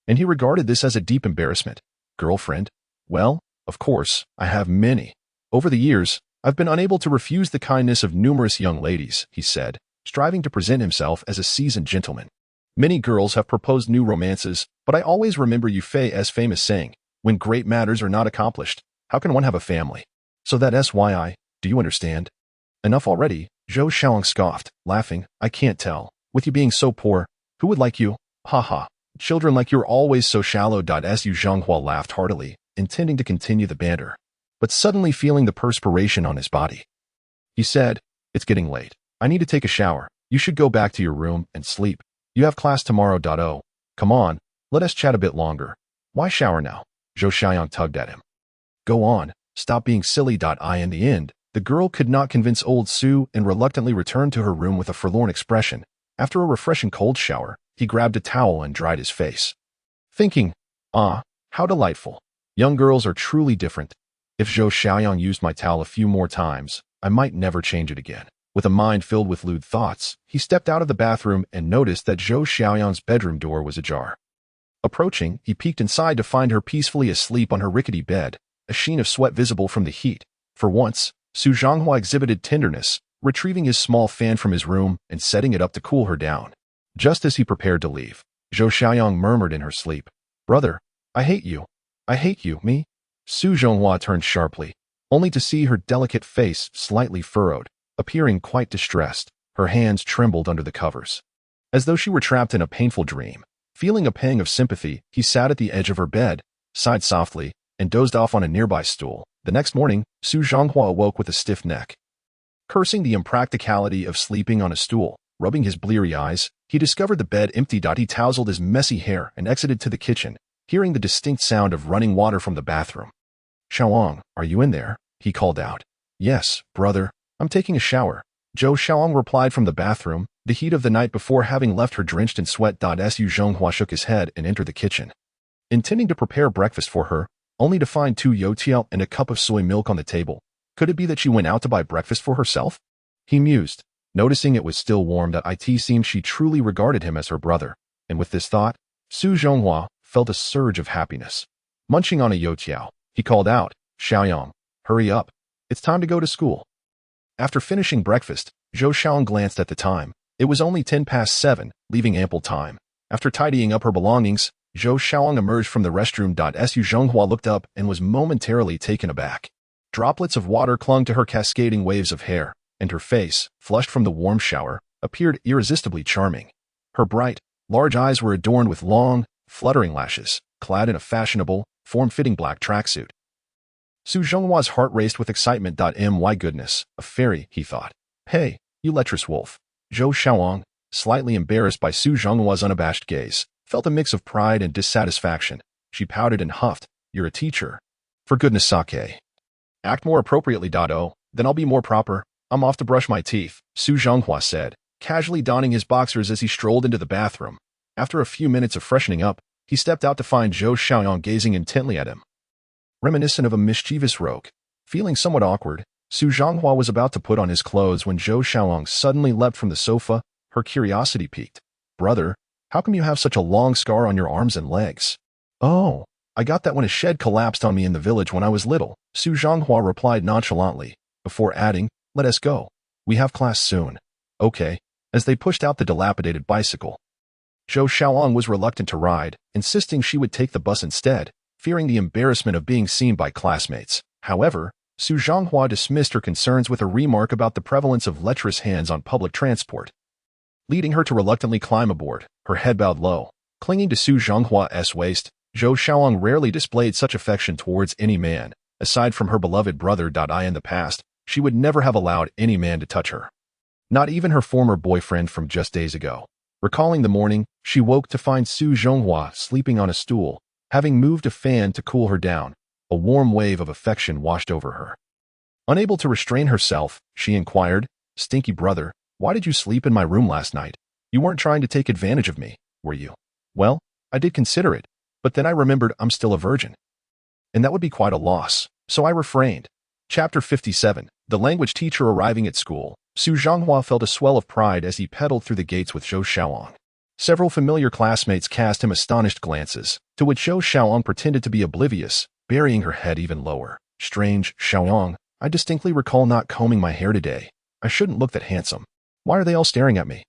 and he regarded this as a deep embarrassment. "Girlfriend? Well, of course, I have many. Over the years, I've been unable to refuse the kindness of numerous young ladies," he said, striving to present himself as a seasoned gentleman. "Many girls have proposed new romances, but I always remember Yu Fei's famous saying, 'When great matters are not accomplished, how can one have a family?' So that's why do you understand?" Enough already, Zhou Xiaoyang scoffed, laughing. I can't tell. With you being so poor, who would like you? Ha ha. Children like you're always so shallow. Su Zhonghua laughed heartily, intending to continue the banter, but suddenly feeling the perspiration on his body. He said, it's getting late. I need to take a shower. You should go back to your room and sleep. You have class tomorrow. Oh, come on, let us chat a bit longer. Why shower now? Zhou Xiaoyang tugged at him. Go on, stop being silly. In the end, the girl could not convince old Su and reluctantly returned to her room with a forlorn expression. After a refreshing cold shower, he grabbed a towel and dried his face, thinking, ah, how delightful. Young girls are truly different. If Zhou Xiaoyang used my towel a few more times, I might never change it again. With a mind filled with lewd thoughts, he stepped out of the bathroom and noticed that Zhou Xiaoyang's bedroom door was ajar. Approaching, he peeked inside to find her peacefully asleep on her rickety bed, a sheen of sweat visible from the heat. For once, Su Zhonghua exhibited tenderness, retrieving his small fan from his room and setting it up to cool her down. Just as he prepared to leave, Zhou Xiaoyang murmured in her sleep, Brother, I hate you. I hate you, me? Su Zhonghua turned sharply, only to see her delicate face slightly furrowed, appearing quite distressed. Her hands trembled under the covers, as though she were trapped in a painful dream. Feeling a pang of sympathy, he sat at the edge of her bed, sighed softly, and dozed off on a nearby stool. The next morning, Su Zhonghua awoke with a stiff neck. Cursing the impracticality of sleeping on a stool, rubbing his bleary eyes, he discovered the bed empty. He tousled his messy hair and exited to the kitchen, hearing the distinct sound of running water from the bathroom. Xiaoyang, are you in there? He called out. Yes, brother, I'm taking a shower. Zhou Xiaoyang replied from the bathroom, the heat of the night before having left her drenched in sweat. Su Zhonghua shook his head and entered the kitchen, intending to prepare breakfast for her, only to find 2 youtiao and a cup of soy milk on the table. Could it be that she went out to buy breakfast for herself? He mused, noticing it was still warm. It seemed she truly regarded him as her brother, and with this thought, Su Zhonghua felt a surge of happiness. Munching on a youtiao, he called out, Xiaoyang, hurry up. It's time to go to school. After finishing breakfast, Zhou Xiaoyang glanced at the time. It was only 7:10, leaving ample time. After tidying up her belongings, Zhou Xiaoyang emerged from the restroom. Su Zhonghua looked up and was momentarily taken aback. Droplets of water clung to her cascading waves of hair, and her face, flushed from the warm shower, appeared irresistibly charming. Her bright, large eyes were adorned with long, fluttering lashes, clad in a fashionable, form-fitting black tracksuit. Su Zhonghua's heart raced with excitement. My goodness, a fairy, he thought. Hey, you lecherous wolf. Zhou Xiaoyang, slightly embarrassed by Su Zhonghua's unabashed gaze, felt a mix of pride and dissatisfaction. She pouted and huffed, You're a teacher. For goodness sake. Act more appropriately. Oh, then I'll be more proper. I'm off to brush my teeth, Su Zhonghua said, casually donning his boxers as he strolled into the bathroom. After a few minutes of freshening up, he stepped out to find Zhou Xiaoyang gazing intently at him, reminiscent of a mischievous rogue. Feeling somewhat awkward, Su Zhonghua was about to put on his clothes when Zhou Xiaoyang suddenly leapt from the sofa. Her curiosity piqued. Brother, how come you have such a long scar on your arms and legs? Oh, I got that when a shed collapsed on me in the village when I was little, Su Zhonghua replied nonchalantly, before adding, Let us go. We have class soon. Okay, as they pushed out the dilapidated bicycle. Zhou Xiaoyang was reluctant to ride, insisting she would take the bus instead, fearing the embarrassment of being seen by classmates. However, Su Zhonghua dismissed her concerns with a remark about the prevalence of lecherous hands on public transport, leading her to reluctantly climb aboard, her head bowed low. Clinging to Su Zhonghua's waist, Zhou Xiaoyang rarely displayed such affection towards any man. Aside from her beloved brother. In the past, she would never have allowed any man to touch her. Not even her former boyfriend from just days ago. Recalling the morning, she woke to find Su Zhonghua sleeping on a stool, having moved a fan to cool her down. A warm wave of affection washed over her. Unable to restrain herself, she inquired, Stinky brother, why did you sleep in my room last night? You weren't trying to take advantage of me, were you? Well, I did consider it, but then I remembered I'm still a virgin. And that would be quite a loss, so I refrained. Chapter 57, The Language Teacher Arriving at School. Su Zhonghua felt a swell of pride as he pedaled through the gates with Zhou Xiaoyang. Several familiar classmates cast him astonished glances, to which Zhou Xiaoyang pretended to be oblivious, burying her head even lower. Strange, Xiaoyang, I distinctly recall not combing my hair today. I shouldn't look that handsome. Why are they all staring at me?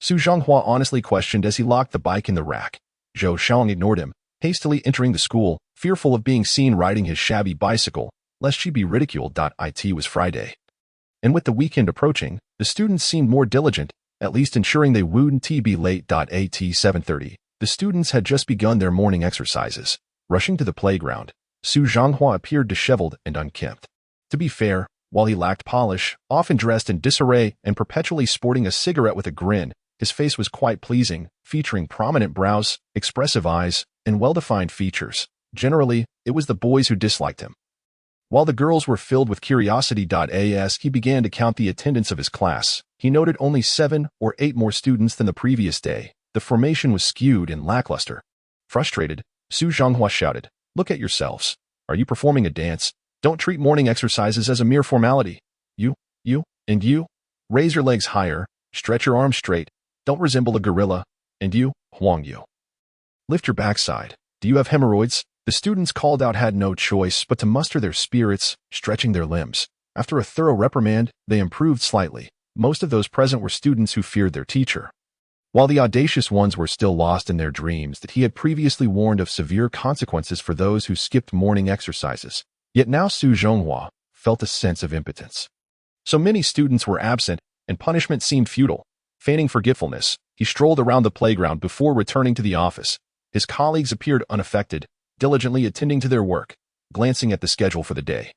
Su Zhonghua honestly questioned as he locked the bike in the rack. Zhou Xiaoyang ignored him, hastily entering the school, fearful of being seen riding his shabby bicycle, lest she be ridiculed. It was Friday. And with the weekend approaching, the students seemed more diligent, at least ensuring they wouldn't be late. At 7:30, the students had just begun their morning exercises. Rushing to the playground, Su Zhanghua appeared disheveled and unkempt. To be fair, while he lacked polish, often dressed in disarray and perpetually sporting a cigarette with a grin, his face was quite pleasing, featuring prominent brows, expressive eyes, and well-defined features. Generally, it was the boys who disliked him. While the girls were filled with curiosity. As he began to count the attendance of his class, he noted only 7 or 8 more students than the previous day. The formation was skewed and lackluster. Frustrated, Su Zhanghua shouted, "Look at yourselves. Are you performing a dance? Don't treat morning exercises as a mere formality. You, and you. Raise your legs higher, stretch your arms straight. Don't resemble a gorilla. And you, Huang Yu. Lift your backside. Do you have hemorrhoids?" The students called out had no choice but to muster their spirits, stretching their limbs. After a thorough reprimand, they improved slightly. Most of those present were students who feared their teacher, while the audacious ones were still lost in their dreams that he had previously warned of severe consequences for those who skipped morning exercises. Yet now Su Zhonghua felt a sense of impotence. So many students were absent, and punishment seemed futile. Feigning forgetfulness, he strolled around the playground before returning to the office. His colleagues appeared unaffected, diligently attending to their work, glancing at the schedule for the day.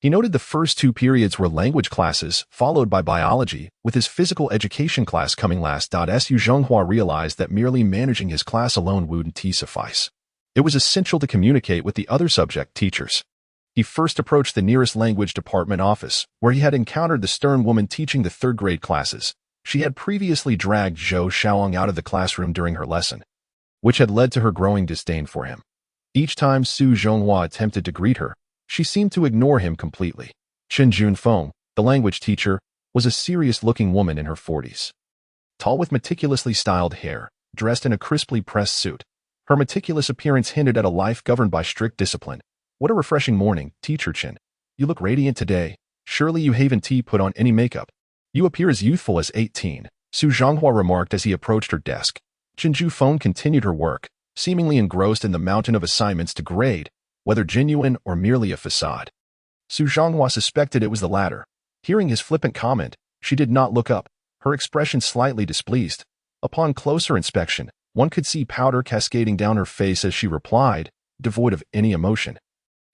He noted the first 2 periods were language classes, followed by biology, with his physical education class coming last. Su Zhonghua realized that merely managing his class alone wouldn't suffice. It was essential to communicate with the other subject teachers. He first approached the nearest language department office, where he had encountered the stern woman teaching the 3rd grade classes. She had previously dragged Zhou Xiaoyang out of the classroom during her lesson, which had led to her growing disdain for him. Each time Su Zhonghua attempted to greet her, she seemed to ignore him completely. Chen Junfeng, the language teacher, was a serious-looking woman in her 40s. Tall with meticulously styled hair, dressed in a crisply pressed suit. Her meticulous appearance hinted at a life governed by strict discipline. "What a refreshing morning, Teacher Chen. You look radiant today. Surely you haven't put on any makeup. You appear as youthful as 18, Su Zhanghua remarked as he approached her desk. Chen Junfeng continued her work, seemingly engrossed in the mountain of assignments to grade, whether genuine or merely a facade. Su Zhanghua suspected it was the latter. Hearing his flippant comment, she did not look up, her expression slightly displeased. Upon closer inspection, one could see powder cascading down her face as she replied, devoid of any emotion.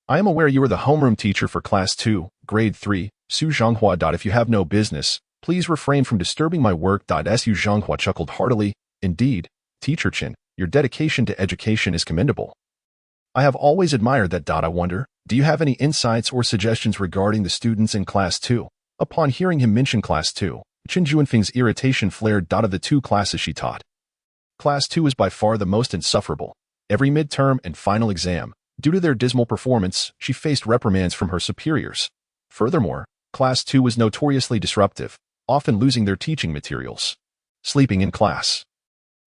"I am aware you are the homeroom teacher for Class 2, Grade 3, Su Zhanghua. If you have no business, please refrain from disturbing my work." Su Zhanghua chuckled heartily. "Indeed, Teacher Chen, your dedication to education is commendable. I have always admired that. I wonder, do you have any insights or suggestions regarding the students in Class 2? Upon hearing him mention Class 2, Chen Junfeng's irritation flared. Of the 2 classes she taught, Class 2 is by far the most insufferable. Every midterm and final exam, due to their dismal performance, she faced reprimands from her superiors. Furthermore, Class 2 was notoriously disruptive, often losing their teaching materials, sleeping in class,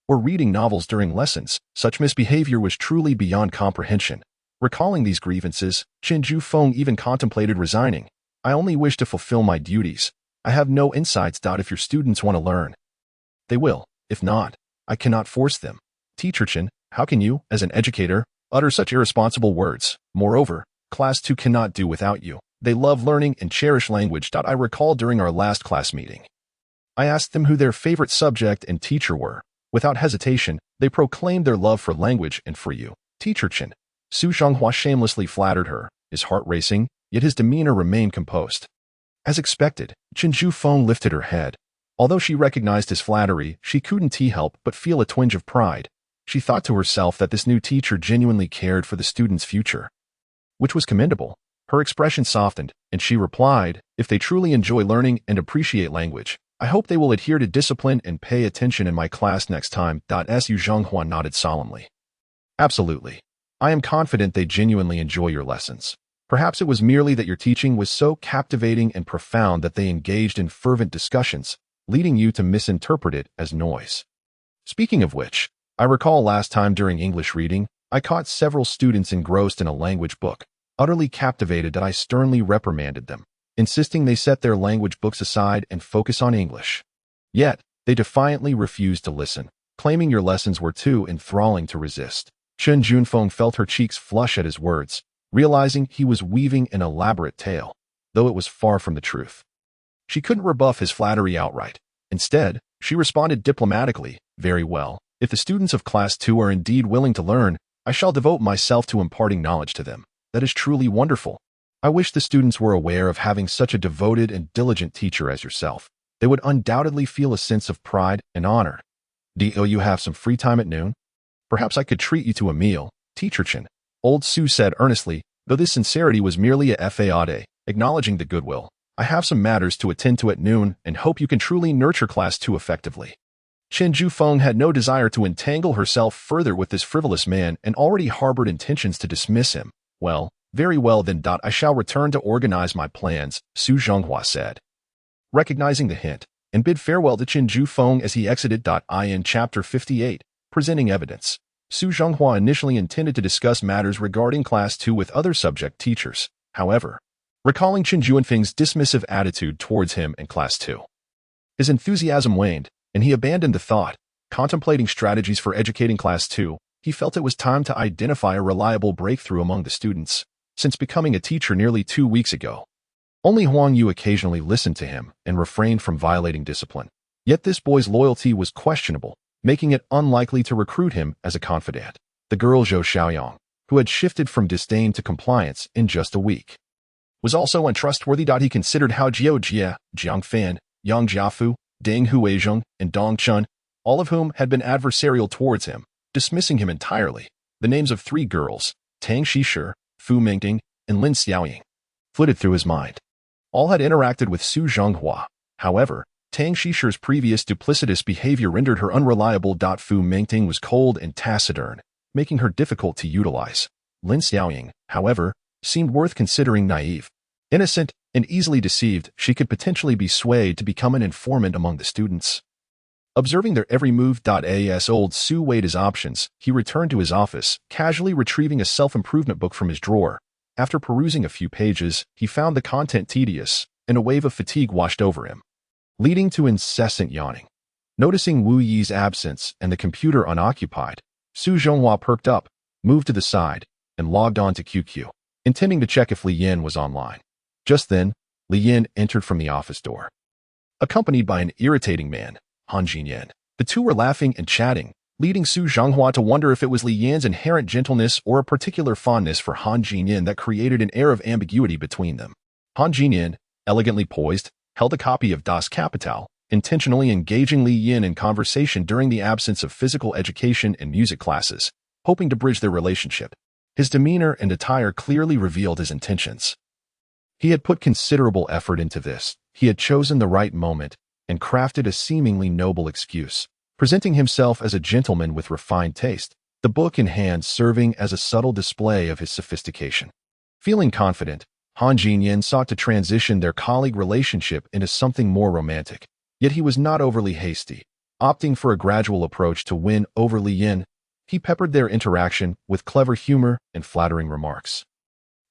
or reading novels during lessons. Such misbehavior was truly beyond comprehension. Recalling these grievances, Chen Junfeng even contemplated resigning. "I only wish to fulfill my duties. I have no insights. If your students want to learn, they will. If not, I cannot force them." "Teacher Chen, how can you, as an educator, utter such irresponsible words? Moreover, Class 2 cannot do without you. They love learning and cherish language." I recall during our last class meeting, I asked them who their favorite subject and teacher were. Without hesitation, they proclaimed their love for language and for you, Teacher Chen. Su Zhanghua shamelessly flattered her, his heart racing, yet his demeanor remained composed. As expected, Chen Junfeng lifted her head. Although she recognized his flattery, she couldn't help but feel a twinge of pride. She thought to herself that this new teacher genuinely cared for the student's future, which was commendable. Her expression softened, and she replied, "If they truly enjoy learning and appreciate language, I hope they will adhere to discipline and pay attention in my class next time." Su Zhanghua nodded solemnly. "Absolutely. I am confident they genuinely enjoy your lessons. Perhaps it was merely that your teaching was so captivating and profound that they engaged in fervent discussions, leading you to misinterpret it as noise." Speaking of which, I recall last time during English reading, I caught several students engrossed in a language book. Utterly captivated, I sternly reprimanded them, insisting they set their language books aside and focus on English. Yet, they defiantly refused to listen, claiming your lessons were too enthralling to resist. Chen Junfeng felt her cheeks flush at his words, realizing he was weaving an elaborate tale, though it was far from the truth. She couldn't rebuff his flattery outright. Instead, she responded diplomatically, "Very well. If the students of Class 2 are indeed willing to learn, I shall devote myself to imparting knowledge to them. That is truly wonderful. I wish the students were aware of having such a devoted and diligent teacher as yourself. They would undoubtedly feel a sense of pride and honor. Do you have some free time at noon? Perhaps I could treat you to a meal, Teacher Chen," old Su said earnestly, though this sincerity was merely a facade, acknowledging the goodwill. "I have some matters to attend to at noon and hope you can truly nurture Class 2 effectively." Chen Zhufeng had no desire to entangle herself further with this frivolous man and already harbored intentions to dismiss him. "Well, very well then. I shall return to organize my plans," Su Zhonghua said, recognizing the hint, and bid farewell to Chen Zhufeng as he exited. In Chapter 58, Presenting Evidence, Su Zhonghua initially intended to discuss matters regarding Class 2 with other subject teachers. However, recalling Chen Zhuanfeng's dismissive attitude towards him in Class 2, his enthusiasm waned, and he abandoned the thought. Contemplating strategies for educating Class 2, he felt it was time to identify a reliable breakthrough among the students. Since becoming a teacher nearly 2 weeks ago, only Huang Yu occasionally listened to him and refrained from violating discipline. Yet this boy's loyalty was questionable, making it unlikely to recruit him as a confidant. The girl Zhou Xiaoyang, who had shifted from disdain to compliance in just a week, was also untrustworthy. He considered Hao Jiajie, Jiang Fan, Yang Jiafu, Deng Huizheng, and Dong Chun, all of whom had been adversarial towards him, dismissing him entirely. The names of 3 girls, Tang Shishir, Fu Mingting, and Lin Xiaoyang, flitted through his mind. All had interacted with Su Zhonghua. However, Tang Shishir's previous duplicitous behavior rendered her unreliable. Fu Mingting was cold and taciturn, making her difficult to utilize. Lin Xiaoyang, however, seemed worth considering. Naive, innocent, and easily deceived, she could potentially be swayed to become an informant among the students. Observing their every move. As old Su weighed his options, he returned to his office, casually retrieving a self-improvement book from his drawer. After perusing a few pages, he found the content tedious, and a wave of fatigue washed over him, leading to incessant yawning. Noticing Wu Yi's absence and the computer unoccupied, Su Zhonghua perked up, moved to the side, and logged on to QQ, intending to check if Lee Yin was online. Just then, Lee Yin entered from the office door, accompanied by an irritating man, Han Jinyan. The two were laughing and chatting, leading Su Zhonghua to wonder if it was Lee Yin's inherent gentleness or a particular fondness for Han Jinyan that created an air of ambiguity between them. Han Jinyan, elegantly poised, held a copy of Das Kapital, intentionally engaging Lee Yin in conversation during the absence of physical education and music classes, hoping to bridge their relationship. His demeanor and attire clearly revealed his intentions. He had put considerable effort into this. He had chosen the right moment and crafted a seemingly noble excuse, presenting himself as a gentleman with refined taste, the book in hand serving as a subtle display of his sophistication. Feeling confident, Han Jinyan sought to transition their colleague relationship into something more romantic, yet he was not overly hasty. Opting for a gradual approach to win over Lee Yin, he peppered their interaction with clever humor and flattering remarks,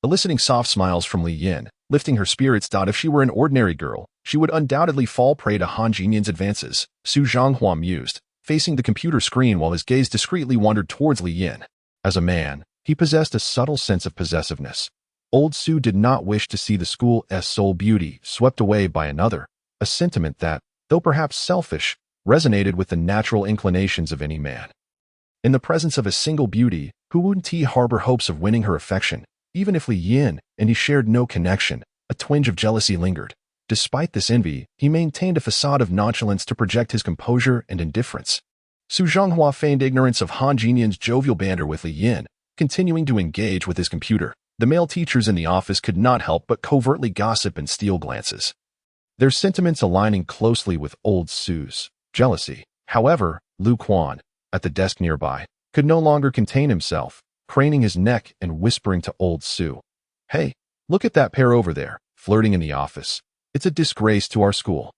eliciting soft smiles from Lee Yin, lifting her spirits. If she were an ordinary girl, she would undoubtedly fall prey to Han Jinyan's advances, Su Zhonghua mused, facing the computer screen while his gaze discreetly wandered towards Lee Yin. As a man, he possessed a subtle sense of possessiveness. Old Su did not wish to see the school's sole beauty swept away by another, a sentiment that, though perhaps selfish, resonated with the natural inclinations of any man. In the presence of a single beauty, who wouldn't he harbor hopes of winning her affection? Even if Lee Yin and he shared no connection, a twinge of jealousy lingered. Despite this envy, he maintained a facade of nonchalance to project his composure and indifference. Su Zhonghua feigned ignorance of Han Jinyan's jovial banter with Lee Yin, continuing to engage with his computer. The male teachers in the office could not help but covertly gossip and steal glances, their sentiments aligning closely with old Su's jealousy. However, Lu Quan, at the desk nearby, could no longer contain himself, craning his neck and whispering to old Su, "Hey, look at that pair over there, flirting in the office. It's a disgrace to our school.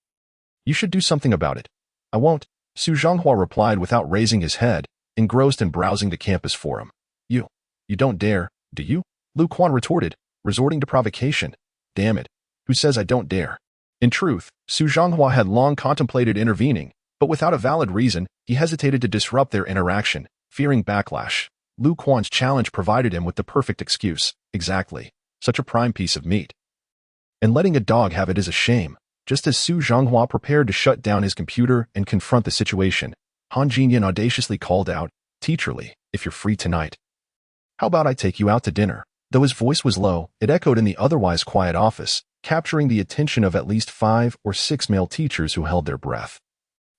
You should do something about it." "I won't," Su Zhonghua replied without raising his head, engrossed in browsing the campus forum. You don't dare, do you?" Lu Quan retorted, resorting to provocation. "Damn it, who says I don't dare?" In truth, Su Zhonghua had long contemplated intervening, but without a valid reason, he hesitated to disrupt their interaction, fearing backlash. Lu Quan's challenge provided him with the perfect excuse. Exactly. Such a prime piece of meat. And letting a dog have it is a shame. Just as Su Zhonghua prepared to shut down his computer and confront the situation, Han Jinyan audaciously called out, "Teacher if you're free tonight, how about I take you out to dinner?" Though his voice was low, it echoed in the otherwise quiet office, capturing the attention of at least 5 or 6 male teachers who held their breath.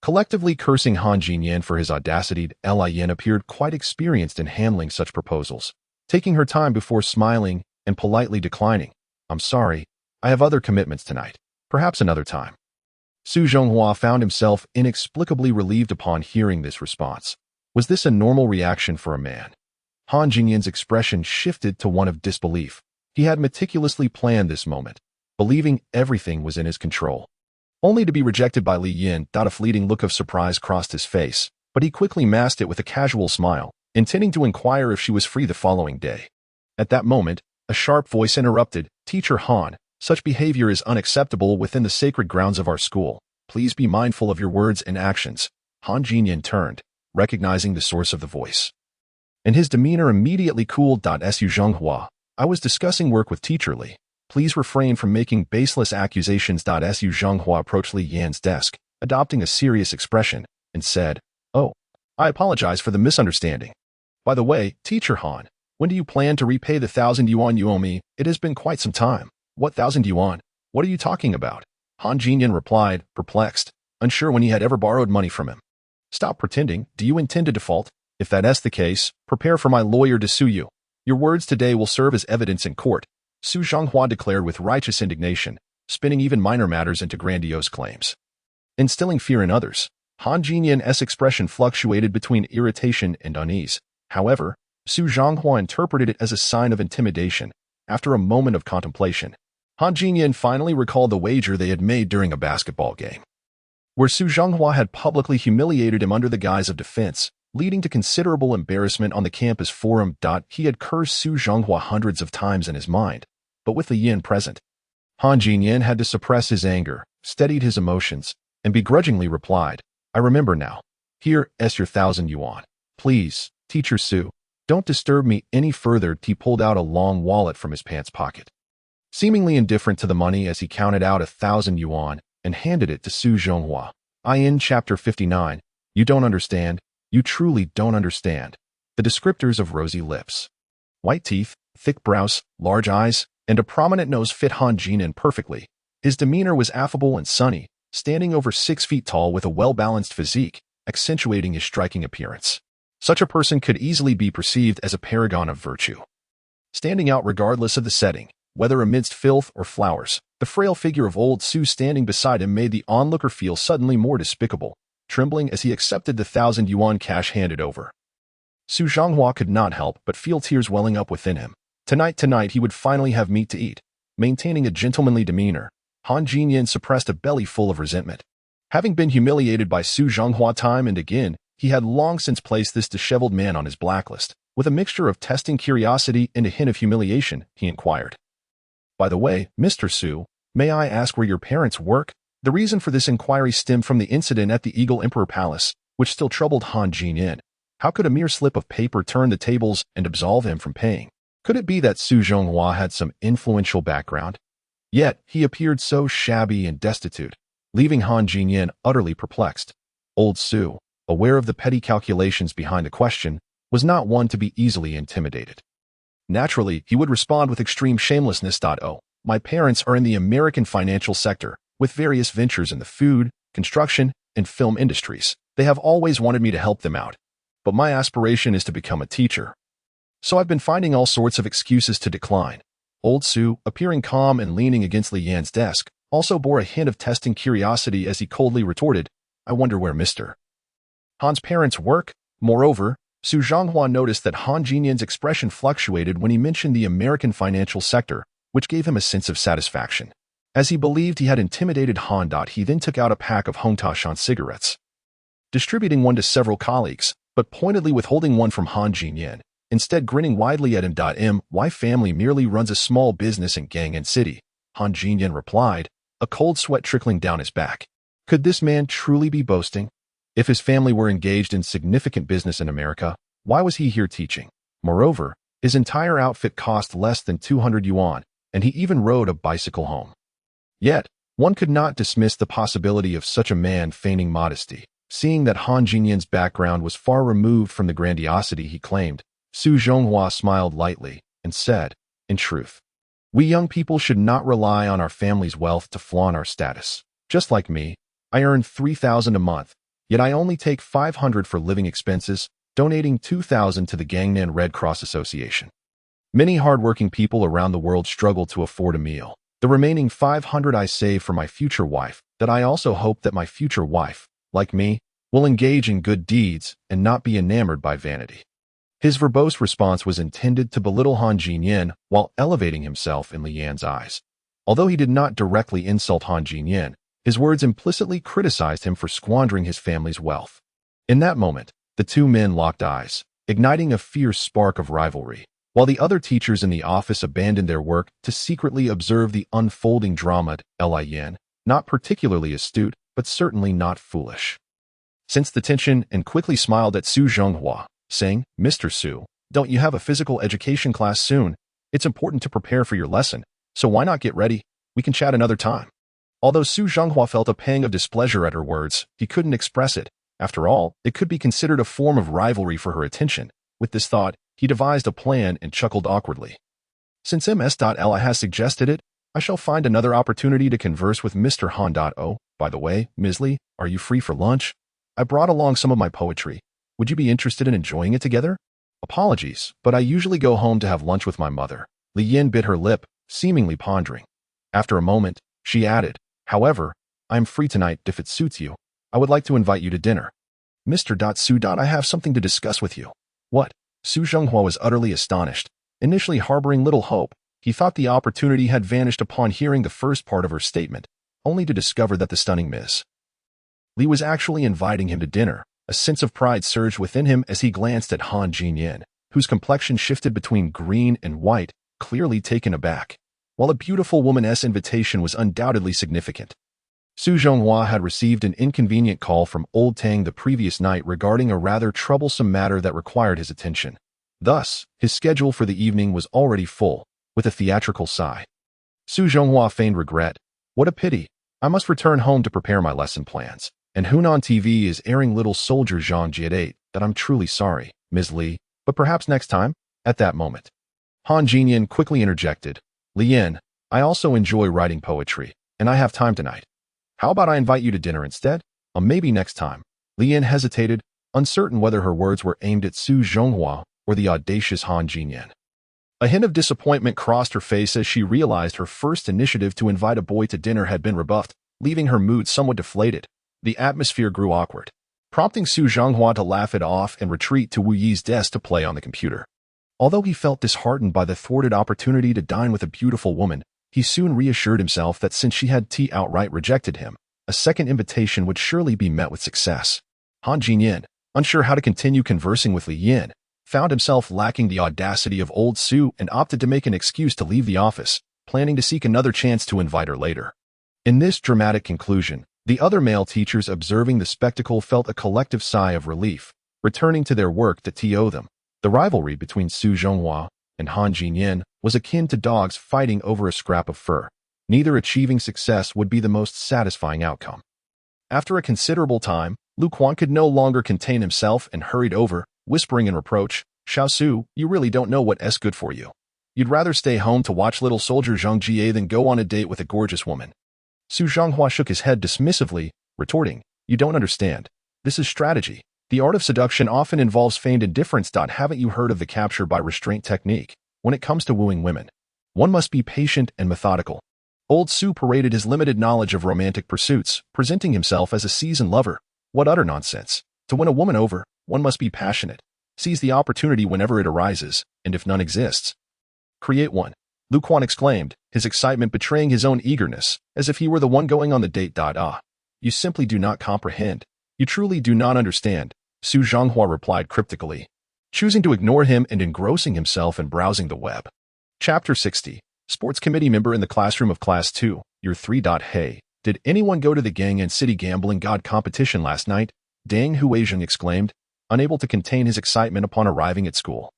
Collectively cursing Han Jinyan for his audacity, Lee Yin appeared quite experienced in handling such proposals, taking her time before smiling and politely declining. "I'm sorry, I have other commitments tonight. Perhaps another time." Su Zhonghua found himself inexplicably relieved upon hearing this response. Was this a normal reaction for a man? Han Jinyan's expression shifted to one of disbelief. He had meticulously planned this moment, believing everything was in his control. Only to be rejected by Lee Yin. A fleeting look of surprise crossed his face, but he quickly masked it with a casual smile, intending to inquire if she was free the following day. At that moment, a sharp voice interrupted, "Teacher Han, such behavior is unacceptable within the sacred grounds of our school. Please be mindful of your words and actions." Han Jinyan turned, recognizing the source of the voice, and his demeanor immediately cooled. "Su Zhonghua, I was discussing work with Teacher Lee. Please refrain from making baseless accusations." Su Zhonghua approached Lee Yan's desk, adopting a serious expression, and said, "Oh, I apologize for the misunderstanding. By the way, Teacher Han, when do you plan to repay the 1,000 yuan you owe me? It has been quite some time." "What 1,000 yuan? What are you talking about?" Han Jinyan replied, perplexed, unsure when he had ever borrowed money from him. "Stop pretending. Do you intend to default? If that's the case, prepare for my lawyer to sue you. Your words today will serve as evidence in court," Su Zhonghua declared with righteous indignation, spinning even minor matters into grandiose claims. Instilling fear in others, Han Jinyan's expression fluctuated between irritation and unease. However, Su Zhonghua interpreted it as a sign of intimidation. After a moment of contemplation, Han Jinyan finally recalled the wager they had made during a basketball game, where Su Zhonghua had publicly humiliated him under the guise of defense, leading to considerable embarrassment on the campus forum. He had cursed Su Zhonghua hundreds of times in his mind, but with Lee Yin present, Han Jinyan had to suppress his anger, steadied his emotions, and begrudgingly replied, "I remember now. Here's your 1,000 yuan. Please, Teacher Su, don't disturb me any further." He pulled out a long wallet from his pants pocket, seemingly indifferent to the money as he counted out 1,000 yuan and handed it to Su Zhonghua. In Chapter 59, you don't understand. You truly don't understand. The descriptors of rosy lips, white teeth, thick brows, large eyes, and a prominent nose fit Han Jinyan perfectly. His demeanor was affable and sunny, standing over 6 feet tall with a well-balanced physique, accentuating his striking appearance. Such a person could easily be perceived as a paragon of virtue, standing out regardless of the setting, whether amidst filth or flowers. The frail figure of old Su standing beside him made the onlooker feel suddenly more despicable, trembling as he accepted the 1,000 yuan cash handed over. Su Zhonghua could not help but feel tears welling up within him. Tonight he would finally have meat to eat. Maintaining a gentlemanly demeanor, Han Jinyan suppressed a belly full of resentment. Having been humiliated by Su Zhonghua time and again, he had long since placed this disheveled man on his blacklist. With a mixture of testing curiosity and a hint of humiliation, he inquired, "By the way, Mr. Su, may I ask where your parents work?" The reason for this inquiry stemmed from the incident at the Eagle Emperor Palace, which still troubled Han Jinyan. How could a mere slip of paper turn the tables and absolve him from paying? Could it be that Su Zhonghua had some influential background? Yet, he appeared so shabby and destitute, leaving Han Jinyan utterly perplexed. Old Su, aware of the petty calculations behind the question, was not one to be easily intimidated. Naturally, he would respond with extreme shamelessness. "Oh, my parents are in the American financial sector, with various ventures in the food, construction, and film industries. They have always wanted me to help them out, but my aspiration is to become a teacher. So I've been finding all sorts of excuses to decline." Old Su, appearing calm and leaning against Lee Yan's desk, also bore a hint of testing curiosity as he coldly retorted, "I wonder where Mr. Han's parents work." Moreover, Su Zhonghua noticed that Han Jinyan's expression fluctuated when he mentioned the American financial sector, which gave him a sense of satisfaction. As he believed he had intimidated Han. He then took out a pack of Hongtashan cigarettes, distributing one to several colleagues, but pointedly withholding one from Han Jinyan, instead grinning widely at him. "My family merely runs a small business in Gangan City," Han Jinyan replied, a cold sweat trickling down his back. Could this man truly be boasting? If his family were engaged in significant business in America, why was he here teaching? Moreover, his entire outfit cost less than 200 yuan, and he even rode a bicycle home. Yet, One could not dismiss the possibility of such a man feigning modesty. Seeing that Han Jinyan's background was far removed from the grandiosity he claimed, Su Zhonghua smiled lightly and said, "In truth, we young people should not rely on our family's wealth to flaunt our status. Just like me, I earn 3,000 a month, yet I only take 500 for living expenses, donating 2,000 to the Gangnan Red Cross Association. Many hardworking people around the world struggle to afford a meal. The remaining 500 I save for my future wife, that I also hope that my future wife, like me, will engage in good deeds and not be enamored by vanity." His verbose response was intended to belittle Han Jinyan while elevating himself in Lee Yin's eyes. Although he did not directly insult Han Jinyan, his words implicitly criticized him for squandering his family's wealth. In that moment, the two men locked eyes, igniting a fierce spark of rivalry, while the other teachers in the office abandoned their work to secretly observe the unfolding drama. Lee Yin, not particularly astute, but certainly not foolish, sensed the tension and quickly smiled at Su Zhonghua, saying, "Mr. Su, don't you have a physical education class soon? It's important to prepare for your lesson, so why not get ready? We can chat another time." Although Su Zhonghua felt a pang of displeasure at her words, he couldn't express it. After all, it could be considered a form of rivalry for her attention. With this thought, he devised a plan and chuckled awkwardly. "Since Ms.Li has suggested it, I shall find another opportunity to converse with Mr. Han. By the way, Ms. Lee, are you free for lunch? I brought along some of my poetry. Would you be interested in enjoying it together?" "Apologies, but I usually go home to have lunch with my mother." Lee Yin bit her lip, seemingly pondering. After a moment, she added, "However, I am free tonight if it suits you. I would like to invite you to dinner." "Mr. Su. I have something to discuss with you." "What?" Su Zhonghua was utterly astonished. Initially harboring little hope, he thought the opportunity had vanished upon hearing the first part of her statement, only to discover that the stunning Ms. Lee was actually inviting him to dinner. A sense of pride surged within him as he glanced at Han Jinyan, whose complexion shifted between green and white, clearly taken aback. While a beautiful woman's invitation was undoubtedly significant, Su Zhonghua had received an inconvenient call from Old Tang the previous night regarding a rather troublesome matter that required his attention. Thus, his schedule for the evening was already full. With a theatrical sigh, Su Zhonghua feigned regret. "What a pity. I must return home to prepare my lesson plans. And Hunan TV is airing Little Soldier Zhang Jiat that I'm truly sorry, Ms. Lee, but perhaps next time." At that moment, Han Jinyan quickly interjected, "Lee Yin, I also enjoy writing poetry, and I have time tonight. How about I invite you to dinner instead? Maybe next time." Lee Yin hesitated, uncertain whether her words were aimed at Su Zhonghua or the audacious Han Jinyan. A hint of disappointment crossed her face as she realized her first initiative to invite a boy to dinner had been rebuffed, leaving her mood somewhat deflated. The atmosphere grew awkward, prompting Su Zhonghua to laugh it off and retreat to Wu Yi's desk to play on the computer. Although he felt disheartened by the thwarted opportunity to dine with a beautiful woman, he soon reassured himself that since she had outright rejected him, a second invitation would surely be met with success. Han Jinyan, unsure how to continue conversing with Lee Yin, found himself lacking the audacity of old Su and opted to make an excuse to leave the office, planning to seek another chance to invite her later. In this dramatic conclusion, the other male teachers observing the spectacle felt a collective sigh of relief, returning to their work that to them. The rivalry between Su Zhonghua and Han Jinyan was akin to dogs fighting over a scrap of fur. Neither achieving success would be the most satisfying outcome. After a considerable time, Lu Quan could no longer contain himself and hurried over, whispering in reproach, "Xiao Su, you really don't know what's good for you. You'd rather stay home to watch Little Soldier Zhang Jie than go on a date with a gorgeous woman." Su Zhonghua shook his head dismissively, retorting, "You don't understand. This is strategy. The art of seduction often involves feigned indifference. Haven't you heard of the capture by restraint technique? When it comes to wooing women, one must be patient and methodical." Old Su paraded his limited knowledge of romantic pursuits, presenting himself as a seasoned lover. What utter nonsense. To win a woman over, one must be passionate, seize the opportunity whenever it arises, and if none exists, create one. Lu Quan exclaimed, his excitement betraying his own eagerness, as if he were the one going on the date. "You simply do not comprehend. You truly do not understand," Su Zhonghua replied cryptically, choosing to ignore him and engrossing himself in browsing the web. Chapter 60. Sports committee member in the classroom of Class 2, Year 3. Hey, did anyone go to the Gang and City Gambling God competition last night? Dang Huizheng exclaimed, unable to contain his excitement upon arriving at school.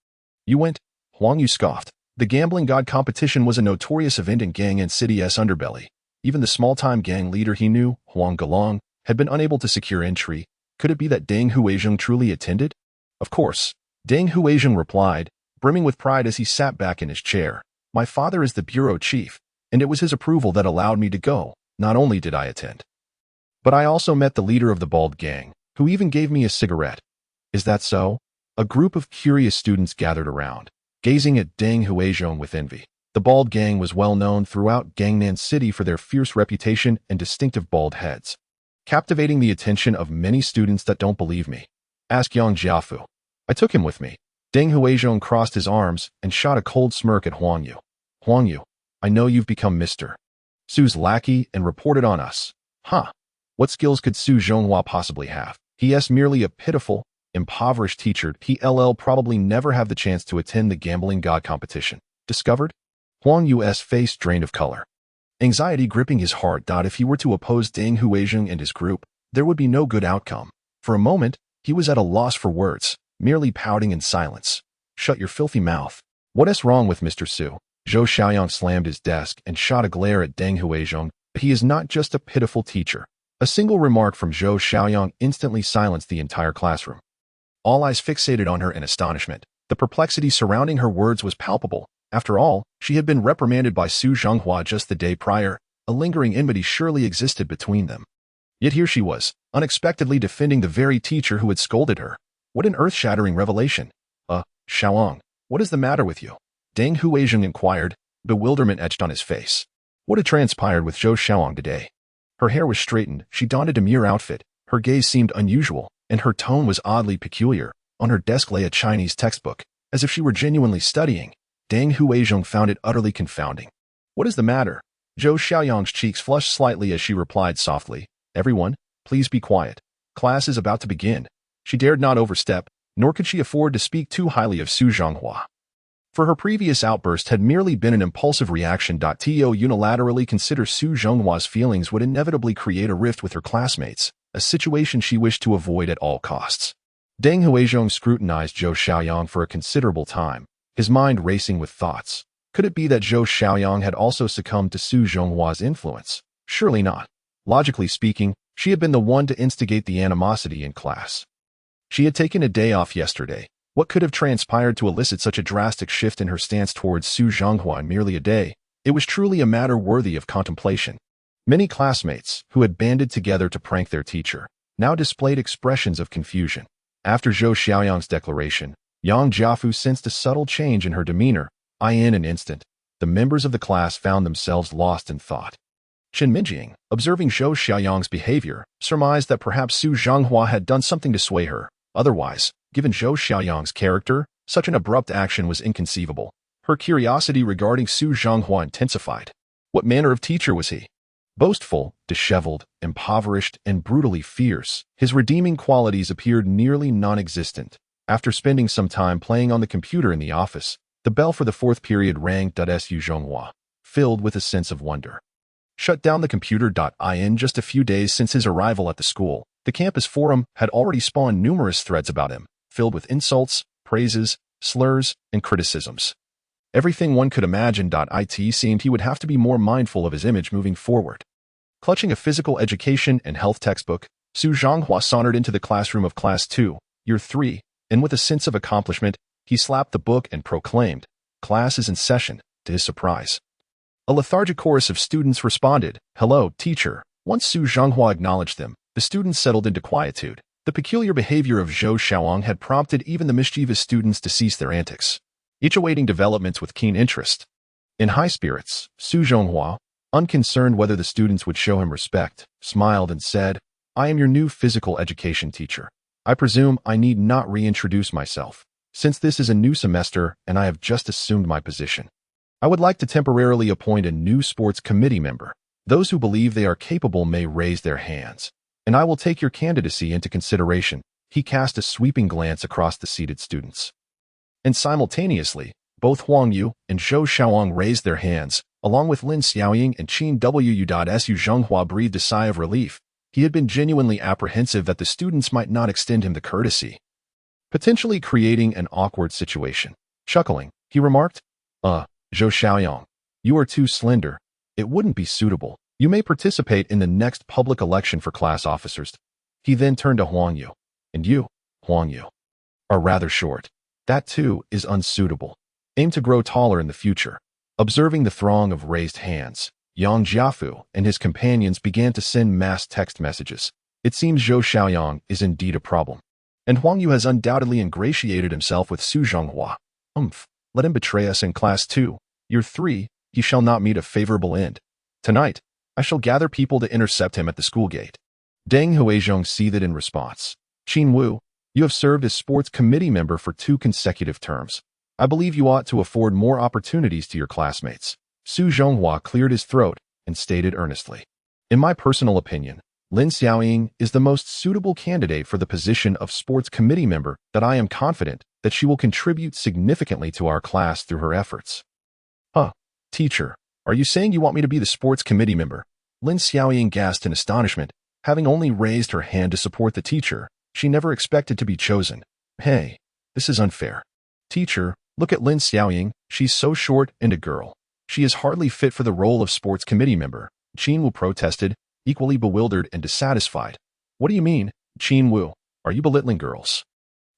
"You went?" Huang Yu scoffed. The Gambling God competition was a notorious event in Gang and City's underbelly. Even the small-time gang leader he knew, Huang Galong, had been unable to secure entry. Could it be that Deng Huizheng truly attended? Of course. Deng Huizheng replied, brimming with pride as he sat back in his chair. My father is the bureau chief, and it was his approval that allowed me to go. Not only did I attend, but I also met the leader of the bald gang, who even gave me a cigarette. Is that so? A group of curious students gathered around, gazing at Deng Huizheng with envy. The bald gang was well known throughout Gangnan City for their fierce reputation and distinctive bald heads, captivating the attention of many students that don't believe me. Ask Yang Jiafu. I took him with me. Deng Huizheng crossed his arms and shot a cold smirk at Huang Yu. Huang Yu, I know you've become Mr. Su's lackey and reported on us. Huh. What skills could Su Zhonghua possibly have? He's merely a pitiful, impoverished teacher. He'll probably never have the chance to attend the gambling god competition. Discovered? Huang Yu's face drained of color, anxiety gripping his heart. If he were to oppose Deng Huizheng and his group, there would be no good outcome. For a moment, he was at a loss for words, merely pouting in silence. Shut your filthy mouth. What's wrong with Mr. Su? Zhou Xiaoyang slammed his desk and shot a glare at Deng Huizheng. He is not just a pitiful teacher. A single remark from Zhou Xiaoyang instantly silenced the entire classroom. All eyes fixated on her in astonishment. The perplexity surrounding her words was palpable. After all, she had been reprimanded by Su Zhonghua just the day prior. A lingering enmity surely existed between them. Yet here she was, unexpectedly defending the very teacher who had scolded her. What an earth-shattering revelation. Xiaoyang, what is the matter with you? Deng Huizheng inquired, bewilderment etched on his face. What had transpired with Zhou Xiaoyang today? Her hair was straightened, she donned a demure outfit, her gaze seemed unusual, and her tone was oddly peculiar. On her desk lay a Chinese textbook, as if she were genuinely studying. Deng Huizheng found it utterly confounding. What is the matter? Zhou Xiaoyang's cheeks flushed slightly as she replied softly, Everyone, please be quiet. Class is about to begin. She dared not overstep, nor could she afford to speak too highly of Su Zhonghua. For her previous outburst had merely been an impulsive reaction. To unilaterally consider Su Zhonghua's feelings would inevitably create a rift with her classmates, a situation she wished to avoid at all costs. Deng Huizheng scrutinized Zhou Xiaoyang for a considerable time, his mind racing with thoughts. Could it be that Zhou Xiaoyang had also succumbed to Su Zhonghua's influence? Surely not. Logically speaking, she had been the one to instigate the animosity in class. She had taken a day off yesterday. What could have transpired to elicit such a drastic shift in her stance towards Su Zhonghua in merely a day? It was truly a matter worthy of contemplation. Many classmates, who had banded together to prank their teacher, now displayed expressions of confusion. After Zhou Xiaoyang's declaration, Yang Jiafu sensed a subtle change in her demeanor. In an instant, the members of the class found themselves lost in thought. Chen Minjing, observing Zhou Xiaoyang's behavior, surmised that perhaps Su Zhonghua had done something to sway her. Otherwise, given Zhou Xiaoyang's character, such an abrupt action was inconceivable. Her curiosity regarding Su Zhonghua intensified. What manner of teacher was he? Boastful, disheveled, impoverished, and brutally fierce, his redeeming qualities appeared nearly non-existent. After spending some time playing on the computer in the office, the bell for the fourth period rang. Su Zhonghua, filled with a sense of wonder, shut down the computer. In just a few days since his arrival at the school, the campus forum had already spawned numerous threads about him, filled with insults, praises, slurs, and criticisms. Everything one could imagine. It seemed he would have to be more mindful of his image moving forward. Clutching a physical education and health textbook, Su Zhonghua sauntered into the classroom of Class 2, Year 3, and with a sense of accomplishment, he slapped the book and proclaimed, "Class is in session." To his surprise, a lethargic chorus of students responded, "Hello, teacher." Once Su Zhonghua acknowledged them, the students settled into quietude. The peculiar behavior of Zhou Xiaoyang had prompted even the mischievous students to cease their antics, each awaiting developments with keen interest. In high spirits, Su Zhonghua, unconcerned whether the students would show him respect, smiled and said, "I am your new physical education teacher. I presume I need not reintroduce myself, since this is a new semester and I have just assumed my position. I would like to temporarily appoint a new sports committee member. Those who believe they are capable may raise their hands, and I will take your candidacy into consideration." He cast a sweeping glance across the seated students. And simultaneously, both Huang Yu and Zhou Xiaoyang raised their hands, along with Lin Xiaoying and Qin Wu. Su Zhonghua breathed a sigh of relief. He had been genuinely apprehensive that the students might not extend him the courtesy, potentially creating an awkward situation. Chuckling, he remarked, Zhou Xiaoyang, you are too slender. It wouldn't be suitable." You may participate in the next public election for class officers. He then turned to Huang Yu. And you, Huang Yu, are rather short. That too is unsuitable. Aim to grow taller in the future. Observing the throng of raised hands, Yang Jiafu and his companions began to send mass text messages. It seems Zhou Xiaoyang is indeed a problem. And Huang Yu has undoubtedly ingratiated himself with Su Zhonghua. Let him betray us in class 2. Year 3, he shall not meet a favorable end. Tonight, I shall gather people to intercept him at the school gate. Deng Huizhong seethed in response. Qin Wu, you have served as sports committee member for 2 consecutive terms. I believe you ought to afford more opportunities to your classmates. Su Zhonghua cleared his throat and stated earnestly. In my personal opinion, Lin Xiaoyang is the most suitable candidate for the position of sports committee member that I am confident that she will contribute significantly to our class through her efforts. Teacher, are you saying you want me to be the sports committee member? Lin Xiaoyang gasped in astonishment. Having only raised her hand to support the teacher, she never expected to be chosen. Hey, this is unfair. Teacher, look at Lin Xiaoyang. She's so short and a girl. She is hardly fit for the role of sports committee member. Qin Wu protested, equally bewildered and dissatisfied. What do you mean, Qin Wu? Are you belittling girls?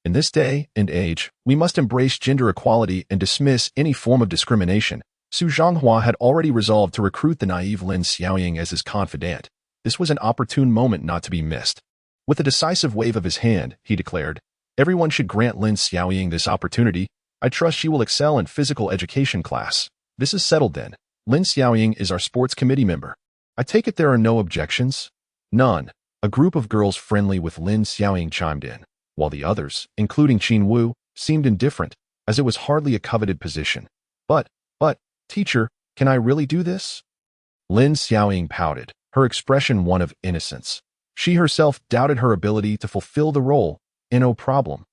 In this day and age, we must embrace gender equality and dismiss any form of discrimination. Su Zhonghua had already resolved to recruit the naive Lin Xiaoyang as his confidant. This was an opportune moment not to be missed. With a decisive wave of his hand, he declared, everyone should grant Lin Xiaoyang this opportunity. I trust she will excel in physical education class. This is settled then. Lin Xiaoyang is our sports committee member. I take it there are no objections? None. A group of girls friendly with Lin Xiaoyang chimed in, while the others, including Qin Wu, seemed indifferent, as it was hardly a coveted position. But, teacher, can I really do this? Lin Xiaoyang pouted, her expression one of innocence. She herself doubted her ability to fulfill the role. No problem.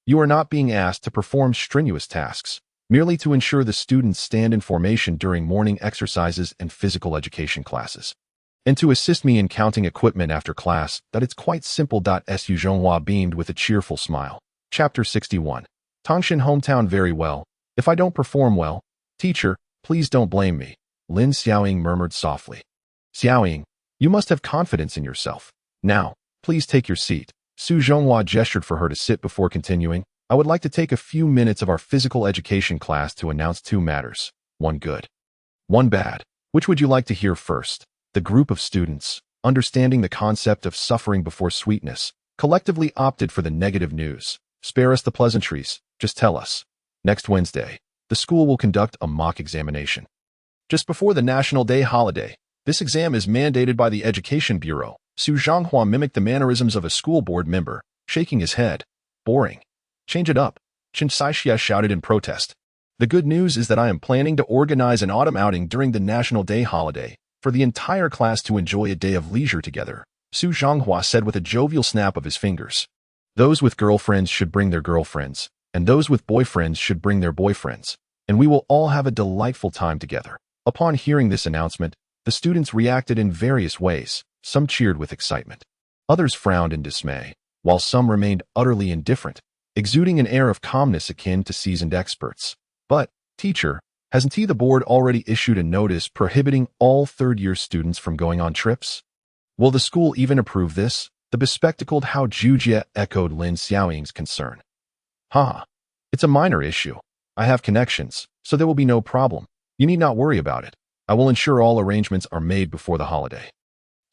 You are not being asked to perform strenuous tasks, merely to ensure the students stand in formation during morning exercises and physical education classes. And to assist me in counting equipment after class, that it's quite simple. Su Zhonghua beamed with a cheerful smile. Chapter 61. Tangshan hometown very well. If I don't perform well, teacher, please don't blame me. Lin Xiaoyang murmured softly. Xiaoyang, you must have confidence in yourself. Now, please take your seat. Su Zhonghua gestured for her to sit before continuing. I would like to take a few minutes of our physical education class to announce 2 matters. 1 good, 1 bad. Which would you like to hear first? The group of students, understanding the concept of suffering before sweetness, collectively opted for the negative news. Spare us the pleasantries, just tell us. Next Wednesday, the school will conduct a mock examination. Just before the National Day holiday, this exam is mandated by the Education Bureau. Su Zhonghua mimicked the mannerisms of a school board member, shaking his head. Boring. Change it up, Chen Saixia shouted in protest. The good news is that I am planning to organize an autumn outing during the National Day holiday, for the entire class to enjoy a day of leisure together, Su Zhonghua said with a jovial snap of his fingers. Those with girlfriends should bring their girlfriends, and those with boyfriends should bring their boyfriends, and we will all have a delightful time together. Upon hearing this announcement, the students reacted in various ways. Some cheered with excitement. Others frowned in dismay, while some remained utterly indifferent, exuding an air of calmness akin to seasoned experts. But, teacher, hasn't the board already issued a notice prohibiting all third-year students from going on trips? Will the school even approve this? The bespectacled Hao Jujie echoed Lin Xiaoyang's concern. It's a minor issue. I have connections, so there will be no problem. You need not worry about it. I will ensure all arrangements are made before the holiday.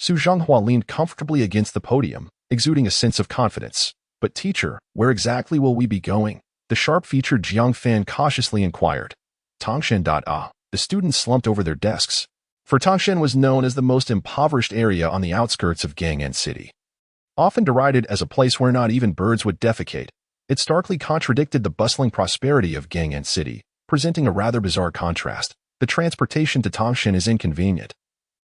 Su Zhonghua leaned comfortably against the podium, exuding a sense of confidence. But teacher, where exactly will we be going? The sharp-featured Jiang Fan cautiously inquired. Tangshan. The students slumped over their desks. For Tangshan was known as the most impoverished area on the outskirts of Gang'an City. Often derided as a place where not even birds would defecate, it starkly contradicted the bustling prosperity of Gang'an City, presenting a rather bizarre contrast. The transportation to Tangshan is inconvenient.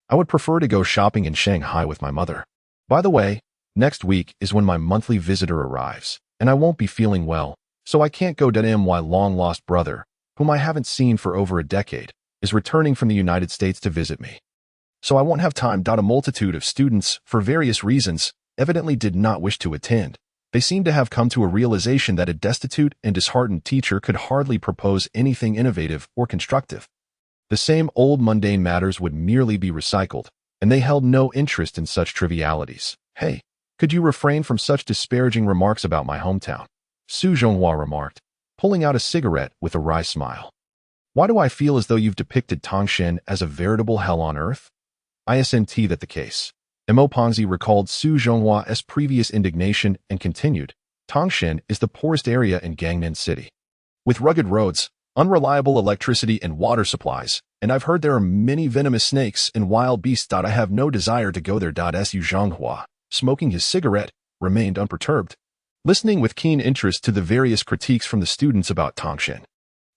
I would prefer to go shopping in Shanghai with my mother. By the way, next week is when my monthly visitor arrives, and I won't be feeling well, so I can't go. My long-lost brother, whom I haven't seen for over a decade, is returning from the United States to visit me. So I won't have time. A multitude of students, for various reasons, evidently did not wish to attend. They seemed to have come to a realization that a destitute and disheartened teacher could hardly propose anything innovative or constructive. The same old mundane matters would merely be recycled, and they held no interest in such trivialities. Hey, could you refrain from such disparaging remarks about my hometown? Su Zhonghua remarked, pulling out a cigarette with a wry smile. Why do I feel as though you've depicted Tangshan as a veritable hell on earth? Isn't that the case? Mo Pongzi recalled Su Zhonghua's previous indignation and continued, Tangshan is the poorest area in Gangnan City. With rugged roads, unreliable electricity and water supplies, and I've heard there are many venomous snakes and wild beasts. I have no desire to go there. Su Zhonghua, smoking his cigarette, remained unperturbed, listening with keen interest to the various critiques from the students about Tangshan.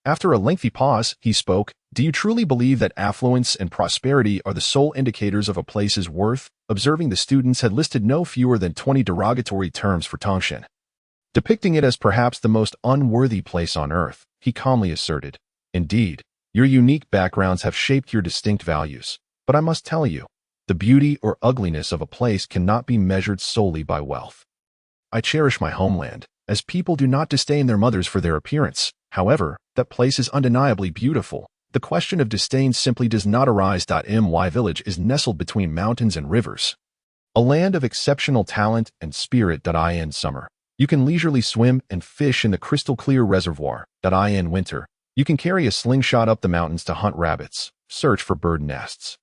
After a lengthy pause, he spoke, do you truly believe that affluence and prosperity are the sole indicators of a place's worth? Observing the students had listed no fewer than 20 derogatory terms for Tangshan, depicting it as perhaps the most unworthy place on earth. He calmly asserted, indeed, your unique backgrounds have shaped your distinct values, but I must tell you, the beauty or ugliness of a place cannot be measured solely by wealth. I cherish my homeland, as people do not disdain their mothers for their appearance. However, that place is undeniably beautiful. The question of disdain simply does not arise. My village is nestled between mountains and rivers, a land of exceptional talent and spirit. In summer, you can leisurely swim and fish in the crystal-clear reservoir. In winter, you can carry a slingshot up the mountains to hunt rabbits, search for bird nests,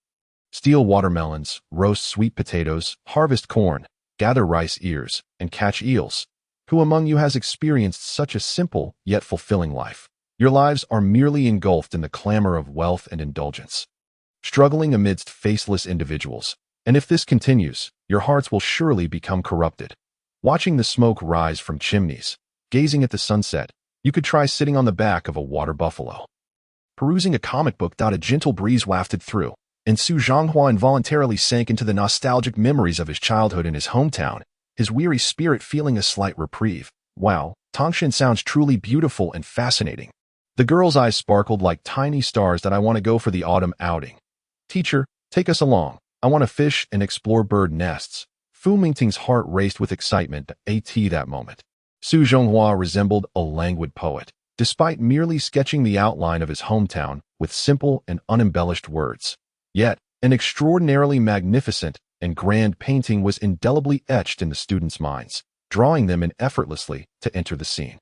steal watermelons, roast sweet potatoes, harvest corn, gather rice ears, and catch eels. Who among you has experienced such a simple yet fulfilling life? Your lives are merely engulfed in the clamor of wealth and indulgence, struggling amidst faceless individuals. And if this continues, your hearts will surely become corrupted. Watching the smoke rise from chimneys, gazing at the sunset, you could try sitting on the back of a water buffalo, perusing a comic book. A gentle breeze wafted through, and Su Zhonghua involuntarily sank into the nostalgic memories of his childhood in his hometown, his weary spirit feeling a slight reprieve. Wow, Tangshan sounds truly beautiful and fascinating. The girl's eyes sparkled like tiny stars. I want to go for the autumn outing. Teacher, take us along. I want to fish and explore bird nests. Fu Mingting's heart raced with excitement at that moment. Su Zhonghua resembled a languid poet, despite merely sketching the outline of his hometown with simple and unembellished words. Yet, an extraordinarily magnificent and grand painting was indelibly etched in the students' minds, drawing them in effortlessly to enter the scene.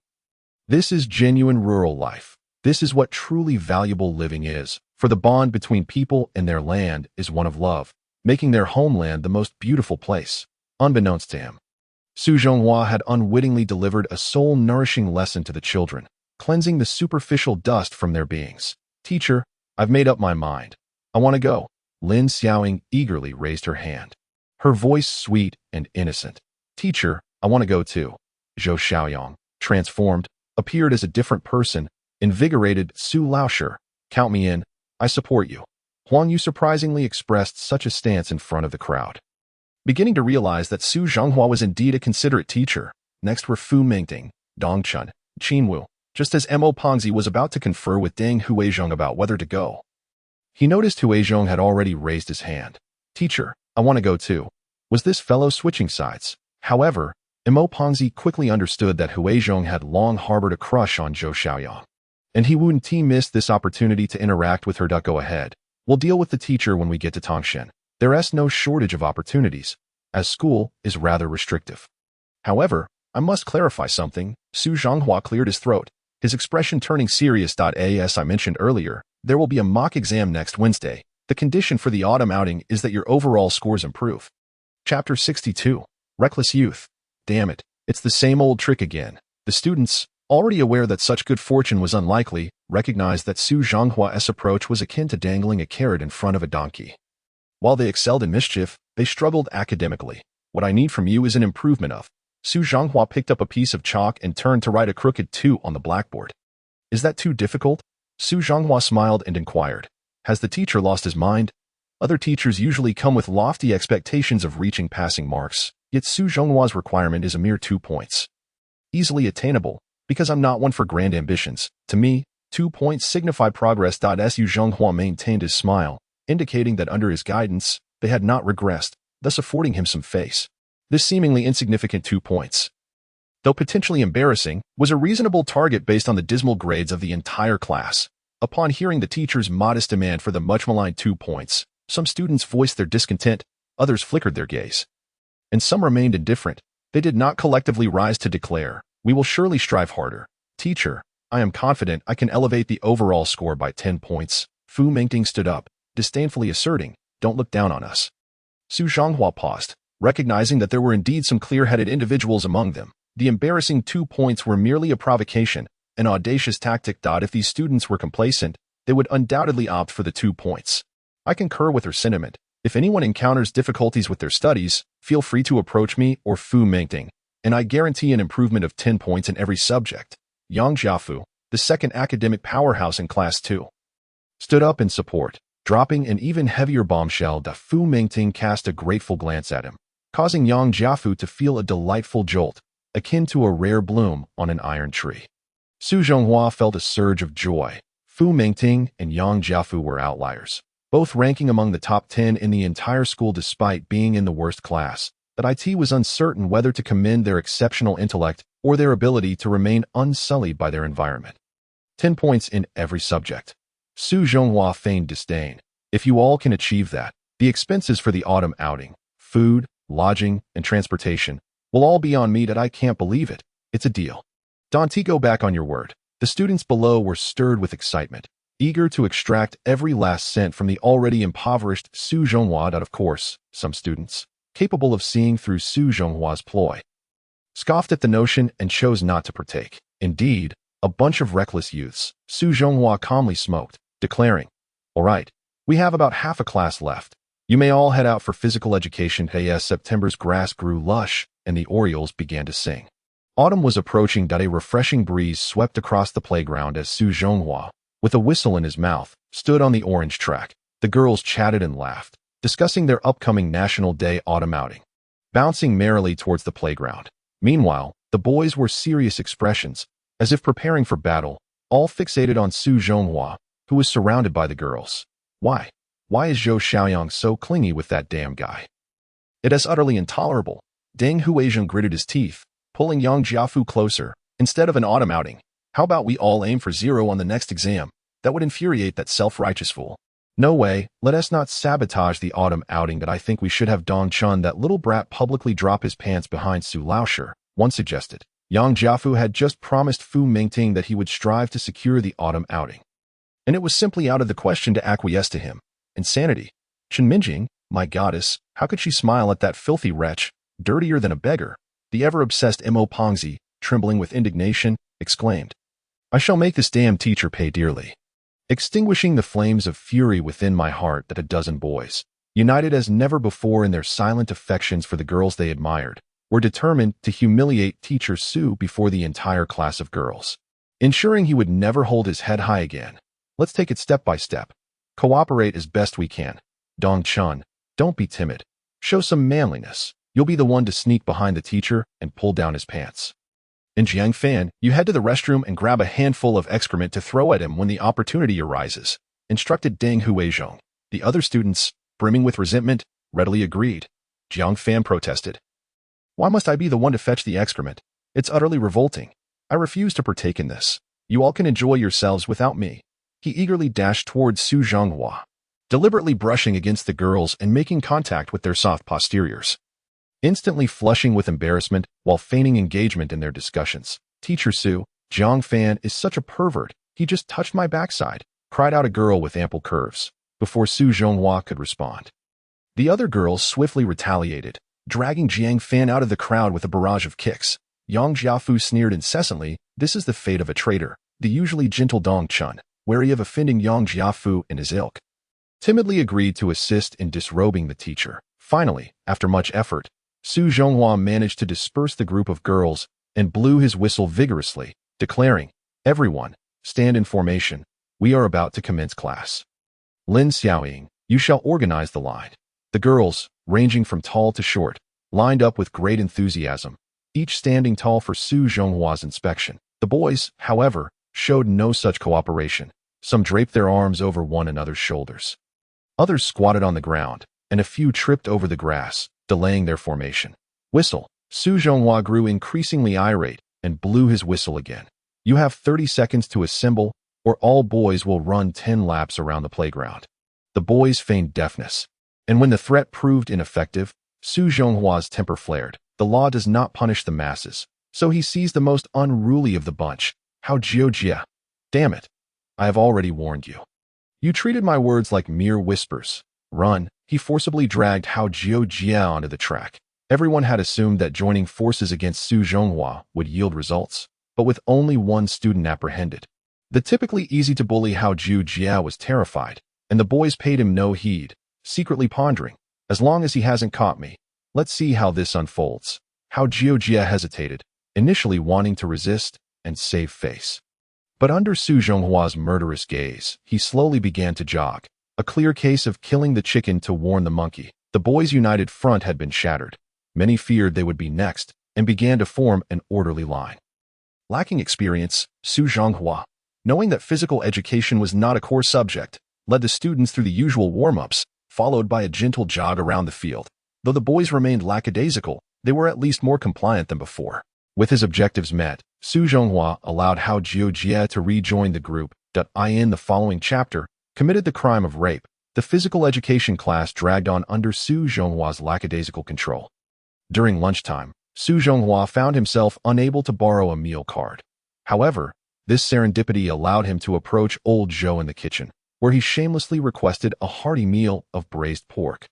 This is genuine rural life. This is what truly valuable living is, for the bond between people and their land is one of love, making their homeland the most beautiful place. Unbeknownst to him, Su Zhonghua had unwittingly delivered a soul-nourishing lesson to the children, cleansing the superficial dust from their beings. Teacher, I've made up my mind. I want to go. Lin Xiaoyang eagerly raised her hand, her voice sweet and innocent. Teacher, I want to go too. Zhou Xiaoyang, transformed, appeared as a different person, invigorated. Su Laosher, count me in. I support you. Huang Yu surprisingly expressed such a stance in front of the crowd, beginning to realize that Su Zhonghua was indeed a considerate teacher. Next were Fu Mingting, Dong Chun, Qin Wu, just as Mo Pongzi was about to confer with Deng Huizhong about whether to go. He noticed Huizhong had already raised his hand. Teacher, I want to go too. Was this fellow switching sides? However, Mo Pongzi quickly understood that Huizhong had long harbored a crush on Zhou Xiaoyang, and he wouldn't miss this opportunity to interact with her. Go ahead. We'll deal with the teacher when we get to Tangshan. There's no shortage of opportunities, as school is rather restrictive. However, I must clarify something. Su Zhonghua cleared his throat, his expression turning serious. As I mentioned earlier, there will be a mock exam next Wednesday. The condition for the autumn outing is that your overall scores improve. Chapter 62. Reckless Youth. Damn it, it's the same old trick again. The students, already aware that such good fortune was unlikely, recognized that Su Zhonghua's approach was akin to dangling a carrot in front of a donkey. While they excelled in mischief, they struggled academically. What I need from you is an improvement of. Su Zhonghua picked up a piece of chalk and turned to write a crooked 2 on the blackboard. Is that too difficult? Su Zhonghua smiled and inquired. Has the teacher lost his mind? Other teachers usually come with lofty expectations of reaching passing marks, yet Su Zhonghua's requirement is a mere 2 points. Easily attainable, because I'm not one for grand ambitions. To me, 2 points signify progress. Su Zhonghua maintained his smile, indicating that under his guidance, they had not regressed, thus affording him some face. This seemingly insignificant 2 points, though potentially embarrassing, was a reasonable target based on the dismal grades of the entire class. Upon hearing the teacher's modest demand for the much-maligned 2 points, some students voiced their discontent, others flickered their gaze, and some remained indifferent. They did not collectively rise to declare, "We will surely strive harder. Teacher, I am confident I can elevate the overall score by 10 points." Fu Mingting stood up, disdainfully asserting, "Don't look down on us." Su Zhonghua paused, recognizing that there were indeed some clear-headed individuals among them. The embarrassing 2 points were merely a provocation, an audacious tactic. If these students were complacent, they would undoubtedly opt for the 2 points. I concur with her sentiment. If anyone encounters difficulties with their studies, feel free to approach me or Fu Mingting, and I guarantee an improvement of 10 points in every subject. Yang Jiafu, the second academic powerhouse in Class 2, stood up in support, dropping an even heavier bombshell. Fu Mingting cast a grateful glance at him, causing Yang Jiafu to feel a delightful jolt, akin to a rare bloom on an iron tree. Su Zhonghua felt a surge of joy. Fu Mingting and Yang Jiafu were outliers, both ranking among the top 10 in the entire school despite being in the worst class. But IT was uncertain whether to commend their exceptional intellect or their ability to remain unsullied by their environment. 10 points in every subject. Su Zhonghua feigned disdain. If you all can achieve that, the expenses for the autumn outing, food, lodging, and transportation, will all be on me. I can't believe it. It's a deal. Don't go back on your word. The students below were stirred with excitement, eager to extract every last cent from the already impoverished Su Zhonghua. Of course, some students, capable of seeing through Su Zhonghua's ploy, scoffed at the notion and chose not to partake. Indeed, a bunch of reckless youths. Su Zhonghua calmly smoked, declaring, "All right, we have about half a class left. You may all head out for physical education." As September's grass grew lush and the orioles began to sing, autumn was approaching. A refreshing breeze swept across the playground as Su Zhonghua, with a whistle in his mouth, stood on the orange track. The girls chatted and laughed, discussing their upcoming National Day autumn outing, bouncing merrily towards the playground. Meanwhile, the boys wore serious expressions, as if preparing for battle, all fixated on Su Zhonghua, who was surrounded by the girls. Why? Why is Zhou Xiaoyang so clingy with that damn guy? It is utterly intolerable. Deng Huizheng gritted his teeth, pulling Yang Jiafu closer. Instead of an autumn outing, how about we all aim for 0 on the next exam? That would infuriate that self-righteous fool. No way, let us not sabotage the autumn outing. But I think we should have Dong Chun, that little brat, publicly drop his pants behind Su Laosher, one suggested. Yang Jiafu had just promised Fu Mingting that he would strive to secure the autumn outing, and it was simply out of the question to acquiesce to him. Insanity. Chen Minjing, my goddess, how could she smile at that filthy wretch, dirtier than a beggar? The ever-obsessed Mo Pongzi, trembling with indignation, exclaimed, "I shall make this damn teacher pay dearly." Extinguishing the flames of fury within my heart, that a dozen boys, united as never before in their silent affections for the girls they admired, were determined to humiliate teacher Su before the entire class of girls, ensuring he would never hold his head high again. Let's take it step by step. Cooperate as best we can. Dong Chun, don't be timid. Show some manliness. You'll be the one to sneak behind the teacher and pull down his pants. In Jiang Fan, you head to the restroom and grab a handful of excrement to throw at him when the opportunity arises, instructed Deng Huizheng. The other students, brimming with resentment, readily agreed. Jiang Fan protested. "Why must I be the one to fetch the excrement? It's utterly revolting. I refuse to partake in this. You all can enjoy yourselves without me." He eagerly dashed towards Su Zhonghua, deliberately brushing against the girls and making contact with their soft posteriors, instantly flushing with embarrassment while feigning engagement in their discussions. "Teacher Su, Jiang Fan is such a pervert. He just touched my backside," cried out a girl with ample curves, before Su Zhonghua could respond. The other girls swiftly retaliated, dragging Jiang Fan out of the crowd with a barrage of kicks. Yang Jiafu sneered incessantly. This is the fate of a traitor. The usually gentle Dong Chun, wary of offending Yang Jiafu and his ilk, timidly agreed to assist in disrobing the teacher. Finally, after much effort, Su Zhonghua managed to disperse the group of girls and blew his whistle vigorously, declaring, "Everyone, stand in formation. We are about to commence class. Lin Xiaoyang, you shall organize the line." The girls, ranging from tall to short, lined up with great enthusiasm, each standing tall for Su Zhonghua's inspection. The boys, however, showed no such cooperation. Some draped their arms over one another's shoulders. Others squatted on the ground, and a few tripped over the grass, delaying their formation. Whistle. Su Zhonghua grew increasingly irate and blew his whistle again. "You have 30 seconds to assemble, or all boys will run 10 laps around the playground. The boys feigned deafness. And when the threat proved ineffective, Su Zhonghua's temper flared. The law does not punish the masses, so he seized the most unruly of the bunch. Hao Jiujia. Damn it. I have already warned you. You treated my words like mere whispers. Run. He forcibly dragged Hao Jiujia onto the track. Everyone had assumed that joining forces against Su Zhonghua would yield results, but with only one student apprehended. The typically easy-to-bully Hao Jiujia was terrified, and the boys paid him no heed, secretly pondering, as long as he hasn't caught me, let's see how this unfolds. Hao Jiujia hesitated, initially wanting to resist and save face. But under Su Zhonghua's murderous gaze, he slowly began to jog, a clear case of killing the chicken to warn the monkey. The boys' united front had been shattered. Many feared they would be next, and began to form an orderly line. Lacking experience, Su Zhonghua, knowing that physical education was not a core subject, led the students through the usual warm-ups, followed by a gentle jog around the field. Though the boys remained lackadaisical, they were at least more compliant than before. With his objectives met, Su Zhonghua allowed Hao Jiujia to rejoin the group. In the following chapter, committed the crime of rape. The physical education class dragged on under Su Zhonghua's lackadaisical control. During lunchtime, Su Zhonghua found himself unable to borrow a meal card. However, this serendipity allowed him to approach old Zhou in the kitchen, where he shamelessly requested a hearty meal of braised pork.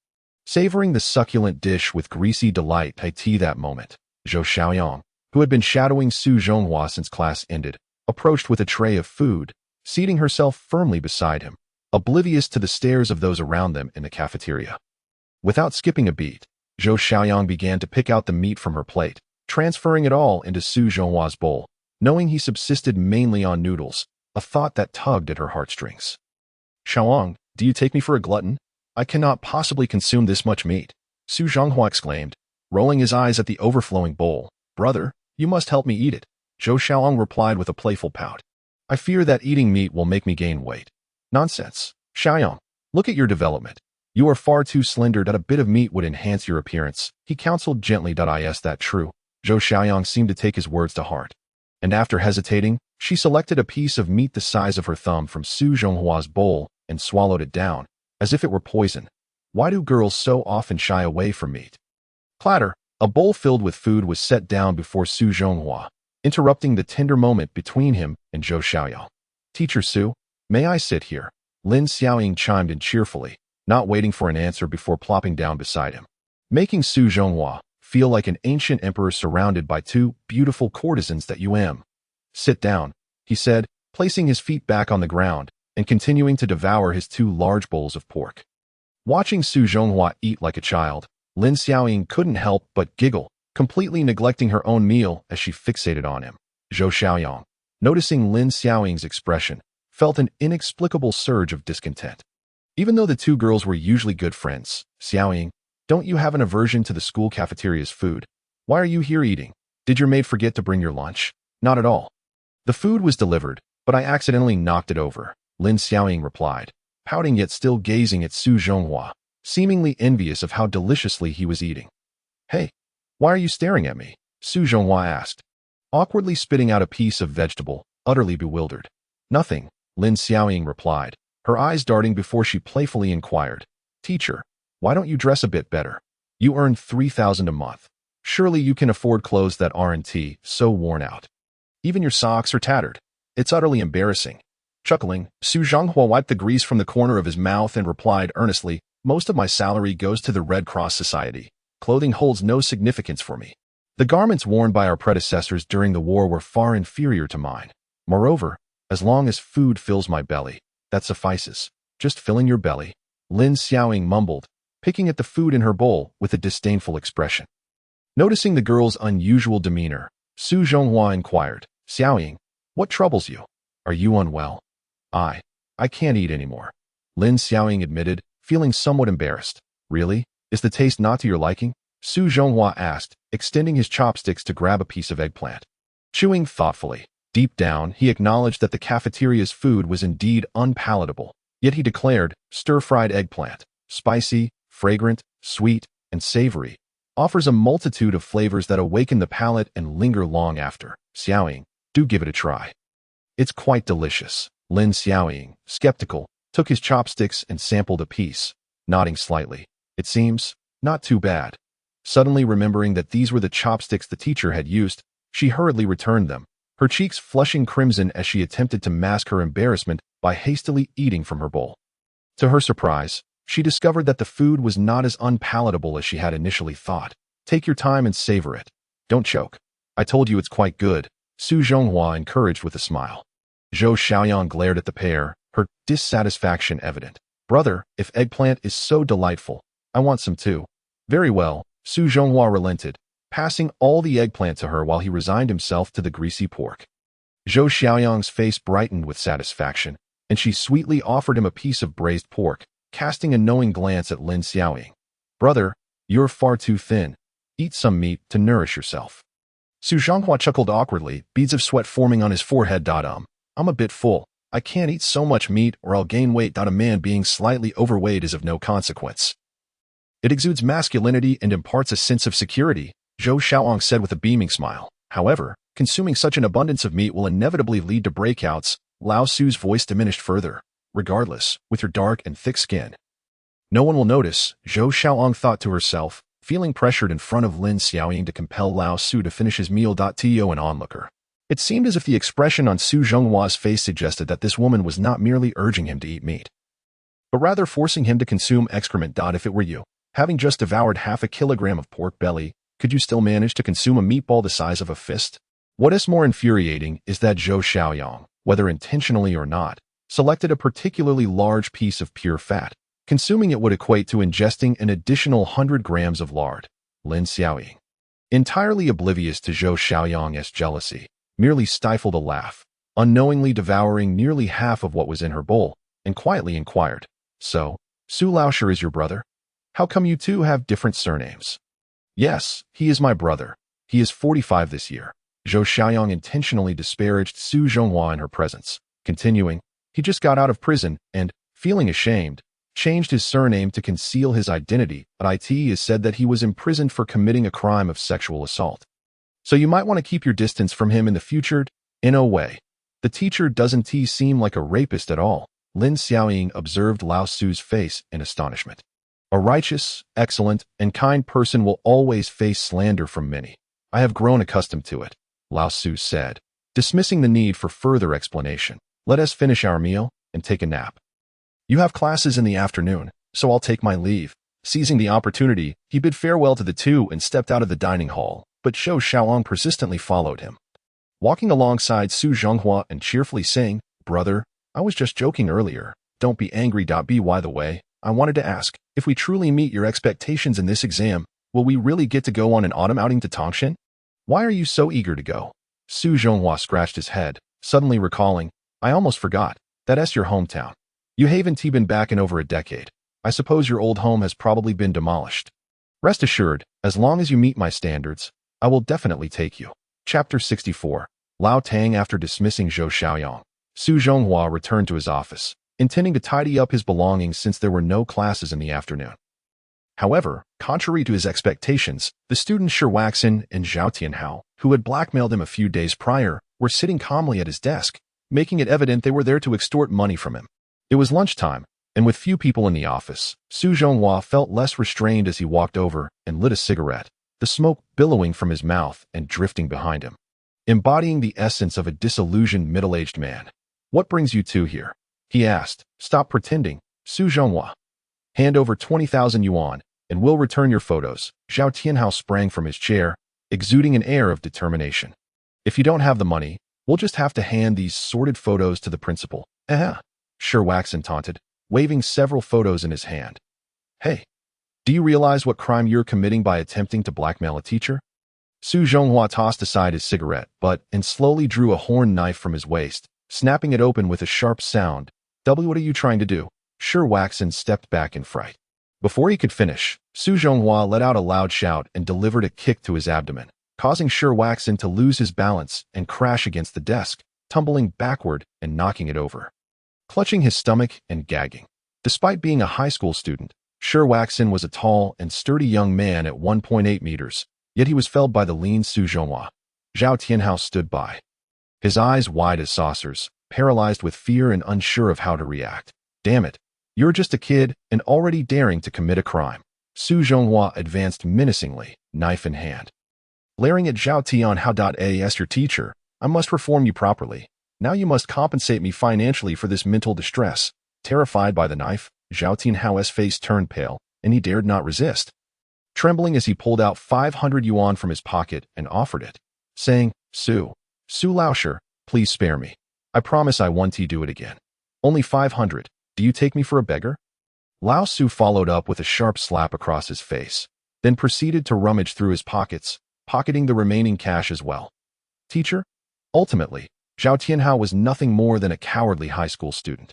Savoring the succulent dish with greasy delight that moment, Zhou Xiaoyang, who had been shadowing Su Zhonghua since class ended, approached with a tray of food, seating herself firmly beside him, oblivious to the stares of those around them in the cafeteria. Without skipping a beat, Zhou Xiaoyang began to pick out the meat from her plate, transferring it all into Su Zhonghua's bowl, knowing he subsisted mainly on noodles, a thought that tugged at her heartstrings. Xiaoyang, do you take me for a glutton? I cannot possibly consume this much meat, Su Zhonghua exclaimed, rolling his eyes at the overflowing bowl. Brother, you must help me eat it, Zhou Xiaoyang replied with a playful pout. I fear that eating meat will make me gain weight. Nonsense. Xiaoyang, look at your development. You are far too slender that a bit of meat would enhance your appearance, he counseled gently. Is that true? Zhou Xiaoyang seemed to take his words to heart. And after hesitating, she selected a piece of meat the size of her thumb from Su Zhonghua's bowl and swallowed it down, as if it were poison. Why do girls so often shy away from meat? Clatter, a bowl filled with food was set down before Su Zhonghua, interrupting the tender moment between him and Zhou Xiaoyang. Teacher Su, may I sit here? Lin Xiaoyang chimed in cheerfully, not waiting for an answer before plopping down beside him, making Su Zhonghua feel like an ancient emperor surrounded by two beautiful courtesans. Sit down, he said, placing his feet back on the ground and continuing to devour his two large bowls of pork. Watching Su Zhonghua eat like a child, Lin Xiaoyang couldn't help but giggle, completely neglecting her own meal as she fixated on him. Zhou Xiaoyang, noticing Lin Xiaoyang's expression, felt an inexplicable surge of discontent. Even though the two girls were usually good friends, Xiaoyang, don't you have an aversion to the school cafeteria's food? Why are you here eating? Did your maid forget to bring your lunch? Not at all. The food was delivered, but I accidentally knocked it over, Lin Xiaoyang replied, pouting yet still gazing at Su Zhonghua, seemingly envious of how deliciously he was eating. Hey, why are you staring at me? Su Zhonghua asked, awkwardly spitting out a piece of vegetable, utterly bewildered. Nothing, Lin Xiaoyang replied, her eyes darting before she playfully inquired. Teacher, why don't you dress a bit better? You earn 3,000 a month. Surely you can afford clothes that aren't so worn out. Even your socks are tattered. It's utterly embarrassing. Chuckling, Su Zhonghua wiped the grease from the corner of his mouth and replied earnestly, most of my salary goes to the Red Cross Society. Clothing holds no significance for me. The garments worn by our predecessors during the war were far inferior to mine. Moreover, as long as food fills my belly, that suffices. Just filling your belly, Lin Xiaoyang mumbled, picking at the food in her bowl with a disdainful expression. Noticing the girl's unusual demeanor, Su Zhonghua inquired, Xiaoyang, what troubles you? Are you unwell? I can't eat anymore. Lin Xiaoyang admitted, feeling somewhat embarrassed. Really? Is the taste not to your liking? Su Zhonghua asked, extending his chopsticks to grab a piece of eggplant. Chewing thoughtfully, deep down he acknowledged that the cafeteria's food was indeed unpalatable, yet he declared, stir-fried eggplant, spicy, fragrant, sweet, and savory, offers a multitude of flavors that awaken the palate and linger long after. Xiaoyang, do give it a try. It's quite delicious, Lin Xiaoyang, skeptical, took his chopsticks and sampled a piece, nodding slightly. It seems not too bad. Suddenly remembering that these were the chopsticks the teacher had used, she hurriedly returned them, her cheeks flushing crimson as she attempted to mask her embarrassment by hastily eating from her bowl. To her surprise, she discovered that the food was not as unpalatable as she had initially thought. Take your time and savor it. Don't choke. I told you it's quite good, Su Zhonghua encouraged with a smile. Zhou Xiaoyang glared at the pair, her dissatisfaction evident. Brother, if eggplant is so delightful, I want some too. Very well, Su Zhonghua relented, passing all the eggplant to her while he resigned himself to the greasy pork. Zhou Xiaoyang's face brightened with satisfaction, and she sweetly offered him a piece of braised pork, casting a knowing glance at Lin Xiaoyang. Brother, you're far too thin. Eat some meat to nourish yourself. Su Zhonghua chuckled awkwardly, beads of sweat forming on his forehead. I'm a bit full. I can't eat so much meat or I'll gain weight. A man being slightly overweight is of no consequence. It exudes masculinity and imparts a sense of security, Zhou Xiaoyang said with a beaming smile. However, consuming such an abundance of meat will inevitably lead to breakouts. Lao Su's voice diminished further. Regardless, with your dark and thick skin, no one will notice, Zhou Xiaoyang thought to herself, feeling pressured in front of Lin Xiaoyang to compel Lao Su to finish his meal. To an onlooker, it seemed as if the expression on Su Zhonghua's face suggested that this woman was not merely urging him to eat meat, but rather forcing him to consume excrement. If it were you, having just devoured half a kilogram of pork belly, could you still manage to consume a meatball the size of a fist? What is more infuriating is that Zhou Xiaoyang, whether intentionally or not, selected a particularly large piece of pure fat. Consuming it would equate to ingesting an additional 100 grams of lard. Lin Xiaoyang, entirely oblivious to Zhou Xiaoyang's jealousy, merely stifled a laugh, unknowingly devouring nearly half of what was in her bowl, and quietly inquired, So, Su Laosher is your brother? How come you two have different surnames? Yes, he is my brother. He is 45 this year. Zhou Xiaoyang intentionally disparaged Su Zhonghua in her presence, continuing, he just got out of prison and, feeling ashamed, changed his surname to conceal his identity, but it is said that he was imprisoned for committing a crime of sexual assault. So you might want to keep your distance from him in the future. In a way, the teacher doesn't seem like a rapist at all, Lin Xiaoyang observed Lao Su's face in astonishment. A righteous, excellent, and kind person will always face slander from many. I have grown accustomed to it, Lao Su said, dismissing the need for further explanation. Let us finish our meal and take a nap. You have classes in the afternoon, so I'll take my leave. Seizing the opportunity, he bid farewell to the two and stepped out of the dining hall, but Zhou Xiaoyang persistently followed him. Walking alongside Su Zhonghua and cheerfully saying, Brother, I was just joking earlier. Don't be angry. By the way, I wanted to ask, if we truly meet your expectations in this exam, will we really get to go on an autumn outing to Tangshan? Why are you so eager to go? Su Zhonghua scratched his head, suddenly recalling, I almost forgot. That's your hometown. You haven't been back in over a decade. I suppose your old home has probably been demolished. Rest assured, as long as you meet my standards, I will definitely take you. Chapter 64. Lao Tang. After dismissing Zhou Xiaoyang, Su Zhonghua returned to his office, intending to tidy up his belongings since there were no classes in the afternoon. However, contrary to his expectations, the students Shirwaxin and Zhao Tianhao, who had blackmailed him a few days prior, were sitting calmly at his desk, making it evident they were there to extort money from him. It was lunchtime, and with few people in the office, Su Zhonghua felt less restrained as he walked over and lit a cigarette, the smoke billowing from his mouth and drifting behind him, embodying the essence of a disillusioned middle-aged man. What brings you two here? He asked. Stop pretending, Su Zhonghua. Hand over 20,000 yuan, and we'll return your photos. Zhao Tianhao sprang from his chair, exuding an air of determination. If you don't have the money, we'll just have to hand these sordid photos to the principal. Shirwaxin taunted, waving several photos in his hand. Hey, do you realize what crime you're committing by attempting to blackmail a teacher? Su Zhonghua tossed aside his cigarette and slowly drew a horn knife from his waist, snapping it open with a sharp sound. What are you trying to do? Shirwaxin stepped back in fright. Before he could finish, Su Zhonghua let out a loud shout and delivered a kick to his abdomen, causing Shirwaxin to lose his balance and crash against the desk, tumbling backward and knocking it over. Clutching his stomach and gagging. Despite being a high school student, Shirwaxin was a tall and sturdy young man at 1.8 meters, yet he was felled by the lean Su Zhonghua. Zhao Tianhao stood by, his eyes wide as saucers, paralyzed with fear and unsure of how to react. Damn it. You're just a kid and already daring to commit a crime. Su Zhonghua advanced menacingly, knife in hand. Glaring at Zhao Tian, how.as your teacher, I must reform you properly. Now you must compensate me financially for this mental distress. Terrified by the knife, Zhao Tianhao's face turned pale, and he dared not resist. Trembling as he pulled out 500 yuan from his pocket and offered it, saying, Su Laosher, please spare me. I promise I won't do it again. Only 500. Do you take me for a beggar? Lao Su followed up with a sharp slap across his face, then proceeded to rummage through his pockets, pocketing the remaining cash as well. Teacher? Ultimately, Zhao Tianhao was nothing more than a cowardly high school student.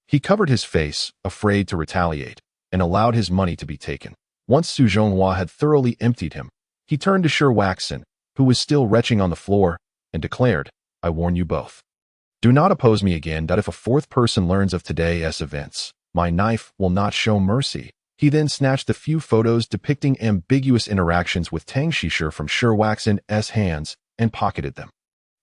He covered his face, afraid to retaliate, and allowed his money to be taken. Once Su Zhonghua had thoroughly emptied him, he turned to Xiaoyang, who was still retching on the floor, and declared, I warn you both. Do not oppose me again. If a fourth person learns of today's events, my knife will not show mercy. He then snatched a few photos depicting ambiguous interactions with Tang Shishir from Xiaoyang's hands and pocketed them.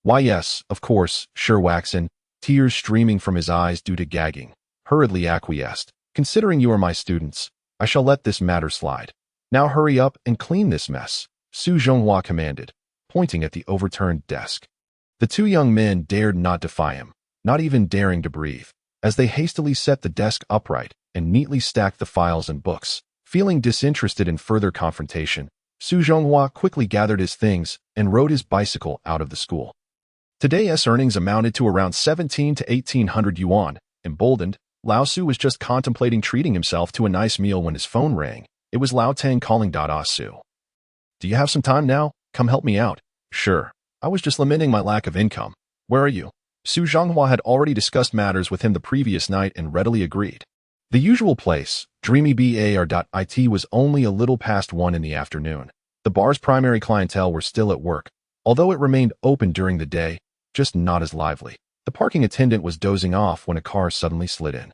Why yes, of course, Xiaoyang, tears streaming from his eyes due to gagging, hurriedly acquiesced. Considering you are my students, I shall let this matter slide. Now hurry up and clean this mess, Su Zhonghua commanded, pointing at the overturned desk. The two young men dared not defy him, not even daring to breathe, as they hastily set the desk upright and neatly stacked the files and books. Feeling disinterested in further confrontation, Su Zhonghua quickly gathered his things and rode his bicycle out of the school. Today's earnings amounted to around 17 to 1800 yuan. Emboldened, Lao Su was just contemplating treating himself to a nice meal when his phone rang. It was Lao Tang calling. Su. Do you have some time now? Come help me out. Sure. I was just lamenting my lack of income. Where are you? Su Zhonghua had already discussed matters with him the previous night and readily agreed. The usual place, Dreamy Bar.it, was only a little past 1 in the afternoon. The bar's primary clientele were still at work, although it remained open during the day, just not as lively. The parking attendant was dozing off when a car suddenly slid in.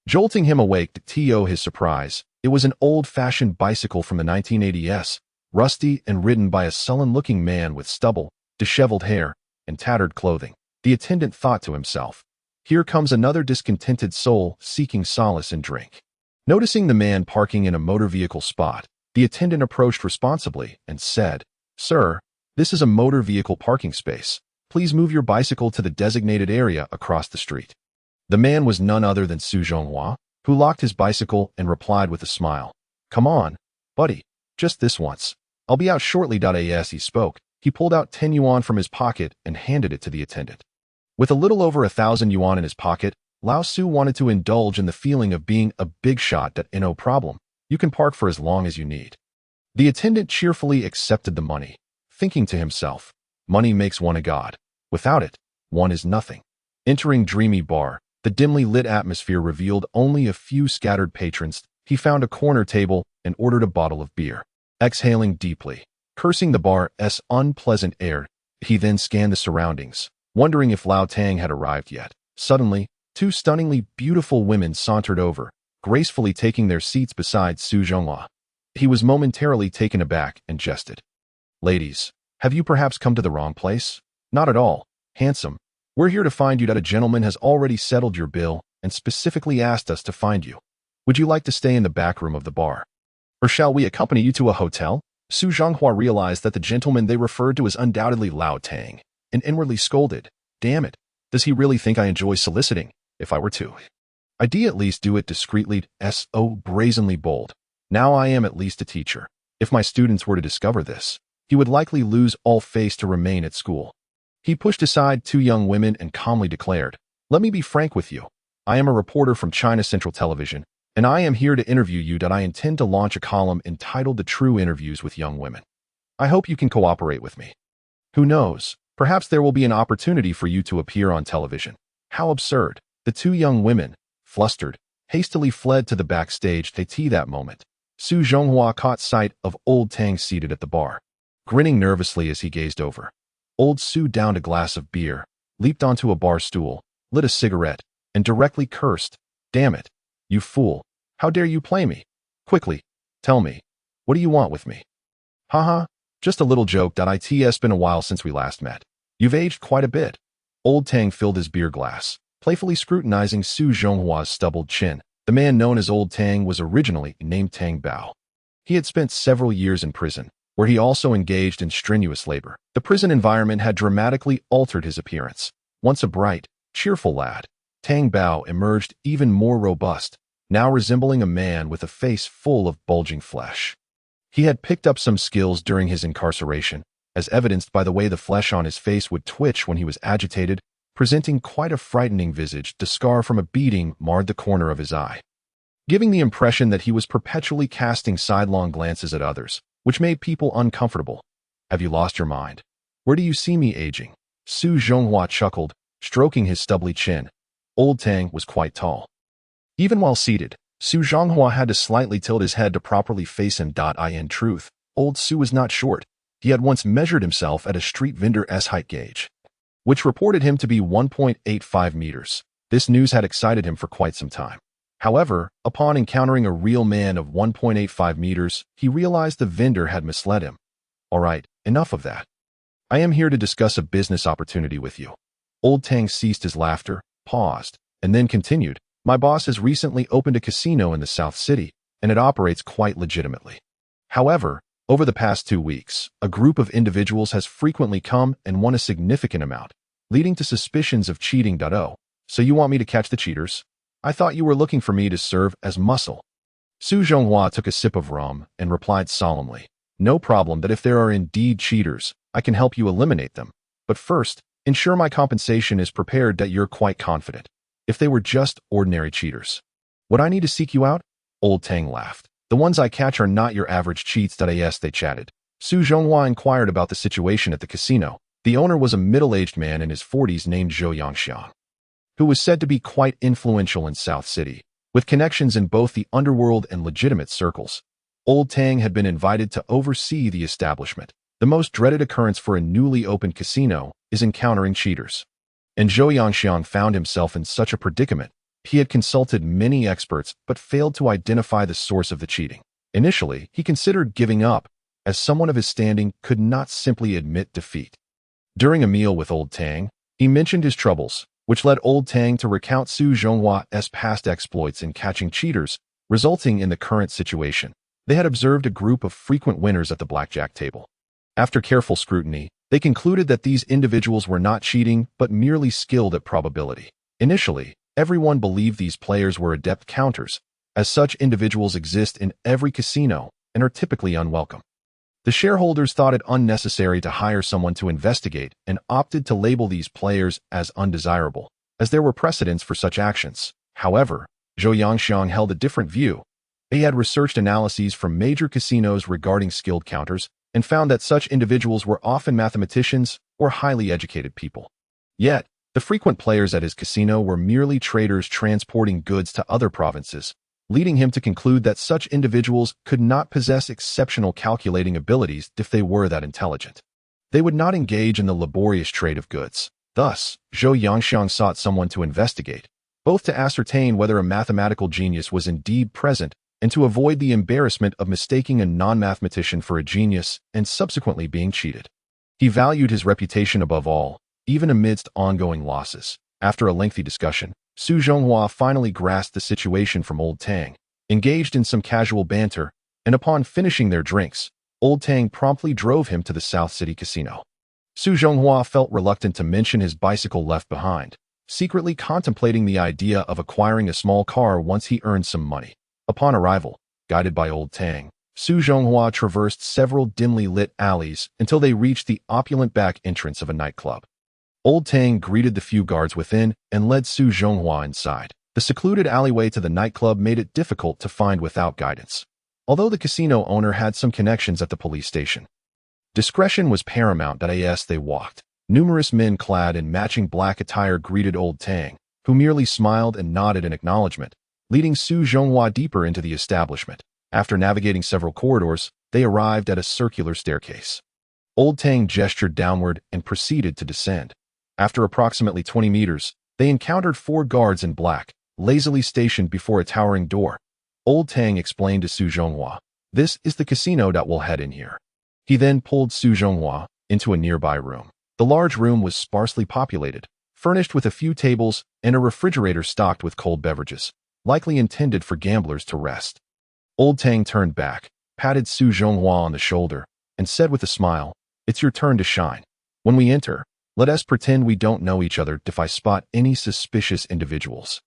Jolting him awake to his surprise, it was an old-fashioned bicycle from the 1980s, rusty and ridden by a sullen-looking man with stubble, disheveled hair, and tattered clothing. The attendant thought to himself, here comes another discontented soul seeking solace in drink. Noticing the man parking in a motor vehicle spot, the attendant approached responsibly and said, Sir, this is a motor vehicle parking space. Please move your bicycle to the designated area across the street. The man was none other than Su Zhonghua, who locked his bicycle and replied with a smile, Come on, buddy, just this once. I'll be out shortly. As he spoke, he pulled out 10 yuan from his pocket and handed it to the attendant. With a little over 1,000 yuan in his pocket, Lao Su wanted to indulge in the feeling of being a big shot. No problem. You can park for as long as you need. The attendant cheerfully accepted the money, thinking to himself, money makes one a god. Without it, one is nothing. Entering Dreamy Bar, the dimly lit atmosphere revealed only a few scattered patrons. He found a corner table and ordered a bottle of beer. Exhaling deeply, cursing the bar's unpleasant air, he then scanned the surroundings, wondering if Lao Tang had arrived yet. Suddenly, 2 stunningly beautiful women sauntered over, gracefully taking their seats beside Su Zhonghua. He was momentarily taken aback and jested. Ladies, have you perhaps come to the wrong place? Not at all, handsome. We're here to find you. A gentleman has already settled your bill and specifically asked us to find you. Would you like to stay in the back room of the bar? Or shall we accompany you to a hotel? Su Zhonghua realized that the gentleman they referred to was undoubtedly Lao Tang, and inwardly scolded, Damn it, does he really think I enjoy soliciting? If I were to, I'd at least do it discreetly. So brazenly bold. Now I am at least a teacher. If my students were to discover this, he would likely lose all face to remain at school. He pushed aside 2 young women and calmly declared, Let me be frank with you. I am a reporter from China Central Television, and I am here to interview you. I intend to launch a column entitled The True Interviews with Young Women. I hope you can cooperate with me. Who knows, perhaps there will be an opportunity for you to appear on television. How absurd. The 2 young women, flustered, hastily fled to the backstage. That moment, Su Zhonghua caught sight of old Tang seated at the bar. Grinning nervously as he gazed over, old Su downed a glass of beer, leaped onto a bar stool, lit a cigarette, and directly cursed, Damn it, you fool, how dare you play me? Quickly, tell me, what do you want with me? Haha, just a little joke. It's been a while since we last met. You've aged quite a bit. Old Tang filled his beer glass, playfully scrutinizing Su Zhonghua's stubbled chin. The man known as Old Tang was originally named Tang Bao. He had spent several years in prison, where he also engaged in strenuous labor. The prison environment had dramatically altered his appearance. Once a bright, cheerful lad, Tang Bao emerged even more robust, now resembling a man with a face full of bulging flesh. He had picked up some skills during his incarceration, as evidenced by the way the flesh on his face would twitch when he was agitated, presenting quite a frightening visage. The scar from a beating marred the corner of his eye, giving the impression that he was perpetually casting sidelong glances at others, which made people uncomfortable. "Have you lost your mind? Where do you see me aging?" Su Zhonghua chuckled, stroking his stubbly chin. Old Tang was quite tall. Even while seated, Su Zhonghua had to slightly tilt his head to properly face him. In truth, old Su was not short. He had once measured himself at a street vendor's height gauge, which reported him to be 1.85 meters. This news had excited him for quite some time. However, upon encountering a real man of 1.85 meters, he realized the vendor had misled him. "All right, enough of that. I am here to discuss a business opportunity with you." Old Tang ceased his laughter, paused, and then continued. "My boss has recently opened a casino in the South City, and it operates quite legitimately. However, over the past 2 weeks, a group of individuals has frequently come and won a significant amount, leading to suspicions of cheating. So you want me to catch the cheaters? I thought you were looking for me to serve as muscle." Su Zhonghua took a sip of rum and replied solemnly, "No problem. That if there are indeed cheaters, I can help you eliminate them. But first, ensure my compensation is prepared. That you're quite confident. If they were just ordinary cheaters, would I need to seek you out?" Old Tang laughed. "The ones I catch are not your average cheats." Yes, they chatted. Su Zhonghua inquired about the situation at the casino. The owner was a middle-aged man in his 40s named Xiaoyang, who was said to be quite influential in South City, with connections in both the underworld and legitimate circles. Old Tang had been invited to oversee the establishment. The most dreaded occurrence for a newly opened casino is encountering cheaters. And Xiaoyang found himself in such a predicament. He had consulted many experts but failed to identify the source of the cheating. Initially, he considered giving up, as someone of his standing could not simply admit defeat. During a meal with Old Tang, he mentioned his troubles, which led Old Tang to recount Su Zhonghua's past exploits in catching cheaters, resulting in the current situation. They had observed a group of frequent winners at the blackjack table. After careful scrutiny, they concluded that these individuals were not cheating but merely skilled at probability. Initially, everyone believed these players were adept counters, as such individuals exist in every casino and are typically unwelcome. The shareholders thought it unnecessary to hire someone to investigate and opted to label these players as undesirable, as there were precedents for such actions. However, Zhou Yangxiang held a different view. He had researched analyses from major casinos regarding skilled counters and found that such individuals were often mathematicians or highly educated people. Yet, the frequent players at his casino were merely traders transporting goods to other provinces, leading him to conclude that such individuals could not possess exceptional calculating abilities if they were that intelligent. They would not engage in the laborious trade of goods. Thus, Zhou Yangxiang sought someone to investigate, both to ascertain whether a mathematical genius was indeed present and to avoid the embarrassment of mistaking a non-mathematician for a genius and subsequently being cheated. He valued his reputation above all, even amidst ongoing losses. After a lengthy discussion, Su Zhonghua finally grasped the situation from Old Tang, engaged in some casual banter, and upon finishing their drinks, Old Tang promptly drove him to the South City Casino. Su Zhonghua felt reluctant to mention his bicycle left behind, secretly contemplating the idea of acquiring a small car once he earned some money. Upon arrival, guided by Old Tang, Su Zhonghua traversed several dimly lit alleys until they reached the opulent back entrance of a nightclub. Old Tang greeted the few guards within and led Su Zhonghua inside. The secluded alleyway to the nightclub made it difficult to find without guidance, although the casino owner had some connections at the police station. Discretion was paramount as they walked. Numerous men clad in matching black attire greeted Old Tang, who merely smiled and nodded in acknowledgement, leading Su Zhonghua deeper into the establishment. After navigating several corridors, they arrived at a circular staircase. Old Tang gestured downward and proceeded to descend. After approximately 20 meters, they encountered 4 guards in black, lazily stationed before a towering door. Old Tang explained to Su Zhonghua, "This is the casino. We'll head in here." He then pulled Su Zhonghua into a nearby room. The large room was sparsely populated, furnished with a few tables and a refrigerator stocked with cold beverages, likely intended for gamblers to rest. Old Tang turned back, patted Su Zhonghua on the shoulder, and said with a smile, "It's your turn to shine. When we enter, let us pretend we don't know each other if I spot any suspicious individuals.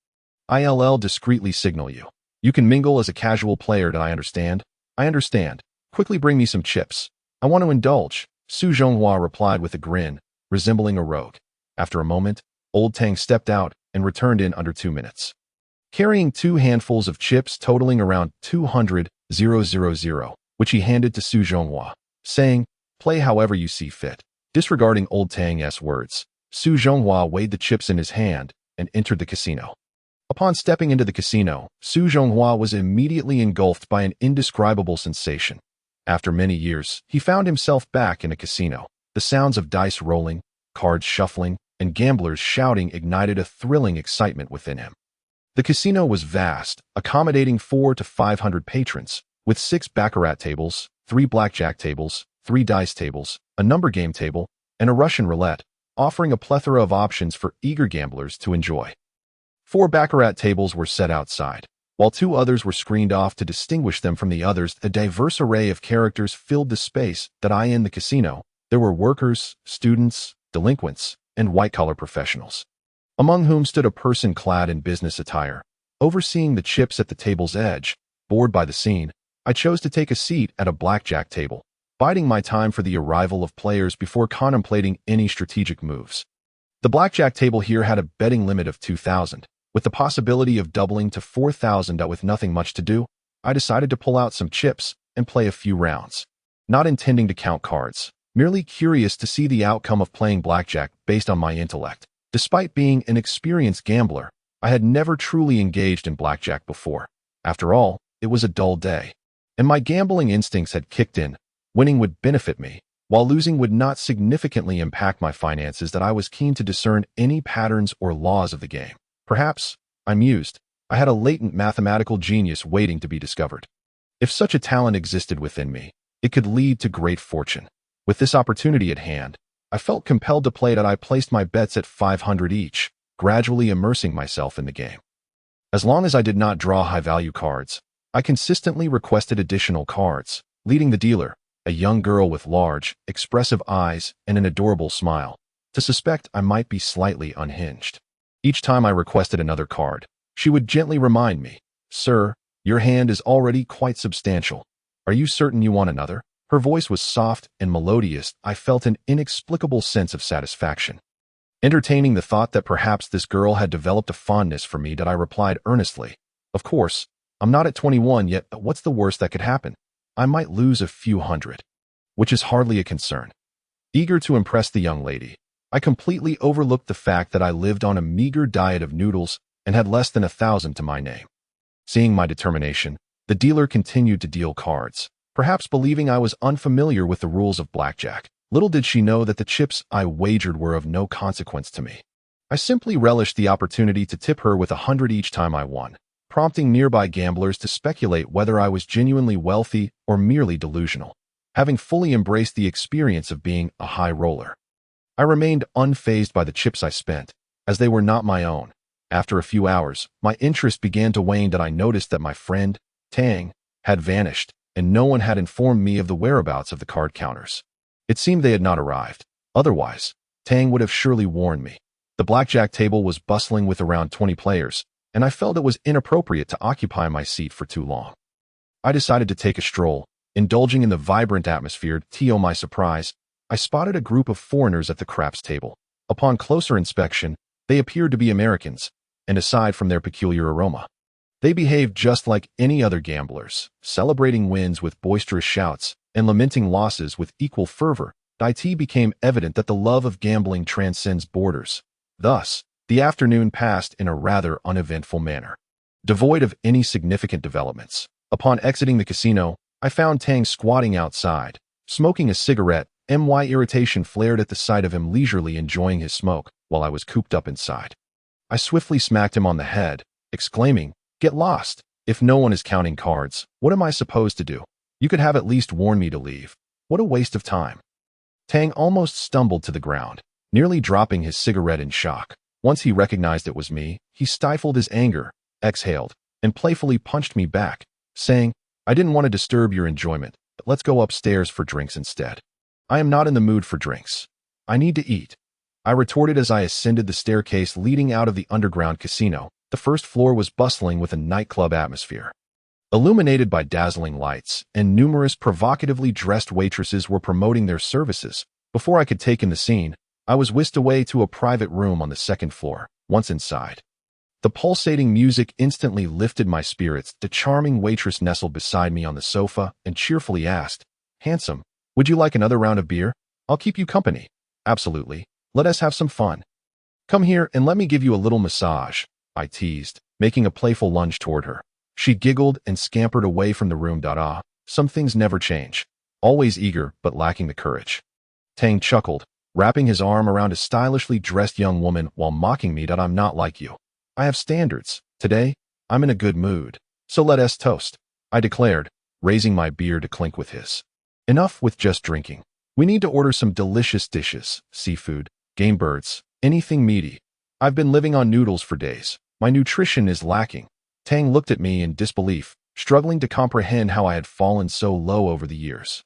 I'll discreetly signal you. You can mingle as a casual player, do I understand?" "I understand. Quickly bring me some chips. I want to indulge," Su Zhonghua replied with a grin, resembling a rogue. After a moment, Old Tang stepped out and returned in under 2 minutes, carrying 2 handfuls of chips totaling around 200,000, which he handed to Su Zhonghua, saying, "Play however you see fit." Disregarding Old Tang's words, Su Zhonghua weighed the chips in his hand and entered the casino. Upon stepping into the casino, Su Zhonghua was immediately engulfed by an indescribable sensation. After many years, he found himself back in a casino. The sounds of dice rolling, cards shuffling, and gamblers shouting ignited a thrilling excitement within him. The casino was vast, accommodating 400 to 500 patrons, with 6 baccarat tables, 3 blackjack tables, 3 dice tables, a number game table, and a Russian roulette, offering a plethora of options for eager gamblers to enjoy. 4 baccarat tables were set outside, while 2 others were screened off to distinguish them from the others. A diverse array of characters filled the space that in the casino. There were workers, students, delinquents, and white-collar professionals, among whom stood a person clad in business attire, overseeing the chips at the table's edge. Bored by the scene, I chose to take a seat at a blackjack table, biding my time for the arrival of players before contemplating any strategic moves. The blackjack table here had a betting limit of 2,000, with the possibility of doubling to 4,000. With nothing much to do, I decided to pull out some chips and play a few rounds. Not intending to count cards, merely curious to see the outcome of playing blackjack based on my intellect. Despite being an experienced gambler, I had never truly engaged in blackjack before. After all, it was a dull day, and my gambling instincts had kicked in. Winning would benefit me, while losing would not significantly impact my finances. That I was keen to discern any patterns or laws of the game. Perhaps, I mused, I had a latent mathematical genius waiting to be discovered. If such a talent existed within me, it could lead to great fortune. With this opportunity at hand, I felt compelled to play it. I placed my bets at 500 each, gradually immersing myself in the game. As long as I did not draw high-value cards, I consistently requested additional cards, leading the dealer, a young girl with large, expressive eyes and an adorable smile, to suspect I might be slightly unhinged. Each time I requested another card, she would gently remind me, "Sir, your hand is already quite substantial. Are you certain you want another?" Her voice was soft and melodious. I felt an inexplicable sense of satisfaction. Entertaining the thought that perhaps this girl had developed a fondness for me, I replied earnestly, "Of course, I'm not at 21 yet, but what's the worst that could happen? I might lose a few hundred, which is hardly a concern." Eager to impress the young lady, I completely overlooked the fact that I lived on a meager diet of noodles and had less than 1,000 to my name. Seeing my determination, the dealer continued to deal cards, perhaps believing I was unfamiliar with the rules of blackjack. Little did she know that the chips I wagered were of no consequence to me. I simply relished the opportunity to tip her with 100 each time I won, prompting nearby gamblers to speculate whether I was genuinely wealthy or merely delusional. Having fully embraced the experience of being a high roller, I remained unfazed by the chips I spent, as they were not my own. After a few hours, my interest began to wane. I noticed that my friend, Tang, had vanished, and no one had informed me of the whereabouts of the card counters. It seemed they had not arrived. Otherwise, Tang would have surely warned me. The blackjack table was bustling with around 20 players, and I felt it was inappropriate to occupy my seat for too long. I decided to take a stroll, indulging in the vibrant atmosphere. To my surprise, I spotted a group of foreigners at the craps table. Upon closer inspection, they appeared to be Americans, and aside from their peculiar aroma, they behaved just like any other gamblers, celebrating wins with boisterous shouts and lamenting losses with equal fervor. It became evident that the love of gambling transcends borders. Thus, the afternoon passed in a rather uneventful manner, devoid of any significant developments. Upon exiting the casino, I found Tang squatting outside, smoking a cigarette. My irritation flared at the sight of him leisurely enjoying his smoke while I was cooped up inside. I swiftly smacked him on the head, exclaiming, "Get lost! If no one is counting cards, what am I supposed to do? You could have at least warned me to leave. What a waste of time." Tang almost stumbled to the ground, nearly dropping his cigarette in shock. Once he recognized it was me, he stifled his anger, exhaled, and playfully punched me back, saying, "I didn't want to disturb your enjoyment, but let's go upstairs for drinks instead." "I am not in the mood for drinks. I need to eat," I retorted as I ascended the staircase leading out of the underground casino. The first floor was bustling with a nightclub atmosphere. Illuminated by dazzling lights, and numerous provocatively dressed waitresses were promoting their services. Before I could take in the scene, I was whisked away to a private room on the second floor. Once inside, the pulsating music instantly lifted my spirits. The charming waitress nestled beside me on the sofa and cheerfully asked, "Handsome, would you like another round of beer? I'll keep you company." "Absolutely. Let us have some fun. Come here and let me give you a little massage," I teased, making a playful lunge toward her. She giggled and scampered away from the room. Some things never change. Always eager, but lacking the courage. Tang chuckled, wrapping his arm around a stylishly dressed young woman while mocking me. "I'm not like you. I have standards. Today, I'm in a good mood. So let us toast," I declared, raising my beer to clink with his. "Enough with just drinking. We need to order some delicious dishes, seafood, game birds, anything meaty. I've been living on noodles for days. My nutrition is lacking." Tang looked at me in disbelief, struggling to comprehend how I had fallen so low over the years.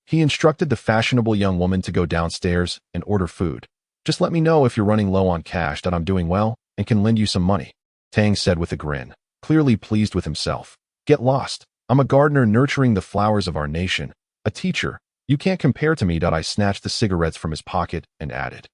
He instructed the fashionable young woman to go downstairs and order food. "Just let me know if you're running low on cash. I'm doing well and can lend you some money," Tang said with a grin, clearly pleased with himself. "Get lost. I'm a gardener nurturing the flowers of our nation. A teacher. You can't compare to me." I snatched the cigarettes from his pocket and added,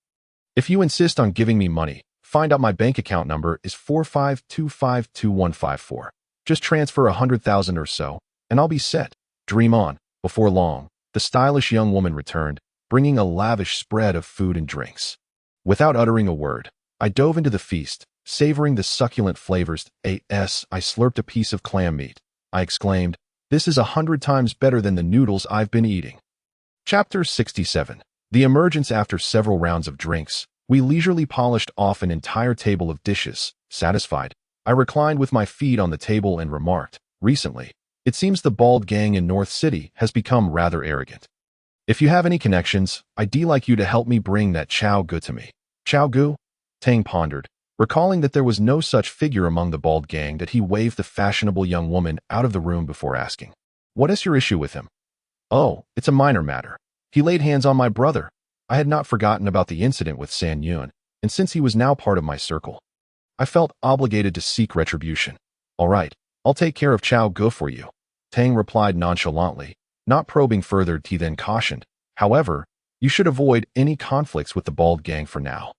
"If you insist on giving me money, find out my bank account number is 45252154. Just transfer 100,000 or so, and I'll be set." "Dream on." Before long, the stylish young woman returned, bringing a lavish spread of food and drinks. Without uttering a word, I dove into the feast, savoring the succulent flavors. I slurped a piece of clam meat. I exclaimed, "This is 100 times better than the noodles I've been eating." Chapter 67. The emergence. After several rounds of drinks, we leisurely polished off an entire table of dishes. Satisfied, I reclined with my feet on the table and remarked, "Recently, it seems the bald gang in North City has become rather arrogant. If you have any connections, I'd like you to help me bring that Chao Gu to me." "Chao Gu?" Tang pondered, recalling that there was no such figure among the bald gang. That he waved the fashionable young woman out of the room before asking, "What is your issue with him?" "Oh, it's a minor matter. He laid hands on my brother." I had not forgotten about the incident with San Yun, and since he was now part of my circle, I felt obligated to seek retribution. "All right, I'll take care of Chao Gu for you," Tang replied nonchalantly, not probing further. He then cautioned, "However, you should avoid any conflicts with the bald gang for now.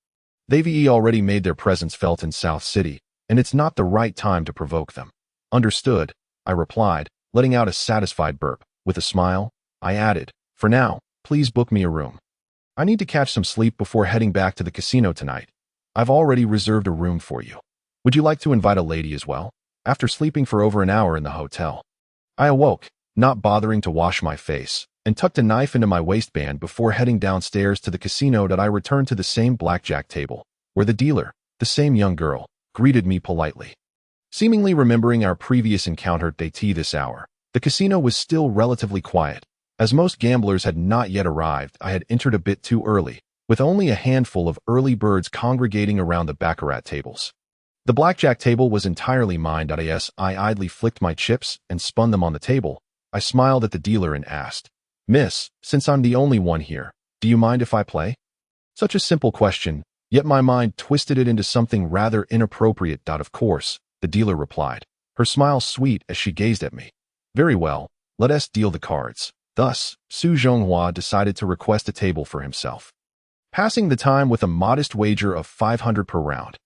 They've already made their presence felt in South City, and it's not the right time to provoke them." "Understood," I replied, letting out a satisfied burp. With a smile, I added, "For now, please book me a room. I need to catch some sleep before heading back to the casino tonight. I've already reserved a room for you. Would you like to invite a lady as well?" After sleeping for over an hour in the hotel, I awoke, not bothering to wash my face, and tucked a knife into my waistband before heading downstairs to the casino. I returned to the same blackjack table, where the dealer, the same young girl, greeted me politely. Seemingly remembering our previous encounter at this hour, the casino was still relatively quiet. As most gamblers had not yet arrived, I had entered a bit too early, with only a handful of early birds congregating around the baccarat tables. The blackjack table was entirely mine. I idly flicked my chips and spun them on the table. I smiled at the dealer and asked, "Miss, since I'm the only one here, do you mind if I play?" Such a simple question, yet my mind twisted it into something rather inappropriate. "Of course," the dealer replied, her smile sweet as she gazed at me. "Very well, let us deal the cards." Thus, Su Zhonghua decided to request a table for himself, passing the time with a modest wager of 500 per round.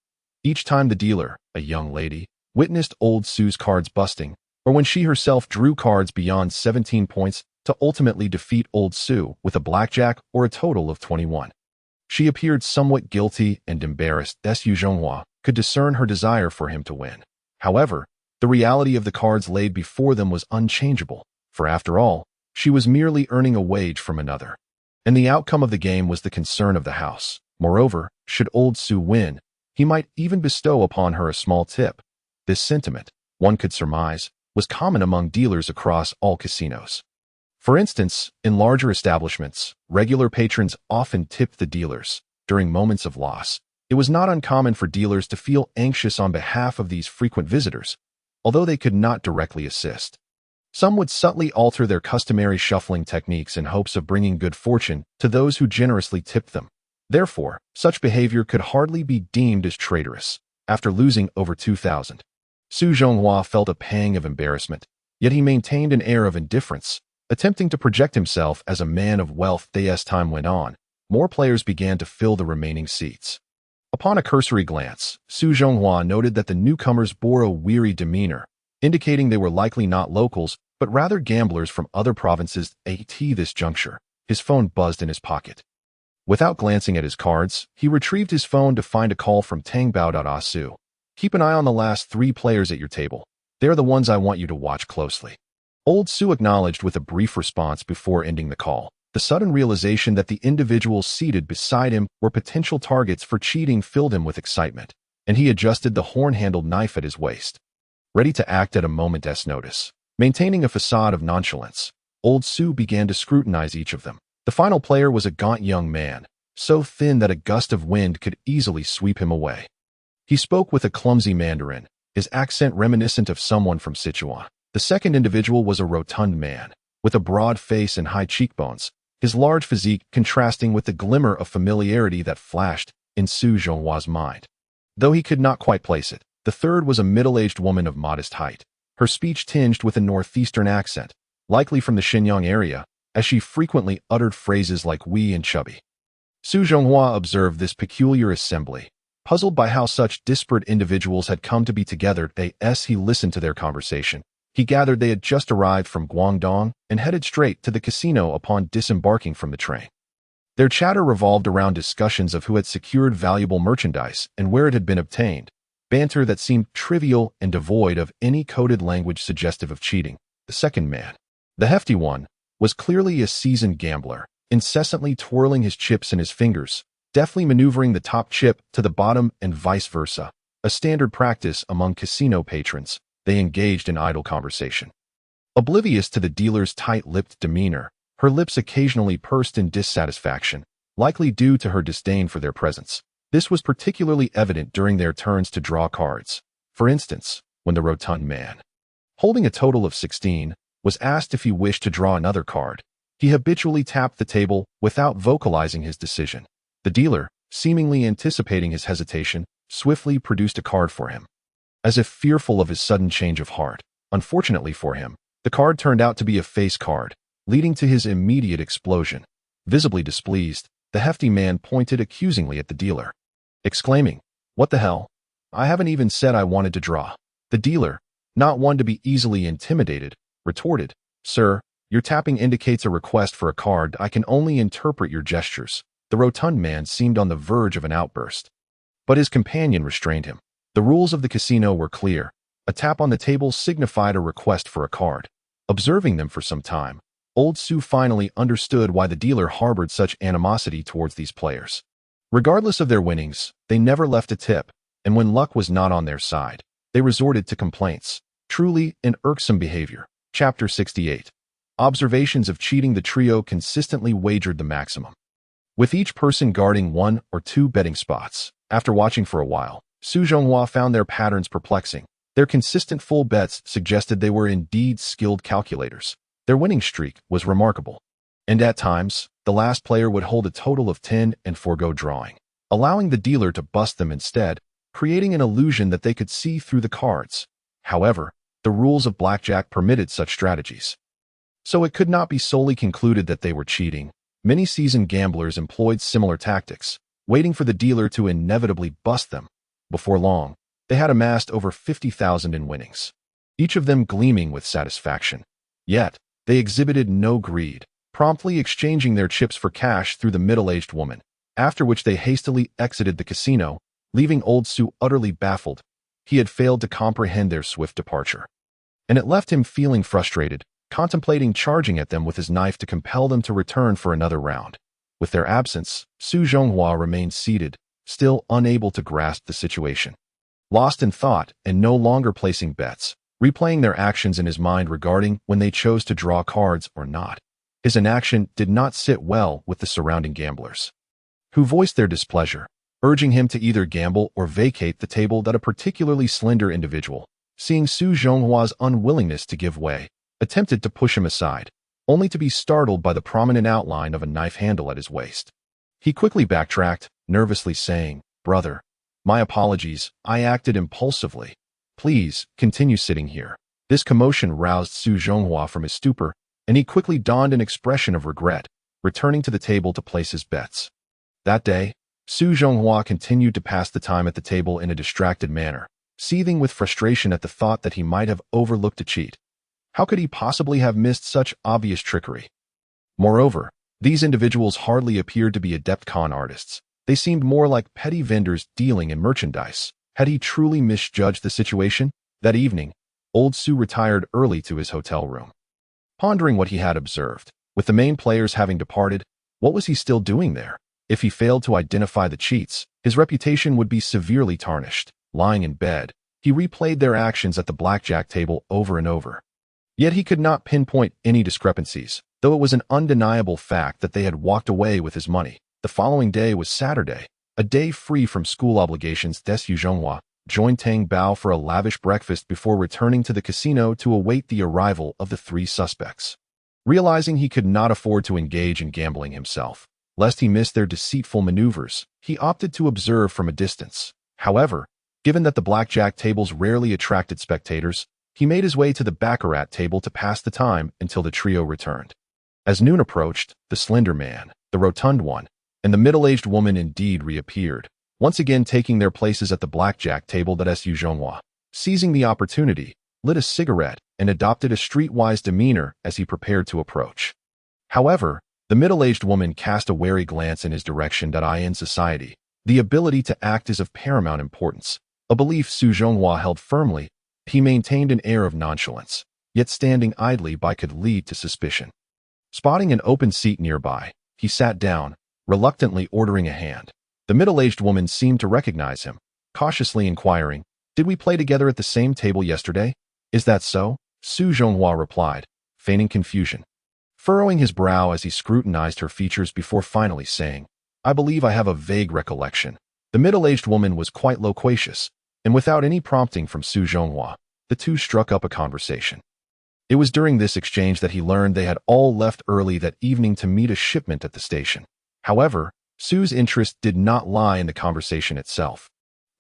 Each time the dealer, a young lady, witnessed old Su's cards busting, or when she herself drew cards beyond 17 points to ultimately defeat old Su with a blackjack or a total of 21. She appeared somewhat guilty and embarrassed. Su Zhonghua could discern her desire for him to win. However, the reality of the cards laid before them was unchangeable, for after all, she was merely earning a wage from another, and the outcome of the game was the concern of the house. Moreover, should old Su win, he might even bestow upon her a small tip. This sentiment, one could surmise, was common among dealers across all casinos. For instance, in larger establishments, regular patrons often tipped the dealers during moments of loss, It was not uncommon for dealers to feel anxious on behalf of these frequent visitors, although they could not directly assist. Some would subtly alter their customary shuffling techniques in hopes of bringing good fortune to those who generously tipped them. Therefore, such behavior could hardly be deemed as traitorous. After losing over 2,000, Su Zhonghua felt a pang of embarrassment, yet he maintained an air of indifference, attempting to project himself as a man of wealth. As time went on, more players began to fill the remaining seats. Upon a cursory glance, Su Zhonghua noted that the newcomers bore a weary demeanor, indicating they were likely not locals, but rather gamblers from other provinces. At this juncture, his phone buzzed in his pocket. Without glancing at his cards, he retrieved his phone to find a call from Tangbao. Su. Keep an eye on the last 3 players at your table. They're the ones I want you to watch closely. Old Su acknowledged with a brief response before ending the call. The sudden realization that the individuals seated beside him were potential targets for cheating filled him with excitement, and he adjusted the horn-handled knife at his waist, ready to act at a moment's notice. Maintaining a facade of nonchalance, Old Su began to scrutinize each of them. The final player was a gaunt young man, so thin that a gust of wind could easily sweep him away. He spoke with a clumsy Mandarin, his accent reminiscent of someone from Sichuan. The second individual was a rotund man, with a broad face and high cheekbones, his large physique contrasting with the glimmer of familiarity that flashed in Su Zhonghua's mind. Though he could not quite place it, the third was a middle-aged woman of modest height, her speech tinged with a northeastern accent, likely from the Xiaoyang area, as she frequently uttered phrases like "we" and "chubby." Su Zhonghua observed this peculiar assembly, puzzled by how such disparate individuals had come to be together. As he listened to their conversation, he gathered they had just arrived from Guangdong and headed straight to the casino upon disembarking from the train. Their chatter revolved around discussions of who had secured valuable merchandise and where it had been obtained, banter that seemed trivial and devoid of any coded language suggestive of cheating. The second man, the hefty one, was clearly a seasoned gambler, incessantly twirling his chips in his fingers, deftly maneuvering the top chip to the bottom and vice versa, a standard practice among casino patrons. They engaged in idle conversation. Oblivious to the dealer's tight-lipped demeanor, her lips occasionally pursed in dissatisfaction, likely due to her disdain for their presence. This was particularly evident during their turns to draw cards. For instance, when the rotund man, holding a total of 16, was asked if he wished to draw another card, he habitually tapped the table without vocalizing his decision. The dealer, seemingly anticipating his hesitation, swiftly produced a card for him, as if fearful of his sudden change of heart. Unfortunately for him, the card turned out to be a face card, leading to his immediate explosion. Visibly displeased, the hefty man pointed accusingly at the dealer, exclaiming, "What the hell? I haven't even said I wanted to draw." The dealer, not one to be easily intimidated, retorted, "Sir, your tapping indicates a request for a card. I can only interpret your gestures." The rotund man seemed on the verge of an outburst, but his companion restrained him. The rules of the casino were clear. A tap on the table signified a request for a card. Observing them for some time, Old Su finally understood why the dealer harbored such animosity towards these players. Regardless of their winnings, they never left a tip, and when luck was not on their side, they resorted to complaints. Truly an irksome behavior. Chapter 68. Observations of cheating. The trio consistently wagered the maximum, with each person guarding 1 or 2 betting spots. After watching for a while, Su Zhonghua found their patterns perplexing. Their consistent full bets suggested they were indeed skilled calculators. Their winning streak was remarkable, and at times, the last player would hold a total of 10 and forego drawing, allowing the dealer to bust them instead, creating an illusion that they could see through the cards. However, the rules of blackjack permitted such strategies, so it could not be solely concluded that they were cheating. Many seasoned gamblers employed similar tactics, waiting for the dealer to inevitably bust them. Before long, they had amassed over 50,000 in winnings, each of them gleaming with satisfaction. Yet, they exhibited no greed, promptly exchanging their chips for cash through the middle-aged woman, after which they hastily exited the casino, leaving Old Su utterly baffled. He had failed to comprehend their swift departure, and it left him feeling frustrated, contemplating charging at them with his knife to compel them to return for another round. With their absence, Su Zhonghua remained seated, still unable to grasp the situation. Lost in thought and no longer placing bets, replaying their actions in his mind regarding when they chose to draw cards or not. His inaction did not sit well with the surrounding gamblers, who voiced their displeasure. urging him to either gamble or vacate the table. That a particularly slender individual, seeing Su Zhonghua's unwillingness to give way, attempted to push him aside, only to be startled by the prominent outline of a knife handle at his waist. He quickly backtracked, nervously saying, "Brother, my apologies, I acted impulsively. Please, continue sitting here." This commotion roused Su Zhonghua from his stupor, and he quickly donned an expression of regret, returning to the table to place his bets. That day, Su Zhonghua continued to pass the time at the table in a distracted manner, seething with frustration at the thought that he might have overlooked a cheat. How could he possibly have missed such obvious trickery? Moreover, these individuals hardly appeared to be adept con artists. They seemed more like petty vendors dealing in merchandise. Had he truly misjudged the situation? That evening, old Su retired early to his hotel room. Pondering what he had observed, with the main players having departed, what was he still doing there? If he failed to identify the cheats, his reputation would be severely tarnished. Lying in bed, he replayed their actions at the blackjack table over and over. Yet he could not pinpoint any discrepancies, though it was an undeniable fact that they had walked away with his money. The following day was Saturday, a day free from school obligations. Su Zhonghua joined Tang Bao for a lavish breakfast before returning to the casino to await the arrival of the three suspects. Realizing he could not afford to engage in gambling himself, lest he miss their deceitful maneuvers, he opted to observe from a distance. However, given that the blackjack tables rarely attracted spectators, he made his way to the baccarat table to pass the time until the trio returned. As noon approached, the slender man, the rotund one, and the middle-aged woman indeed reappeared, once again taking their places at the blackjack table. That Su Zhonghua, seizing the opportunity, lit a cigarette and adopted a streetwise demeanor as he prepared to approach. However, the middle-aged woman cast a wary glance in his direction. In society, the ability to act is of paramount importance, a belief Su Zhonghua held firmly. He maintained an air of nonchalance, yet standing idly by could lead to suspicion. Spotting an open seat nearby, he sat down, reluctantly ordering a hand. The middle-aged woman seemed to recognize him, cautiously inquiring, "Did we play together at the same table yesterday?" "Is that so?" Su Zhonghua replied, feigning confusion, furrowing his brow as he scrutinized her features before finally saying, "I believe I have a vague recollection." The middle-aged woman was quite loquacious, and without any prompting from Su Zhonghua, the two struck up a conversation. It was during this exchange that he learned they had all left early that evening to meet a shipment at the station. However, Su's interest did not lie in the conversation itself,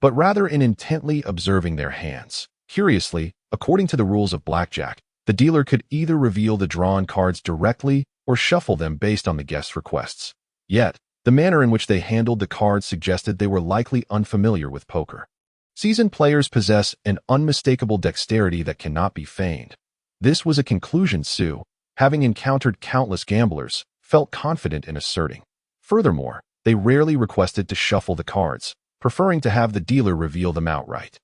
but rather in intently observing their hands. Curiously, according to the rules of blackjack, the dealer could either reveal the drawn cards directly or shuffle them based on the guest's requests. Yet, the manner in which they handled the cards suggested they were likely unfamiliar with poker. Seasoned players possess an unmistakable dexterity that cannot be feigned. This was a conclusion Su, having encountered countless gamblers, felt confident in asserting. Furthermore, they rarely requested to shuffle the cards, preferring to have the dealer reveal them outright.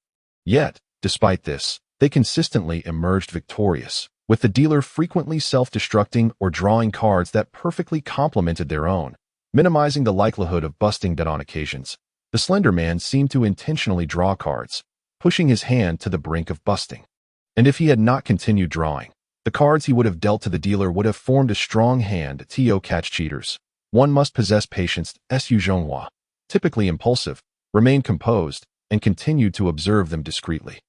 Yet, despite this, they consistently emerged victorious, with the dealer frequently self-destructing or drawing cards that perfectly complemented their own, minimizing the likelihood of busting dead on occasions. The slender man seemed to intentionally draw cards, pushing his hand to the brink of busting. And if he had not continued drawing, the cards he would have dealt to the dealer would have formed a strong hand to catch cheaters. One must possess patience. Su Zhonghua, typically impulsive, remained composed and continued to observe them discreetly.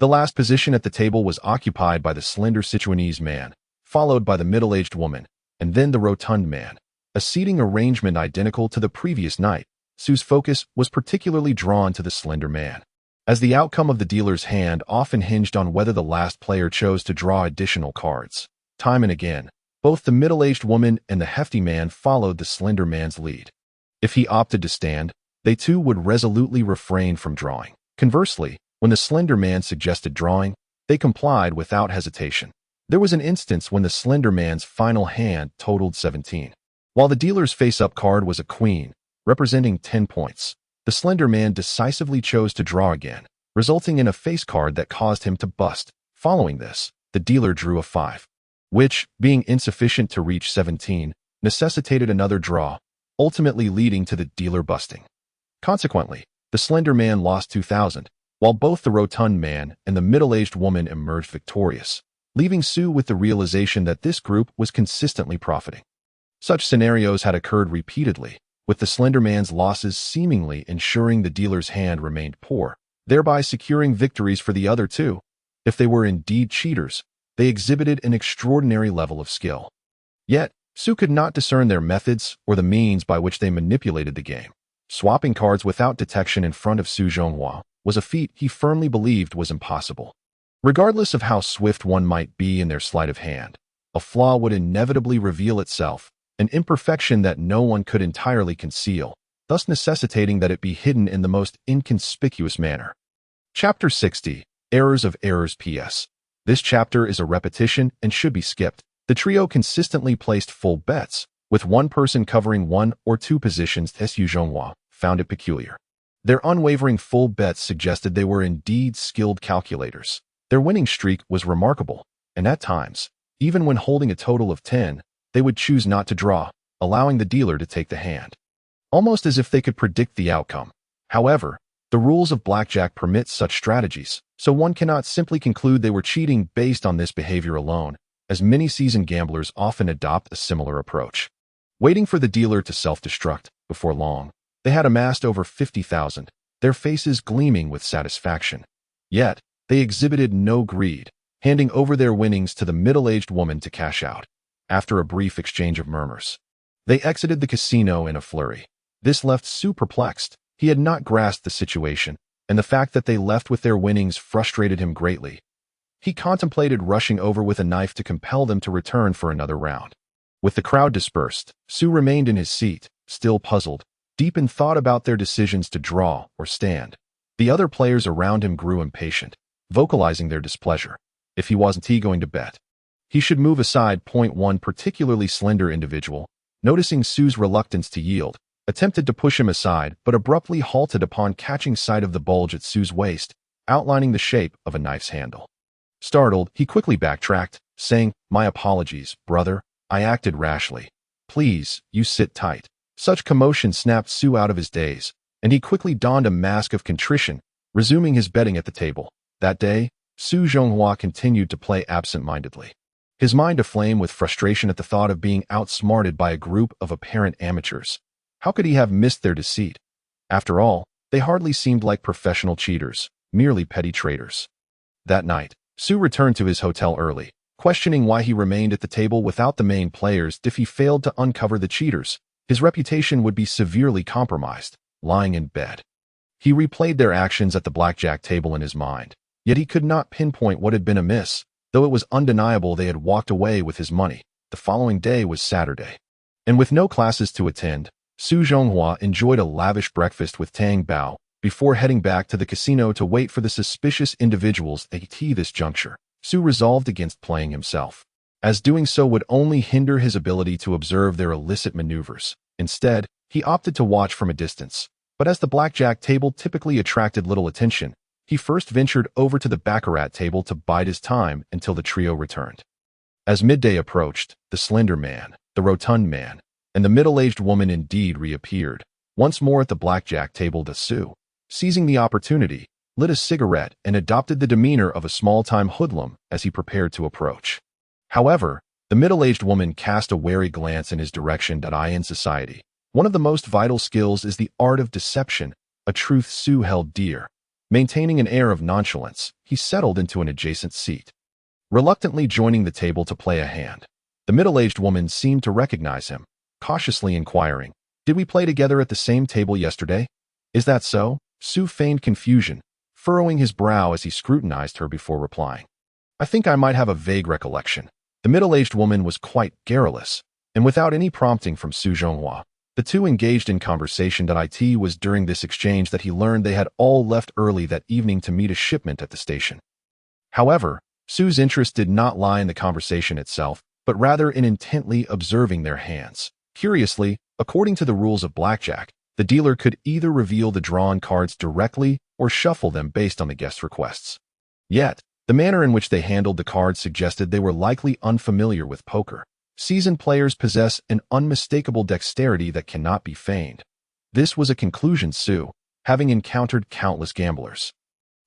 The last position at the table was occupied by the slender Sichuanese man, followed by the middle-aged woman, and then the rotund man, a seating arrangement identical to the previous night. Su's focus was particularly drawn to the slender man, as the outcome of the dealer's hand often hinged on whether the last player chose to draw additional cards. Time and again, both the middle-aged woman and the hefty man followed the slender man's lead. If he opted to stand, they too would resolutely refrain from drawing. Conversely, when the slender man suggested drawing, they complied without hesitation. There was an instance when the slender man's final hand totaled 17. While the dealer's face-up card was a queen, representing 10 points, the slender man decisively chose to draw again, resulting in a face card that caused him to bust. Following this, the dealer drew a 5, which, being insufficient to reach 17, necessitated another draw, ultimately leading to the dealer busting. Consequently, the slender man lost 2,000, while both the rotund man and the middle-aged woman emerged victorious, leaving Su with the realization that this group was consistently profiting. Such scenarios had occurred repeatedly, with the slender man's losses seemingly ensuring the dealer's hand remained poor, thereby securing victories for the other two. If they were indeed cheaters, they exhibited an extraordinary level of skill. Yet, Su could not discern their methods or the means by which they manipulated the game. Swapping cards without detection in front of Su Zhonghua was a feat he firmly believed was impossible. Regardless of how swift one might be in their sleight of hand, a flaw would inevitably reveal itself, an imperfection that no one could entirely conceal, thus necessitating that it be hidden in the most inconspicuous manner. Chapter 60, Errors of Errors. P.S. This chapter is a repetition and should be skipped. The trio consistently placed full bets, with one person covering one or two positions. Su Zhonghua found it peculiar. Their unwavering full bets suggested they were indeed skilled calculators. Their winning streak was remarkable, and at times, even when holding a total of 10, they would choose not to draw, allowing the dealer to take the hand. Almost as if they could predict the outcome. However, the rules of blackjack permit such strategies, so one cannot simply conclude they were cheating based on this behavior alone, as many seasoned gamblers often adopt a similar approach. Waiting for the dealer to self-destruct, before long, they had amassed over 50,000, their faces gleaming with satisfaction. Yet, they exhibited no greed, handing over their winnings to the middle-aged woman to cash out. After a brief exchange of murmurs, they exited the casino in a flurry. This left Su perplexed. He had not grasped the situation, and the fact that they left with their winnings frustrated him greatly. He contemplated rushing over with a knife to compel them to return for another round. With the crowd dispersed, Su remained in his seat, still puzzled, deep in thought about their decisions to draw or stand. The other players around him grew impatient, vocalizing their displeasure. If he wasn't going to bet, he should move aside. One particularly slender individual, noticing Su's reluctance to yield, attempted to push him aside but abruptly halted upon catching sight of the bulge at Su's waist, outlining the shape of a knife's handle. Startled, he quickly backtracked, saying, "My apologies, brother. I acted rashly. Please, you sit tight." Such commotion snapped Su out of his daze, and he quickly donned a mask of contrition, resuming his betting at the table. That day, Su Zhonghua continued to play absent-mindedly, his mind aflame with frustration at the thought of being outsmarted by a group of apparent amateurs. How could he have missed their deceit? After all, they hardly seemed like professional cheaters, merely petty traitors. That night, Su returned to his hotel early, questioning why he remained at the table without the main players. If he failed to uncover the cheaters, his reputation would be severely compromised. Lying in bed, he replayed their actions at the blackjack table in his mind, yet he could not pinpoint what had been amiss, though it was undeniable they had walked away with his money. The following day was Saturday, and with no classes to attend, Su Zhonghua enjoyed a lavish breakfast with Tang Bao before heading back to the casino to wait for the suspicious individuals. At this juncture, Su resolved against playing himself, as doing so would only hinder his ability to observe their illicit maneuvers. Instead, he opted to watch from a distance. But as the blackjack table typically attracted little attention, he first ventured over to the baccarat table to bide his time until the trio returned. As midday approached, the slender man, the rotund man, and the middle-aged woman indeed reappeared, once more at the blackjack table. Su, seizing the opportunity, lit a cigarette and adopted the demeanor of a small-time hoodlum as he prepared to approach. However, the middle-aged woman cast a wary glance in his direction. In society, one of the most vital skills is the art of deception, a truth Su held dear. Maintaining an air of nonchalance, he settled into an adjacent seat, reluctantly joining the table to play a hand. The middle-aged woman seemed to recognize him, cautiously inquiring, "Did we play together at the same table yesterday?" "Is that so?" Su feigned confusion, furrowing his brow as he scrutinized her before replying. "I think I might have a vague recollection." The middle-aged woman was quite garrulous, and without any prompting from Su Zhonghua, the two engaged in conversation. It was during this exchange that he learned they had all left early that evening to meet a shipment at the station. However, Su's interest did not lie in the conversation itself, but rather in intently observing their hands. Curiously, according to the rules of blackjack, the dealer could either reveal the drawn cards directly or shuffle them based on the guest's requests. Yet, the manner in which they handled the cards suggested they were likely unfamiliar with poker. Seasoned players possess an unmistakable dexterity that cannot be feigned. This was a conclusion Su, having encountered countless gamblers,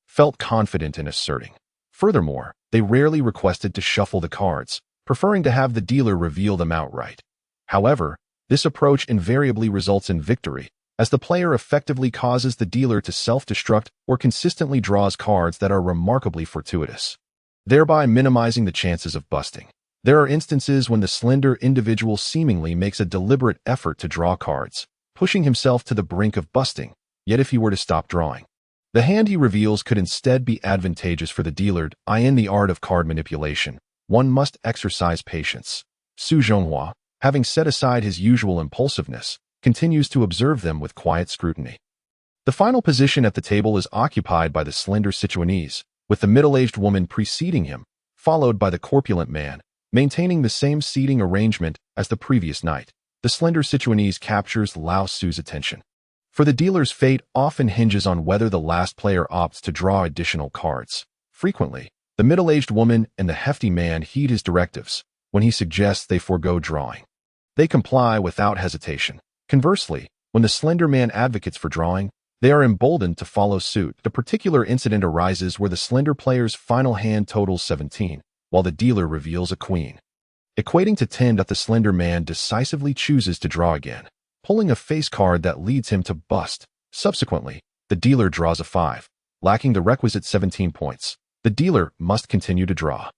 felt confident in asserting. Furthermore, they rarely requested to shuffle the cards, preferring to have the dealer reveal them outright. However, This approach invariably results in victory, as the player effectively causes the dealer to self-destruct or consistently draws cards that are remarkably fortuitous, thereby minimizing the chances of busting. There are instances when the slender individual seemingly makes a deliberate effort to draw cards, pushing himself to the brink of busting, yet if he were to stop drawing, the hand he reveals could instead be advantageous for the dealer. In the art of card manipulation, one must exercise patience. Su Zhonghua, having set aside his usual impulsiveness, continues to observe them with quiet scrutiny. The final position at the table is occupied by the slender Sichuanese, with the middle-aged woman preceding him, followed by the corpulent man, maintaining the same seating arrangement as the previous night. The slender Sichuanese captures Lao Su's attention. For the dealer's fate often hinges on whether the last player opts to draw additional cards. Frequently, the middle-aged woman and the hefty man heed his directives when he suggests they forego drawing. They comply without hesitation. Conversely, when the slender man advocates for drawing, they are emboldened to follow suit. The particular incident arises where the slender player's final hand totals 17, while the dealer reveals a queen, equating to 10. The slender man decisively chooses to draw again, pulling a face card that leads him to bust. Subsequently, the dealer draws a 5, lacking the requisite 17 points. The dealer must continue to draw.